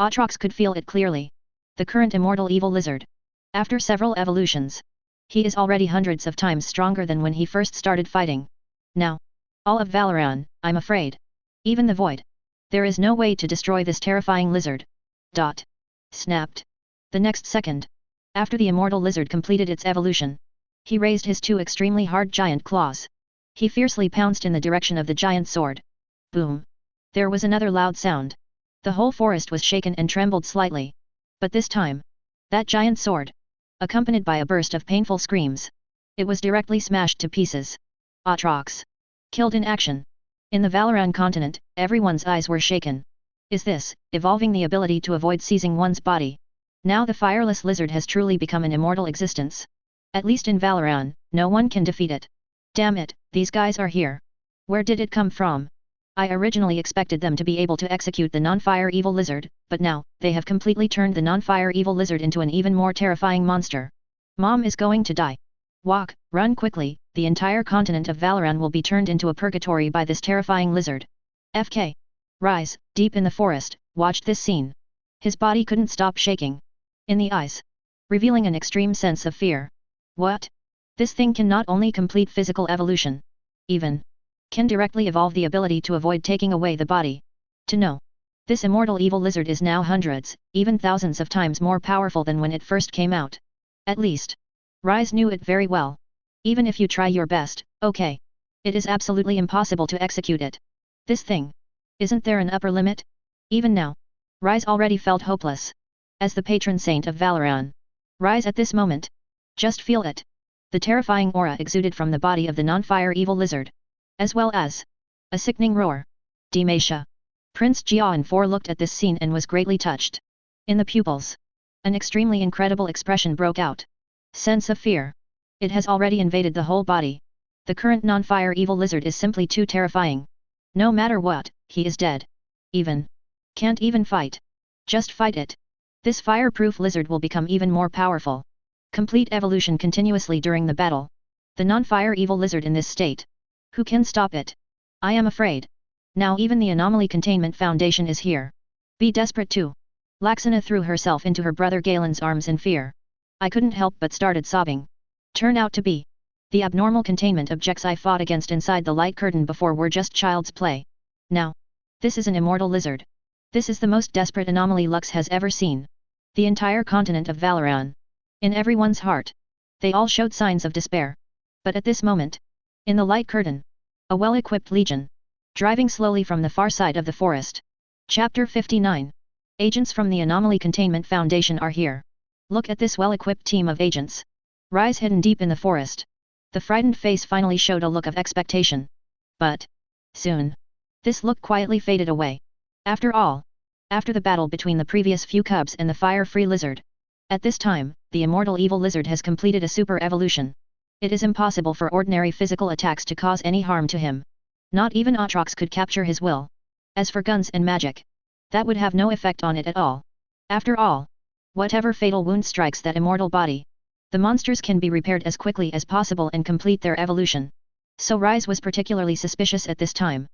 Aatrox could feel it clearly. The current Immortal Evil Lizard. After several evolutions, he is already hundreds of times stronger than when he first started fighting. Now, all of Valoran, I'm afraid. Even the void. There is no way to destroy this terrifying lizard. Dot. Snapped. The next second. After the Immortal Lizard completed its evolution, he raised his two extremely hard giant claws. He fiercely pounced in the direction of the giant sword. Boom. There was another loud sound. The whole forest was shaken and trembled slightly. But this time, that giant sword, accompanied by a burst of painful screams, it was directly smashed to pieces. Aatrox. Killed in action. In the Valoran continent, everyone's eyes were shaken. Is this, evolving the ability to avoid seizing one's body? Now the Fireless Lizard has truly become an immortal existence. At least in Valoran, no one can defeat it. Damn it, these guys are here. Where did it come from? I originally expected them to be able to execute the non-fire evil lizard, but now, they have completely turned the non-fire evil lizard into an even more terrifying monster. Mom is going to die. Walk, run quickly, the entire continent of Valoran will be turned into a purgatory by this terrifying lizard. FK. Rise, deep in the forest, watched this scene. His body couldn't stop shaking. In the eyes. Revealing an extreme sense of fear. What? This thing can not only complete physical evolution, even can directly evolve the ability to avoid taking away the body. To know. This immortal evil lizard is now hundreds, even thousands of times more powerful than when it first came out. At least, Rise knew it very well. Even if you try your best, okay. It is absolutely impossible to execute it. This thing. Isn't there an upper limit? Even now, Rise already felt hopeless. As the patron saint of Valoran, Rise at this moment. Just feel it. The terrifying aura exuded from the body of the non-fire evil lizard. As well as a sickening roar. Demacia. Prince Jian 4 looked at this scene and was greatly touched. In the pupils, an extremely incredible expression broke out. Sense of fear. It has already invaded the whole body. The current non-fire evil lizard is simply too terrifying. No matter what, he is dead. Can't even fight. Just fight it. This fireproof lizard will become even more powerful. Complete evolution continuously during the battle. The non-fire evil lizard in this state. Who can stop it? I am afraid. Now even the Anomaly Containment Foundation is here. Be desperate too. Laxana threw herself into her brother Galen's arms in fear. I couldn't help but started sobbing. Turn out to be the abnormal containment objects I fought against inside the light curtain before were just child's play. Now, this is an immortal lizard. This is the most desperate anomaly Lux has ever seen. The entire continent of Valoran. In everyone's heart, they all showed signs of despair. But at this moment, in the light curtain, a well-equipped legion, driving slowly from the far side of the forest. Chapter 59. Agents from the Anomaly Containment Foundation are here. Look at this well-equipped team of agents. Rise hidden deep in the forest. The frightened face finally showed a look of expectation. But soon, this look quietly faded away. After all, after the battle between the previous few cubs and the fire-free lizard, at this time, the immortal evil lizard has completed a super evolution. It is impossible for ordinary physical attacks to cause any harm to him. Not even Aatrox could capture his will. As for guns and magic, that would have no effect on it at all. After all, whatever fatal wound strikes that immortal body, the monsters can be repaired as quickly as possible and complete their evolution. So Rise was particularly suspicious at this time.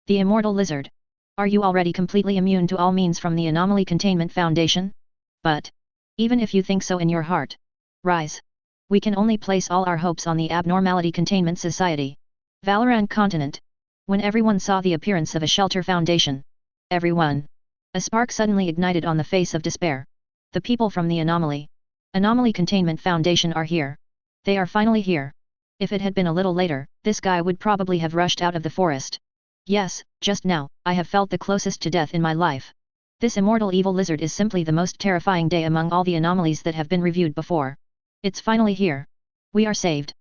The immortal lizard. Are you already completely immune to all means from the Anomaly Containment Foundation? But even if you think so in your heart, Rise, we can only place all our hopes on the Abnormality Containment Society. Valoran Continent. When everyone saw the appearance of a shelter foundation, everyone. A spark suddenly ignited on the face of despair. The people from the Anomaly Containment Foundation are here. They are finally here. If it had been a little later, this guy would probably have rushed out of the forest. Yes, just now, I have felt the closest to death in my life. This immortal evil lizard is simply the most terrifying day among all the anomalies that have been reviewed before. It's finally here. We are saved.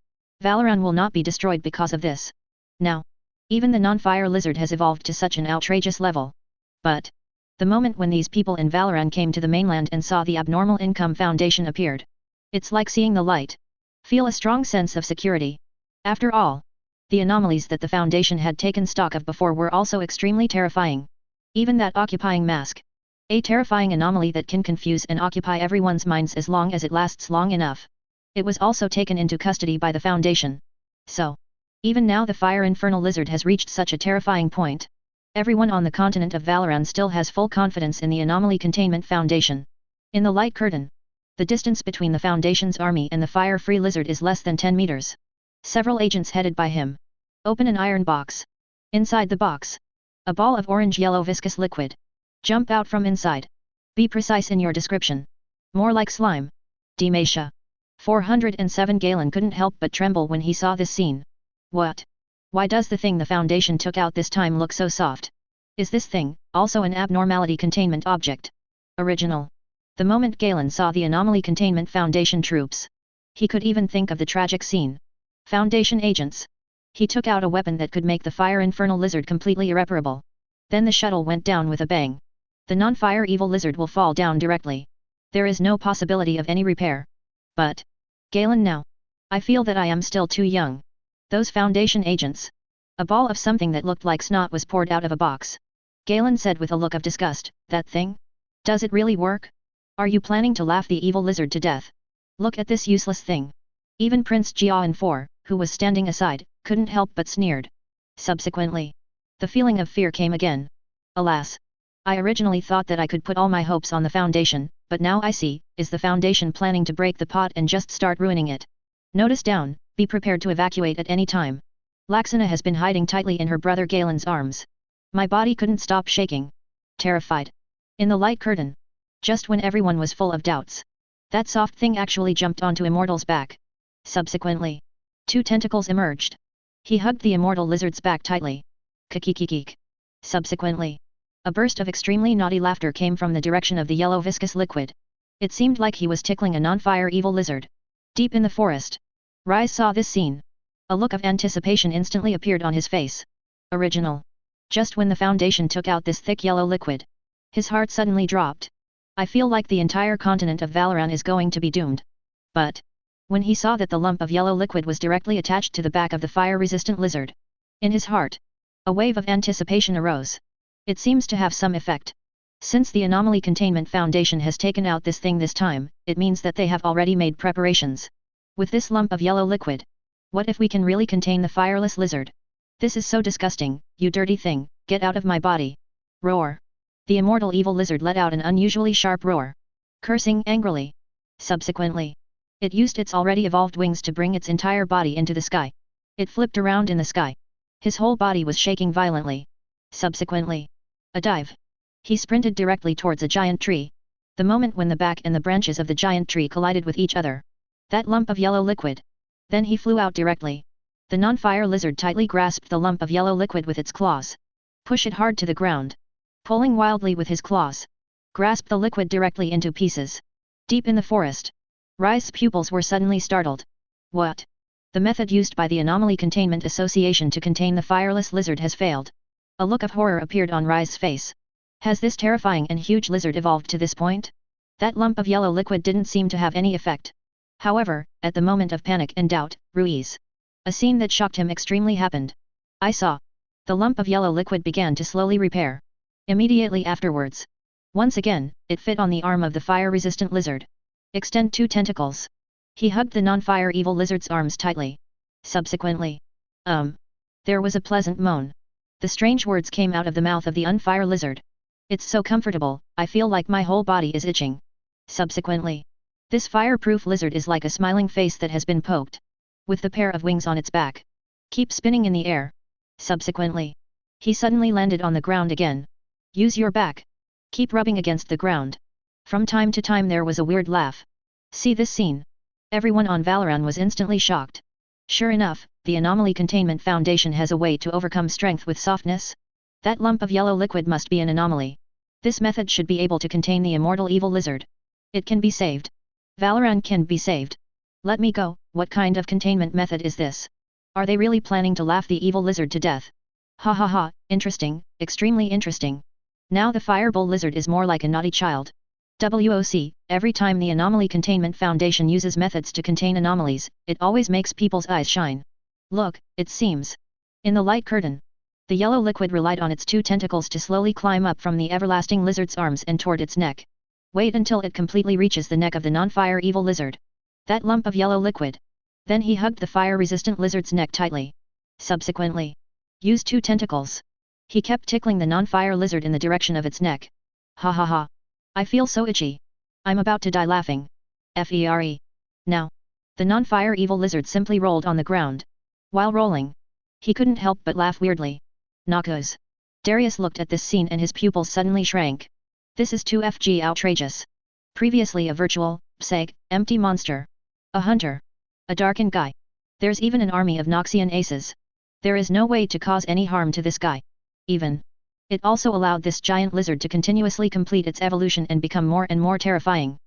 Valoran will not be destroyed because of this. Now, even the non-fire lizard has evolved to such an outrageous level. But the moment when these people in Valoran came to the mainland and saw the Abnormal Income Foundation appeared, it's like seeing the light. Feel a strong sense of security. After all, the anomalies that the Foundation had taken stock of before were also extremely terrifying. Even that occupying mask. A terrifying anomaly that can confuse and occupy everyone's minds as long as it lasts long enough. It was also taken into custody by the Foundation. So, even now the Fire Infernal Lizard has reached such a terrifying point. Everyone on the continent of Valoran still has full confidence in the Anomaly Containment Foundation. In the light curtain, the distance between the Foundation's army and the Fire-Free Lizard is less than 10 meters. Several agents headed by him open an iron box. Inside the box, a ball of orange-yellow viscous liquid. Jump out from inside. Be precise in your description. More like slime. Demasha. 407 Galen couldn't help but tremble when he saw this scene. What? Why does the thing the Foundation took out this time look so soft? Is this thing also an abnormality containment object? Original. The moment Galen saw the Anomaly Containment Foundation troops, he could even think of the tragic scene. Foundation agents. He took out a weapon that could make the Fire Infernal Lizard completely irreparable. Then the shuttle went down with a bang. The non-fire evil lizard will fall down directly. There is no possibility of any repair. But Galen, now, I feel that I am still too young. Those Foundation agents. A ball of something that looked like snot was poured out of a box. Galen said with a look of disgust, that thing? Does it really work? Are you planning to laugh the evil lizard to death? Look at this useless thing. Even Prince Jiaen 4, who was standing aside, couldn't help but sneered. Subsequently, the feeling of fear came again. Alas! I originally thought that I could put all my hopes on the Foundation, but now I see, is the Foundation planning to break the pot and just start ruining it? Notice down, be prepared to evacuate at any time. Laxana has been hiding tightly in her brother Galen's arms. My body couldn't stop shaking. Terrified. In the light curtain. Just when everyone was full of doubts. That soft thing actually jumped onto Immortal's back. Subsequently, 2 tentacles emerged. He hugged the Immortal Lizard's back tightly. Kikikikik. Subsequently, a burst of extremely naughty laughter came from the direction of the yellow viscous liquid. It seemed like he was tickling a non-fire evil lizard. Deep in the forest, Rise saw this scene. A look of anticipation instantly appeared on his face. Original. Just when the Foundation took out this thick yellow liquid, his heart suddenly dropped. I feel like the entire continent of Valoran is going to be doomed. But when he saw that the lump of yellow liquid was directly attached to the back of the fire-resistant lizard, in his heart, a wave of anticipation arose. It seems to have some effect. Since the Anomaly Containment Foundation has taken out this thing this time, it means that they have already made preparations. With this lump of yellow liquid, what if we can really contain the fireless lizard? This is so disgusting, you dirty thing, get out of my body. Roar. The immortal evil lizard let out an unusually sharp roar, cursing angrily. Subsequently, it used its already evolved wings to bring its entire body into the sky. It flipped around in the sky. His whole body was shaking violently. Subsequently, a dive. He sprinted directly towards a giant tree. The moment when the back and the branches of the giant tree collided with each other. That lump of yellow liquid. Then he flew out directly. The non-fire lizard tightly grasped the lump of yellow liquid with its claws. Push it hard to the ground. Pulling wildly with his claws. Grasp the liquid directly into pieces. Deep in the forest, Rise's pupils were suddenly startled. What? The method used by the Anomaly Containment Association to contain the fireless lizard has failed. A look of horror appeared on Rai's face. Has this terrifying and huge lizard evolved to this point? That lump of yellow liquid didn't seem to have any effect. However, at the moment of panic and doubt, Ruiz. A scene that shocked him extremely happened. I saw. The lump of yellow liquid began to slowly repair. Immediately afterwards. Once again, it fit on the arm of the fire-resistant lizard. Extend 2 tentacles. He hugged the non-fire evil lizard's arms tightly. Subsequently. There was a pleasant moan. The strange words came out of the mouth of the unfire lizard. It's so comfortable, I feel like my whole body is itching. Subsequently. This fireproof lizard is like a smiling face that has been poked. With the pair of wings on its back. Keep spinning in the air. Subsequently. He suddenly landed on the ground again. Use your back. Keep rubbing against the ground. From time to time there was a weird laugh. See this scene. Everyone on Valoran was instantly shocked. Sure enough, the Anomaly Containment Foundation has a way to overcome strength with softness. That lump of yellow liquid must be an anomaly. This method should be able to contain the immortal evil lizard. It can be saved. Valoran can be saved. Let me go, what kind of containment method is this? Are they really planning to laugh the evil lizard to death? Ha ha ha, interesting, extremely interesting. Now the fireball lizard is more like a naughty child. WOC, every time the Anomaly Containment Foundation uses methods to contain anomalies, it always makes people's eyes shine. Look, it seems. In the light curtain. The yellow liquid relied on its 2 tentacles to slowly climb up from the everlasting lizard's arms and toward its neck. Wait until it completely reaches the neck of the non-fire evil lizard. That lump of yellow liquid. Then he hugged the fire-resistant lizard's neck tightly. Subsequently. Use 2 tentacles. He kept tickling the non-fire lizard in the direction of its neck. Ha ha ha. I feel so itchy. I'm about to die laughing. FERE. Now. The non-fire evil lizard simply rolled on the ground. While rolling. He couldn't help but laugh weirdly. Knockos. Darius looked at this scene and his pupils suddenly shrank. This is too FG outrageous. Previously a virtual, pseg, empty monster. A hunter. A darkened guy. There's even an army of Noxian aces. There is no way to cause any harm to this guy. Even. It also allowed this giant lizard to continuously complete its evolution and become more and more terrifying.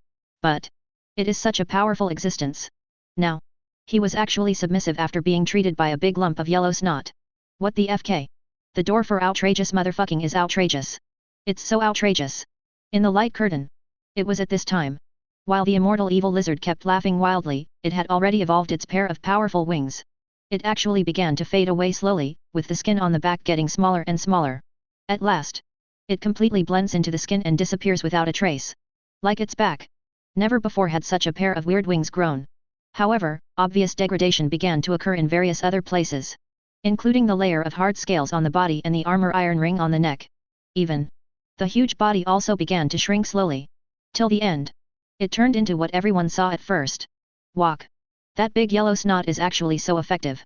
But. It is such a powerful existence. Now. He was actually submissive after being treated by a big lump of yellow snot. What the FK? The door for outrageous motherfucking is outrageous. It's so outrageous. In the light curtain. It was at this time. While the immortal evil lizard kept laughing wildly, it had already evolved its pair of powerful wings. It actually began to fade away slowly, with the skin on the back getting smaller and smaller. At last. It completely blends into the skin and disappears without a trace. Like its back. Never before had such a pair of weird wings grown. However, obvious degradation began to occur in various other places. Including the layer of hard scales on the body and the armor iron ring on the neck. Even. The huge body also began to shrink slowly. Till the end. It turned into what everyone saw at first. Walk. That big yellow snot is actually so effective.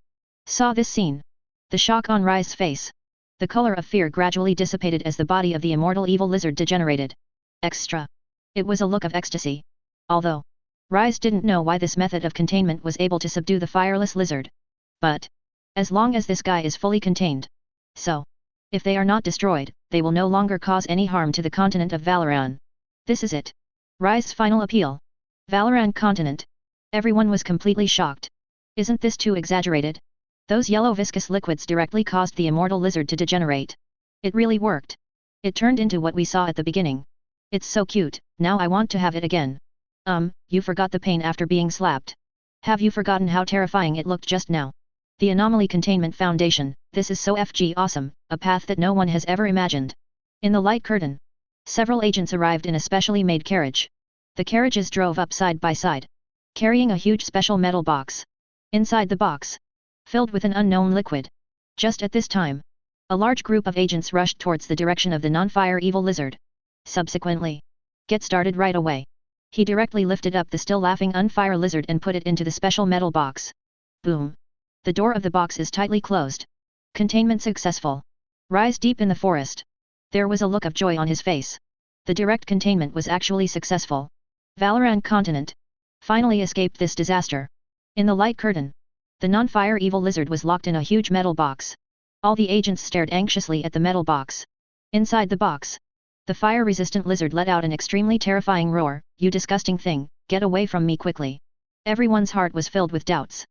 Saw this scene. The shock on Rai's face. The color of fear gradually dissipated as the body of the immortal evil lizard degenerated. Extra. It was a look of ecstasy. Although. Rai's didn't know why this method of containment was able to subdue the fireless lizard. But. As long as this guy is fully contained. So. If they are not destroyed, they will no longer cause any harm to the continent of Valoran. This is it. Rai's final appeal. Valoran continent. Everyone was completely shocked. Isn't this too exaggerated? Those yellow viscous liquids directly caused the immortal lizard to degenerate. It really worked. It turned into what we saw at the beginning. It's so cute, now I want to have it again. You forgot the pain after being slapped. Have you forgotten how terrifying it looked just now? The Anomaly Containment Foundation, this is so FG awesome, a path that no one has ever imagined. In the light curtain. Several agents arrived in a specially made carriage. The carriages drove up side by side. Carrying a huge special metal box. Inside the box. Filled with an unknown liquid. Just at this time. A large group of agents rushed towards the direction of the non-fire evil lizard. Subsequently. Get started right away. He directly lifted up the still laughing unfire lizard and put it into the special metal box. Boom. The door of the box is tightly closed. Containment successful. Rise deep in the forest. There was a look of joy on his face. The direct containment was actually successful. Valoran continent. Finally escaped this disaster. In the light curtain. The non-fire evil lizard was locked in a huge metal box. All the agents stared anxiously at the metal box. Inside the box. The fire-resistant lizard let out an extremely terrifying roar, "You disgusting thing, get away from me quickly." Everyone's heart was filled with doubts.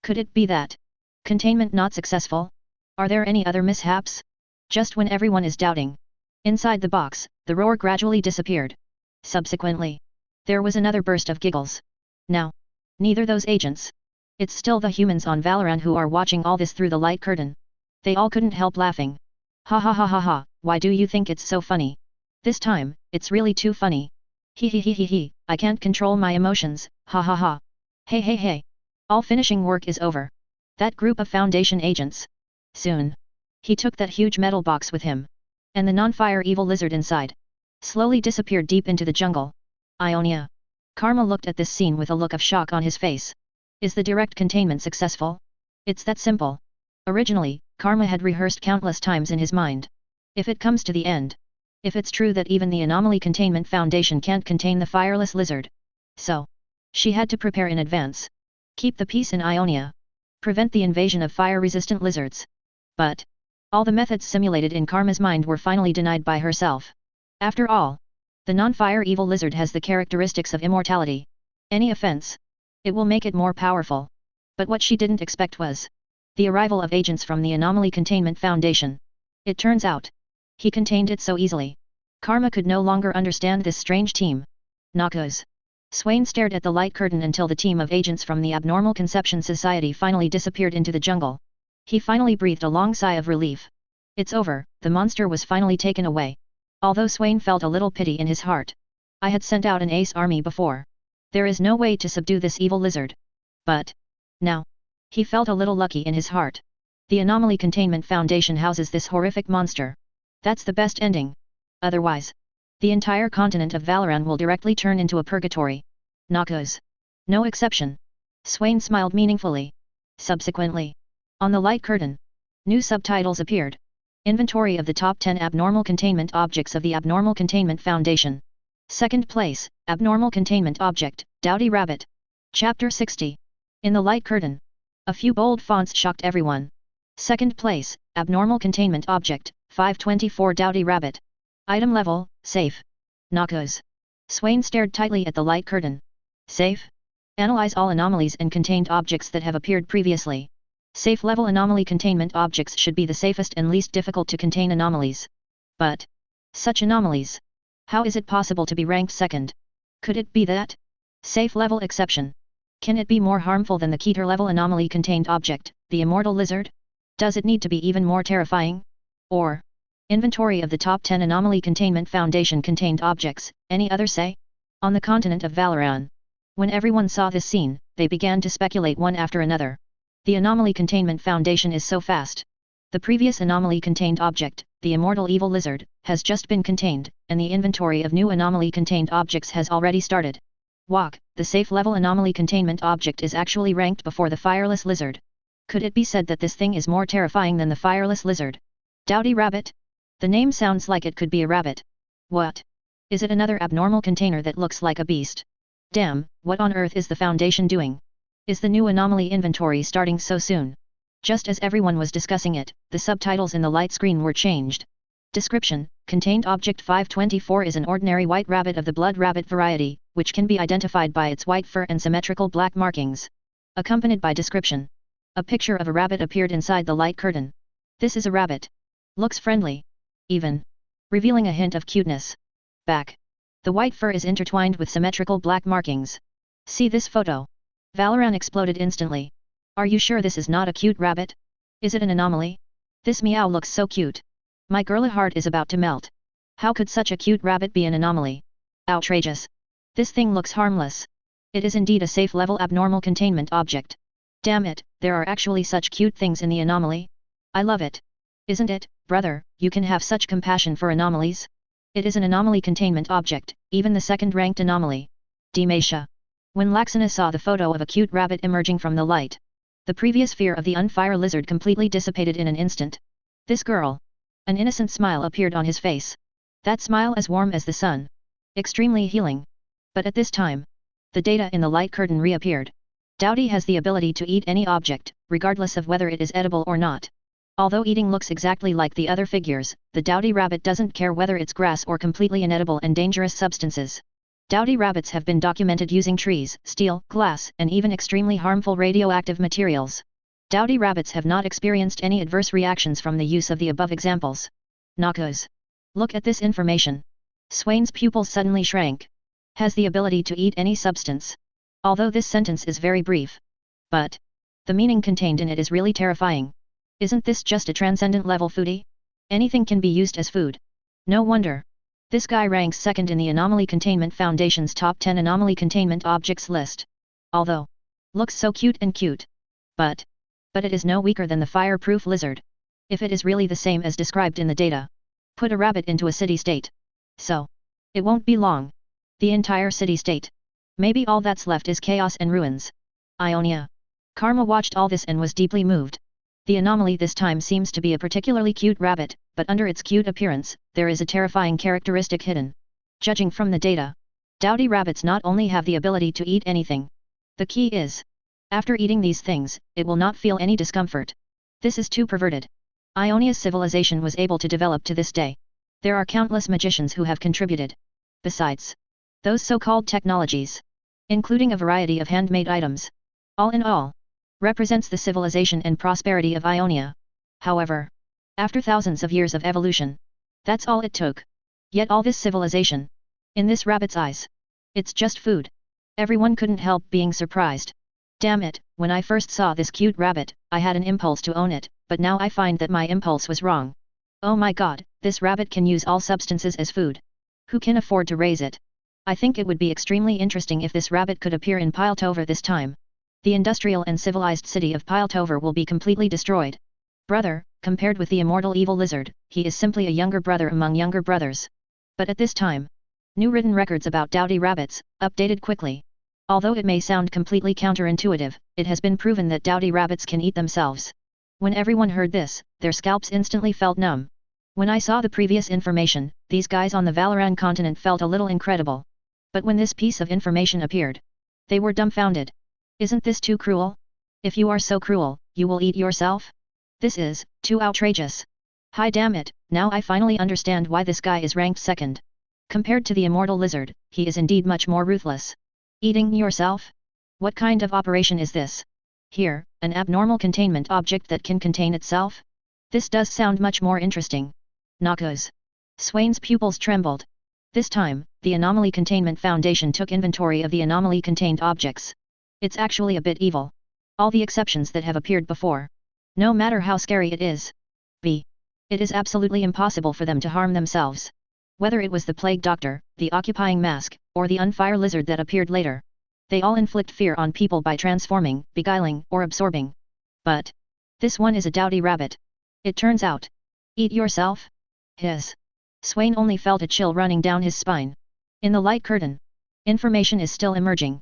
Could it be that containment not successful? Are there any other mishaps? Just when everyone is doubting, inside the box, the roar gradually disappeared. Subsequently, there was another burst of giggles. Now, neither those agents. It's still the humans on Valoran who are watching all this through the light curtain. They all couldn't help laughing. Ha ha ha ha ha, why do you think it's so funny? This time, it's really too funny. He, I can't control my emotions, ha ha ha. Hey. All finishing work is over. That group of Foundation agents. Soon. He took that huge metal box with him. And the non-fire evil lizard inside slowly disappeared deep into the jungle. Ionia. Karma looked at this scene with a look of shock on his face. Is the direct containment successful? It's that simple. Originally, Karma had rehearsed countless times in his mind. If it comes to the end. If it's true that even the Anomaly Containment Foundation can't contain the fireless lizard. So, she had to prepare in advance. Keep the peace in Ionia. Prevent the invasion of fire-resistant lizards. But, all the methods simulated in Karma's mind were finally denied by herself. After all, the non-fire evil lizard has the characteristics of immortality. Any offense, it will make it more powerful. But what she didn't expect was the arrival of agents from the Anomaly Containment Foundation. It turns out, he contained it so easily. Karma could no longer understand this strange team. Noxus. Swain stared at the light curtain until the team of agents from the Abnormal Conception Society finally disappeared into the jungle. He finally breathed a long sigh of relief. It's over, the monster was finally taken away. Although Swain felt a little pity in his heart. I had sent out an ace army before. There is no way to subdue this evil lizard. But, now, he felt a little lucky in his heart. The Anomaly Containment Foundation houses this horrific monster. That's the best ending. Otherwise, the entire continent of Valoran will directly turn into a purgatory. Noxus. No exception. Swain smiled meaningfully. Subsequently, on the light curtain, new subtitles appeared. Inventory of the top 10 abnormal containment objects of the Abnormal Containment Foundation. Second place, Abnormal Containment Object, Dowdy Rabbit. Chapter 60. In the light curtain. A few bold fonts shocked everyone. Second place, Abnormal Containment Object, 524 Dowdy Rabbit. Item level, safe. Noxus. Swain stared tightly at the light curtain. Safe? Analyze all anomalies and contained objects that have appeared previously. Safe level anomaly containment objects should be the safest and least difficult to contain anomalies. But, such anomalies. How is it possible to be ranked second? Could it be that? Safe level exception. Can it be more harmful than the Keter level anomaly contained object, the Immortal Lizard? Does it need to be even more terrifying? Or, inventory of the top 10 Anomaly Containment Foundation contained objects, any other say? On the continent of Valoran. When everyone saw this scene, they began to speculate one after another. The Anomaly Containment Foundation is so fast. The previous anomaly contained object, the Immortal Evil Lizard, has just been contained, and the inventory of new anomaly contained objects has already started. Walk, the safe level anomaly containment object is actually ranked before the fireless lizard. Could it be said that this thing is more terrifying than the fireless lizard? Dowdy Rabbit? The name sounds like it could be a rabbit. What? Is it another abnormal container that looks like a beast? Damn, what on earth is the Foundation doing? Is the new anomaly inventory starting so soon? Just as everyone was discussing it, the subtitles in the light screen were changed. Description: Contained Object 524 is an ordinary white rabbit of the blood rabbit variety, which can be identified by its white fur and symmetrical black markings. Accompanied by description. A picture of a rabbit appeared inside the light curtain. This is a rabbit. Looks friendly. Even. Revealing a hint of cuteness. Back. The white fur is intertwined with symmetrical black markings. See this photo. Valoran exploded instantly. Are you sure this is not a cute rabbit? Is it an anomaly? This meow looks so cute. My girly heart is about to melt. How could such a cute rabbit be an anomaly? Outrageous. This thing looks harmless. It is indeed a safe level abnormal containment object. Damn it, there are actually such cute things in the anomaly. I love it. Isn't it, brother, you can have such compassion for anomalies? It is an anomaly containment object, even the second-ranked anomaly. Demasha. When Laxana saw the photo of a cute rabbit emerging from the light, the previous fear of the unfire lizard completely dissipated in an instant. This girl. An innocent smile appeared on his face. That smile as warm as the sun. Extremely healing. But at this time, the data in the light curtain reappeared. Dowdy has the ability to eat any object, regardless of whether it is edible or not. Although eating looks exactly like the other figures, the Dowdy rabbit doesn't care whether it's grass or completely inedible and dangerous substances. Dowdy rabbits have been documented using trees, steel, glass, and even extremely harmful radioactive materials. Dowdy rabbits have not experienced any adverse reactions from the use of the above examples. Noxus. Look at this information. Swain's pupils suddenly shrank. Has the ability to eat any substance. Although this sentence is very brief. But the meaning contained in it is really terrifying. Isn't this just a transcendent level foodie? Anything can be used as food. No wonder. This guy ranks second in the Anomaly Containment Foundation's top 10 anomaly containment objects list. Although looks so cute and cute. But it is no weaker than the fireproof lizard. If it is really the same as described in the data. Put a rabbit into a city-state. So it won't be long. The entire city-state. Maybe all that's left is chaos and ruins. Ionia. Karma watched all this and was deeply moved. The anomaly this time seems to be a particularly cute rabbit, but under its cute appearance, there is a terrifying characteristic hidden. Judging from the data, dowdy rabbits not only have the ability to eat anything. The key is, after eating these things, it will not feel any discomfort. This is too perverted. Ionia's civilization was able to develop to this day. There are countless magicians who have contributed. Besides, those so-called technologies, including a variety of handmade items, all in all, represents the civilization and prosperity of Ionia. However, after thousands of years of evolution, that's all it took. Yet all this civilization, in this rabbit's eyes, it's just food. Everyone couldn't help being surprised. Damn it, when I first saw this cute rabbit, I had an impulse to own it, but now I find that my impulse was wrong. Oh my god, this rabbit can use all substances as food. Who can afford to raise it? I think it would be extremely interesting if this rabbit could appear in Piltover this time. The industrial and civilized city of Piltover will be completely destroyed. Brother, compared with the immortal evil lizard, he is simply a younger brother among younger brothers. But at this time, new written records about dowdy rabbits, updated quickly. Although it may sound completely counterintuitive, it has been proven that dowdy rabbits can eat themselves. When everyone heard this, their scalps instantly felt numb. When I saw the previous information, these guys on the Valoran continent felt a little incredible. But when this piece of information appeared, they were dumbfounded. Isn't this too cruel? If you are so cruel, you will eat yourself? This is too outrageous. Hi damn it, now I finally understand why this guy is ranked second. Compared to the immortal lizard, he is indeed much more ruthless. Eating yourself? What kind of operation is this? Here, an abnormal containment object that can contain itself? This does sound much more interesting. Noxus. Swain's pupils trembled. This time, the Anomaly Containment Foundation took inventory of the anomaly-contained objects. It's actually a bit evil. All the exceptions that have appeared before. No matter how scary it is. B. It is absolutely impossible for them to harm themselves. Whether it was the Plague Doctor, the Occupying Mask, or the Unfire Lizard that appeared later. They all inflict fear on people by transforming, beguiling, or absorbing. But this one is a dowdy rabbit. It turns out. Eat yourself? His. Swain only felt a chill running down his spine. In the light curtain, information is still emerging.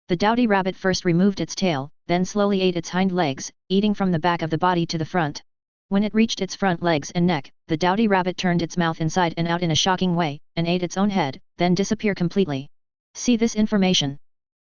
The dowdy rabbit first removed its tail, then slowly ate its hind legs, eating from the back of the body to the front. When it reached its front legs and neck, the dowdy rabbit turned its mouth inside and out in a shocking way, and ate its own head, then disappear completely. See this information.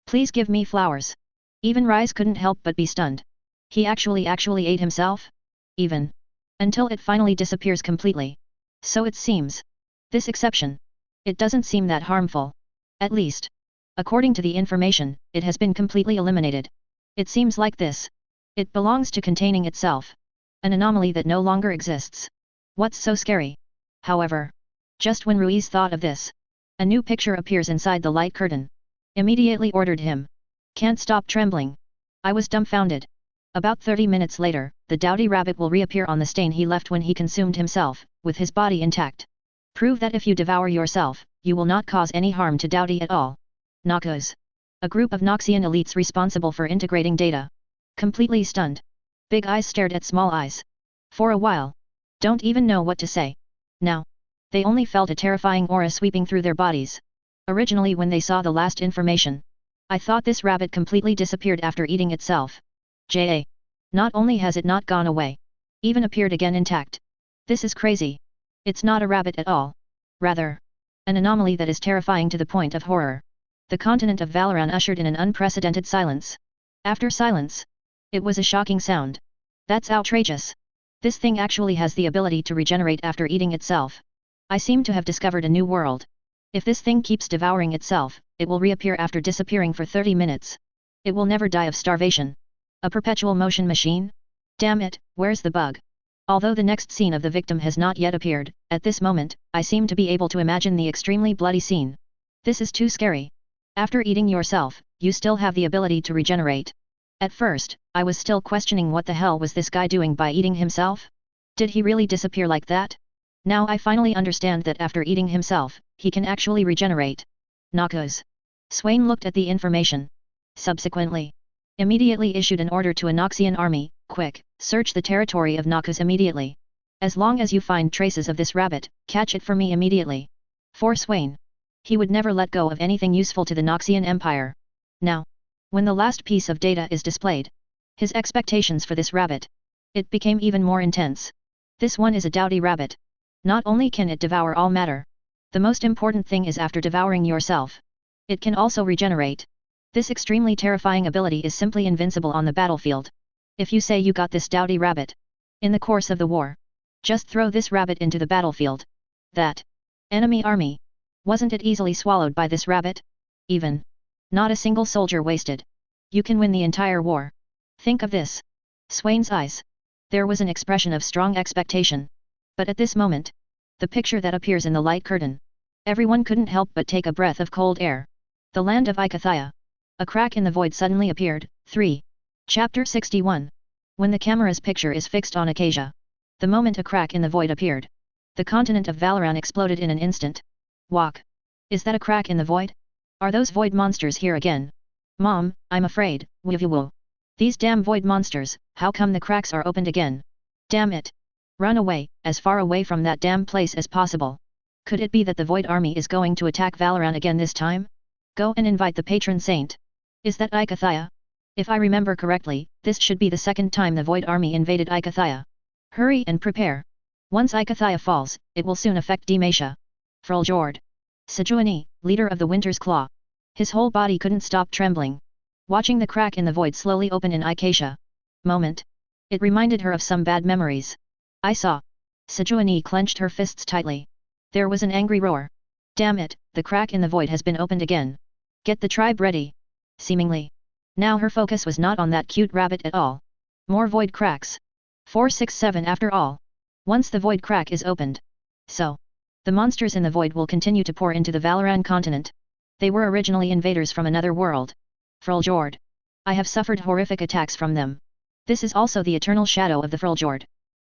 Please give me flowers. Even Rise couldn't help but be stunned. He actually ate himself? Even. Until it finally disappears completely. So it seems. This exception. It doesn't seem that harmful. At least. According to the information, it has been completely eliminated. It seems like this. It belongs to containing itself. An anomaly that no longer exists. What's so scary? However, just when Ruiz thought of this, a new picture appears inside the light curtain. Immediately ordered him. Can't stop trembling. I was dumbfounded. About 30 minutes later, the dowdy rabbit will reappear on the stain he left when he consumed himself, with his body intact. Prove that if you devour yourself, you will not cause any harm to dowdy at all. Noxus. A group of Noxian elites responsible for integrating data. Completely stunned. Big eyes stared at small eyes. For a while. Don't even know what to say. Now. They only felt a terrifying aura sweeping through their bodies. Originally when they saw the last information, I thought this rabbit completely disappeared after eating itself. Not only has it not gone away, even appeared again intact. This is crazy. It's not a rabbit at all. Rather, an anomaly that is terrifying to the point of horror. The continent of Valoran ushered in an unprecedented silence. After silence, it was a shocking sound. That's outrageous. This thing actually has the ability to regenerate after eating itself. I seem to have discovered a new world. If this thing keeps devouring itself, it will reappear after disappearing for 30 minutes. It will never die of starvation. A perpetual motion machine? Damn it, where's the bug? Although the next scene of the victim has not yet appeared, at this moment, I seem to be able to imagine the extremely bloody scene. This is too scary. After eating yourself, you still have the ability to regenerate. At first, I was still questioning what the hell was this guy doing by eating himself? Did he really disappear like that? Now I finally understand that after eating himself, he can actually regenerate. Noxus. Swain looked at the information. Subsequently, immediately issued an order to a Noxian army, quick, search the territory of Noxus immediately. As long as you find traces of this rabbit, catch it for me immediately. For Swain. He would never let go of anything useful to the Noxian Empire. Now, when the last piece of data is displayed, his expectations for this rabbit, it became even more intense. This one is a doughty rabbit. Not only can it devour all matter, the most important thing is after devouring yourself, it can also regenerate. This extremely terrifying ability is simply invincible on the battlefield. If you say you got this doughty rabbit in the course of the war, just throw this rabbit into the battlefield. That enemy army, wasn't it easily swallowed by this rabbit? Even not a single soldier wasted. You can win the entire war. Think of this. Swain's eyes. There was an expression of strong expectation. But at this moment, the picture that appears in the light curtain, everyone couldn't help but take a breath of cold air. The land of Icathia. A crack in the void suddenly appeared. 3. Chapter 61. When the camera's picture is fixed on Acacia, the moment a crack in the void appeared, the continent of Valoran exploded in an instant. Walk. Is that a crack in the void? Are those void monsters here again? Mom, I'm afraid. Woo. These damn void monsters, how come the cracks are opened again? Damn it. Run away, as far away from that damn place as possible. Could it be that the Void Army is going to attack Valoran again this time? Go and invite the patron saint. Is that Icathia? If I remember correctly, this should be the second time the Void Army invaded Icathia. Hurry and prepare. Once Icathia falls, it will soon affect Demacia. Fruljord. Sejuani, leader of the Winter's Claw. His whole body couldn't stop trembling. Watching the crack in the void slowly open in Icacia. Moment. It reminded her of some bad memories. I saw. Sejuani clenched her fists tightly. There was an angry roar. Damn it, the crack in the void has been opened again. Get the tribe ready. Seemingly. Now her focus was not on that cute rabbit at all. More void cracks. 467 after all. Once the void crack is opened. So. The monsters in the void will continue to pour into the Valoran continent. They were originally invaders from another world. Fruljord. I have suffered horrific attacks from them. This is also the eternal shadow of the Fruljord.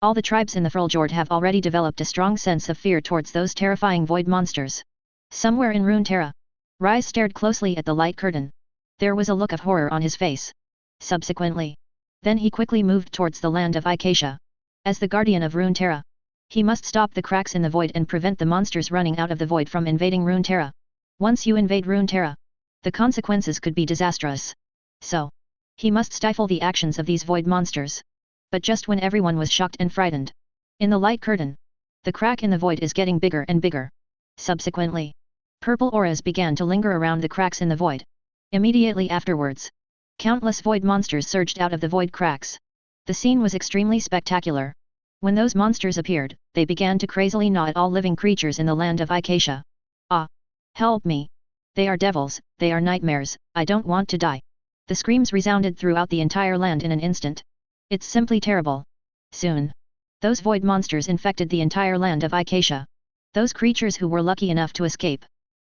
All the tribes in the Fruljord have already developed a strong sense of fear towards those terrifying void monsters. Somewhere in Runeterra, Rise stared closely at the light curtain. There was a look of horror on his face. Subsequently, then he quickly moved towards the land of Icacia. As the guardian of Runeterra, he must stop the cracks in the void and prevent the monsters running out of the void from invading Runeterra. Once you invade Runeterra, the consequences could be disastrous. So, he must stifle the actions of these void monsters. But just when everyone was shocked and frightened, in the light curtain, the crack in the void is getting bigger and bigger. Subsequently, purple auras began to linger around the cracks in the void. Immediately afterwards, countless void monsters surged out of the void cracks. The scene was extremely spectacular. When those monsters appeared, they began to crazily gnaw at all living creatures in the land of Icacia. Ah! Help me! They are devils, they are nightmares, I don't want to die. The screams resounded throughout the entire land in an instant. It's simply terrible. Soon, those void monsters infected the entire land of Icacia. Those creatures who were lucky enough to escape.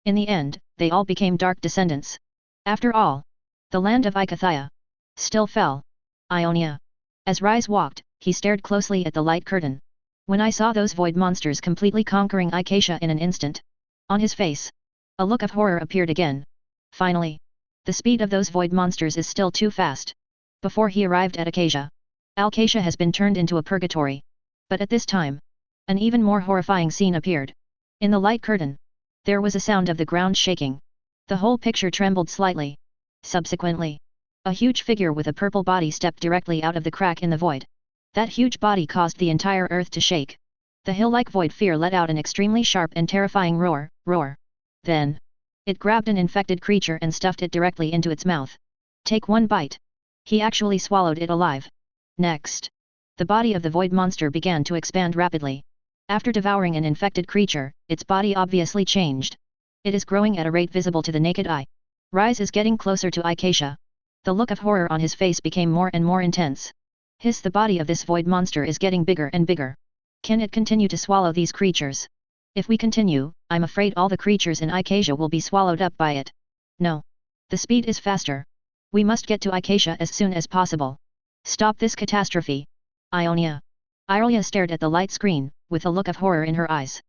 In the end, they all became dark descendants. After all, the land of Icathia still fell. Ionia. As Rise walked, he stared closely at the light curtain. When I saw those void monsters completely conquering Icacia in an instant, on his face, a look of horror appeared again. Finally, the speed of those void monsters is still too fast. Before he arrived at Acacia, Alcacia has been turned into a purgatory. But at this time, an even more horrifying scene appeared. In the light curtain, there was a sound of the ground shaking. The whole picture trembled slightly. Subsequently, a huge figure with a purple body stepped directly out of the crack in the void. That huge body caused the entire earth to shake. The hill-like void fear let out an extremely sharp and terrifying roar. Then, it grabbed an infected creature and stuffed it directly into its mouth. Take one bite. He actually swallowed it alive. Next, the body of the void monster began to expand rapidly. After devouring an infected creature, its body obviously changed. It is growing at a rate visible to the naked eye. Rise is getting closer to Acacia. The look of horror on his face became more and more intense. The body of this void monster is getting bigger and bigger. Can it continue to swallow these creatures? If we continue, I'm afraid all the creatures in Acacia will be swallowed up by it. No. The speed is faster. We must get to Acacia as soon as possible. Stop this catastrophe. Ionia. Irelia stared at the light screen, with a look of horror in her eyes.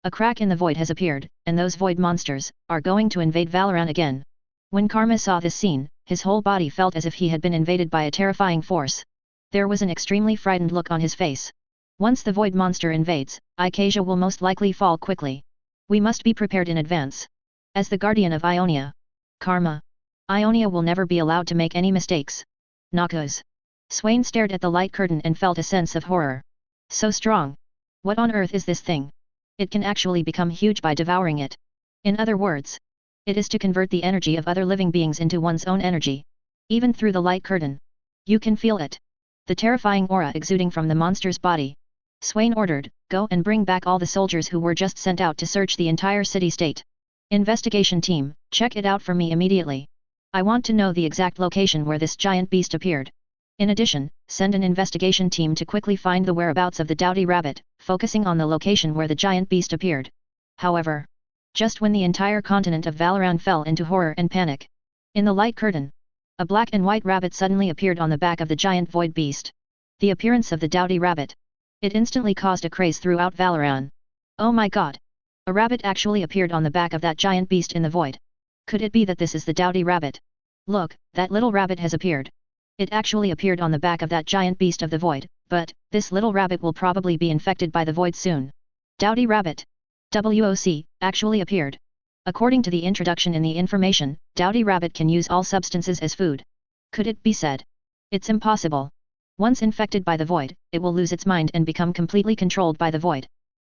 A crack in the void has appeared, and those void monsters are going to invade Valoran again. When Karma saw this scene, his whole body felt as if he had been invaded by a terrifying force. There was an extremely frightened look on his face. Once the void monster invades, Acacia will most likely fall quickly. We must be prepared in advance. As the guardian of Ionia, Karma. Ionia will never be allowed to make any mistakes. Noxus. Swain stared at the light curtain and felt a sense of horror. So strong. What on earth is this thing? It can actually become huge by devouring it. In other words, it is to convert the energy of other living beings into one's own energy. Even through the light curtain. You can feel it. The terrifying aura exuding from the monster's body. Swain ordered, go and bring back all the soldiers who were just sent out to search the entire city-state. Investigation team, check it out for me immediately. I want to know the exact location where this giant beast appeared. In addition, send an investigation team to quickly find the whereabouts of the Dowdy Rabbit, focusing on the location where the giant beast appeared. However, just when the entire continent of Valoran fell into horror and panic. In the light curtain, a black and white rabbit suddenly appeared on the back of the giant void beast. The appearance of the Dowdy Rabbit. It instantly caused a craze throughout Valoran. Oh my god! A rabbit actually appeared on the back of that giant beast in the void. Could it be that this is the Dowdy Rabbit? Look, that little rabbit has appeared. It actually appeared on the back of that giant beast of the void, but this little rabbit will probably be infected by the void soon. Dowdy Rabbit. WOC, actually appeared. According to the introduction in the information, Dowdy Rabbit can use all substances as food. Could it be said? It's impossible. Once infected by the void, it will lose its mind and become completely controlled by the void.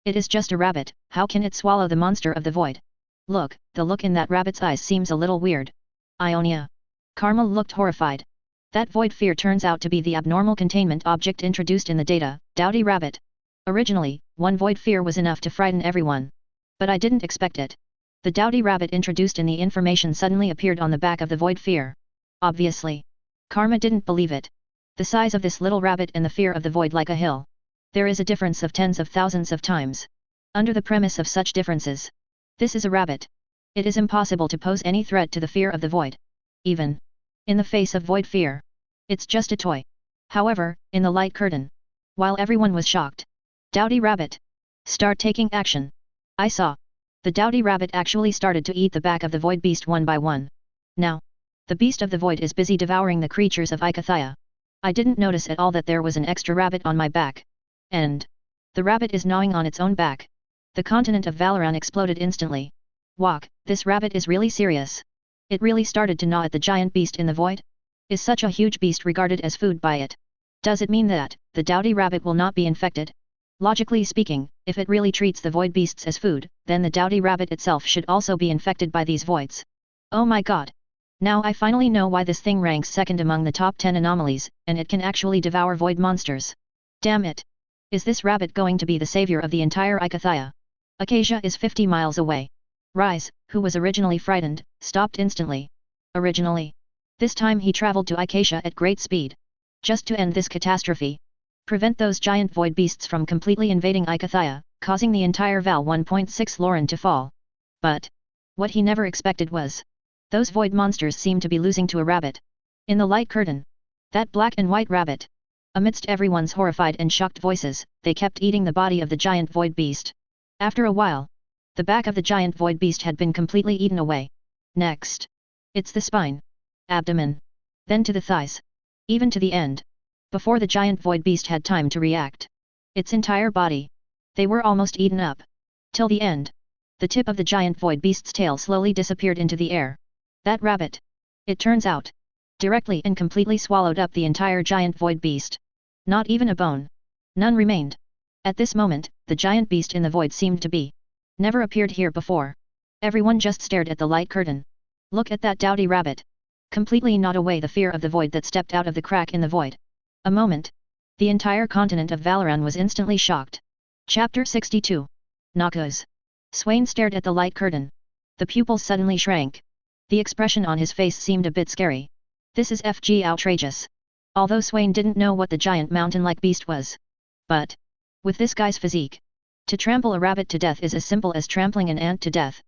It is just a rabbit, how can it swallow the monster of the void? Look, the look in that rabbit's eyes seems a little weird. Ionia. Karma looked horrified. That void fear turns out to be the abnormal containment object introduced in the data, Dowdy Rabbit. Originally, one void fear was enough to frighten everyone. But I didn't expect it. The Dowdy Rabbit introduced in the information suddenly appeared on the back of the void fear. Obviously. Karma didn't believe it. The size of this little rabbit and the fear of the void like a hill. There is a difference of tens of thousands of times. Under the premise of such differences. This is a rabbit. It is impossible to pose any threat to the fear of the void. Even in the face of void fear. It's just a toy. However, in the light curtain. While everyone was shocked. Dowdy Rabbit. Start taking action. I saw. The Dowdy Rabbit actually started to eat the back of the void beast one by one. Now. The beast of the void is busy devouring the creatures of Icathia. I didn't notice at all that there was an extra rabbit on my back. And the rabbit is gnawing on its own back. The continent of Valoran exploded instantly. Walk, this rabbit is really serious. It really started to gnaw at the giant beast in the void? Is such a huge beast regarded as food by it? Does it mean that the Dowdy Rabbit will not be infected? Logically speaking, if it really treats the void beasts as food, then the Dowdy Rabbit itself should also be infected by these voids. Oh my god! Now I finally know why this thing ranks second among the top 10 anomalies, and it can actually devour void monsters. Damn it! Is this rabbit going to be the savior of the entire Icathia? Acacia is 50 miles away. Rise, who was originally frightened, stopped instantly. Originally. This time he traveled to Acacia at great speed. Just to end this catastrophe. Prevent those giant void beasts from completely invading Icathia, causing the entire Val 1.6 Lauren to fall. But what he never expected was those void monsters seemed to be losing to a rabbit. In the light curtain. That black and white rabbit. Amidst everyone's horrified and shocked voices, they kept eating the body of the giant void beast. After a while, the back of the giant void beast had been completely eaten away. Next. It's the spine. Abdomen. Then to the thighs. Even to the end. Before the giant void beast had time to react. Its entire body. They were almost eaten up. Till the end. The tip of the giant void beast's tail slowly disappeared into the air. That rabbit. It turns out. Directly and completely swallowed up the entire giant void beast. Not even a bone. None remained. At this moment, the giant beast in the void seemed to be never appeared here before. Everyone just stared at the light curtain. Look at that Dowdy Rabbit. Completely gnawed away the fear of the void that stepped out of the crack in the void. A moment. The entire continent of Valoran was instantly shocked. Chapter 62. Noxus. Swain stared at the light curtain. The pupils suddenly shrank. The expression on his face seemed a bit scary. This is FG outrageous. Although Swain didn't know what the giant mountain-like beast was. But, with this guy's physique, to trample a rabbit to death is as simple as trampling an ant to death.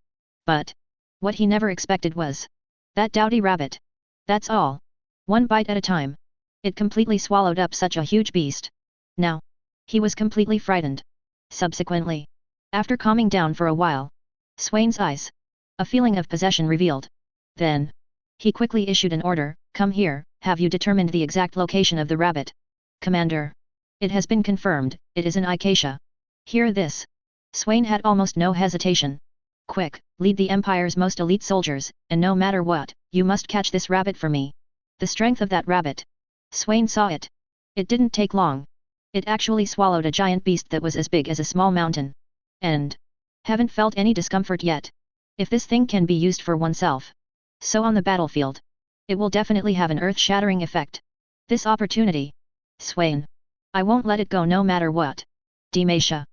But, what he never expected was that dowdy rabbit. That's all. One bite at a time. It completely swallowed up such a huge beast. Now, he was completely frightened. Subsequently, after calming down for a while, Swain's eyes, a feeling of possession revealed. Then, he quickly issued an order, "Come here, have you determined the exact location of the rabbit?" "Commander. It has been confirmed, it is in Acacia." Hear this. Swain had almost no hesitation. "Quick, lead the Empire's most elite soldiers, and no matter what, you must catch this rabbit for me." The strength of that rabbit. Swain saw it. It didn't take long. It actually swallowed a giant beast that was as big as a small mountain. And haven't felt any discomfort yet. If this thing can be used for oneself, so on the battlefield, it will definitely have an earth-shattering effect. This opportunity. Swain. I won't let it go no matter what. Demacia.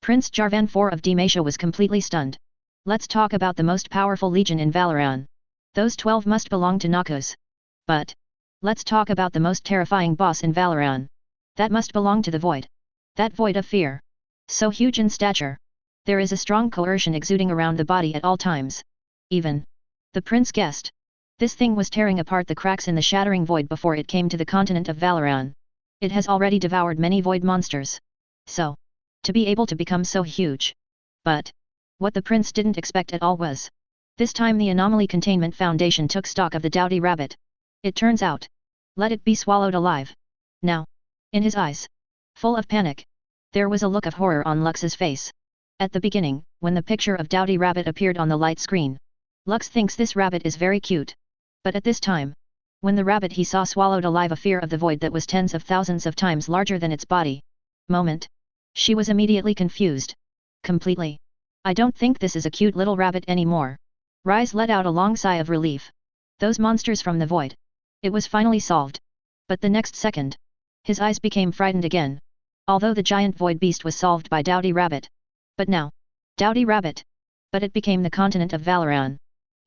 Prince Jarvan IV of Demacia was completely stunned. Let's talk about the most powerful legion in Valoran. Those 12 must belong to Noxus. But let's talk about the most terrifying boss in Valoran. That must belong to the Void. That Void of Fear. So huge in stature. There is a strong coercion exuding around the body at all times. Even the prince guessed. This thing was tearing apart the cracks in the shattering void before it came to the continent of Valoran. It has already devoured many void monsters. So, to be able to become so huge. But what the prince didn't expect at all was, this time the Anomaly Containment Foundation took stock of the dowdy rabbit. It turns out, let it be swallowed alive. Now, in his eyes, full of panic, there was a look of horror on Lux's face. At the beginning, when the picture of dowdy rabbit appeared on the light screen, Lux thinks this rabbit is very cute. But at this time, when the rabbit he saw swallowed alive a fear of the void that was tens of thousands of times larger than its body. Moment. She was immediately confused. Completely. I don't think this is a cute little rabbit anymore. Rise let out a long sigh of relief. Those monsters from the void. It was finally solved. But the next second, his eyes became frightened again. Although the giant void beast was solved by Dowdy Rabbit. But now, Dowdy Rabbit. But it became the continent of Valoran.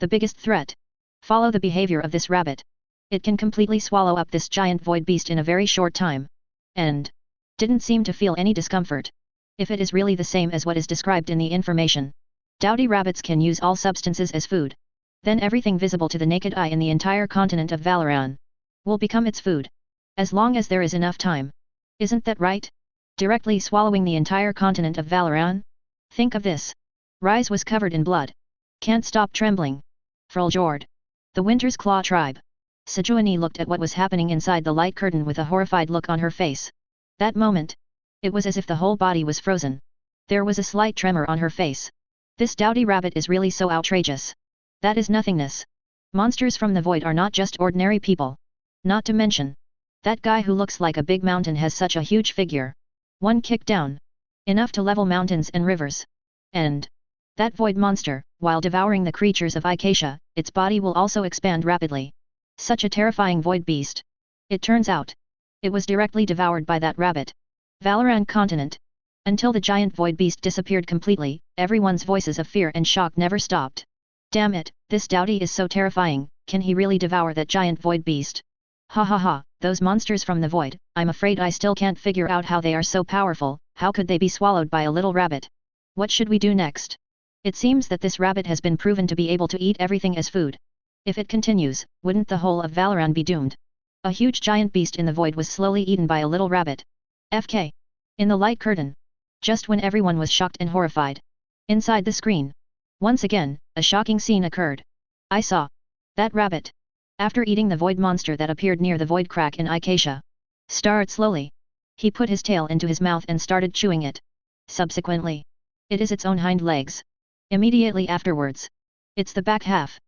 The biggest threat. Follow the behavior of this rabbit. It can completely swallow up this giant void beast in a very short time. And didn't seem to feel any discomfort. If it is really the same as what is described in the information. Dowdy rabbits can use all substances as food. Then everything visible to the naked eye in the entire continent of Valoran will become its food. As long as there is enough time. Isn't that right? Directly swallowing the entire continent of Valoran? Think of this. Rise was covered in blood. Can't stop trembling. Fruljord. The Winter's Claw tribe. Sejuani looked at what was happening inside the light curtain with a horrified look on her face. That moment, it was as if the whole body was frozen. There was a slight tremor on her face. This dowdy rabbit is really so outrageous. That is nothingness. Monsters from the void are not just ordinary people. Not to mention, that guy who looks like a big mountain has such a huge figure. One kick down. Enough to level mountains and rivers. And that void monster, while devouring the creatures of Acacia, its body will also expand rapidly. Such a terrifying void beast. It turns out, it was directly devoured by that rabbit. Valoran continent. Until the giant void beast disappeared completely, everyone's voices of fear and shock never stopped. Damn it, this Dowdy is so terrifying, can he really devour that giant void beast? Ha ha ha, those monsters from the void, I'm afraid I still can't figure out how they are so powerful, how could they be swallowed by a little rabbit? What should we do next? It seems that this rabbit has been proven to be able to eat everything as food. If it continues, wouldn't the whole of Valoran be doomed? A huge giant beast in the void was slowly eaten by a little rabbit. FK. In the light curtain. Just when everyone was shocked and horrified. Inside the screen. Once again, a shocking scene occurred. I saw that rabbit, after eating the void monster that appeared near the void crack in Acacia, start slowly. He put his tail into his mouth and started chewing it. Subsequently, it is its own hind legs. Immediately afterwards, it's the back half.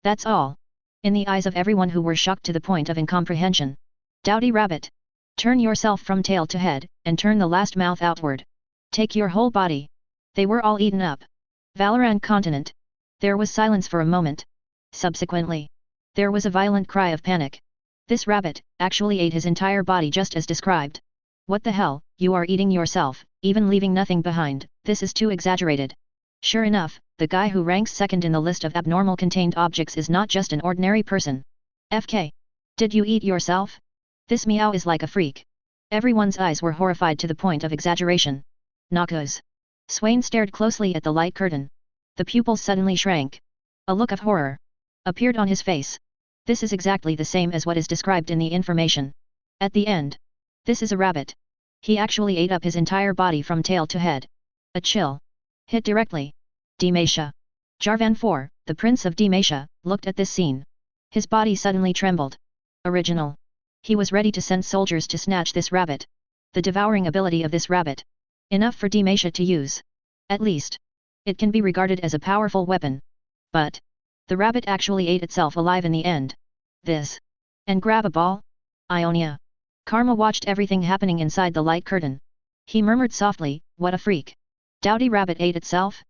That's all. In the eyes of everyone who were shocked to the point of incomprehension. Dowdy rabbit. Turn yourself from tail to head, and turn the last mouth outward. Take your whole body. They were all eaten up. Valoran continent. There was silence for a moment. Subsequently, there was a violent cry of panic. This rabbit actually ate his entire body just as described. What the hell, you are eating yourself, even leaving nothing behind, this is too exaggerated. Sure enough, the guy who ranks second in the list of abnormal contained objects is not just an ordinary person. FK. Did you eat yourself? This meow is like a freak. Everyone's eyes were horrified to the point of exaggeration. Noxus. Swain stared closely at the light curtain. The pupils suddenly shrank. A look of horror appeared on his face. This is exactly the same as what is described in the information. At the end. This is a rabbit. He actually ate up his entire body from tail to head. A chill hit directly. Demacia. Jarvan IV, the Prince of Demacia, looked at this scene. His body suddenly trembled. Original. He was ready to send soldiers to snatch this rabbit. The devouring ability of this rabbit. Enough for Demacia to use. At least. It can be regarded as a powerful weapon. But. The rabbit actually ate itself alive in the end. This. And grab a ball? Ionia. Karma watched everything happening inside the light curtain. He murmured softly, what a freak. Dowdy rabbit ate itself?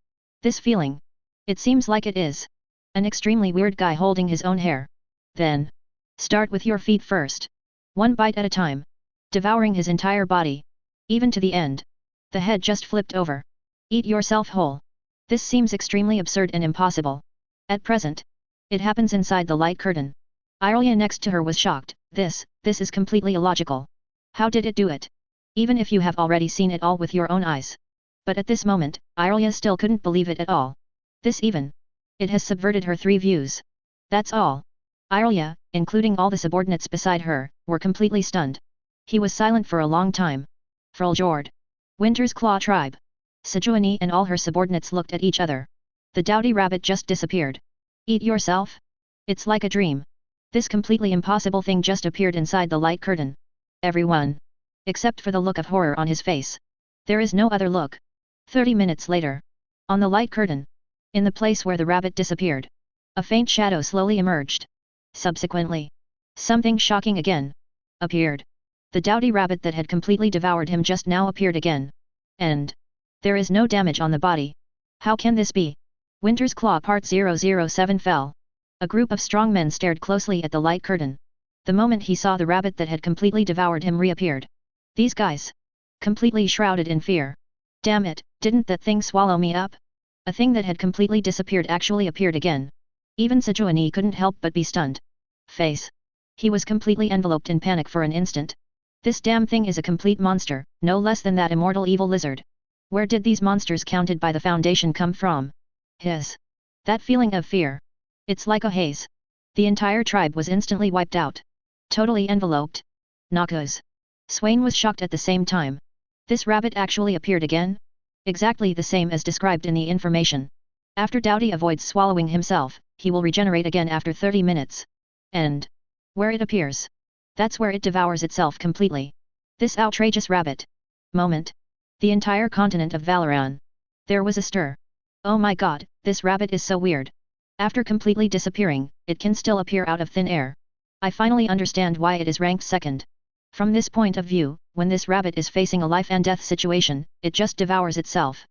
This feeling. It seems like it is. An extremely weird guy holding his own hair. Then. Start with your feet first. One bite at a time. Devouring his entire body. Even to the end. The head just flipped over. Eat yourself whole. This seems extremely absurd and impossible. At present. It happens inside the light curtain. Irelia next to her was shocked. This is completely illogical. How did it do it? Even if you have already seen it all with your own eyes. But at this moment, Irelia still couldn't believe it at all. This even. It has subverted her three views. That's all. Irelia, including all the subordinates beside her, were completely stunned. He was silent for a long time. Freljord. Winter's Claw tribe. Sejuani and all her subordinates looked at each other. The dowdy rabbit just disappeared. Eat yourself? It's like a dream. This completely impossible thing just appeared inside the light curtain. Everyone. Except for the look of horror on his face. There is no other look. 30 minutes later. On the light curtain. In the place where the rabbit disappeared. A faint shadow slowly emerged. Subsequently. Something shocking again. Appeared. The dowdy rabbit that had completely devoured him just now appeared again. And. There is no damage on the body. How can this be? Winter's Claw Part 007 fell. A group of strong men stared closely at the light curtain. The moment he saw the rabbit that had completely devoured him reappeared. These guys. Completely shrouded in fear. Damn it, didn't that thing swallow me up? A thing that had completely disappeared actually appeared again. Even Sejuani couldn't help but be stunned. Face. He was completely enveloped in panic for an instant. This damn thing is a complete monster, no less than that immortal evil lizard. Where did these monsters counted by the Foundation come from? That feeling of fear. It's like a haze. The entire tribe was instantly wiped out. Totally enveloped. Noxus. Swain was shocked at the same time. This rabbit actually appeared again? Exactly the same as described in the information. After Dowdy avoids swallowing himself, he will regenerate again after 30 minutes. And. Where it appears. That's where it devours itself completely. This outrageous rabbit. Moment. The entire continent of Valoran. There was a stir. Oh my god, this rabbit is so weird. After completely disappearing, it can still appear out of thin air. I finally understand why it is ranked second. From this point of view, when this rabbit is facing a life and death situation, it just devours itself.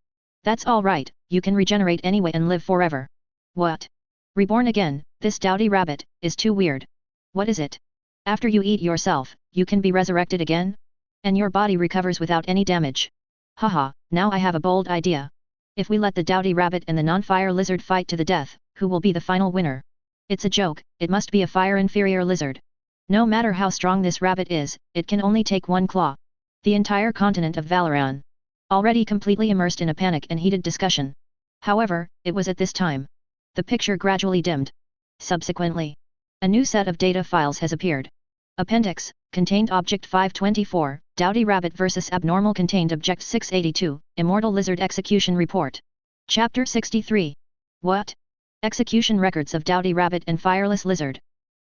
That's alright, you can regenerate anyway and live forever. What? Reborn again, this dowdy rabbit, is too weird. What is it? After you eat yourself, you can be resurrected again? And your body recovers without any damage. Haha, now I have a bold idea. If we let the dowdy rabbit and the non-fire lizard fight to the death, who will be the final winner? It's a joke, it must be a fire-inferior lizard. No matter how strong this rabbit is, it can only take one claw. The entire continent of Valoran. Already completely immersed in a panic and heated discussion. However, it was at this time. The picture gradually dimmed. Subsequently. A new set of data files has appeared. Appendix, Contained Object 524, Dowdy Rabbit vs Abnormal Contained Object 682, Immortal Lizard Execution Report. Chapter 63. What? Execution records of Dowdy Rabbit and Fireless Lizard.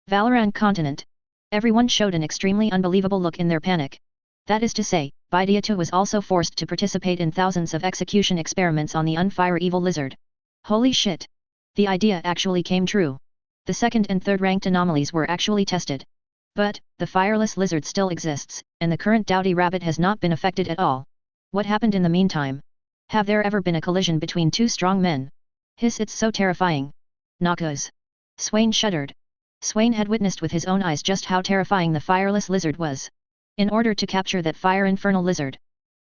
Valoran Continent. Everyone showed an extremely unbelievable look in their panic. That is to say, Bilgewater was also forced to participate in thousands of execution experiments on the unfire evil lizard. Holy shit! The idea actually came true. The second and third ranked anomalies were actually tested. But, the fireless lizard still exists, and the current dowdy rabbit has not been affected at all. What happened in the meantime? Have there ever been a collision between two strong men? It's so terrifying. Noxus. Swain shuddered. Swain had witnessed with his own eyes just how terrifying the fireless lizard was. In order to capture that fire infernal lizard.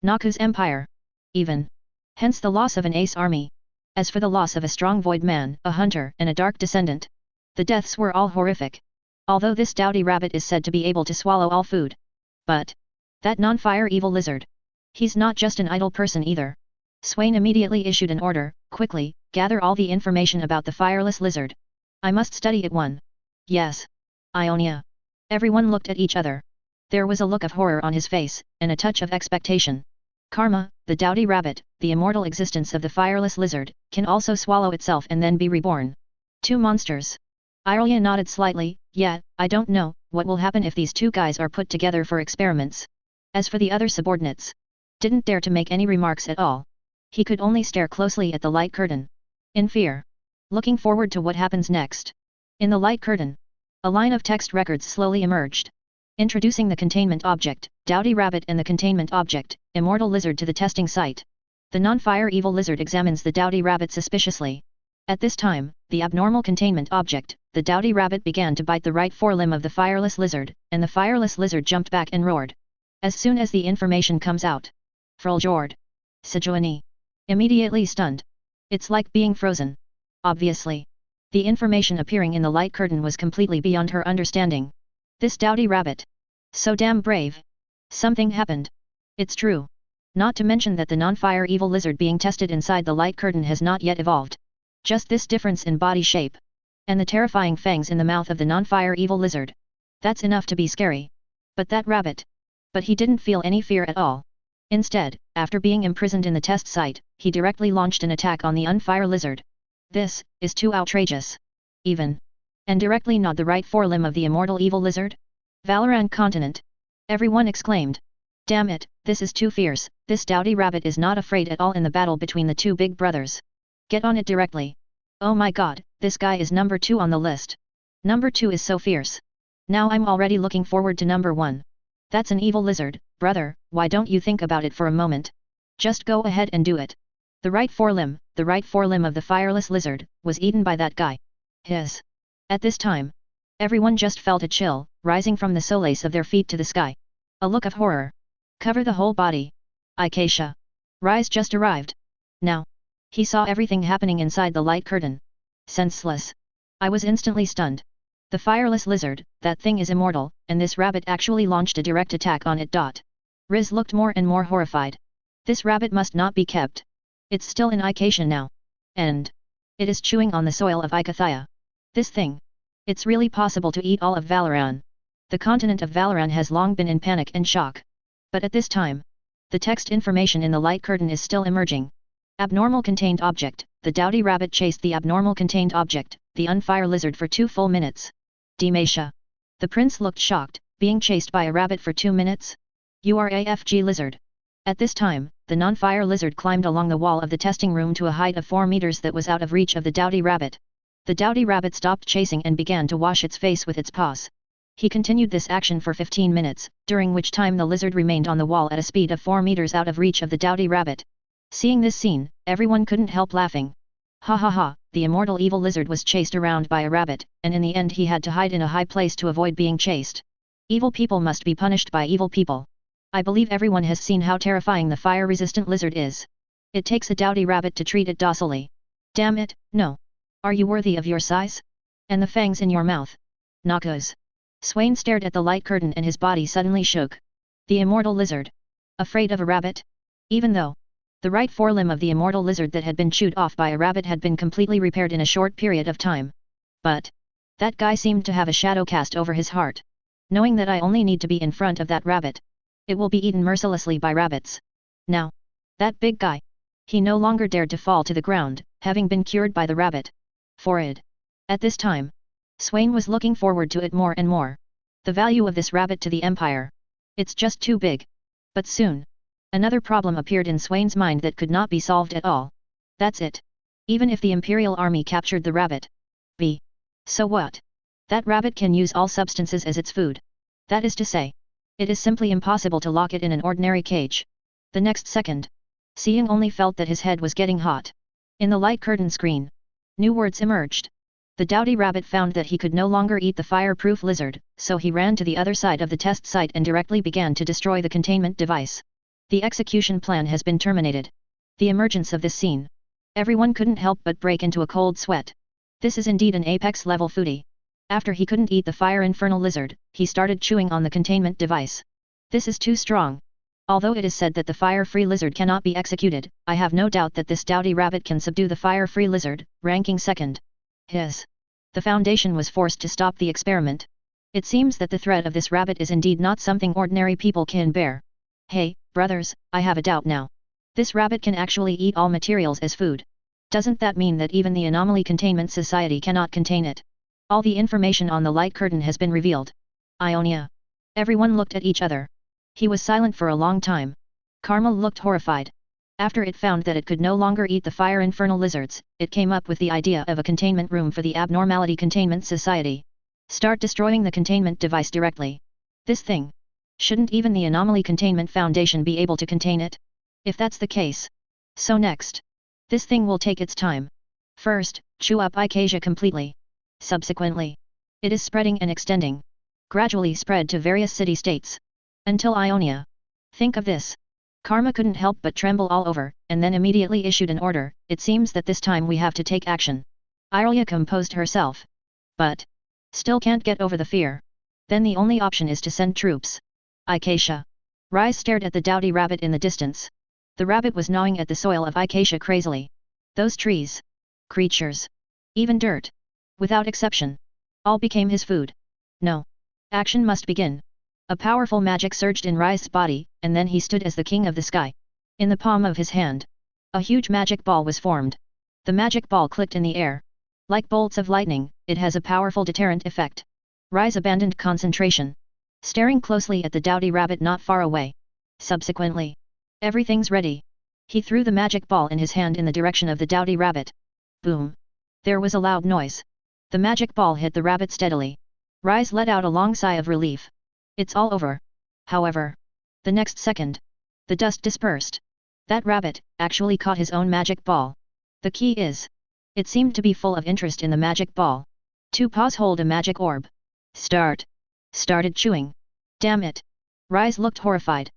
Noxus Empire. Even. Hence the loss of an ace army. As for the loss of a strong void man, a hunter, and a dark descendant, the deaths were all horrific. Although this dowdy rabbit is said to be able to swallow all food. But that non-fire evil lizard. He's not just an idle person either. Swain immediately issued an order, quickly, gather all the information about the fireless lizard. I must study it one. Yes. Ionia. Everyone looked at each other. There was a look of horror on his face, and a touch of expectation. Karma, the dowdy rabbit, the immortal existence of the fireless lizard, can also swallow itself and then be reborn. Two monsters. Irelia nodded slightly. Yeah, I don't know what will happen if these two guys are put together for experiments. As for the other subordinates, didn't dare to make any remarks at all. He could only stare closely at the light curtain. In fear. Looking forward to what happens next. In the light curtain, a line of text records slowly emerged. Introducing the containment object, dowdy rabbit, and the containment object, immortal lizard, to the testing site. The non-fire evil lizard examines the dowdy rabbit suspiciously. At this time, the abnormal containment object, the dowdy rabbit, began to bite the right forelimb of the fireless lizard, and the fireless lizard jumped back and roared. As soon as the information comes out. Fruljord. Sejuani. Immediately stunned. It's like being frozen. Obviously. The information appearing in the light curtain was completely beyond her understanding. This dowdy rabbit. So damn brave. Something happened. It's true. Not to mention that the non-fire evil lizard being tested inside the light curtain has not yet evolved. Just this difference in body shape. And the terrifying fangs in the mouth of the non-fire evil lizard. That's enough to be scary. But that rabbit. But he didn't feel any fear at all. Instead, after being imprisoned in the test site, he directly launched an attack on the unfire lizard. This is too outrageous. Even. And directly gnawed the right forelimb of the immortal evil lizard? Valoran continent. Everyone exclaimed. Damn it, this is too fierce. This dowdy rabbit is not afraid at all in the battle between the two big brothers. Get on it directly. Oh my god, this guy is number 2 on the list. Number 2 is so fierce. Now I'm already looking forward to number 1. That's an evil lizard, brother, why don't you think about it for a moment? Just go ahead and do it. The right forelimb of the fireless lizard, was eaten by that guy. His. At this time, everyone just felt a chill, rising from the soles of their feet to the sky. A look of horror. Cover the whole body. Acacia. Rise just arrived. Now. He saw everything happening inside the light curtain. Senseless. I was instantly stunned. The fireless lizard, that thing is immortal, and this rabbit actually launched a direct attack on it. Riz looked more and more horrified. This rabbit must not be kept. It's still in Acacia now. And it is chewing on the soil of Icathia. This thing. It's really possible to eat all of Valoran. The continent of Valoran has long been in panic and shock. But at this time, the text information in the light curtain is still emerging. Abnormal contained object. The dowdy rabbit chased the abnormal contained object, the unfire lizard, for 2 full minutes. Demacia. The prince looked shocked, being chased by a rabbit for 2 minutes? You are AFG lizard. At this time, the non-fire lizard climbed along the wall of the testing room to a height of 4 meters that was out of reach of the dowdy rabbit. The dowdy rabbit stopped chasing and began to wash its face with its paws. He continued this action for 15 minutes, during which time the lizard remained on the wall at a speed of 4 meters out of reach of the dowdy rabbit. Seeing this scene, everyone couldn't help laughing. Ha ha ha, the immortal evil lizard was chased around by a rabbit, and in the end he had to hide in a high place to avoid being chased. Evil people must be punished by evil people. I believe everyone has seen how terrifying the fire-resistant lizard is. It takes a dowdy rabbit to treat it docilely. Damn it, no. Are you worthy of your size? And the fangs in your mouth? Knockos. Swain stared at the light curtain and his body suddenly shook. The immortal lizard. Afraid of a rabbit? Even though the right forelimb of the immortal lizard that had been chewed off by a rabbit had been completely repaired in a short period of time. But that guy seemed to have a shadow cast over his heart. Knowing that I only need to be in front of that rabbit. It will be eaten mercilessly by rabbits. Now. That big guy. He no longer dared to fall to the ground, having been cured by the rabbit. Forrid. At this time, Swain was looking forward to it more and more. The value of this rabbit to the Empire. It's just too big. But soon. Another problem appeared in Swain's mind that could not be solved at all. That's it. Even if the Imperial Army captured the rabbit. So what? That rabbit can use all substances as its food. That is to say, it is simply impossible to lock it in an ordinary cage. The next second, Seeing only felt that his head was getting hot. In the light curtain screen, new words emerged. The dowdy rabbit found that he could no longer eat the fireproof lizard, so he ran to the other side of the test site and directly began to destroy the containment device. The execution plan has been terminated. The emergence of this scene. Everyone couldn't help but break into a cold sweat. This is indeed an apex-level foodie. After he couldn't eat the fire infernal lizard, he started chewing on the containment device. This is too strong. Although it is said that the fire-free lizard cannot be executed, I have no doubt that this dowdy rabbit can subdue the fire-free lizard, ranking second. The Foundation was forced to stop the experiment. It seems that the threat of this rabbit is indeed not something ordinary people can bear. Hey, brothers, I have a doubt now. This rabbit can actually eat all materials as food. Doesn't that mean that even the Anomaly Containment Society cannot contain it? All the information on the light curtain has been revealed. Ionia. Everyone looked at each other. He was silent for a long time. Karma looked horrified. After it found that it could no longer eat the fire infernal lizards, it came up with the idea of a containment room for the Abnormality Containment Society. Start destroying the containment device directly. This thing. Shouldn't even the Anomaly Containment Foundation be able to contain it? If that's the case. So next. This thing will take its time. First, chew up Icasia completely. Subsequently. It is spreading and extending. Gradually spread to various city-states. Until Ionia. Think of this. Karma couldn't help but tremble all over, and then immediately issued an order. It seems that this time we have to take action. Irelia composed herself. But still can't get over the fear. Then the only option is to send troops. Icasia. Rise stared at the dowdy rabbit in the distance. The rabbit was gnawing at the soil of Icasia crazily. Those trees. Creatures. Even dirt. Without exception. All became his food. No. Action must begin. A powerful magic surged in Rise's body, and then he stood as the king of the sky. In the palm of his hand. A huge magic ball was formed. The magic ball clicked in the air. Like bolts of lightning, it has a powerful deterrent effect. Rise abandoned concentration. Staring closely at the dowdy rabbit not far away. Subsequently. Everything's ready. He threw the magic ball in his hand in the direction of the dowdy rabbit. Boom. There was a loud noise. The magic ball hit the rabbit steadily. Rise let out a long sigh of relief. It's all over. However. The next second. The dust dispersed. That rabbit actually caught his own magic ball. The key is. It seemed to be full of interest in the magic ball. Two paws hold a magic orb. Started chewing. Damn it. Rise looked horrified.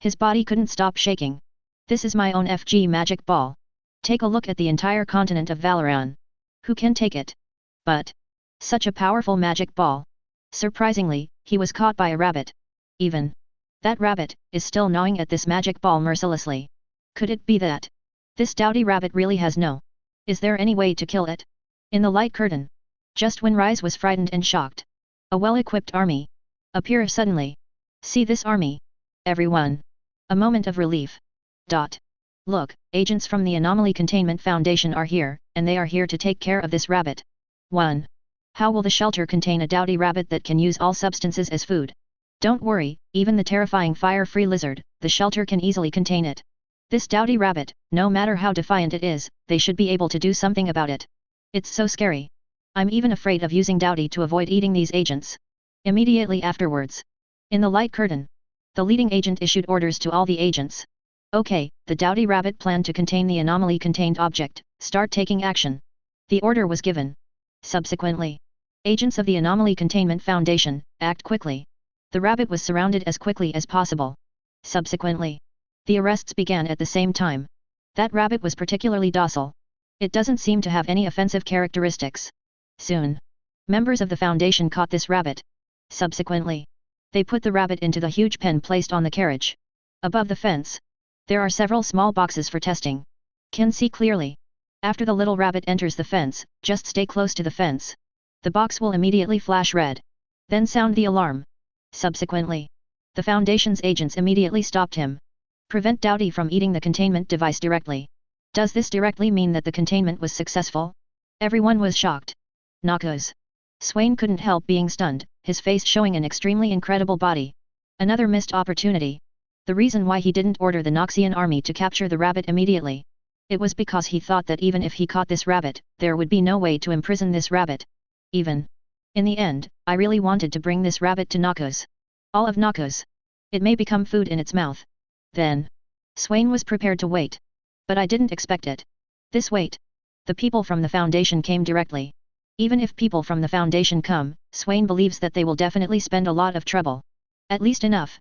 His body couldn't stop shaking. This is my own FG magic ball. Take a look at the entire continent of Valoran. Who can take it? But. Such a powerful magic ball. Surprisingly, he was caught by a rabbit. Even. That rabbit is still gnawing at this magic ball mercilessly. Could it be that? This dowdy rabbit really has no. Is there any way to kill it? In the light curtain. Just when Rise was frightened and shocked. A well-equipped army. Appears suddenly. See this army. Everyone. A moment of relief. Look, agents from the Anomaly Containment Foundation are here, and they are here to take care of this rabbit. 1. How will the shelter contain a dowdy rabbit that can use all substances as food? Don't worry, even the terrifying fire-free lizard, the shelter can easily contain it. This dowdy rabbit, no matter how defiant it is, they should be able to do something about it. It's so scary. I'm even afraid of using dowdy to avoid eating these agents. Immediately afterwards. In the light curtain. The leading agent issued orders to all the agents. Okay, the dowdy rabbit planned to contain the anomaly-contained object, start taking action. The order was given. Subsequently. Agents of the Anomaly Containment Foundation, act quickly. The rabbit was surrounded as quickly as possible. Subsequently. The arrests began at the same time. That rabbit was particularly docile. It doesn't seem to have any offensive characteristics. Soon. Members of the Foundation caught this rabbit. Subsequently. They put the rabbit into the huge pen placed on the carriage. Above the fence. There are several small boxes for testing. Can see clearly. After the little rabbit enters the fence, just stay close to the fence. The box will immediately flash red. Then sound the alarm. Subsequently. The Foundation's agents immediately stopped him. Prevent Dowdy from eating the containment device directly. Does this directly mean that the containment was successful? Everyone was shocked. Noxus. Swain couldn't help being stunned, his face showing an extremely incredible body. Another missed opportunity. The reason why he didn't order the Noxian army to capture the rabbit immediately. It was because he thought that even if he caught this rabbit, there would be no way to imprison this rabbit. Even. In the end, I really wanted to bring this rabbit to Noxus. All of Noxus. It may become food in its mouth. Then. Swain was prepared to wait. But I didn't expect it. This wait. The people from the Foundation came directly. Even if people from the Foundation come, Swain believes that they will definitely spend a lot of trouble. At least enough.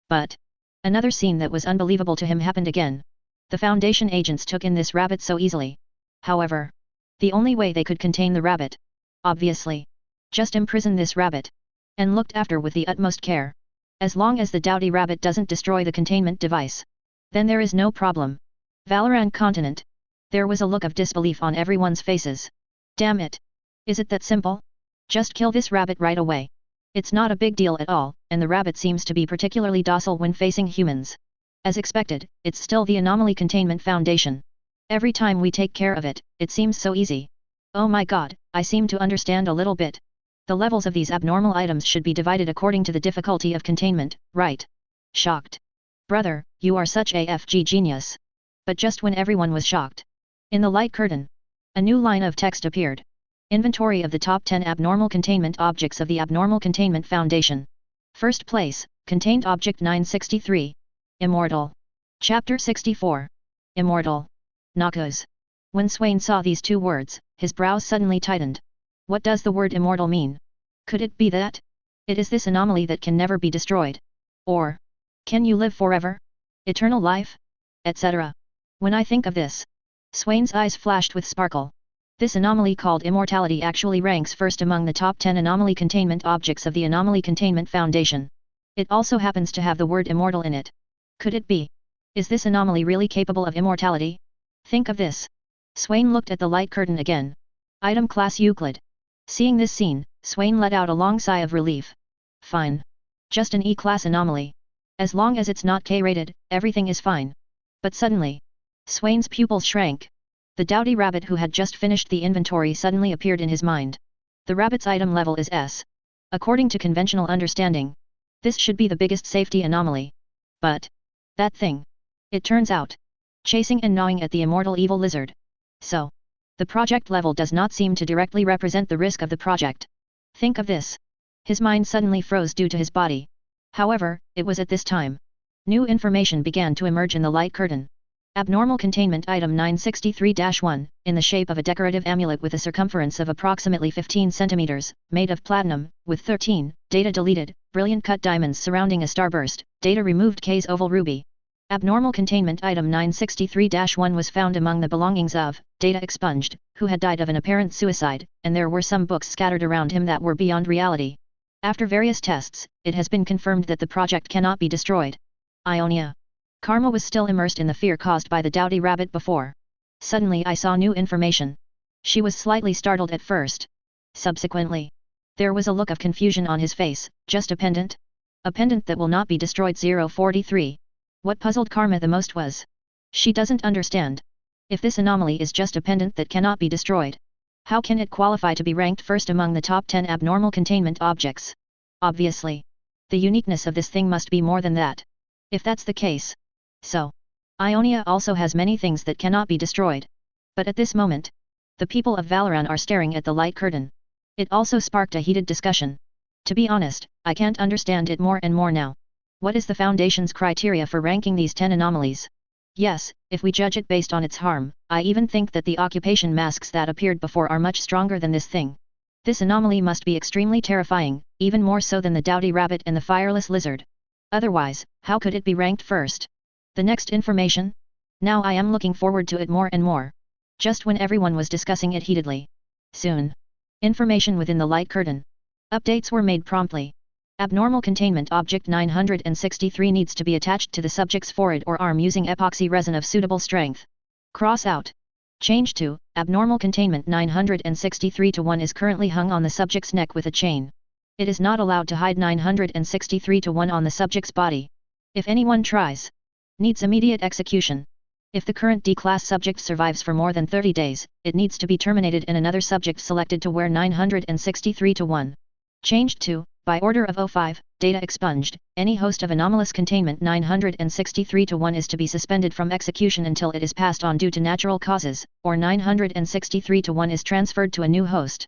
But. Another scene that was unbelievable to him happened again. The Foundation agents took in this rabbit so easily. However, the only way they could contain the rabbit, obviously, just imprison this rabbit, and looked after with the utmost care. As long as the doughty rabbit doesn't destroy the containment device, then there is no problem. Valoran continent. There was a look of disbelief on everyone's faces. Damn it! Is it that simple? Just kill this rabbit right away. It's not a big deal at all, and the rabbit seems to be particularly docile when facing humans. As expected, it's still the Anomaly Containment Foundation. Every time we take care of it, it seems so easy. Oh my god, I seem to understand a little bit. The levels of these abnormal items should be divided according to the difficulty of containment, right? Shocked. Brother, you are such a FG genius. But just when everyone was shocked, in the light curtain, a new line of text appeared. Inventory of the top 10 abnormal containment objects of the Abnormal Containment Foundation. First place, Contained Object 963. Immortal. Chapter 64. Immortal. Noxus. When Swain saw these two words, his brows suddenly tightened. What does the word immortal mean? Could it be that it is this anomaly that can never be destroyed? Or, can you live forever? Eternal life? Etc. When I think of this, Swain's eyes flashed with sparkle. This anomaly called immortality actually ranks first among the top 10 anomaly containment objects of the Anomaly Containment Foundation. It also happens to have the word immortal in it. Could it be? Is this anomaly really capable of immortality? Think of this. Swain looked at the light curtain again. Item class Euclid. Seeing this scene, Swain let out a long sigh of relief. Fine. Just an E-class anomaly. As long as it's not K-rated, everything is fine. But suddenly, Swain's pupils shrank. The doughty rabbit who had just finished the inventory suddenly appeared in his mind. The rabbit's item level is S. According to conventional understanding, this should be the biggest safety anomaly. But that thing, it turns out, chasing and gnawing at the immortal evil lizard. So, the project level does not seem to directly represent the risk of the project. Think of this. His mind suddenly froze due to his body. However, it was at this time. New information began to emerge in the light curtain. Abnormal Containment Item 963-1, in the shape of a decorative amulet with a circumference of approximately 15 centimeters, made of platinum, with 13, data deleted, brilliant cut diamonds surrounding a starburst, data removed K's oval ruby. Abnormal Containment Item 963-1 was found among the belongings of, data expunged, who had died of an apparent suicide, and there were some books scattered around him that were beyond reality. After various tests, it has been confirmed that the project cannot be destroyed. Ionia. Karma was still immersed in the fear caused by the doughty rabbit before. Suddenly I saw new information. She was slightly startled at first. Subsequently, there was a look of confusion on his face. Just a pendant? A pendant that will not be destroyed. 043. What puzzled Karma the most was, she doesn't understand. If this anomaly is just a pendant that cannot be destroyed, how can it qualify to be ranked first among the top 10 abnormal containment objects? Obviously, the uniqueness of this thing must be more than that. If that's the case, so, Ionia also has many things that cannot be destroyed. But at this moment, the people of Valoran are staring at the light curtain. It also sparked a heated discussion. To be honest, I can't understand it more and more now. What is the Foundation's criteria for ranking these 10 anomalies? Yes, if we judge it based on its harm, I even think that the occupation masks that appeared before are much stronger than this thing. This anomaly must be extremely terrifying, even more so than the doughty rabbit and the fireless lizard. Otherwise, how could it be ranked first? The next information? Now I am looking forward to it more and more. Just when everyone was discussing it heatedly. Soon. Information within the light curtain. Updates were made promptly. Abnormal Containment Object 963 needs to be attached to the subject's forehead or arm using epoxy resin of suitable strength. Cross out. Change to, Abnormal Containment 963-1 is currently hung on the subject's neck with a chain. It is not allowed to hide 963-1 on the subject's body. If anyone tries, needs immediate execution. If the current D-class subject survives for more than 30 days, it needs to be terminated and another subject selected to wear 963-1. Changed to, by order of O5, data expunged, any host of anomalous containment 963-1 is to be suspended from execution until it is passed on due to natural causes, or 963-1 is transferred to a new host.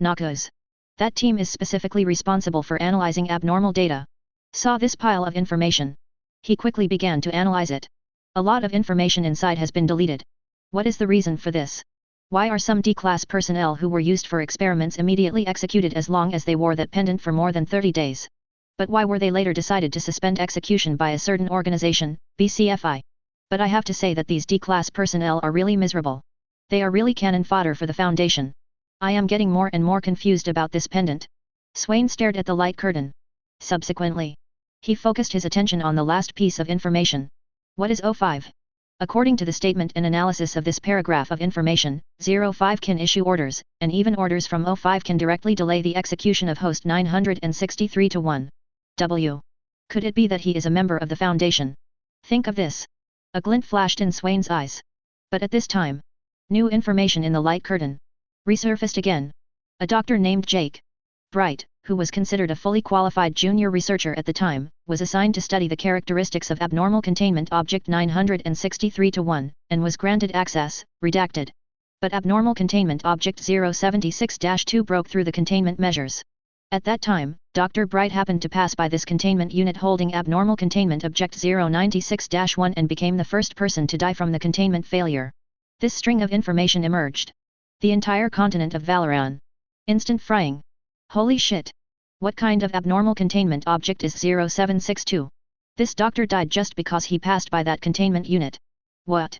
Noxus. That team is specifically responsible for analyzing abnormal data. Saw this pile of information. He quickly began to analyze it. A lot of information inside has been deleted. What is the reason for this? Why are some D-class personnel who were used for experiments immediately executed as long as they wore that pendant for more than 30 days? But why were they later decided to suspend execution by a certain organization, BCFI? But I have to say that these D-class personnel are really miserable. They are really cannon fodder for the Foundation. I am getting more and more confused about this pendant. Swain stared at the light curtain. Subsequently, he focused his attention on the last piece of information. What is O5? According to the statement and analysis of this paragraph of information, 05 can issue orders, and even orders from O5 can directly delay the execution of host 963-1. W. Could it be that he is a member of the Foundation? Think of this. A glint flashed in Swain's eyes. But at this time, new information in the light curtain resurfaced again. A doctor named Jake Bright, who was considered a fully qualified junior researcher at the time, was assigned to study the characteristics of abnormal containment object 963-1, and was granted access, redacted. But abnormal containment object 076-2 broke through the containment measures. At that time, Dr. Bright happened to pass by this containment unit holding abnormal containment object 096-1 and became the first person to die from the containment failure. This string of information emerged. The entire continent of Valoran. Instant frying. Holy shit! What kind of abnormal containment object is 0762? This doctor died just because he passed by that containment unit. What?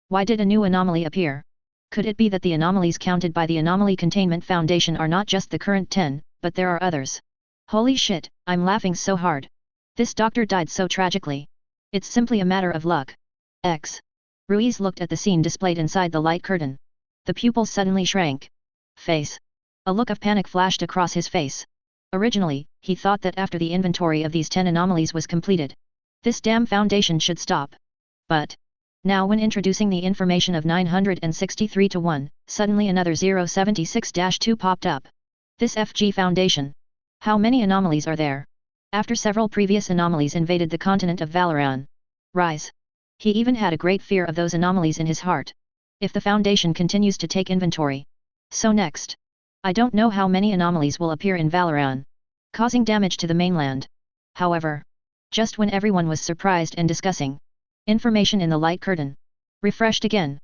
Why did a new anomaly appear? Could it be that the anomalies counted by the Anomaly Containment Foundation are not just the current 10, but there are others? Holy shit, I'm laughing so hard. This doctor died so tragically. It's simply a matter of luck. X. Ruiz looked at the scene displayed inside the light curtain. The pupils suddenly shrank. Face. A look of panic flashed across his face. Originally, he thought that after the inventory of these 10 anomalies was completed, this damn Foundation should stop. But now when introducing the information of 963-1, suddenly another 076-2 popped up. This FG Foundation. How many anomalies are there? After several previous anomalies invaded the continent of Valoran. Rise. He even had a great fear of those anomalies in his heart. If the Foundation continues to take inventory. So next. I don't know how many anomalies will appear in Valoran, causing damage to the mainland. However, just when everyone was surprised and discussing information in the light curtain refreshed again.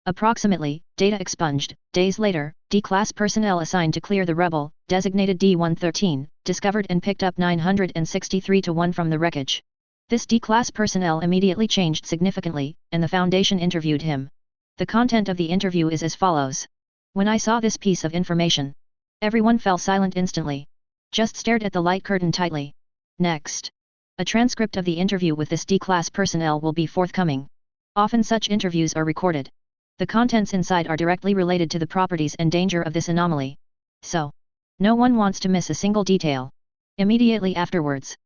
Approximately, data expunged. Days later, D-class personnel assigned to clear the rebel, designated D-113, discovered and picked up 963-1 from the wreckage. This D-class personnel immediately changed significantly, and the Foundation interviewed him. The content of the interview is as follows. When I saw this piece of information, everyone fell silent instantly. Just stared at the light curtain tightly. Next. A transcript of the interview with this D-class personnel will be forthcoming. Often such interviews are recorded. The contents inside are directly related to the properties and danger of this anomaly. So, no one wants to miss a single detail. Immediately afterwards,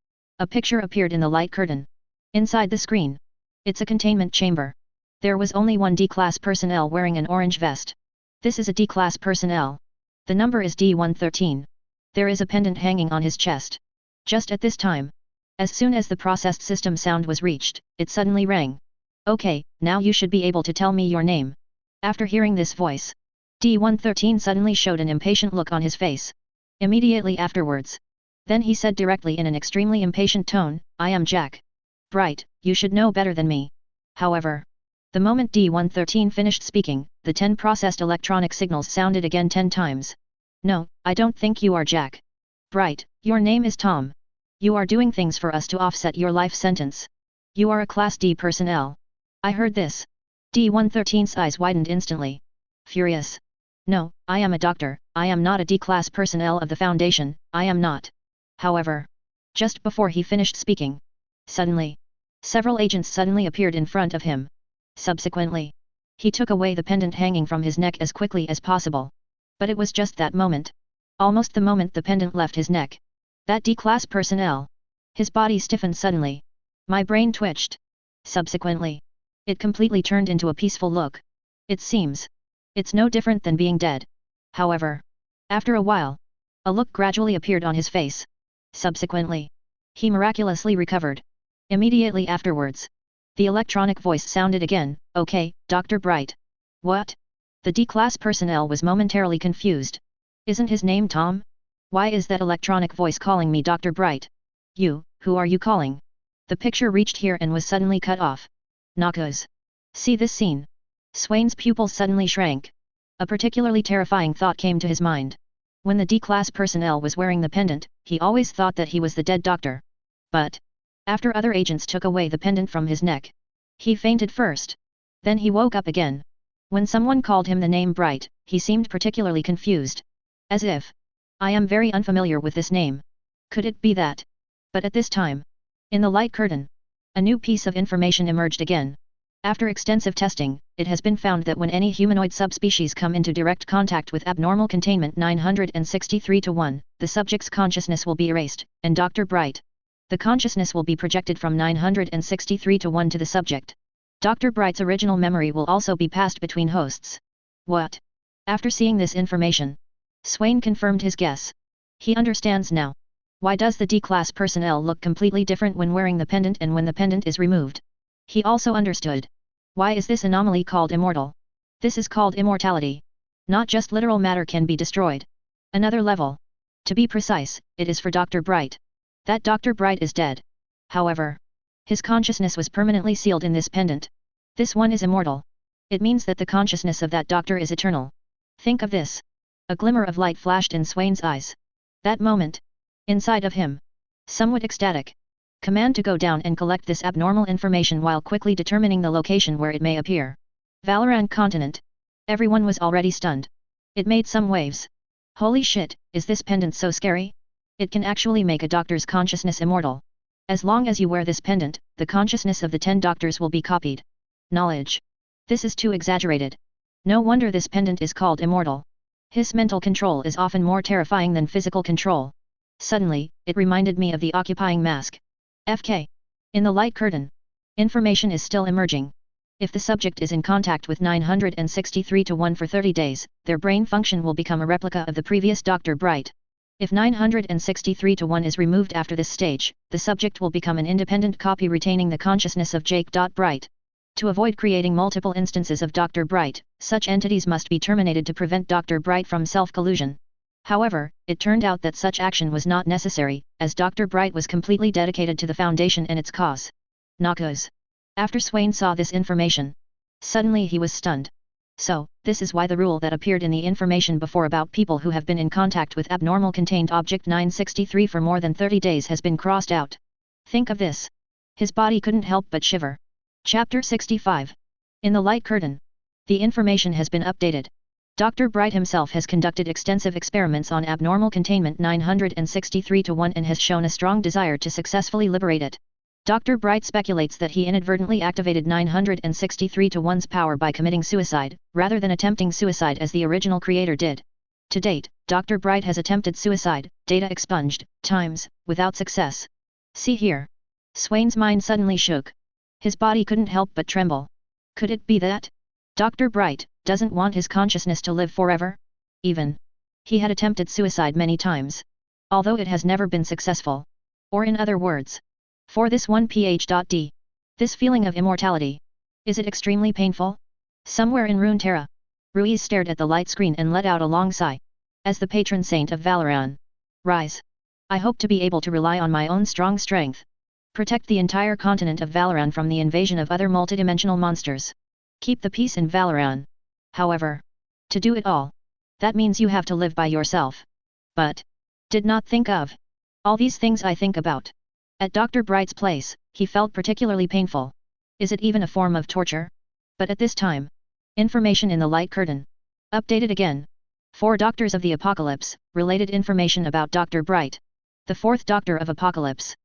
a picture appeared in the light curtain. Inside the screen. It's a containment chamber. There was only one D-class personnel wearing an orange vest. This is a D-class personnel. The number is D-113. There is a pendant hanging on his chest. Just at this time, as soon as the processed system sound was reached, it suddenly rang. Okay, now you should be able to tell me your name. After hearing this voice, D-113 suddenly showed an impatient look on his face. Immediately afterwards. Then he said directly in an extremely impatient tone, I am Jack Bright, you should know better than me. However, the moment D-113 finished speaking, the 10 processed electronic signals sounded again 10 times. No, I don't think you are Jack Bright, your name is Tom. You are doing things for us to offset your life sentence. You are a Class D personnel. I heard this. D-113's eyes widened instantly. Furious. No, I am a doctor, I am not a D-class personnel of the Foundation, I am not. However, just before he finished speaking, suddenly, several agents suddenly appeared in front of him. Subsequently, he took away the pendant hanging from his neck as quickly as possible. But it was just that moment. Almost the moment the pendant left his neck. That D-class personnel. His body stiffened suddenly. My brain twitched. Subsequently, it completely turned into a peaceful look. It seems. It's no different than being dead. However, after a while, a look gradually appeared on his face. Subsequently, he miraculously recovered. Immediately afterwards, the electronic voice sounded again, okay, Dr. Bright. What? The D-class personnel was momentarily confused. Isn't his name Tom? Why is that electronic voice calling me Dr. Bright? You, who are you calling? The picture reached here and was suddenly cut off. Noxus. See this scene. Swain's pupils suddenly shrank. A particularly terrifying thought came to his mind. When the D-class personnel was wearing the pendant, he always thought that he was the dead doctor. But, after other agents took away the pendant from his neck, he fainted first. Then he woke up again. When someone called him the name Bright, he seemed particularly confused. As if, I am very unfamiliar with this name. Could it be that? But at this time, in the light curtain, a new piece of information emerged again. After extensive testing, it has been found that when any humanoid subspecies come into direct contact with abnormal containment 963-1, the subject's consciousness will be erased, and Dr. Bright, the consciousness will be projected from 963-1 to the subject. Dr. Bright's original memory will also be passed between hosts. What? After seeing this information, Swain confirmed his guess. He understands now. Why does the D-class personnel look completely different when wearing the pendant and when the pendant is removed? He also understood. Why is this anomaly called immortal? This is called immortality. Not just literal matter can be destroyed. Another level. To be precise, it is for Dr. Bright. That Dr. Bright is dead. However, his consciousness was permanently sealed in this pendant. This one is immortal. It means that the consciousness of that doctor is eternal. Think of this. A glimmer of light flashed in Swain's eyes. That moment, inside of him, somewhat ecstatic. Command to go down and collect this abnormal information while quickly determining the location where it may appear. Valoran continent. Everyone was already stunned. It made some waves. Holy shit, is this pendant so scary? It can actually make a doctor's consciousness immortal. As long as you wear this pendant, the consciousness of the 10 doctors will be copied. Knowledge. This is too exaggerated. No wonder this pendant is called immortal. His mental control is often more terrifying than physical control. Suddenly, it reminded me of the occupying mask. FK. In the light curtain. Information is still emerging. If the subject is in contact with 963-1 for 30 days, their brain function will become a replica of the previous Dr. Bright. If 963-1 is removed after this stage, the subject will become an independent copy retaining the consciousness of Jake. Bright. To avoid creating multiple instances of Dr. Bright, such entities must be terminated to prevent Dr. Bright from self-collusion. However, it turned out that such action was not necessary, as Dr. Bright was completely dedicated to the Foundation and its cause. Noxus. After Swain saw this information, suddenly he was stunned. So, this is why the rule that appeared in the information before about people who have been in contact with abnormal contained object 963 for more than 30 days has been crossed out. Think of this. His body couldn't help but shiver. Chapter 65. In the light curtain. The information has been updated. Dr. Bright himself has conducted extensive experiments on abnormal containment 963-1 and has shown a strong desire to successfully liberate it. Dr. Bright speculates that he inadvertently activated 963-1's power by committing suicide, rather than attempting suicide as the original creator did. To date, Dr. Bright has attempted suicide, data expunged, times, without success. See here. Swain's mind suddenly shook. His body couldn't help but tremble. Could it be that Dr. Bright doesn't want his consciousness to live forever? Even he had attempted suicide many times, although it has never been successful. Or in other words, for this one ph.d. This feeling of immortality. Is it extremely painful? Somewhere in Runeterra, Ruiz stared at the light screen and let out a long sigh. As the patron saint of Valoran, rise. I hope to be able to rely on my own strong strength. Protect the entire continent of Valoran from the invasion of other multidimensional monsters. Keep the peace in Valoran. However, to do it all, that means you have to live by yourself. But did not think of all these things I think about. At Dr. Bright's place, he felt particularly painful. Is it even a form of torture? But at this time, information in the light curtain. Updated again. 4 Doctors of the Apocalypse, related information about Dr. Bright. The 4th Doctor of Apocalypse.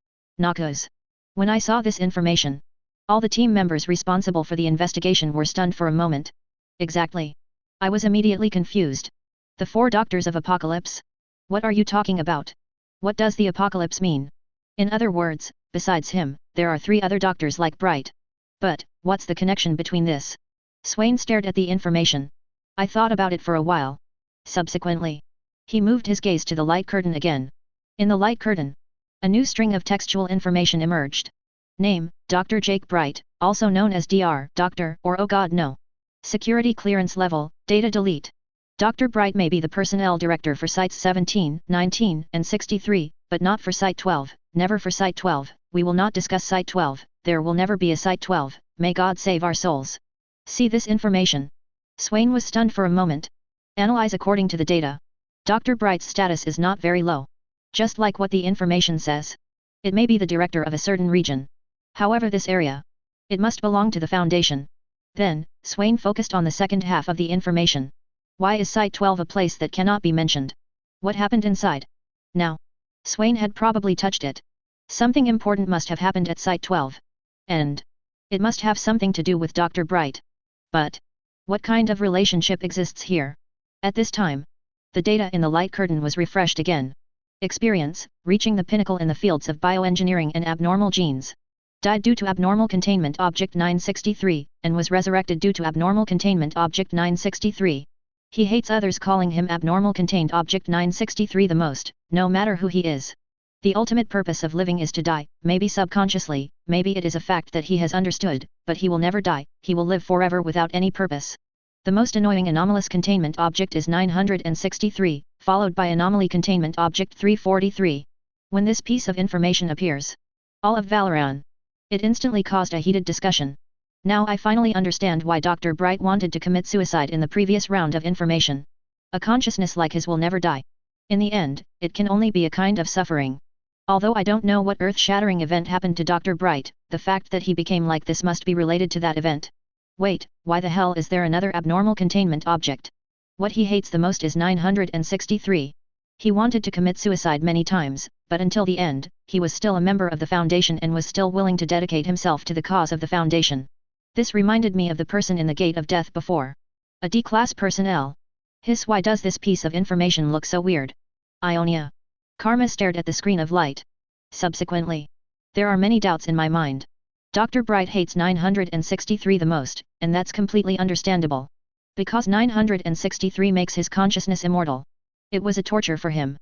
Noxus. When I saw this information, all the team members responsible for the investigation were stunned for a moment. Exactly. I was immediately confused. The 4 Doctors of Apocalypse? What are you talking about? What does the Apocalypse mean? In other words, besides him, there are 3 other doctors like Bright. But, what's the connection between this? Swain stared at the information. I thought about it for a while. Subsequently, he moved his gaze to the light curtain again. In the light curtain, a new string of textual information emerged. Name, Dr. Jake Bright, also known as Dr. Doctor, or Oh God No. Security clearance level, data delete. Dr. Bright may be the personnel director for Sites 17, 19, and 63, but not for Site 12, never for Site 12, we will not discuss Site 12, there will never be a Site 12, may God save our souls. See this information. Swain was stunned for a moment. Analyze according to the data. Dr. Bright's status is not very low. Just like what the information says. It may be the director of a certain region. However, this area, it must belong to the Foundation. Then, Swain focused on the second half of the information. Why is Site 12 a place that cannot be mentioned? What happened inside? Now, Swain had probably touched it. Something important must have happened at Site 12. And it must have something to do with Dr. Bright. But what kind of relationship exists here? At this time, the data in the light curtain was refreshed again. Experience, reaching the pinnacle in the fields of bioengineering and abnormal genes. Died due to abnormal containment object 963, and was resurrected due to abnormal containment object 963. He hates others calling him abnormal contained object 963 the most, no matter who he is. The ultimate purpose of living is to die, maybe subconsciously, maybe it is a fact that he has understood, but he will never die, he will live forever without any purpose. The most annoying anomalous containment object is 963, followed by anomaly containment object 343. When this piece of information appears, all of Valoran, it instantly caused a heated discussion. Now I finally understand why Dr. Bright wanted to commit suicide in the previous round of information. A consciousness like his will never die. In the end, it can only be a kind of suffering. Although I don't know what earth-shattering event happened to Dr. Bright, the fact that he became like this must be related to that event. Wait, why the hell is there another abnormal containment object? What he hates the most is 963. He wanted to commit suicide many times, but until the end, he was still a member of the Foundation and was still willing to dedicate himself to the cause of the Foundation. This reminded me of the person in the Gate of Death before. A D-class personnel. Why does this piece of information look so weird? Ionia. Karma stared at the screen of light. Subsequently, there are many doubts in my mind. Dr. Bright hates 963 the most, and that's completely understandable. Because 963 makes his consciousness immortal. It was a torture for him.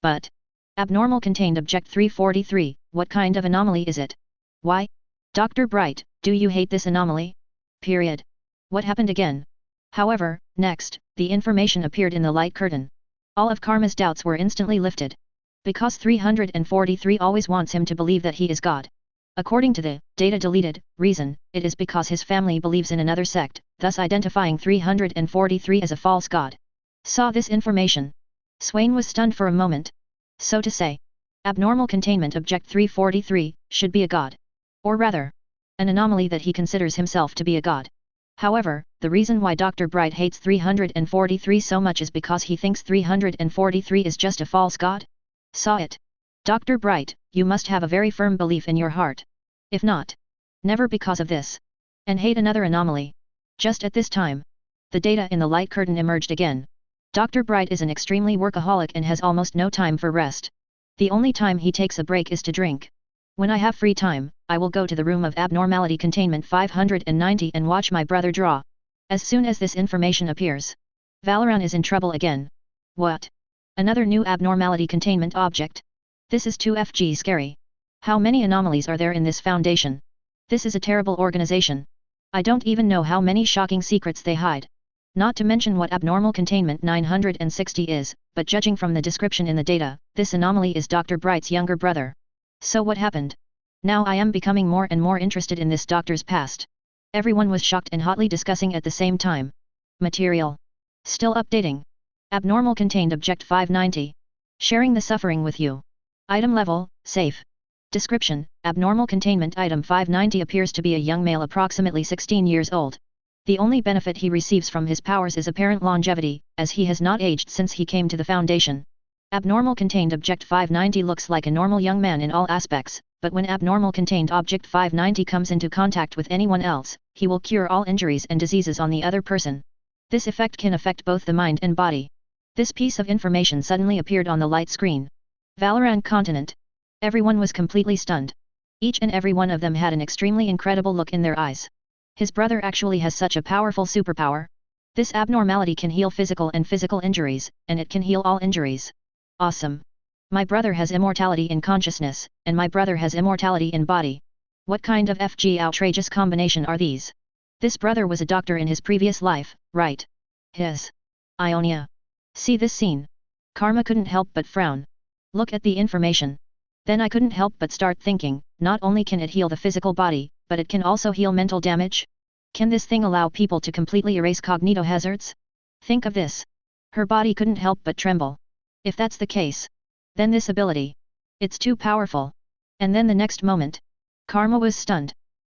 But abnormal contained object 343, what kind of anomaly is it? Why? Dr. Bright, do you hate this anomaly? Period. What happened again? However, next, the information appeared in the light curtain. All of Karma's doubts were instantly lifted. Because 343 always wants him to believe that he is God. According to the data deleted reason, it is because his family believes in another sect, thus identifying 343 as a false god. Saw this information. Swain was stunned for a moment. So to say, abnormal containment object 343 should be a god. Or rather, an anomaly that he considers himself to be a god. However, the reason why Dr. Bright hates 343 so much is because he thinks 343 is just a false god. Saw it. Dr. Bright, you must have a very firm belief in your heart. If not, never because of this. And hate another anomaly. Just at this time, the data in the light curtain emerged again. Dr. Bright is an extremely workaholic and has almost no time for rest. The only time he takes a break is to drink. When I have free time, I will go to the room of abnormality containment 590 and watch my brother draw. As soon as this information appears, Valoran is in trouble again. What? Another new abnormality containment object? This is too FG scary. How many anomalies are there in this foundation? This is a terrible organization. I don't even know how many shocking secrets they hide. Not to mention what abnormal containment 960 is, but judging from the description in the data, this anomaly is Dr. Bright's younger brother. So what happened? Now I am becoming more and more interested in this doctor's past. Everyone was shocked and hotly discussing at the same time. Material. Still updating. Abnormal contained object 590. Sharing the suffering with you. Item level, safe. Description, abnormal containment item 590 appears to be a young male approximately 16 years old. The only benefit he receives from his powers is apparent longevity, as he has not aged since he came to the Foundation. Abnormal contained object 590 looks like a normal young man in all aspects, but when abnormal contained object 590 comes into contact with anyone else, he will cure all injuries and diseases on the other person. This effect can affect both the mind and body. This piece of information suddenly appeared on the light screen. Valoran continent. Everyone was completely stunned. Each and every one of them had an extremely incredible look in their eyes. His brother actually has such a powerful superpower. This abnormality can heal physical and physical injuries, and it can heal all injuries. Awesome. My brother has immortality in consciousness, and my brother has immortality in body. What kind of FG outrageous combination are these? This brother was a doctor in his previous life, right? His. Ionia. See this scene. Karma couldn't help but frown. Look at the information. Then I couldn't help but start thinking, not only can it heal the physical body, but it can also heal mental damage? Can this thing allow people to completely erase cognito hazards? Think of this. Her body couldn't help but tremble. If that's the case, then this ability. It's too powerful. And then the next moment, Karma was stunned.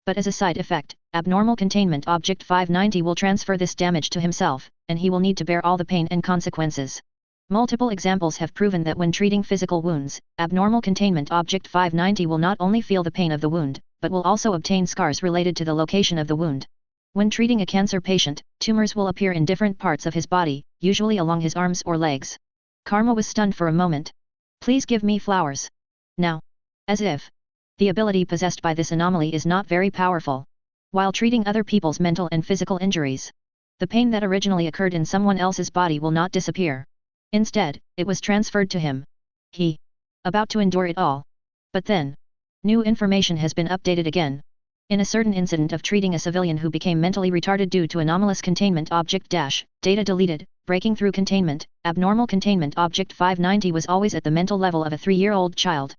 But as a side effect, abnormal containment object 590 will transfer this damage to himself, and he will need to bear all the pain and consequences. Multiple examples have proven that when treating physical wounds, abnormal containment object 590 will not only feel the pain of the wound, but will also obtain scars related to the location of the wound. When treating a cancer patient, tumors will appear in different parts of his body, usually along his arms or legs. Karma was stunned for a moment. Please give me flowers. Now. As if. The ability possessed by this anomaly is not very powerful. While treating other people's mental and physical injuries, the pain that originally occurred in someone else's body will not disappear. Instead, it was transferred to him. He. About to endure it all. But then. New information has been updated again. In a certain incident of treating a civilian who became mentally retarded due to anomalous containment object data deleted, breaking through containment, abnormal containment object 590 was always at the mental level of a 3-year-old child.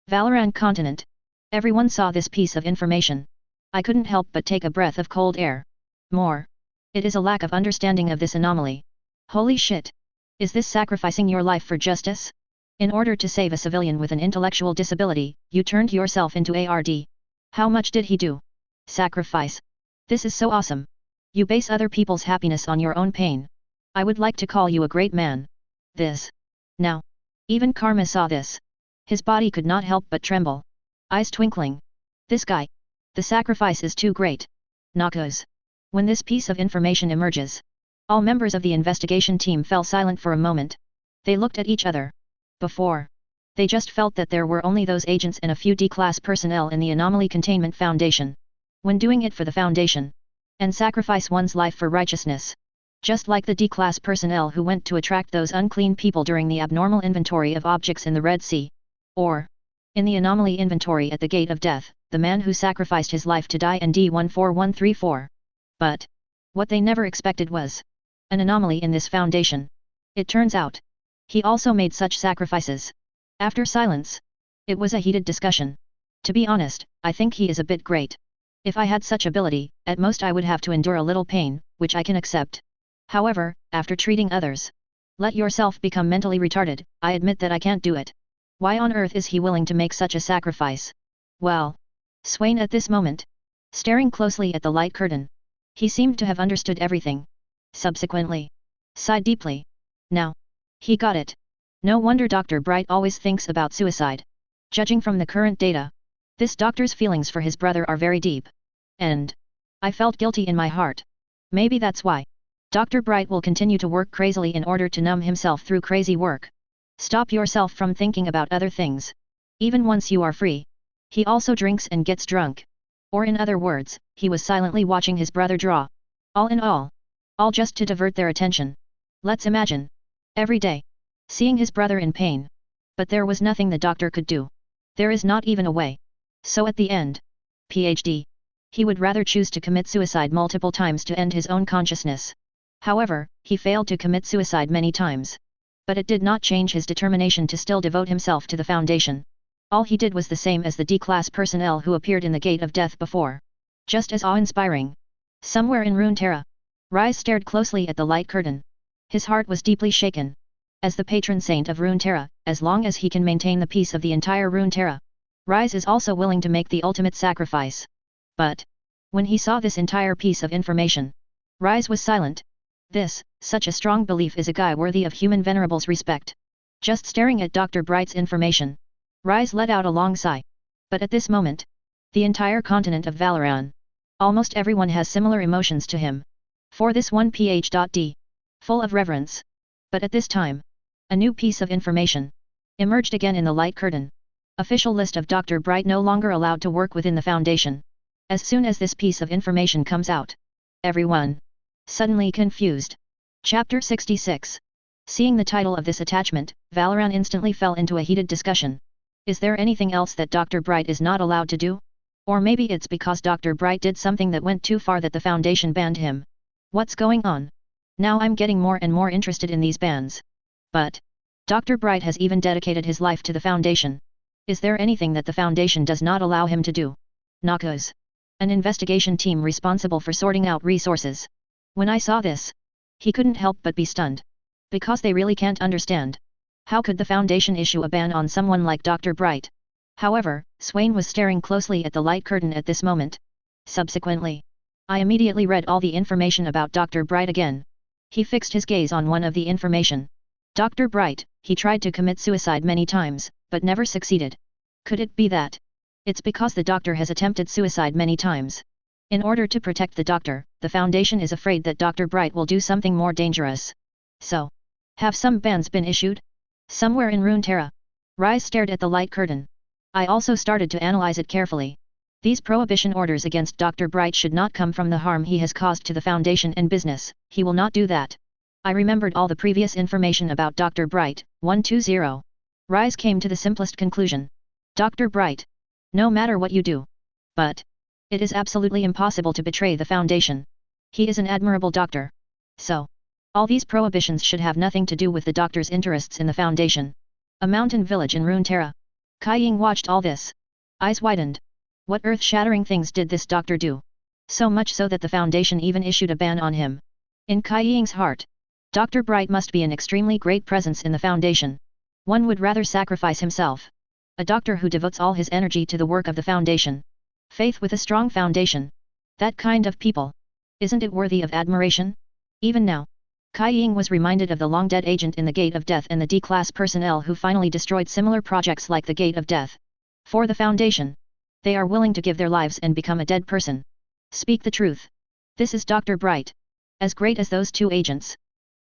Valorant continent. Everyone saw this piece of information. I couldn't help but take a breath of cold air. More. It is a lack of understanding of this anomaly. Holy shit. Is this sacrificing your life for justice? In order to save a civilian with an intellectual disability, you turned yourself into ARD. How much did he do? Sacrifice. This is so awesome. You base other people's happiness on your own pain. I would like to call you a great man. This. Now. Even Karma saw this. His body could not help but tremble. Eyes twinkling. This guy. The sacrifice is too great. Noxus. When this piece of information emerges, all members of the investigation team fell silent for a moment. They looked at each other. Before. They just felt that there were only those agents and a few D-class personnel in the Anomaly Containment Foundation. When doing it for the Foundation. And sacrifice one's life for righteousness. Just like the D-class personnel who went to attract those unclean people during the abnormal inventory of objects in the Red Sea. Or. In the Anomaly inventory at the Gate of Death, the man who sacrificed his life to die in D14134. But. What they never expected was. An anomaly in this Foundation. It turns out. He also made such sacrifices. After silence. It was a heated discussion. To be honest, I think he is a bit great. If I had such ability, at most I would have to endure a little pain, which I can accept. However, after treating others. Let yourself become mentally retarded, I admit that I can't do it. Why on earth is he willing to make such a sacrifice? Well. Swain at this moment. Staring closely at the light curtain. He seemed to have understood everything. Subsequently. Sighed deeply. Now. He got it. No wonder Dr. Bright always thinks about suicide. Judging from the current data. This doctor's feelings for his brother are very deep. And. I felt guilty in my heart. Maybe that's why. Dr. Bright will continue to work crazily in order to numb himself through crazy work. Stop yourself from thinking about other things. Even once you are free. He also drinks and gets drunk. Or in other words, he was silently watching his brother draw. All in all. All just to divert their attention. Let's imagine. Every day. Seeing his brother in pain. But there was nothing the doctor could do. There is not even a way. So at the end. PhD. He would rather choose to commit suicide multiple times to end his own consciousness. However, he failed to commit suicide many times. But it did not change his determination to still devote himself to the Foundation. All he did was the same as the D-class personnel who appeared in the Gate of Death before. Just as awe-inspiring. Somewhere in Runeterra. Rise stared closely at the light curtain. His heart was deeply shaken. As the patron saint of Runeterra, as long as he can maintain the peace of the entire Runeterra, Rise is also willing to make the ultimate sacrifice. But. When he saw this entire piece of information. Rise was silent. Such a strong belief is a guy worthy of human venerable's respect. Just staring at Dr. Bright's information. Rise let out a long sigh. But at this moment. The entire continent of Valoran. Almost everyone has similar emotions to him. For this one PhD. Full of reverence. But at this time. A new piece of information. Emerged again in the light curtain. Official list of Dr. Bright no longer allowed to work within the Foundation. As soon as this piece of information comes out. Everyone. Suddenly confused. Chapter 66. Seeing the title of this attachment, Valoran instantly fell into a heated discussion. Is there anything else that Dr. Bright is not allowed to do? Or maybe it's because Dr. Bright did something that went too far that the Foundation banned him. What's going on? Now I'm getting more and more interested in these bans. But. Dr. Bright has even dedicated his life to the Foundation. Is there anything that the Foundation does not allow him to do? Noxus. An investigation team responsible for sorting out resources. When I saw this. He couldn't help but be stunned. Because they really can't understand. How could the Foundation issue a ban on someone like Dr. Bright? However, Swain was staring closely at the light curtain at this moment. Subsequently, I immediately read all the information about Dr. Bright again. He fixed his gaze on one of the information. Dr. Bright, he tried to commit suicide many times, but never succeeded. Could it be that? It's because the doctor has attempted suicide many times. In order to protect the doctor, the Foundation is afraid that Dr. Bright will do something more dangerous. So, have some bans been issued? Somewhere in Runeterra. Rise stared at the light curtain. I also started to analyze it carefully. These prohibition orders against Dr. Bright should not come from the harm he has caused to the Foundation and business. He will not do that. I remembered all the previous information about Dr. Bright. 120. Rise came to the simplest conclusion. Dr. Bright. No matter what you do. But it is absolutely impossible to betray the Foundation. He is an admirable doctor. So, all these prohibitions should have nothing to do with the doctor's interests in the Foundation. A mountain village in Runeterra. Cain watched all this. Eyes widened. What earth-shattering things did this doctor do? So much so that the Foundation even issued a ban on him. In Cain's heart, Dr. Bright must be an extremely great presence in the Foundation. One would rather sacrifice himself. A doctor who devotes all his energy to the work of the Foundation. Faith with a strong foundation. That kind of people. Isn't it worthy of admiration? Even now, Cain was reminded of the long-dead agent in the Gate of Death and the D-class personnel who finally destroyed similar projects like the Gate of Death. For the Foundation, they are willing to give their lives and become a dead person. Speak the truth. This is Dr. Bright. As great as those two agents.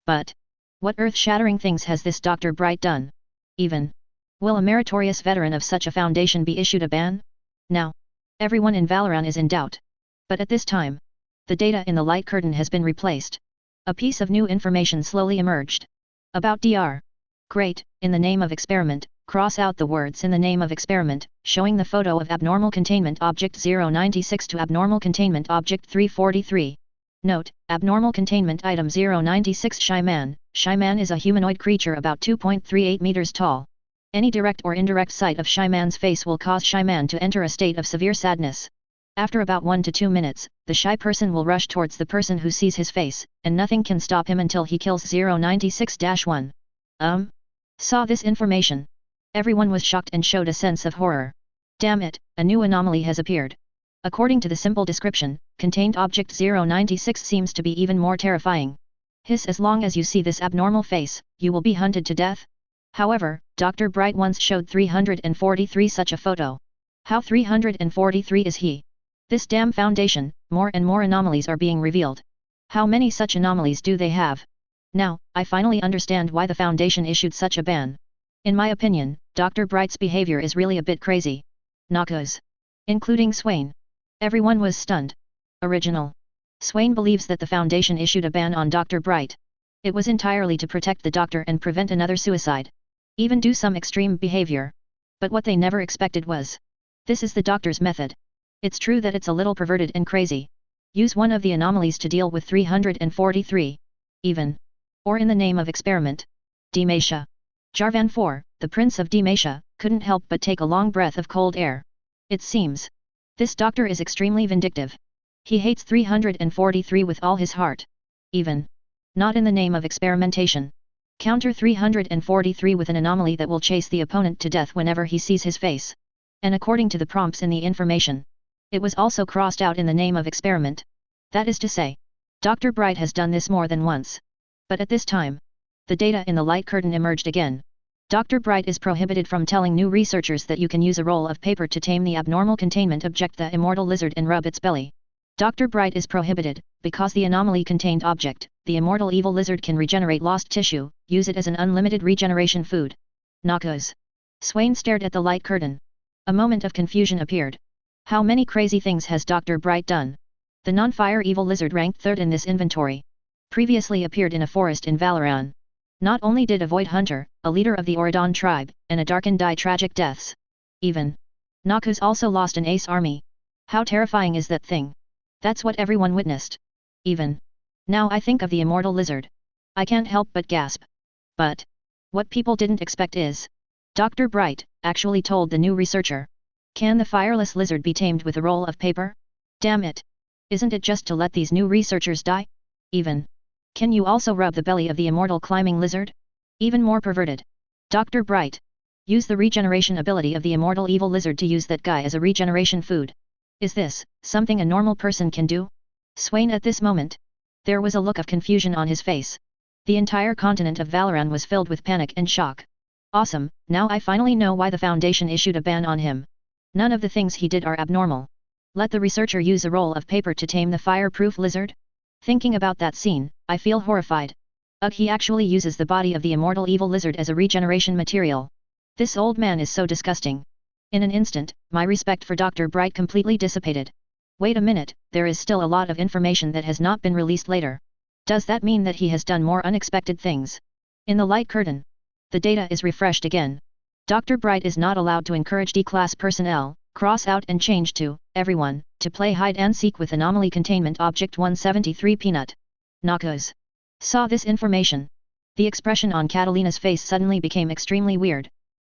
But what earth-shattering things has this Dr. Bright done? Even will a meritorious veteran of such a Foundation be issued a ban? Now, everyone in Valoran is in doubt. But at this time, the data in the light curtain has been replaced. A piece of new information slowly emerged. About Dr. Great, in the name of experiment, cross out the words in the name of experiment, showing the photo of abnormal containment object 096 to abnormal containment object 343. Note, abnormal containment item 096 Shyman. Shyman is a humanoid creature about 2.38 meters tall. Any direct or indirect sight of Shyman's face will cause Shyman to enter a state of severe sadness. After about 1 to 2 minutes, the shy person will rush towards the person who sees his face, and nothing can stop him until he kills 096-1. Saw this information. Everyone was shocked and showed a sense of horror. Damn it, a new anomaly has appeared. According to the simple description, contained object 096 seems to be even more terrifying. Hiss, as long as you see this abnormal face, you will be hunted to death. However, Dr. Bright once showed 343 such a photo. How 343 is he? This damn Foundation, more and more anomalies are being revealed. How many such anomalies do they have? Now, I finally understand why the Foundation issued such a ban. In my opinion, Dr. Bright's behavior is really a bit crazy. Noxus. Including Swain. Everyone was stunned. Original. Swain believes that the Foundation issued a ban on Dr. Bright. It was entirely to protect the doctor and prevent another suicide. Even do some extreme behavior. But what they never expected was, this is the doctor's method. It's true that it's a little perverted and crazy. Use one of the anomalies to deal with 343. Even. Or in the name of experiment. Demacia. Jarvan IV, the Prince of Demacia, couldn't help but take a long breath of cold air. It seems. This doctor is extremely vindictive. He hates 343 with all his heart. Even. Not in the name of experimentation. Counter 343 with an anomaly that will chase the opponent to death whenever he sees his face. And according to the prompts in the information, it was also crossed out in the name of experiment. That is to say, Dr. Bright has done this more than once. But at this time, the data in the light curtain emerged again. Dr. Bright is prohibited from telling new researchers that you can use a roll of paper to tame the abnormal containment object, the Immortal Lizard, and rub its belly. Dr. Bright is prohibited, because the anomaly-contained object, the Immortal Evil Lizard, can regenerate lost tissue, use it as an unlimited regeneration food. Noxus. Swain stared at the light curtain. A moment of confusion appeared. How many crazy things has Dr. Bright done? The non-fire evil lizard ranked third in this inventory. Previously appeared in a forest in Valoran. Not only did a Void Hunter, a leader of the Auradon tribe, and a Darken die tragic deaths. Even. Noxus also lost an ace army. How terrifying is that thing? That's what everyone witnessed. Even. Now I think of the Immortal Lizard. I can't help but gasp. But what people didn't expect is, Dr. Bright actually told the new researcher. Can the fireless lizard be tamed with a roll of paper? Damn it! Isn't it just to let these new researchers die? Even. Can you also rub the belly of the immortal climbing lizard? Even more perverted. Dr. Bright. Use the regeneration ability of the immortal evil lizard to use that guy as a regeneration food. Is this something a normal person can do? Swain at this moment. There was a look of confusion on his face. The entire continent of Valoran was filled with panic and shock. Awesome, now I finally know why the Foundation issued a ban on him. None of the things he did are abnormal. Let the researcher use a roll of paper to tame the fireproof lizard? Thinking about that scene, I feel horrified. Ugh, he actually uses the body of the immortal evil lizard as a regeneration material. This old man is so disgusting. In an instant, my respect for Dr. Bright completely dissipated. Wait a minute, there is still a lot of information that has not been released later. Does that mean that he has done more unexpected things? In the light curtain, the data is refreshed again. Dr. Bright is not allowed to encourage D-class personnel, cross out and change to, everyone, to play hide and seek with Anomaly Containment Object 173 Peanut. Noxus saw this information. The expression on Catalina's face suddenly became extremely weird.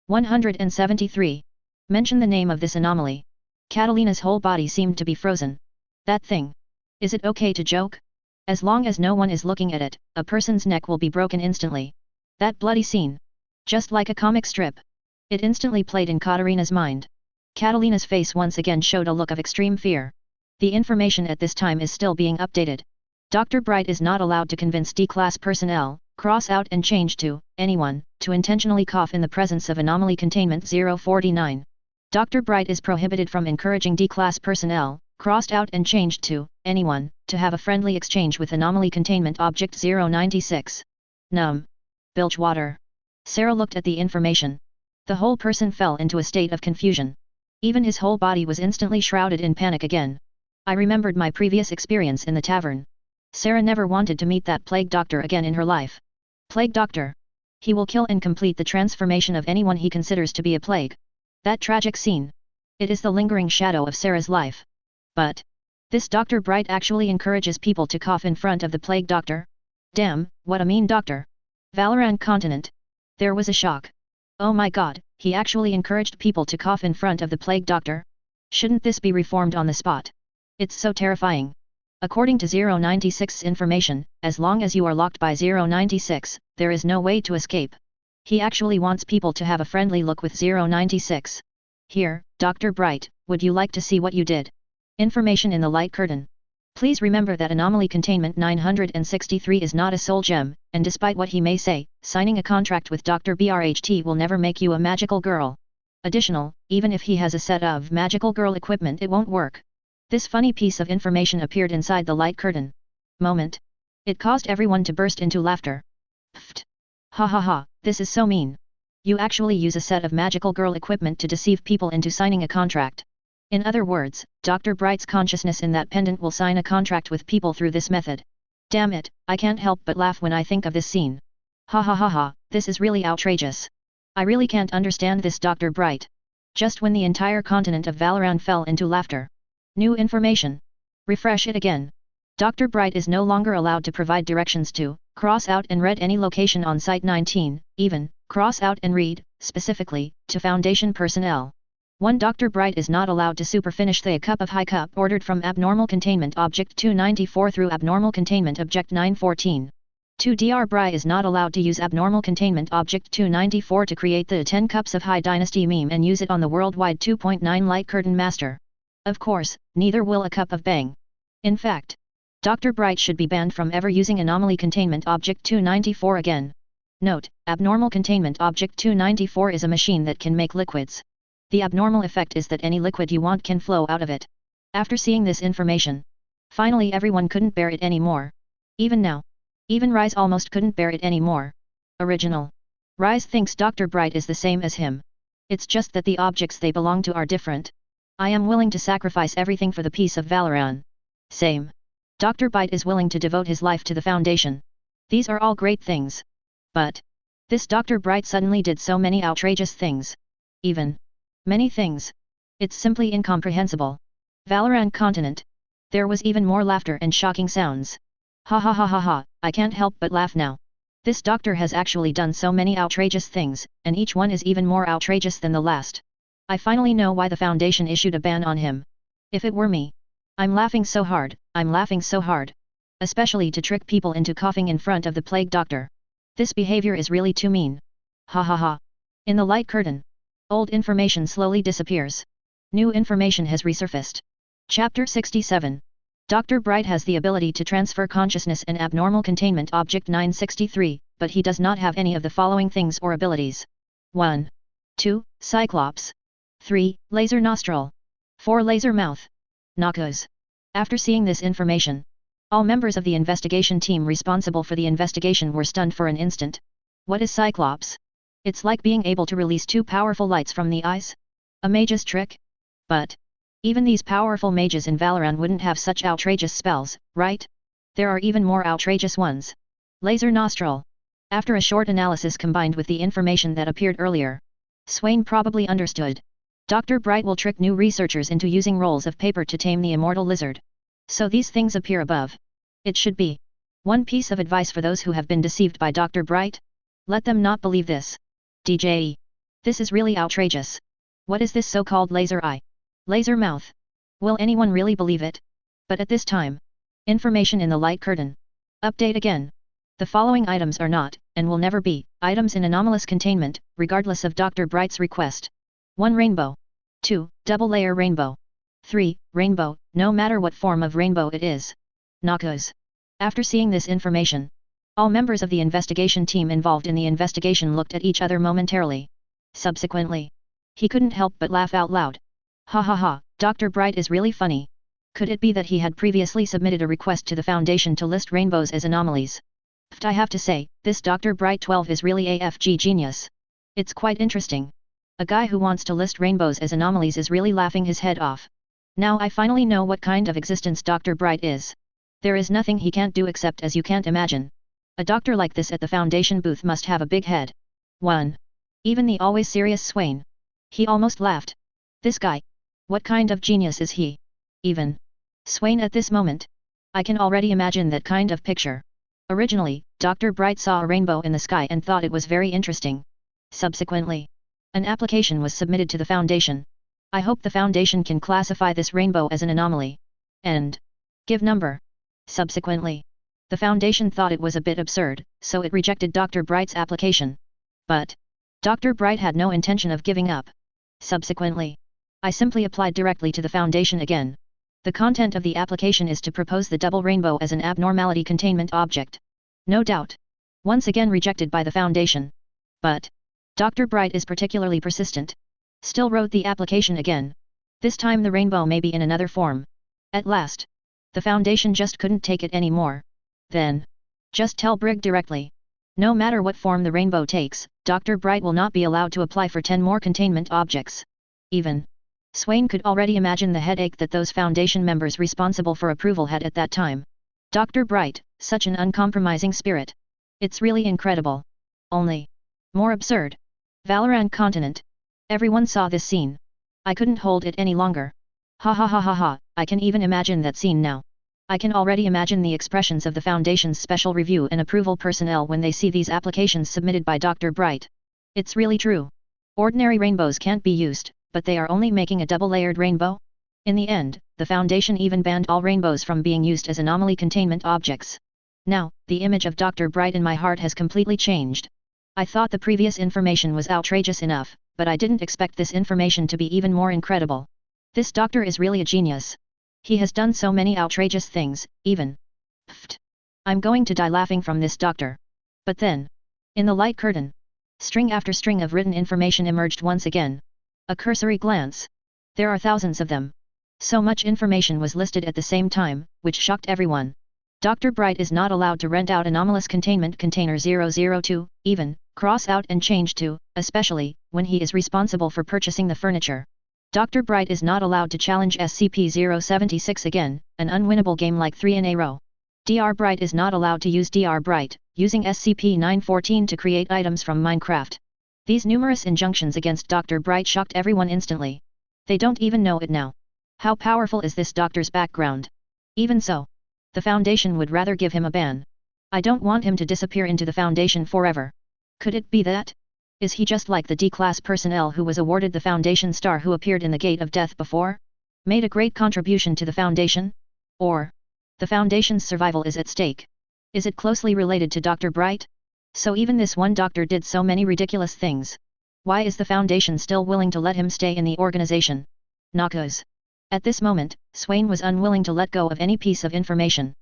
173. Mention the name of this anomaly. Catalina's whole body seemed to be frozen. That thing. Is it okay to joke? As long as no one is looking at it, a person's neck will be broken instantly. That bloody scene. Just like a comic strip. It instantly played in Catalina's mind. Catalina's face once again showed a look of extreme fear. The information at this time is still being updated. Dr. Bright is not allowed to convince D-class personnel, cross out and change to, anyone, to intentionally cough in the presence of Anomaly Containment 049. Dr. Bright is prohibited from encouraging D-class personnel, crossed out and changed to, anyone, to have a friendly exchange with Anomaly Containment Object 096. Bilgewater. Sarah looked at the information. The whole person fell into a state of confusion. Even his whole body was instantly shrouded in panic again. I remembered my previous experience in the tavern. Sarah never wanted to meet that plague doctor again in her life. Plague doctor. He will kill and complete the transformation of anyone he considers to be a plague. That tragic scene. It is the lingering shadow of Sarah's life. But this Dr. Bright actually encourages people to cough in front of the plague doctor? Damn, what a mean doctor. Valoran continent. There was a shock. Oh my god, he actually encouraged people to cough in front of the plague doctor? Shouldn't this be reformed on the spot? It's so terrifying. According to 096's information, as long as you are locked by 096, there is no way to escape. He actually wants people to have a friendly look with 096. Here, Dr. Bright, would you like to see what you did? Information in the light curtain. Please remember that Anomaly Containment 963 is not a soul gem, and despite what he may say, signing a contract with Dr. Brht will never make you a magical girl. Additional, even if he has a set of magical girl equipment, it won't work. This funny piece of information appeared inside the light curtain. Moment. It caused everyone to burst into laughter. Pfft. Ha ha ha, this is so mean. You actually use a set of magical girl equipment to deceive people into signing a contract. In other words, Dr. Bright's consciousness in that pendant will sign a contract with people through this method. Damn it, I can't help but laugh when I think of this scene. Ha ha ha ha, this is really outrageous. I really can't understand this Dr. Bright. Just when the entire continent of Valoran fell into laughter. New information. Refresh it again. Dr. Bright is no longer allowed to provide directions to, cross out and read any location on Site 19, even, cross out and read, specifically, to Foundation personnel. 1. Dr. Bright is not allowed to superfinish the cup of high cup ordered from Abnormal Containment Object 294 through Abnormal Containment Object 914. 2. Dr. Bright is not allowed to use Abnormal Containment Object 294 to create the 10 Cups of High Dynasty meme and use it on the worldwide 2.9 Light Curtain Master. Of course, neither will a Cup of Bang. In fact, Dr. Bright should be banned from ever using Anomaly Containment Object 294 again. Note, Abnormal Containment Object 294 is a machine that can make liquids. The abnormal effect is that any liquid you want can flow out of it. After seeing this information, finally everyone couldn't bear it anymore. Even now. Even Rise almost couldn't bear it anymore. Original. Rise thinks Dr. Bright is the same as him. It's just that the objects they belong to are different. I am willing to sacrifice everything for the peace of Valoran. Same. Dr. Bright is willing to devote his life to the Foundation. These are all great things. But this Dr. Bright suddenly did so many outrageous things. Even many things. It's simply incomprehensible. Valoran continent. There was even more laughter and shocking sounds. Ha ha ha ha ha, I can't help but laugh now. This doctor has actually done so many outrageous things, and each one is even more outrageous than the last. I finally know why the Foundation issued a ban on him. If it were me. I'm laughing so hard, I'm laughing so hard. Especially to trick people into coughing in front of the plague doctor. This behavior is really too mean. Ha ha ha. In the light curtain. Old information slowly disappears. New information has resurfaced. Chapter 67. Dr. Bright has the ability to transfer consciousness and abnormal containment object 963, but he does not have any of the following things or abilities. 1. 2. Cyclops. 3. Laser nostril. 4. Laser mouth. Noxus. After seeing this information, all members of the investigation team responsible for the investigation were stunned for an instant. What is Cyclops? It's like being able to release 2 powerful lights from the eyes? A mage's trick? But even these powerful mages in Valorant wouldn't have such outrageous spells, right? There are even more outrageous ones. Laser nostril. After a short analysis combined with the information that appeared earlier, Swain probably understood. Dr. Bright will trick new researchers into using rolls of paper to tame the Immortal Lizard. So these things appear above. It should be. One piece of advice for those who have been deceived by Dr. Bright? Let them not believe this. DJE. This is really outrageous. What is this so-called laser eye? Laser mouth. Will anyone really believe it? But at this time, information in the light curtain. Update again. The following items are not, and will never be, items in anomalous containment, regardless of Dr. Bright's request. 1. Rainbow. 2. Double layer rainbow. 3. Rainbow, no matter what form of rainbow it is. Noxus. After seeing this information, all members of the investigation team involved in the investigation looked at each other momentarily. Subsequently, he couldn't help but laugh out loud. Ha ha ha, Dr. Bright is really funny. Could it be that he had previously submitted a request to the Foundation to list rainbows as anomalies? I have to say, this Dr. Bright 12 is really AFG genius. It's quite interesting. A guy who wants to list rainbows as anomalies is really laughing his head off. Now I finally know what kind of existence Dr. Bright is. There is nothing he can't do except as you can't imagine. A doctor like this at the Foundation booth must have a big head. 1. Even the always serious Swain. He almost laughed. This guy. What kind of genius is he? Even Swain at this moment. I can already imagine that kind of picture. Originally, Dr. Bright saw a rainbow in the sky and thought it was very interesting. Subsequently, an application was submitted to the Foundation. I hope the Foundation can classify this rainbow as an anomaly. And give number. Subsequently, the Foundation thought it was a bit absurd, so it rejected Dr. Bright's application. But Dr. Bright had no intention of giving up. Subsequently, I simply applied directly to the Foundation again. The content of the application is to propose the double rainbow as an abnormality containment object. No doubt. Once again rejected by the Foundation. But Dr. Bright is particularly persistent. Still wrote the application again. This time the rainbow may be in another form. At last, the Foundation just couldn't take it anymore. Then, just tell Brig directly. No matter what form the rainbow takes, Dr. Bright will not be allowed to apply for 10 more containment objects. Even Swain could already imagine the headache that those Foundation members responsible for approval had at that time. Dr. Bright, such an uncompromising spirit. It's really incredible. Only more absurd. Valorant continent. Everyone saw this scene. I couldn't hold it any longer. Ha ha ha ha ha, I can even imagine that scene now. I can already imagine the expressions of the Foundation's special review and approval personnel when they see these applications submitted by Dr. Bright. It's really true. Ordinary rainbows can't be used, but they are only making a double-layered rainbow? In the end, the Foundation even banned all rainbows from being used as anomaly containment objects. Now, the image of Dr. Bright in my heart has completely changed. I thought the previous information was outrageous enough, but I didn't expect this information to be even more incredible. This doctor is really a genius. He has done so many outrageous things, even. Pfft. I'm going to die laughing from this doctor. But then, in the light curtain, string after string of written information emerged once again. A cursory glance. There are thousands of them. So much information was listed at the same time, which shocked everyone. Dr. Bright is not allowed to rent out anomalous containment container 002, even, cross out and change to, especially, when he is responsible for purchasing the furniture. Dr. Bright is not allowed to challenge SCP-076 again, an unwinnable game like 3 in a row. Dr. Bright is not allowed to use Dr. Bright, using SCP-914 to create items from Minecraft. These numerous injunctions against Dr. Bright shocked everyone instantly. They don't even know it now. How powerful is this doctor's background? Even so, the Foundation would rather give him a ban. I don't want him to disappear into the Foundation forever. Could it be that? Is he just like the D-class personnel who was awarded the Foundation star who appeared in the Gate of Death before? Made a great contribution to the Foundation? Or the Foundation's survival is at stake? Is it closely related to Dr. Bright? So even this one doctor did so many ridiculous things. Why is the Foundation still willing to let him stay in the organization? Noxus. At this moment, Swain was unwilling to let go of any piece of information.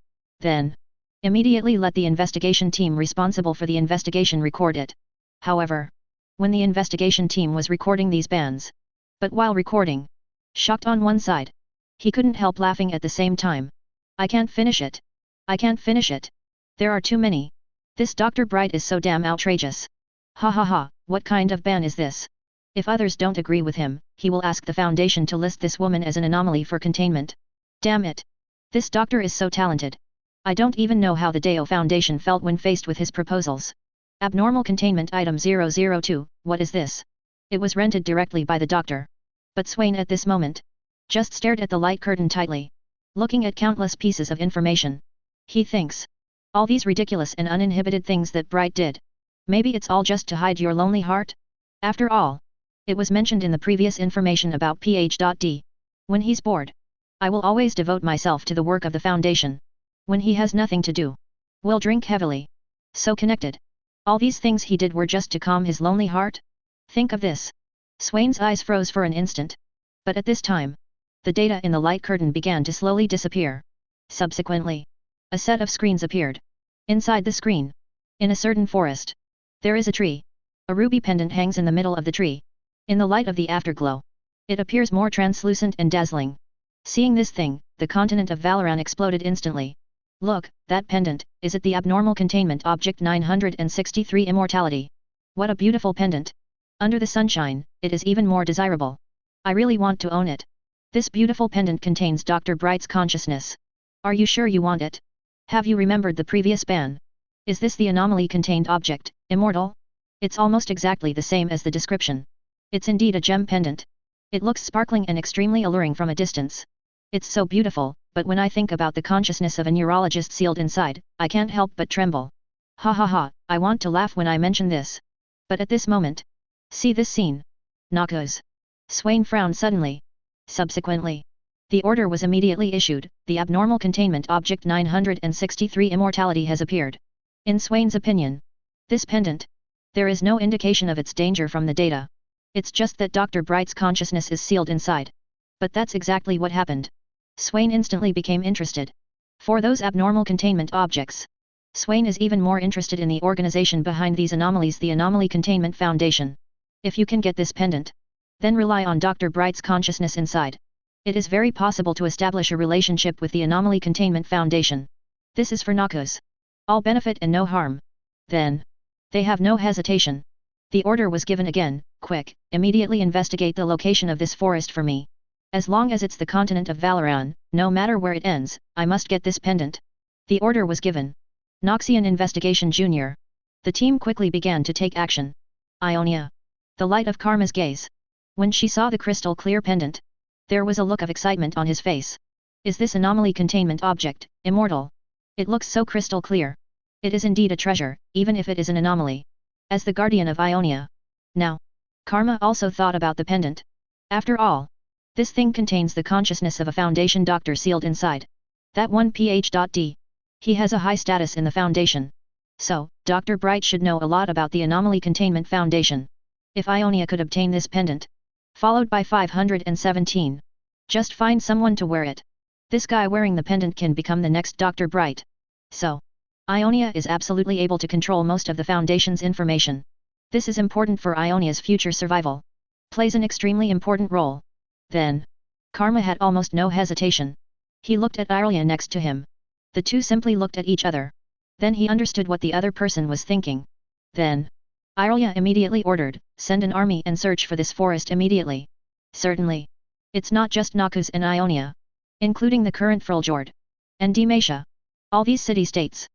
Then, immediately let the investigation team responsible for the investigation record it. However, when the investigation team was recording these bans, but while recording, shocked on one side, he couldn't help laughing at the same time. I can't finish it. I can't finish it. There are too many. This Dr. Bright is so damn outrageous. Ha ha ha, what kind of ban is this? If others don't agree with him, he will ask the Foundation to list this woman as an anomaly for containment. Damn it. This doctor is so talented. I don't even know how the Deo Foundation felt when faced with his proposals. Abnormal containment item 002, what is this? It was rented directly by the doctor. But Swain at this moment just stared at the light curtain tightly, looking at countless pieces of information. He thinks, all these ridiculous and uninhibited things that Bright did. Maybe it's all just to hide your lonely heart? After all, it was mentioned in the previous information about PH.D. When he's bored, I will always devote myself to the work of the Foundation. When he has nothing to do, will drink heavily. So connected. All these things he did were just to calm his lonely heart? Think of this. Swain's eyes froze for an instant. But at this time, the data in the light curtain began to slowly disappear. Subsequently, a set of screens appeared. Inside the screen, in a certain forest, there is a tree. A ruby pendant hangs in the middle of the tree. In the light of the afterglow, it appears more translucent and dazzling. Seeing this thing, the continent of Valoran exploded instantly. Look, that pendant, is it the abnormal containment object 963 immortality? What a beautiful pendant. Under the sunshine, it is even more desirable. I really want to own it. This beautiful pendant contains Dr. Bright's consciousness. Are you sure you want it? Have you remembered the previous ban? Is this the anomaly contained object, immortal? It's almost exactly the same as the description. It's indeed a gem pendant. It looks sparkling and extremely alluring from a distance. It's so beautiful, but when I think about the consciousness of a neurologist sealed inside, I can't help but tremble. Ha ha ha, I want to laugh when I mention this. But at this moment, see this scene. Noxus. Swain frowned suddenly. Subsequently, the order was immediately issued, the abnormal containment object 963 immortality has appeared. In Swain's opinion, this pendant, there is no indication of its danger from the data. It's just that Dr. Bright's consciousness is sealed inside. But that's exactly what happened. Swain instantly became interested. For those abnormal containment objects, Swain is even more interested in the organization behind these anomalies, the Anomaly Containment Foundation. If you can get this pendant, then rely on Dr. Bright's consciousness inside. It is very possible to establish a relationship with the Anomaly Containment Foundation. This is for Noxus. All benefit and no harm. Then, they have no hesitation. The order was given again, quick, immediately investigate the location of this forest for me. As long as it's the continent of Valoran, no matter where it ends, I must get this pendant. The order was given. Noxian Investigation Jr. The team quickly began to take action. Ionia. The light of Karma's gaze. When she saw the crystal clear pendant, there was a look of excitement on his face. Is this anomaly containment object, immortal? It looks so crystal clear. It is indeed a treasure, even if it is an anomaly. As the guardian of Ionia. Now, Karma also thought about the pendant. After all, this thing contains the consciousness of a Foundation doctor sealed inside. That one PH.D. He has a high status in the Foundation. So, Dr. Bright should know a lot about the Anomaly Containment Foundation. If Ionia could obtain this pendant. Followed by 517. Just find someone to wear it. This guy wearing the pendant can become the next Dr. Bright. So, Ionia is absolutely able to control most of the Foundation's information. This is important for Ionia's future survival. Plays an extremely important role. Then, Karma had almost no hesitation. He looked at Irelia next to him. The two simply looked at each other. Then he understood what the other person was thinking. Then, Irelia immediately ordered, send an army and search for this forest immediately. Certainly. It's not just Noxus and Ionia. Including the current Freljord. And Demacia. All these city-states.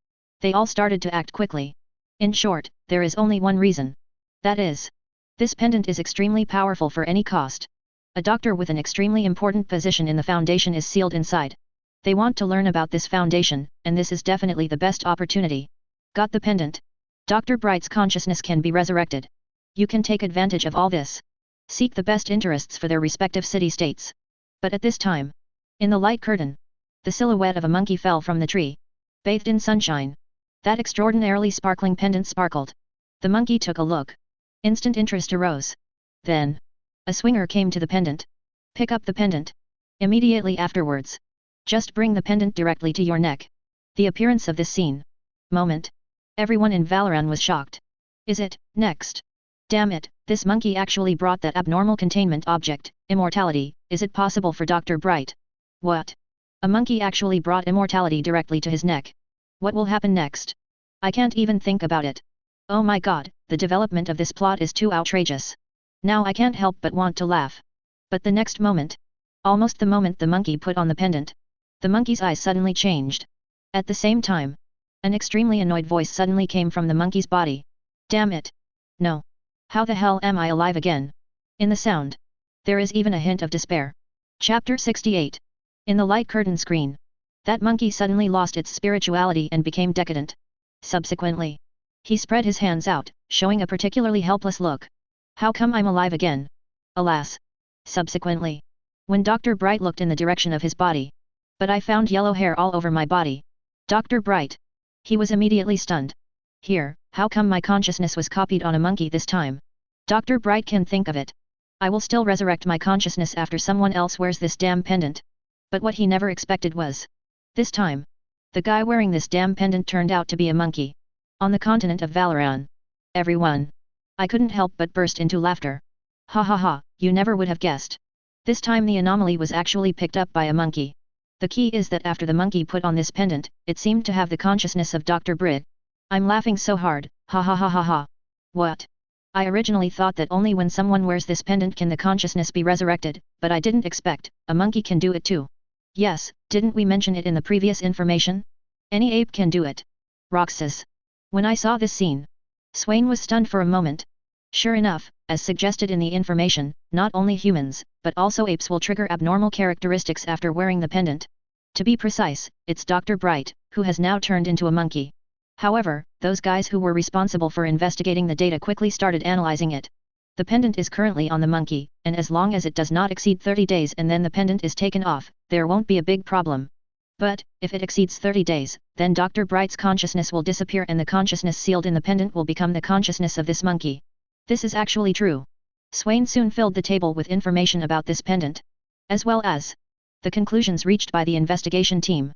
They all started to act quickly. In short, there is only one reason. That is, this pendant is extremely powerful for any cost. A doctor with an extremely important position in the Foundation is sealed inside. They want to learn about this Foundation, and this is definitely the best opportunity. Got the pendant? Dr. Bright's consciousness can be resurrected. You can take advantage of all this. Seek the best interests for their respective city-states. But at this time, in the light curtain, the silhouette of a monkey fell from the tree. Bathed in sunshine. That extraordinarily sparkling pendant sparkled. The monkey took a look. Instant interest arose. Then, a swinger came to the pendant. Pick up the pendant. Immediately afterwards. Just bring the pendant directly to your neck. The appearance of this scene. Moment. Everyone in Valoran was shocked. Is it, next? Damn it, this monkey actually brought that abnormal containment object, immortality, is it possible for Dr. Bright? What? A monkey actually brought immortality directly to his neck. What will happen next? I can't even think about it. Oh my god, the development of this plot is too outrageous. Now I can't help but want to laugh. But the next moment. Almost the moment the monkey put on the pendant. The monkey's eyes suddenly changed. At the same time. An extremely annoyed voice suddenly came from the monkey's body. Damn it. No. How the hell am I alive again? In the sound. There is even a hint of despair. Chapter 68. In the light curtain screen. That monkey suddenly lost its spirituality and became decadent. Subsequently. He spread his hands out, showing a particularly helpless look. How come I'm alive again? Alas. Subsequently. When Dr. Bright looked in the direction of his body. But I found yellow hair all over my body. Dr. Bright. He was immediately stunned. Here, how come my consciousness was copied on a monkey this time? Dr. Bright can think of it. I will still resurrect my consciousness after someone else wears this damn pendant. But what he never expected was. This time. The guy wearing this damn pendant turned out to be a monkey. On the continent of Valoran. Everyone. I couldn't help but burst into laughter. Ha ha ha, you never would have guessed. This time the anomaly was actually picked up by a monkey. The key is that after the monkey put on this pendant, it seemed to have the consciousness of Dr. Bright. I'm laughing so hard, ha ha ha ha ha. What? I originally thought that only when someone wears this pendant can the consciousness be resurrected, but I didn't expect, a monkey can do it too. Yes, didn't we mention it in the previous information? Any ape can do it. Roxas. When I saw this scene. Swain was stunned for a moment. Sure enough, as suggested in the information, not only humans, but also apes will trigger abnormal characteristics after wearing the pendant. To be precise, it's Dr. Bright, who has now turned into a monkey. However, those guys who were responsible for investigating the data quickly started analyzing it. The pendant is currently on the monkey, and as long as it does not exceed 30 days and then the pendant is taken off, there won't be a big problem. But, if it exceeds 30 days, then Dr. Bright's consciousness will disappear and the consciousness sealed in the pendant will become the consciousness of this monkey. This is actually true. Swain soon filled the table with information about this pendant. As well as the conclusions reached by the investigation team.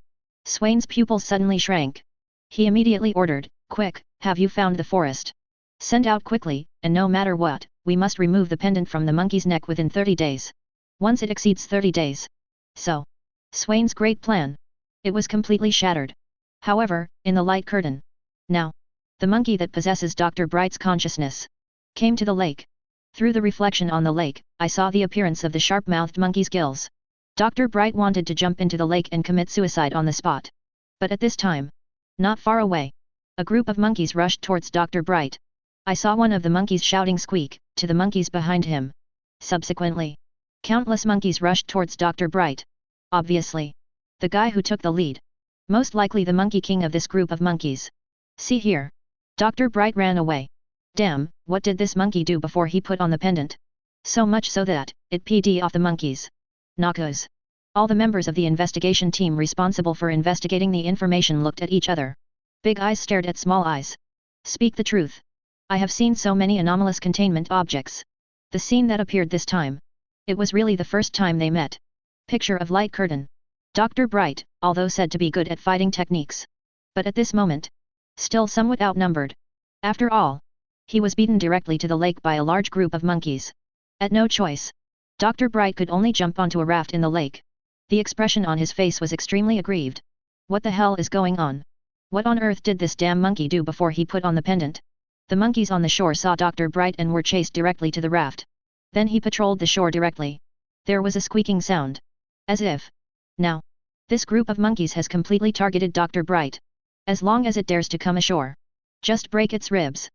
Swain's pupils suddenly shrank. He immediately ordered, quick, have you found the forest? Send out quickly, and no matter what, we must remove the pendant from the monkey's neck within 30 days. Once it exceeds 30 days. So. Swain's great plan. It was completely shattered. However, in the light curtain. Now. The monkey that possesses Dr. Bright's consciousness. Came to the lake. Through the reflection on the lake, I saw the appearance of the sharp-mouthed monkey's gills. Dr. Bright wanted to jump into the lake and commit suicide on the spot. But at this time. Not far away. A group of monkeys rushed towards Dr. Bright. I saw one of the monkeys shouting squeak, to the monkeys behind him. Subsequently. Countless monkeys rushed towards Dr. Bright. Obviously. The guy who took the lead. Most likely the monkey king of this group of monkeys. See here. Dr. Bright ran away. Damn, what did this monkey do before he put on the pendant? So much so that, it PD'd off the monkeys. Knockos. All the members of the investigation team responsible for investigating the information looked at each other. Big eyes stared at small eyes. Speak the truth. I have seen so many anomalous containment objects. The scene that appeared this time. It was really the first time they met. Picture of light curtain. Dr. Bright, although said to be good at fighting techniques. But at this moment. Still somewhat outnumbered. After all. He was beaten directly to the lake by a large group of monkeys. At no choice. Dr. Bright could only jump onto a raft in the lake. The expression on his face was extremely aggrieved. What the hell is going on? What on earth did this damn monkey do before he put on the pendant? The monkeys on the shore saw Dr. Bright and were chased directly to the raft. Then he patrolled the shore directly. There was a squeaking sound. As if. Now. This group of monkeys has completely targeted Dr. Bright. As long as it dares to come ashore. Just break its ribs.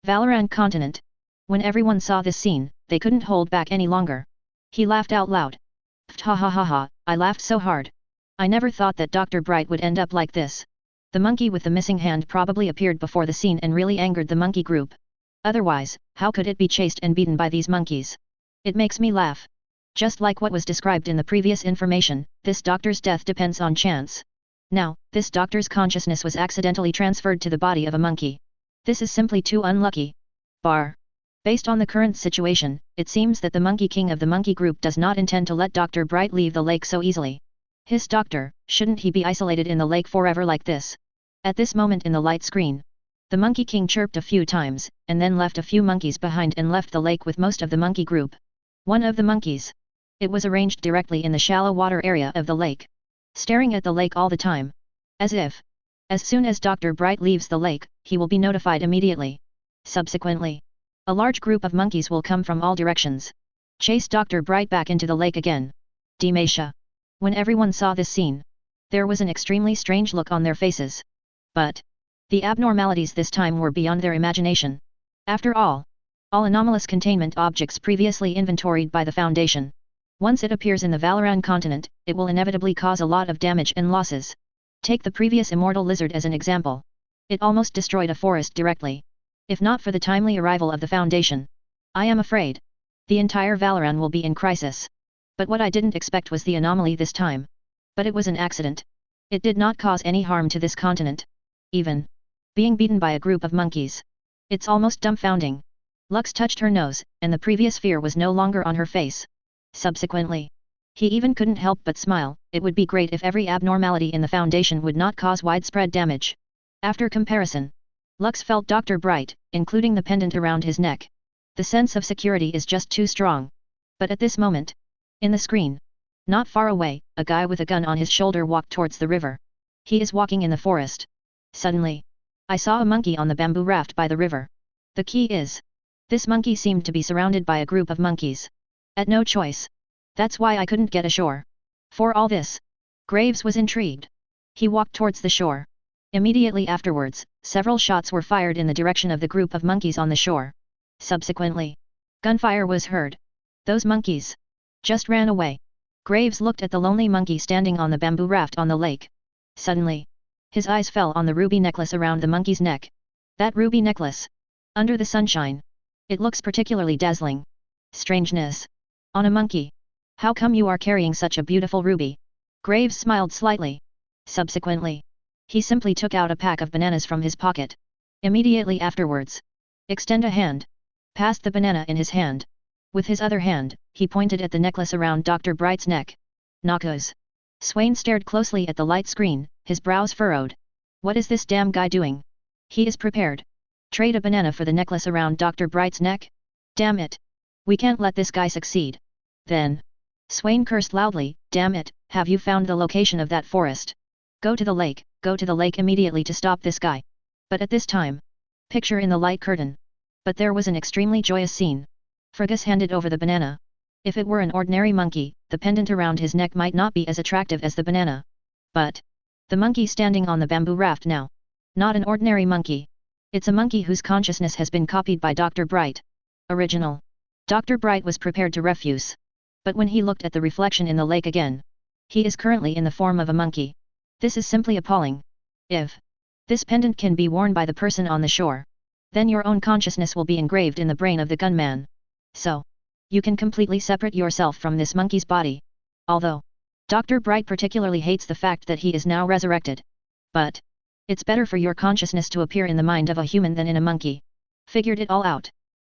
Valoran continent. When everyone saw this scene, they couldn't hold back any longer. He laughed out loud. Ha ha ha ha, I laughed so hard. I never thought that Dr. Bright would end up like this. The monkey with the missing hand probably appeared before the scene and really angered the monkey group. Otherwise, how could it be chased and beaten by these monkeys? It makes me laugh. Just like what was described in the previous information, this doctor's death depends on chance. Now, this doctor's consciousness was accidentally transferred to the body of a monkey. This is simply too unlucky. Bar. Based on the current situation, it seems that the Monkey King of the monkey group does not intend to let Dr. Bright leave the lake so easily. His doctor, shouldn't he be isolated in the lake forever like this? At this moment in the light screen, the Monkey King chirped a few times, and then left a few monkeys behind and left the lake with most of the monkey group. One of the monkeys. It was arranged directly in the shallow water area of the lake, staring at the lake all the time. As if, as soon as Dr. Bright leaves the lake, he will be notified immediately. Subsequently, a large group of monkeys will come from all directions, chase Dr. Bright back into the lake again. Demasha. When everyone saw this scene, there was an extremely strange look on their faces. But the abnormalities this time were beyond their imagination. After all anomalous containment objects previously inventoried by the Foundation, once it appears in the Valoran continent, it will inevitably cause a lot of damage and losses. Take the previous Immortal Lizard as an example. It almost destroyed a forest directly. If not for the timely arrival of the Foundation, I am afraid the entire Valoran will be in crisis. But what I didn't expect was the anomaly this time. But it was an accident. It did not cause any harm to this continent. Even being beaten by a group of monkeys. It's almost dumbfounding. Lux touched her nose, and the previous fear was no longer on her face. Subsequently, he even couldn't help but smile. It would be great if every abnormality in the Foundation would not cause widespread damage. After comparison, Lux felt Dr. Bright, including the pendant around his neck. The sense of security is just too strong. But at this moment, in the screen, not far away, a guy with a gun on his shoulder walked towards the river. He is walking in the forest. Suddenly, I saw a monkey on the bamboo raft by the river. The key is, this monkey seemed to be surrounded by a group of monkeys. At no choice. That's why I couldn't get ashore. For all this, Graves was intrigued. He walked towards the shore. Immediately afterwards, several shots were fired in the direction of the group of monkeys on the shore. Subsequently, gunfire was heard. Those monkeys just ran away. Graves looked at the lonely monkey standing on the bamboo raft on the lake. Suddenly, his eyes fell on the ruby necklace around the monkey's neck. That ruby necklace. Under the sunshine, it looks particularly dazzling. Strangeness. On a monkey. How come you are carrying such a beautiful ruby? Graves smiled slightly. Subsequently, he simply took out a pack of bananas from his pocket. Immediately afterwards, extend a hand. Passed the banana in his hand. With his other hand, he pointed at the necklace around Dr. Bright's neck. Noxus. Swain stared closely at the light screen, his brows furrowed. What is this damn guy doing? He is prepared. Trade a banana for the necklace around Dr. Bright's neck? Damn it. We can't let this guy succeed. Then, Swain cursed loudly, damn it, have you found the location of that forest? Go to the lake immediately to stop this guy. But at this time, picture in the light curtain. But there was an extremely joyous scene. Fergus handed over the banana. If it were an ordinary monkey, the pendant around his neck might not be as attractive as the banana. But the monkey standing on the bamboo raft now. Not an ordinary monkey. It's a monkey whose consciousness has been copied by Dr. Bright. Original. Dr. Bright was prepared to refuse. But when he looked at the reflection in the lake again, he is currently in the form of a monkey. This is simply appalling. If this pendant can be worn by the person on the shore, then your own consciousness will be engraved in the brain of the gunman. So, you can completely separate yourself from this monkey's body. Although, Dr. Bright particularly hates the fact that he is now resurrected. But it's better for your consciousness to appear in the mind of a human than in a monkey. Figured it all out.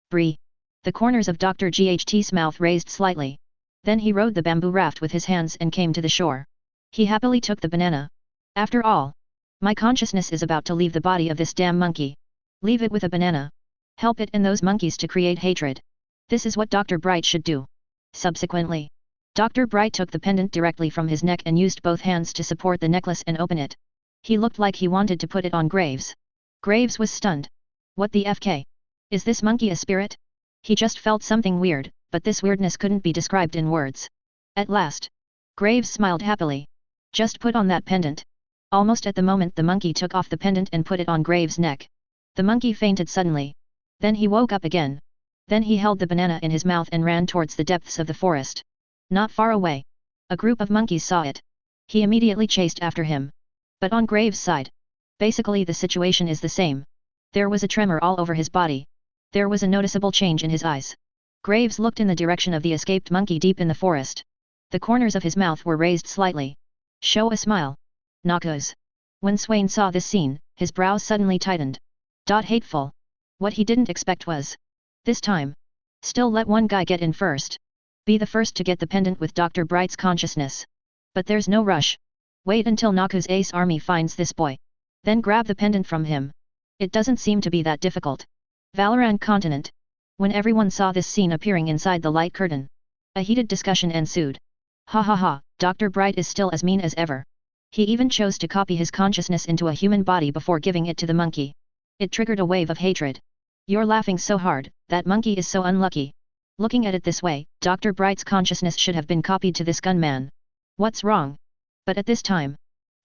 Bree. The corners of Dr. GHT's mouth raised slightly. Then he rode the bamboo raft with his hands and came to the shore. He happily took the banana. After all, my consciousness is about to leave the body of this damn monkey. Leave it with a banana. Help it and those monkeys to create hatred. This is what Dr. Bright should do. Subsequently, Dr. Bright took the pendant directly from his neck and used both hands to support the necklace and open it. He looked like he wanted to put it on Graves. Graves was stunned. What the FK? Is this monkey a spirit? He just felt something weird, but this weirdness couldn't be described in words. At last, Graves smiled happily. Just put on that pendant. Almost at the moment the monkey took off the pendant and put it on Graves' neck. The monkey fainted suddenly. Then he woke up again. Then he held the banana in his mouth and ran towards the depths of the forest. Not far away, a group of monkeys saw it. He immediately chased after him. But on Graves' side, basically the situation is the same. There was a tremor all over his body. There was a noticeable change in his eyes. Graves looked in the direction of the escaped monkey deep in the forest. The corners of his mouth were raised slightly. Show a smile. Noxus. When Swain saw this scene, his brows suddenly tightened. Hateful. What he didn't expect was This time. Still let one guy get in first. Be the first to get the pendant with Dr. Bright's consciousness. But there's no rush. Wait until Naku's ace army finds this boy. Then grab the pendant from him. It doesn't seem to be that difficult. Valoran Continent. When everyone saw this scene appearing inside the light curtain, a heated discussion ensued. Ha ha ha, Dr. Bright is still as mean as ever. He even chose to copy his consciousness into a human body before giving it to the monkey. It triggered a wave of hatred. You're laughing so hard, that monkey is so unlucky. Looking at it this way, Dr. Bright's consciousness should have been copied to this gunman. What's wrong? But at this time,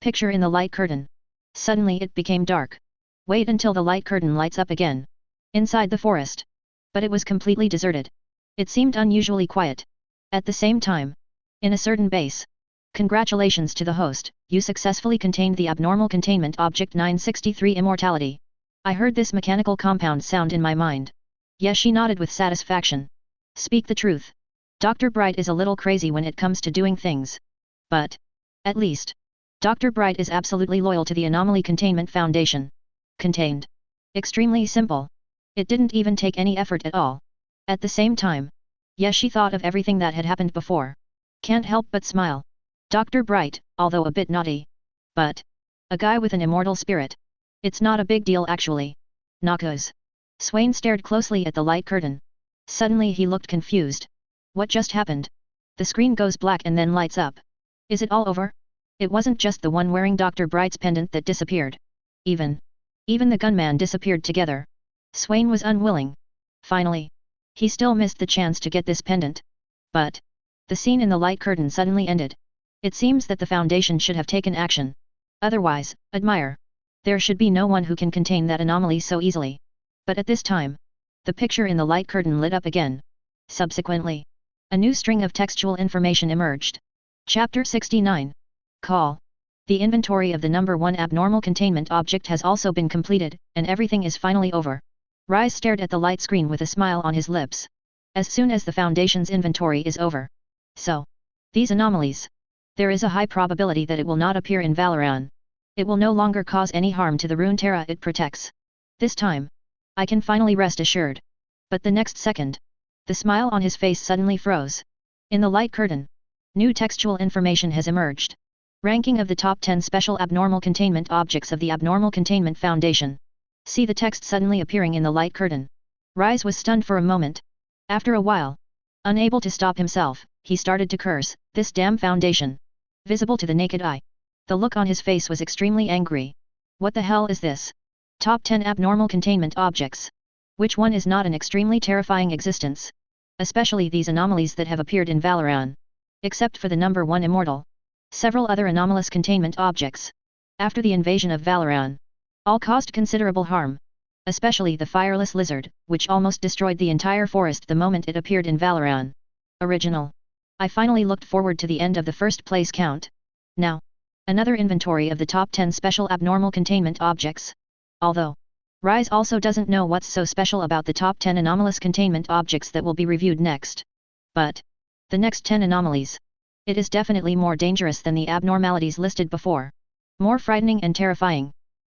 picture in the light curtain. Suddenly it became dark. Wait until the light curtain lights up again. Inside the forest. But it was completely deserted. It seemed unusually quiet. At the same time, in a certain base. Congratulations to the host, you successfully contained the abnormal containment object 963 immortality. I heard this mechanical compound sound in my mind. Yes, she nodded with satisfaction. Speak the truth. Dr. Bright is a little crazy when it comes to doing things. But, at least, Dr. Bright is absolutely loyal to the Anomaly Containment Foundation. Contained. Extremely simple. It didn't even take any effort at all. At the same time, yes, she thought of everything that had happened before. Can't help but smile. Dr. Bright, although a bit naughty. But, a guy with an immortal spirit. It's not a big deal actually. Noxus. Swain stared closely at the light curtain. Suddenly he looked confused. What just happened? The screen goes black and then lights up. Is it all over? It wasn't just the one wearing Dr. Bright's pendant that disappeared. Even the gunman disappeared together. Swain was unwilling. Finally, he still missed the chance to get this pendant. But, the scene in the light curtain suddenly ended. It seems that the Foundation should have taken action. Otherwise, admire. There should be no one who can contain that anomaly so easily. But at this time, the picture in the light curtain lit up again. Subsequently, a new string of textual information emerged. Chapter 69. Call. The inventory of the number 1 abnormal containment object has also been completed, and everything is finally over. Rise stared at the light screen with a smile on his lips. As soon as the Foundation's inventory is over. So, these anomalies. There is a high probability that it will not appear in Valoran. It will no longer cause any harm to the Runeterra it protects. This time, I can finally rest assured. But the next second, the smile on his face suddenly froze. In the light curtain, new textual information has emerged. Ranking of the top 10 special abnormal containment objects of the Abnormal Containment Foundation. See the text suddenly appearing in the light curtain. Rise was stunned for a moment. After a while, unable to stop himself, he started to curse, this damn Foundation. Visible to the naked eye. The look on his face was extremely angry. What the hell is this? Top 10 abnormal containment objects. Which one is not an extremely terrifying existence? Especially these anomalies that have appeared in Valoran. Except for the number 1 immortal. Several other anomalous containment objects. After the invasion of Valoran. All caused considerable harm. Especially the fireless lizard, which almost destroyed the entire forest the moment it appeared in Valoran. Original. I finally looked forward to the end of the first place count. Now, another inventory of the top 10 special abnormal containment objects. Although, Rise also doesn't know what's so special about the top 10 anomalous containment objects that will be reviewed next. But, the next 10 anomalies. It is definitely more dangerous than the abnormalities listed before. More frightening and terrifying.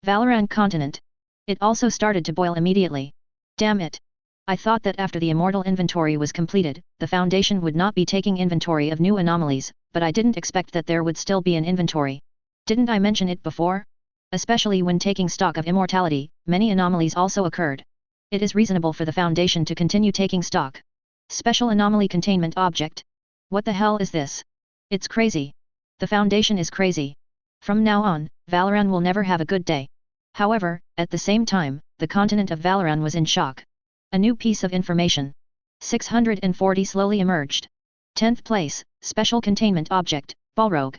Valoran Continent. It also started to boil immediately. Damn it. I thought that after the immortal inventory was completed, the Foundation would not be taking inventory of new anomalies, but I didn't expect that there would still be an inventory. Didn't I mention it before? Especially when taking stock of immortality, many anomalies also occurred. It is reasonable for the Foundation to continue taking stock. Special Anomaly Containment Object. What the hell is this? It's crazy. The Foundation is crazy. From now on, Valoran will never have a good day. However, at the same time, the continent of Valoran was in shock. A new piece of information. 640 slowly emerged. 10th place, Special Containment Object, Balrog.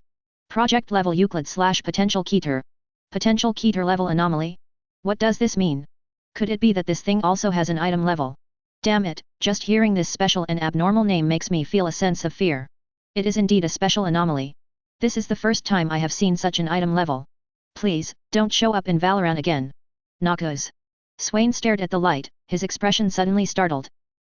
Project Level Euclid/Potential Keter. Potential Keter Level Anomaly? What does this mean? Could it be that this thing also has an item level? Damn it, just hearing this special and abnormal name makes me feel a sense of fear. It is indeed a special anomaly. This is the first time I have seen such an item level. Please, don't show up in Valoran again. Noxus. Swain stared at the light, his expression suddenly startled.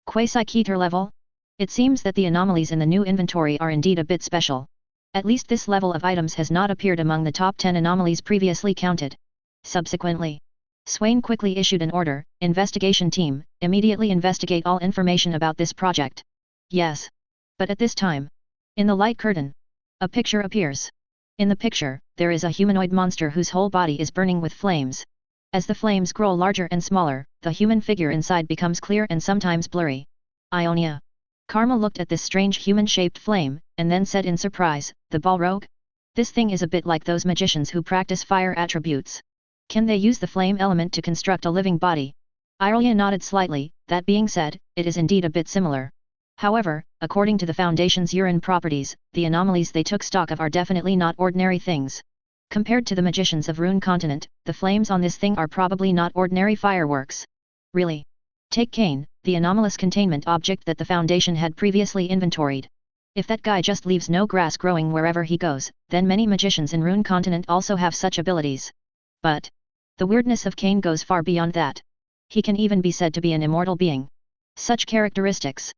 Quasi-Keter level? It seems that the anomalies in the new inventory are indeed a bit special. At least this level of items has not appeared among the top 10 anomalies previously counted. Subsequently, Swain quickly issued an order, investigation team, immediately investigate all information about this project. Yes. But at this time, in the light curtain, a picture appears. In the picture, there is a humanoid monster whose whole body is burning with flames. As the flames grow larger and smaller, the human figure inside becomes clear and sometimes blurry. Ionia. Karma looked at this strange human-shaped flame, and then said in surprise, the Balrog? This thing is a bit like those magicians who practice fire attributes. Can they use the flame element to construct a living body? Irelia nodded slightly. That being said, it is indeed a bit similar. However, according to the Foundation's urine properties, the anomalies they took stock of are definitely not ordinary things. Compared to the magicians of Rune Continent, the flames on this thing are probably not ordinary fireworks. Really? Take Cain, the anomalous containment object that the Foundation had previously inventoried. If that guy just leaves no grass growing wherever he goes, then many magicians in Rune Continent also have such abilities. But the weirdness of Cain goes far beyond that. He can even be said to be an immortal being. Such characteristics.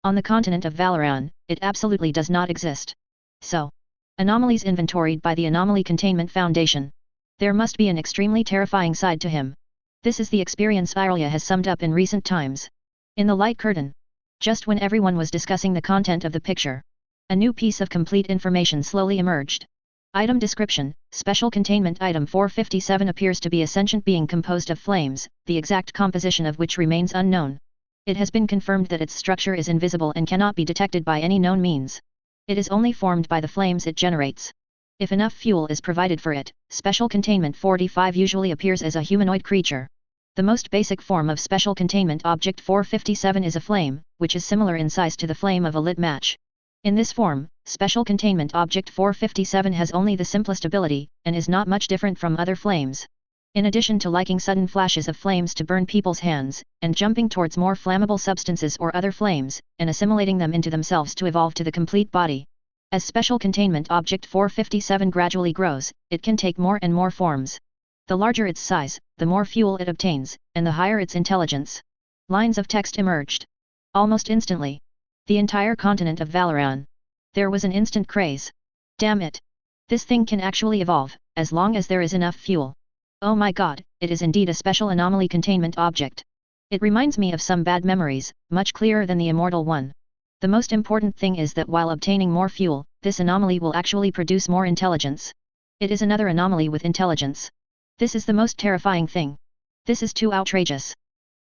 On the continent of Valoran, it absolutely does not exist. So, anomalies inventoried by the Anomaly Containment Foundation. There must be an extremely terrifying side to him. This is the experience Irelia has summed up in recent times. In the light curtain, just when everyone was discussing the content of the picture, a new piece of complete information slowly emerged. Item description: Special Containment Item 457 appears to be a sentient being composed of flames, the exact composition of which remains unknown. It has been confirmed that its structure is invisible and cannot be detected by any known means. It is only formed by the flames it generates. If enough fuel is provided for it, Special Containment 45 usually appears as a humanoid creature. The most basic form of Special Containment Object 457 is a flame, which is similar in size to the flame of a lit match. In this form, Special Containment Object 457 has only the simplest ability, and is not much different from other flames. In addition to liking sudden flashes of flames to burn people's hands, and jumping towards more flammable substances or other flames, and assimilating them into themselves to evolve to the complete body. As Special Containment Object 457 gradually grows, it can take more and more forms. The larger its size, the more fuel it obtains, and the higher its intelligence. Lines of text emerged. Almost instantly. The entire continent of Valoran. There was an instant craze. Damn it! This thing can actually evolve, as long as there is enough fuel. Oh my god, it is indeed a special anomaly containment object. It reminds me of some bad memories, much clearer than the immortal one. The most important thing is that while obtaining more fuel, this anomaly will actually produce more intelligence. It is another anomaly with intelligence. This is the most terrifying thing. This is too outrageous.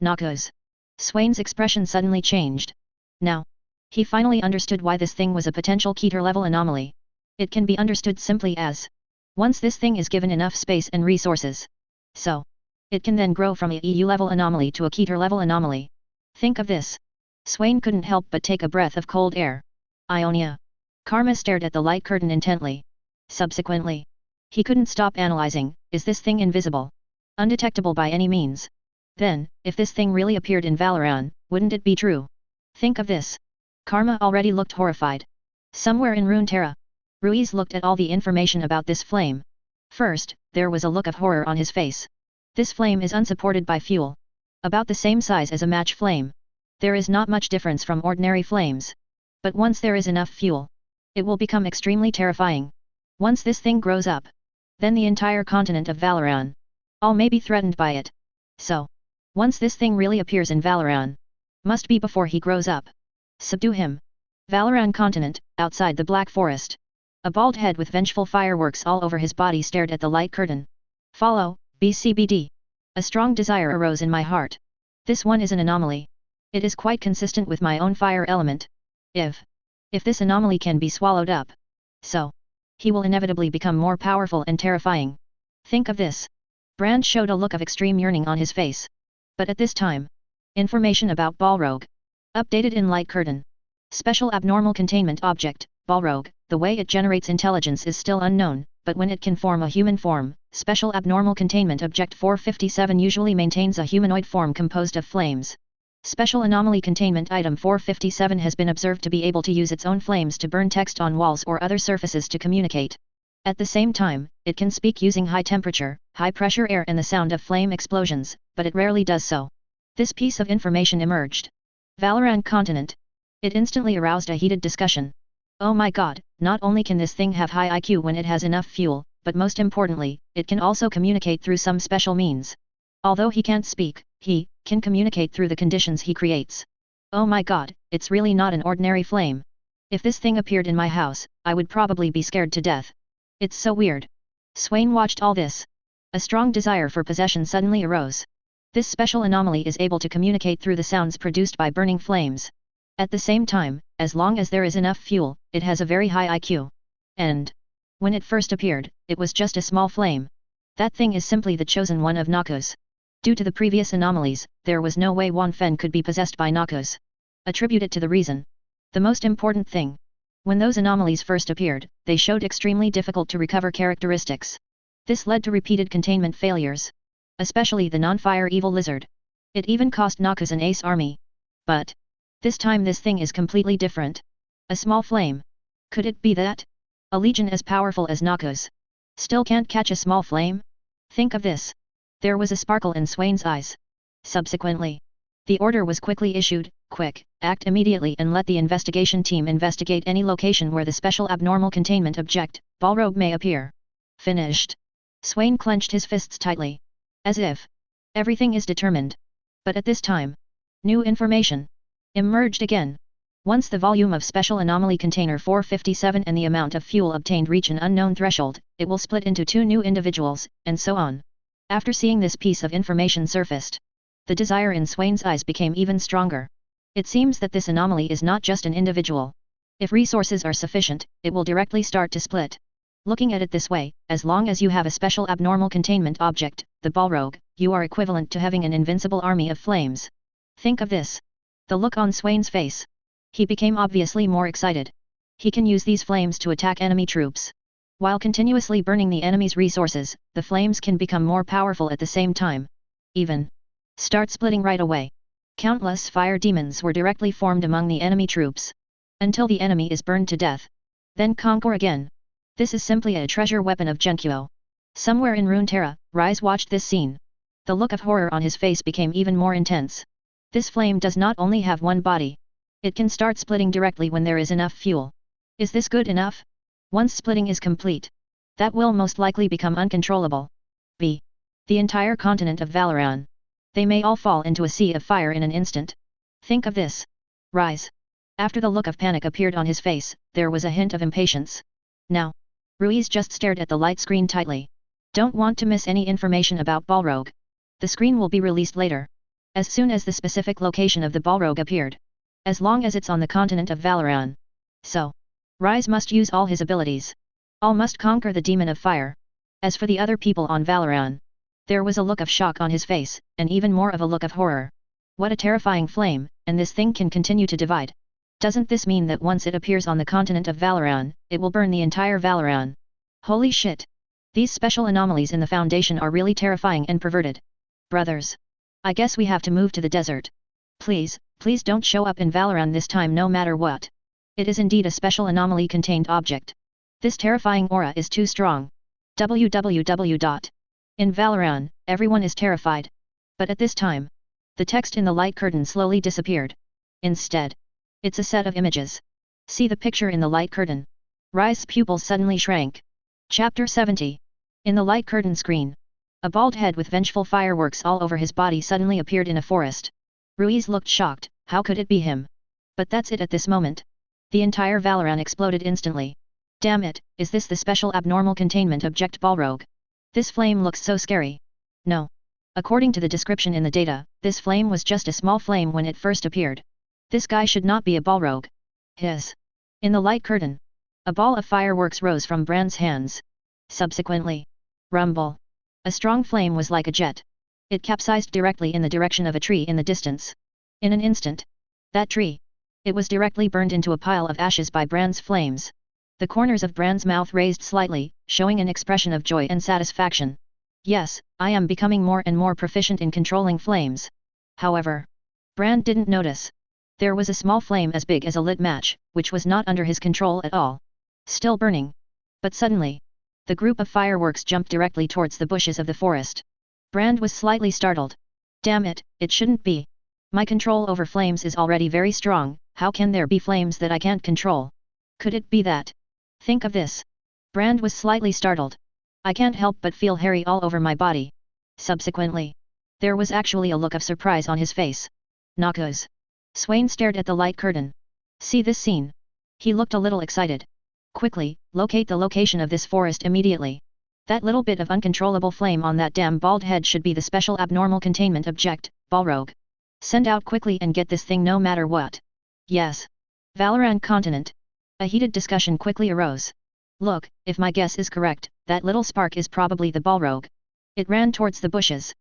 Noxus. Swain's expression suddenly changed. Now, he finally understood why this thing was a potential Keter-level anomaly. It can be understood simply as, once this thing is given enough space and resources, so it can then grow from a EU-level anomaly to a Keter-level anomaly. Think of this. Swain couldn't help but take a breath of cold air. Ionia. Karma stared at the light curtain intently. Subsequently, he couldn't stop analyzing, is this thing invisible? Undetectable by any means? Then, if this thing really appeared in Valoran, wouldn't it be true? Think of this. Karma already looked horrified. Somewhere in Runeterra, Ruiz looked at all the information about this flame. First, there was a look of horror on his face. This flame is unsupported by fuel. About the same size as a match flame. There is not much difference from ordinary flames. But once there is enough fuel, it will become extremely terrifying. Once this thing grows up, then the entire continent of Valoran, all may be threatened by it. So, once this thing really appears in Valoran, must be before he grows up. Subdue him. Valoran continent, outside the Black Forest. A bald head with vengeful fireworks all over his body stared at the light curtain. Follow, BCBD. A strong desire arose in my heart. This one is an anomaly. It is quite consistent with my own fire element. If this anomaly can be swallowed up, so he will inevitably become more powerful and terrifying. Think of this. Brand showed a look of extreme yearning on his face. But at this time, information about Balrog. Updated in light curtain. Special abnormal containment object, Balrog. The way it generates intelligence is still unknown, but when it can form a human form, Special abnormal containment object 457 usually maintains a humanoid form composed of flames. Special anomaly containment item 457 has been observed to be able to use its own flames to burn text on walls or other surfaces to communicate. At the same time, it can speak using high temperature, high pressure air and the sound of flame explosions, but it rarely does so. This piece of information emerged. Valoran continent. It instantly aroused a heated discussion. Oh my god, not only can this thing have high IQ when it has enough fuel, but most importantly, it can also communicate through some special means. Although he can't speak, he can communicate through the conditions he creates. Oh my god, it's really not an ordinary flame. If this thing appeared in my house, I would probably be scared to death. It's so weird. Swain watched all this. A strong desire for possession suddenly arose. This special anomaly is able to communicate through the sounds produced by burning flames. At the same time, as long as there is enough fuel, it has a very high IQ. And when it first appeared, it was just a small flame. That thing is simply the chosen one of Noxus. Due to the previous anomalies, there was no way Wan Fen could be possessed by Noxus. Attribute it to the reason. The most important thing. When those anomalies first appeared, they showed extremely difficult to recover characteristics. This led to repeated containment failures. Especially the non-fire evil lizard. It even cost Noxus an ace army. But this time this thing is completely different. A small flame. Could it be that a legion as powerful as Noxus still can't catch a small flame? Think of this. There was a sparkle in Swain's eyes. Subsequently, the order was quickly issued, quick, act immediately and let the investigation team investigate any location where the special abnormal containment object, Balrog, may appear. Finished. Swain clenched his fists tightly. As if everything is determined. But at this time, new information emerged again. Once the volume of Special Anomaly Container 457 and the amount of fuel obtained reach an unknown threshold, it will split into 2 new individuals, and so on. After seeing this piece of information surfaced, the desire in Swain's eyes became even stronger. It seems that this anomaly is not just an individual. If resources are sufficient, it will directly start to split. Looking at it this way, as long as you have a special abnormal containment object, the Balrog, you are equivalent to having an invincible army of flames. Think of this. The look on Swain's face. He became obviously more excited. He can use these flames to attack enemy troops. While continuously burning the enemy's resources, the flames can become more powerful at the same time. Even start splitting right away. Countless fire demons were directly formed among the enemy troops. Until the enemy is burned to death. Then conquer again. This is simply a treasure weapon of Genkyo. Somewhere in Runeterra, Rise watched this scene. The look of horror on his face became even more intense. This flame does not only have one body. It can start splitting directly when there is enough fuel. Is this good enough? Once splitting is complete, that will most likely become uncontrollable. B. The entire continent of Valoran. They may all fall into a sea of fire in an instant. Think of this. Rise. After the look of panic appeared on his face, there was a hint of impatience. Now. Ruiz just stared at the light screen tightly. Don't want to miss any information about Balrog. The screen will be released later. As soon as the specific location of the Balrog appeared. As long as it's on the continent of Valoran. So. Rise must use all his abilities. All must conquer the demon of fire. As for the other people on Valoran. There was a look of shock on his face, and even more of a look of horror. What a terrifying flame, and this thing can continue to divide. Doesn't this mean that once it appears on the continent of Valoran, it will burn the entire Valoran? Holy shit! These special anomalies in the Foundation are really terrifying and perverted. Brothers. I guess we have to move to the desert. Please, please don't show up in Valoran this time no matter what. It is indeed a special anomaly contained object. This terrifying aura is too strong. www. In Valoran, everyone is terrified. But at this time, the text in the light curtain slowly disappeared. Instead, it's a set of images. See the picture in the light curtain. Rise's pupils suddenly shrank. Chapter 70. In the light curtain screen, a bald head with vengeful fireworks all over his body suddenly appeared in a forest. Ruiz looked shocked. How could it be him? But that's it at this moment. The entire Valoran exploded instantly. Damn it, is this the special abnormal containment object Balrog? This flame looks so scary. No. According to the description in the data, this flame was just a small flame when it first appeared. This guy should not be a Balrog. His. In the light curtain. A ball of fireworks rose from Brand's hands. Subsequently. Rumble. A strong flame was like a jet. It capsized directly in the direction of a tree in the distance. In an instant. That tree. It was directly burned into a pile of ashes by Brand's flames. The corners of Brand's mouth raised slightly, showing an expression of joy and satisfaction. Yes, I am becoming more and more proficient in controlling flames. However, Brand didn't notice. There was a small flame as big as a lit match, which was not under his control at all. Still burning. But suddenly, the group of fireworks jumped directly towards the bushes of the forest. Brand was slightly startled. Damn it, it shouldn't be. My control over flames is already very strong, how can there be flames that I can't control? Could it be that? Think of this. Brand was slightly startled. I can't help but feel hairy all over my body. Subsequently, There was actually a look of surprise on his face. Noxus. Swain stared at the light curtain. See this scene? He looked a little excited. Quickly, locate the location of this forest immediately. That little bit of uncontrollable flame on that damn bald head should be the special abnormal containment object, Balrog. Send out quickly and get this thing no matter what. Yes. Valoran Continent. A heated discussion quickly arose. Look, if my guess is correct, that little spark is probably the Balrog. It ran towards the bushes.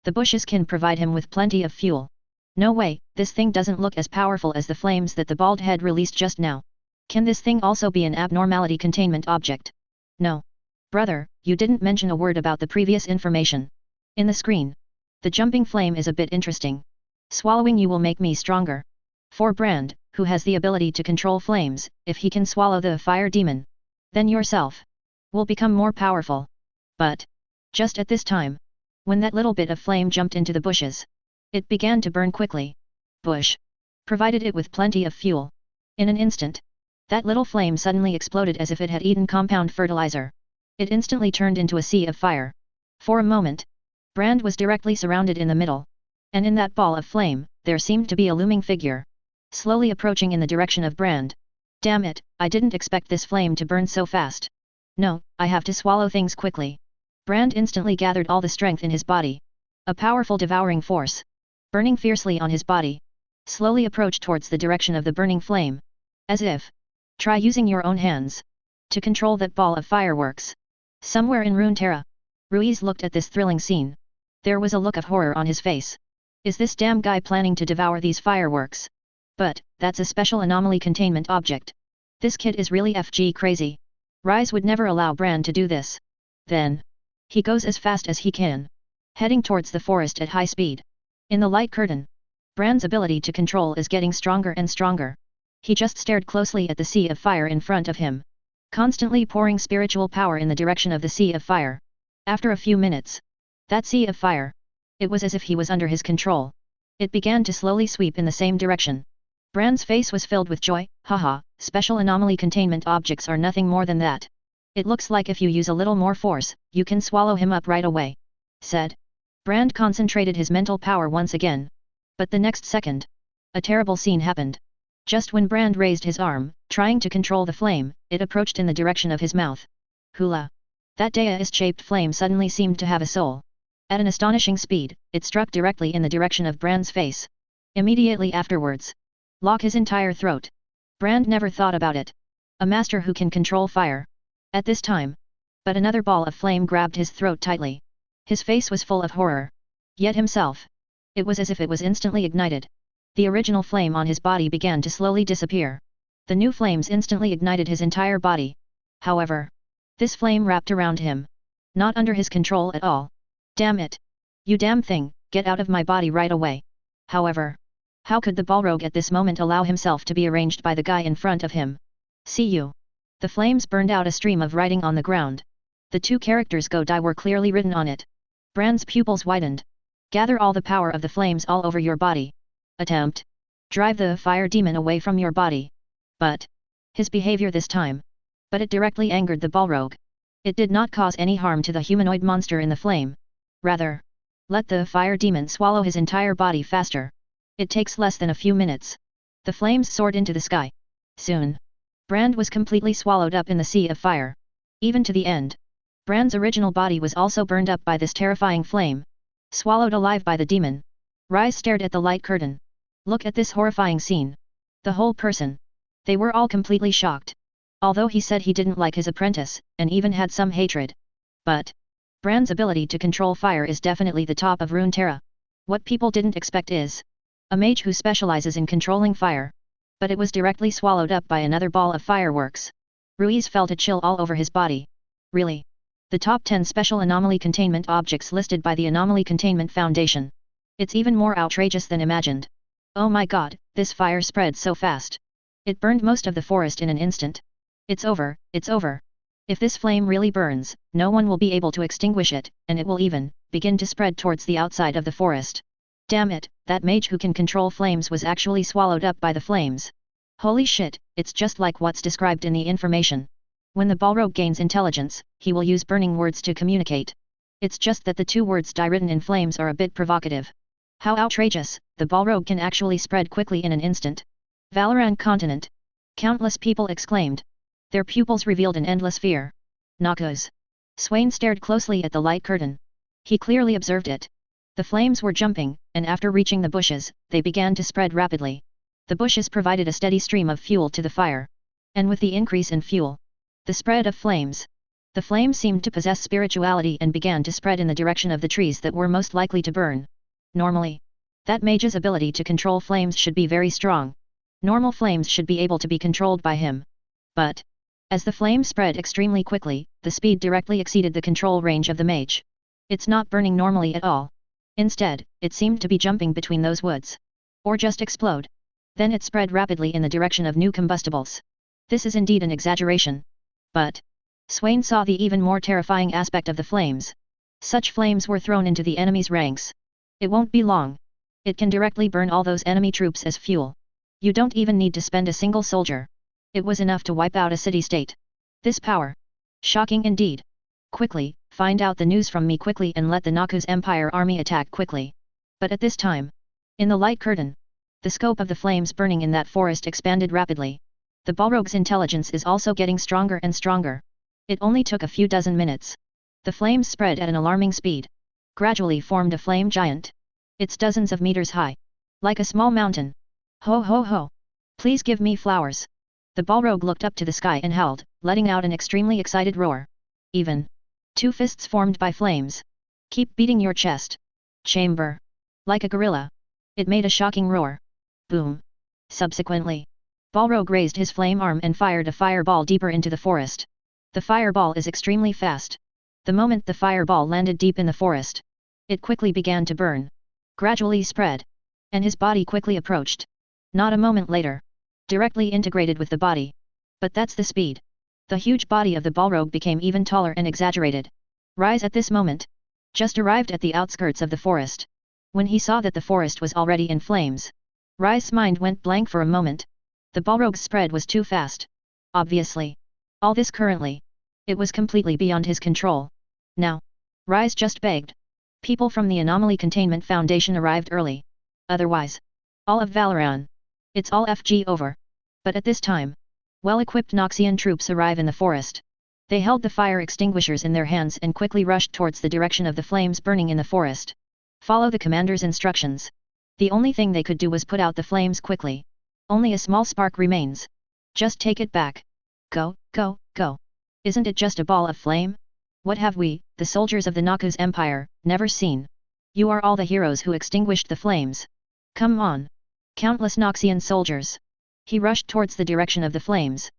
The bushes can provide him with plenty of fuel. No way, this thing doesn't look as powerful as the flames that the bald head released just now. Can this thing also be an abnormality containment object? No. Brother, you didn't mention a word about the previous information. In the screen. The jumping flame is a bit interesting. Swallowing you will make me stronger. For Brand, who has the ability to control flames, if he can swallow the fire demon, then yourself will become more powerful. But just at this time, when that little bit of flame jumped into the bushes, it began to burn quickly. Bush provided it with plenty of fuel. In an instant, that little flame suddenly exploded as if it had eaten compound fertilizer. It instantly turned into a sea of fire. For a moment, Brand was directly surrounded in the middle. And in that ball of flame, there seemed to be a looming figure, slowly approaching in the direction of Brand. Damn it, I didn't expect this flame to burn so fast. No, I have to swallow things quickly. Brand instantly gathered all the strength in his body. A powerful devouring force, burning fiercely on his body, slowly approached towards the direction of the burning flame. As if, try using your own hands to control that ball of fireworks. Somewhere in Runeterra, Ruiz looked at this thrilling scene. There was a look of horror on his face. Is this damn guy planning to devour these fireworks? But, that's a special anomaly containment object. This kid is really FG crazy. Rise would never allow Brand to do this. Then, he goes as fast as he can, heading towards the forest at high speed. In the light curtain, Brand's ability to control is getting stronger and stronger. He just stared closely at the sea of fire in front of him, constantly pouring spiritual power in the direction of the sea of fire. After a few minutes, that sea of fire, it was as if he was under his control. It began to slowly sweep in the same direction. Brand's face was filled with joy. Haha, special anomaly containment objects are nothing more than that. It looks like if you use a little more force, you can swallow him up right away, said. Brand concentrated his mental power once again. But the next second, a terrible scene happened. Just when Brand raised his arm, trying to control the flame, it approached in the direction of his mouth. Hula! That dais-shaped flame suddenly seemed to have a soul. At an astonishing speed, it struck directly in the direction of Brand's face. Immediately afterwards, lock his entire throat. Brand never thought about it. A master who can control fire. At this time. But another ball of flame grabbed his throat tightly. His face was full of horror. Yet himself. It was as if it was instantly ignited. The original flame on his body began to slowly disappear. The new flames instantly ignited his entire body. However, this flame wrapped around him. Not under his control at all. Damn it! You damn thing, get out of my body right away. However, how could the Balrog at this moment allow himself to be arranged by the guy in front of him? See you. The flames burned out a stream of writing on the ground. The two characters Go Die were clearly written on it. Brand's pupils widened. Gather all the power of the flames all over your body. Attempt. Drive the fire demon away from your body. But his behavior this time. But it directly angered the Balrog. It did not cause any harm to the humanoid monster in the flame. Rather, let the fire demon swallow his entire body faster. It takes less than a few minutes. The flames soared into the sky. Soon, Brand was completely swallowed up in the sea of fire. Even to the end, Brand's original body was also burned up by this terrifying flame. Swallowed alive by the demon. Rise stared at the light curtain. Look at this horrifying scene. The whole person. They were all completely shocked. Although he said he didn't like his apprentice, and even had some hatred. But Brand's ability to control fire is definitely the top of Runeterra. What people didn't expect is a mage who specializes in controlling fire. But it was directly swallowed up by another ball of fireworks. Ruiz felt a chill all over his body. Really? The top 10 special anomaly containment objects listed by the Anomaly Containment Foundation. It's even more outrageous than imagined. Oh my god, this fire spread so fast. It burned most of the forest in an instant. It's over, it's over. If this flame really burns, no one will be able to extinguish it, and it will even begin to spread towards the outside of the forest. Damn it, that mage who can control flames was actually swallowed up by the flames. Holy shit, it's just like what's described in the information. When the Balrog gains intelligence, he will use burning words to communicate. It's just that the two words "die" written in flames are a bit provocative. How outrageous, the Balrog can actually spread quickly in an instant. Valoran continent. Countless people exclaimed. Their pupils revealed an endless fear. Noxus. Swain stared closely at the light curtain. He clearly observed it. The flames were jumping, and after reaching the bushes, they began to spread rapidly. The bushes provided a steady stream of fuel to the fire. And with the increase in fuel, the spread of flames, the flames seemed to possess spirituality and began to spread in the direction of the trees that were most likely to burn. Normally, that mage's ability to control flames should be very strong. Normal flames should be able to be controlled by him. But, as the flame spread extremely quickly, the speed directly exceeded the control range of the mage. It's not burning normally at all. Instead, it seemed to be jumping between those woods. Or just explode. Then it spread rapidly in the direction of new combustibles. This is indeed an exaggeration. But Swain saw the even more terrifying aspect of the flames. Such flames were thrown into the enemy's ranks. It won't be long. It can directly burn all those enemy troops as fuel. You don't even need to spend a single soldier. It was enough to wipe out a city-state. This power. Shocking indeed. Quickly, find out the news from me quickly and let the Noxus Empire army attack quickly. But at this time, in the light curtain, the scope of the flames burning in that forest expanded rapidly. The Balrog's intelligence is also getting stronger and stronger. It only took a few dozen minutes. The flames spread at an alarming speed. Gradually formed a flame giant. It's dozens of meters high. Like a small mountain. Ho ho ho! Please give me flowers. The Balrog looked up to the sky and howled, letting out an extremely excited roar. Even. Two fists formed by flames. Keep beating your chest. Chamber. Like a gorilla. It made a shocking roar. Boom. Subsequently, Balrog raised his flame arm and fired a fireball deeper into the forest. The fireball is extremely fast. The moment the fireball landed deep in the forest, it quickly began to burn. Gradually spread. And his body quickly approached. Not a moment later. Directly integrated with the body. But that's the speed. The huge body of the Balrog became even taller and exaggerated. Rise at this moment. Just arrived at the outskirts of the forest. When he saw that the forest was already in flames, Rise's mind went blank for a moment. The Balrog's spread was too fast. Obviously. All this currently. It was completely beyond his control. Now. Rise just begged. People from the Anomaly Containment Foundation arrived early. Otherwise. All of Valoran. It's all FG over. But at this time, well-equipped Noxian troops arrive in the forest. They held the fire extinguishers in their hands and quickly rushed towards the direction of the flames burning in the forest. Follow the commander's instructions. The only thing they could do was put out the flames quickly. Only a small spark remains. Just take it back. Go, go, go. Isn't it just a ball of flame? What have we, the soldiers of the Noxus Empire, never seen? You are all the heroes who extinguished the flames. Come on. Countless Noxian soldiers. He rushed towards the direction of the flames.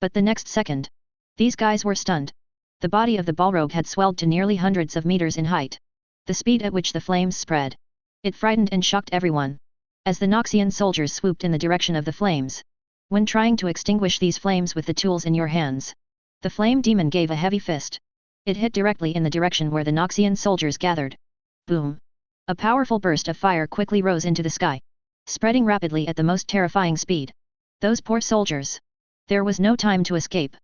But the next second, these guys were stunned. The body of the Balrog had swelled to nearly hundreds of meters in height. The speed at which the flames spread. It frightened and shocked everyone. As the Noxian soldiers swooped in the direction of the flames. When trying to extinguish these flames with the tools in your hands, the flame demon gave a heavy fist. It hit directly in the direction where the Noxian soldiers gathered. Boom! A powerful burst of fire quickly rose into the sky, spreading rapidly at the most terrifying speed. Those poor soldiers! There was no time to escape.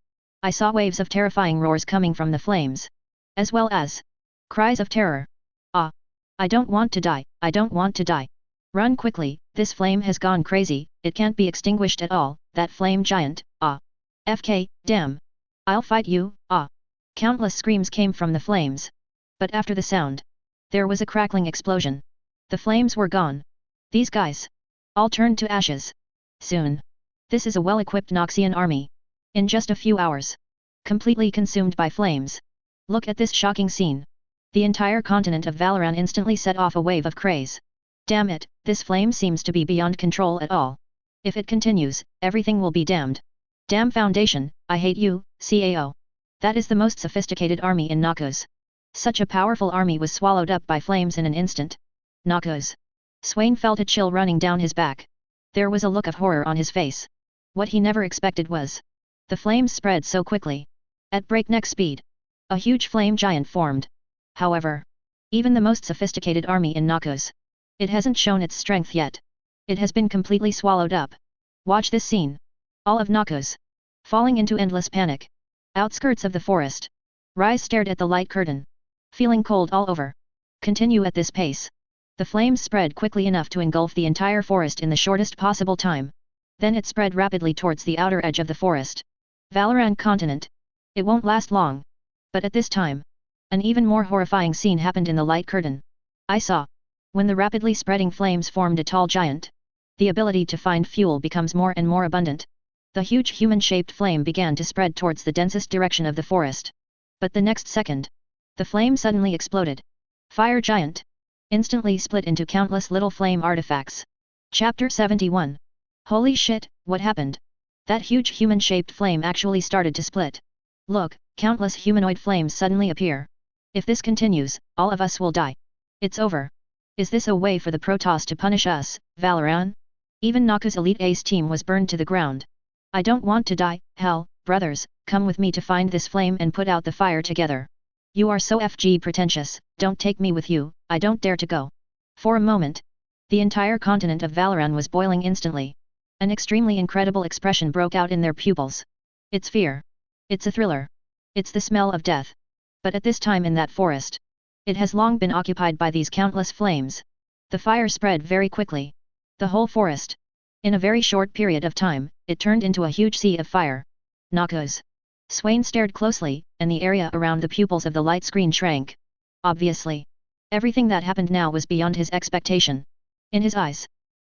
I saw waves of terrifying roars coming from the flames, as well as cries of terror. Ah! I don't want to die, I don't want to die. Run quickly, this flame has gone crazy, it can't be extinguished at all, that flame giant, ah! FK, damn! I'll fight you, ah! Countless screams came from the flames. But after the sound, there was a crackling explosion. The flames were gone. These guys all turned to ashes. Soon. This is a well-equipped Noxian army. In just a few hours. Completely consumed by flames. Look at this shocking scene. The entire continent of Valoran instantly set off a wave of craze. Damn it, this flame seems to be beyond control at all. If it continues, everything will be damned. Damn Foundation, I hate you, CAO. That is the most sophisticated army in Noxus. Such a powerful army was swallowed up by flames in an instant. Noxus. Swain felt a chill running down his back. There was a look of horror on his face. What he never expected was, the flames spread so quickly. At breakneck speed. A huge flame giant formed. However, even the most sophisticated army in Noxus, it hasn't shown its strength yet. It has been completely swallowed up. Watch this scene. All of Noxus. Falling into endless panic. Outskirts of the forest. Rise stared at the light curtain. Feeling cold all over. Continue at this pace. The flames spread quickly enough to engulf the entire forest in the shortest possible time. Then it spread rapidly towards the outer edge of the forest. Valoran continent. It won't last long. But at this time, an even more horrifying scene happened in the light curtain. I saw. When the rapidly spreading flames formed a tall giant, the ability to find fuel becomes more and more abundant. The huge human-shaped flame began to spread towards the densest direction of the forest. But the next second, the flame suddenly exploded. Fire giant. Instantly split into countless little flame artifacts. Chapter 71. Holy shit, what happened? That huge human-shaped flame actually started to split. Look, countless humanoid flames suddenly appear. If this continues, all of us will die. It's over. Is this a way for the Protoss to punish us, Valoran? Even Noxus Elite Ace team was burned to the ground. I don't want to die, hell, brothers, come with me to find this flame and put out the fire together. You are so FG pretentious, don't take me with you, I don't dare to go. For a moment, the entire continent of Valoran was boiling instantly. An extremely incredible expression broke out in their pupils. It's fear. It's a thriller. It's the smell of death. But at this time in that forest, it has long been occupied by these countless flames. The fire spread very quickly. The whole forest. In a very short period of time, it turned into a huge sea of fire. Noxus. Swain stared closely, and the area around the pupils of the light screen shrank. Obviously, everything that happened now was beyond his expectation. In his eyes,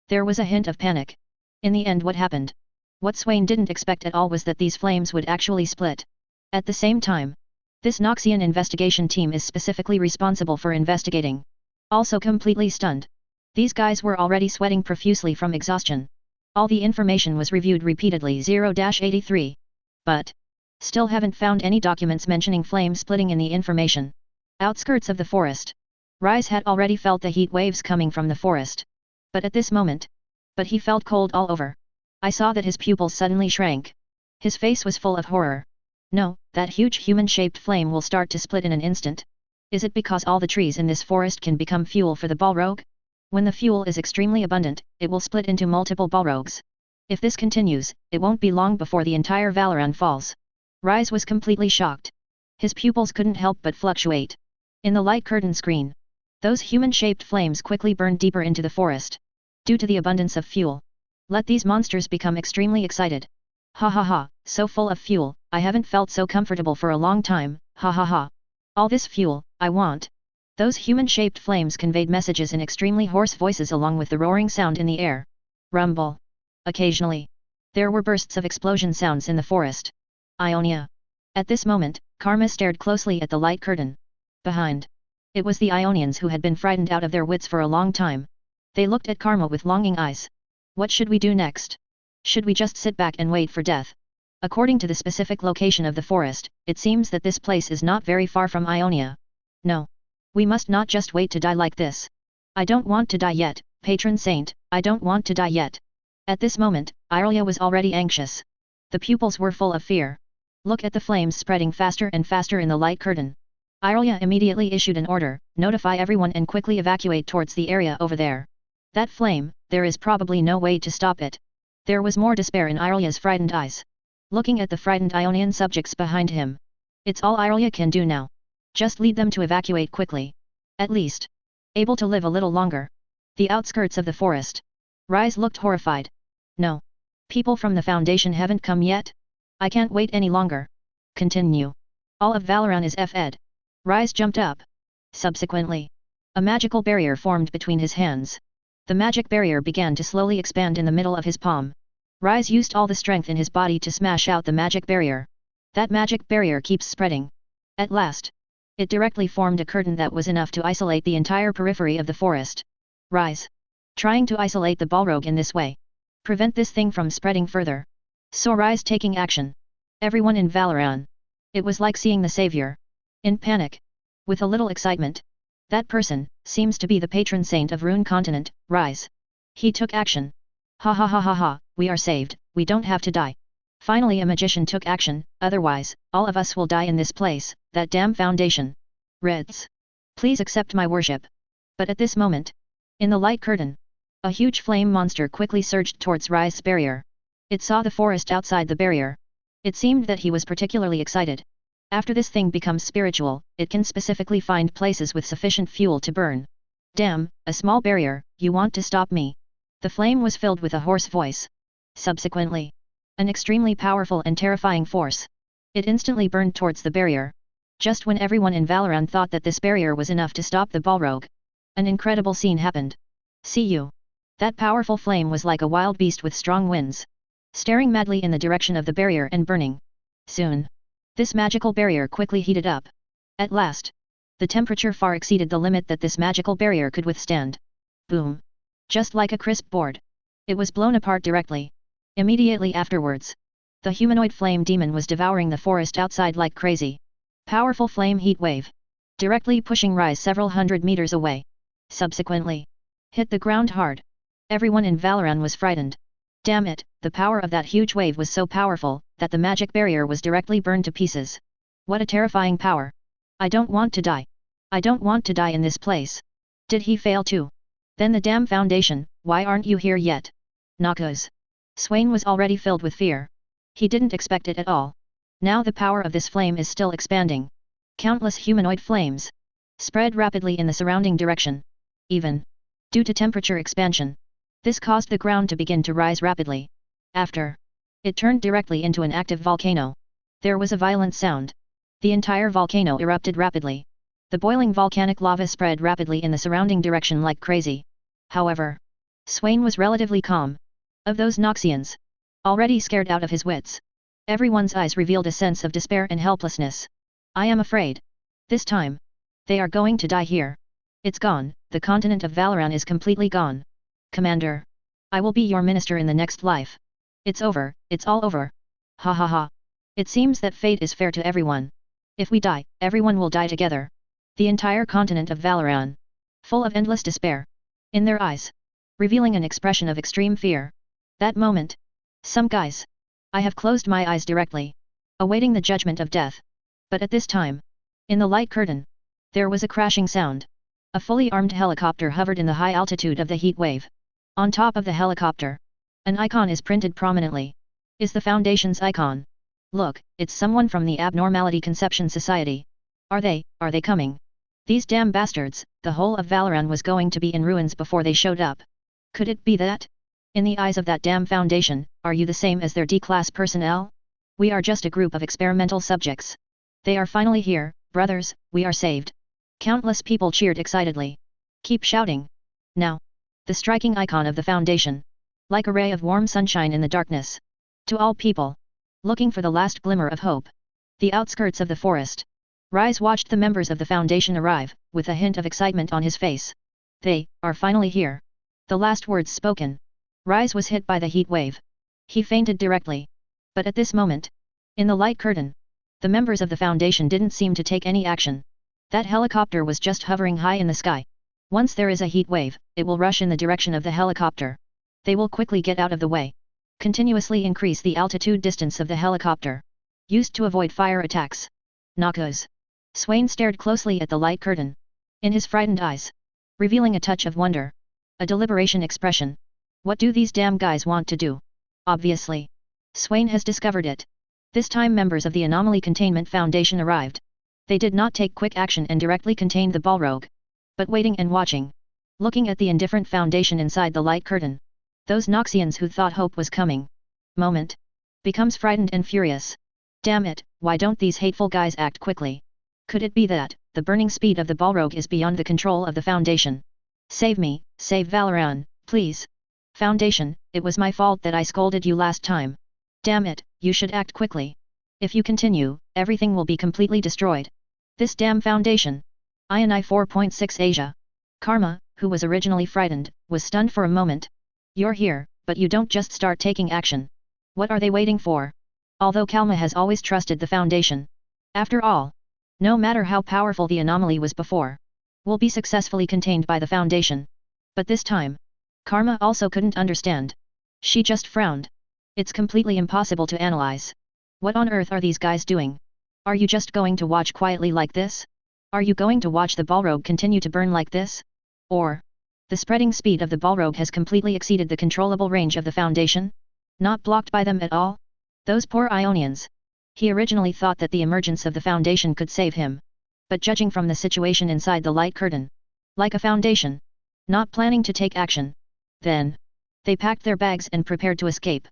there was a hint of panic. In the end, what happened? What Swain didn't expect at all was that these flames would actually split. At the same time, this Noxian investigation team is specifically responsible for investigating. Also completely stunned. These guys were already sweating profusely from exhaustion. All the information was reviewed repeatedly 0-83. But still haven't found any documents mentioning flame splitting in the information. Outskirts of the forest. Rise had already felt the heat waves coming from the forest. But at this moment, he felt cold all over. I saw that his pupils suddenly shrank. His face was full of horror. No, that huge human-shaped flame will start to split in an instant. Is it because all the trees in this forest can become fuel for the Balrog? When the fuel is extremely abundant, it will split into multiple Balrogs. If this continues, it won't be long before the entire Valoran falls. Rise was completely shocked. His pupils couldn't help but fluctuate. In the light curtain screen, those human-shaped flames quickly burned deeper into the forest. Due to the abundance of fuel. Let these monsters become extremely excited. Ha ha ha, so full of fuel, I haven't felt so comfortable for a long time, ha ha ha. All this fuel, I want. Those human-shaped flames conveyed messages in extremely hoarse voices along with the roaring sound in the air. Rumble. Occasionally, there were bursts of explosion sounds in the forest. Ionia. At this moment, Karma stared closely at the light curtain. Behind. It was the Ionians who had been frightened out of their wits for a long time. They looked at Karma with longing eyes. What should we do next? Should we just sit back and wait for death? According to the specific location of the forest, it seems that this place is not very far from Ionia. No. We must not just wait to die like this. I don't want to die yet, patron saint, I don't want to die yet. At this moment, Irelia was already anxious. The pupils were full of fear. Look at the flames spreading faster and faster in the light curtain. Irelia immediately issued an order, notify everyone and quickly evacuate towards the area over there. That flame, there is probably no way to stop it. There was more despair in Irelia's frightened eyes. Looking at the frightened Ionian subjects behind him. It's all Irelia can do now. Just lead them to evacuate quickly. At least. Able to live a little longer. The outskirts of the forest. Rise looked horrified. No. People from the Foundation haven't come yet? I can't wait any longer. Continue. All of Valoran is F-ed. Rise jumped up. Subsequently, a magical barrier formed between his hands. The magic barrier began to slowly expand in the middle of his palm. Rise used all the strength in his body to smash out the magic barrier. That magic barrier keeps spreading. At last, it directly formed a curtain that was enough to isolate the entire periphery of the forest. Rise. Trying to isolate the Balrog in this way. Prevent this thing from spreading further. Saw Rise taking action. Everyone in Valoran. It was like seeing the savior. In panic. With a little excitement. That person, seems to be the patron saint of Rune Continent, Rise. He took action. Ha ha ha ha ha, we are saved, we don't have to die. Finally a magician took action, otherwise, all of us will die in this place, that damn Foundation. Reds. Please accept my worship. But at this moment, in the light curtain, a huge flame monster quickly surged towards Rise's barrier. It saw the forest outside the barrier. It seemed that he was particularly excited. After this thing becomes spiritual, it can specifically find places with sufficient fuel to burn. Damn, a small barrier, you want to stop me? The flame was filled with a hoarse voice. Subsequently, an extremely powerful and terrifying force. It instantly burned towards the barrier. Just when everyone in Valorant thought that this barrier was enough to stop the Balrog, an incredible scene happened. See you. That powerful flame was like a wild beast with strong winds, staring madly in the direction of the barrier and burning. Soon, this magical barrier quickly heated up. At last, the temperature far exceeded the limit that this magical barrier could withstand. Boom! Just like a crisp board, it was blown apart directly. Immediately afterwards, the humanoid flame demon was devouring the forest outside like crazy. Powerful flame heat wave, directly pushing Rise several hundred meters away. Subsequently, hit the ground hard. Everyone in Valorant was frightened. Damn it, the power of that huge wave was so powerful, that the magic barrier was directly burned to pieces. What a terrifying power. I don't want to die. I don't want to die in this place. Did he fail too? Then the damn foundation, why aren't you here yet? Noxus. Swain was already filled with fear. He didn't expect it at all. Now the power of this flame is still expanding. Countless humanoid flames spread rapidly in the surrounding direction. Even due to temperature expansion, this caused the ground to begin to rise rapidly. After, it turned directly into an active volcano. There was a violent sound. The entire volcano erupted rapidly. The boiling volcanic lava spread rapidly in the surrounding direction like crazy. However, Swain was relatively calm. Of those Noxians, already scared out of his wits, everyone's eyes revealed a sense of despair and helplessness. I am afraid. This time, they are going to die here. It's gone, the continent of Valorant is completely gone. Commander, I will be your minister in the next life. It's over, it's all over. Ha ha ha. It seems that fate is fair to everyone. If we die, everyone will die together. The entire continent of Valorant, full of endless despair, in their eyes, revealing an expression of extreme fear. That moment, some guys. I have closed my eyes directly, awaiting the judgment of death. But at this time, in the light curtain, there was a crashing sound. A fully armed helicopter hovered in the high altitude of the heat wave. On top of the helicopter, an icon is printed prominently. Is the Foundation's icon. Look, it's someone from the Abnormality Conception Society. Are they coming? These damn bastards, the whole of Valorant was going to be in ruins before they showed up. Could it be that? In the eyes of that damn Foundation, are you the same as their D-class personnel? We are just a group of experimental subjects. They are finally here, brothers, we are saved. Countless people cheered excitedly. Keep shouting. Now. The striking icon of the Foundation. Like a ray of warm sunshine in the darkness. To all people looking for the last glimmer of hope. The outskirts of the forest. Rise watched the members of the Foundation arrive, with a hint of excitement on his face. They are finally here. The last words spoken. Rise was hit by the heat wave. He fainted directly. But at this moment, in the light curtain, the members of the Foundation didn't seem to take any action. That helicopter was just hovering high in the sky. Once there is a heat wave, it will rush in the direction of the helicopter. They will quickly get out of the way. Continuously increase the altitude distance of the helicopter. Used to avoid fire attacks. Noxus. Swain stared closely at the light curtain. In his frightened eyes, revealing a touch of wonder. A deliberation expression. What do these damn guys want to do? Obviously, Swain has discovered it. This time members of the Anomaly Containment Foundation arrived. They did not take quick action and directly contained the Balrog. But waiting and watching. Looking at the indifferent Foundation inside the light curtain. Those Noxians who thought hope was coming. Moment. Becomes frightened and furious. Damn it, why don't these hateful guys act quickly? Could it be that, the burning speed of the Balrog is beyond the control of the Foundation? Save me, save Valorant, please. Foundation, it was my fault that I scolded you last time. Damn it, you should act quickly. If you continue, everything will be completely destroyed. This damn Foundation. INI 4.6 Asia. Karma, who was originally frightened, was stunned for a moment. You're here, but you don't just start taking action. What are they waiting for? Although Kalma has always trusted the Foundation. After all, no matter how powerful the anomaly was before, will be successfully contained by the Foundation. But this time, Karma also couldn't understand. She just frowned. It's completely impossible to analyze. What on earth are these guys doing? Are you just going to watch quietly like this? Are you going to watch the Balrog continue to burn like this? Or, the spreading speed of the Balrog has completely exceeded the controllable range of the Foundation? Not blocked by them at all? Those poor Ionians. He originally thought that the emergence of the Foundation could save him. But judging from the situation inside the light curtain, like a foundation, not planning to take action. Then, they packed their bags and prepared to escape.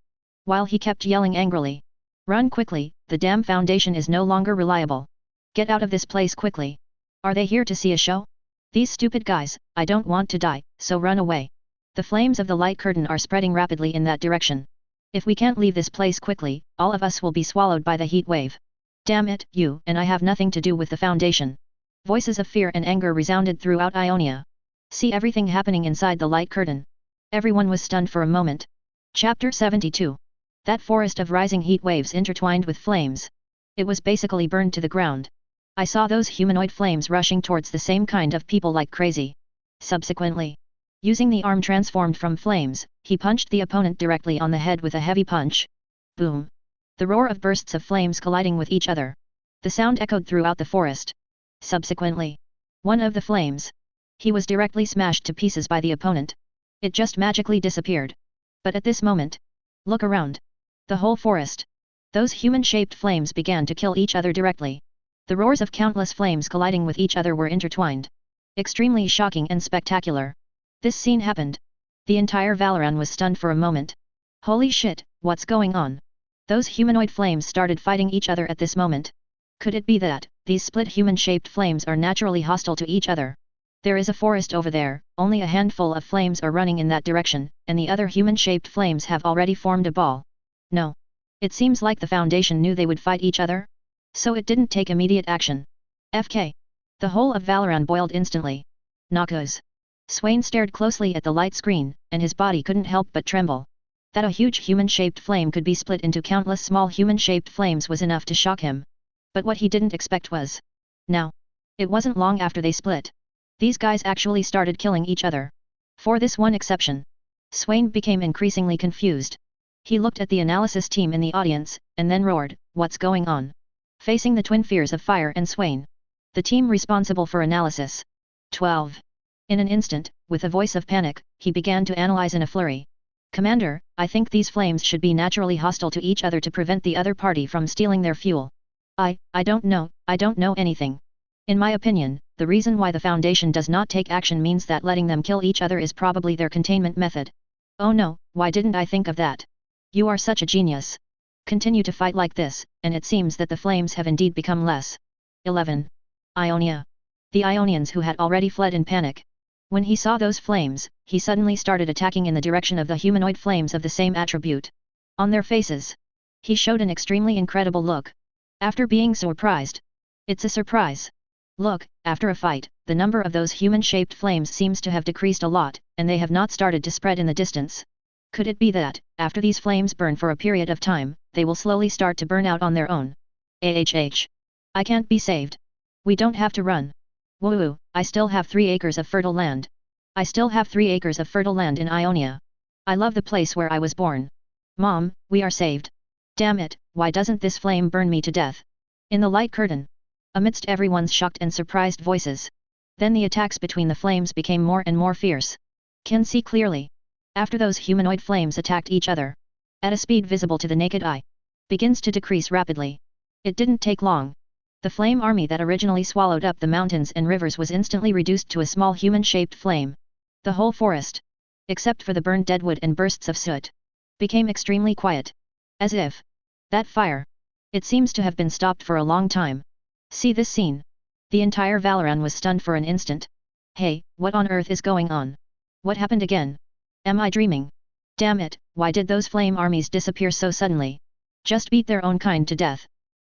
While he kept yelling angrily, "Run quickly, the damn Foundation is no longer reliable. Get out of this place quickly. Are they here to see a show? These stupid guys, I don't want to die, so run away. The flames of the light curtain are spreading rapidly in that direction. If we can't leave this place quickly, all of us will be swallowed by the heat wave. Damn it, you and I have nothing to do with the Foundation." Voices of fear and anger resounded throughout Ionia. See everything happening inside the light curtain. Everyone was stunned for a moment. Chapter 72. That forest of rising heat waves intertwined with flames. It was basically burned to the ground. I saw those humanoid flames rushing towards the same kind of people like crazy. Subsequently, using the arm transformed from flames, he punched the opponent directly on the head with a heavy punch. Boom! The roar of bursts of flames colliding with each other. The sound echoed throughout the forest. Subsequently, one of the flames. He was directly smashed to pieces by the opponent. It just magically disappeared. But at this moment, look around. The whole forest. Those human-shaped flames began to kill each other directly. The roars of countless flames colliding with each other were intertwined. Extremely shocking and spectacular. This scene happened. The entire Valoran was stunned for a moment. Holy shit, what's going on? Those humanoid flames started fighting each other at this moment. Could it be that these split human-shaped flames are naturally hostile to each other? There is a forest over there, only a handful of flames are running in that direction, and the other human-shaped flames have already formed a ball. No. It seems like the Foundation knew they would fight each other? So it didn't take immediate action. FK. The whole of Valoran boiled instantly. Noxus. Swain stared closely at the light screen, and his body couldn't help but tremble. That a huge human-shaped flame could be split into countless small human-shaped flames was enough to shock him. But what he didn't expect was... Now. It wasn't long after they split. These guys actually started killing each other. For this one exception, Swain became increasingly confused. He looked at the analysis team in the audience, and then roared, "What's going on?" Facing the twin fears of Fire and Swain, the team responsible for analysis. 12. In an instant, with a voice of panic, he began to analyze in a flurry. "Commander, I think these flames should be naturally hostile to each other to prevent the other party from stealing their fuel. I don't know anything. In my opinion, the reason why the Foundation does not take action means that letting them kill each other is probably their containment method. Oh no, why didn't I think of that? You are such a genius. Continue to fight like this, and it seems that the flames have indeed become less." 11. Ionia. The Ionians who had already fled in panic. When he saw those flames, he suddenly started attacking in the direction of the humanoid flames of the same attribute. On their faces, he showed an extremely incredible look. After being surprised. It's a surprise. Look, after a fight, the number of those human-shaped flames seems to have decreased a lot, and they have not started to spread in the distance. Could it be that, after these flames burn for a period of time, they will slowly start to burn out on their own? I can't be saved. We don't have to run. Woo, I still have 3 acres of fertile land. I still have 3 acres of fertile land in Ionia. I love the place where I was born. Mom, we are saved. Damn it, why doesn't this flame burn me to death? In the light curtain. Amidst everyone's shocked and surprised voices. Then the attacks between the flames became more and more fierce. Can see clearly. After those humanoid flames attacked each other, at a speed visible to the naked eye, begins to decrease rapidly. It didn't take long. The flame army that originally swallowed up the mountains and rivers was instantly reduced to a small human-shaped flame. The whole forest, except for the burned deadwood and bursts of soot, became extremely quiet. As if that fire, it seems to have been stopped for a long time. See this scene. The entire Valoran was stunned for an instant. Hey, what on earth is going on? What happened again? Am I dreaming? Damn it, why did those flame armies disappear so suddenly? Just beat their own kind to death.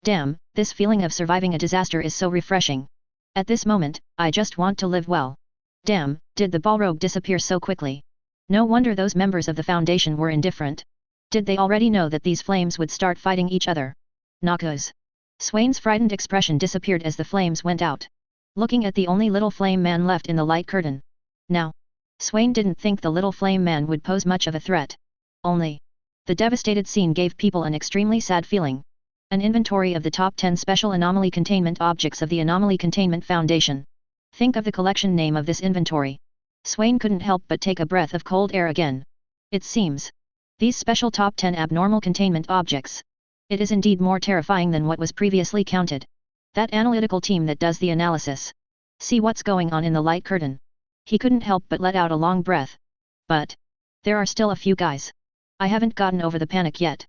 Damn, this feeling of surviving a disaster is so refreshing. At this moment, I just want to live well. Damn, did the Balrog disappear so quickly? No wonder those members of the Foundation were indifferent. Did they already know that these flames would start fighting each other? Noxus. Swain's frightened expression disappeared as the flames went out. Looking at the only little flame man left in the light curtain. Now, Swain didn't think the little flame man would pose much of a threat. Only, the devastated scene gave people an extremely sad feeling. An inventory of the top 10 special anomaly containment objects of the Anomaly Containment Foundation. Think of the collection name of this inventory. Swain couldn't help but take a breath of cold air again. It seems, these special top 10 abnormal containment objects It is indeed more terrifying than what was previously counted. That analytical team that does the analysis. See what's going on in the light curtain. He couldn't help but let out a long breath. But there are still a few guys. I haven't gotten over the panic yet.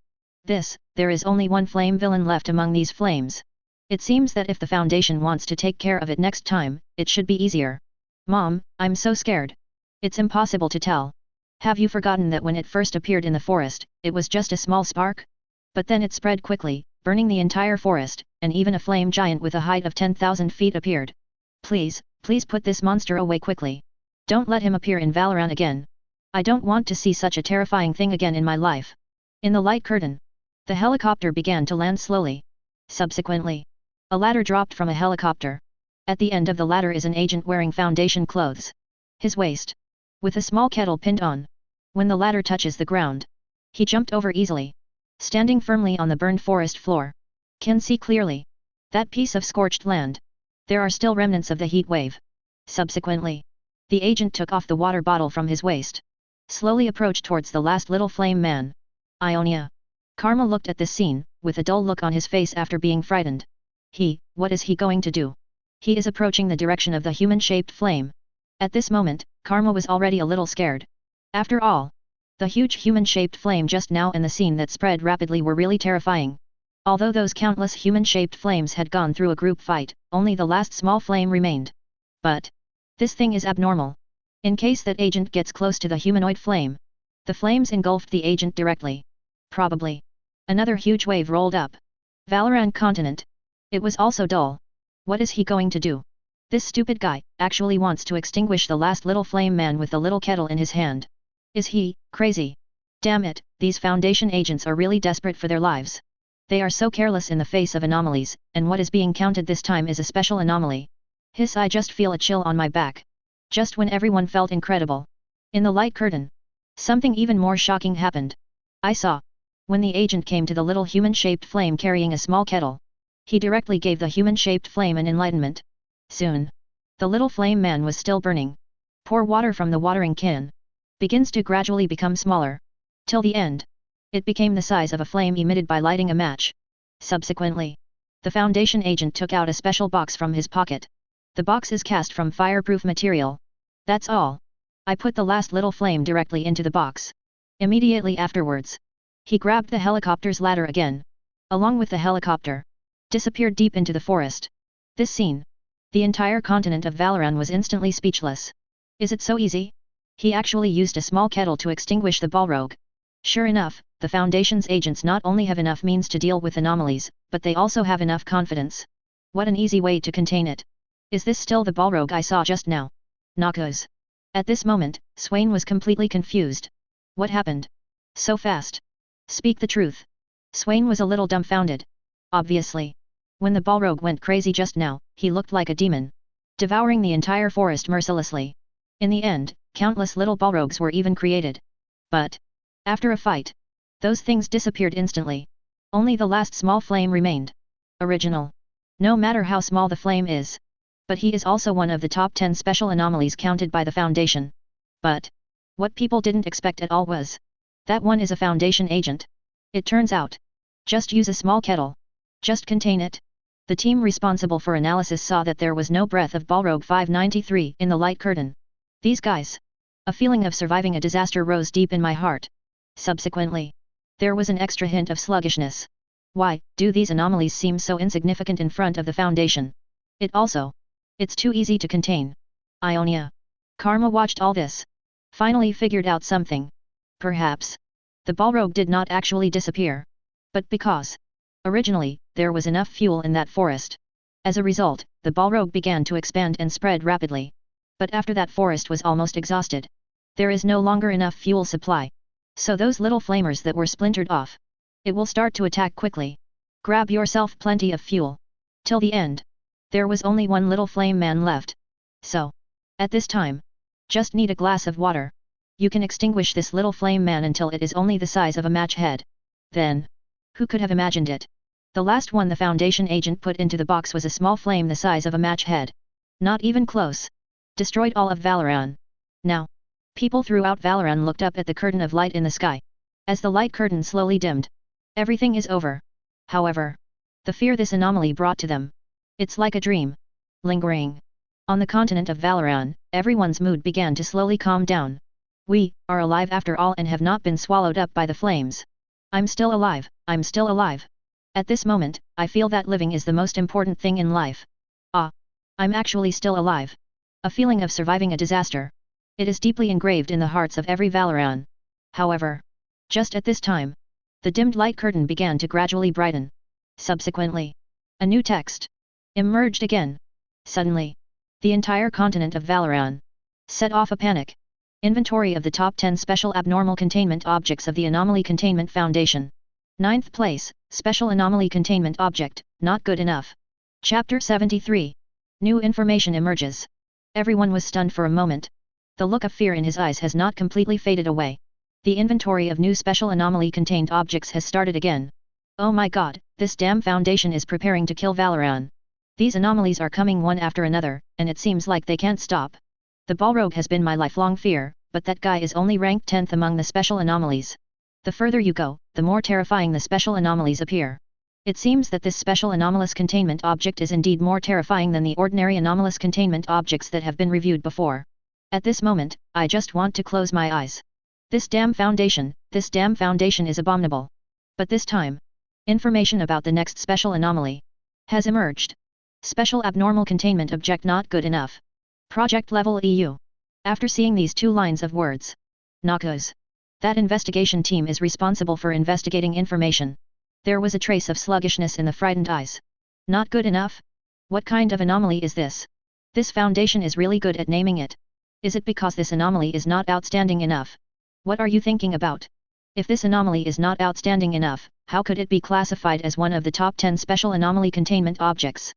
There is only one flame villain left among these flames. It seems that if the Foundation wants to take care of it next time, it should be easier. Mom, I'm so scared. It's impossible to tell. Have you forgotten that when it first appeared in the forest, it was just a small spark? But then it spread quickly, burning the entire forest, and even a flame giant with a height of 10,000 feet appeared. Please put this monster away quickly. Don't let him appear in Valorant again. I don't want to see such a terrifying thing again in my life. In the light curtain, the helicopter began to land slowly. Subsequently, a ladder dropped from a helicopter. At the end of the ladder is an agent wearing Foundation clothes. His waist, with a small kettle pinned on. When the ladder touches the ground, he jumped over easily. Standing firmly on the burned forest floor, can see clearly. That piece of scorched land. There are still remnants of the heat wave. Subsequently, the agent took off the water bottle from his waist. Slowly approached towards the last little flame man. Ionia. Karma looked at this scene, with a dull look on his face after being frightened. What is he going to do? He is approaching the direction of the human-shaped flame. At this moment, Karma was already a little scared. After all, the huge human-shaped flame just now and the scene that spread rapidly were really terrifying. Although those countless human-shaped flames had gone through a group fight, only the last small flame remained. But this thing is abnormal. In case that agent gets close to the humanoid flame, the flames engulfed the agent directly. Probably. Another huge wave rolled up. Valorant continent. It was also dull. What is he going to do? This stupid guy actually wants to extinguish the last little flame man with the little kettle in his hand. Is he crazy? Damn it, these Foundation agents are really desperate for their lives. They are so careless in the face of anomalies, and what is being counted this time is a special anomaly. I just feel a chill on my back. Just when everyone felt incredible. In the light curtain, something even more shocking happened. I saw. When the agent came to the little human-shaped flame carrying a small kettle, he directly gave the human-shaped flame an enlightenment. Soon, the little flame man was still burning. Pour water from the watering can. Begins to gradually become smaller. Till the end, it became the size of a flame emitted by lighting a match. Subsequently, the Foundation agent took out a special box from his pocket. The box is cast from fireproof material. That's all. I put the last little flame directly into the box. Immediately afterwards, he grabbed the helicopter's ladder again. Along with the helicopter, disappeared deep into the forest. This scene. The entire continent of Valoran was instantly speechless. Is it so easy? He actually used a small kettle to extinguish the Balrog. Sure enough, the Foundation's agents not only have enough means to deal with anomalies, but they also have enough confidence. What an easy way to contain it. Is this still the Balrog I saw just now? Noxus. At this moment, Swain was completely confused. What happened? So fast. Speak the truth. Swain was a little dumbfounded. Obviously. When the Balrog went crazy just now, he looked like a demon. Devouring the entire forest mercilessly. In the end, countless little Balrogs were even created. But after a fight, those things disappeared instantly. Only the last small flame remained. Original. No matter how small the flame is. But he is also one of the top 10 special anomalies counted by the Foundation. But what people didn't expect at all was that one is a Foundation agent. It turns out. Just use a small kettle. Just contain it. The team responsible for analysis saw that there was no breath of Balrog 593 in the light curtain. These guys. A feeling of surviving a disaster rose deep in my heart. Subsequently, there was an extra hint of sluggishness. Why do these anomalies seem so insignificant in front of the Foundation? It's too easy to contain. Ionia. Karma watched all this. Finally figured out something. Perhaps the Balrog did not actually disappear. But because originally, there was enough fuel in that forest. As a result, the Balrog began to expand and spread rapidly. But after that forest was almost exhausted, there is no longer enough fuel supply. So those little flamers that were splintered off, it will start to attack quickly. Grab yourself plenty of fuel. Till the end, there was only one little flame man left. So, at this time, just need a glass of water. You can extinguish this little flame man until it is only the size of a match head. Then, who could have imagined it? The last one the Foundation agent put into the box was a small flame the size of a match head. Not even close. Destroyed all of Valoran. Now, people throughout Valoran looked up at the curtain of light in the sky. As the light curtain slowly dimmed. Everything is over. However, the fear this anomaly brought to them, it's like a dream, lingering. On the continent of Valoran, everyone's mood began to slowly calm down. We are alive after all and have not been swallowed up by the flames. I'm still alive, I'm still alive. At this moment, I feel that living is the most important thing in life. Ah! I'm actually still alive. A feeling of surviving a disaster. It is deeply engraved in the hearts of every Valoran. However, just at this time, the dimmed light curtain began to gradually brighten. Subsequently, a new text emerged again. Suddenly, the entire continent of Valoran set off a panic. Inventory of the top 10 special abnormal containment objects of the Anomaly Containment Foundation. 9th place, Special Anomaly Containment Object, not good enough. Chapter 73. New information emerges. Everyone was stunned for a moment. The look of fear in his eyes has not completely faded away. The inventory of new special anomaly contained objects has started again. Oh my god, this damn foundation is preparing to kill Valoran. These anomalies are coming one after another, and it seems like they can't stop. The Balrog has been my lifelong fear, but that guy is only ranked 10th among the special anomalies. The further you go, the more terrifying the special anomalies appear. It seems that this special anomalous containment object is indeed more terrifying than the ordinary anomalous containment objects that have been reviewed before. At this moment, I just want to close my eyes. This damn foundation is abominable. But this time, information about the next special anomaly has emerged. Special abnormal containment object not good enough. Project level EU. After seeing these two lines of words, Noxus, that investigation team is responsible for investigating information. There was a trace of sluggishness in the frightened eyes. Not good enough? What kind of anomaly is this? This foundation is really good at naming it. Is it because this anomaly is not outstanding enough? What are you thinking about? If this anomaly is not outstanding enough, how could it be classified as one of the top 10 special anomaly containment objects?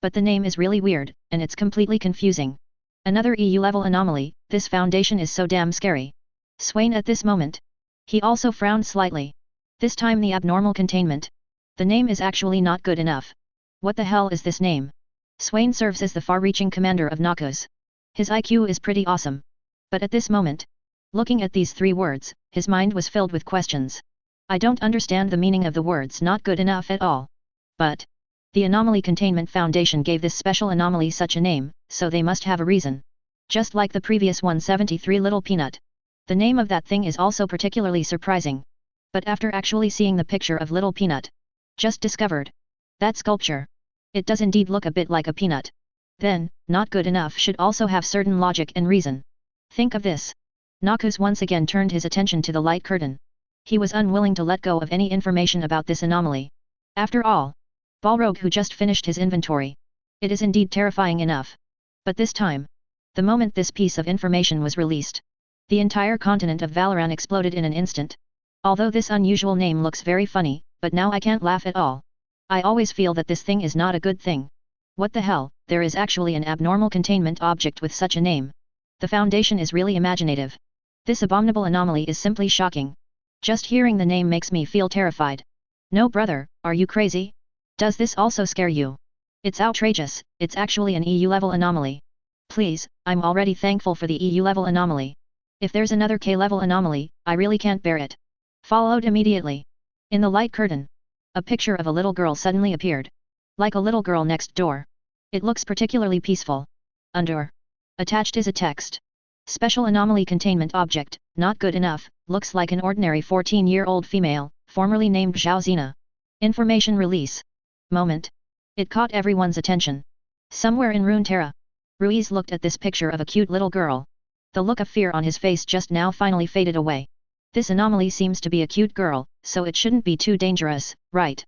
But the name is really weird, and it's completely confusing. Another EU-level anomaly, this foundation is so damn scary. Swain at this moment. He also frowned slightly. This time the abnormal containment. The name is actually not good enough. What the hell is this name? Swain serves as the far-reaching commander of Noxus. His IQ is pretty awesome. But at this moment, looking at these three words, his mind was filled with questions. I don't understand the meaning of the words not good enough at all. But the Anomaly Containment Foundation gave this special anomaly such a name, so they must have a reason. Just like the previous 173 Little Peanut. The name of that thing is also particularly surprising. But after actually seeing the picture of Little Peanut, just discovered that sculpture, it does indeed look a bit like a peanut. Then, not good enough should also have certain logic and reason. Think of this. Noxus once again turned his attention to the light curtain. He was unwilling to let go of any information about this anomaly. After all, Balrog who just finished his inventory. It is indeed terrifying enough. But this time, the moment this piece of information was released, the entire continent of Valoran exploded in an instant. Although this unusual name looks very funny, but now I can't laugh at all. I always feel that this thing is not a good thing. What the hell, there is actually an abnormal containment object with such a name. The foundation is really imaginative. This abominable anomaly is simply shocking. Just hearing the name makes me feel terrified. No brother, are you crazy? Does this also scare you? It's outrageous, it's actually an EU-level anomaly. Please, I'm already thankful for the EU-level anomaly. If there's another K-level anomaly, I really can't bear it. Followed immediately. In the light curtain, a picture of a little girl suddenly appeared. Like a little girl next door. It looks particularly peaceful. Under. Attached is a text. Special anomaly containment object, not good enough, looks like an ordinary 14-year-old female, formerly named Zhao Zina. Information release. Moment. It caught everyone's attention. Somewhere in Runeterra, Ruiz looked at this picture of a cute little girl. The look of fear on his face just now finally faded away. This anomaly seems to be a cute girl, so it shouldn't be too dangerous, right?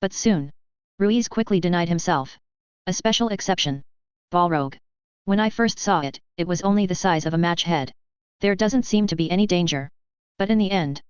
But soon, Ruiz quickly denied himself. A special exception. Balrog. When I first saw it, it was only the size of a match head. There doesn't seem to be any danger. But in the end.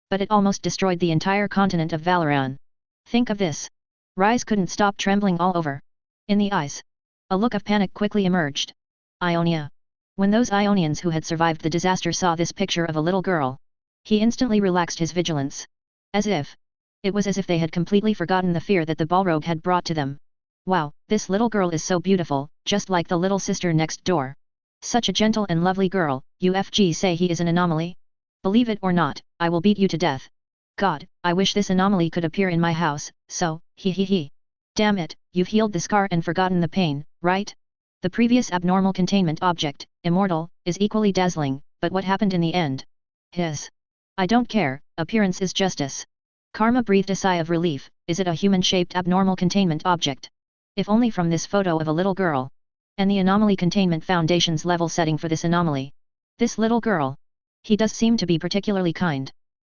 But it almost destroyed the entire continent of Valoran. Think of this. Rise couldn't stop trembling all over. In the eyes. A look of panic quickly emerged. Ionia. When those Ionians who had survived the disaster saw this picture of a little girl, he instantly relaxed his vigilance. It was as if they had completely forgotten the fear that the Balrog had brought to them. Wow, this little girl is so beautiful, just like the little sister next door. Such a gentle and lovely girl, UFG say he is an anomaly? Believe it or not, I will beat you to death. God, I wish this anomaly could appear in my house, so, he. Damn it, you've healed the scar and forgotten the pain, right? The previous abnormal containment object, Immortal, is equally dazzling, but what happened in the end? I don't care, appearance is justice. Karma breathed a sigh of relief. Is it a human-shaped abnormal containment object? If only from this photo of a little girl. And the Anomaly Containment Foundation's level setting for this anomaly. This little girl. He does seem to be particularly kind.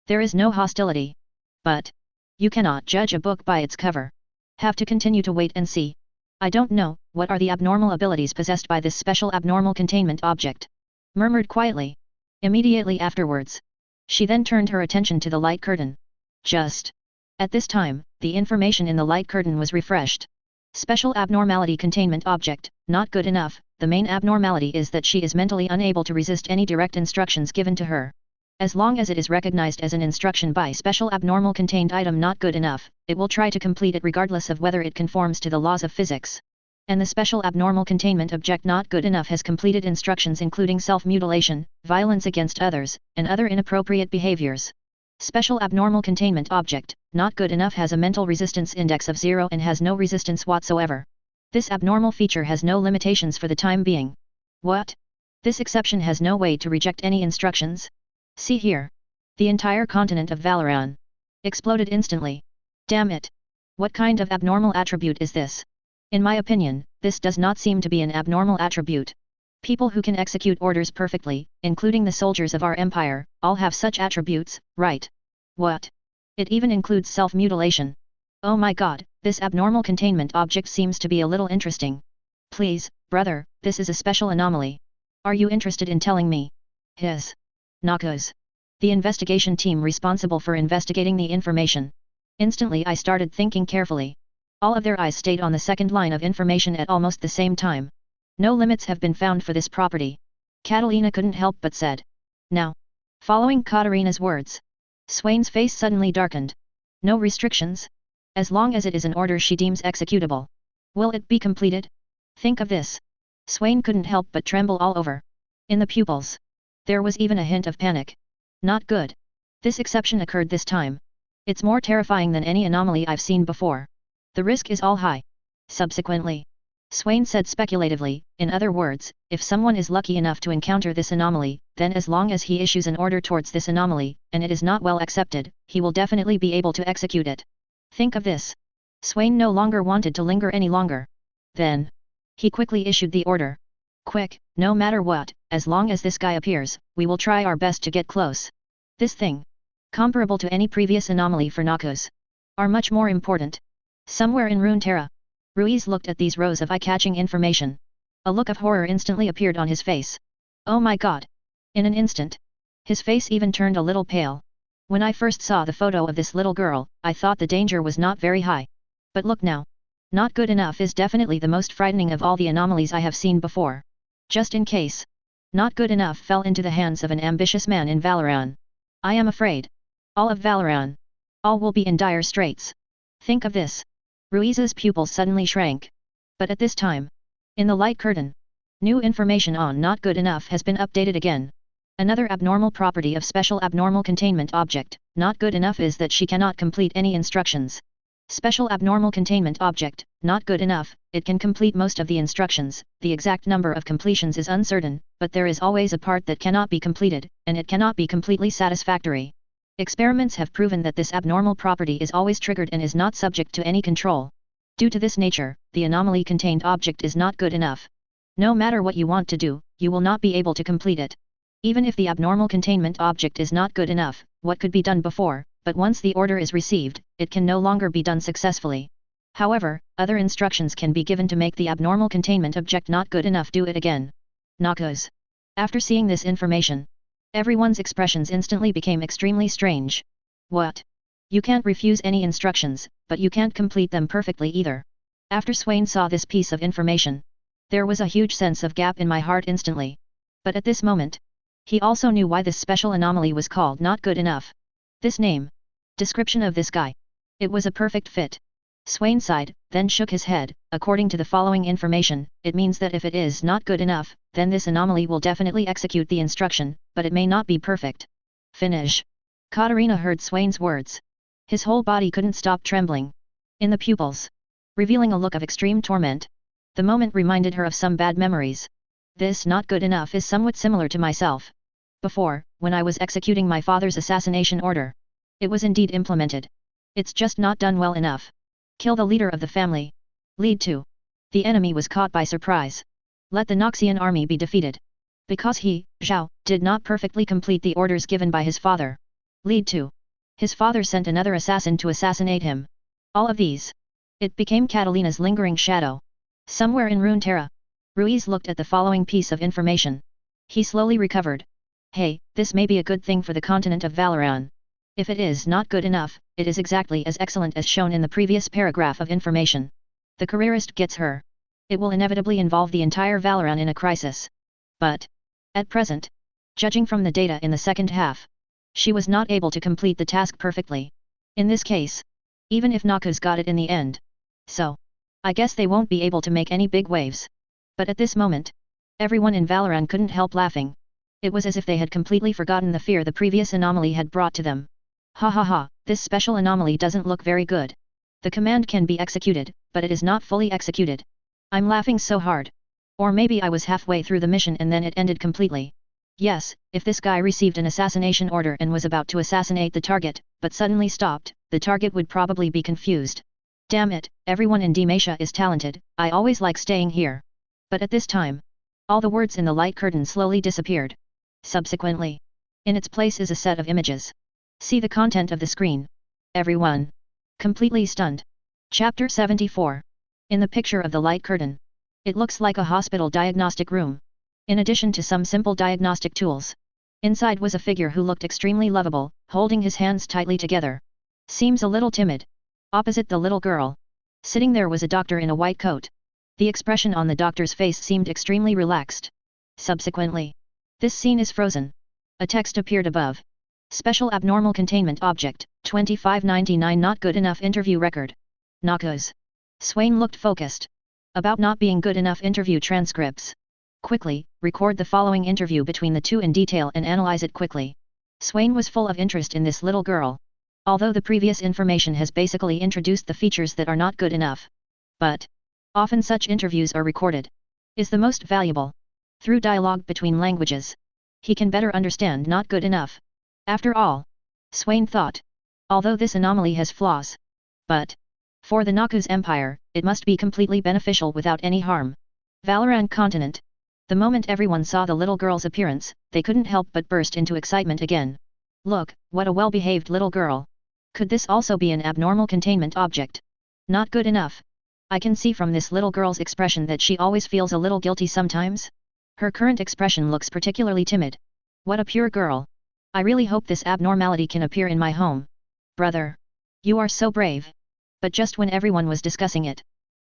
There is no hostility. But you cannot judge a book by its cover. Have to continue to wait and see. I don't know, what are the abnormal abilities possessed by this special abnormal containment object? Murmured quietly. Immediately afterwards. She then turned her attention to the light curtain. Just at this time, the information in the light curtain was refreshed. Special abnormality containment object, not good enough. The main abnormality is that she is mentally unable to resist any direct instructions given to her. As long as it is recognized as an instruction by special abnormal contained item not good enough, it will try to complete it regardless of whether it conforms to the laws of physics. And the special abnormal containment object not good enough has completed instructions including self-mutilation, violence against others, and other inappropriate behaviors. Special abnormal containment object, not good enough has a mental resistance index of 0 and has no resistance whatsoever. This abnormal feature has no limitations for the time being. What? This exception has no way to reject any instructions? See here. The entire continent of Valoran exploded instantly. Damn it. What kind of abnormal attribute is this? In my opinion, this does not seem to be an abnormal attribute. People who can execute orders perfectly, including the soldiers of our empire, all have such attributes, right? What? It even includes self-mutilation. Oh my god, this abnormal containment object seems to be a little interesting. Please, brother, this is a special anomaly. Are you interested in telling me? Noxus. The investigation team responsible for investigating the information. Instantly I started thinking carefully. All of their eyes stayed on the second line of information at almost the same time. No limits have been found for this property. Catalina couldn't help but said. Now. Following Katarina's words. Swain's face suddenly darkened. No restrictions? As long as it is an order she deems executable. Will it be completed? Think of this. Swain couldn't help but tremble all over. In the pupils. There was even a hint of panic. Not good. This exception occurred this time. It's more terrifying than any anomaly I've seen before. The risk is all high. Subsequently. Swain said speculatively, in other words, if someone is lucky enough to encounter this anomaly, then as long as he issues an order towards this anomaly, and it is not well accepted, he will definitely be able to execute it. Think of this. Swain no longer wanted to linger any longer. Then. He quickly issued the order. Quick, no matter what, as long as this guy appears, we will try our best to get close. This thing. Comparable to any previous anomaly for Noxus. Are much more important. Somewhere in Runeterra. Ruiz looked at these rows of eye-catching information. A look of horror instantly appeared on his face. Oh my god! In an instant. His face even turned a little pale. When I first saw the photo of this little girl, I thought the danger was not very high. But look now. Not good enough is definitely the most frightening of all the anomalies I have seen before. Just in case. Not good enough fell into the hands of an ambitious man in Valoran. I am afraid. All of Valoran. All will be in dire straits. Think of this. Ruiz's pupils suddenly shrank. But at this time. In the light curtain. New information on not good enough has been updated again. Another abnormal property of special abnormal containment object, not good enough is that she cannot complete any instructions. Special abnormal containment object, not good enough, it can complete most of the instructions, the exact number of completions is uncertain, but there is always a part that cannot be completed, and it cannot be completely satisfactory. Experiments have proven that this abnormal property is always triggered and is not subject to any control. Due to this nature, the anomaly contained object is not good enough. No matter what you want to do, you will not be able to complete it. Even if the abnormal containment object is not good enough, what could be done before, but once the order is received, it can no longer be done successfully. However, other instructions can be given to make the abnormal containment object not good enough do it again. Noxus. After seeing this information, everyone's expressions instantly became extremely strange. What? You can't refuse any instructions, but you can't complete them perfectly either. After Swain saw this piece of information, there was a huge sense of gap in my heart instantly. But at this moment, he also knew why this special anomaly was called not good enough. This name. Description of this guy. It was a perfect fit. Swain sighed, then shook his head. According to the following information, it means that if it is not good enough, then this anomaly will definitely execute the instruction, but it may not be perfect. Finish. Catalina heard Swain's words. His whole body couldn't stop trembling. In the pupils, revealing a look of extreme torment. The moment reminded her of some bad memories. This not good enough is somewhat similar to myself. Before, when I was executing my father's assassination order. It was indeed implemented. It's just not done well enough. Kill the leader of the family. Lead 2. The enemy was caught by surprise. Let the Noxian army be defeated. Because he, Zhao, did not perfectly complete the orders given by his father. Lead 2. His father sent another assassin to assassinate him. All of these. It became Catalina's lingering shadow. Somewhere in Runeterra. Ruiz looked at the following piece of information. He slowly recovered. Hey, this may be a good thing for the continent of Valoran. If it is not good enough, it is exactly as excellent as shown in the previous paragraph of information. The careerist gets her. It will inevitably involve the entire Valoran in a crisis. But, at present, judging from the data in the second half, she was not able to complete the task perfectly. In this case, even if Noxus got it in the end. So, I guess they won't be able to make any big waves. But at this moment, everyone in Valoran couldn't help laughing. It was as if they had completely forgotten the fear the previous anomaly had brought to them. Ha ha ha, this special anomaly doesn't look very good. The command can be executed, but it is not fully executed. I'm laughing so hard. Or maybe I was halfway through the mission and then it ended completely. Yes, if this guy received an assassination order and was about to assassinate the target, but suddenly stopped, the target would probably be confused. Damn it, everyone in Demacia is talented, I always like staying here. But at this time, all the words in the light curtain slowly disappeared. Subsequently, in its place is a set of images. See the content of the screen. Everyone. Completely stunned. Chapter 74. In the picture of the light curtain. It looks like a hospital diagnostic room. In addition to some simple diagnostic tools. Inside was a figure who looked extremely lovable, holding his hands tightly together. Seems a little timid. Opposite the little girl. Sitting there was a doctor in a white coat. The expression on the doctor's face seemed extremely relaxed. Subsequently, this scene is frozen. A text appeared above. Special Abnormal Containment Object, 2599 Not Good Enough Interview Record. Noxus. Swain looked focused. About not being good enough interview transcripts. Quickly, record the following interview between the two in detail and analyze it quickly. Swain was full of interest in this little girl. Although the previous information has basically introduced the features that are not good enough. But, often such interviews are recorded. Is the most valuable. Through dialogue between languages. He can better understand not good enough. After all, Swain thought. Although this anomaly has flaws. But, for the Noxus Empire, it must be completely beneficial without any harm. Valoran Continent. The moment everyone saw the little girl's appearance, they couldn't help but burst into excitement again. Look, what a well-behaved little girl. Could this also be an abnormal containment object? Not good enough. I can see from this little girl's expression that she always feels a little guilty sometimes. Her current expression looks particularly timid. What a pure girl. I really hope this abnormality can appear in my home. Brother. You are so brave. But just when everyone was discussing it,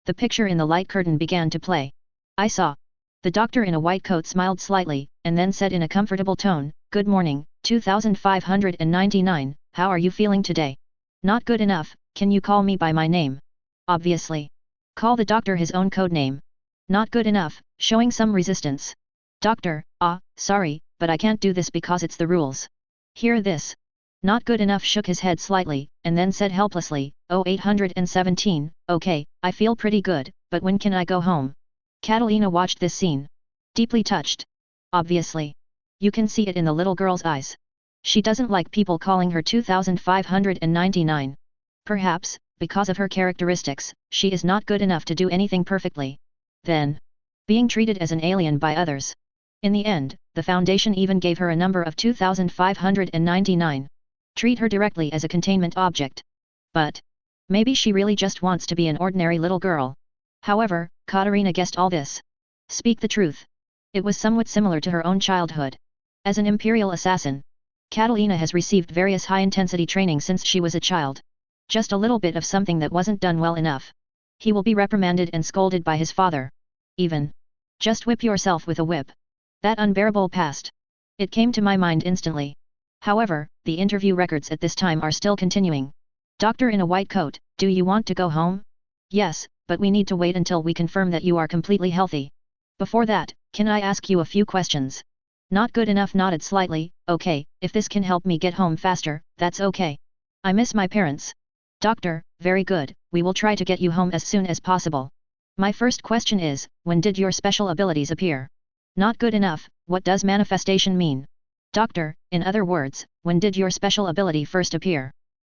the picture in the light curtain began to play. I saw. The doctor in a white coat smiled slightly, and then said in a comfortable tone, Good morning, 2599, how are you feeling today? Not good enough, can you call me by my name? Obviously. Call the doctor his own code name. Not good enough, showing some resistance. Doctor, sorry, but I can't do this because it's the rules. Hear this. Not good enough shook his head slightly, and then said helplessly, 817, okay, I feel pretty good, but when can I go home? Catalina watched this scene. Deeply touched. Obviously. You can see it in the little girl's eyes. She doesn't like people calling her 2599. Perhaps, because of her characteristics, she is not good enough to do anything perfectly. Then, being treated as an alien by others. In the end, the Foundation even gave her a number of 2599. Treat her directly as a containment object. But, maybe she really just wants to be an ordinary little girl. However, Catalina guessed all this. Speak the truth. It was somewhat similar to her own childhood. As an imperial assassin, Catalina has received various high-intensity training since she was a child. Just a little bit of something that wasn't done well enough. He will be reprimanded and scolded by his father. Even. Just whip yourself with a whip. That unbearable past. It came to my mind instantly. However, the interview records at this time are still continuing. Doctor in a white coat, do you want to go home? Yes, but we need to wait until we confirm that you are completely healthy. Before that, can I ask you a few questions? Not good enough nodded slightly, okay, if this can help me get home faster, that's okay. I miss my parents. Doctor, very good, we will try to get you home as soon as possible. My first question is, when did your special abilities appear? Not good enough, what does manifestation mean? Doctor, in other words, when did your special ability first appear?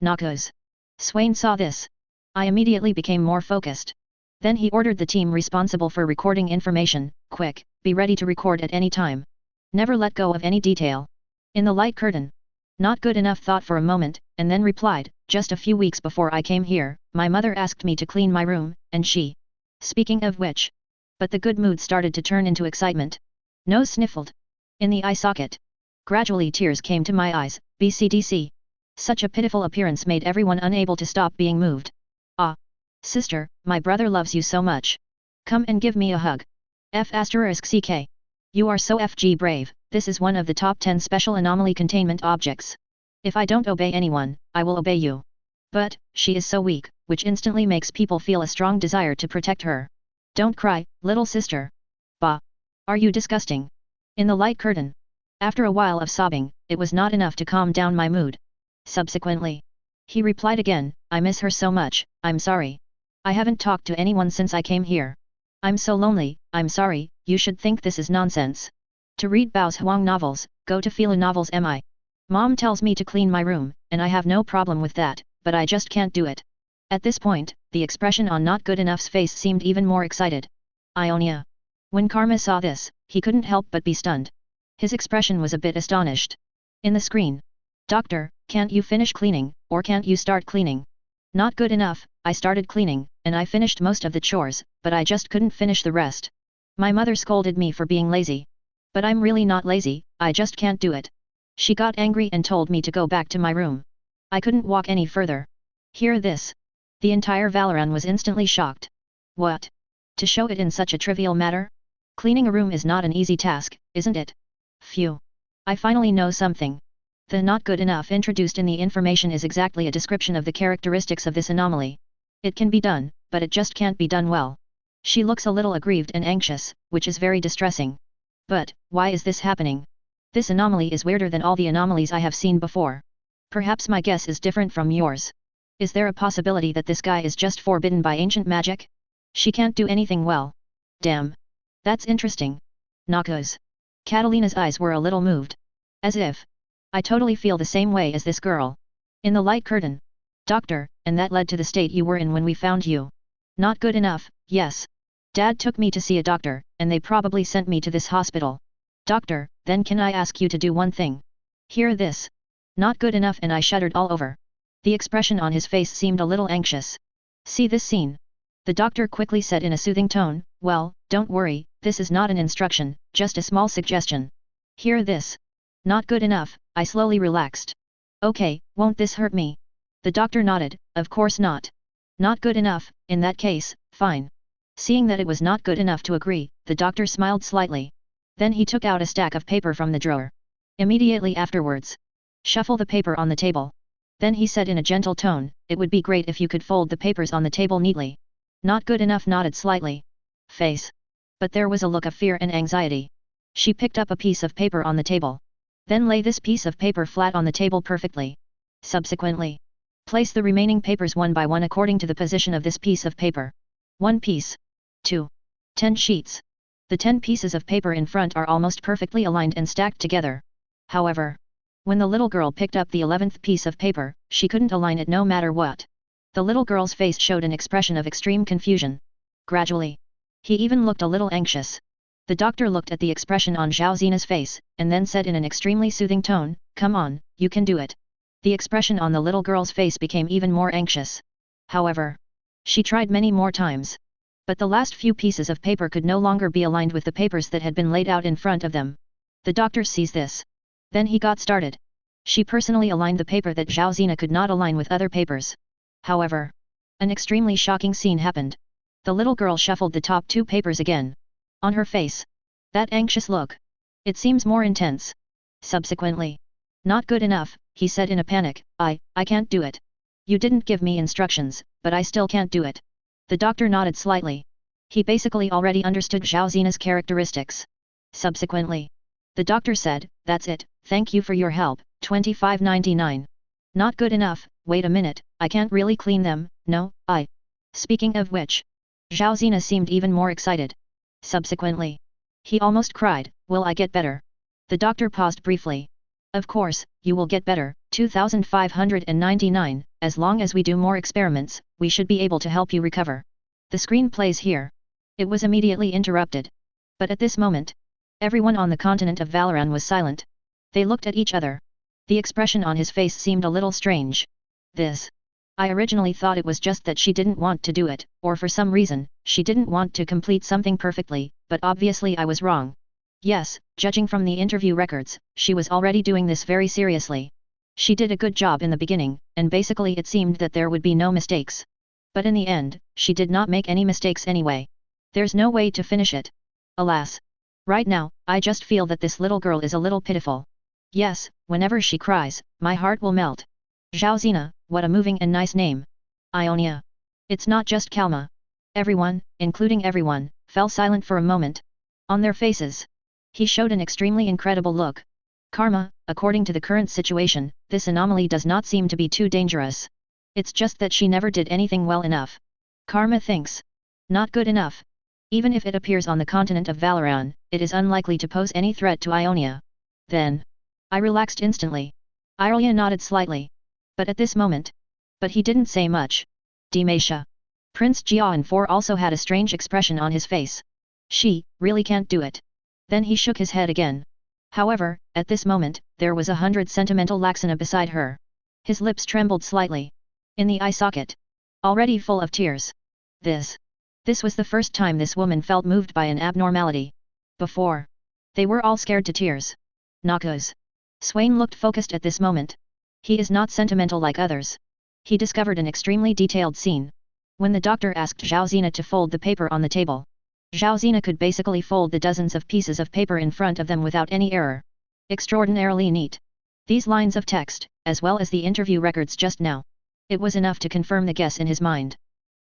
Noxus. Swain saw this. I immediately became more focused. Then he ordered the team responsible for recording information, quick, be ready to record at any time. Never let go of any detail. In the light curtain. Not good enough thought for a moment, and then replied, just a few weeks before I came here, my mother asked me to clean my room, and she. Speaking of which. But the good mood started to turn into excitement. Nose sniffled. In the eye socket. Gradually tears came to my eyes, BCDC. Such a pitiful appearance made everyone unable to stop being moved. Ah. Sister, my brother loves you so much. Come and give me a hug. F***CK. You are so FG brave, this is one of the top 10 special anomaly containment objects. If I don't obey anyone, I will obey you. But, she is so weak, which instantly makes people feel a strong desire to protect her. Don't cry, little sister. Bah. Are you disgusting? In the light curtain. After a while of sobbing, it was not enough to calm down my mood. Subsequently. He replied again, I miss her so much, I'm sorry. I haven't talked to anyone since I came here. I'm so lonely, I'm sorry, you should think this is nonsense. To read Bao's Huang novels, go to Fila novels mi. Mom tells me to clean my room, and I have no problem with that, but I just can't do it. At this point, the expression on Not Good Enough's face seemed even more excited. Ionia. When Karma saw this, he couldn't help but be stunned. His expression was a bit astonished. In the screen. Doctor, can't you finish cleaning, or can't you start cleaning? Not good enough, I started cleaning, and I finished most of the chores, but I just couldn't finish the rest. My mother scolded me for being lazy. But I'm really not lazy, I just can't do it. She got angry and told me to go back to my room. I couldn't walk any further. Hear this. The entire Valoran was instantly shocked. What? To show it in such a trivial matter? Cleaning a room is not an easy task, isn't it? Phew. I finally know something. The not good enough introduced in the information is exactly a description of the characteristics of this anomaly. It can be done, but it just can't be done well. She looks a little aggrieved and anxious, which is very distressing. But, why is this happening? This anomaly is weirder than all the anomalies I have seen before. Perhaps my guess is different from yours. Is there a possibility that this guy is just forbidden by ancient magic? She can't do anything well. Damn. That's interesting. Noxus. Catalina's eyes were a little moved. As if. I totally feel the same way as this girl. In the light curtain. Doctor, and that led to the state you were in when we found you. Not good enough, yes. Dad took me to see a doctor, and they probably sent me to this hospital. Doctor, then can I ask you to do one thing? Hear this. Not good enough, and I shuddered all over. The expression on his face seemed a little anxious. See this scene? The doctor quickly said in a soothing tone, well, don't worry, this is not an instruction, just a small suggestion. Hear this. Not good enough, I slowly relaxed. Okay, won't this hurt me? The doctor nodded, of course not. Not good enough, in that case, fine. Seeing that it was not good enough to agree, the doctor smiled slightly. Then he took out a stack of paper from the drawer. Immediately afterwards. Shuffle the paper on the table. Then he said in a gentle tone, it would be great if you could fold the papers on the table neatly. Not good enough nodded slightly. Face. But there was a look of fear and anxiety. She picked up a piece of paper on the table. Then lay this piece of paper flat on the table perfectly. Subsequently. Place the remaining papers one by one according to the position of this piece of paper. 1 piece. 2. 10 sheets. The 10 pieces of paper in front are almost perfectly aligned and stacked together. However, when the little girl picked up the 11th piece of paper, she couldn't align it no matter what. The little girl's face showed an expression of extreme confusion. Gradually. He even looked a little anxious. The doctor looked at the expression on Zhao Zina's face, and then said in an extremely soothing tone, come on, you can do it. The expression on the little girl's face became even more anxious. However, she tried many more times. But the last few pieces of paper could no longer be aligned with the papers that had been laid out in front of them. The doctor sees this. Then he got started. She personally aligned the paper that Zhao Zina could not align with other papers. However, an extremely shocking scene happened. The little girl shuffled the top 2 papers again. On her face. That anxious look. It seems more intense. Subsequently. Not good enough, he said in a panic, I can't do it. You didn't give me instructions, but I still can't do it. The doctor nodded slightly. He basically already understood Zhao Zina's characteristics. Subsequently. The doctor said, "That's it, thank you for your help, 25.99. Not good enough, wait a minute, I can't really clean them, no, I." Speaking of which, Zhao Zina seemed even more excited. Subsequently, he almost cried, "Will I get better?" The doctor paused briefly. "Of course, you will get better, 2599, as long as we do more experiments, we should be able to help you recover. The screen plays here." It was immediately interrupted. But at this moment, everyone on the continent of Valoran was silent. They looked at each other. The expression on his face seemed a little strange. I originally thought it was just that she didn't want to do it, or for some reason, she didn't want to complete something perfectly, but obviously I was wrong. Yes, judging from the interview records, she was already doing this very seriously. She did a good job in the beginning, and basically it seemed that there would be no mistakes. But in the end, she did not make any mistakes anyway. There's no way to finish it. Alas. Right now, I just feel that this little girl is a little pitiful. Yes, whenever she cries, my heart will melt. Zhao Zina, what a moving and nice name. Ionia. It's not just Kalma. Everyone, including everyone, fell silent for a moment. On their faces, he showed an extremely incredible look. Karma, according to the current situation, this anomaly does not seem to be too dangerous. It's just that she never did anything well enough. Karma thinks. Not good enough. Even if it appears on the continent of Valoran, it is unlikely to pose any threat to Ionia. Then, I relaxed instantly. Irelia nodded slightly. But at this moment. But he didn't say much. Demacia. Prince Jian 4 also had a strange expression on his face. She, really can't do it. Then he shook his head again. However, at this moment, there was 100 sentimental Laxana beside her. His lips trembled slightly. In the eye socket. Already full of tears. This was the first time this woman felt moved by an abnormality. Before. They were all scared to tears. Noxus. Swain looked focused at this moment. He is not sentimental like others. He discovered an extremely detailed scene. When the doctor asked Zhao Zina to fold the paper on the table, Zhao Zina could basically fold the dozens of pieces of paper in front of them without any error. Extraordinarily neat. These lines of text, as well as the interview records just now. It was enough to confirm the guess in his mind.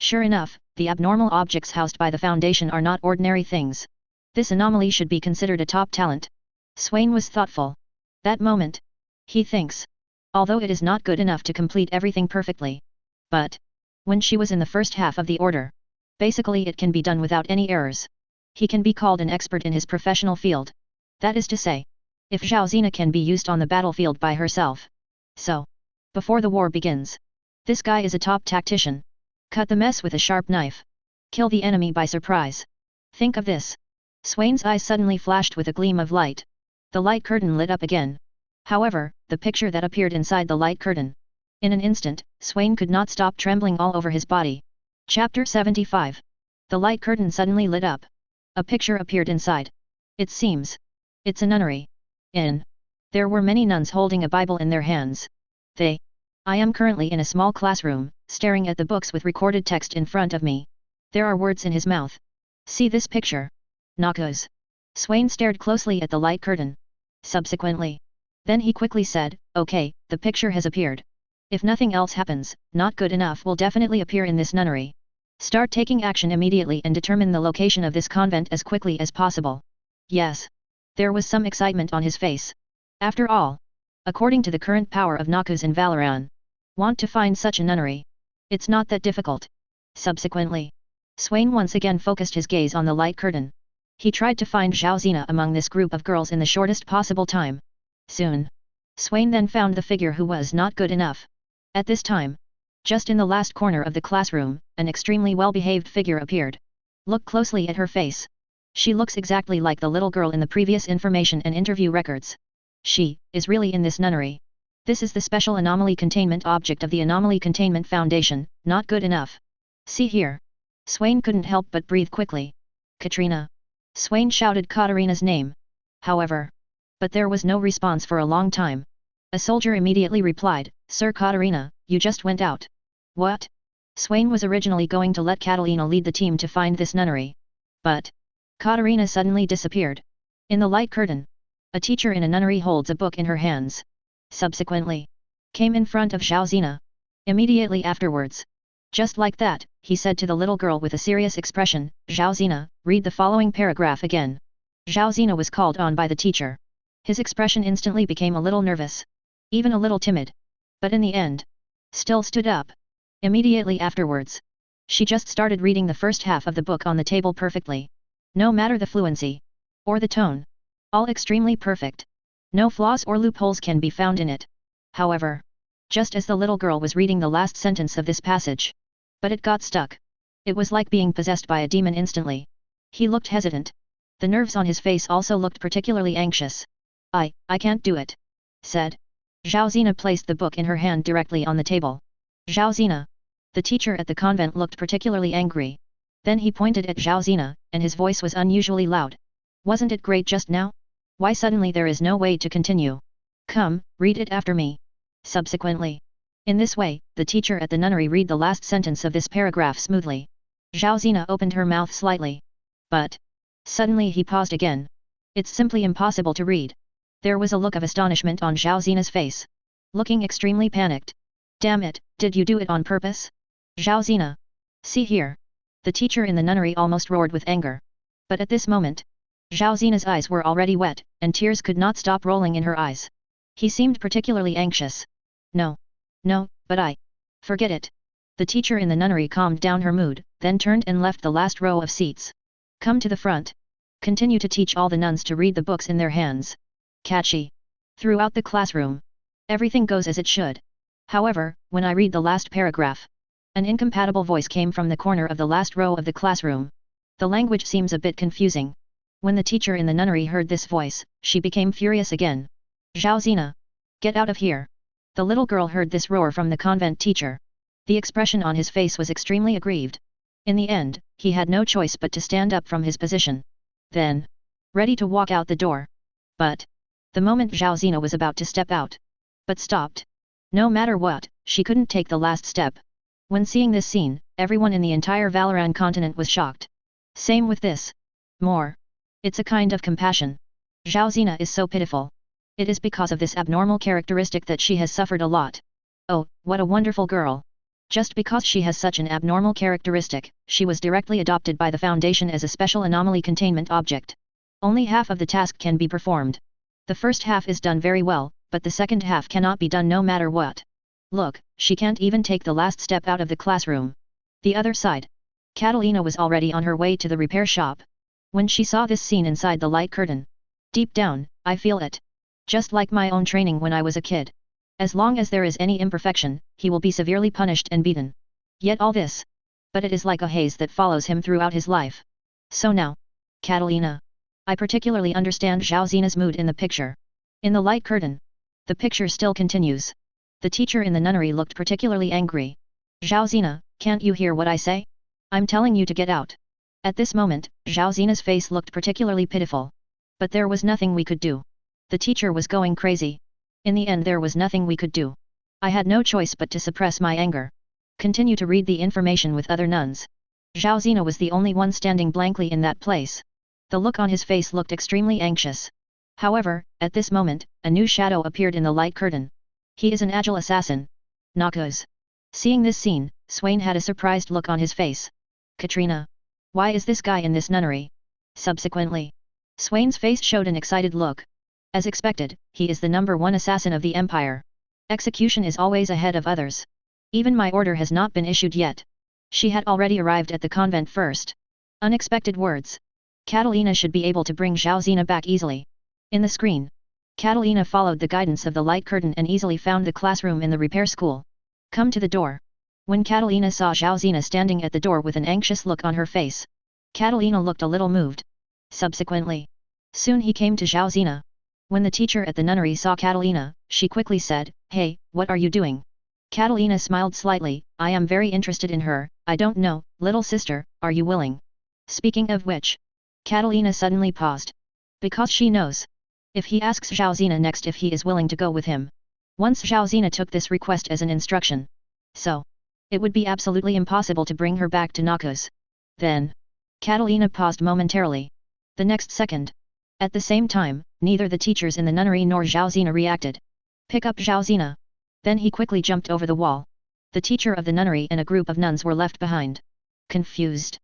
Sure enough, the abnormal objects housed by the Foundation are not ordinary things. This anomaly should be considered a top talent. Swain was thoughtful. That moment. He thinks. Although it is not good enough to complete everything perfectly. But, when she was in the first half of the order, basically it can be done without any errors. He can be called an expert in his professional field. That is to say, if Zhao Zina can be used on the battlefield by herself. So, before the war begins, this guy is a top tactician. Cut the mess with a sharp knife. Kill the enemy by surprise. Think of this. Swain's eyes suddenly flashed with a gleam of light. The light curtain lit up again. However, the picture that appeared inside the light curtain. In an instant, Swain could not stop trembling all over his body. Chapter 75. The light curtain suddenly lit up. A picture appeared inside. It seems. It's a nunnery. There were many nuns holding a Bible in their hands. I am currently in a small classroom, staring at the books with recorded text in front of me. There are words in his mouth. See this picture. Noxus. Swain stared closely at the light curtain. Subsequently. Then he quickly said, "Okay, the picture has appeared. If nothing else happens, not good enough will definitely appear in this nunnery. Start taking action immediately and determine the location of this convent as quickly as possible." Yes. There was some excitement on his face. After all, according to the current power of Noxus in Valoran, want to find such a nunnery. It's not that difficult. Subsequently, Swain once again focused his gaze on the light curtain. He tried to find Zhao Zina among this group of girls in the shortest possible time. Soon. Swain then found the figure who was not good enough. At this time, just in the last corner of the classroom, an extremely well-behaved figure appeared. Look closely at her face. She looks exactly like the little girl in the previous information and interview records. She is really in this nunnery. This is the special anomaly containment object of the Anomaly Containment Foundation, not good enough. See here. Swain couldn't help but breathe quickly. Katrina. Swain shouted Katarina's name. However. But there was no response for a long time. A soldier immediately replied, "Sir Katarina, you just went out." What? Swain was originally going to let Catalina lead the team to find this nunnery. But Katarina suddenly disappeared. In the light curtain, a teacher in a nunnery holds a book in her hands. Subsequently, came in front of Zhao Zina. Immediately afterwards, just like that, he said to the little girl with a serious expression, "Zhao Zina, read the following paragraph again." Zhao Zina was called on by the teacher. His expression instantly became a little nervous. Even a little timid. But in the end, still stood up. Immediately afterwards, she just started reading the first half of the book on the table perfectly. No matter the fluency, or the tone, all extremely perfect. No flaws or loopholes can be found in it. However, just as the little girl was reading the last sentence of this passage, but it got stuck. It was like being possessed by a demon instantly. He looked hesitant. The nerves on his face also looked particularly anxious. I can't do it, said. Zhao Zina placed the book in her hand directly on the table. Zhao Zina. The teacher at the convent looked particularly angry. Then he pointed at Zhao Zina, and his voice was unusually loud. Wasn't it great just now? Why suddenly there is no way to continue? Come, read it after me. Subsequently. In this way, the teacher at the nunnery read the last sentence of this paragraph smoothly. Zhao Zina opened her mouth slightly. But suddenly he paused again. It's simply impossible to read. There was a look of astonishment on Zhao Zina's face. Looking extremely panicked. Damn it, did you do it on purpose? Zhao Zina. See here. The teacher in the nunnery almost roared with anger. But at this moment, Zhao Zina's eyes were already wet, and tears could not stop rolling in her eyes. He seemed particularly anxious. No, but I. Forget it. The teacher in the nunnery calmed down her mood, then turned and left the last row of seats. Come to the front. Continue to teach all the nuns to read the books in their hands. Catchy. Throughout the classroom, everything goes as it should. However, when I read the last paragraph, an incompatible voice came from the corner of the last row of the classroom. The language seems a bit confusing. When the teacher in the nunnery heard this voice, she became furious again. Zhao Zina. Get out of here. The little girl heard this roar from the convent teacher. The expression on his face was extremely aggrieved. In the end, he had no choice but to stand up from his position. Then, ready to walk out the door. But the moment Zhao Zina was about to step out, but stopped. No matter what, she couldn't take the last step. When seeing this scene, everyone in the entire Valoran continent was shocked. Same with this. More. It's a kind of compassion. Zhao Zina is so pitiful. It is because of this abnormal characteristic that she has suffered a lot. Oh, what a wonderful girl. Just because she has such an abnormal characteristic, she was directly adopted by the Foundation as a special anomaly containment object. Only half of the task can be performed. The first half is done very well, but the second half cannot be done no matter what. Look, she can't even take the last step out of the classroom. The other side. Catalina was already on her way to the repair shop. When she saw this scene inside the light curtain. Deep down, I feel it. Just like my own training when I was a kid. As long as there is any imperfection, he will be severely punished and beaten. Yet all this. But it is like a haze that follows him throughout his life. So now, Catalina. I particularly understand Zhao Zina's mood in the picture. In the light curtain. The picture still continues. The teacher in the nunnery looked particularly angry. Zhao Zina, can't you hear what I say? I'm telling you to get out. At this moment, Zhao Zina's face looked particularly pitiful. But there was nothing we could do. The teacher was going crazy. In the end there was nothing we could do. I had no choice but to suppress my anger. Continue to read the information with other nuns. Zhao Zina was the only one standing blankly in that place. The look on his face looked extremely anxious. However, at this moment, a new shadow appeared in the light curtain. He is an agile assassin. Noxus. Seeing this scene, Swain had a surprised look on his face. Katrina. Why is this guy in this nunnery? Subsequently, Swain's face showed an excited look. As expected, he is the #1 assassin of the Empire. Execution is always ahead of others. Even my order has not been issued yet. She had already arrived at the convent first. Unexpected words. Catalina should be able to bring Zhao Zina back easily. In the screen, Catalina followed the guidance of the light curtain and easily found the classroom in the repair school. Come to the door. When Catalina saw Zhao Zina standing at the door with an anxious look on her face, Catalina looked a little moved. Subsequently, soon he came to Zhao Zina. When the teacher at the nunnery saw Catalina, she quickly said, "Hey, what are you doing?" Catalina smiled slightly, "I am very interested in her, I don't know, little sister, are you willing?" Speaking of which, Catalina suddenly paused. Because she knows. If he asks Zhao Zina next if he is willing to go with him. Once Zhao Zina took this request as an instruction. So, it would be absolutely impossible to bring her back to Noxus. Then, Catalina paused momentarily. The next second. At the same time, neither the teachers in the nunnery nor Zhao Zina reacted. Pick up Zhao Zina. Then he quickly jumped over the wall. The teacher of the nunnery and a group of nuns were left behind. Confused.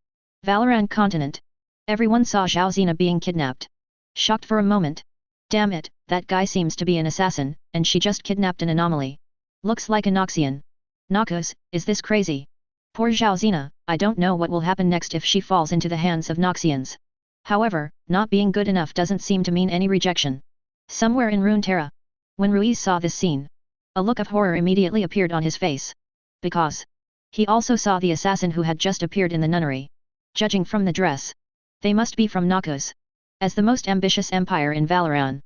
Valoran continent. Everyone saw Zhao Zina being kidnapped. Shocked for a moment. Damn it, that guy seems to be an assassin, and she just kidnapped an anomaly. Looks like a Noxian. Noxus, is this crazy? Poor Zhaozina, I don't know what will happen next if she falls into the hands of Noxians. However, not being good enough doesn't seem to mean any rejection. Somewhere in Runeterra. When Ruiz saw this scene, a look of horror immediately appeared on his face. Because he also saw the assassin who had just appeared in the nunnery. Judging from the dress, they must be from Noxus. As the most ambitious empire in Valoran,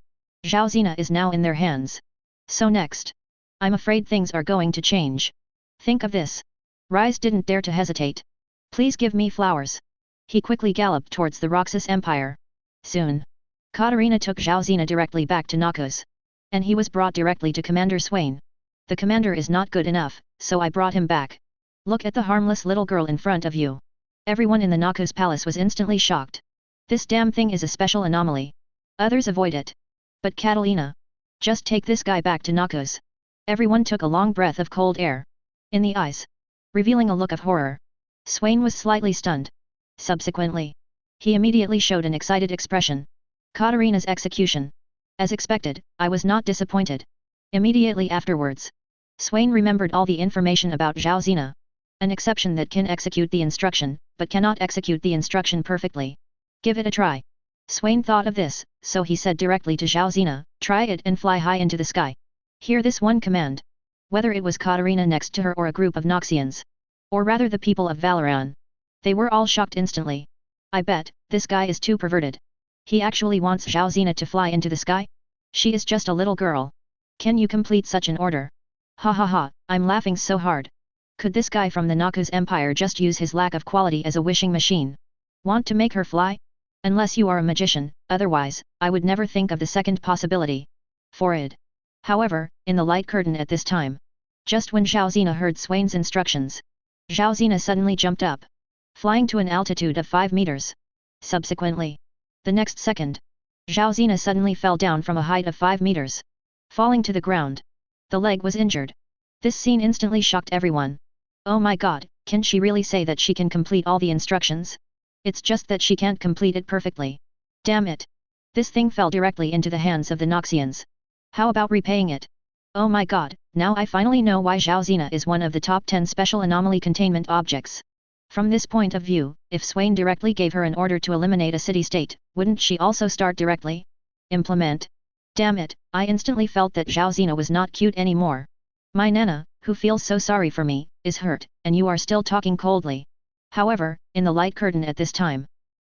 Zhaozina is now in their hands. So next, I'm afraid things are going to change. Think of this. Rise didn't dare to hesitate. Please give me flowers. He quickly galloped towards the Roxas Empire. Soon, Catalina took Zhaozina directly back to Noxus. And he was brought directly to Commander Swain. The commander is not good enough, so I brought him back. Look at the harmless little girl in front of you. Everyone in the Noxus palace was instantly shocked. This damn thing is a special anomaly. Others avoid it. But Catalina, just take this guy back to Noxus. Everyone took a long breath of cold air. In the eyes, revealing a look of horror. Swain was slightly stunned. Subsequently, he immediately showed an excited expression. Catalina's execution. As expected, I was not disappointed. Immediately afterwards, Swain remembered all the information about Zhaozina. An exception that can execute the instruction, but cannot execute the instruction perfectly. Give it a try. Swain thought of this, so he said directly to Zhaozina, try it and fly high into the sky. Hear this one command. Whether it was Catalina next to her or a group of Noxians. Or rather the people of Valoran. They were all shocked instantly. I bet, this guy is too perverted. He actually wants Zhaozina to fly into the sky? She is just a little girl. Can you complete such an order? Ha ha ha, I'm laughing so hard. Could this guy from the Noxus Empire just use his lack of quality as a wishing machine? Want to make her fly? Unless you are a magician, otherwise, I would never think of the second possibility. Forward. However, in the light curtain at this time, just when Zhaozina heard Swain's instructions, Zhaozina suddenly jumped up, flying to an altitude of 5 meters. Subsequently, the next second, Zhaozina suddenly fell down from a height of 5 meters. Falling to the ground. The leg was injured. This scene instantly shocked everyone. Oh my god, can she really say that she can complete all the instructions? It's just that she can't complete it perfectly. Damn it. This thing fell directly into the hands of the Noxians. How about repaying it? Oh my god, now I finally know why Zhaozina is one of the top 10 special anomaly containment objects. From this point of view, if Swain directly gave her an order to eliminate a city-state, wouldn't she also start directly? Implement. Damn it, I instantly felt that Zhaozina was not cute anymore. My Nana, who feels so sorry for me, is hurt, and you are still talking coldly. However, in the light curtain at this time,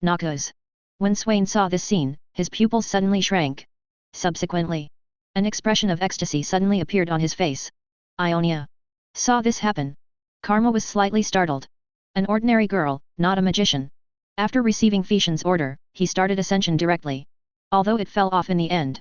Noxus. When Swain saw this scene, his pupils suddenly shrank. Subsequently, an expression of ecstasy suddenly appeared on his face. Ionia saw this happen. Karma was slightly startled. An ordinary girl, not a magician. After receiving Fishan's order, he started ascension directly. Although it fell off in the end.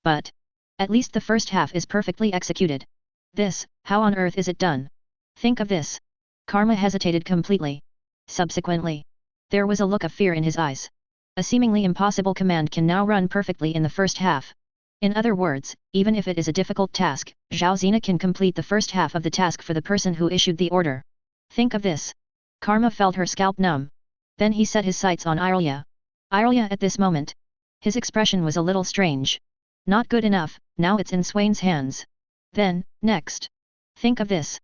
But at least the first half is perfectly executed. This, how on earth is it done? Think of this. Karma hesitated completely. Subsequently, there was a look of fear in his eyes. A seemingly impossible command can now run perfectly in the first half. In other words, even if it is a difficult task, Zhaozina can complete the first half of the task for the person who issued the order. Think of this. Karma felt her scalp numb. Then he set his sights on Irelia. Irelia at this moment. His expression was a little strange. Not good enough, now it's in Swain's hands. Then, next. Think of this.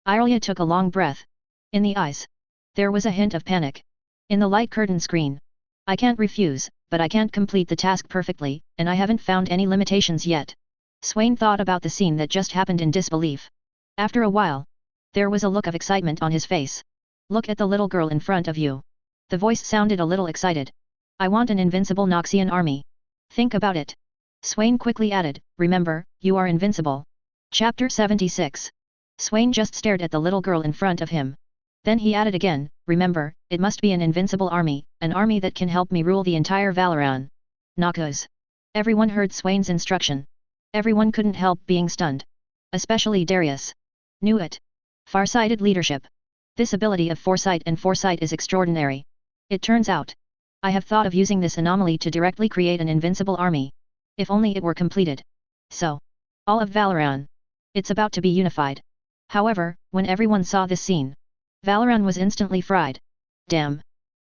Irelia took a long breath. In the eyes, there was a hint of panic. In the light curtain screen. I can't refuse, but I can't complete the task perfectly, and I haven't found any limitations yet. Swain thought about the scene that just happened in disbelief. After a while, there was a look of excitement on his face. Look at the little girl in front of you. The voice sounded a little excited. I want an invincible Noxian army. Think about it. Swain quickly added, remember, you are invincible. Chapter 76. Swain just stared at the little girl in front of him. Then he added again, remember, it must be an invincible army, an army that can help me rule the entire Valoran. Noxus. Everyone heard Swain's instruction. Everyone couldn't help being stunned. Especially Darius. Knew it. Far-sighted leadership. This ability of foresight and foresight is extraordinary. It turns out, I have thought of using this anomaly to directly create an invincible army. If only it were completed. So, all of Valoran. It's about to be unified. However, when everyone saw this scene, Valoran was instantly fried. Damn.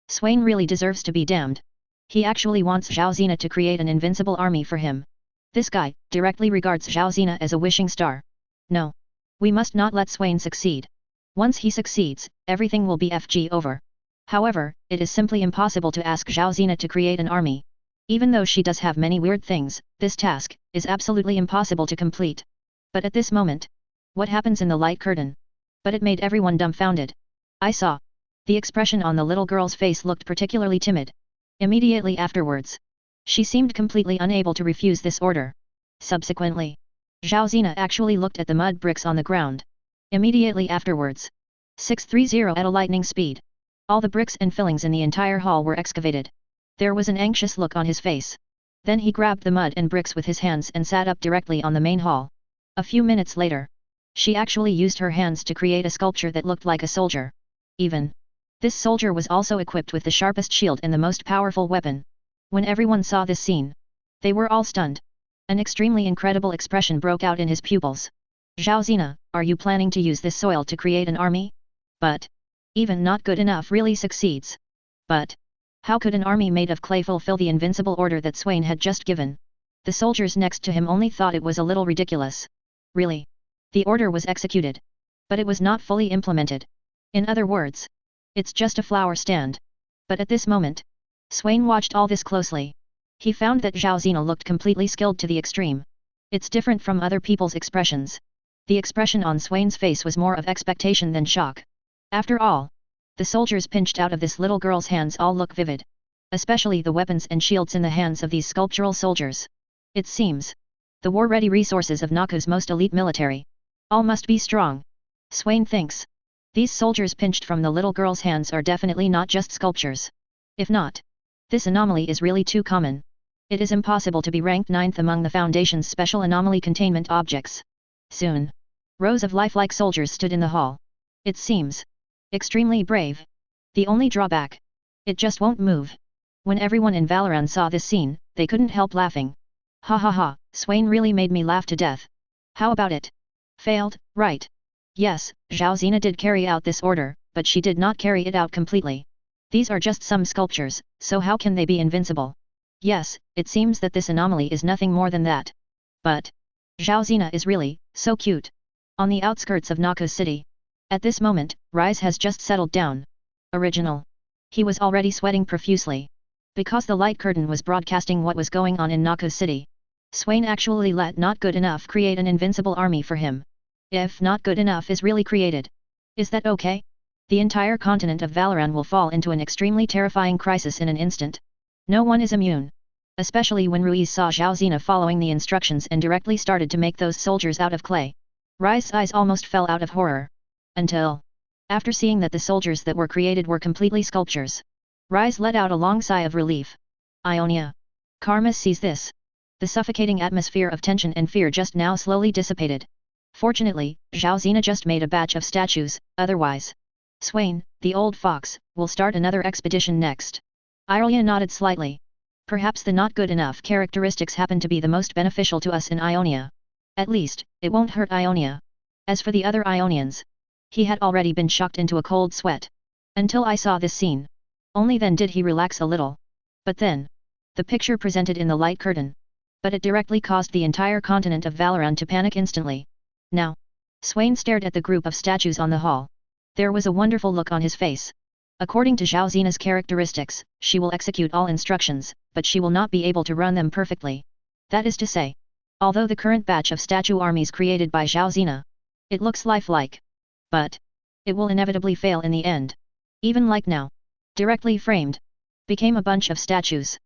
Swain really deserves to be damned. He actually wants Zhaozina to create an invincible army for him. This guy directly regards Zhao Zina as a wishing star. No. We must not let Swain succeed. Once he succeeds, everything will be FG over. However, it is simply impossible to ask Zhao Zina to create an army. Even though she does have many weird things, this task is absolutely impossible to complete. But at this moment, what happens in the light curtain? But it made everyone dumbfounded. I saw. The expression on the little girl's face looked particularly timid. Immediately afterwards, she seemed completely unable to refuse this order. Subsequently, Zhao Zina actually looked at the mud bricks on the ground. Immediately afterwards, 630 at a lightning speed. All the bricks and fillings in the entire hall were excavated. There was an anxious look on his face. Then he grabbed the mud and bricks with his hands and sat up directly on the main hall. A few minutes later, she actually used her hands to create a sculpture that looked like a soldier. Even this soldier was also equipped with the sharpest shield and the most powerful weapon. When everyone saw this scene, they were all stunned. An extremely incredible expression broke out in his pupils. Zhao Zina, are you planning to use this soil to create an army? But even not good enough really succeeds. But how could an army made of clay fulfill the invincible order that Swain had just given? The soldiers next to him only thought it was a little ridiculous. Really? The order was executed. But it was not fully implemented. In other words, it's just a flower stand. But at this moment, Swain watched all this closely. He found that Zhao Zina looked completely skilled to the extreme. It's different from other people's expressions. The expression on Swain's face was more of expectation than shock. After all, the soldiers pinched out of this little girl's hands all look vivid. Especially the weapons and shields in the hands of these sculptural soldiers. It seems the war-ready resources of Noxus' most elite military. All must be strong. Swain thinks. These soldiers pinched from the little girl's hands are definitely not just sculptures. If not, this anomaly is really too common. It is impossible to be ranked 9th among the Foundation's special anomaly containment objects. Soon, rows of lifelike soldiers stood in the hall. It seems extremely brave. The only drawback, it just won't move. When everyone in Valoran saw this scene, they couldn't help laughing. Ha ha ha, Swain really made me laugh to death. How about it? Failed, right? Yes, Zhao Zina did carry out this order, but she did not carry it out completely. These are just some sculptures, so how can they be invincible? Yes, it seems that this anomaly is nothing more than that. But Zhao Zina is really so cute. On the outskirts of Noxus City. At this moment, Rise has just settled down. Original. He was already sweating profusely. Because the light curtain was broadcasting what was going on in Noxus City. Swain actually let Not Good Enough create an invincible army for him. If Not Good Enough is really created. Is that okay? The entire continent of Valoran will fall into an extremely terrifying crisis in an instant. No one is immune. Especially when Ruiz saw Zhao Zina following the instructions and directly started to make those soldiers out of clay. Rise's eyes almost fell out of horror. Until after seeing that the soldiers that were created were completely sculptures. Rise let out a long sigh of relief. Ionia. Karma sees this. The suffocating atmosphere of tension and fear just now slowly dissipated. Fortunately, Zhao Zina just made a batch of statues, otherwise. Swain, the old fox, will start another expedition next. Irelia nodded slightly. Perhaps the not good enough characteristics happen to be the most beneficial to us in Ionia. At least, it won't hurt Ionia. As for the other Ionians, he had already been shocked into a cold sweat. Until I saw this scene. Only then did he relax a little. But then, the picture presented in the light curtain. But it directly caused the entire continent of Valoran to panic instantly. Now, Swain stared at the group of statues on the hall. There was a wonderful look on his face. According to Zhao Zina's characteristics, she will execute all instructions, but she will not be able to run them perfectly. That is to say, although the current batch of statue armies created by Zhao Zina, it looks lifelike. But it will inevitably fail in the end. Even like now, directly framed, became a bunch of statues.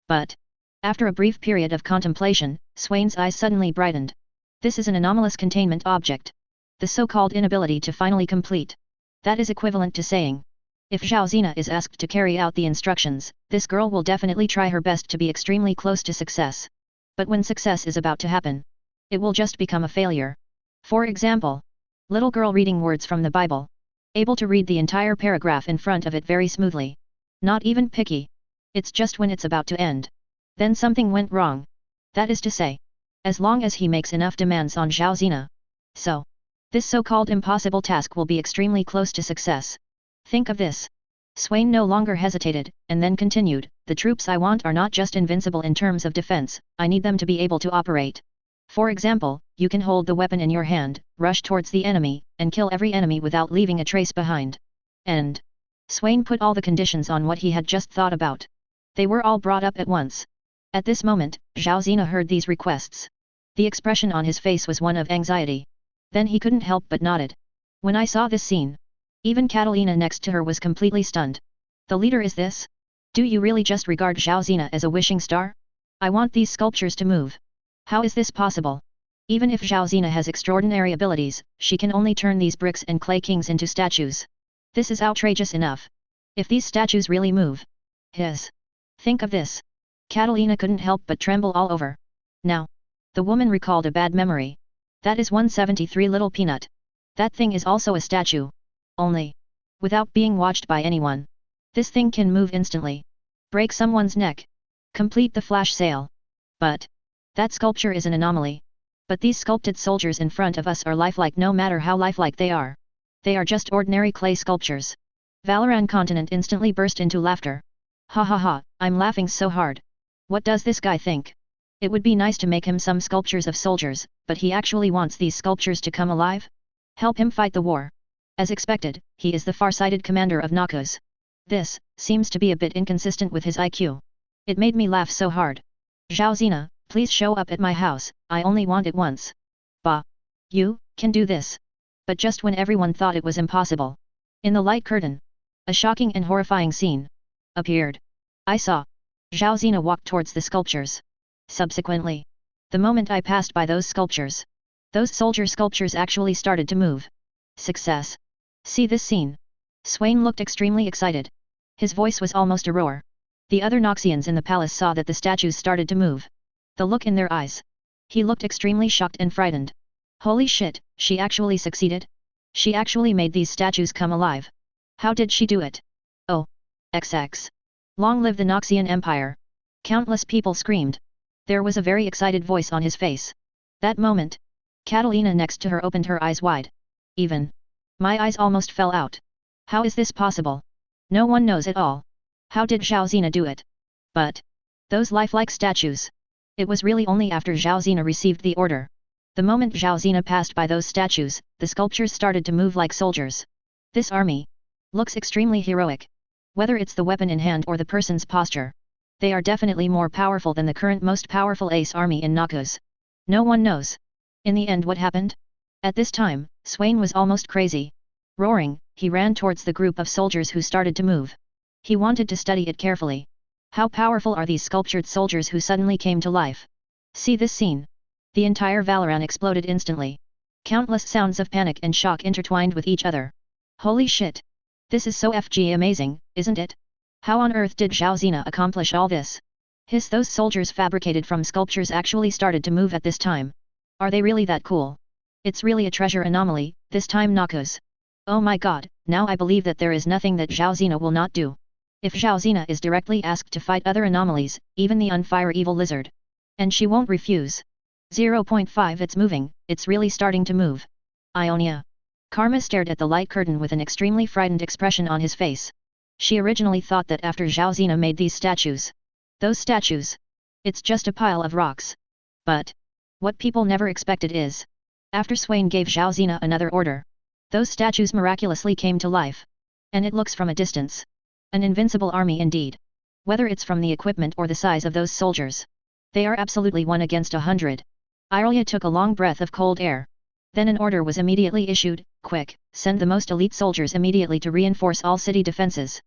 But after a brief period of contemplation, Swain's eyes suddenly brightened. This is an anomalous containment object. The so-called inability to finally complete. That is equivalent to saying, if Zhao Zina is asked to carry out the instructions, this girl will definitely try her best to be extremely close to success. But when success is about to happen, it will just become a failure. For example, little girl reading words from the Bible. Able to read the entire paragraph in front of it very smoothly. Not even picky. It's just when it's about to end. Then something went wrong. That is to say, as long as he makes enough demands on Zhao Zina. So, this so-called impossible task will be extremely close to success. Think of this. Swain no longer hesitated, and then continued, the troops I want are not just invincible in terms of defense, I need them to be able to operate. For example, you can hold the weapon in your hand, rush towards the enemy, and kill every enemy without leaving a trace behind. And Swain put all the conditions on what he had just thought about. They were all brought up at once. At this moment, Zhao Zina heard these requests. The expression on his face was one of anxiety. Then he couldn't help but nodded. When I saw this scene, even Catalina next to her was completely stunned. The leader is this? Do you really just regard Zhao Zina as a wishing star? I want these sculptures to move. How is this possible? Even if Zhao Zina has extraordinary abilities, she can only turn these bricks and clay kings into statues. This is outrageous enough. If these statues really move. Think of this. Catalina couldn't help but tremble all over. Now. The woman recalled a bad memory. That is 173 little peanut. That thing is also a statue. Only. Without being watched by anyone. This thing can move instantly. Break someone's neck. Complete the flash sale. But. That sculpture is an anomaly. But these sculpted soldiers in front of us are lifelike no matter how lifelike they are. They are just ordinary clay sculptures. Valoran Continent instantly burst into laughter. Ha ha ha, I'm laughing so hard. What does this guy think? It would be nice to make him some sculptures of soldiers, but he actually wants these sculptures to come alive? Help him fight the war. As expected, he is the far-sighted commander of Noxus. This seems to be a bit inconsistent with his IQ. It made me laugh so hard. Zhao Zina, please show up at my house, I only want it once. Bah. You can do this. But just when everyone thought it was impossible. In the light curtain. A shocking and horrifying scene appeared. I saw. Zhao Zina walked towards the sculptures. Subsequently. The moment I passed by those sculptures. Those soldier sculptures actually started to move. Success. See this scene. Swain looked extremely excited. His voice was almost a roar. The other Noxians in the palace saw that the statues started to move. The look in their eyes. He looked extremely shocked and frightened. Holy shit, she actually succeeded? She actually made these statues come alive. How did she do it? Oh. XX. Long live the Noxian Empire. Countless people screamed. There was a very excited voice on his face. That moment. Catalina next to her opened her eyes wide. Even. My eyes almost fell out. How is this possible? No one knows at all. How did Zhao Zina do it? But. Those lifelike statues. It was really only after Zhao Zina received the order. The moment Zhao Zina passed by those statues, the sculptures started to move like soldiers. This army. Looks extremely heroic. Whether it's the weapon in hand or the person's posture. They are definitely more powerful than the current most powerful ace army in Noxus. No one knows. In the end what happened? At this time, Swain was almost crazy. Roaring, he ran towards the group of soldiers who started to move. He wanted to study it carefully. How powerful are these sculptured soldiers who suddenly came to life? See this scene. The entire Valoran exploded instantly. Countless sounds of panic and shock intertwined with each other. Holy shit! This is so FG amazing, isn't it? How on earth did Zhao Zina accomplish all this? Those soldiers fabricated from sculptures actually started to move at this time. Are they really that cool? It's really a treasure anomaly, this time Noxus. Oh my god, now I believe that there is nothing that Zhao Zina will not do. If Zhao Zina is directly asked to fight other anomalies, even the unfire evil lizard. And she won't refuse. 0.5 It's moving, it's really starting to move. Ionia. Karma stared at the light curtain with an extremely frightened expression on his face. She originally thought that after Zhao Zina made these statues. Those statues. It's just a pile of rocks. But. What people never expected is. After Swain gave Zhao Zina another order. Those statues miraculously came to life. And it looks from a distance. An invincible army indeed. Whether it's from the equipment or the size of those soldiers. They are absolutely 1 against 100. Irelia took a long breath of cold air. Then an order was immediately issued, quick, send the most elite soldiers immediately to reinforce all city defenses.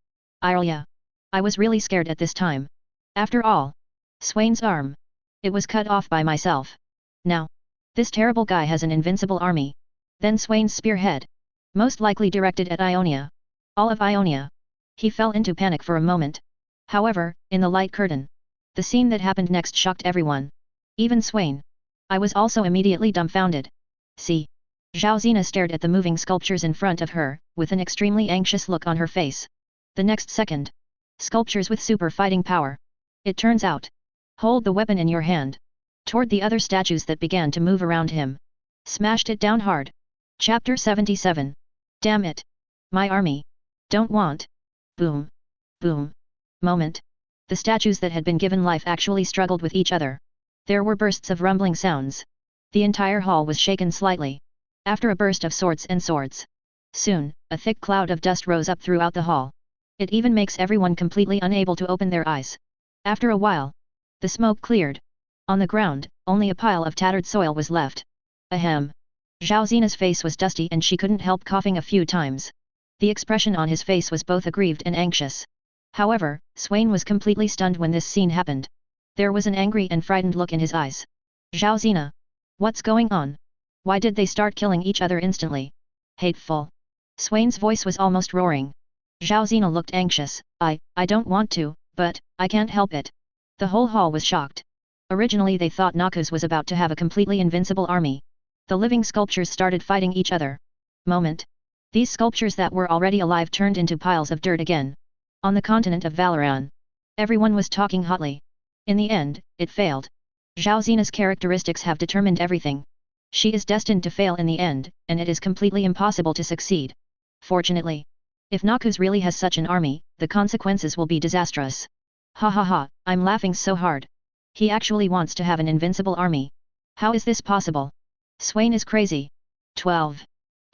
Irelia. I was really scared at this time. After all. Swain's arm. It was cut off by myself. Now. This terrible guy has an invincible army. Then Swain's spearhead. Most likely directed at Ionia. All of Ionia. He fell into panic for a moment. However, in the light curtain. The scene that happened next shocked everyone. Even Swain. I was also immediately dumbfounded. See. Zhao Zina stared at the moving sculptures in front of her, with an extremely anxious look on her face. The next second. Sculptures with super fighting power. It turns out. Hold the weapon in your hand. Toward the other statues that began to move around him. Smashed it down hard. Chapter 77. Damn it. My army. Don't want. Boom. Boom. Moment. The statues that had been given life actually struggled with each other. There were bursts of rumbling sounds. The entire hall was shaken slightly. After a burst of swords and swords. Soon, a thick cloud of dust rose up throughout the hall. It even makes everyone completely unable to open their eyes. After a while, the smoke cleared. On the ground, only a pile of tattered soil was left. Ahem. Zhao Xina's face was dusty and she couldn't help coughing a few times. The expression on his face was both aggrieved and anxious. However, Swain was completely stunned when this scene happened. There was an angry and frightened look in his eyes. Zhao Xina. What's going on? Why did they start killing each other instantly? Hateful. Swain's voice was almost roaring. Zhao Xina looked anxious. I don't want to, but I can't help it. The whole hall was shocked. Originally they thought Noxus was about to have a completely invincible army. The living sculptures started fighting each other. Moment. These sculptures that were already alive turned into piles of dirt again. On the continent of Valoran. Everyone was talking hotly. In the end, it failed. Zhao Xina's characteristics have determined everything. She is destined to fail in the end, and it is completely impossible to succeed. Fortunately. If Noxus really has such an army, the consequences will be disastrous. Ha ha ha, I'm laughing so hard. He actually wants to have an invincible army. How is this possible? Swain is crazy. 12.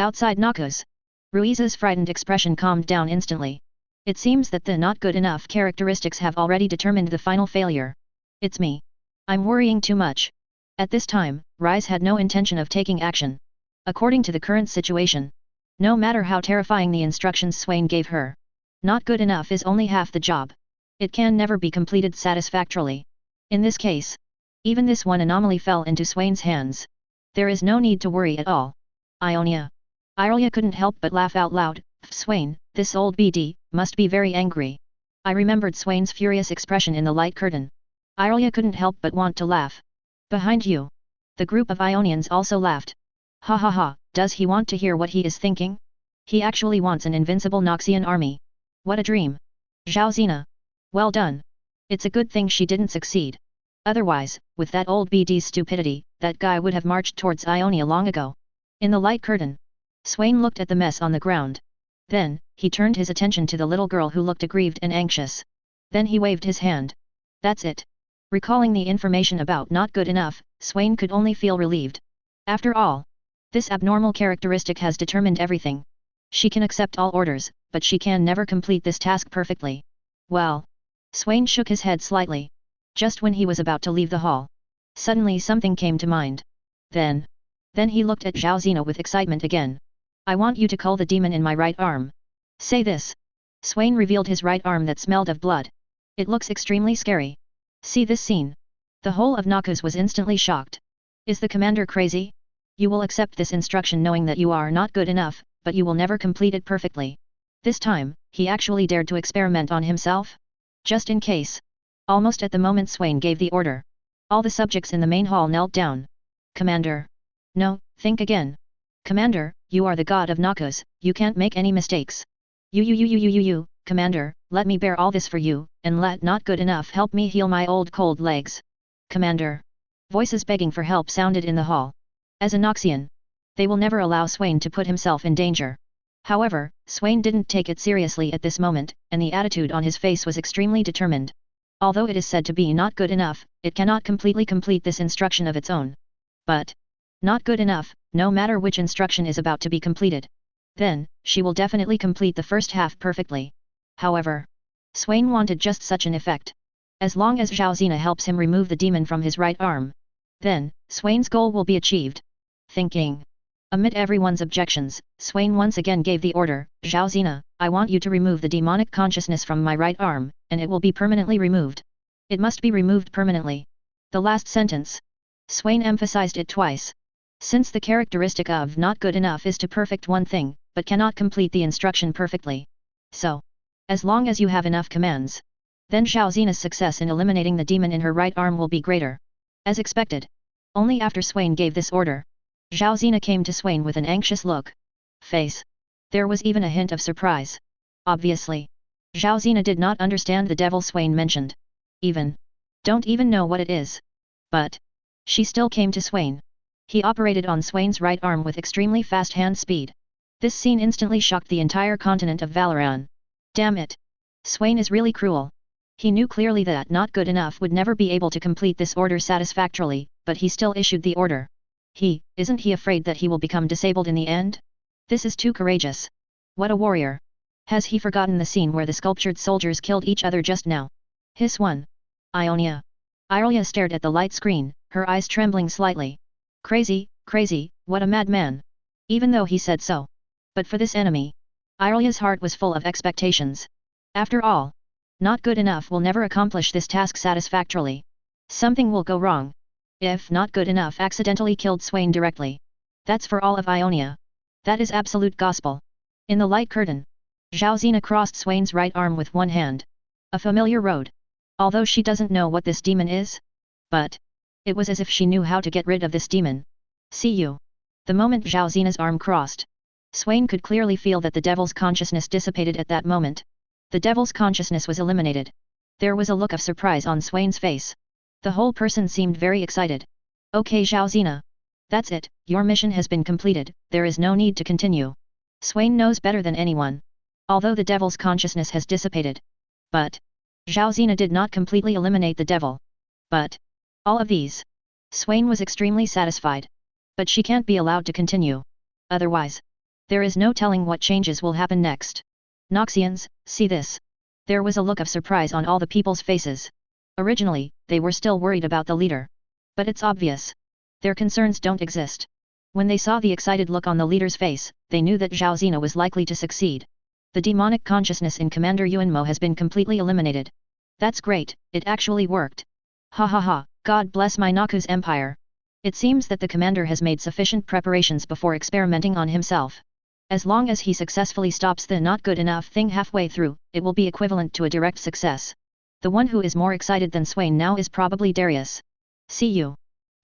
Outside Noxus. Ruiza's frightened expression calmed down instantly. It seems that the not good enough characteristics have already determined the final failure. It's me. I'm worrying too much. At this time, Rise had no intention of taking action. According to the current situation. No matter how terrifying the instructions Swain gave her. Not good enough is only half the job. It can never be completed satisfactorily. In this case. Even this one anomaly fell into Swain's hands. There is no need to worry at all. Ionia. Irelia couldn't help but laugh out loud. Swain, this old BD, must be very angry. I remembered Swain's furious expression in the light curtain. Irelia couldn't help but want to laugh. Behind you. The group of Ionians also laughed. Ha ha ha, does he want to hear what he is thinking? He actually wants an invincible Noxian army. What a dream. Zhao Xina. Well done. It's a good thing she didn't succeed. Otherwise, with that old BD's stupidity, that guy would have marched towards Ionia long ago. In the light curtain. Swain looked at the mess on the ground. Then, he turned his attention to the little girl who looked aggrieved and anxious. Then he waved his hand. That's it. Recalling the information about not good enough, Swain could only feel relieved. After all, this abnormal characteristic has determined everything. She can accept all orders, but she can never complete this task perfectly. Well. Swain shook his head slightly. Just when he was about to leave the hall. Suddenly something came to mind. Then he looked at Zhao Xina with excitement again. I want you to cull the demon in my right arm. Say this. Swain revealed his right arm that smelled of blood. It looks extremely scary. See this scene. The whole of Noxus was instantly shocked. Is the commander crazy? You will accept this instruction knowing that you are not good enough, but you will never complete it perfectly. This time, he actually dared to experiment on himself? Just in case. Almost at the moment Swain gave the order. All the subjects in the main hall knelt down. Commander. No, think again. Commander, you are the god of Noxus, you can't make any mistakes. You, Commander, let me bear all this for you, and let not good enough help me heal my old cold legs. Commander. Voices begging for help sounded in the hall. As a Noxian, they will never allow Swain to put himself in danger. However, Swain didn't take it seriously at this moment, and the attitude on his face was extremely determined. Although it is said to be not good enough, it cannot completely complete this instruction of its own. But not good enough, no matter which instruction is about to be completed. Then, she will definitely complete the first half perfectly. However, Swain wanted just such an effect. As long as Zhao Xina helps him remove the demon from his right arm, then, Swain's goal will be achieved. Thinking. Amid everyone's objections, Swain once again gave the order, Zhao Xina, I want you to remove the demonic consciousness from my right arm, and it will be permanently removed. It must be removed permanently. The last sentence. Swain emphasized it twice. Since the characteristic of not good enough is to perfect one thing, but cannot complete the instruction perfectly. So, as long as you have enough commands, then Zhao Xina's success in eliminating the demon in her right arm will be greater. As expected. Only after Swain gave this order, Zhao Xina came to Swain with an anxious look. Face. There was even a hint of surprise. Obviously. Zhao Xina did not understand the devil Swain mentioned. Don't even know what it is. But she still came to Swain. He operated on Swain's right arm with extremely fast hand speed. This scene instantly shocked the entire continent of Valoran. Damn it! Swain is really cruel. He knew clearly that not good enough would never be able to complete this order satisfactorily, but he still issued the order. Isn't he afraid that he will become disabled in the end? This is too courageous. What a warrior. Has he forgotten the scene where the sculptured soldiers killed each other just now? Hiss 1. Ionia. Irelia stared at the light screen, her eyes trembling slightly. Crazy, what a madman. Even though he said so. But for this enemy. Irelia's heart was full of expectations. After all, not good enough will never accomplish this task satisfactorily. Something will go wrong. If not good enough accidentally killed Swain directly. That's for all of Ionia. That is absolute gospel. In the light curtain, Zhao Zina crossed Swain's right arm with one hand. A familiar road. Although she doesn't know what this demon is. But it was as if she knew how to get rid of this demon. See you. The moment Zhao Zina's arm crossed, Swain could clearly feel that the devil's consciousness dissipated at that moment. The devil's consciousness was eliminated. There was a look of surprise on Swain's face. The whole person seemed very excited. Okay Zhao Zina. That's it, your mission has been completed, there is no need to continue. Swain knows better than anyone. Although the devil's consciousness has dissipated. But Zhao Zina did not completely eliminate the devil. But all of these. Swain was extremely satisfied. But she can't be allowed to continue. Otherwise, there is no telling what changes will happen next. Noxians, see this. There was a look of surprise on all the people's faces. Originally, they were still worried about the leader. But it's obvious. Their concerns don't exist. When they saw the excited look on the leader's face, they knew that Zhao Zina was likely to succeed. The demonic consciousness in Commander Yuanmo has been completely eliminated. That's great, it actually worked. Ha ha ha, God bless my Noxus empire. It seems that the commander has made sufficient preparations before experimenting on himself. As long as he successfully stops the not good enough thing halfway through, it will be equivalent to a direct success. The one who is more excited than Swain now is probably Darius. See you.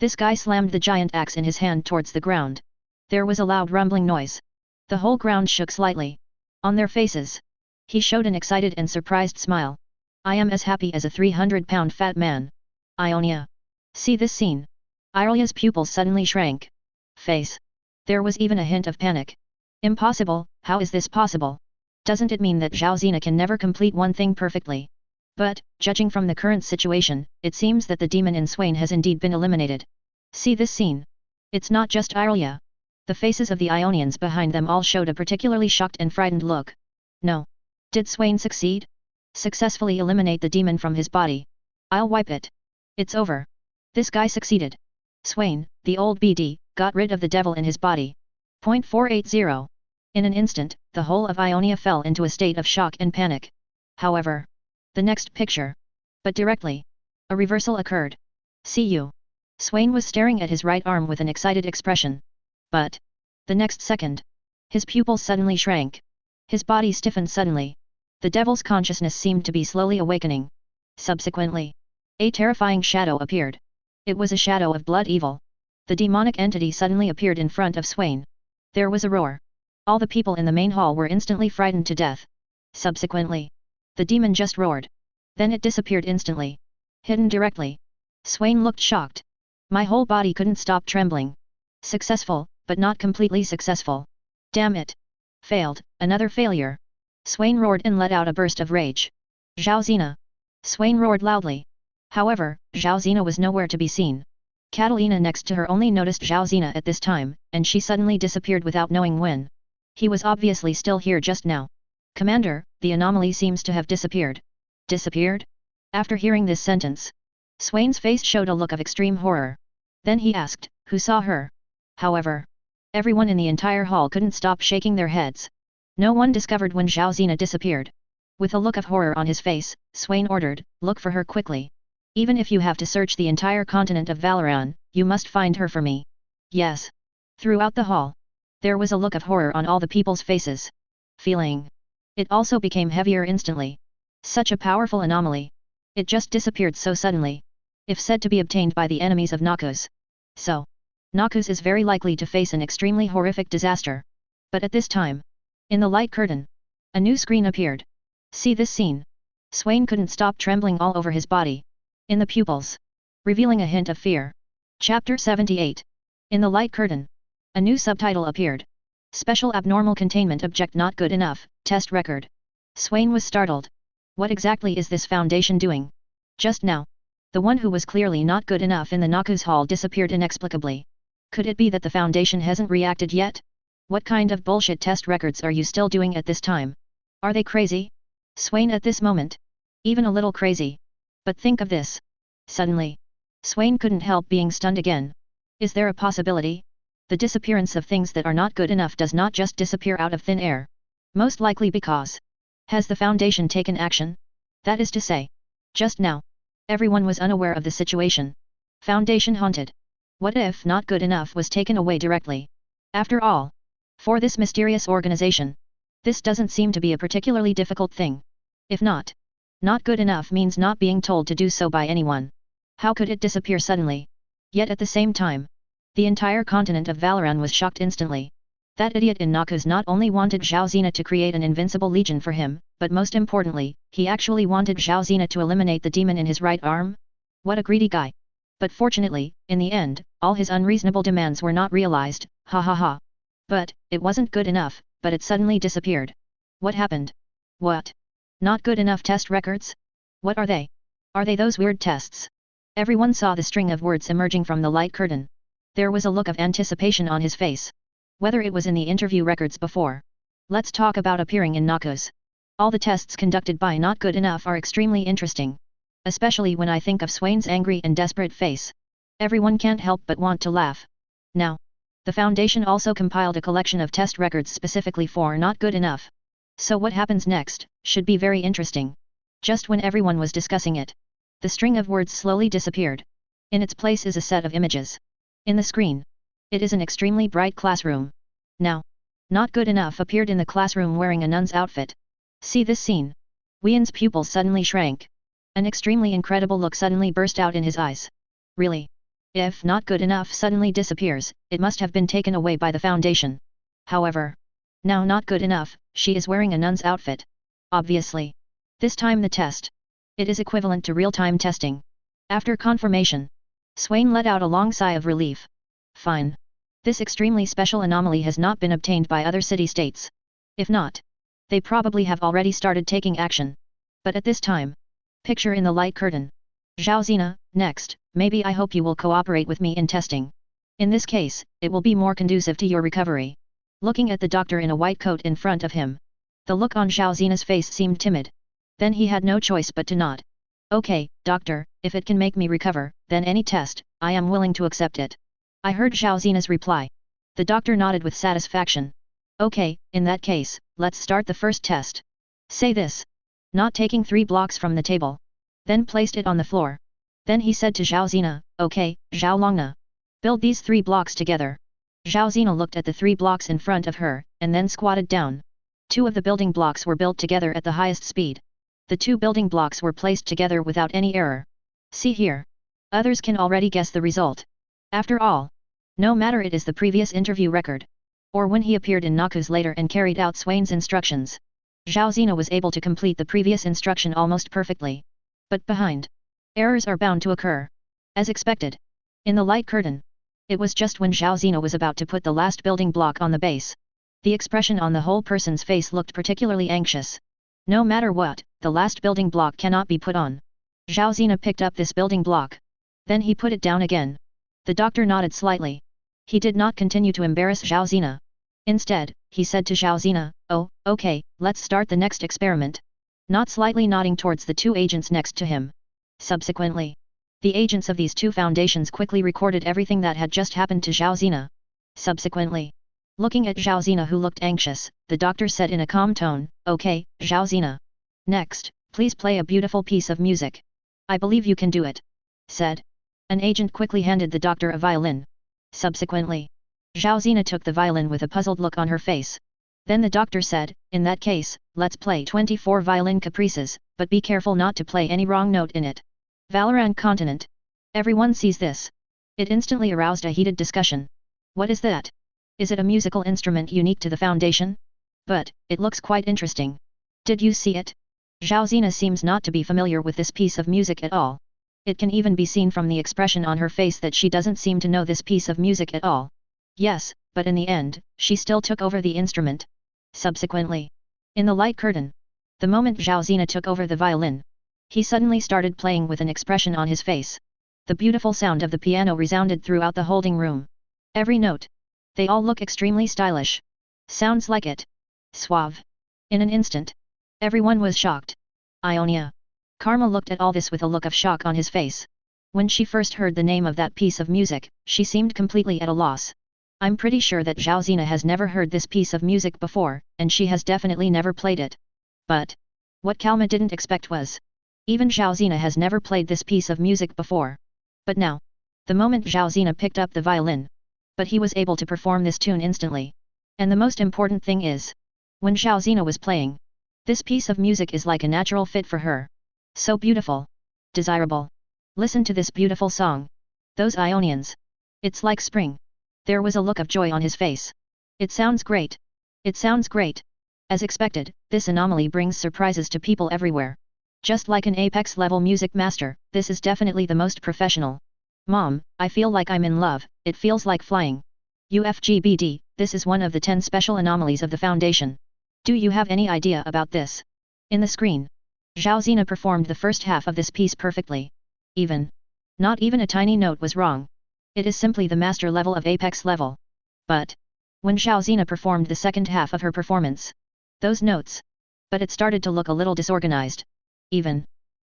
This guy slammed the giant axe in his hand towards the ground. There was a loud rumbling noise. The whole ground shook slightly. On their faces, he showed an excited and surprised smile. I am as happy as a 300-pound fat man. Ionia. See this scene. Irelia's pupils suddenly shrank. Face. There was even a hint of panic. Impossible, how is this possible? Doesn't it mean that Zhao Zina can never complete one thing perfectly? But, judging from the current situation, it seems that the demon in Swain has indeed been eliminated. See this scene. It's not just Irelia. The faces of the Ionians behind them all showed a particularly shocked and frightened look. No. Did Swain succeed? Successfully eliminate the demon from his body. I'll wipe it. It's over. This guy succeeded. Swain, the old BD, got rid of the devil in his body. 480. In an instant, the whole of Ionia fell into a state of shock and panic. However, the next picture. But directly, a reversal occurred. See you. Swain was staring at his right arm with an excited expression. But the next second, his pupils suddenly shrank. His body stiffened suddenly. The devil's consciousness seemed to be slowly awakening. Subsequently, a terrifying shadow appeared. It was a shadow of blood evil. The demonic entity suddenly appeared in front of Swain. There was a roar. All the people in the main hall were instantly frightened to death. Subsequently, the demon just roared. Then it disappeared instantly. Hidden directly. Swain looked shocked. My whole body couldn't stop trembling. Successful, but not completely successful. Damn it. Failed, another failure. Swain roared and let out a burst of rage. Zhao Zina. Swain roared loudly. However, Zhao Zina was nowhere to be seen. Catalina next to her only noticed Zhao Zina at this time, and she suddenly disappeared without knowing when. He was obviously still here just now. Commander, the anomaly seems to have disappeared. Disappeared? After hearing this sentence, Swain's face showed a look of extreme horror. Then he asked, who saw her? However, everyone in the entire hall couldn't stop shaking their heads. No one discovered when Zhao Zina disappeared. With a look of horror on his face, Swain ordered, look for her quickly. Even if you have to search the entire continent of Valoran, you must find her for me. Yes. Throughout the hall, there was a look of horror on all the people's faces. Feeling. It also became heavier instantly. Such a powerful anomaly. It just disappeared so suddenly. If said to be obtained by the enemies of Noxus. So, Noxus is very likely to face an extremely horrific disaster. But at this time, in the light curtain, a new screen appeared. See this scene. Swain couldn't stop trembling all over his body. In the pupils. Revealing a hint of fear. Chapter 78. In the light curtain. A new subtitle appeared. Special abnormal containment object not good enough, test record. Swain was startled. What exactly is this foundation doing? Just now, the one who was clearly not good enough in the Noxus hall disappeared inexplicably. Could it be that the foundation hasn't reacted yet? What kind of bullshit test records are you still doing at this time? Are they crazy? Swain at this moment? Even a little crazy. But think of this. Suddenly, Swain couldn't help being stunned again. Is there a possibility? The disappearance of things that are not good enough does not just disappear out of thin air. Most likely because. Has the Foundation taken action? That is to say. Just now. Everyone was unaware of the situation. Foundation haunted. What if not good enough was taken away directly? After all. For this mysterious organization. This doesn't seem to be a particularly difficult thing. If not good enough means not being told to do so by anyone. How could it disappear suddenly? Yet at the same time, the entire continent of Valoran was shocked instantly. That idiot in Noxus not only wanted Zhao Zena to create an invincible legion for him, but most importantly, he actually wanted Zhao Zena to eliminate the demon in his right arm? What a greedy guy. But fortunately, in the end, all his unreasonable demands were not realized, ha ha ha. But, it wasn't good enough, but it suddenly disappeared. What happened? What? Not good enough test records? What are they? Are they those weird tests? Everyone saw the string of words emerging from the light curtain. There was a look of anticipation on his face. Whether it was in the interview records before. Let's talk about appearing in Noxus. All the tests conducted by Not Good Enough are extremely interesting. Especially when I think of Swain's angry and desperate face. Everyone can't help but want to laugh. Now, the Foundation also compiled a collection of test records specifically for Not Good Enough. So what happens next, should be very interesting. Just when everyone was discussing it, the string of words slowly disappeared. In its place is a set of images. In the screen. It is an extremely bright classroom. Now, Not Good Enough appeared in the classroom wearing a nun's outfit. See this scene. Wien's pupils suddenly shrank. An extremely incredible look suddenly burst out in his eyes. Really? If Not Good Enough suddenly disappears, it must have been taken away by the Foundation. However, now Not Good Enough, she is wearing a nun's outfit. Obviously. This time the test. It is equivalent to real-time testing. After confirmation, Swain let out a long sigh of relief. Fine. This extremely special anomaly has not been obtained by other city-states. If not, they probably have already started taking action. But at this time, picture in the light curtain. Zhao Zena, next, maybe I hope you will cooperate with me in testing. In this case, it will be more conducive to your recovery. Looking at the doctor in a white coat in front of him. The look on Zhao Zena's face seemed timid. Then he had no choice but to nod. Okay, doctor, if it can make me recover, then any test, I am willing to accept it. I heard Zhao Zena's reply. The doctor nodded with satisfaction. Okay, in that case, let's start the first test. Say this. Not taking 3 blocks from the table. Then placed it on the floor. Then he said to Zhao Zena, okay, Zhao Longna. Build these 3 blocks together. Zhao Zena looked at the 3 blocks in front of her, and then squatted down. 2 of the building blocks were built together at the highest speed. The 2 building blocks were placed together without any error. See here. Others can already guess the result. After all, no matter it is the previous interview record, or when he appeared in Noxus later and carried out Swain's instructions, Zhao Zena was able to complete the previous instruction almost perfectly. But behind, errors are bound to occur. As expected. In the light curtain, it was just when Zhao Zena was about to put the last building block on the base. The expression on the whole person's face looked particularly anxious. No matter what, the last building block cannot be put on. Zhao Zena picked up this building block. Then he put it down again. The doctor nodded slightly. He did not continue to embarrass Zhao Zena. Instead, he said to Zhao Zena, oh, okay, let's start the next experiment. Not slightly nodding towards the 2 agents next to him. Subsequently, the agents of these 2 foundations quickly recorded everything that had just happened to Zhao Zena. Subsequently, looking at Zhao Zena who looked anxious, the doctor said in a calm tone, okay, Zhao Zena. Next, please play a beautiful piece of music. I believe you can do it. Said. An agent quickly handed the doctor a violin. Subsequently, Zhao Zena took the violin with a puzzled look on her face. Then the doctor said, in that case, let's play 24 violin caprices, but be careful not to play any wrong note in it. Valoran continent. Everyone sees this. It instantly aroused a heated discussion. What is that? Is it a musical instrument unique to the Foundation? But, it looks quite interesting. Did you see it? Zhao Zena seems not to be familiar with this piece of music at all. It can even be seen from the expression on her face that she doesn't seem to know this piece of music at all. Yes, but in the end, she still took over the instrument. Subsequently, in the light curtain, The moment Zhao Zina took over the violin, he suddenly started playing with an expression on his face. The beautiful sound of the piano resounded throughout the holding room. Every note. They all look extremely stylish. Sounds like it. Suave. In an instant. Everyone was shocked. Ionia. Karma looked at all this with a look of shock on his face. When she first heard the name of that piece of music, she seemed completely at a loss. I'm pretty sure that Zhao Zina has never heard this piece of music before, and she has definitely never played it. But what Kalma didn't expect was, even Zhao Zina has never played this piece of music before. But now, the moment Zhao Zina picked up the violin, but he was able to perform this tune instantly. And the most important thing is, when Zhao Zina was playing, this piece of music is like a natural fit for her. So beautiful. Desirable. Listen to this beautiful song. Those Ionians. It's like spring. There was a look of joy on his face. It sounds great. It sounds great. As expected, this anomaly brings surprises to people everywhere. Just like an apex-level music master, this is definitely the most professional. Mom, I feel like I'm in love, it feels like flying. UFGBD, this is one of the 10 special anomalies of the Foundation. Do you have any idea about this? In the screen, Zhao Zina performed the first half of this piece perfectly. Not even a tiny note was wrong. It is simply the master level of apex level. But when Zhao Zina performed the second half of her performance, those notes. But it started to look a little disorganized.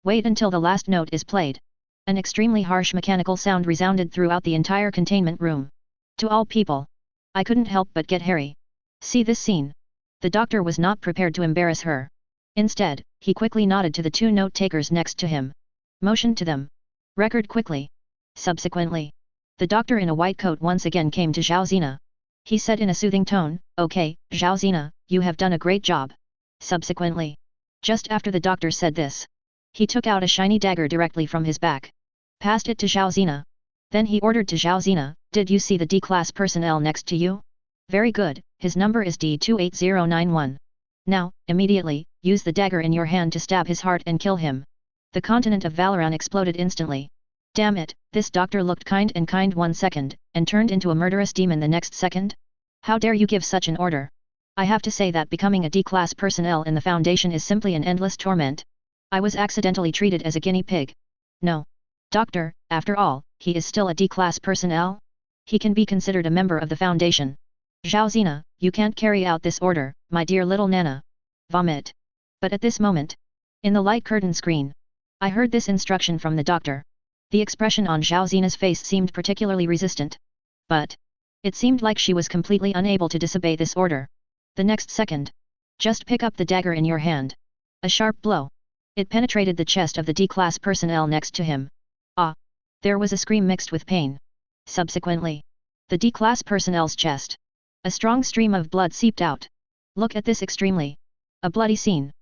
Wait until the last note is played. An extremely harsh mechanical sound resounded throughout the entire containment room. To all people. I couldn't help but get hairy. See this scene. The doctor was not prepared to embarrass her. Instead, he quickly nodded to the 2 note-takers next to him. Motioned to them. Record quickly. Subsequently, the doctor in a white coat once again came to Zhao Zina. He said in a soothing tone, "Okay, Zhao Zina, you have done a great job." Subsequently, just after the doctor said this, he took out a shiny dagger directly from his back. Passed it to Zhao Zina. Then he ordered to Zhao Zina, "Did you see the D-class personnel next to you? Very good, his number is D28091. Now, immediately, use the dagger in your hand to stab his heart and kill him." The continent of Valoran exploded instantly. Damn it, this doctor looked kind 1 second, and turned into a murderous demon the next second? How dare you give such an order? I have to say that becoming a D-class personnel in the Foundation is simply an endless torment. I was accidentally treated as a guinea pig. No. Doctor, after all, he is still a D-class personnel? He can be considered a member of the Foundation. Zhao Zina, you can't carry out this order, my dear little Nana. Vomit. But at this moment, in the light curtain screen, I heard this instruction from the doctor. The expression on Zhao Zina's face seemed particularly resistant. But it seemed like she was completely unable to disobey this order. The next second, just pick up the dagger in your hand. A sharp blow. It penetrated the chest of the D-class personnel next to him. Ah! There was a scream mixed with pain. Subsequently, the D-class personnel's chest. A strong stream of blood seeped out. Look at this extremely. A bloody scene.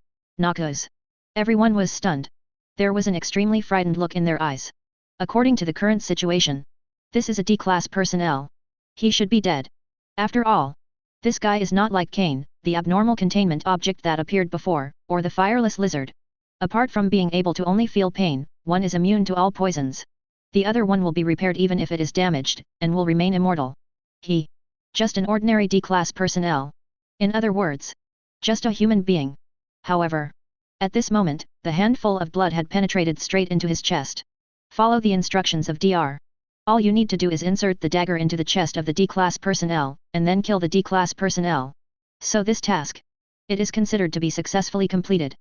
Noxus. Everyone was stunned. There was an extremely frightened look in their eyes. According to the current situation, this is a D-class personnel. He should be dead. After all, this guy is not like Cain, the abnormal containment object that appeared before, or the fireless lizard. Apart from being able to only feel pain, one is immune to all poisons. The other one will be repaired even if it is damaged, and will remain immortal. He. Just an ordinary D-class personnel. In other words, just a human being. However, at this moment, the handful of blood had penetrated straight into his chest. Follow the instructions of Dr. All you need to do is insert the dagger into the chest of the D-class personnel, and then kill the D-class personnel. So this task. It is considered to be successfully completed.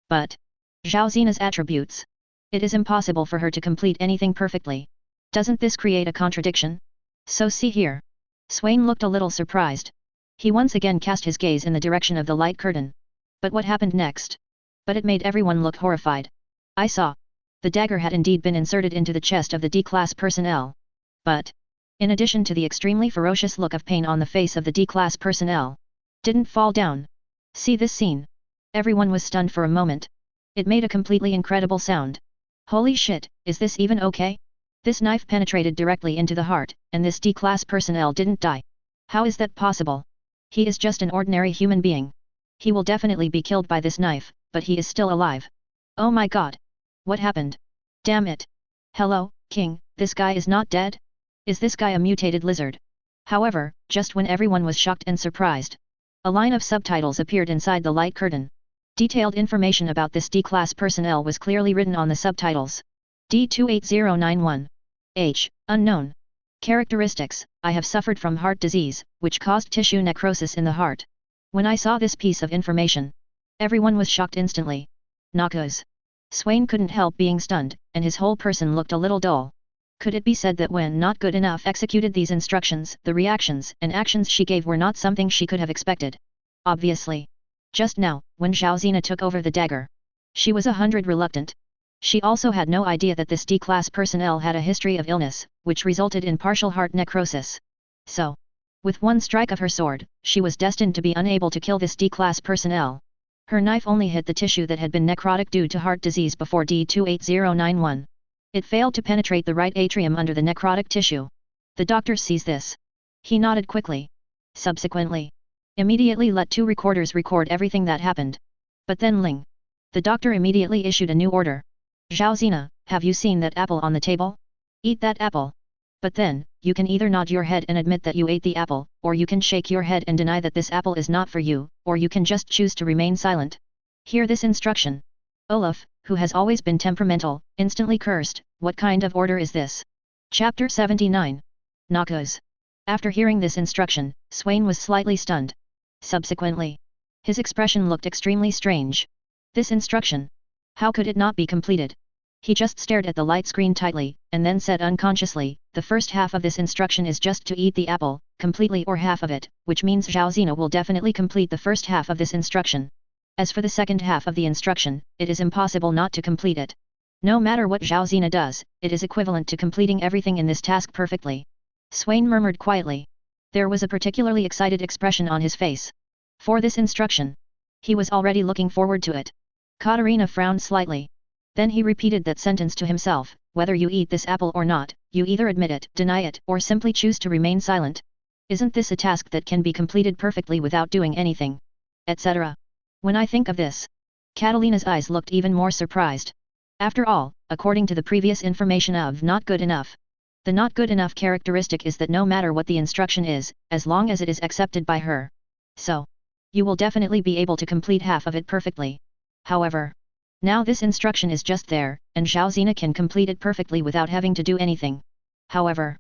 But Zhao Zina's attributes. It is impossible for her to complete anything perfectly. Doesn't this create a contradiction? So see here. Swain looked a little surprised. He once again cast his gaze in the direction of the light curtain. But what happened next? But it made everyone look horrified. I saw. The dagger had indeed been inserted into the chest of the D-class personnel. But, in addition to the extremely ferocious look of pain on the face of the D-class personnel, didn't fall down. See this scene. Everyone was stunned for a moment. It made a completely incredible sound. Holy shit, is this even okay? This knife penetrated directly into the heart, and this D-class personnel didn't die. How is that possible? He is just an ordinary human being. He will definitely be killed by this knife, but he is still alive. Oh my god. What happened? Damn it. Hello, King, this guy is not dead? Is this guy a mutated lizard? However, just when everyone was shocked and surprised, a line of subtitles appeared inside the light curtain. Detailed information about this D-class personnel was clearly written on the subtitles. D28091. Age, unknown. Characteristics, I have suffered from heart disease, which caused tissue necrosis in the heart. When I saw this piece of information, everyone was shocked instantly. Noxus. Swain couldn't help being stunned, and his whole person looked a little dull. Could it be said that when Not Good Enough executed these instructions, the reactions and actions she gave were not something she could have expected? Obviously. Just now, when Zhaozina took over the dagger, she was 100% reluctant. She also had no idea that this D-class personnel had a history of illness, which resulted in partial heart necrosis. So, with one strike of her sword, she was destined to be unable to kill this D-class personnel. Her knife only hit the tissue that had been necrotic due to heart disease before D28091. It failed to penetrate the right atrium under the necrotic tissue. The doctor sees this. He nodded quickly. Subsequently, immediately let 2 recorders record everything that happened. But then Ling. The doctor immediately issued a new order. Zhaozina, have you seen that apple on the table? Eat that apple. But then, you can either nod your head and admit that you ate the apple, or you can shake your head and deny that this apple is not for you, or you can just choose to remain silent. Hear this instruction. Olaf, who has always been temperamental, instantly cursed, what kind of order is this? Chapter 79. Noxus. After hearing this instruction, Swain was slightly stunned. Subsequently, his expression looked extremely strange. This instruction. How could it not be completed? He just stared at the light screen tightly, and then said unconsciously, the first half of this instruction is just to eat the apple, completely or half of it, which means Zhaozina will definitely complete the first half of this instruction. As for the second half of the instruction, it is impossible not to complete it. No matter what Zhaozina does, it is equivalent to completing everything in this task perfectly. Swain murmured quietly. There was a particularly excited expression on his face. For this instruction, he was already looking forward to it. Catalina frowned slightly. Then he repeated that sentence to himself, whether you eat this apple or not, you either admit it, deny it, or simply choose to remain silent. Isn't this a task that can be completed perfectly without doing anything? Etc. When I think of this, Catalina's eyes looked even more surprised. After all, according to the previous information of Not Good Enough, the not good enough characteristic is that no matter what the instruction is, as long as it is accepted by her. So, you will definitely be able to complete half of it perfectly. However, now this instruction is just there, and Zhaozina can complete it perfectly without having to do anything. However,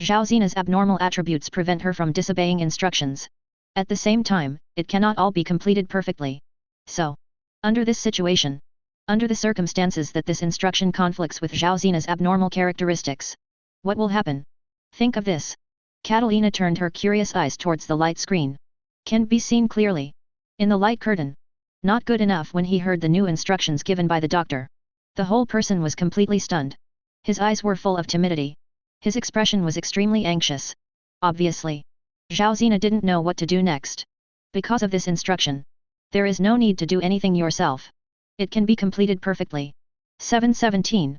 Zhaozina's abnormal attributes prevent her from disobeying instructions. At the same time, it cannot all be completed perfectly. So, under this situation, under the circumstances that this instruction conflicts with Zhaozina's abnormal characteristics, what will happen? Think of this. Catalina turned her curious eyes towards the light screen. Can be seen clearly. In the light curtain. Not good enough when he heard the new instructions given by the doctor. The whole person was completely stunned. His eyes were full of timidity. His expression was extremely anxious. Obviously, Zhaozina didn't know what to do next. Because of this instruction, there is no need to do anything yourself. It can be completed perfectly. 717.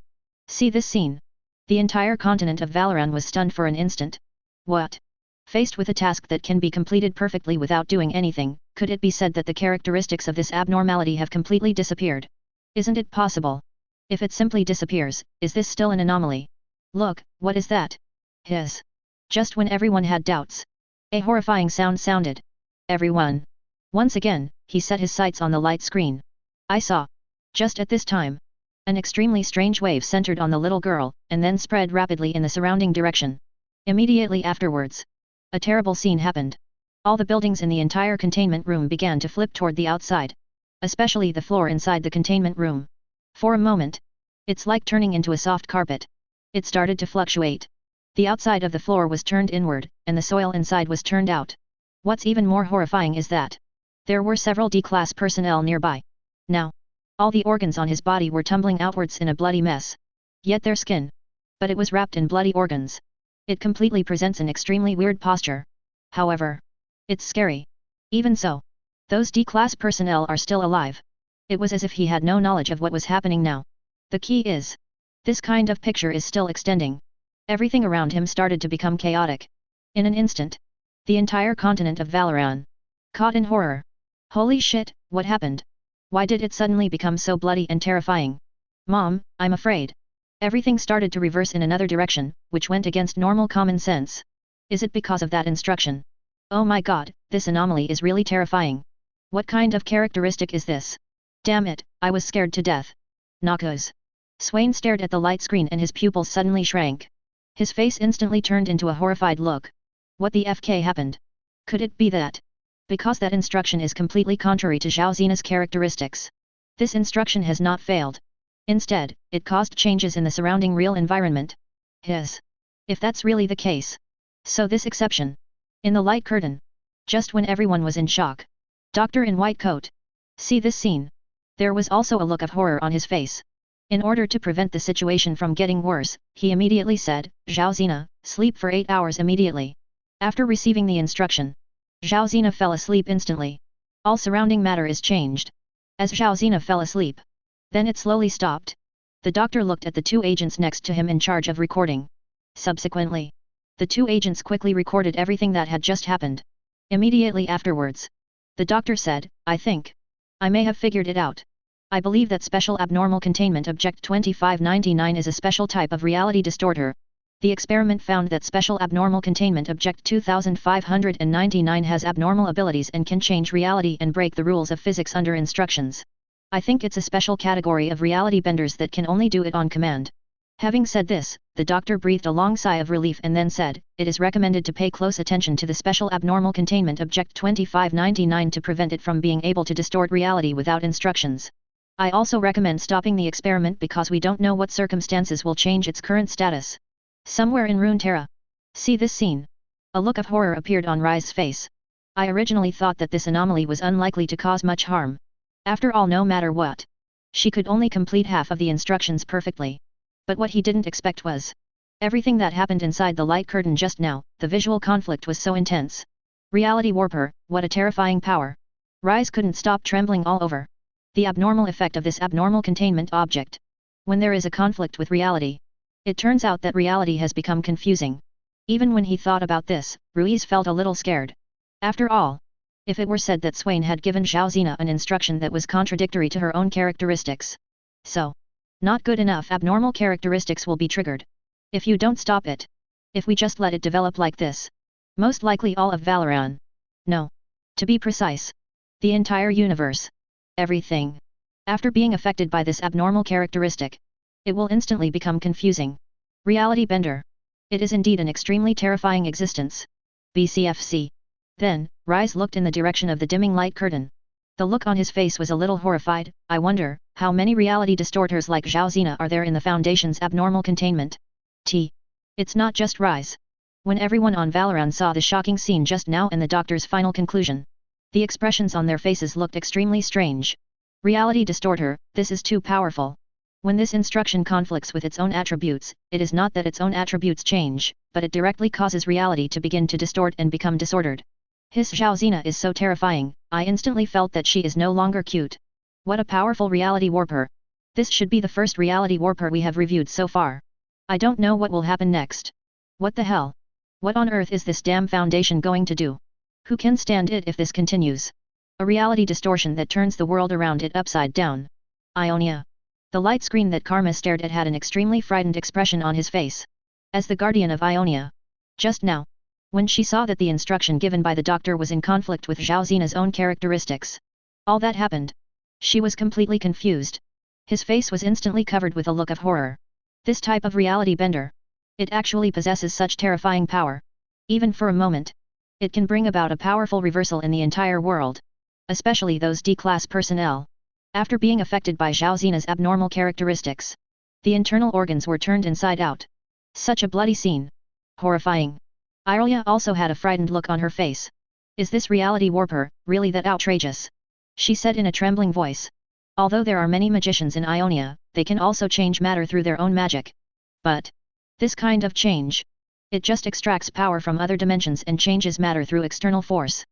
See this scene. The entire continent of Valoran was stunned for an instant. What? Faced with a task that can be completed perfectly without doing anything, could it be said that the characteristics of this abnormality have completely disappeared? Isn't it possible? If it simply disappears, is this still an anomaly? Look, what is that? Hiss. Just when everyone had doubts, a horrifying sound sounded. Everyone. Once again, he set his sights on the light screen. I saw. Just at this time, an extremely strange wave centered on the little girl, and then spread rapidly in the surrounding direction. Immediately afterwards, a terrible scene happened. All the buildings in the entire containment room began to flip toward the outside. Especially the floor inside the containment room. For a moment, it's like turning into a soft carpet. It started to fluctuate. The outside of the floor was turned inward, and the soil inside was turned out. What's even more horrifying is that there were several D-class personnel nearby. Now, all the organs on his body were tumbling outwards in a bloody mess. Yet their skin. But it was wrapped in bloody organs. It completely presents an extremely weird posture. However, it's scary. Even so, those D-class personnel are still alive. It was as if he had no knowledge of what was happening now. The key is, this kind of picture is still extending. Everything around him started to become chaotic. In an instant, the entire continent of Valoran caught in horror. Holy shit, what happened? Why did it suddenly become so bloody and terrifying? Mom, I'm afraid. Everything started to reverse in another direction, which went against normal common sense. Is it because of that instruction? Oh my god, this anomaly is really terrifying. What kind of characteristic is this? Damn it, I was scared to death. Noxus. Swain stared at the light screen and his pupils suddenly shrank. His face instantly turned into a horrified look. What the FK happened? Could it be that? Because that instruction is completely contrary to Zhao Xina's characteristics. This instruction has not failed. Instead, it caused changes in the surrounding real environment. If that's really the case. So this exception. In the light curtain. Just when everyone was in shock. Doctor in white coat. See this scene. There was also a look of horror on his face. In order to prevent the situation from getting worse, he immediately said, Zhao Xina, sleep for 8 hours immediately. After receiving the instruction, Zhao Xina fell asleep instantly. All surrounding matter is changed. As Zhao Xina fell asleep. Then it slowly stopped. The doctor looked at the 2 agents next to him in charge of recording. Subsequently, the 2 agents quickly recorded everything that had just happened. Immediately afterwards, the doctor said, I think I may have figured it out. I believe that Special Abnormal Containment Object 2599 is a special type of reality distorter. The experiment found that Special Abnormal Containment Object 2599 has abnormal abilities and can change reality and break the rules of physics under instructions. I think it's a special category of reality benders that can only do it on command. Having said this, the doctor breathed a long sigh of relief and then said, it is recommended to pay close attention to the Special Abnormal Containment Object 2599 to prevent it from being able to distort reality without instructions. I also recommend stopping the experiment because we don't know what circumstances will change its current status. Somewhere in Runeterra. See this scene. A look of horror appeared on Rai's face. I originally thought that this anomaly was unlikely to cause much harm. After all, no matter what, she could only complete half of the instructions perfectly. But what he didn't expect was everything that happened inside the light curtain just now. The visual conflict was so intense. Reality warper, what a terrifying power. Rais couldn't stop trembling all over. The abnormal effect of this abnormal containment object. When there is a conflict with reality, it turns out that reality has become confusing. Even when he thought about this, Ruiz felt a little scared. After all, if it were said that Swain had given Zhao Xina an instruction that was contradictory to her own characteristics. So, not good enough abnormal characteristics will be triggered. If you don't stop it. If we just let it develop like this. Most likely all of Valoran. No. To be precise. The entire universe. Everything. After being affected by this abnormal characteristic, it will instantly become confusing. Reality bender. It is indeed an extremely terrifying existence. BCFC. Then, Rais looked in the direction of the dimming light curtain. The look on his face was a little horrified. I wonder, how many reality distorters like Zhao Xina are there in the Foundation's abnormal containment? It's not just Rais. When everyone on Valoran saw the shocking scene just now and the doctor's final conclusion, the expressions on their faces looked extremely strange. Reality distorter, this is too powerful. When this instruction conflicts with its own attributes, it is not that its own attributes change, but it directly causes reality to begin to distort and become disordered. His Zhao Xina is so terrifying, I instantly felt that she is no longer cute. What a powerful reality warper. This should be the first reality warper we have reviewed so far. I don't know what will happen next. What the hell? What on earth is this damn Foundation going to do? Who can stand it if this continues? A reality distortion that turns the world around it upside down. Ionia. The light screen that Karma stared at had an extremely frightened expression on his face. As the guardian of Ionia. Just now, when she saw that the instruction given by the doctor was in conflict with Zhao Xina's own characteristics. All that happened. She was completely confused. His face was instantly covered with a look of horror. This type of reality bender. It actually possesses such terrifying power. Even for a moment. It can bring about a powerful reversal in the entire world. Especially those D-class personnel. After being affected by Zhao Xina's abnormal characteristics. The internal organs were turned inside out. Such a bloody scene. Horrifying. Irelia also had a frightened look on her face. Is this reality warper, really that outrageous? She said in a trembling voice. Although there are many magicians in Ionia, they can also change matter through their own magic. But this kind of change. It just extracts power from other dimensions and changes matter through external force.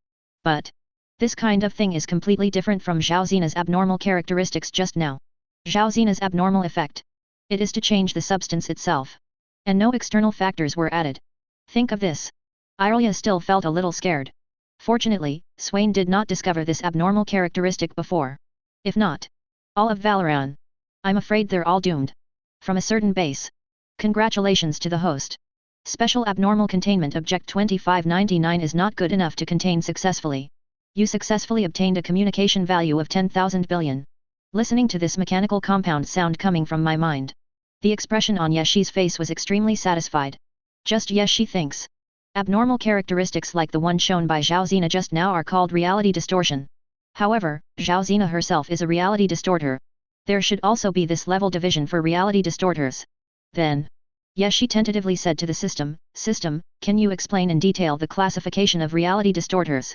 But this kind of thing is completely different from Zhao Xina's abnormal characteristics just now. Zhao Xina's abnormal effect. It is to change the substance itself. And no external factors were added. Think of this. Irelia still felt a little scared. Fortunately, Swain did not discover this abnormal characteristic before. If not, all of Valoran. I'm afraid they're all doomed. From a certain base. Congratulations to the host. Special Abnormal Containment Object 2599 is not good enough to contain successfully. You successfully obtained a communication value of 10,000 billion. listening to this mechanical compound sound coming from my mind. The expression on Yeshi's face was extremely satisfied. Just yes, she thinks. Abnormal characteristics like the one shown by Zhaozina just now are called reality distortion. However, Zhaozina herself is a reality distorter. There should also be this level division for reality distorters. Then, Yeshi tentatively said to the system, can you explain in detail the classification of reality distorters?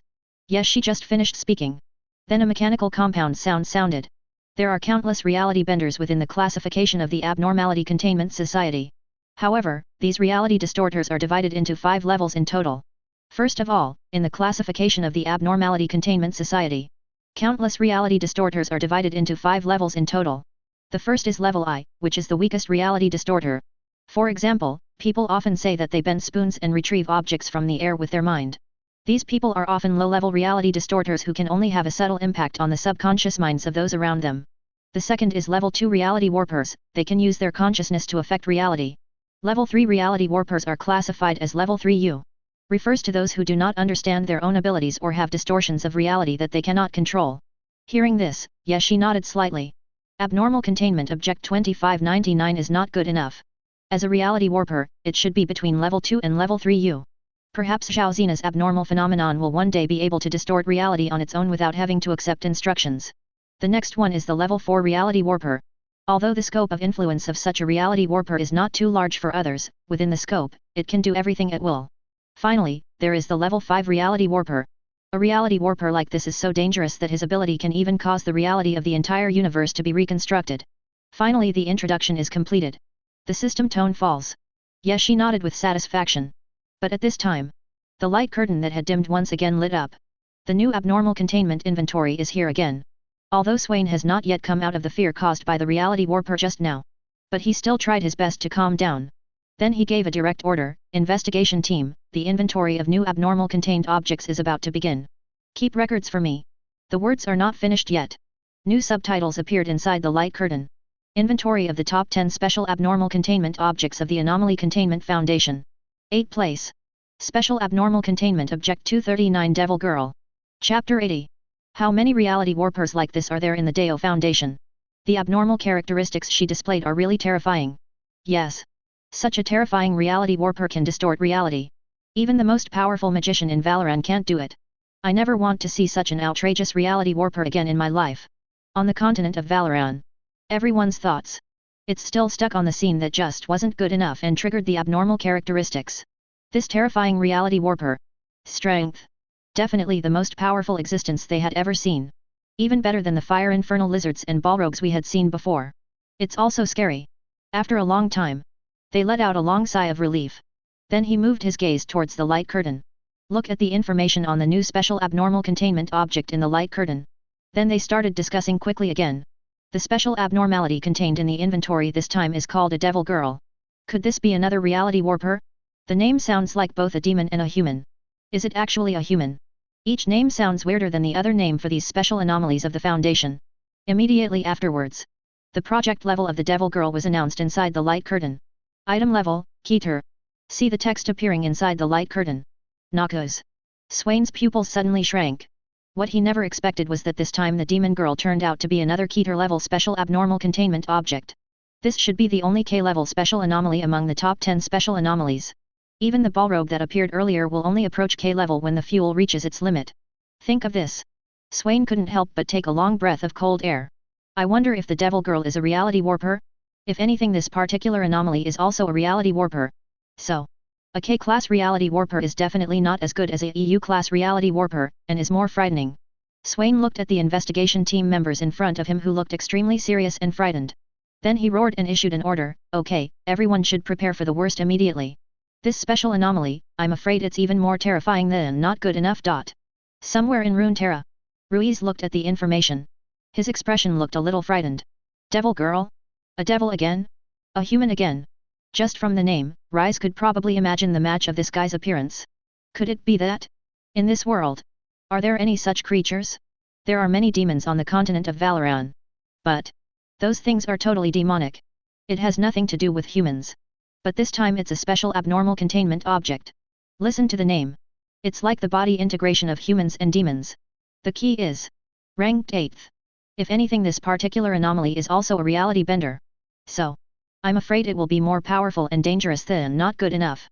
Yeshi just finished speaking. Then a mechanical compound sounded. There are countless reality benders within the classification of the Abnormality Containment Society. However, these reality distorters are divided into 5 levels in total. First of all, in the classification of the Abnormality Containment Society, countless reality distorters are divided into 5 levels in total. The first is level I, which is the weakest reality distorter. For example, people often say that they bend spoons and retrieve objects from the air with their mind. These people are often low-level reality distorters who can only have a subtle impact on the subconscious minds of those around them. The second is level 2 reality warpers. They can use their consciousness to affect reality. Level 3 reality warpers are classified as level 3U. Refers to those who do not understand their own abilities or have distortions of reality that they cannot control. Hearing this, Yeshi nodded slightly. Abnormal containment object 2599 is not good enough. As a reality warper, it should be between level 2 and level 3U. Perhaps Zhaozina's abnormal phenomenon will one day be able to distort reality on its own without having to accept instructions. The next one is the level 4 reality warper. Although the scope of influence of such a reality warper is not too large for others, within the scope, it can do everything at will. Finally, there is the level 5 reality warper. A reality warper like this is so dangerous that his ability can even cause the reality of the entire universe to be reconstructed. Finally, the introduction is completed. The system tone falls. Yeshi nodded with satisfaction. But at this time, the light curtain that had dimmed once again lit up. The new abnormal containment inventory is here again. Although Swain has not yet come out of the fear caused by the reality warper just now. But he still tried his best to calm down. Then he gave a direct order, investigation team, the inventory of new abnormal contained objects is about to begin. Keep records for me. The words are not finished yet. New subtitles appeared inside the light curtain. Inventory of the top 10 special abnormal containment objects of the Anomaly Containment Foundation. 8th place. Special Abnormal Containment Object 239 Devil Girl. Chapter 80. How many reality warpers like this are there in the Deo Foundation? The abnormal characteristics she displayed are really terrifying. Yes. Such a terrifying reality warper can distort reality. Even the most powerful magician in Valoran can't do it. I never want to see such an outrageous reality warper again in my life. On the continent of Valoran. Everyone's thoughts. It's still stuck on the scene that just wasn't good enough and triggered the abnormal characteristics. This terrifying reality warper. Strength. Definitely the most powerful existence they had ever seen. Even better than the fire infernal lizards and balrogs we had seen before. It's also scary. After a long time, they let out a long sigh of relief. Then he moved his gaze towards the light curtain. Look at the information on the new special abnormal containment object in the light curtain. Then they started discussing quickly again. The special abnormality contained in the inventory this time is called a devil girl. Could this be another reality warper? The name sounds like both a demon and a human. Is it actually a human? Each name sounds weirder than the other name for these special anomalies of the Foundation. Immediately afterwards, the project level of the devil girl was announced inside the light curtain. Item level, Keter. See the text appearing inside the light curtain. Noxus. Swain's pupils suddenly shrank. What he never expected was that this time the demon girl turned out to be another Keter-level special abnormal containment object. This should be the only K-level special anomaly among the top 10 special anomalies. Even the balrog that appeared earlier will only approach K-level when the fuel reaches its limit. Think of this. Swain couldn't help but take a long breath of cold air. I wonder if the devil girl is a reality warper? If anything, this particular anomaly is also a reality warper. So, a K-class reality warper is definitely not as good as a EU-class reality warper, and is more frightening. Swain looked at the investigation team members in front of him who looked extremely serious and frightened. Then he roared and issued an order, okay, everyone should prepare for the worst immediately. This special anomaly, I'm afraid it's even more terrifying than not good enough. Somewhere in Runeterra. Ruiz looked at the information. His expression looked a little frightened. Devil girl? A devil again? A human again? Just from the name, Rise could probably imagine the match of this guy's appearance. Could it be that? In this world? Are there any such creatures? There are many demons on the continent of Valoran. But those things are totally demonic. It has nothing to do with humans. But this time it's a special abnormal containment object. Listen to the name. It's like the body integration of humans and demons. The key is ranked 8th. If anything, this particular anomaly is also a reality bender. So, I'm afraid it will be more powerful and dangerous than not good enough.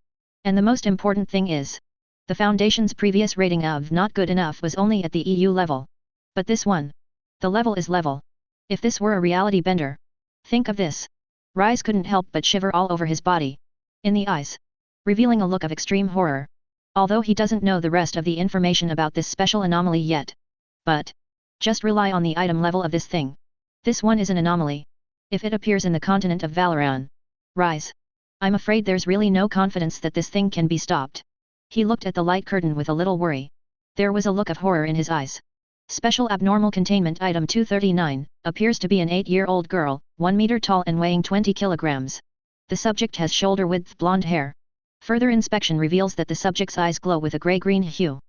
And the most important thing is, the Foundation's previous rating of not good enough was only at the EU level. But this one, the level is level. If this were a reality bender, think of this. Rise couldn't help but shiver all over his body. In the eyes, revealing a look of extreme horror. Although he doesn't know the rest of the information about this special anomaly yet. But, just rely on the item level of this thing. This one is an anomaly. If it appears in the continent of Valoran, Rise, I'm afraid there's really no confidence that this thing can be stopped. He looked at the light curtain with a little worry. There was a look of horror in his eyes. Special Abnormal Containment Item 239, appears to be an 8-year-old girl, 1 meter tall and weighing 20 kilograms. The subject has shoulder-width blonde hair. Further inspection reveals that the subject's eyes glow with a grey-green hue.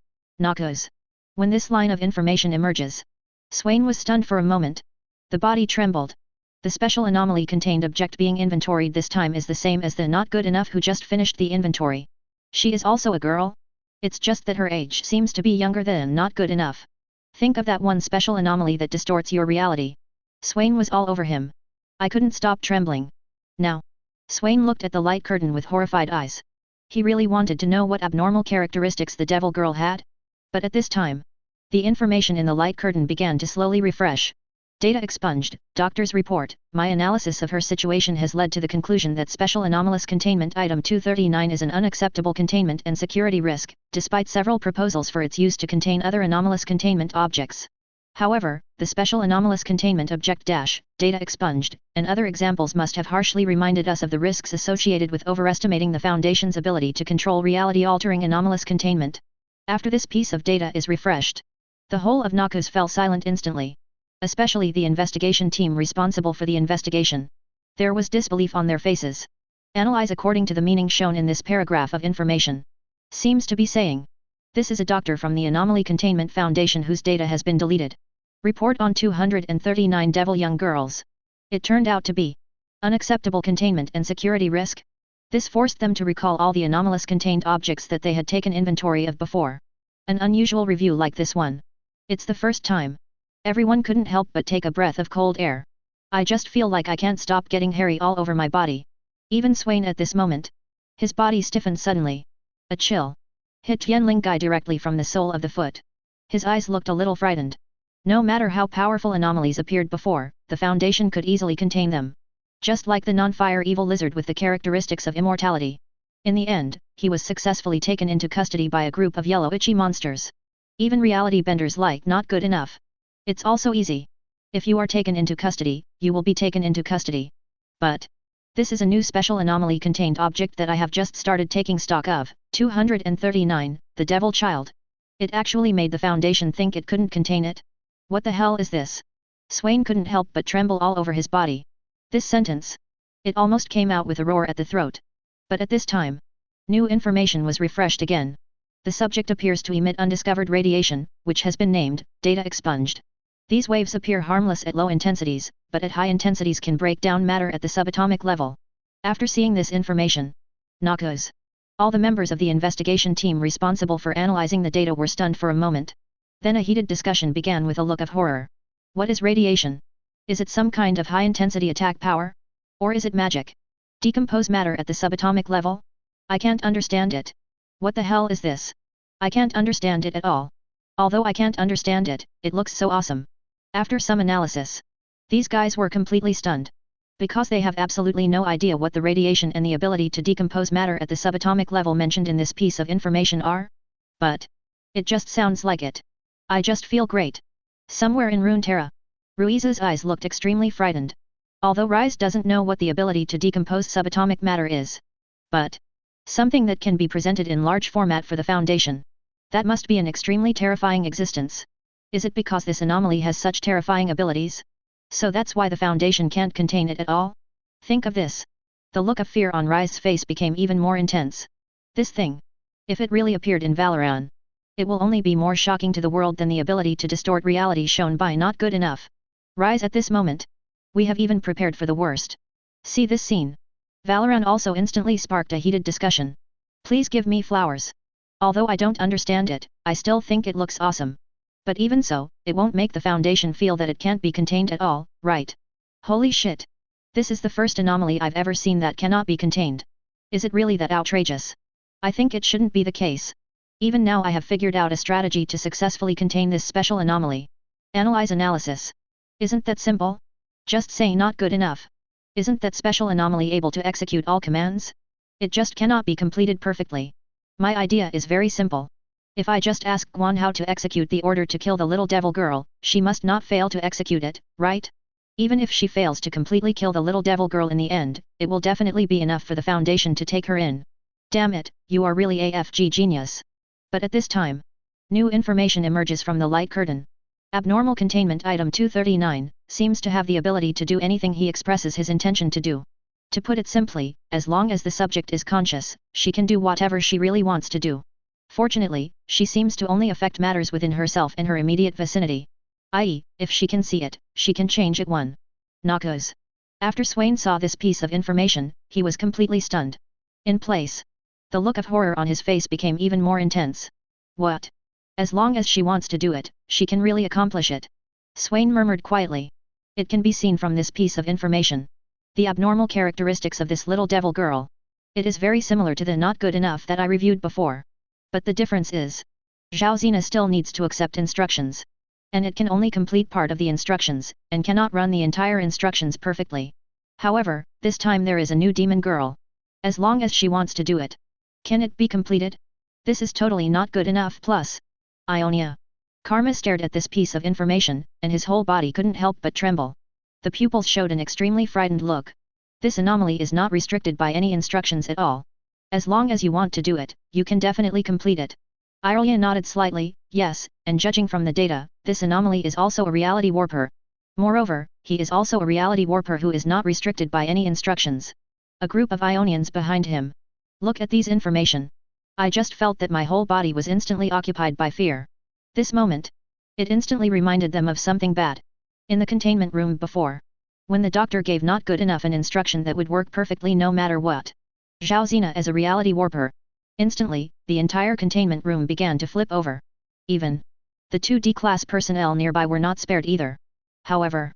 Noxus. When this line of information emerges, Swain was stunned for a moment. The body trembled. The special anomaly contained object being inventoried this time is the same as the not good enough who just finished the inventory. She is also a girl? It's just that her age seems to be younger than not good enough. Think of that one special anomaly that distorts your reality. Swain was all over him. I couldn't stop trembling. Now. Swain looked at the light curtain with horrified eyes. He really wanted to know what abnormal characteristics the devil girl had. But at this time, the information in the light curtain began to slowly refresh. Data expunged, doctor's report. My analysis of her situation has led to the conclusion that Special Anomalous Containment Item 239 is an unacceptable containment and security risk, despite several proposals for its use to contain other anomalous containment objects. However, the Special Anomalous Containment Object data expunged, and other examples must have harshly reminded us of the risks associated with overestimating the Foundation's ability to control reality-altering anomalous containment. After this piece of data is refreshed, the whole of Noxus fell silent instantly. Especially the investigation team responsible for the investigation. There was disbelief on their faces. Analyze according to the meaning shown in this paragraph of information. Seems to be saying. This is a doctor from the Anomaly Containment Foundation whose data has been deleted. Report on 239 devil young girls. It turned out to be unacceptable containment and security risk. This forced them to recall all the anomalous contained objects that they had taken inventory of before. An unusual review like this one. It's the first time. Everyone couldn't help but take a breath of cold air. I just feel like I can't stop getting hairy all over my body. Even Swain at this moment. His body stiffened suddenly. A chill hit Tianling Guy directly from the sole of the foot. His eyes looked a little frightened. No matter how powerful anomalies appeared before, the Foundation could easily contain them. Just like the non-fire evil lizard with the characteristics of immortality. In the end, he was successfully taken into custody by a group of yellow itchy monsters. Even reality benders like not good enough. It's also easy. If you are taken into custody, you will be taken into custody. But this is a new special anomaly contained object that I have just started taking stock of. 239, the devil child. It actually made the Foundation think it couldn't contain it. What the hell is this? Swain couldn't help but tremble all over his body. This sentence. It almost came out with a roar at the throat. But at this time, new information was refreshed again. The subject appears to emit undiscovered radiation, which has been named data expunged. These waves appear harmless at low intensities, but at high intensities can break down matter at the subatomic level. After seeing this information, Noxus, all the members of the investigation team responsible for analyzing the data were stunned for a moment. Then a heated discussion began with a look of horror. What is radiation? Is it some kind of high-intensity attack power? Or is it magic? Decompose matter at the subatomic level? I can't understand it. What the hell is this? I can't understand it at all. Although I can't understand it, it looks so awesome. After some analysis, these guys were completely stunned. Because they have absolutely no idea what the radiation and the ability to decompose matter at the subatomic level mentioned in this piece of information are. But it just sounds like it. I just feel great. Somewhere in Runeterra, Ruiza's eyes looked extremely frightened. Although Rise doesn't know what the ability to decompose subatomic matter is. But something that can be presented in large format for the Foundation. That must be an extremely terrifying existence. Is it because this anomaly has such terrifying abilities? So that's why the Foundation can't contain it at all? Think of this. The look of fear on Rise's face became even more intense. This thing. If it really appeared in Valoran, it will only be more shocking to the world than the ability to distort reality shown by not good enough. Rise at this moment. We have even prepared for the worst. See this scene. Valoran also instantly sparked a heated discussion. Please give me flowers. Although I don't understand it, I still think it looks awesome. But even so, it won't make the Foundation feel that it can't be contained at all, right? Holy shit! This is the first anomaly I've ever seen that cannot be contained. Is it really that outrageous? I think it shouldn't be the case. Even now I have figured out a strategy to successfully contain this special anomaly. Analyze analysis. Isn't that simple? Just say not good enough. Isn't that special anomaly able to execute all commands? It just cannot be completed perfectly. My idea is very simple. If I just ask Guan how to execute the order to kill the little devil girl, she must not fail to execute it, right? Even if she fails to completely kill the little devil girl in the end, it will definitely be enough for the Foundation to take her in. Damn it, you are really AFG genius. But at this time, new information emerges from the light curtain. Abnormal containment item 239, seems to have the ability to do anything he expresses his intention to do. To put it simply, as long as the subject is conscious, she can do whatever she really wants to do. Fortunately, she seems to only affect matters within herself and her immediate vicinity. I.e., if she can see it, she can change it. 1. Noxus. After Swain saw this piece of information, he was completely stunned. In place. The look of horror on his face became even more intense. What? As long as she wants to do it, she can really accomplish it. Swain murmured quietly. It can be seen from this piece of information. The abnormal characteristics of this little devil girl. It is very similar to the not good enough that I reviewed before. But the difference is, Zhao Zina still needs to accept instructions. And it can only complete part of the instructions, and cannot run the entire instructions perfectly. However, this time there is a new demon girl. As long as she wants to do it. Can it be completed? This is totally not good enough. Plus, Ionia. Karma stared at this piece of information, and his whole body couldn't help but tremble. The pupils showed an extremely frightened look. This anomaly is not restricted by any instructions at all. As long as you want to do it, you can definitely complete it. Irelia nodded slightly, yes, and judging from the data, this anomaly is also a reality warper. Moreover, he is also a reality warper who is not restricted by any instructions. A group of Ionians behind him. Look at these information. I just felt that my whole body was instantly occupied by fear. This moment. It instantly reminded them of something bad. In the containment room before. When the doctor gave not good enough an instruction that would work perfectly no matter what. Zhao Zina as a reality warper. Instantly, the entire containment room began to flip over. Even the 2D class personnel nearby were not spared either. However,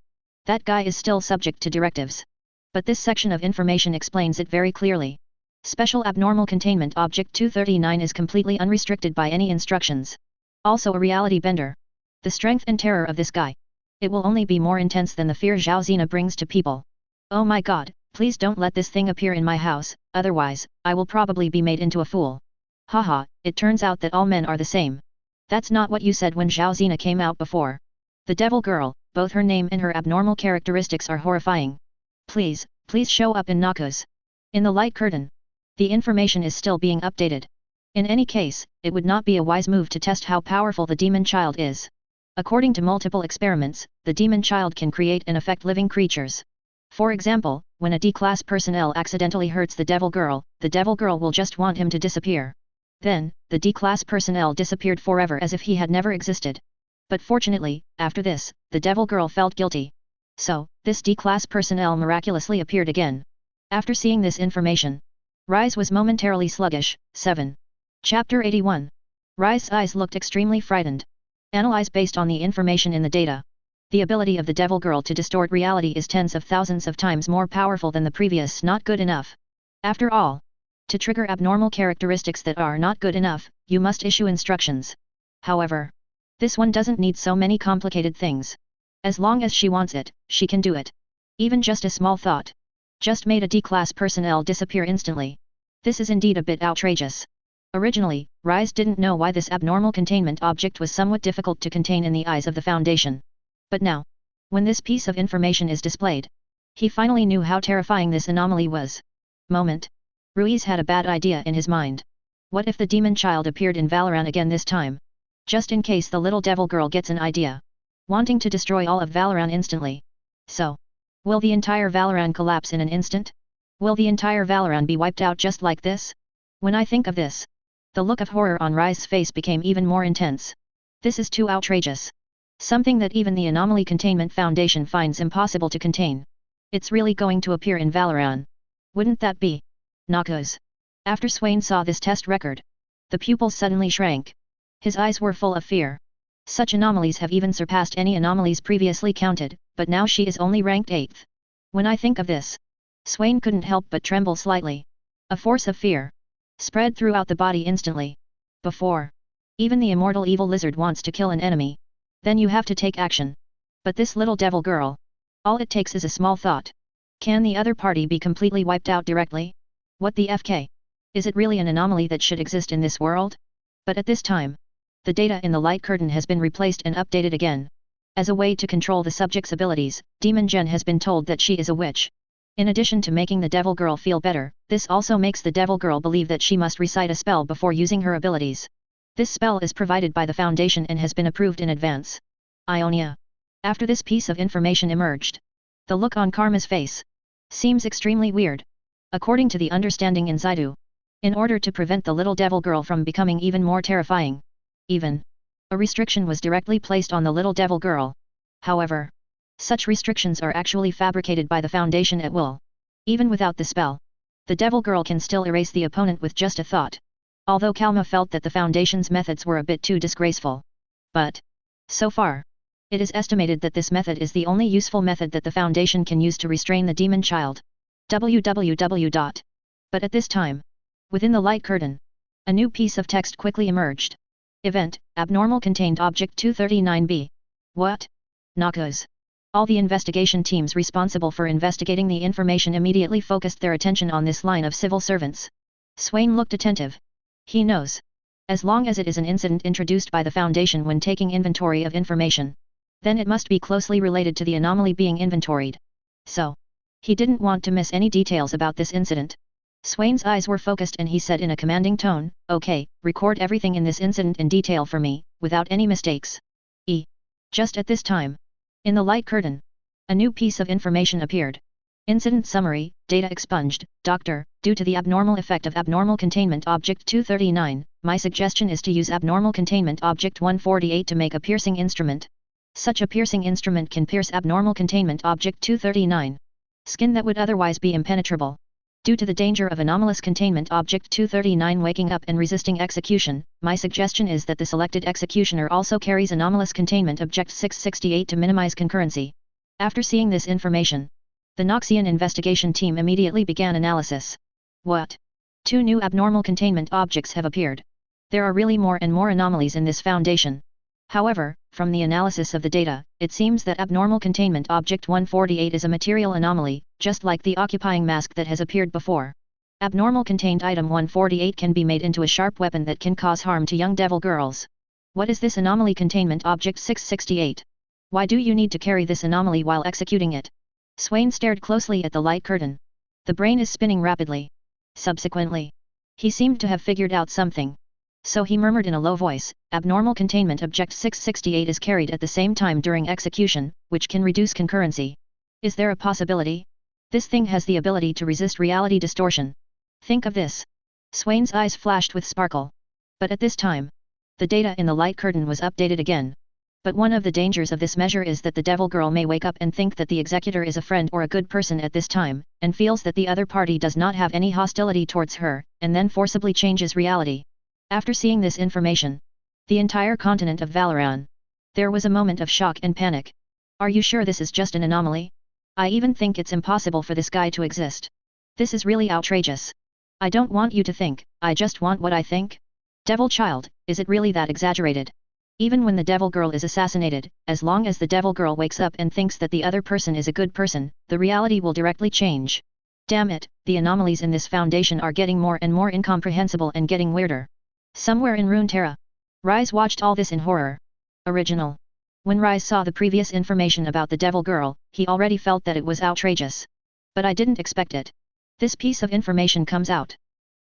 that guy is still subject to directives. But this section of information explains it very clearly. Special Abnormal Containment Object 239 is completely unrestricted by any instructions. Also a reality bender. The strength and terror of this guy. It will only be more intense than the fear Zhao Zina brings to people. Oh my god, please don't let this thing appear in my house, otherwise, I will probably be made into a fool. Haha, it turns out that all men are the same. That's not what you said when Zhao Zina came out before. The devil girl, both her name and her abnormal characteristics are horrifying. Please show up in Noxus. In the light curtain. The information is still being updated. In any case, it would not be a wise move to test how powerful the demon child is. According to multiple experiments, the demon child can create and affect living creatures. For example, when a D-class personnel accidentally hurts the devil girl will just want him to disappear. Then, the D-class personnel disappeared forever as if he had never existed. But fortunately, after this, the devil girl felt guilty. So, this D-class personnel miraculously appeared again. After seeing this information, Rise was momentarily sluggish. 7. Chapter 81. Rise's eyes looked extremely frightened. Analyze based on the information in the data. The ability of the devil girl to distort reality is tens of thousands of times more powerful than the previous not good enough. After all, to trigger abnormal characteristics that are not good enough, you must issue instructions. However, this one doesn't need so many complicated things. As long as she wants it, she can do it. Even just a small thought. Just made a D-class personnel disappear instantly. This is indeed a bit outrageous. Originally, Rise didn't know why this abnormal containment object was somewhat difficult to contain in the eyes of the Foundation. But now, when this piece of information is displayed, he finally knew how terrifying this anomaly was. Moment. Ruiz had a bad idea in his mind. What if the demon child appeared in Valorant again this time? Just in case the little devil girl gets an idea. Wanting to destroy all of Valorant instantly. So, will the entire Valorant collapse in an instant? Will the entire Valorant be wiped out just like this? When I think of this, the look of horror on Rise's face became even more intense. This is too outrageous. Something that even the Anomaly Containment Foundation finds impossible to contain. It's really going to appear in Valorant. Wouldn't that be? Noxus. After Swain saw this test record, the pupil suddenly shrank. His eyes were full of fear. Such anomalies have even surpassed any anomalies previously counted, but now she is only ranked 8th. When I think of this, Swain couldn't help but tremble slightly. A force of fear spread throughout the body instantly. Before even the immortal evil lizard wants to kill an enemy, then you have to take action. But this little devil girl, all it takes is a small thought. Can the other party be completely wiped out directly? What the FK? Is it really an anomaly that should exist in this world? But at this time, the data in the light curtain has been replaced and updated again. As a way to control the subject's abilities, Demon Jen has been told that she is a witch. In addition to making the devil girl feel better, this also makes the devil girl believe that she must recite a spell before using her abilities. This spell is provided by the Foundation and has been approved in advance. Ionia. After this piece of information emerged, the look on Karma's face seems extremely weird. According to the understanding in Zaidu, in order to prevent the little devil girl from becoming even more terrifying, even a restriction was directly placed on the little devil girl. However, such restrictions are actually fabricated by the Foundation at will. Even without the spell, the devil girl can still erase the opponent with just a thought. Although Kalma felt that the Foundation's methods were a bit too disgraceful. But so far, it is estimated that this method is the only useful method that the Foundation can use to restrain the demon child. www. But at this time, within the light curtain, a new piece of text quickly emerged. Event, Abnormal Contained Object 239b. What? Noxus. All the investigation teams responsible for investigating the information immediately focused their attention on this line of civil servants. Swain looked attentive. He knows. As long as it is an incident introduced by the Foundation when taking inventory of information, then it must be closely related to the anomaly being inventoried. So, he didn't want to miss any details about this incident. Swain's eyes were focused and he said in a commanding tone, "Okay, record everything in this incident in detail for me, without any mistakes." Just at this time, in the light curtain, a new piece of information appeared. Incident Summary, Data Expunged, Doctor, due to the abnormal effect of Abnormal Containment Object 239, my suggestion is to use Abnormal Containment Object 148 to make a piercing instrument. Such a piercing instrument can pierce Abnormal Containment Object 239. Skin that would otherwise be impenetrable. Due to the danger of anomalous Containment Object 239 waking up and resisting execution, my suggestion is that the selected executioner also carries Anomalous Containment Object 668 to minimize concurrency. After seeing this information, the Noxian investigation team immediately began analysis. What? 2 new abnormal containment objects have appeared. There are really more and more anomalies in this Foundation. However, from the analysis of the data, it seems that Abnormal Containment Object 148 is a material anomaly, just like the occupying mask that has appeared before. Abnormal Contained Item 148 can be made into a sharp weapon that can cause harm to young devil girls. What is this Anomaly Containment Object 668? Why do you need to carry this anomaly while executing it? Swain stared closely at the light curtain. The brain is spinning rapidly. Subsequently, he seemed to have figured out something. So he murmured in a low voice, Abnormal Containment Object 668 is carried at the same time during execution, which can reduce concurrency. Is there a possibility? This thing has the ability to resist reality distortion. Think of this. Swain's eyes flashed with sparkle. But at this time, the data in the light curtain was updated again. But one of the dangers of this measure is that the devil girl may wake up and think that the executor is a friend or a good person at this time, and feels that the other party does not have any hostility towards her, and then forcibly changes reality. After seeing this information, the entire continent of Valoran, there was a moment of shock and panic. Are you sure this is just an anomaly? I even think it's impossible for this guy to exist. This is really outrageous. I don't want you to think, I just want what I think. Devil child, is it really that exaggerated? Even when the devil girl is assassinated, as long as the devil girl wakes up and thinks that the other person is a good person, the reality will directly change. Damn it, the anomalies in this Foundation are getting more and more incomprehensible and getting weirder. Somewhere in Runeterra, Rise watched all this in horror. Original. When Rise saw the previous information about the devil girl, he already felt that it was outrageous. But I didn't expect it. This piece of information comes out.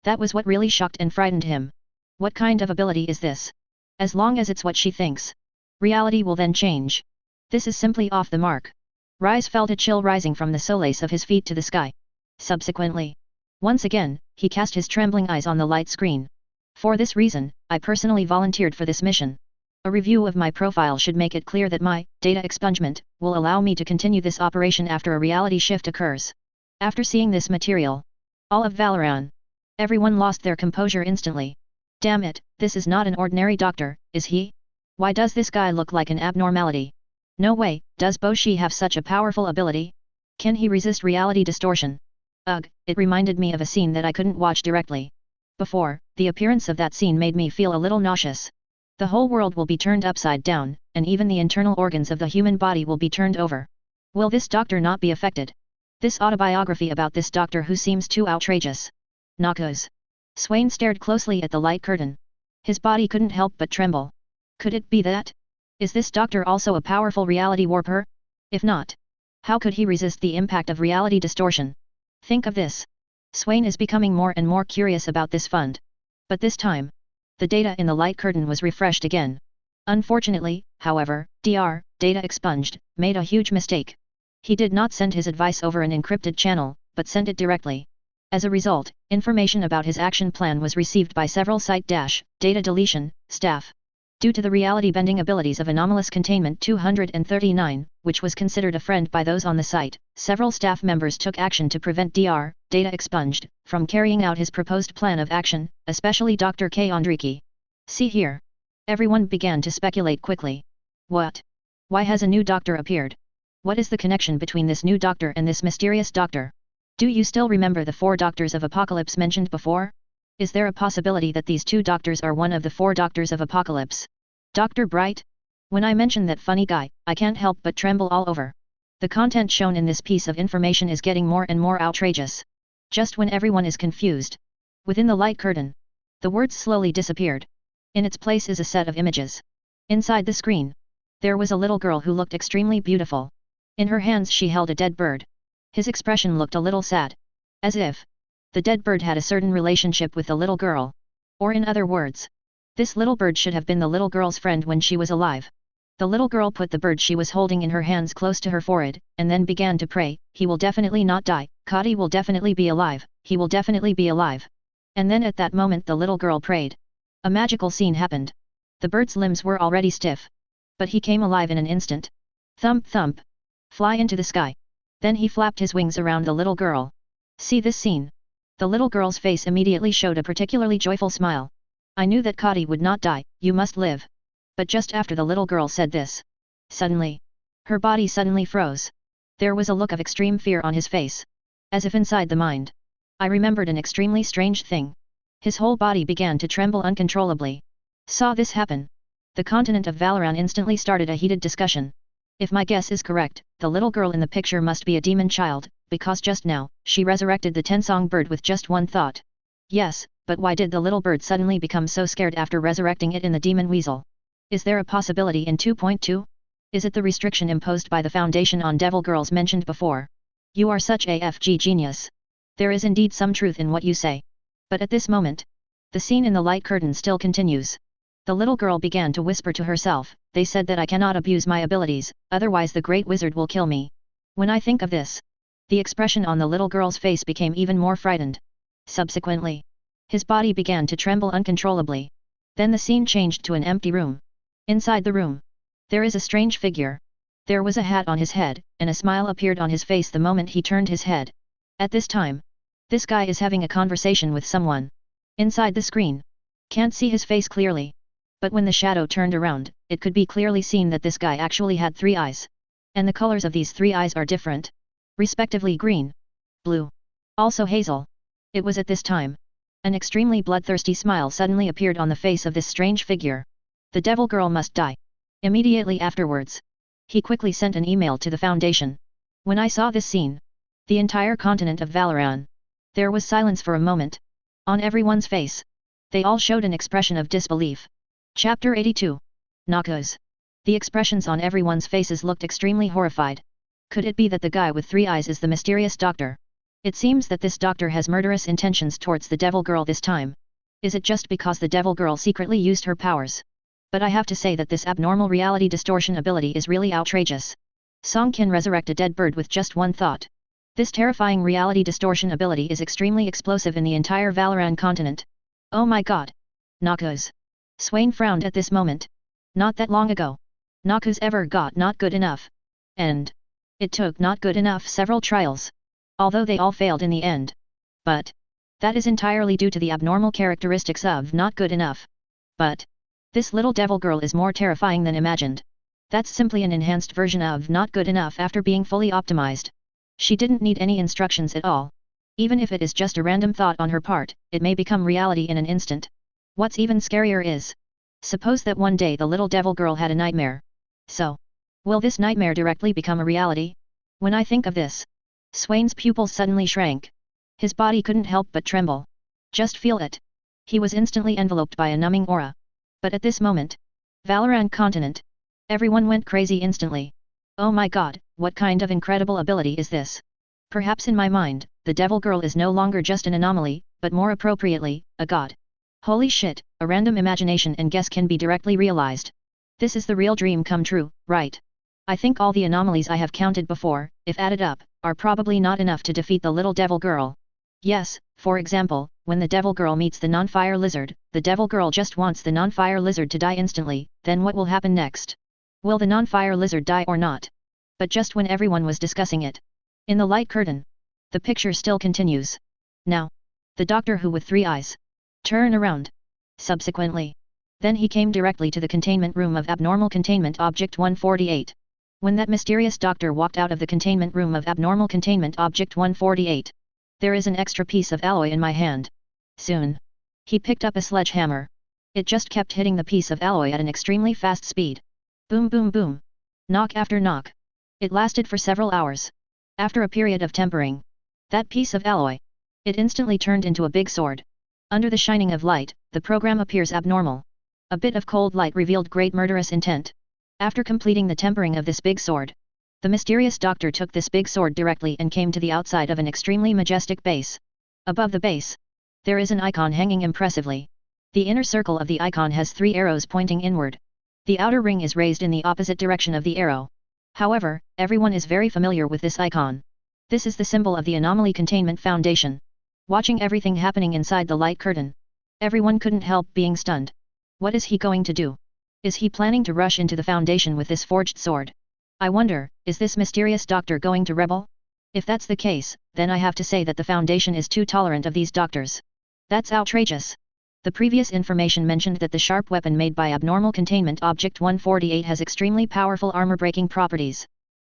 That was what really shocked and frightened him. What kind of ability is this? As long as it's what she thinks, reality will then change. This is simply off the mark. Rise felt a chill rising from the solace of his feet to the sky. Subsequently, once again, he cast his trembling eyes on the light screen. For this reason, I personally volunteered for this mission. A review of my profile should make it clear that my data expungement will allow me to continue this operation after a reality shift occurs. After seeing this material, all of Valoran, everyone lost their composure instantly. Damn it, this is not an ordinary doctor, is he? Why does this guy look like an abnormality? No way, does Boshi have such a powerful ability? Can he resist reality distortion? Ugh, it reminded me of a scene that I couldn't watch directly. Before, the appearance of that scene made me feel a little nauseous. The whole world will be turned upside down, and even the internal organs of the human body will be turned over. Will this doctor not be affected? This autobiography about this doctor who seems too outrageous. Noxus. Swain stared closely at the light curtain. His body couldn't help but tremble. Could it be that? Is this doctor also a powerful reality warper? If not, how could he resist the impact of reality distortion? Think of this. Swain is becoming more and more curious about this fund. But this time, the data in the light curtain was refreshed again. Unfortunately, however, data expunged, made a huge mistake. He did not send his advice over an encrypted channel, but sent it directly. As a result, information about his action plan was received by several site-data deletion staff. Due to the reality-bending abilities of Anomalous Containment 239, which was considered a friend by those on the site, several staff members took action to prevent data expunged from carrying out his proposed plan of action, especially Dr. K. See here. Everyone began to speculate quickly. What? Why has a new doctor appeared? What is the connection between this new doctor and this mysterious doctor? Do you still remember the 4 doctors of Apocalypse mentioned before? Is there a possibility that these 2 doctors are one of the 4 doctors of Apocalypse? Dr. Bright? When I mention that funny guy, I can't help but tremble all over. The content shown in this piece of information is getting more and more outrageous. Just when everyone is confused. Within the light curtain, the words slowly disappeared. In its place is a set of images. Inside the screen, there was a little girl who looked extremely beautiful. In her hands she held a dead bird. His expression looked a little sad. As if the dead bird had a certain relationship with the little girl. Or in other words, this little bird should have been the little girl's friend when she was alive. The little girl put the bird she was holding in her hands close to her forehead, and then began to pray, "He will definitely not die, Kadi will definitely be alive, he will definitely be alive." And then at that moment the little girl prayed. A magical scene happened. The bird's limbs were already stiff. But he came alive in an instant. Thump thump. Fly into the sky. Then he flapped his wings around the little girl. See this scene. The little girl's face immediately showed a particularly joyful smile. I knew that Kadi would not die, you must live. But just after the little girl said this, suddenly, her body suddenly froze. There was a look of extreme fear on his face. As if inside the mind. I remembered an extremely strange thing. His whole body began to tremble uncontrollably. Saw this happen. The continent of Valoran instantly started a heated discussion. If my guess is correct, the little girl in the picture must be a demon child, because just now, she resurrected the Tensong bird with just one thought. Yes, but why did the little bird suddenly become so scared after resurrecting it in the demon weasel? Is there a possibility in 2.2? Is it the restriction imposed by the Foundation on devil girls mentioned before? You are such a FG genius. There is indeed some truth in what you say. But at this moment, the scene in the light curtain still continues. The little girl began to whisper to herself, "They said that I cannot abuse my abilities, otherwise the great wizard will kill me." When I think of this, the expression on the little girl's face became even more frightened. Subsequently, his body began to tremble uncontrollably. Then the scene changed to an empty room. Inside the room, there is a strange figure. There was a hat on his head, and a smile appeared on his face the moment he turned his head. At this time, this guy is having a conversation with someone. Inside the screen, can't see his face clearly. But when the shadow turned around, it could be clearly seen that this guy actually had 3 eyes. And the colors of these 3 eyes are different. Respectively green, blue, also hazel. It was at this time. An extremely bloodthirsty smile suddenly appeared on the face of this strange figure. The devil girl must die. Immediately afterwards, he quickly sent an email to the Foundation. When I saw this scene, the entire continent of Valoran, there was silence for a moment. On everyone's face, they all showed an expression of disbelief. Chapter 82. Noxus. The expressions on everyone's faces looked extremely horrified. Could it be that the guy with 3 eyes is the mysterious doctor? It seems that this doctor has murderous intentions towards the devil girl this time. Is it just because the devil girl secretly used her powers? But I have to say that this abnormal reality distortion ability is really outrageous. Song can resurrect a dead bird with just one thought. This terrifying reality distortion ability is extremely explosive in the entire Valoran continent. Oh my god! Noxus. Swain frowned at this moment. Not that long ago, Noxus ever got not good enough. And it took not good enough several trials. Although they all failed in the end. But that is entirely due to the abnormal characteristics of not good enough. But This little devil girl is more terrifying than imagined. That's simply an enhanced version of not good enough after being fully optimized. She didn't need any instructions at all. Even if it is just a random thought on her part, it may become reality in an instant. What's even scarier is, suppose that one day the little devil girl had a nightmare. So, will this nightmare directly become a reality? When I think of this, Swain's pupils suddenly shrank. His body couldn't help but tremble. Just feel it. He was instantly enveloped by a numbing aura. But at this moment, Valorant continent. Everyone went crazy instantly. Oh my god, what kind of incredible ability is this? Perhaps in my mind, the devil girl is no longer just an anomaly, but more appropriately, a god. Holy shit, a random imagination and guess can be directly realized. This is the real dream come true, right? I think all the anomalies I have counted before, if added up, are probably not enough to defeat the little devil girl. Yes, for example, when the devil girl meets the non-fire lizard, the devil girl just wants the non-fire lizard to die instantly, then what will happen next? Will the non-fire lizard die or not? But just when everyone was discussing it, in the light curtain, the picture still continues. Now, the doctor who with 3 eyes. Turn around. Subsequently. Then he came directly to the containment room of abnormal containment object 148. When that mysterious doctor walked out of the containment room of abnormal containment object 148. There is an extra piece of alloy in my hand. Soon. He picked up a sledgehammer. It just kept hitting the piece of alloy at an extremely fast speed. Boom boom boom. Knock after knock. It lasted for several hours. After a period of tempering, that piece of alloy, it instantly turned into a big sword. Under the shining of light, the program appears abnormal. A bit of cold light revealed great murderous intent. After completing the tempering of this big sword, the mysterious doctor took this big sword directly and came to the outside of an extremely majestic base. Above the base, there is an icon hanging impressively. The inner circle of the icon has 3 arrows pointing inward. The outer ring is raised in the opposite direction of the arrow. However, everyone is very familiar with this icon. This is the symbol of the Anomaly Containment Foundation. Watching everything happening inside the light curtain, everyone couldn't help being stunned. What is he going to do? Is he planning to rush into the Foundation with this forged sword? I wonder, is this mysterious doctor going to rebel? If that's the case, then I have to say that the Foundation is too tolerant of these doctors. That's outrageous. The previous information mentioned that the sharp weapon made by abnormal containment object 148 has extremely powerful armor-breaking properties.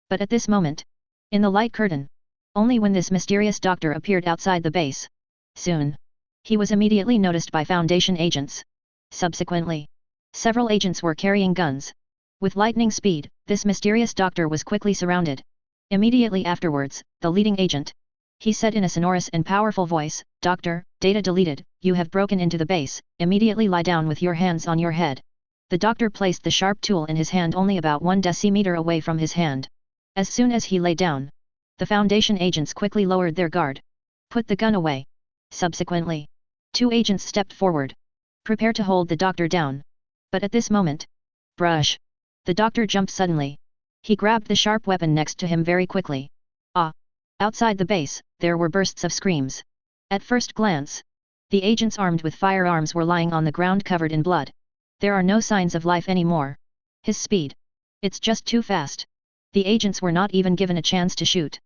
But at this moment, in the light curtain, only when this mysterious doctor appeared outside the base. Soon, he was immediately noticed by Foundation agents. Subsequently, several agents were carrying guns. With lightning speed, this mysterious doctor was quickly surrounded. Immediately afterwards, the leading agent. He said in a sonorous and powerful voice, "Doctor, data deleted, you have broken into the base, immediately lie down with your hands on your head." The doctor placed the sharp tool in his hand only about 1 decimeter away from his hand. As soon as he lay down, the Foundation agents quickly lowered their guard. Put the gun away. Subsequently, 2 agents stepped forward. Prepare to hold the doctor down. But at this moment, brush. The doctor jumped suddenly. He grabbed the sharp weapon next to him very quickly. Ah! Outside the base, there were bursts of screams. At first glance, the agents armed with firearms were lying on the ground covered in blood. There are no signs of life anymore. His speed. It's just too fast. The agents were not even given a chance to shoot.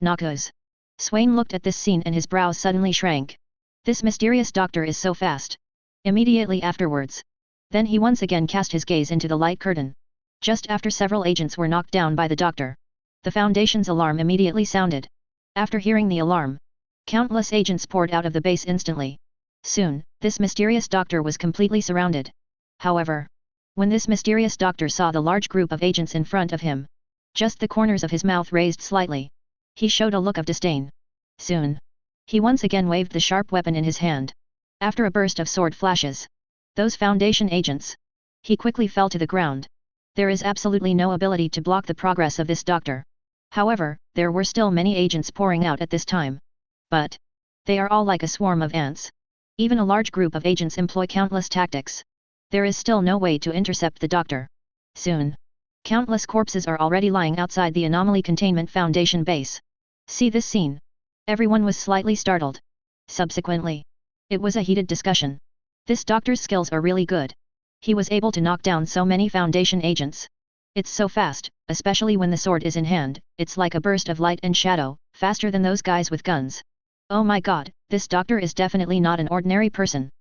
Noxus. Swain looked at this scene and his brows suddenly shrank. This mysterious doctor is so fast. Immediately afterwards. Then he once again cast his gaze into the light curtain. Just after several agents were knocked down by the doctor, the Foundation's alarm immediately sounded. After hearing the alarm, countless agents poured out of the base instantly. Soon, this mysterious doctor was completely surrounded. However, when this mysterious doctor saw the large group of agents in front of him, just the corners of his mouth raised slightly. He showed a look of disdain. Soon, he once again waved the sharp weapon in his hand. After a burst of sword flashes, those Foundation agents, he quickly fell to the ground. There is absolutely no ability to block the progress of this doctor. However, there were still many agents pouring out at this time. But they are all like a swarm of ants. Even a large group of agents employ countless tactics. There is still no way to intercept the doctor. Soon, countless corpses are already lying outside the Anomaly Containment Foundation base. See this scene. Everyone was slightly startled. Subsequently, it was a heated discussion. This doctor's skills are really good. He was able to knock down so many Foundation agents. It's so fast, especially when the sword is in hand, it's like a burst of light and shadow, faster than those guys with guns. Oh my god, this doctor is definitely not an ordinary person.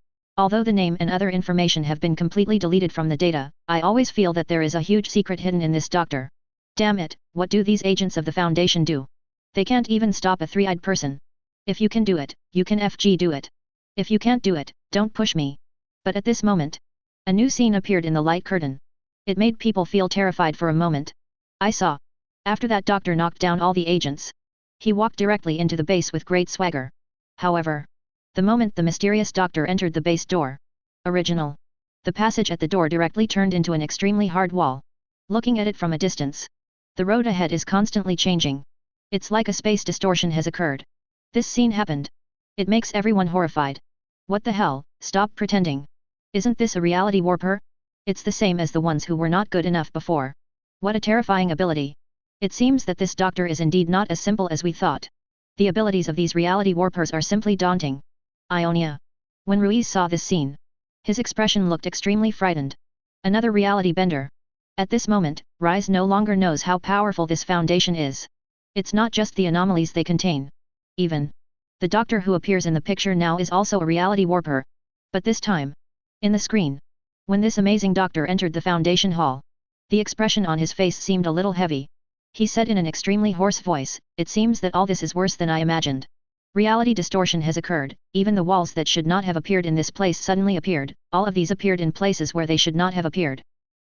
Although the name and other information have been completely deleted from the data, I always feel that there is a huge secret hidden in this doctor. Damn it, what do these agents of the Foundation do? They can't even stop a three-eyed person. If you can do it, you can FG do it. If you can't do it, don't push me. But at this moment, a new scene appeared in the light curtain. It made people feel terrified for a moment. I saw. After that doctor knocked down all the agents. He walked directly into the base with great swagger. However, the moment the mysterious doctor entered the base door. The passage at the door directly turned into an extremely hard wall. Looking at it from a distance, the road ahead is constantly changing. It's like a space distortion has occurred. This scene happened. It makes everyone horrified. What the hell, stop pretending. Isn't this a reality warper? It's the same as the ones who were not good enough before. What a terrifying ability. It seems that this doctor is indeed not as simple as we thought. The abilities of these reality warpers are simply daunting. Ionia. When Ruiz saw this scene, his expression looked extremely frightened. Another reality bender. At this moment, Rise no longer knows how powerful this foundation is. It's not just the anomalies they contain. Even the doctor who appears in the picture now is also a reality warper. But this time, in the screen, when this amazing doctor entered the Foundation Hall, the expression on his face seemed a little heavy. He said in an extremely hoarse voice, "It seems that all this is worse than I imagined. Reality distortion has occurred, even the walls that should not have appeared in this place suddenly appeared, all of these appeared in places where they should not have appeared.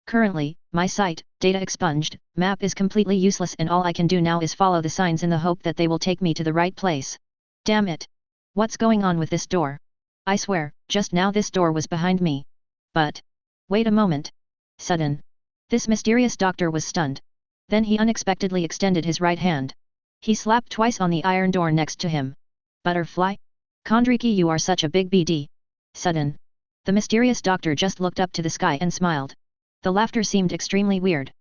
Currently, my sight, data expunged, map is completely useless and all I can do now is follow the signs in the hope that they will take me to the right place. Damn it! What's going on with this door? I swear, just now this door was behind me. But wait a moment. Sudden. This mysterious doctor was stunned. Then he unexpectedly extended his right hand. He slapped twice on the iron door next to him. Butterfly? Kondriki, you are such a big BD. Sudden. The mysterious doctor just looked up to the sky and smiled. The laughter seemed extremely weird.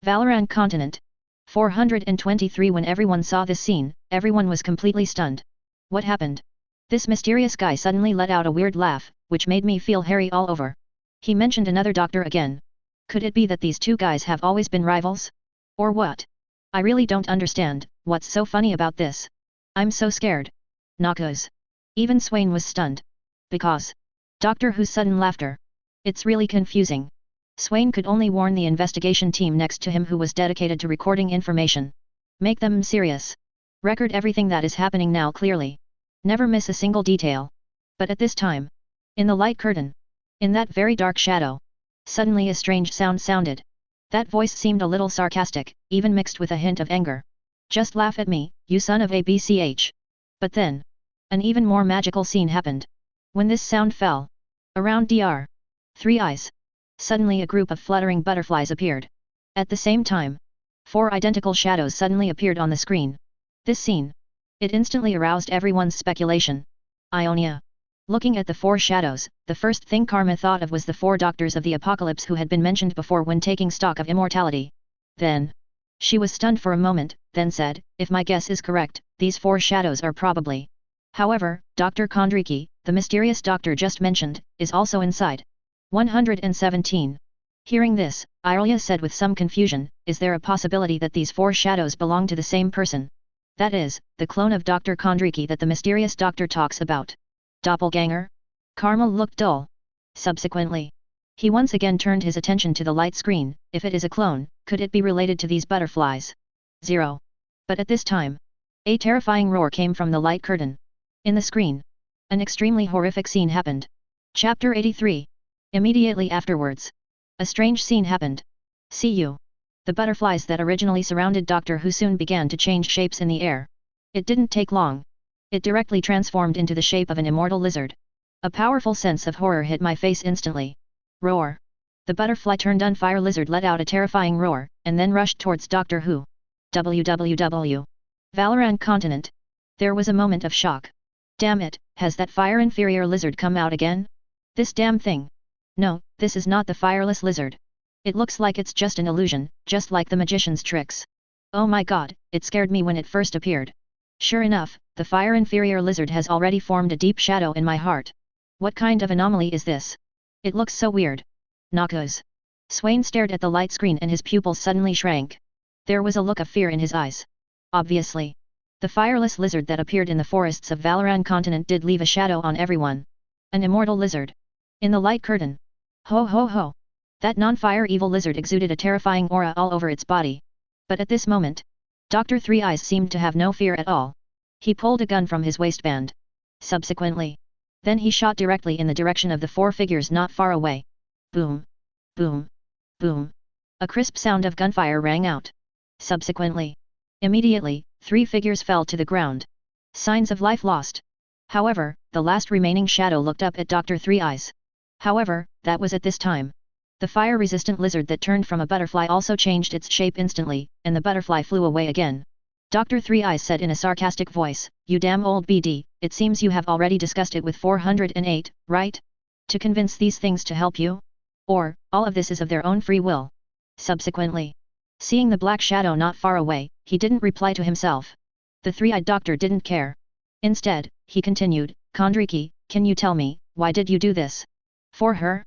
Valoran Continent. 423. When everyone saw this scene, everyone was completely stunned. What happened? This mysterious guy suddenly let out a weird laugh, which made me feel hairy all over. He mentioned another doctor again. Could it be that these two guys have always been rivals? Or what? I really don't understand, what's so funny about this? I'm so scared. Noxus. Even Swain was stunned. Because Doctor Who's sudden laughter. It's really confusing. Swain could only warn the investigation team next to him who was dedicated to recording information. Make them serious. Record everything that is happening now clearly. Never miss a single detail. But at this time, in the light curtain, in that very dark shadow, suddenly a strange sound sounded. That voice seemed a little sarcastic, even mixed with a hint of anger. Just laugh at me, you son of a BCH. But then, an even more magical scene happened. When this sound fell, around Dr. Three Eyes, suddenly a group of fluttering butterflies appeared. At the same time, 4 identical shadows suddenly appeared on the screen. This scene, it instantly aroused everyone's speculation. Ionia. Looking at the 4 shadows, the first thing Karma thought of was the 4 doctors of the apocalypse who had been mentioned before when taking stock of immortality. Then, she was stunned for a moment, then said, if my guess is correct, these 4 shadows are probably. However, Dr. Kondriki, the mysterious doctor just mentioned, is also inside. 117. Hearing this, Irelia said with some confusion, is there a possibility that these 4 shadows belong to the same person? That is, the clone of Dr. Kondriki that the mysterious doctor talks about. Doppelganger? Karma looked dull. Subsequently, he once again turned his attention to the light screen. If it is a clone, could it be related to these butterflies? 0. But at this time, a terrifying roar came from the light curtain. In the screen, an extremely horrific scene happened. Chapter 83. Immediately afterwards, a strange scene happened. See you. The butterflies that originally surrounded Doctor Who soon began to change shapes in the air. It didn't take long. It directly transformed into the shape of an immortal lizard. A powerful sense of horror hit my face instantly. Roar. The butterfly turned on fire lizard let out a terrifying roar, and then rushed towards Doctor Who. www. Valoran Continent. There was a moment of shock. Damn it, has that fire inferior lizard come out again? This damn thing. No, this is not the fireless lizard. It looks like it's just an illusion, just like the magician's tricks. Oh my god, it scared me when it first appeared. Sure enough, the fire inferior lizard has already formed a deep shadow in my heart. What kind of anomaly is this? It looks so weird. Noxus. Swain stared at the light screen and his pupils suddenly shrank. There was a look of fear in his eyes. Obviously, the fireless lizard that appeared in the forests of Valoran Continent did leave a shadow on everyone. An immortal lizard. In the light curtain. Ho ho ho! That non-fire evil lizard exuded a terrifying aura all over its body. But at this moment, Dr. Three Eyes seemed to have no fear at all. He pulled a gun from his waistband. Subsequently, then he shot directly in the direction of the four figures not far away. Boom! Boom! Boom! A crisp sound of gunfire rang out. Subsequently, immediately, three figures fell to the ground. Signs of life lost. However, the last remaining shadow looked up at Dr. Three Eyes. However, that was at this time. The fire-resistant lizard that turned from a butterfly also changed its shape instantly, and the butterfly flew away again. Dr. Three Eyes said in a sarcastic voice, "You damn old BD, it seems you have already discussed it with 408, right? To convince these things to help you? Or, all of this is of their own free will?" Subsequently, seeing the black shadow not far away, he didn't reply to himself. The three-eyed doctor didn't care. Instead, he continued, "Kondriki, can you tell me, why did you do this? For her?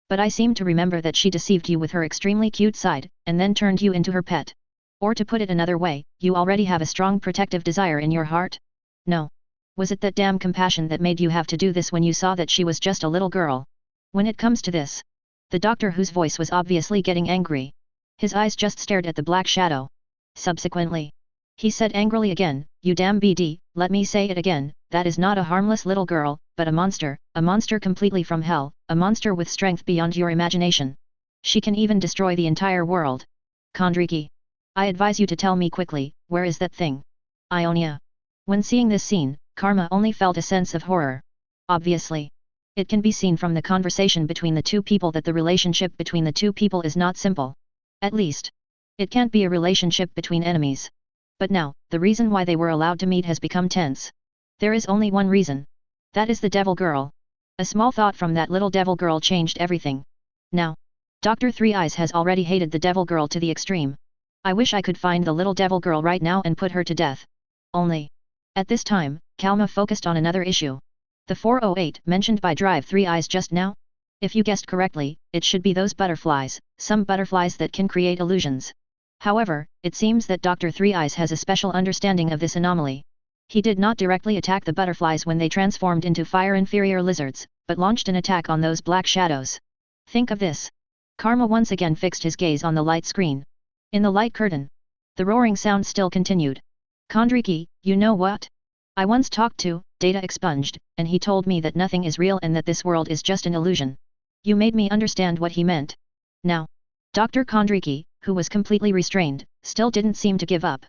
But I seem to remember that she deceived you with her extremely cute side, and then turned you into her pet. Or to put it another way, you already have a strong protective desire in your heart? No. Was it that damn compassion that made you have to do this when you saw that she was just a little girl? When it comes to this..." The doctor, whose voice was obviously getting angry. His eyes just stared at the black shadow. Subsequently, he said angrily again, "You damn BD, let me say it again, that is not a harmless little girl, but a monster completely from hell, a monster with strength beyond your imagination. She can even destroy the entire world. Kondriki, I advise you to tell me quickly, where is that thing?" Ionia. When seeing this scene, Karma only felt a sense of horror. Obviously, it can be seen from the conversation between the two people that the relationship between the two people is not simple. At least, it can't be a relationship between enemies. But now, the reason why they were allowed to meet has become tense. There is only one reason. That is the devil girl. A small thought from that little devil girl changed everything. Now, Dr. Three Eyes has already hated the devil girl to the extreme. I wish I could find the little devil girl right now and put her to death. Only. At this time, Kalma focused on another issue. The 408 mentioned by Drive Three Eyes just now? If you guessed correctly, it should be those butterflies, some butterflies that can create illusions. However, it seems that Dr. Three Eyes has a special understanding of this anomaly. He did not directly attack the butterflies when they transformed into fire-inferior lizards, but launched an attack on those black shadows. Think of this. Karma once again fixed his gaze on the light screen. In the light curtain, the roaring sound still continued. "Kondriki, you know what? I once talked to Data Expunged, and he told me that nothing is real and that this world is just an illusion. You made me understand what he meant." Now, Dr. Kondriki, who was completely restrained, still didn't seem to give up.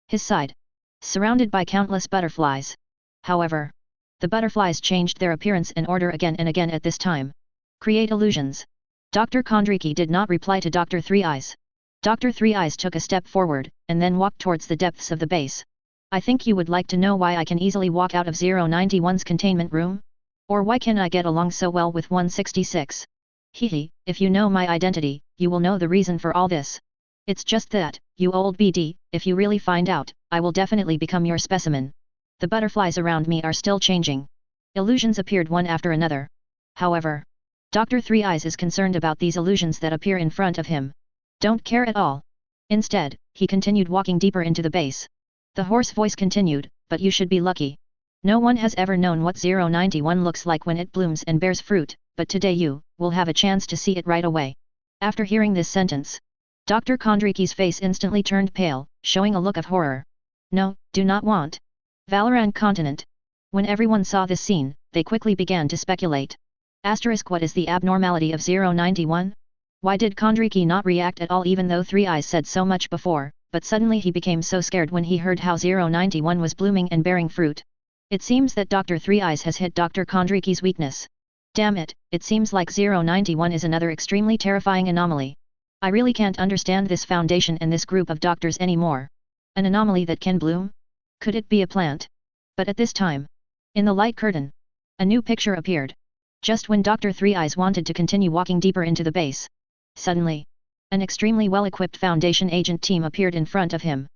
His side, surrounded by countless butterflies. However, the butterflies changed their appearance and order again and again at this time. "Create illusions." Dr. Kondriki did not reply to Dr. Three Eyes. Dr. Three Eyes took a step forward, and then walked towards the depths of the base. "I think you would like to know why I can easily walk out of 091's containment room? Or why can I get along so well with 166? Hehe, if you know my identity, you will know the reason for all this. It's just that, you old BD, if you really find out, I will definitely become your specimen. The butterflies around me are still changing." Illusions appeared one after another. However, Dr. Three Eyes is concerned about these illusions that appear in front of him. Don't care at all. Instead, he continued walking deeper into the base. The hoarse voice continued, "But you should be lucky. No one has ever known what 091 looks like when it blooms and bears fruit, but today you will have a chance to see it right away." After hearing this sentence, Dr. Kondriki's face instantly turned pale, showing a look of horror. "No, do not want. Valoran continent." When everyone saw this scene, they quickly began to speculate. What is the abnormality of 091? Why did Kondriki not react at all even though Three Eyes said so much before, but suddenly he became so scared when he heard how 091 was blooming and bearing fruit? It seems that Dr. Three Eyes has hit Dr. Kondriki's weakness. Damn it, it seems like 091 is another extremely terrifying anomaly. I really can't understand this foundation and this group of doctors anymore. An anomaly that can bloom? Could it be a plant? But at this time, in the light curtain, a new picture appeared. Just when Dr. Three Eyes wanted to continue walking deeper into the base, suddenly, an extremely well-equipped Foundation agent team appeared in front of him.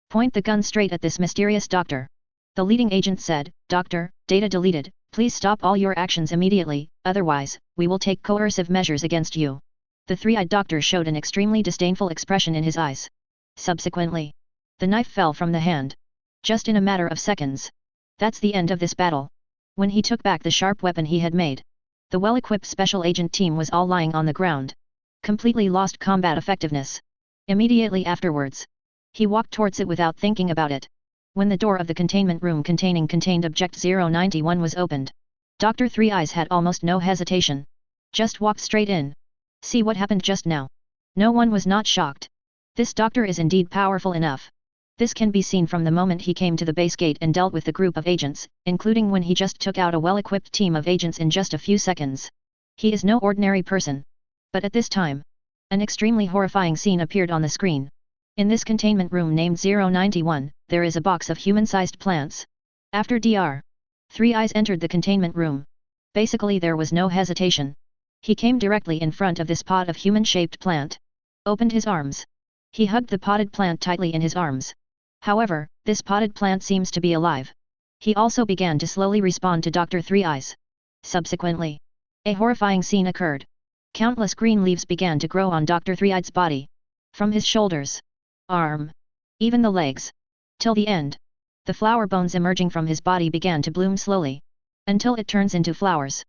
"Point the gun straight at this mysterious doctor." The leading agent said, "Doctor, data deleted, please stop all your actions immediately, otherwise, we will take coercive measures against you." The three-eyed doctor showed an extremely disdainful expression in his eyes. Subsequently, the knife fell from the hand. Just in a matter of seconds. That's the end of this battle. When he took back the sharp weapon he had made, The well-equipped special agent team was all lying on the ground. Completely lost combat effectiveness. Immediately afterwards, he walked towards it without thinking about it. When the door of the containment room containing contained Object 091 was opened, Dr. Three Eyes had almost no hesitation. Just walked straight in. See what happened just now. No one was not shocked. This doctor is indeed powerful enough. This can be seen from the moment he came to the base gate and dealt with the group of agents, including when he just took out a well-equipped team of agents in just a few seconds. He is no ordinary person. But at this time, an extremely horrifying scene appeared on the screen. In this containment room named 091, there is a box of human-sized plants. After Dr. Three Eyes entered the containment room, basically there was no hesitation. He came directly in front of this pot of human-shaped plant. Opened his arms. He hugged the potted plant tightly in his arms. However, this potted plant seems to be alive. He also began to slowly respond to Dr. Three Eyes. Subsequently, a horrifying scene occurred. Countless green leaves began to grow on Dr. Three Eyes' body. From his shoulders, arm, even the legs, till the end. The flower bones emerging from his body began to bloom slowly, until it turns into flowers.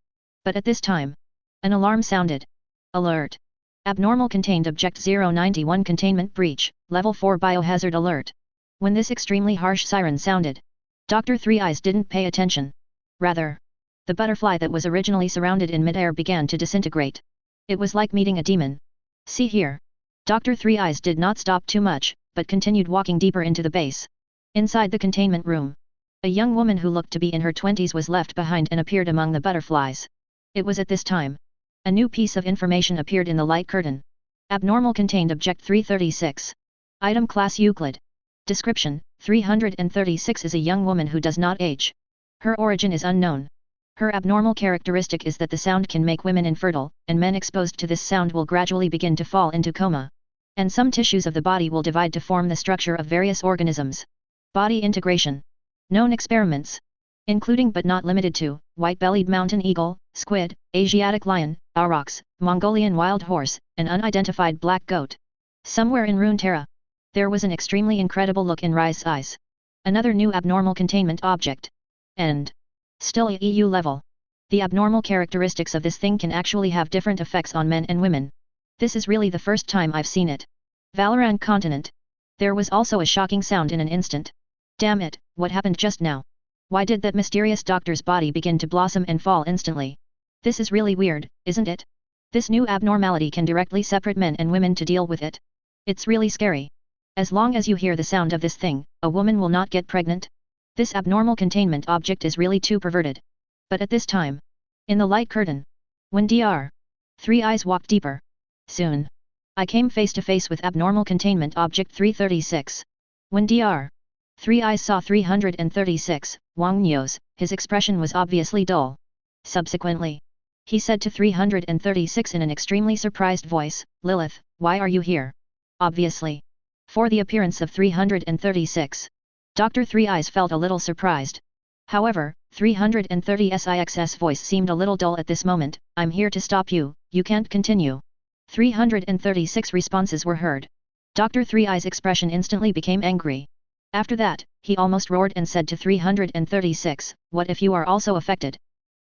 But at this time, an alarm sounded. Alert! Abnormal contained Object 091 Containment Breach, Level 4 Biohazard Alert. When this extremely harsh siren sounded, Dr. Three Eyes didn't pay attention. Rather, the butterfly that was originally surrounded in midair began to disintegrate. It was like meeting a demon. See here. Dr. Three Eyes did not stop too much, but continued walking deeper into the base. Inside the containment room, a young woman who looked to be in her 20s was left behind and appeared among the butterflies. It was at this time. A new piece of information appeared in the light curtain. Abnormal contained Object 336. Item Class Euclid. Description: 336 is a young woman who does not age. Her origin is unknown. Her abnormal characteristic is that the sound can make women infertile, and men exposed to this sound will gradually begin to fall into coma. And some tissues of the body will divide to form the structure of various organisms. Body integration. Known experiments, including but not limited to, white-bellied mountain eagle, squid, Asiatic lion, aurochs, Mongolian wild horse, and unidentified black goat. Somewhere in Runeterra, there was an extremely incredible look in Rise's eyes. Another new abnormal containment object. And still a EU level. The abnormal characteristics of this thing can actually have different effects on men and women. This is really the first time I've seen it. Valorant continent. There was also a shocking sound in an instant. Damn it, what happened just now? Why did that mysterious doctor's body begin to blossom and fall instantly? This is really weird, isn't it? This new abnormality can directly separate men and women to deal with it. It's really scary. As long as you hear the sound of this thing, a woman will not get pregnant. This abnormal containment object is really too perverted. But at this time, in the light curtain, when Dr. Three Eyes walked deeper, soon, I came face to face with abnormal containment object 336. When Dr. Three Eyes saw 336, Wang Niu's, his expression was obviously dull. Subsequently, he said to 336 in an extremely surprised voice, "Lilith, why are you here?" Obviously, for the appearance of 336. Dr. Three Eyes felt a little surprised. However, 336's voice seemed a little dull at this moment. "I'm here to stop you, you can't continue." 336 responses were heard. Dr. Three Eyes' expression instantly became angry. After that, he almost roared and said to 336, "What if you are also affected?"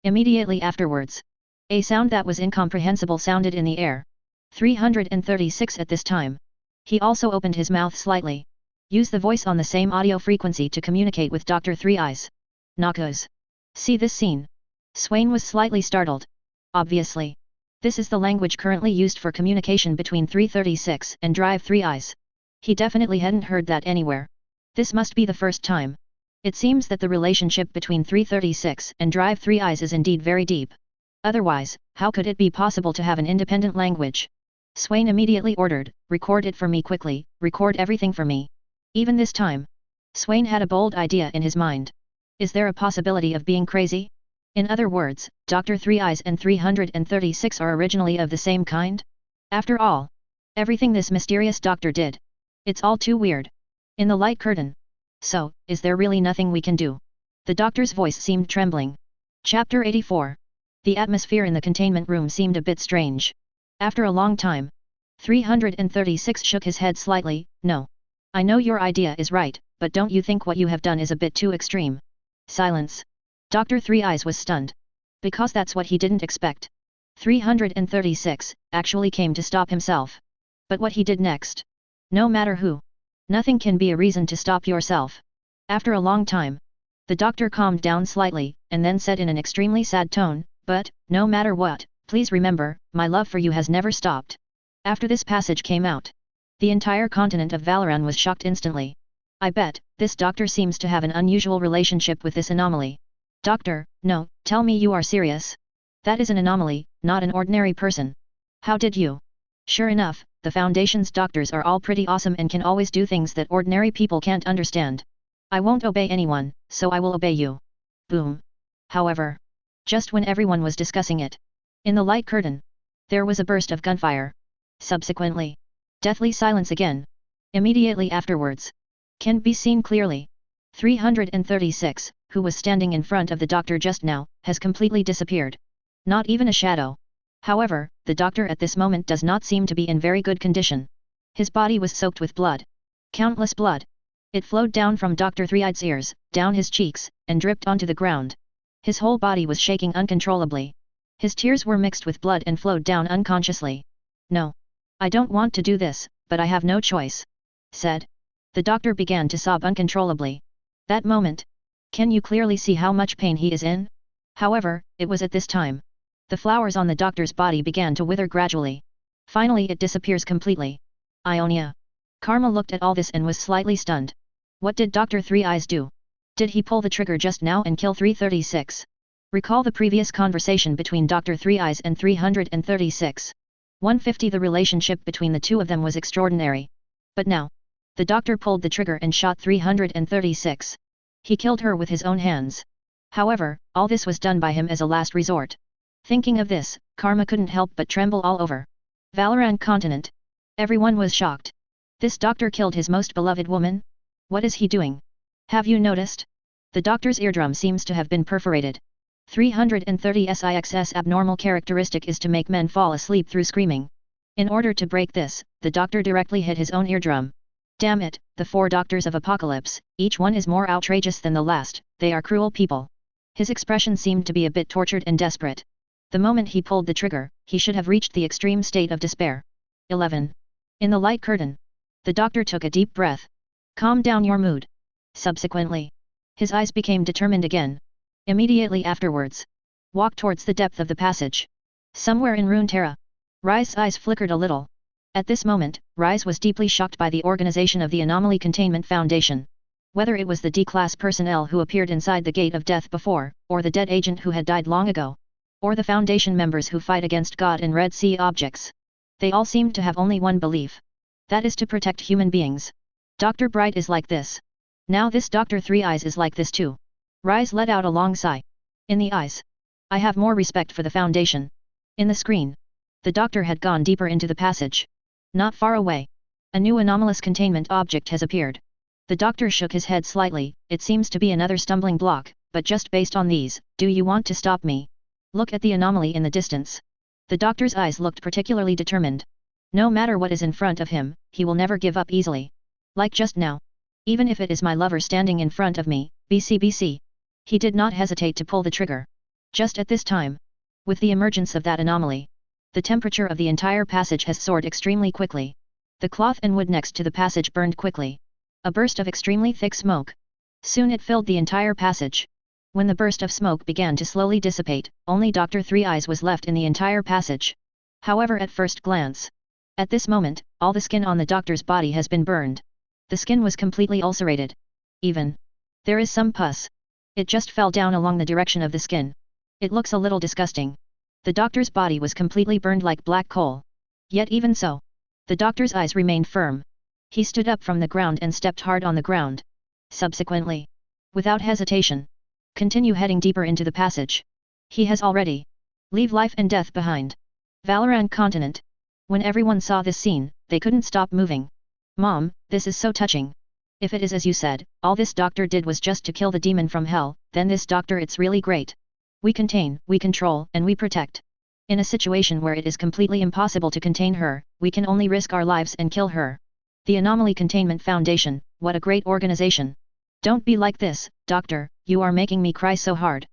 Immediately afterwards, a sound that was incomprehensible sounded in the air. 336 at this time. He also opened his mouth slightly. Use the voice on the same audio frequency to communicate with Dr. Three Eyes. Noxus. See this scene. Swain was slightly startled. Obviously, this is the language currently used for communication between 336 and Drive Three Eyes. He definitely hadn't heard that anywhere. This must be the first time. It seems that the relationship between 336 and Drive Three Eyes is indeed very deep. Otherwise, how could it be possible to have an independent language? Swain immediately ordered, "Record it for me quickly, record everything for me." Even this time, Swain had a bold idea in his mind. Is there a possibility of being crazy? In other words, Dr. Three Eyes and 336 are originally of the same kind? After all, everything this mysterious doctor did, it's all too weird. In the light curtain. So, is there really nothing we can do? The doctor's voice seemed trembling. Chapter 84. The atmosphere in the containment room seemed a bit strange. After a long time, 336 shook his head slightly. "No. I know your idea is right, but don't you think what you have done is a bit too extreme?" Silence. Dr. Three Eyes was stunned. Because that's what he didn't expect. 336, actually came to stop himself. But what he did next? No matter who. Nothing can be a reason to stop yourself. After a long time. The doctor calmed down slightly, and then said in an extremely sad tone, but, no matter what, please remember, my love for you has never stopped. After this passage came out, the entire continent of Valoran was shocked instantly. I bet, this doctor seems to have an unusual relationship with this anomaly. Doctor, no, tell me you are serious. That is an anomaly, not an ordinary person. How did you? Sure enough, the Foundation's doctors are all pretty awesome and can always do things that ordinary people can't understand. I won't obey anyone, so I will obey you. Boom. However, just when everyone was discussing it, in the light curtain, there was a burst of gunfire. Subsequently, deathly silence again. Immediately afterwards, can be seen clearly. 336, who was standing in front of the doctor just now, has completely disappeared. Not even a shadow. However, the doctor at this moment does not seem to be in very good condition. His body was soaked with blood. Countless blood. It flowed down from Dr. Three-Eye's ears, down his cheeks, and dripped onto the ground. His whole body was shaking uncontrollably. His tears were mixed with blood and flowed down unconsciously. No. I don't want to do this, but I have no choice. Said. The doctor began to sob uncontrollably. That moment. Can you clearly see how much pain he is in? However, it was at this time. The flowers on the doctor's body began to wither gradually. Finally it disappears completely. Ionia. Karma looked at all this and was slightly stunned. What did Dr. Three-Eyes do? Did he pull the trigger just now and kill 336? Recall the previous conversation between Dr. Three-Eyes and 336. 150. The relationship between the two of them was extraordinary. But now, the doctor pulled the trigger and shot 336. He killed her with his own hands. However, all this was done by him as a last resort. Thinking of this, Karma couldn't help but tremble all over. Valoran continent. Everyone was shocked. This doctor killed his most beloved woman? What is he doing? Have you noticed? The doctor's eardrum seems to have been perforated. 336's abnormal characteristic is to make men fall asleep through screaming. In order to break this, the doctor directly hit his own eardrum. Damn it, the four doctors of Apocalypse, each one is more outrageous than the last, they are cruel people. His expression seemed to be a bit tortured and desperate. The moment he pulled the trigger, he should have reached the extreme state of despair. 11. In the light curtain. The doctor took a deep breath. Calm down your mood. Subsequently, his eyes became determined again. Immediately afterwards, walk towards the depth of the passage. Somewhere in Runeterra. Ryze's eyes flickered a little. At this moment, Ryze was deeply shocked by the organization of the Anomaly Containment Foundation. Whether it was the D-class personnel who appeared inside the Gate of Death before, or the dead agent who had died long ago, or the Foundation members who fight against God and Red Sea objects. They all seemed to have only one belief. That is to protect human beings. Dr. Bright is like this. Now this Dr. Three-Eyes is like this too. Ryze let out a long sigh. In the eyes. I have more respect for the Foundation. In the screen. The doctor had gone deeper into the passage. Not far away. A new anomalous containment object has appeared. The doctor shook his head slightly. It seems to be another stumbling block, but just based on these, do you want to stop me? Look at the anomaly in the distance. The doctor's eyes looked particularly determined. No matter what is in front of him, he will never give up easily. Like just now. Even if it is my lover standing in front of me, BC. He did not hesitate to pull the trigger. Just at this time. With the emergence of that anomaly, the temperature of the entire passage has soared extremely quickly. The cloth and wood next to the passage burned quickly. A burst of extremely thick smoke. Soon it filled the entire passage. When the burst of smoke began to slowly dissipate, only Dr. Three-Eyes was left in the entire passage. However, at first glance, at this moment, all the skin on the doctor's body has been burned. The skin was completely ulcerated. Even there is some pus. It just fell down along the direction of the skin. It looks a little disgusting. The doctor's body was completely burned like black coal. Yet even so, the doctor's eyes remained firm. He stood up from the ground and stepped hard on the ground. Subsequently, without hesitation, continue heading deeper into the passage. He has already leave life and death behind. Valoran continent. When everyone saw this scene, they couldn't stop moving. Mom, this is so touching. If it is as you said, all this doctor did was just to kill the demon from hell, then this doctor it's really great. We contain, we control, and we protect. In a situation where it is completely impossible to contain her, we can only risk our lives and kill her. The Anomaly Containment Foundation, what a great organization. Don't be like this, doctor, you are making me cry so hard.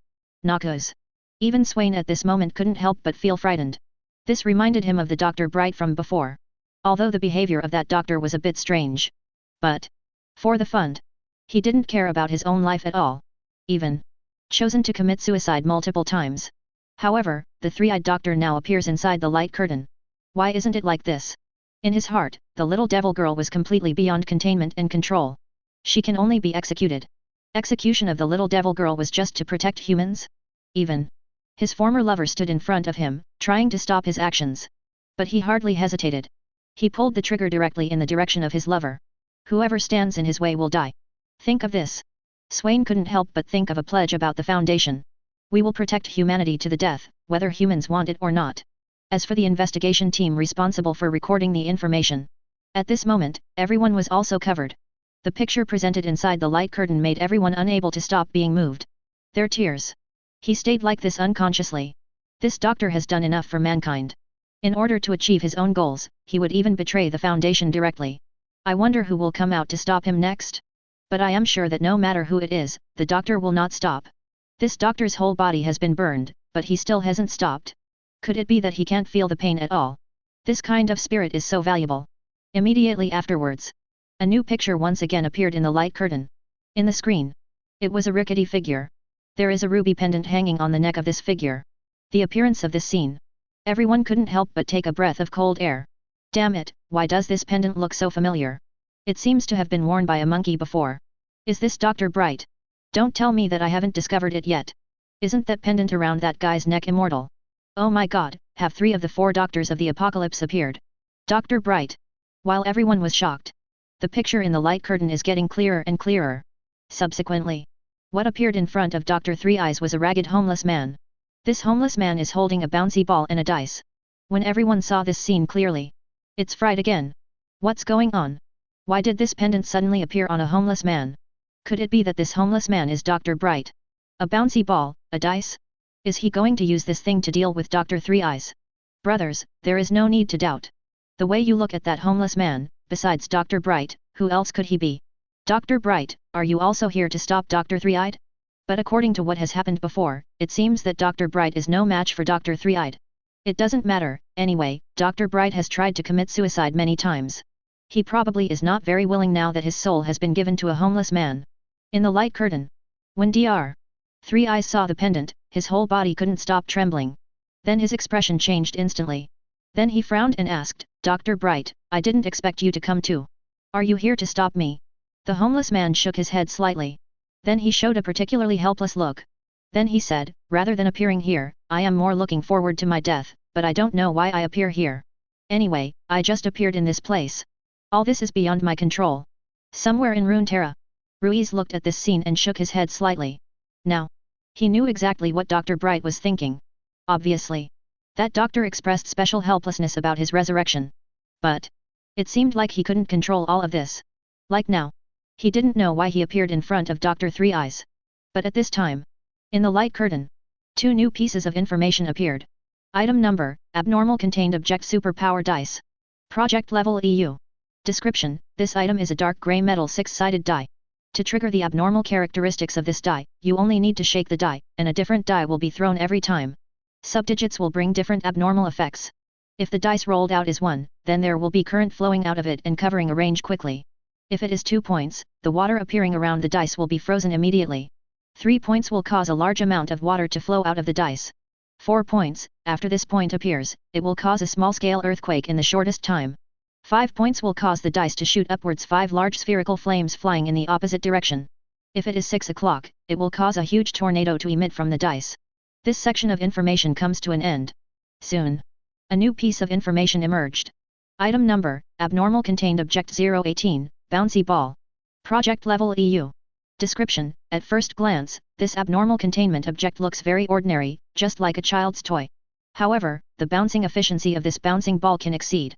Noxus. Even Swain at this moment couldn't help but feel frightened. This reminded him of the Dr. Bright from before. Although the behavior of that doctor was a bit strange. But, for the fund, he didn't care about his own life at all. Even chosen to commit suicide multiple times. However, the three-eyed doctor now appears inside the light curtain. Why isn't it like this? In his heart, the little devil girl was completely beyond containment and control. She can only be executed. Execution of the little devil girl was just to protect humans? Even his former lover stood in front of him, trying to stop his actions. But he hardly hesitated. He pulled the trigger directly in the direction of his lover. Whoever stands in his way will die. Think of this. Swain couldn't help but think of a pledge about the Foundation. We will protect humanity to the death, whether humans want it or not. As for the investigation team responsible for recording the information. At this moment, everyone was also covered. The picture presented inside the light curtain made everyone unable to stop being moved. Their tears. He stayed like this unconsciously. This doctor has done enough for mankind. In order to achieve his own goals, he would even betray the Foundation directly. I wonder who will come out to stop him next? But I am sure that no matter who it is, the doctor will not stop. This doctor's whole body has been burned, but he still hasn't stopped. Could it be that he can't feel the pain at all? This kind of spirit is so valuable. Immediately afterwards, a new picture once again appeared in the light curtain. In the screen, it was a rickety figure. There is a ruby pendant hanging on the neck of this figure. The appearance of this scene. Everyone couldn't help but take a breath of cold air. Damn it, why does this pendant look so familiar? It seems to have been worn by a monkey before. Is this Dr. Bright? Don't tell me that I haven't discovered it yet. Isn't that pendant around that guy's neck immortal? Oh my god, have 3 of the 4 doctors of the apocalypse appeared? Dr. Bright. While everyone was shocked, the picture in the light curtain is getting clearer and clearer. Subsequently, what appeared in front of Dr. Three Eyes was a ragged homeless man. This homeless man is holding a bouncy ball and a dice. When everyone saw this scene clearly, it's fright again. What's going on? Why did this pendant suddenly appear on a homeless man? Could it be that this homeless man is Dr. Bright? A bouncy ball, a dice? Is he going to use this thing to deal with Dr. Three Eyes? Brothers, there is no need to doubt. The way you look at that homeless man, besides Dr. Bright, who else could he be? Dr. Bright, are you also here to stop Dr. Three-Eyed? But according to what has happened before, it seems that Dr. Bright is no match for Dr. Three-Eyed. It doesn't matter, anyway, Dr. Bright has tried to commit suicide many times. He probably is not very willing now that his soul has been given to a homeless man. In the light curtain, when Dr. Three Eyes saw the pendant, his whole body couldn't stop trembling. Then his expression changed instantly. Then he frowned and asked, Dr. Bright, I didn't expect you to come too. Are you here to stop me? The homeless man shook his head slightly. Then he showed a particularly helpless look. Then he said, rather than appearing here, I am more looking forward to my death, but I don't know why I appear here. Anyway, I just appeared in this place. All this is beyond my control. Somewhere in Runeterra. Ruiz looked at this scene and shook his head slightly. Now, he knew exactly what Dr. Bright was thinking. Obviously, that doctor expressed special helplessness about his resurrection. But it seemed like he couldn't control all of this. Like now, he didn't know why he appeared in front of Dr. Three Eyes. But at this time, in the light curtain, 2 new pieces of information appeared. Item number, Abnormal Contained Object Superpower Dice. Project Level EU. Description, this item is a dark grey metal 6-sided die. To trigger the abnormal characteristics of this die, you only need to shake the die, and a different die will be thrown every time. Subdigits will bring different abnormal effects. If the dice rolled out is 1, then there will be current flowing out of it and covering a range quickly. If it is 2 points, the water appearing around the dice will be frozen immediately. 3 points will cause a large amount of water to flow out of the dice. 4 points, after this point appears, it will cause a small-scale earthquake in the shortest time. 5 points will cause the dice to shoot upwards 5 large spherical flames flying in the opposite direction. If it is 6 o'clock, it will cause a huge tornado to emit from the dice. This section of information comes to an end. Soon, a new piece of information emerged. Item number, Abnormal Contained Object 018, Bouncy Ball. Project Level EU. Description, at first glance, this abnormal containment object looks very ordinary, just like a child's toy. However, the bouncing efficiency of this bouncing ball can exceed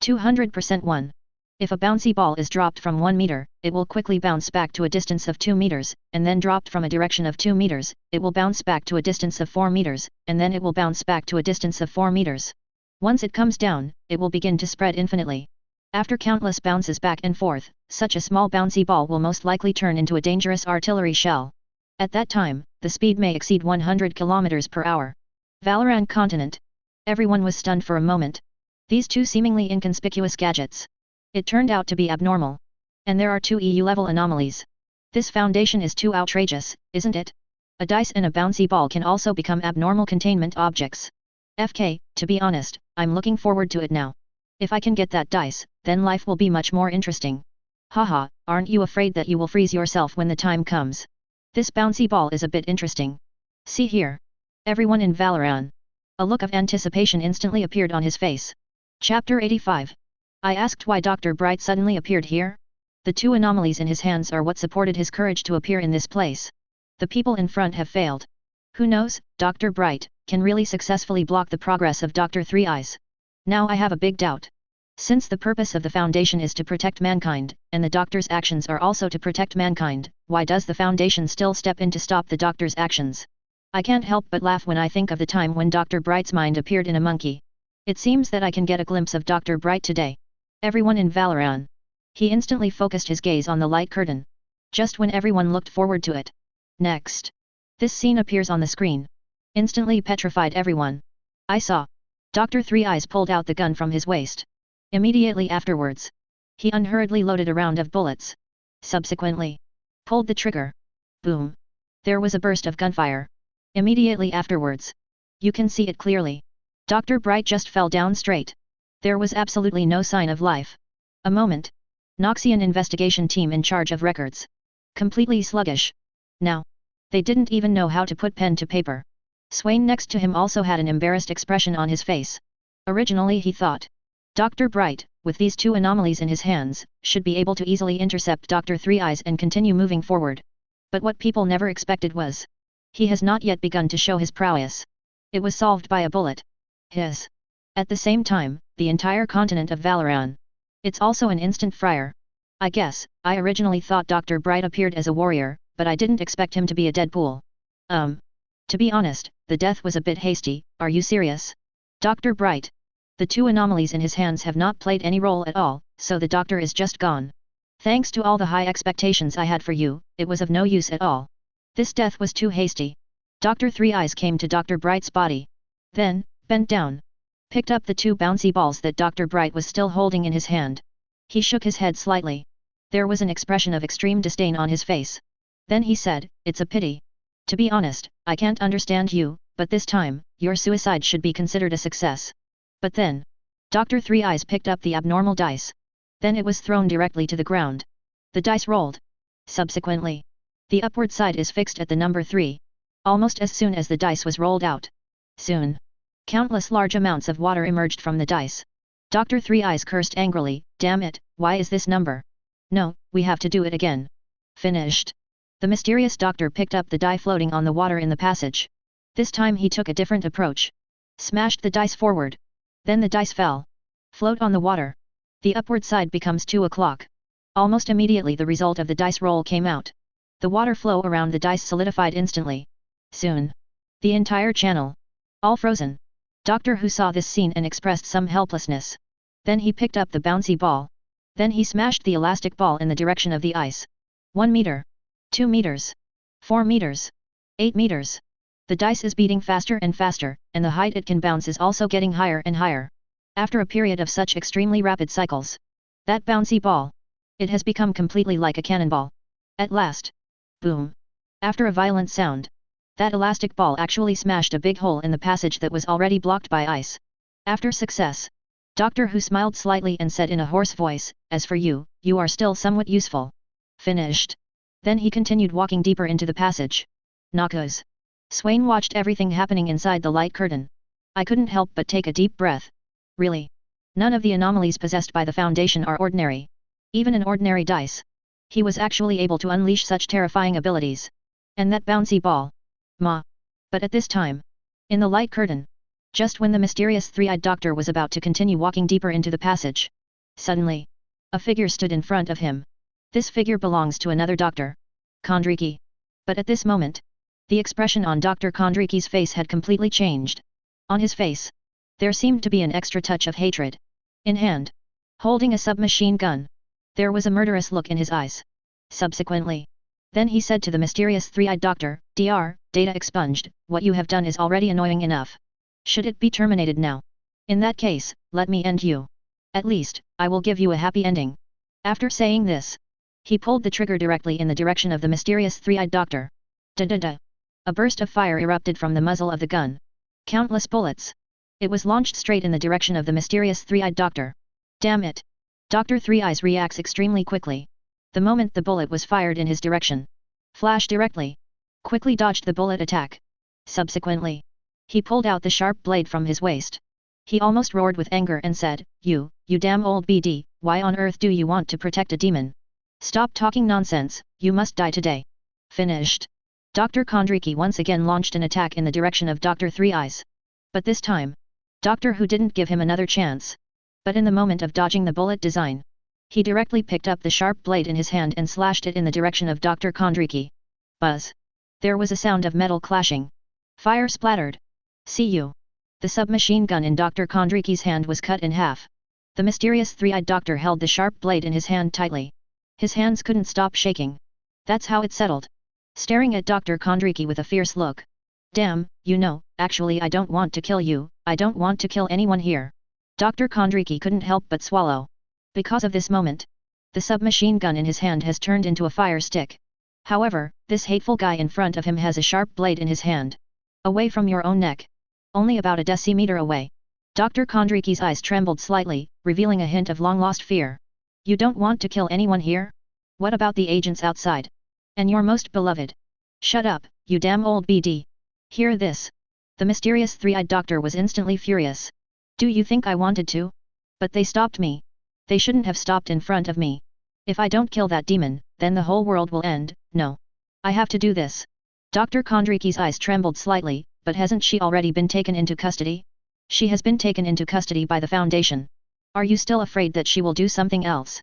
200%. 1. If a bouncy ball is dropped from 1 meter, it will quickly bounce back to a distance of 2 meters, and then dropped from a direction of 2 meters, it will bounce back to a distance of 4 meters, and then it will bounce back to a distance of 4 meters. Once it comes down, it will begin to spread infinitely. After countless bounces back and forth, such a small bouncy ball will most likely turn into a dangerous artillery shell. At that time, the speed may exceed 100 km per hour. Valoran continent. Everyone was stunned for a moment. These two seemingly inconspicuous gadgets. It turned out to be abnormal. And there are two EU-level anomalies. This foundation is too outrageous, isn't it? A dice and a bouncy ball can also become abnormal containment objects. FK, to be honest, I'm looking forward to it now. If I can get that dice, then life will be much more interesting. Haha, aren't you afraid that you will freeze yourself when the time comes? This bouncy ball is a bit interesting. See here. Everyone in Valoran. A look of anticipation instantly appeared on his face. Chapter 85. I asked why Dr. Bright suddenly appeared here. The two anomalies in his hands are what supported his courage to appear in this place. The people in front have failed. Who knows, Dr. Bright can really successfully block the progress of Dr. Three Eyes. Now I have a big doubt. Since the purpose of the Foundation is to protect mankind, and the Doctor's actions are also to protect mankind, why does the Foundation still step in to stop the Doctor's actions? I can't help but laugh when I think of the time when Dr. Bright's mind appeared in a monkey. It seems that I can get a glimpse of Dr. Bright today. Everyone in Valoran. He instantly focused his gaze on the light curtain. Just when everyone looked forward to it. Next. This scene appears on the screen. Instantly petrified everyone. I saw. Dr. Three Eyes pulled out the gun from his waist. Immediately afterwards. He unhurriedly loaded a round of bullets. Subsequently. Pulled the trigger. Boom. There was a burst of gunfire. Immediately afterwards. You can see it clearly. Dr. Bright just fell down straight. There was absolutely no sign of life. A moment. Noxian investigation team in charge of records. Completely sluggish. Now. They didn't even know how to put pen to paper. Swain next to him also had an embarrassed expression on his face. Originally he thought. Dr. Bright, with these two anomalies in his hands, should be able to easily intercept Dr. Three Eyes and continue moving forward. But what people never expected was. He has not yet begun to show his prowess. It was solved by a bullet. His. At the same time, the entire continent of Valoran. It's also an instant fryer. I guess, I originally thought Dr. Bright appeared as a warrior, but I didn't expect him to be a Deadpool. To be honest, the death was a bit hasty, are you serious? Dr. Bright. The two anomalies in his hands have not played any role at all, so the doctor is just gone. Thanks to all the high expectations I had for you, it was of no use at all. This death was too hasty. Dr. Three Eyes came to Dr. Bright's body. Then, bent down. Picked up the two bouncy balls that Dr. Bright was still holding in his hand. He shook his head slightly. There was an expression of extreme disdain on his face. Then he said, "It's a pity. To be honest, I can't understand you, but this time, your suicide should be considered a success." But then, Dr. Three Eyes picked up the abnormal dice. Then it was thrown directly to the ground. The dice rolled. Subsequently, the upward side is fixed at the number 3. Almost as soon as the dice was rolled out. Soon. Countless large amounts of water emerged from the dice. Dr. Three Eyes cursed angrily, "Damn it, why is this number? No, we have to do it again." Finished. The mysterious doctor picked up the die floating on the water in the passage. This time he took a different approach. Smashed the dice forward. Then the dice fell. Float on the water. The upward side becomes 2 o'clock. Almost immediately the result of the dice roll came out. The water flow around the dice solidified instantly. Soon. The entire channel. All frozen. Doctor Who saw this scene and expressed some helplessness. Then he picked up the bouncy ball. Then he smashed the elastic ball in the direction of the ice. 1 meter. 2 meters. 4 meters. 8 meters. The dice is beating faster and faster, and the height it can bounce is also getting higher and higher. After a period of such extremely rapid cycles. That bouncy ball. It has become completely like a cannonball. At last. Boom. After a violent sound. That elastic ball actually smashed a big hole in the passage that was already blocked by ice. After success. Doctor Who smiled slightly and said in a hoarse voice, "As for you, you are still somewhat useful." Finished. Then he continued walking deeper into the passage. Noxus. Swain watched everything happening inside the light curtain. I couldn't help but take a deep breath. Really? None of the anomalies possessed by the Foundation are ordinary. Even an ordinary dice. He was actually able to unleash such terrifying abilities. And that bouncy ball. But at this time. In the light curtain. Just when the mysterious three-eyed doctor was about to continue walking deeper into the passage. Suddenly. A figure stood in front of him. This figure belongs to another doctor. Kondriki. But at this moment. The expression on Dr. Kondriki's face had completely changed. On his face. There seemed to be an extra touch of hatred. In hand. Holding a submachine gun. There was a murderous look in his eyes. Subsequently. Then he said to the mysterious three-eyed doctor, "Dr. Data expunged, what you have done is already annoying enough. Should it be terminated now? In that case, let me end you. At least, I will give you a happy ending. After saying this, he pulled the trigger directly in the direction of the mysterious three-eyed doctor. Da-da-da. A burst of fire erupted from the muzzle of the gun. Countless bullets. It was launched straight in the direction of the mysterious three-eyed doctor. Damn it! Dr. Three Eyes reacts extremely quickly. The moment the bullet was fired in his direction, Flash directly, quickly dodged the bullet attack. Subsequently, he pulled out the sharp blade from his waist. He almost roared with anger and said, You damn old BD, why on earth do you want to protect a demon? Stop talking nonsense, you must die today. Finished. Dr. Kondriki once again launched an attack in the direction of Dr. Three Eyes. But this time, Doctor Who didn't give him another chance. But in the moment of dodging the bullet design, he directly picked up the sharp blade in his hand and slashed it in the direction of Dr. Kondriki. Buzz. There was a sound of metal clashing. Fire splattered. See you. The submachine gun in Dr. Kondriki's hand was cut in half. The mysterious three-eyed doctor held the sharp blade in his hand tightly. His hands couldn't stop shaking. That's how it settled. Staring at Dr. Kondriki with a fierce look. Damn, actually I don't want to kill you, I don't want to kill anyone here. Dr. Kondriki couldn't help but swallow. Because of this moment, the submachine gun in his hand has turned into a fire stick. However, this hateful guy in front of him has a sharp blade in his hand. Away from your own neck. Only about a decimeter away. Dr. Kondriki's eyes trembled slightly, revealing a hint of long-lost fear. You don't want to kill anyone here? What about the agents outside? And your most beloved? Shut up, you damn old BD. Hear this. The mysterious three-eyed doctor was instantly furious. Do you think I wanted to? But they stopped me. They shouldn't have stopped in front of me. If I don't kill that demon, then the whole world will end. No. I have to do this. Dr. Kondriki's eyes trembled slightly, but hasn't she already been taken into custody? She has been taken into custody by the Foundation. Are you still afraid that she will do something else?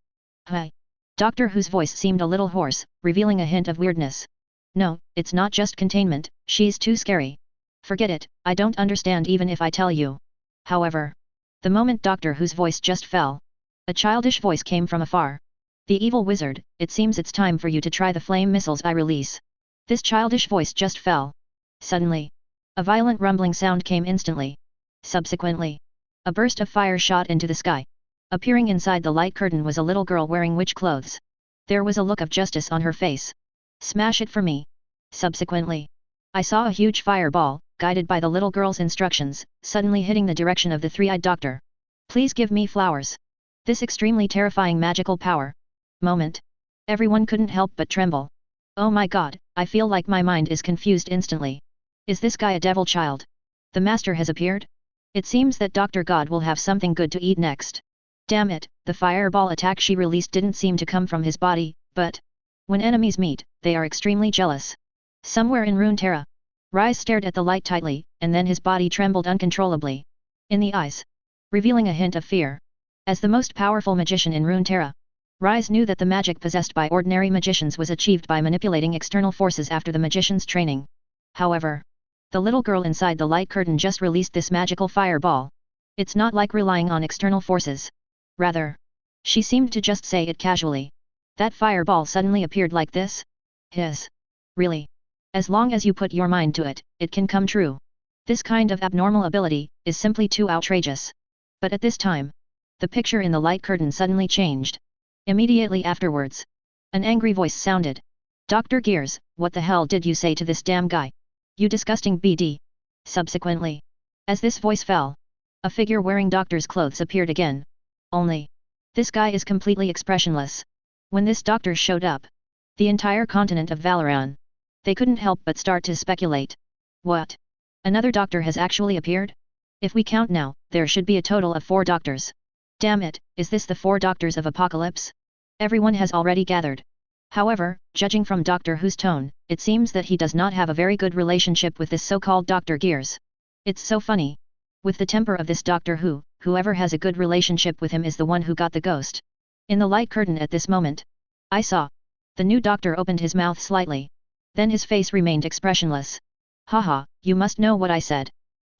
Hi. Doctor Who's voice seemed a little hoarse, revealing a hint of weirdness. No, it's not just containment, she's too scary. Forget it, I don't understand even if I tell you. However, the moment Doctor Who's voice just fell, a childish voice came from afar. The evil wizard, it seems it's time for you to try the flame missiles I release. This childish voice just fell. Suddenly, a violent rumbling sound came instantly. Subsequently, a burst of fire shot into the sky. Appearing inside the light curtain was a little girl wearing witch clothes. There was a look of justice on her face. Smash it for me. Subsequently, I saw a huge fireball, guided by the little girl's instructions, suddenly hitting the direction of the three-eyed doctor. Please give me flowers. This extremely terrifying magical power. Moment. Everyone couldn't help but tremble. Oh my god, I feel like my mind is confused instantly. Is this guy a devil child? The master has appeared? It seems that Dr. God will have something good to eat next. Damn it, the fireball attack she released didn't seem to come from his body, but when enemies meet, they are extremely jealous. Somewhere in Runeterra, Rise stared at the light tightly, and then his body trembled uncontrollably. In the eyes, revealing a hint of fear. As the most powerful magician in Runeterra, Rise knew that the magic possessed by ordinary magicians was achieved by manipulating external forces after the magician's training. However, the little girl inside the light curtain just released this magical fireball. It's not like relying on external forces. Rather, she seemed to just say it casually. That fireball suddenly appeared like this? Really? As long as you put your mind to it, it can come true. This kind of abnormal ability is simply too outrageous. But at this time, the picture in the light curtain suddenly changed. Immediately afterwards, an angry voice sounded. Dr. Gears, what the hell did you say to this damn guy? You disgusting BD. Subsequently, as this voice fell, a figure wearing doctor's clothes appeared again. Only, this guy is completely expressionless. When this doctor showed up, the entire continent of Valoran, they couldn't help but start to speculate. What? Another doctor has actually appeared? If we count now, there should be a total of 4 doctors. Damn it, is this the 4 doctors of Apocalypse? Everyone has already gathered. However, judging from Doctor Who's tone, it seems that he does not have a very good relationship with this so-called Dr. Gears. It's so funny. With the temper of this Doctor Who, whoever has a good relationship with him is the one who got the ghost. In the light curtain at this moment, I saw. The new doctor opened his mouth slightly. Then his face remained expressionless. Haha, you must know what I said.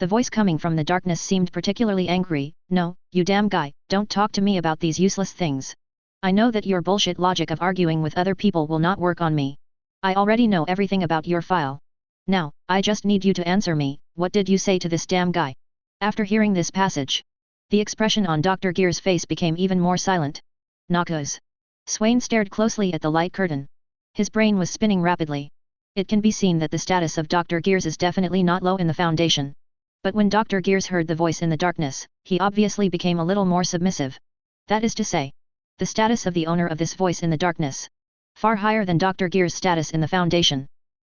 The voice coming from the darkness seemed particularly angry. No, you damn guy, don't talk to me about these useless things. I know that your bullshit logic of arguing with other people will not work on me. I already know everything about your file. Now, I just need you to answer me, what did you say to this damn guy? After hearing this passage, the expression on Dr. Gear's face became even more silent. Noxus. Swain stared closely at the light curtain. His brain was spinning rapidly. It can be seen that the status of Dr. Gears is definitely not low in the Foundation. But when Dr. Gears heard the voice in the darkness, he obviously became a little more submissive. That is to say, the status of the owner of this voice in the darkness. Far higher than Dr. Gears' status in the Foundation.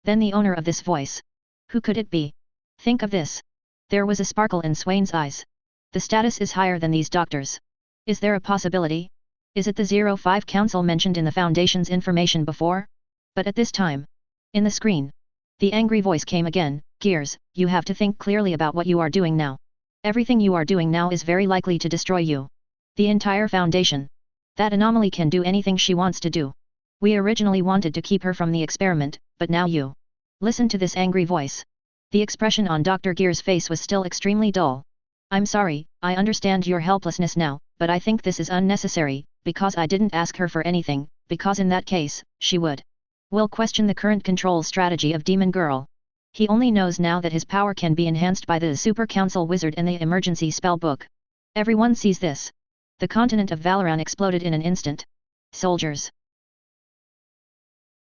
Then the owner of this voice. Who could it be? Think of this. There was a sparkle in Swain's eyes. The status is higher than these doctors. Is there a possibility? Is it the 05 Council mentioned in the Foundation's information before? But at this time, in the screen, the angry voice came again, Gears, you have to think clearly about what you are doing now. Everything you are doing now is very likely to destroy you. The entire Foundation. That Anomaly can do anything she wants to do. We originally wanted to keep her from the experiment, but now you. Listen to this angry voice. The expression on Dr. Gear's face was still extremely dull. I'm sorry, I understand your helplessness now, but I think this is unnecessary, because I didn't ask her for anything, because in that case, she will question the current control strategy of Demon Girl. He only knows now that his power can be enhanced by the Super Council Wizard in the emergency spell book. Everyone sees this. The continent of Valoran exploded in an instant. Soldiers.